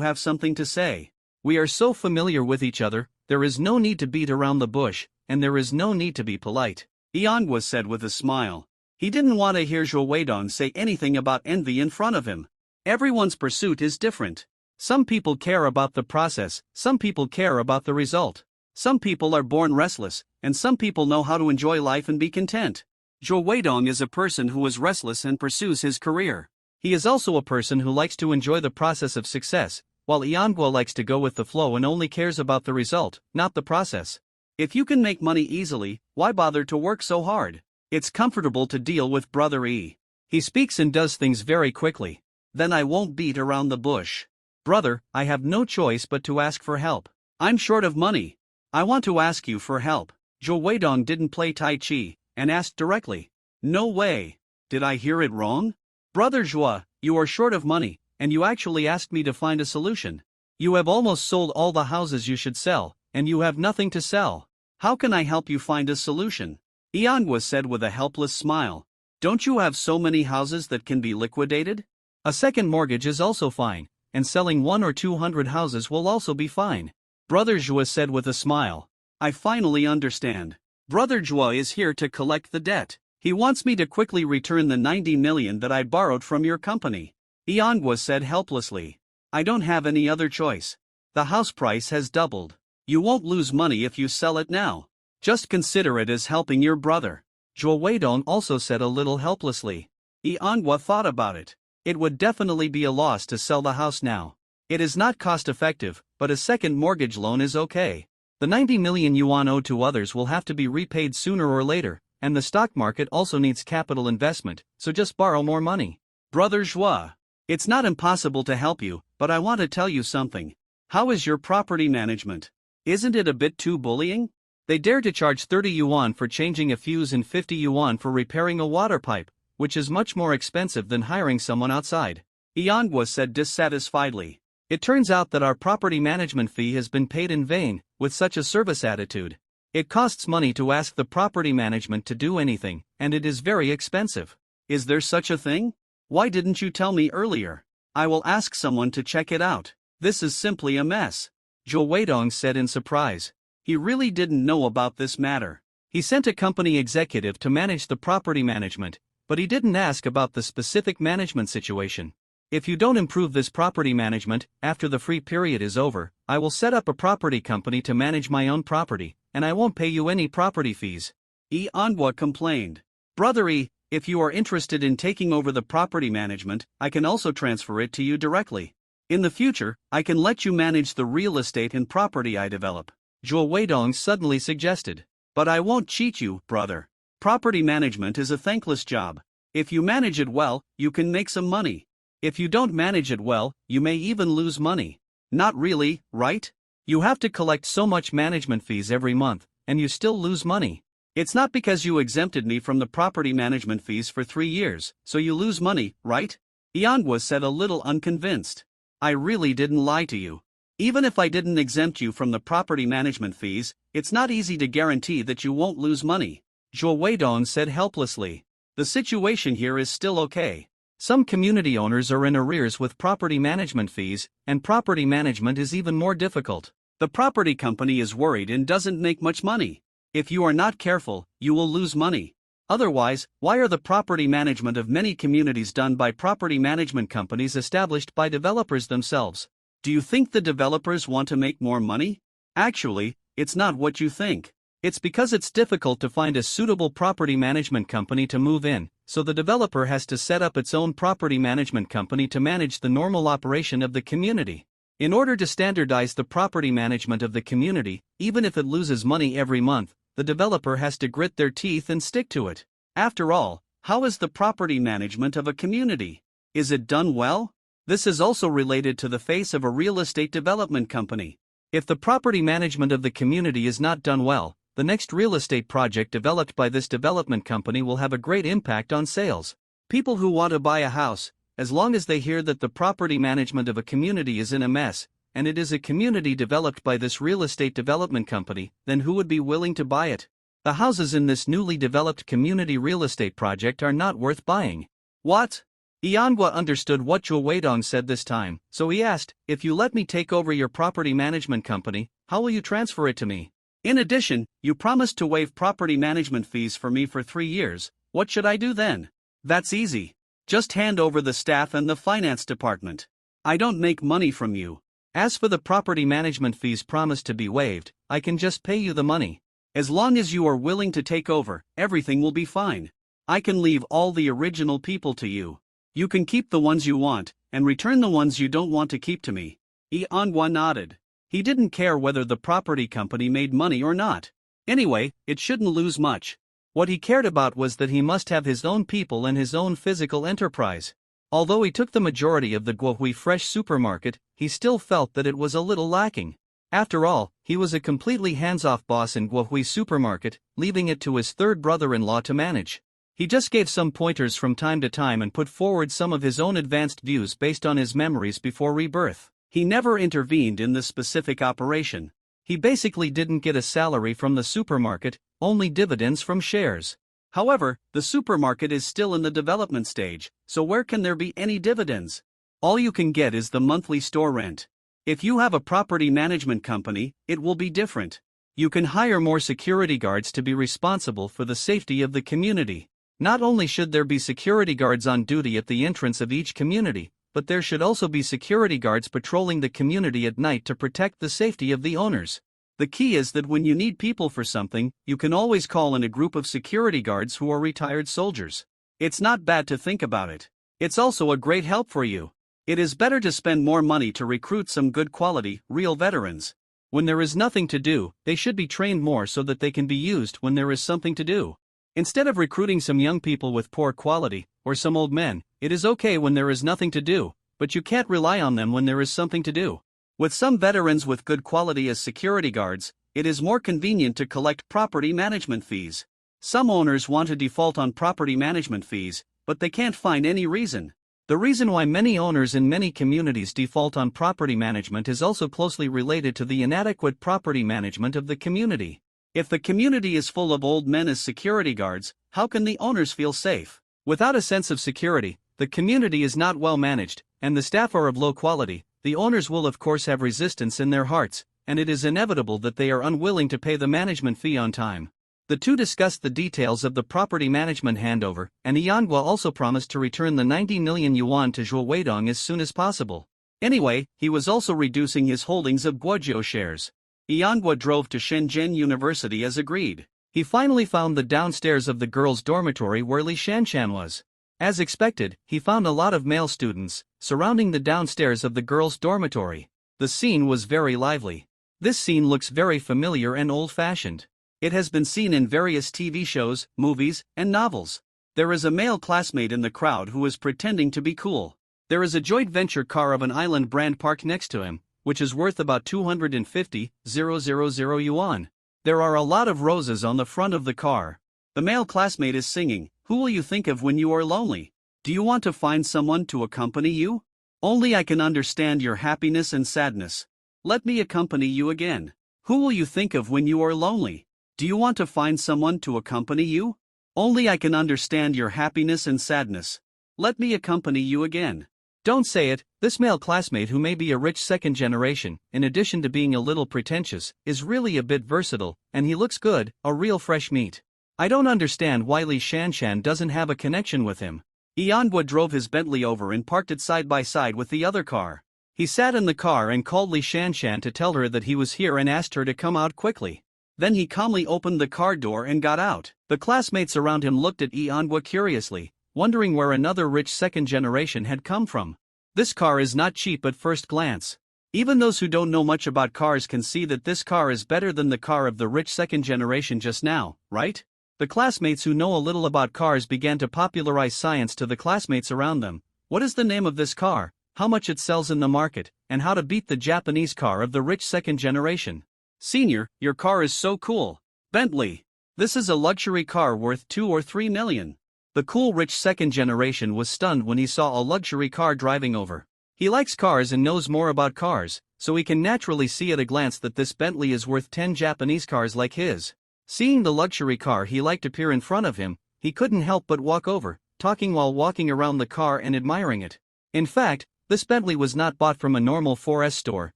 have something to say. We are so familiar with each other, there is no need to beat around the bush, and there is no need to be polite. Yanghua said with a smile. He didn't want to hear Zhou Weidong say anything about envy in front of him. Everyone's pursuit is different. Some people care about the process, some people care about the result. Some people are born restless, and some people know how to enjoy life and be content. Zhou Weidong is a person who is restless and pursues his career. He is also a person who likes to enjoy the process of success, while Yanghua likes to go with the flow and only cares about the result, not the process. If you can make money easily, why bother to work so hard? It's comfortable to deal with Brother E. He speaks and does things very quickly. Then I won't beat around the bush. Brother, I have no choice but to ask for help. I'm short of money. I want to ask you for help. Zhou Weidong didn't play Tai Chi, and asked directly. No way. Did I hear it wrong? Brother Zhua, you are short of money, and you actually asked me to find a solution. You have almost sold all the houses you should sell, and you have nothing to sell. How can I help you find a solution? Yanghua said with a helpless smile. Don't you have so many houses that can be liquidated? A second mortgage is also fine, and selling 100 or 200 houses will also be fine. Brother Zhua said with a smile. I finally understand. Brother Zhua is here to collect the debt. He wants me to quickly return the 90 million that I borrowed from your company. Yanghua said helplessly. I don't have any other choice. The house price has doubled. You won't lose money if you sell it now. Just consider it as helping your brother. Zhou Weidong also said a little helplessly. Yanghua thought about it. It would definitely be a loss to sell the house now. It is not cost-effective, but a second mortgage loan is okay. The 90 million yuan owed to others will have to be repaid sooner or later, and the stock market also needs capital investment, so just borrow more money. Brother Zhua, it's not impossible to help you, but I want to tell you something. How is your property management? Isn't it a bit too bullying? They dare to charge 30 yuan for changing a fuse and 50 yuan for repairing a water pipe, which is much more expensive than hiring someone outside. Yanghua said dissatisfiedly. It turns out that our property management fee has been paid in vain, with such a service attitude. It costs money to ask the property management to do anything, and it is very expensive. Is there such a thing? Why didn't you tell me earlier? I will ask someone to check it out. This is simply a mess. Zhou Weidong said in surprise. He really didn't know about this matter. He sent a company executive to manage the property management, but he didn't ask about the specific management situation. If you don't improve this property management, after the free period is over, I will set up a property company to manage my own property, and I won't pay you any property fees. Yanghua complained. Brother E, if you are interested in taking over the property management, I can also transfer it to you directly. In the future, I can let you manage the real estate and property I develop. Zhou Weidong suddenly suggested. But I won't cheat you, brother. Property management is a thankless job. If you manage it well, you can make some money. If you don't manage it well, you may even lose money. Not really, right? You have to collect so much management fees every month, and you still lose money. It's not because you exempted me from the property management fees for 3 years, so you lose money, right? Yanghua said a little unconvinced. I really didn't lie to you. Even if I didn't exempt you from the property management fees, it's not easy to guarantee that you won't lose money. Zhou Weidong said helplessly. The situation here is still okay. Some community owners are in arrears with property management fees, and property management is even more difficult. The property company is worried and doesn't make much money. If you are not careful, you will lose money. Otherwise, why are the property management of many communities done by property management companies established by developers themselves? Do you think the developers want to make more money? Actually, it's not what you think. It's because it's difficult to find a suitable property management company to move in, so the developer has to set up its own property management company to manage the normal operation of the community. In order to standardize the property management of the community, even if it loses money every month, the developer has to grit their teeth and stick to it. After all, how is the property management of a community? Is it done well? This is also related to the face of a real estate development company. If the property management of the community is not done well, the next real estate project developed by this development company will have a great impact on sales. People who want to buy a house, as long as they hear that the property management of a community is in a mess, and it is a community developed by this real estate development company, then who would be willing to buy it? The houses in this newly developed community real estate project are not worth buying. What? Iangwa understood what Zhuo Weidong said this time, so he asked, "If you let me take over your property management company, how will you transfer it to me? In addition, you promised to waive property management fees for me for 3 years, what should I do then?" "That's easy. Just hand over the staff and the finance department. I don't make money from you. As for the property management fees promised to be waived, I can just pay you the money. As long as you are willing to take over, everything will be fine. I can leave all the original people to you. You can keep the ones you want, and return the ones you don't want to keep to me." Iangwa nodded. He didn't care whether the property company made money or not. Anyway, it shouldn't lose much. What he cared about was that he must have his own people and his own physical enterprise. Although he took the majority of the Guohui Fresh supermarket, he still felt that it was a little lacking. After all, he was a completely hands-off boss in Guohui supermarket, leaving it to his third brother-in-law to manage. He just gave some pointers from time to time and put forward some of his own advanced views based on his memories before rebirth. He never intervened in the specific operation. He basically didn't get a salary from the supermarket, only dividends from shares. However, the supermarket is still in the development stage, so where can there be any dividends? All you can get is the monthly store rent. If you have a property management company, it will be different. You can hire more security guards to be responsible for the safety of the community. Not only should there be security guards on duty at the entrance of each community, but there should also be security guards patrolling the community at night to protect the safety of the owners. The key is that when you need people for something, you can always call in a group of security guards who are retired soldiers. It's not bad to think about it. It's also a great help for you. It is better to spend more money to recruit some good quality, real veterans. When there is nothing to do, they should be trained more so that they can be used when there is something to do. Instead of recruiting some young people with poor quality, or some old men, it is okay when there is nothing to do, but you can't rely on them when there is something to do. With some veterans with good quality as security guards, it is more convenient to collect property management fees. Some owners want to default on property management fees, but they can't find any reason. The reason why many owners in many communities default on property management is also closely related to the inadequate property management of the community. If the community is full of old men as security guards, how can the owners feel safe? Without a sense of security, the community is not well managed, and the staff are of low quality. The owners will of course have resistance in their hearts, and it is inevitable that they are unwilling to pay the management fee on time. The two discussed the details of the property management handover, and Iangwa also promised to return the 90 million yuan to Zhuo Weidong as soon as possible. Anyway, he was also reducing his holdings of Guozhou shares. Iangwa drove to Shenzhen University as agreed. He finally found the downstairs of the girls' dormitory where Li Shanshan was. As expected, he found a lot of male students surrounding the downstairs of the girls' dormitory. The scene was very lively. This scene looks very familiar and old-fashioned. It has been seen in various TV shows, movies, and novels. There is a male classmate in the crowd who is pretending to be cool. There is a joint venture car of an island brand parked next to him, which is worth about 250,000 yuan. There are a lot of roses on the front of the car. The male classmate is singing, "Who will you think of when you are lonely? Do you want to find someone to accompany you? Only I can understand your happiness and sadness. Let me accompany you again. Who will you think of when you are lonely? Do you want to find someone to accompany you? Only I can understand your happiness and sadness. Let me accompany you again." Don't say it. This male classmate, who may be a rich second generation, in addition to being a little pretentious, is really a bit versatile, and he looks good, a real fresh meat. I don't understand why Li Shanshan doesn't have a connection with him. Iangwa drove his Bentley over and parked it side by side with the other car. He sat in the car and called Li Shanshan to tell her that he was here and asked her to come out quickly. Then he calmly opened the car door and got out. The classmates around him looked at Ianhwa curiously, wondering where another rich second generation had come from. This car is not cheap at first glance. Even those who don't know much about cars can see that this car is better than the car of the rich second generation just now, right? The classmates who know a little about cars began to popularize science to the classmates around them. What is the name of this car, how much it sells in the market, and how to beat the Japanese car of the rich second generation? Senior, your car is so cool. Bentley. This is a luxury car worth 2 or 3 million. The cool rich second generation was stunned when he saw a luxury car driving over. He likes cars and knows more about cars, so he can naturally see at a glance that this Bentley is worth 10 Japanese cars like his. Seeing the luxury car he liked appear in front of him, he couldn't help but walk over, talking while walking around the car and admiring it. In fact, this Bentley was not bought from a normal 4S store,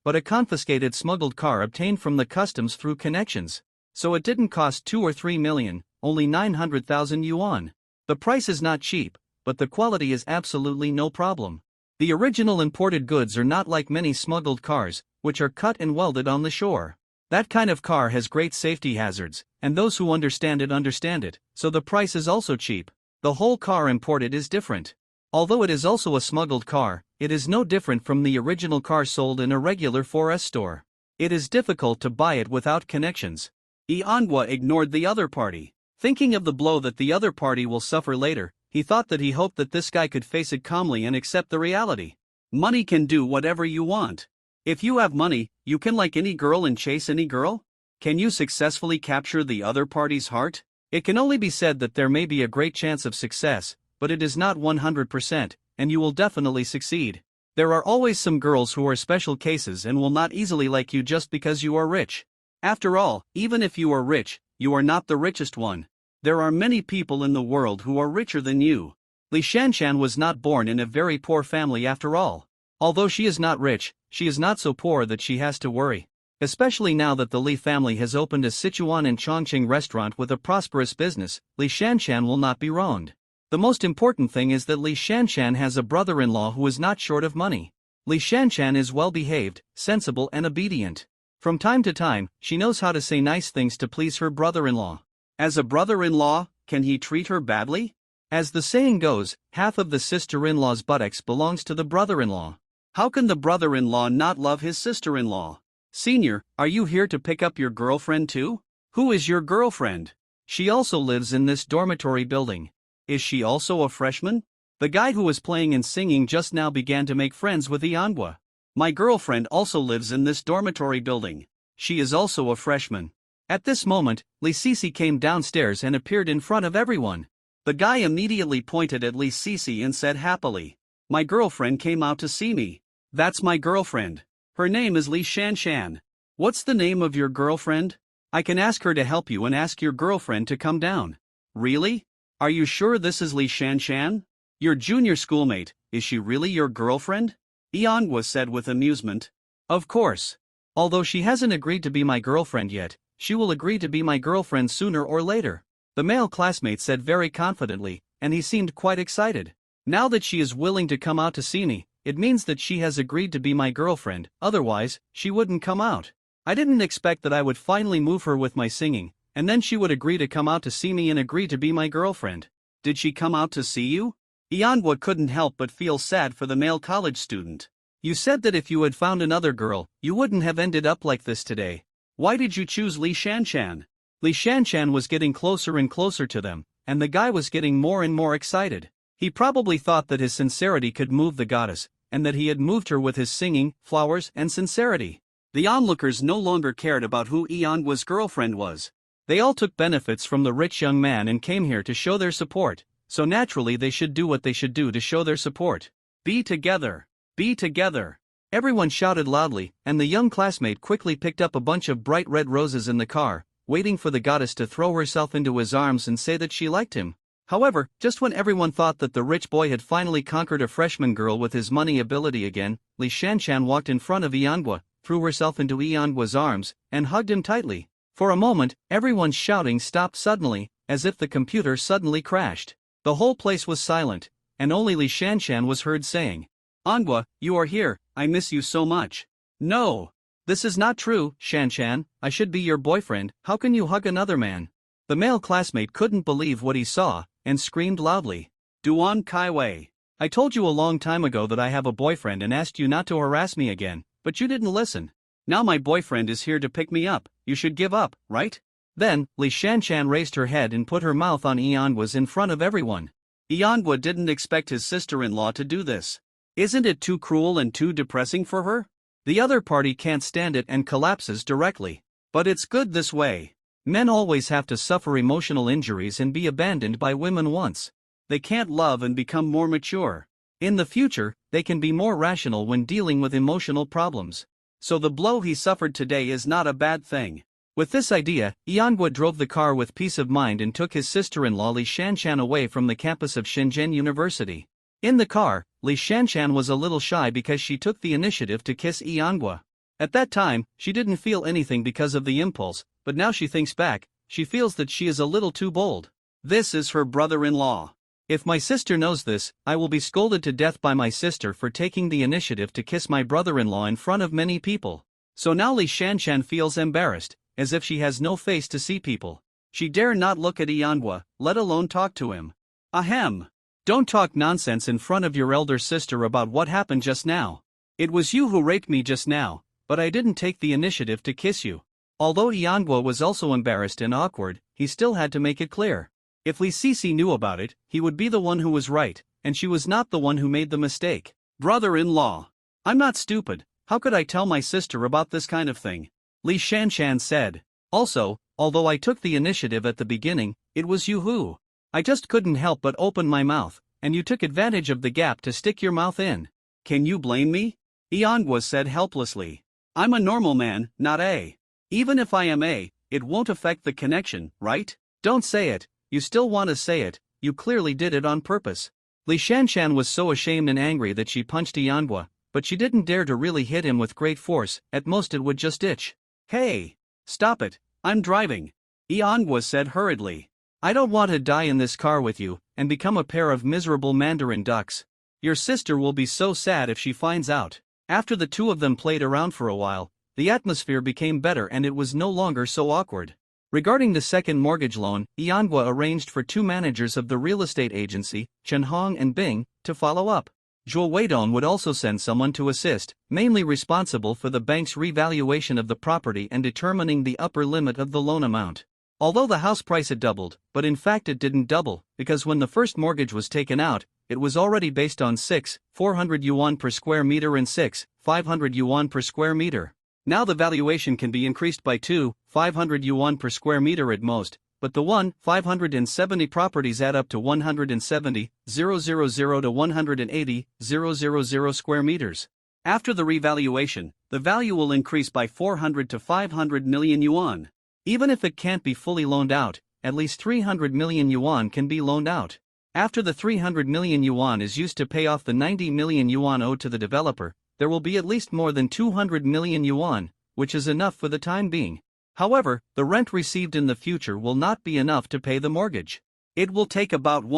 but a confiscated smuggled car obtained from the customs through connections. So it didn't cost 2 or 3 million, only 900,000 yuan. The price is not cheap, but the quality is absolutely no problem. The original imported goods are not like many smuggled cars, which are cut and welded on the shore. That kind of car has great safety hazards, and those who understand it, so the price is also cheap. The whole car imported is different. Although it is also a smuggled car, it is no different from the original car sold in a regular 4S store. It is difficult to buy it without connections. Ianhwa ignored the other party. Thinking of the blow that the other party will suffer later, he hoped that this guy could face it calmly and accept the reality. Money can do whatever you want. If you have money, you can like any girl and chase any girl? Can you successfully capture the other party's heart? It can only be said that there may be a great chance of success, but it is not 100%, and you will definitely succeed. There are always some girls who are special cases and will not easily like you just because you are rich. After all, even if you are rich, you are not the richest one. There are many people in the world who are richer than you. Li Shanshan was not born in a very poor family after all. Although she is not rich, she is not so poor that she has to worry. Especially now that the Li family has opened a Sichuan and Chongqing restaurant with a prosperous business, Li Shanshan will not be wronged. The most important thing is that Li Shanshan has a brother-in-law who is not short of money. Li Shanshan is well-behaved, sensible and obedient. From time to time, she knows how to say nice things to please her brother-in-law. As a brother-in-law, can he treat her badly? As the saying goes, half of the sister-in-law's buttocks belongs to the brother-in-law. How can the brother-in-law not love his sister-in-law? Senior, are you here to pick up your girlfriend too? Who is your girlfriend? She also lives in this dormitory building. Is she also a freshman? The guy who was playing and singing just now began to make friends with Ianhwa. My girlfriend also lives in this dormitory building. She is also a freshman. At this moment, Li Sisi came downstairs and appeared in front of everyone. The guy immediately pointed at Li Sisi and said happily, "My girlfriend came out to see me. That's my girlfriend. Her name is Li Shanshan. What's the name of your girlfriend? I can ask her to help you and ask your girlfriend to come down." Really? Are you sure this is Li Shanshan? Your junior schoolmate, is she really your girlfriend? Ianhwa said with amusement. Of course. Although she hasn't agreed to be my girlfriend yet, she will agree to be my girlfriend sooner or later. The male classmate said very confidently, and he seemed quite excited. Now that she is willing to come out to see me, it means that she has agreed to be my girlfriend, otherwise, she wouldn't come out. I didn't expect that I would finally move her with my singing, and then she would agree to come out to see me and agree to be my girlfriend. Did she come out to see you? Ianhwa couldn't help but feel sad for the male college student. You said that if you had found another girl, you wouldn't have ended up like this today. Why did you choose Li Shanshan? Li Shanshan was getting closer and closer to them, and the guy was getting more and more excited. He probably thought that his sincerity could move the goddess, and that he had moved her with his singing, flowers, and sincerity. The onlookers no longer cared about who Ianhwa's girlfriend was. They all took benefits from the rich young man and came here to show their support, so naturally they should do what they should do to show their support. Be together! Be together! Everyone shouted loudly, and the young classmate quickly picked up a bunch of bright red roses in the car, waiting for the goddess to throw herself into his arms and say that she liked him. However, just when everyone thought that the rich boy had finally conquered a freshman girl with his money ability again, Li Shanshan walked in front of Ianhwa, threw herself into Ianhwa's arms, and hugged him tightly. For a moment, everyone's shouting stopped suddenly, as if the computer suddenly crashed. The whole place was silent, and only Li Shanshan was heard saying, "Anhwa, you are here, I miss you so much." "No. "This is not true, Shan-chan, I should be your boyfriend, how can you hug another man?" The male classmate couldn't believe what he saw, and screamed loudly. "Duan Kai-wei. I told you a long time ago that I have a boyfriend and asked you not to harass me again, but you didn't listen. Now my boyfriend is here to pick me up, you should give up, right?" Then, Li Shan-chan raised her head and put her mouth on Eongwa's in front of everyone. Eongwa didn't expect his sister-in-law to do this. Isn't it too cruel and too depressing for her? The other party can't stand it and collapses directly. But it's good this way. Men always have to suffer emotional injuries and be abandoned by women once. They can't love and become more mature. In the future, they can be more rational when dealing with emotional problems. So the blow he suffered today is not a bad thing. With this idea, Eongwa drove the car with peace of mind and took his sister-in-law Li Shan-chan away from the campus of Shenzhen University. In the car, Li Shan-chan was a little shy because she took the initiative to kiss Eongwa. At that time, she didn't feel anything because of the impulse, but now she thinks back, she feels that she is a little too bold. This is her brother-in-law. If my sister knows this, I will be scolded to death by my sister for taking the initiative to kiss my brother-in-law in front of many people. So now Li Shan-chan feels embarrassed, as if she has no face to see people. She dare not look at Eongwa, let alone talk to him. Ahem. Don't talk nonsense in front of your elder sister about what happened just now. It was you who raped me just now, but I didn't take the initiative to kiss you. Although Eongwa was also embarrassed and awkward, he still had to make it clear. If Li Sisi knew about it, he would be the one who was right, and she was not the one who made the mistake. Brother-in-law. I'm not stupid, how could I tell my sister about this kind of thing? Li Shan-chan said. Also, although I took the initiative at the beginning, it was you who. I just couldn't help but open my mouth, and you took advantage of the gap to stick your mouth in. Can you blame me? Eongwa said helplessly. I'm a normal man, not A. Even if I am A, it won't affect the connection, right? Don't say it, you still want to say it, you clearly did it on purpose. Li Shan-chan was so ashamed and angry that she punched Eongwa, but she didn't dare to really hit him with great force, at most it would just itch. Hey! Stop it, I'm driving. Eongwa said hurriedly. I don't want to die in this car with you, and become a pair of miserable mandarin ducks. Your sister will be so sad if she finds out. After the two of them played around for a while, the atmosphere became better and it was no longer so awkward. Regarding the second mortgage loan, Eongwa arranged for two managers of the real estate agency, Chen Hong and Bing, to follow up. Zhuo Weidong would also send someone to assist, mainly responsible for the bank's revaluation of the property and determining the upper limit of the loan amount. Although the house price had doubled, but in fact it didn't double, because when the first mortgage was taken out, it was already based on 400 yuan per square meter and 500 yuan per square meter. Now the valuation can be increased by 500 yuan per square meter at most, but the 570 properties add up to 170,000 to 180,000 square meters. After the revaluation, the value will increase by 400 to 500 million yuan. Even if it can't be fully loaned out, at least 300 million yuan can be loaned out. After the 300 million yuan is used to pay off the 90 million yuan owed to the developer, there will be at least more than 200 million yuan, which is enough for the time being. However, the rent received in the future will not be enough to pay the mortgage. It will take about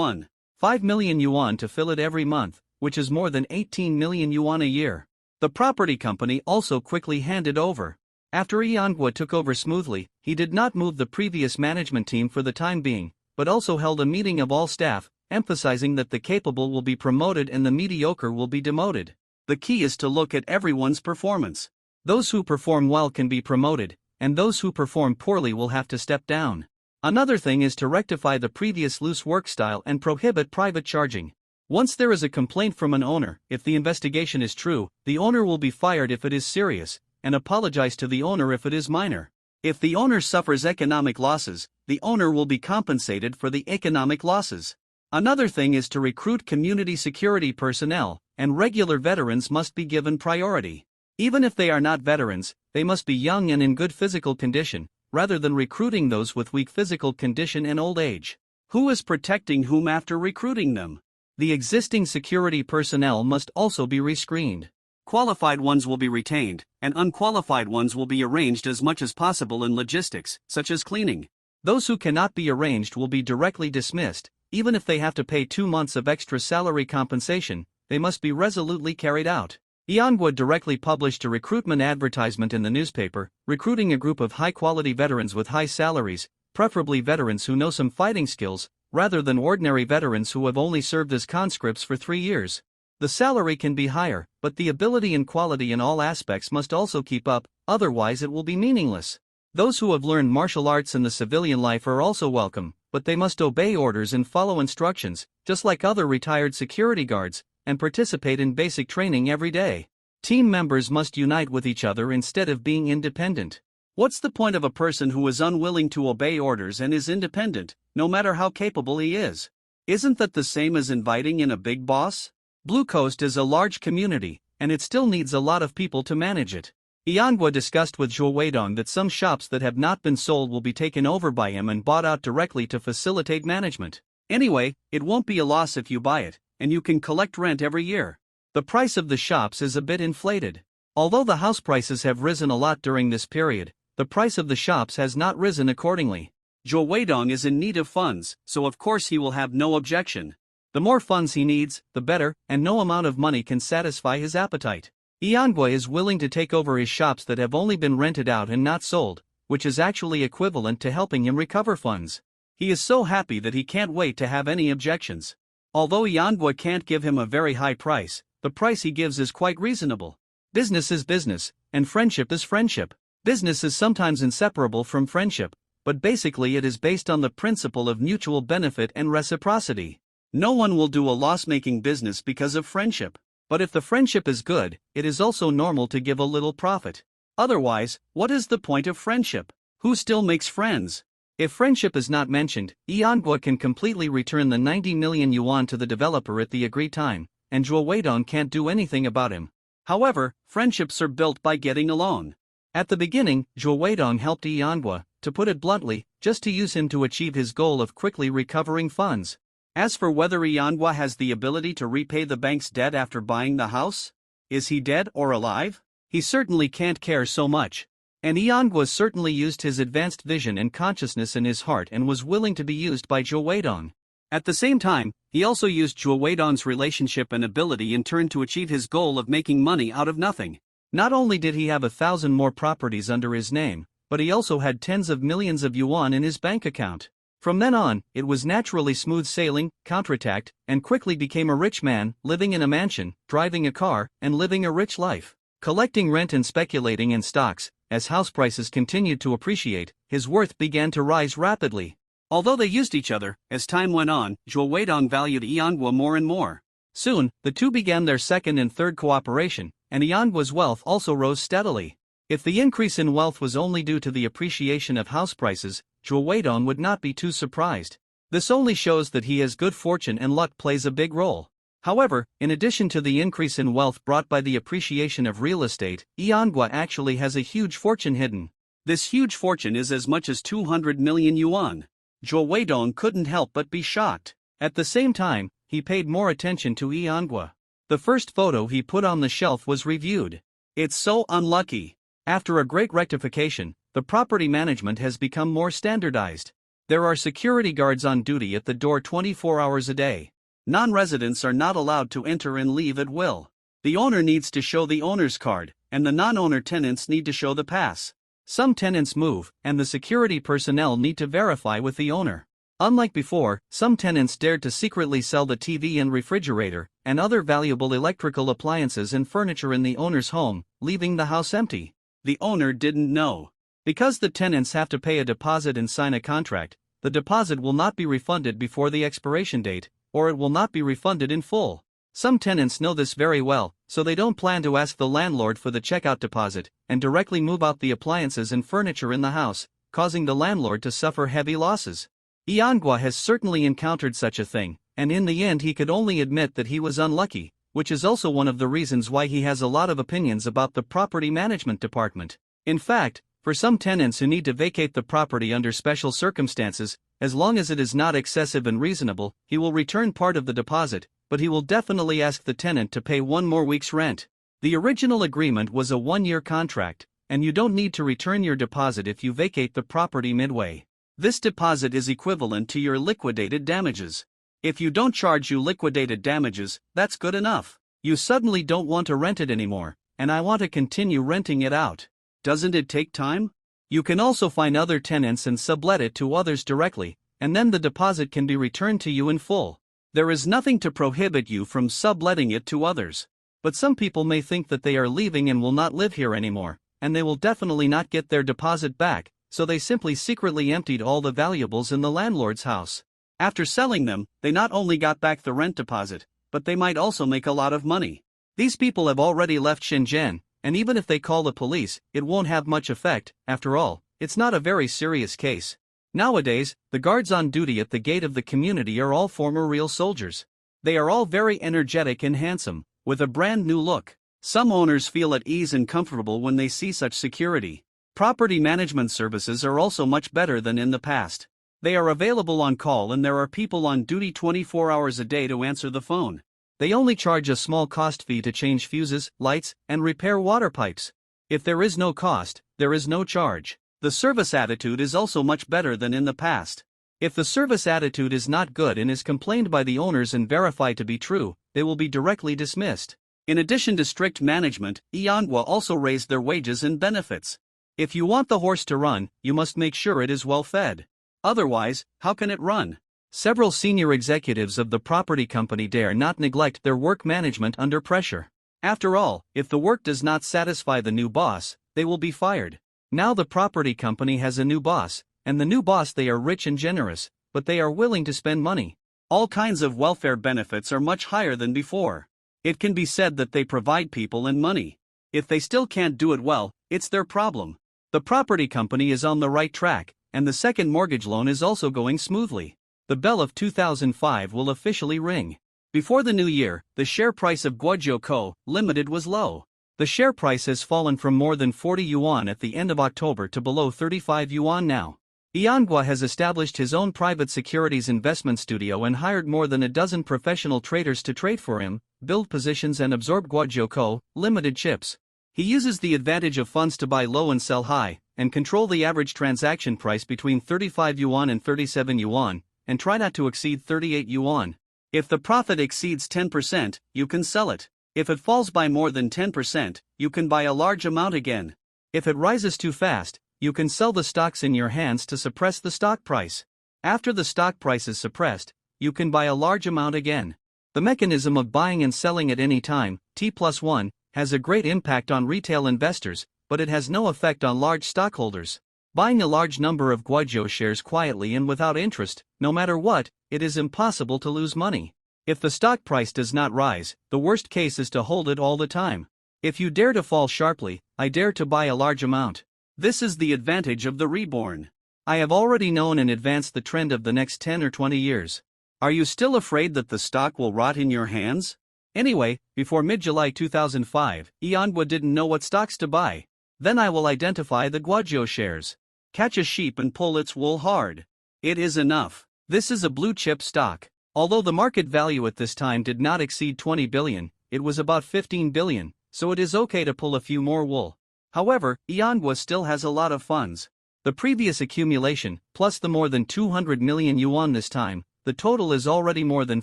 5 million yuan to fill it every month, which is more than 18 million yuan a year. The property company also quickly handed over. After Eongwa took over smoothly, he did not move the previous management team for the time being, but also held a meeting of all staff, emphasizing that the capable will be promoted and the mediocre will be demoted. The key is to look at everyone's performance. Those who perform well can be promoted, and those who perform poorly will have to step down. Another thing is to rectify the previous loose work style and prohibit private charging. Once there is a complaint from an owner, if the investigation is true, the owner will be fired if it is serious, and apologize to the owner if it is minor. If the owner suffers economic losses, the owner will be compensated for the economic losses. Another thing is to recruit community security personnel, and regular veterans must be given priority. Even if they are not veterans, they must be young and in good physical condition, rather than recruiting those with weak physical condition and old age. Who is protecting whom after recruiting them? The existing security personnel must also be rescreened. Qualified ones will be retained, and unqualified ones will be arranged as much as possible in logistics, such as cleaning. Those who cannot be arranged will be directly dismissed, even if they have to pay 2 months of extra salary compensation, they must be resolutely carried out. Manhwa directly published a recruitment advertisement in the newspaper, recruiting a group of high-quality veterans with high salaries, preferably veterans who know some fighting skills, rather than ordinary veterans who have only served as conscripts for 3 years. The salary can be higher, but the ability and quality in all aspects must also keep up, otherwise it will be meaningless. Those who have learned martial arts in the civilian life are also welcome, but they must obey orders and follow instructions, just like other retired security guards, and participate in basic training every day. Team members must unite with each other instead of being independent. What's the point of a person who is unwilling to obey orders and is independent, no matter how capable he is? Isn't that the same as inviting in a big boss? Blue Coast is a large community, and it still needs a lot of people to manage it. Manhwa discussed with Zhou Weidong that some shops that have not been sold will be taken over by him and bought out directly to facilitate management. Anyway, it won't be a loss if you buy it, and you can collect rent every year. The price of the shops is a bit inflated. Although the house prices have risen a lot during this period, the price of the shops has not risen accordingly. Zhou Weidong is in need of funds, so of course he will have no objection. The more funds he needs, the better, and no amount of money can satisfy his appetite. Manhwa is willing to take over his shops that have only been rented out and not sold, which is actually equivalent to helping him recover funds. He is so happy that he can't wait to have any objections. Although Manhwa can't give him a very high price, the price he gives is quite reasonable. Business is business, and friendship is friendship. Business is sometimes inseparable from friendship, but basically it is based on the principle of mutual benefit and reciprocity. No one will do a loss-making business because of friendship. But if the friendship is good, it is also normal to give a little profit. Otherwise, what is the point of friendship? Who still makes friends? If friendship is not mentioned, Manhwa can completely return the 90 million yuan to the developer at the agreed time, and Zhou Weidong can't do anything about him. However, friendships are built by getting along. At the beginning, Zhou Weidong helped Manhwa, to put it bluntly, just to use him to achieve his goal of quickly recovering funds. As for whether Manhwa has the ability to repay the bank's debt after buying the house, is he dead or alive? He certainly can't care so much. And Manhwa certainly used his advanced vision and consciousness in his heart and was willing to be used by Zhou Weidong. At the same time, he also used Zhou Weidong's relationship and ability in turn to achieve his goal of making money out of nothing. Not only did he have 1,000 more properties under his name, but he also had tens of millions of yuan in his bank account. From then on, it was naturally smooth sailing, counterattacked, and quickly became a rich man, living in a mansion, driving a car, and living a rich life. Collecting rent and speculating in stocks, as house prices continued to appreciate, his worth began to rise rapidly. Although they used each other, as time went on, Zhou Weidong valued Manhwa more and more. Soon, the two began their second and third cooperation, and Manhwa's wealth also rose steadily. If the increase in wealth was only due to the appreciation of house prices, Zhou Weidong would not be too surprised. This only shows that he has good fortune and luck plays a big role. However, in addition to the increase in wealth brought by the appreciation of real estate, Manhwa actually has a huge fortune hidden. This huge fortune is as much as 200 million yuan. Zhou Weidong couldn't help but be shocked. At the same time, he paid more attention to Manhwa. The first photo he put on the shelf was reviewed. It's so unlucky. After a great rectification, the property management has become more standardized. There are security guards on duty at the door 24 hours a day. Non-residents are not allowed to enter and leave at will. The owner needs to show the owner's card, and the non-owner tenants need to show the pass. Some tenants move, and the security personnel need to verify with the owner. Unlike before, some tenants dared to secretly sell the TV and refrigerator, and other valuable electrical appliances and furniture in the owner's home, leaving the house empty. The owner didn't know. Because the tenants have to pay a deposit and sign a contract, the deposit will not be refunded before the expiration date, or it will not be refunded in full. Some tenants know this very well, so they don't plan to ask the landlord for the checkout deposit, and directly move out the appliances and furniture in the house, causing the landlord to suffer heavy losses. Manhwa has certainly encountered such a thing, and in the end he could only admit that he was unlucky, which is also one of the reasons why he has a lot of opinions about the property management department. In fact, for some tenants who need to vacate the property under special circumstances, as long as it is not excessive and reasonable, he will return part of the deposit, but he will definitely ask the tenant to pay 1 more week's rent. The original agreement was a 1-year contract, and you don't need to return your deposit if you vacate the property midway. This deposit is equivalent to your liquidated damages. If you don't charge you liquidated damages, that's good enough. You suddenly don't want to rent it anymore, and I want to continue renting it out. Doesn't it take time? You can also find other tenants and sublet it to others directly, and then the deposit can be returned to you in full. There is nothing to prohibit you from subletting it to others. But some people may think that they are leaving and will not live here anymore, and they will definitely not get their deposit back, so they simply secretly emptied all the valuables in the landlord's house. After selling them, they not only got back the rent deposit, but they might also make a lot of money. These people have already left Shenzhen, and even if they call the police, it won't have much effect. After all, it's not a very serious case. Nowadays, the guards on duty at the gate of the community are all former real soldiers. They are all very energetic and handsome, with a brand new look. Some owners feel at ease and comfortable when they see such security. Property management services are also much better than in the past. They are available on call and there are people on duty 24 hours a day to answer the phone. They only charge a small cost fee to change fuses, lights, and repair water pipes. If there is no cost, there is no charge. The service attitude is also much better than in the past. If the service attitude is not good and is complained by the owners and verified to be true, they will be directly dismissed. In addition to strict management, Manhwa also raised their wages and benefits. If you want the horse to run, you must make sure it is well fed. Otherwise, how can it run? Several senior executives of the property company dare not neglect their work management under pressure. After all, if the work does not satisfy the new boss, they will be fired. Now the property company has a new boss, and the new boss they are rich and generous, but they are willing to spend money. All kinds of welfare benefits are much higher than before. It can be said that they provide people and money. If they still can't do it well, it's their problem. The property company is on the right track, and the second mortgage loan is also going smoothly. The bell of 2005 will officially ring. Before the new year, the share price of Guojiu Co. Limited was low. The share price has fallen from more than 40 yuan at the end of October to below 35 yuan now. Manhwa has established his own private securities investment studio and hired more than a dozen professional traders to trade for him, build positions and absorb Guojiu Co. Limited chips. He uses the advantage of funds to buy low and sell high, and control the average transaction price between 35 yuan and 37 yuan, and try not to exceed 38 yuan. If the profit exceeds 10%, you can sell it. If it falls by more than 10%, you can buy a large amount again. If it rises too fast, you can sell the stocks in your hands to suppress the stock price. After the stock price is suppressed, you can buy a large amount again. The mechanism of buying and selling at any time, T+1, has a great impact on retail investors, but it has no effect on large stockholders. Buying a large number of Guojiu shares quietly and without interest, no matter what, it is impossible to lose money. If the stock price does not rise, the worst case is to hold it all the time. If you dare to fall sharply, I dare to buy a large amount. This is the advantage of the Reborn. I have already known in advance the trend of the next 10 or 20 years. Are you still afraid that the stock will rot in your hands? Anyway, before mid-July 2005, Manhwa didn't know what stocks to buy. Then I will identify the Guojiu shares. Catch a sheep and pull its wool hard. It is enough. This is a blue chip stock. Although the market value at this time did not exceed 20 billion, it was about 15 billion, so it is okay to pull a few more wool. However, Manhwa still has a lot of funds. The previous accumulation, plus the more than 200 million yuan this time, the total is already more than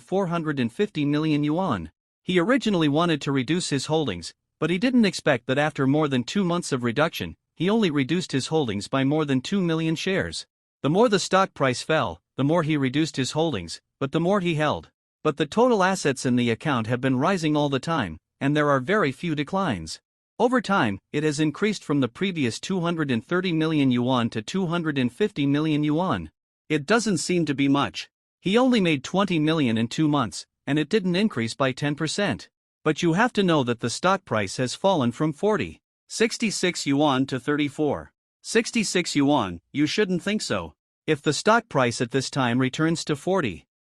450 million yuan. He originally wanted to reduce his holdings, but he didn't expect that after more than 2 months of reduction, he only reduced his holdings by more than 2 million shares. The more the stock price fell, the more he reduced his holdings, but the more he held. But the total assets in the account have been rising all the time, and there are very few declines. Over time, it has increased from the previous 230 million yuan to 250 million yuan. It doesn't seem to be much. He only made 20 million in 2 months, and it didn't increase by 10%. But you have to know that the stock price has fallen from 66 yuan to 66 yuan, you shouldn't think so. If the stock price at this time returns to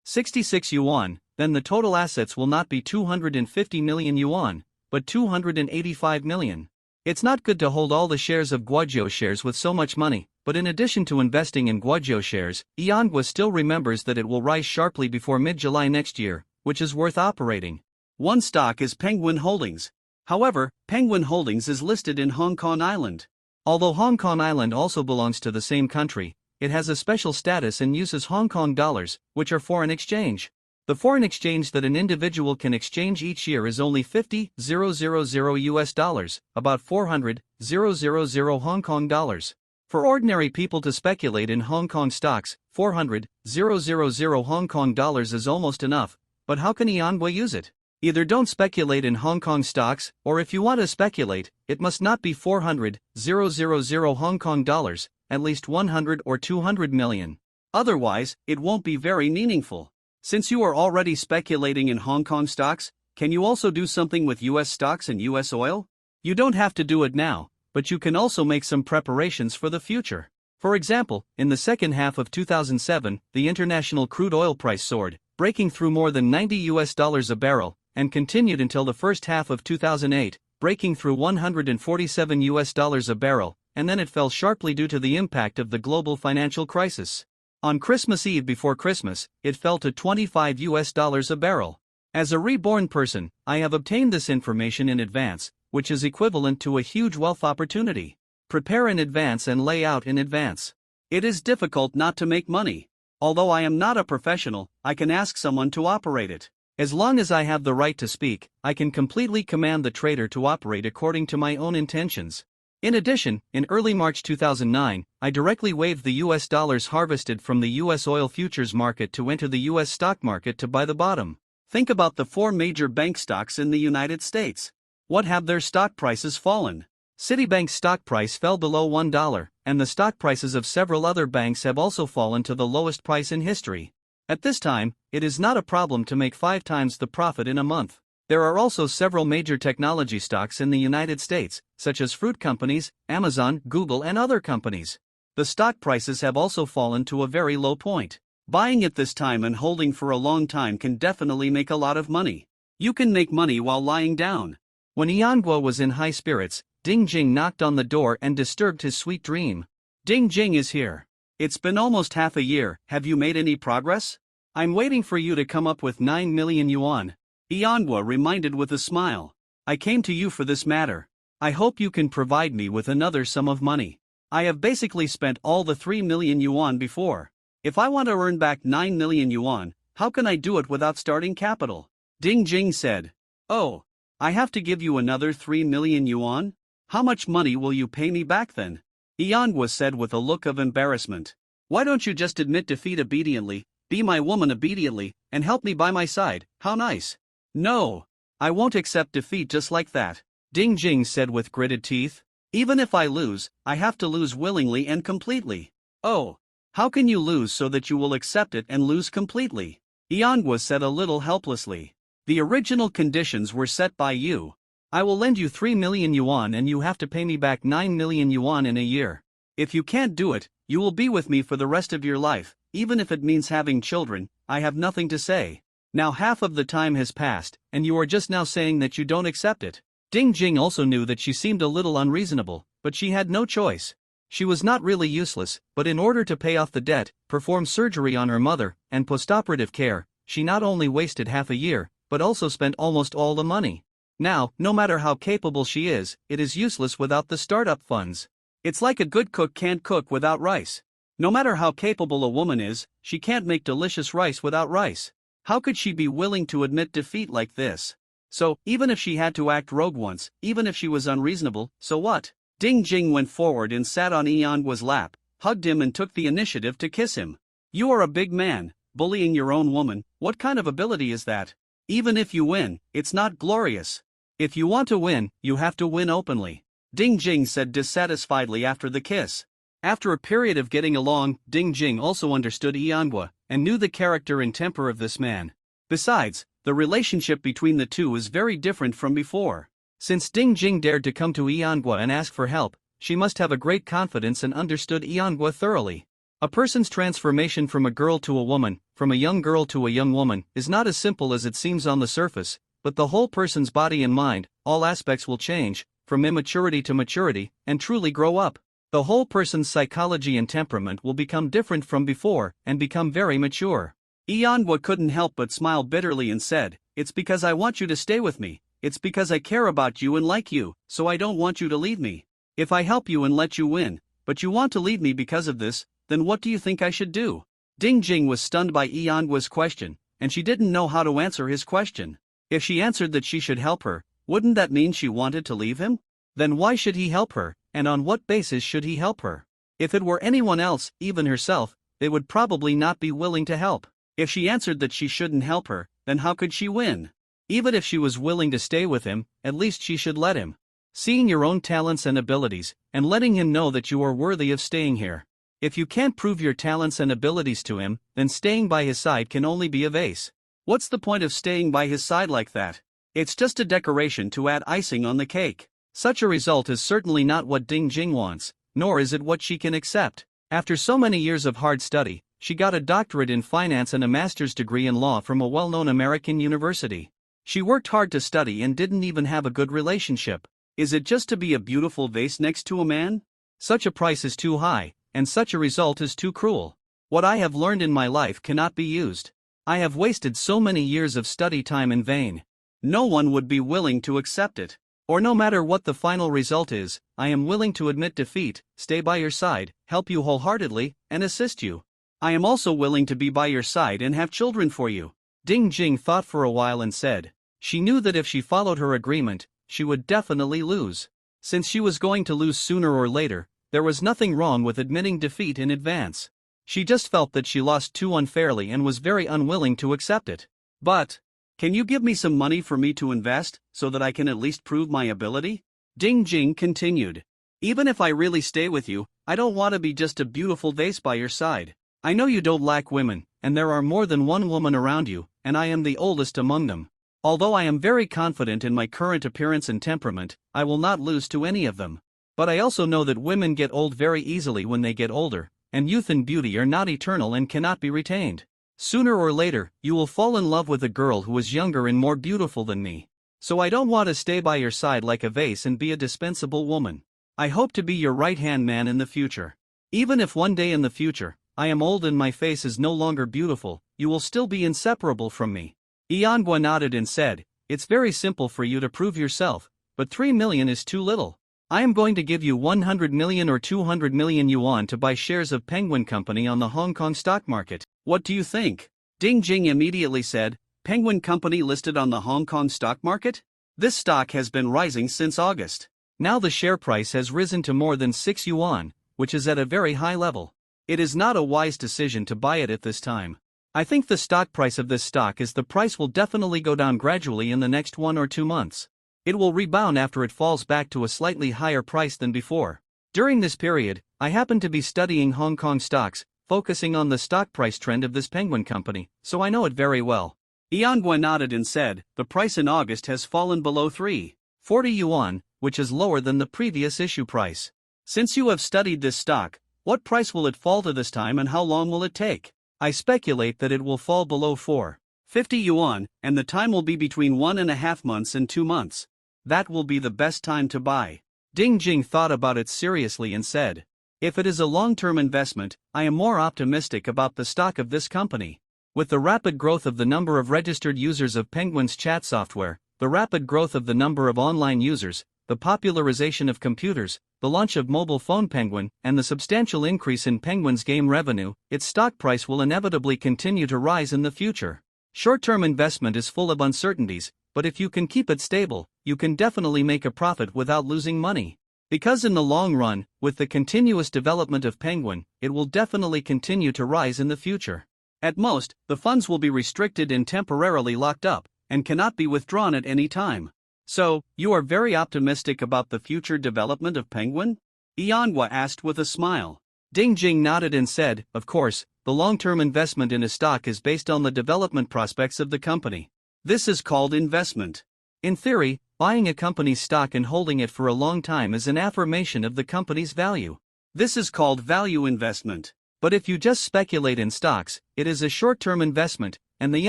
66 yuan, then the total assets will not be 250 million yuan, but 285 million. It's not good to hold all the shares of Guojiu shares with so much money, but in addition to investing in Guojiu shares, Manhwa still remembers that it will rise sharply before mid-July next year, which is worth operating. One stock is Penguin Holdings. However, Penguin Holdings is listed in Hong Kong Island. Although Hong Kong Island also belongs to the same country, it has a special status and uses Hong Kong dollars, which are foreign exchange. The foreign exchange that an individual can exchange each year is only 50,000 US dollars, about 400,000 Hong Kong dollars. For ordinary people to speculate in Hong Kong stocks, 400,000 Hong Kong dollars is almost enough, but how can Yanhua use it? Either don't speculate in Hong Kong stocks, or if you want to speculate, it must not be 400,000 Hong Kong dollars, at least 100 or 200 million. Otherwise, it won't be very meaningful. Since you are already speculating in Hong Kong stocks, can you also do something with US stocks and US oil? You don't have to do it now, but you can also make some preparations for the future. For example, in the second half of 2007, the international crude oil price soared, breaking through more than $90 a barrel, and continued until the first half of 2008, breaking through $147 a barrel, and then it fell sharply due to the impact of the global financial crisis. On Christmas Eve before Christmas, it fell to $25 a barrel. As a reborn person, I have obtained this information in advance, which is equivalent to a huge wealth opportunity. Prepare in advance and lay out in advance. It is difficult not to make money. Although I am not a professional, I can ask someone to operate it. As long as I have the right to speak, I can completely command the trader to operate according to my own intentions. In addition, in early March 2009, I directly waived the US dollars harvested from the US oil futures market to enter the US stock market to buy the bottom. Think about the 4 major bank stocks in the United States. What have their stock prices fallen? Citibank's stock price fell below $1, and the stock prices of several other banks have also fallen to the lowest price in history. At this time, it is not a problem to make 5 times the profit in a month. There are also several major technology stocks in the United States, such as fruit companies, Amazon, Google, and other companies. The stock prices have also fallen to a very low point. Buying at this time and holding for a long time can definitely make a lot of money. You can make money while lying down. When Yanhua was in high spirits, Ding Jing knocked on the door and disturbed his sweet dream. Ding Jing is here. It's been almost half a year, have you made any progress? I'm waiting for you to come up with 9 million yuan. Yanhua reminded with a smile. I came to you for this matter. I hope you can provide me with another sum of money. I have basically spent all the 3 million yuan before. If I want to earn back 9 million yuan, how can I do it without starting capital? Ding Jing said. Oh, I have to give you another 3 million yuan? How much money will you pay me back then? Yanhua said with a look of embarrassment. Why don't you just admit defeat obediently, be my woman obediently, and help me by my side? How nice. No, I won't accept defeat just like that, Ding Jing said with gritted teeth. Even if I lose, I have to lose willingly and completely. Oh, how can you lose so that you will accept it and lose completely? Yanhua said a little helplessly. The original conditions were set by you. I will lend you 3 million yuan and you have to pay me back 9 million yuan in a year. If you can't do it, you will be with me for the rest of your life, even if it means having children. I have nothing to say. Now half of the time has passed, and you are just now saying that you don't accept it. Ding Jing also knew that she seemed a little unreasonable, but she had no choice. She was not really useless, but in order to pay off the debt, perform surgery on her mother, and postoperative care, she not only wasted half a year, but also spent almost all the money. Now, no matter how capable she is, it is useless without the startup funds. It's like a good cook can't cook without rice. No matter how capable a woman is, she can't make delicious rice without rice. How could she be willing to admit defeat like this? So, even if she had to act rogue once, even if she was unreasonable, so what? Ding Jing went forward and sat on Yanhua's lap, hugged him and took the initiative to kiss him. You are a big man, bullying your own woman, what kind of ability is that? Even if you win, it's not glorious. If you want to win, you have to win openly, Ding Jing said dissatisfiedly after the kiss. After a period of getting along, Ding Jing also understood Yanhua, and knew the character and temper of this man. Besides, the relationship between the two is very different from before. Since Ding Jing dared to come to Yanhua and ask for help, she must have a great confidence and understood Yanhua thoroughly. A person's transformation from a girl to a woman, from a young girl to a young woman, is not as simple as it seems on the surface, but the whole person's body and mind, all aspects will change, from immaturity to maturity, and truly grow up. The whole person's psychology and temperament will become different from before, and become very mature. Yanhua couldn't help but smile bitterly and said, "It's because I want you to stay with me, it's because I care about you and like you, so I don't want you to leave me. If I help you and let you win, but you want to leave me because of this, then what do you think I should do?" Ding Jing was stunned by Yanhua's question, and she didn't know how to answer his question. If she answered that she should help her, wouldn't that mean she wanted to leave him? Then why should he help her, and on what basis should he help her? If it were anyone else, even herself, they would probably not be willing to help. If she answered that she shouldn't help her, then how could she win? Even if she was willing to stay with him, at least she should let him. Seeing your own talents and abilities, and letting him know that you are worthy of staying here. If you can't prove your talents and abilities to him, then staying by his side can only be a vase. What's the point of staying by his side like that? It's just a decoration to add icing on the cake. Such a result is certainly not what Ding Jing wants, nor is it what she can accept. After so many years of hard study, she got a doctorate in finance and a master's degree in law from a well-known American university. She worked hard to study and didn't even have a good relationship. Is it just to be a beautiful vase next to a man? Such a price is too high, and such a result is too cruel. What I have learned in my life cannot be used. I have wasted so many years of study time in vain. No one would be willing to accept it. Or no matter what the final result is, I am willing to admit defeat, stay by your side, help you wholeheartedly, and assist you. I am also willing to be by your side and have children for you. Ding Jing thought for a while and said, she knew that if she followed her agreement, she would definitely lose. Since she was going to lose sooner or later, there was nothing wrong with admitting defeat in advance. She just felt that she lost too unfairly and was very unwilling to accept it. But, can you give me some money for me to invest, so that I can at least prove my ability? Ding Jing continued. Even if I really stay with you, I don't want to be just a beautiful vase by your side. I know you don't lack women, and there are more than one woman around you, and I am the oldest among them. Although I am very confident in my current appearance and temperament, I will not lose to any of them. But I also know that women get old very easily when they get older, and youth and beauty are not eternal and cannot be retained. Sooner or later, you will fall in love with a girl who is younger and more beautiful than me. So I don't want to stay by your side like a vase and be a dispensable woman. I hope to be your right-hand man in the future. Even if one day in the future, I am old and my face is no longer beautiful, you will still be inseparable from me. Yanhua nodded and said, it's very simple for you to prove yourself, but 3 million is too little. I am going to give you 100 million or 200 million yuan to buy shares of Penguin Company on the Hong Kong stock market. What do you think? Ding Jing immediately said, Penguin Company listed on the Hong Kong stock market? This stock has been rising since August. Now the share price has risen to more than 6 yuan, which is at a very high level. It is not a wise decision to buy it at this time. I think the stock price of this stock is the price will definitely go down gradually in the next 1 or 2 months. It will rebound after it falls back to a slightly higher price than before. During this period, I happen to be studying Hong Kong stocks, focusing on the stock price trend of this Penguin Company, so I know it very well. Yanhua nodded and said, the price in August has fallen below 340 yuan, which is lower than the previous issue price. Since you have studied this stock, what price will it fall to this time and how long will it take? I speculate that it will fall below 450 yuan, and the time will be between 1.5 months and 2 months. That will be the best time to buy. Ding Jing thought about it seriously and said, if it is a long-term investment, I am more optimistic about the stock of this company. With the rapid growth of the number of registered users of Penguin's chat software, the rapid growth of the number of online users, the popularization of computers, the launch of mobile phone Penguin, and the substantial increase in Penguin's game revenue, its stock price will inevitably continue to rise in the future. Short-term investment is full of uncertainties, but if you can keep it stable, you can definitely make a profit without losing money. Because in the long run, with the continuous development of Penguin, it will definitely continue to rise in the future. At most, the funds will be restricted and temporarily locked up, and cannot be withdrawn at any time. So, you are very optimistic about the future development of Penguin? Yanhua asked with a smile. Ding Jing nodded and said, of course, the long-term investment in a stock is based on the development prospects of the company. This is called investment. In theory, buying a company's stock and holding it for a long time is an affirmation of the company's value. This is called value investment. But if you just speculate in stocks, it is a short-term investment, and the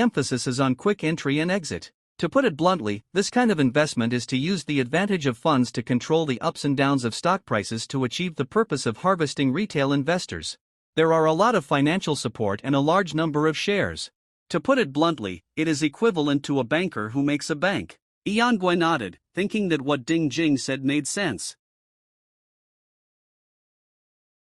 emphasis is on quick entry and exit. To put it bluntly, this kind of investment is to use the advantage of funds to control the ups and downs of stock prices to achieve the purpose of harvesting retail investors. There are a lot of financial support and a large number of shares. To put it bluntly, it is equivalent to a banker who makes a bank. Yanhua nodded, thinking that what Ding Jing said made sense.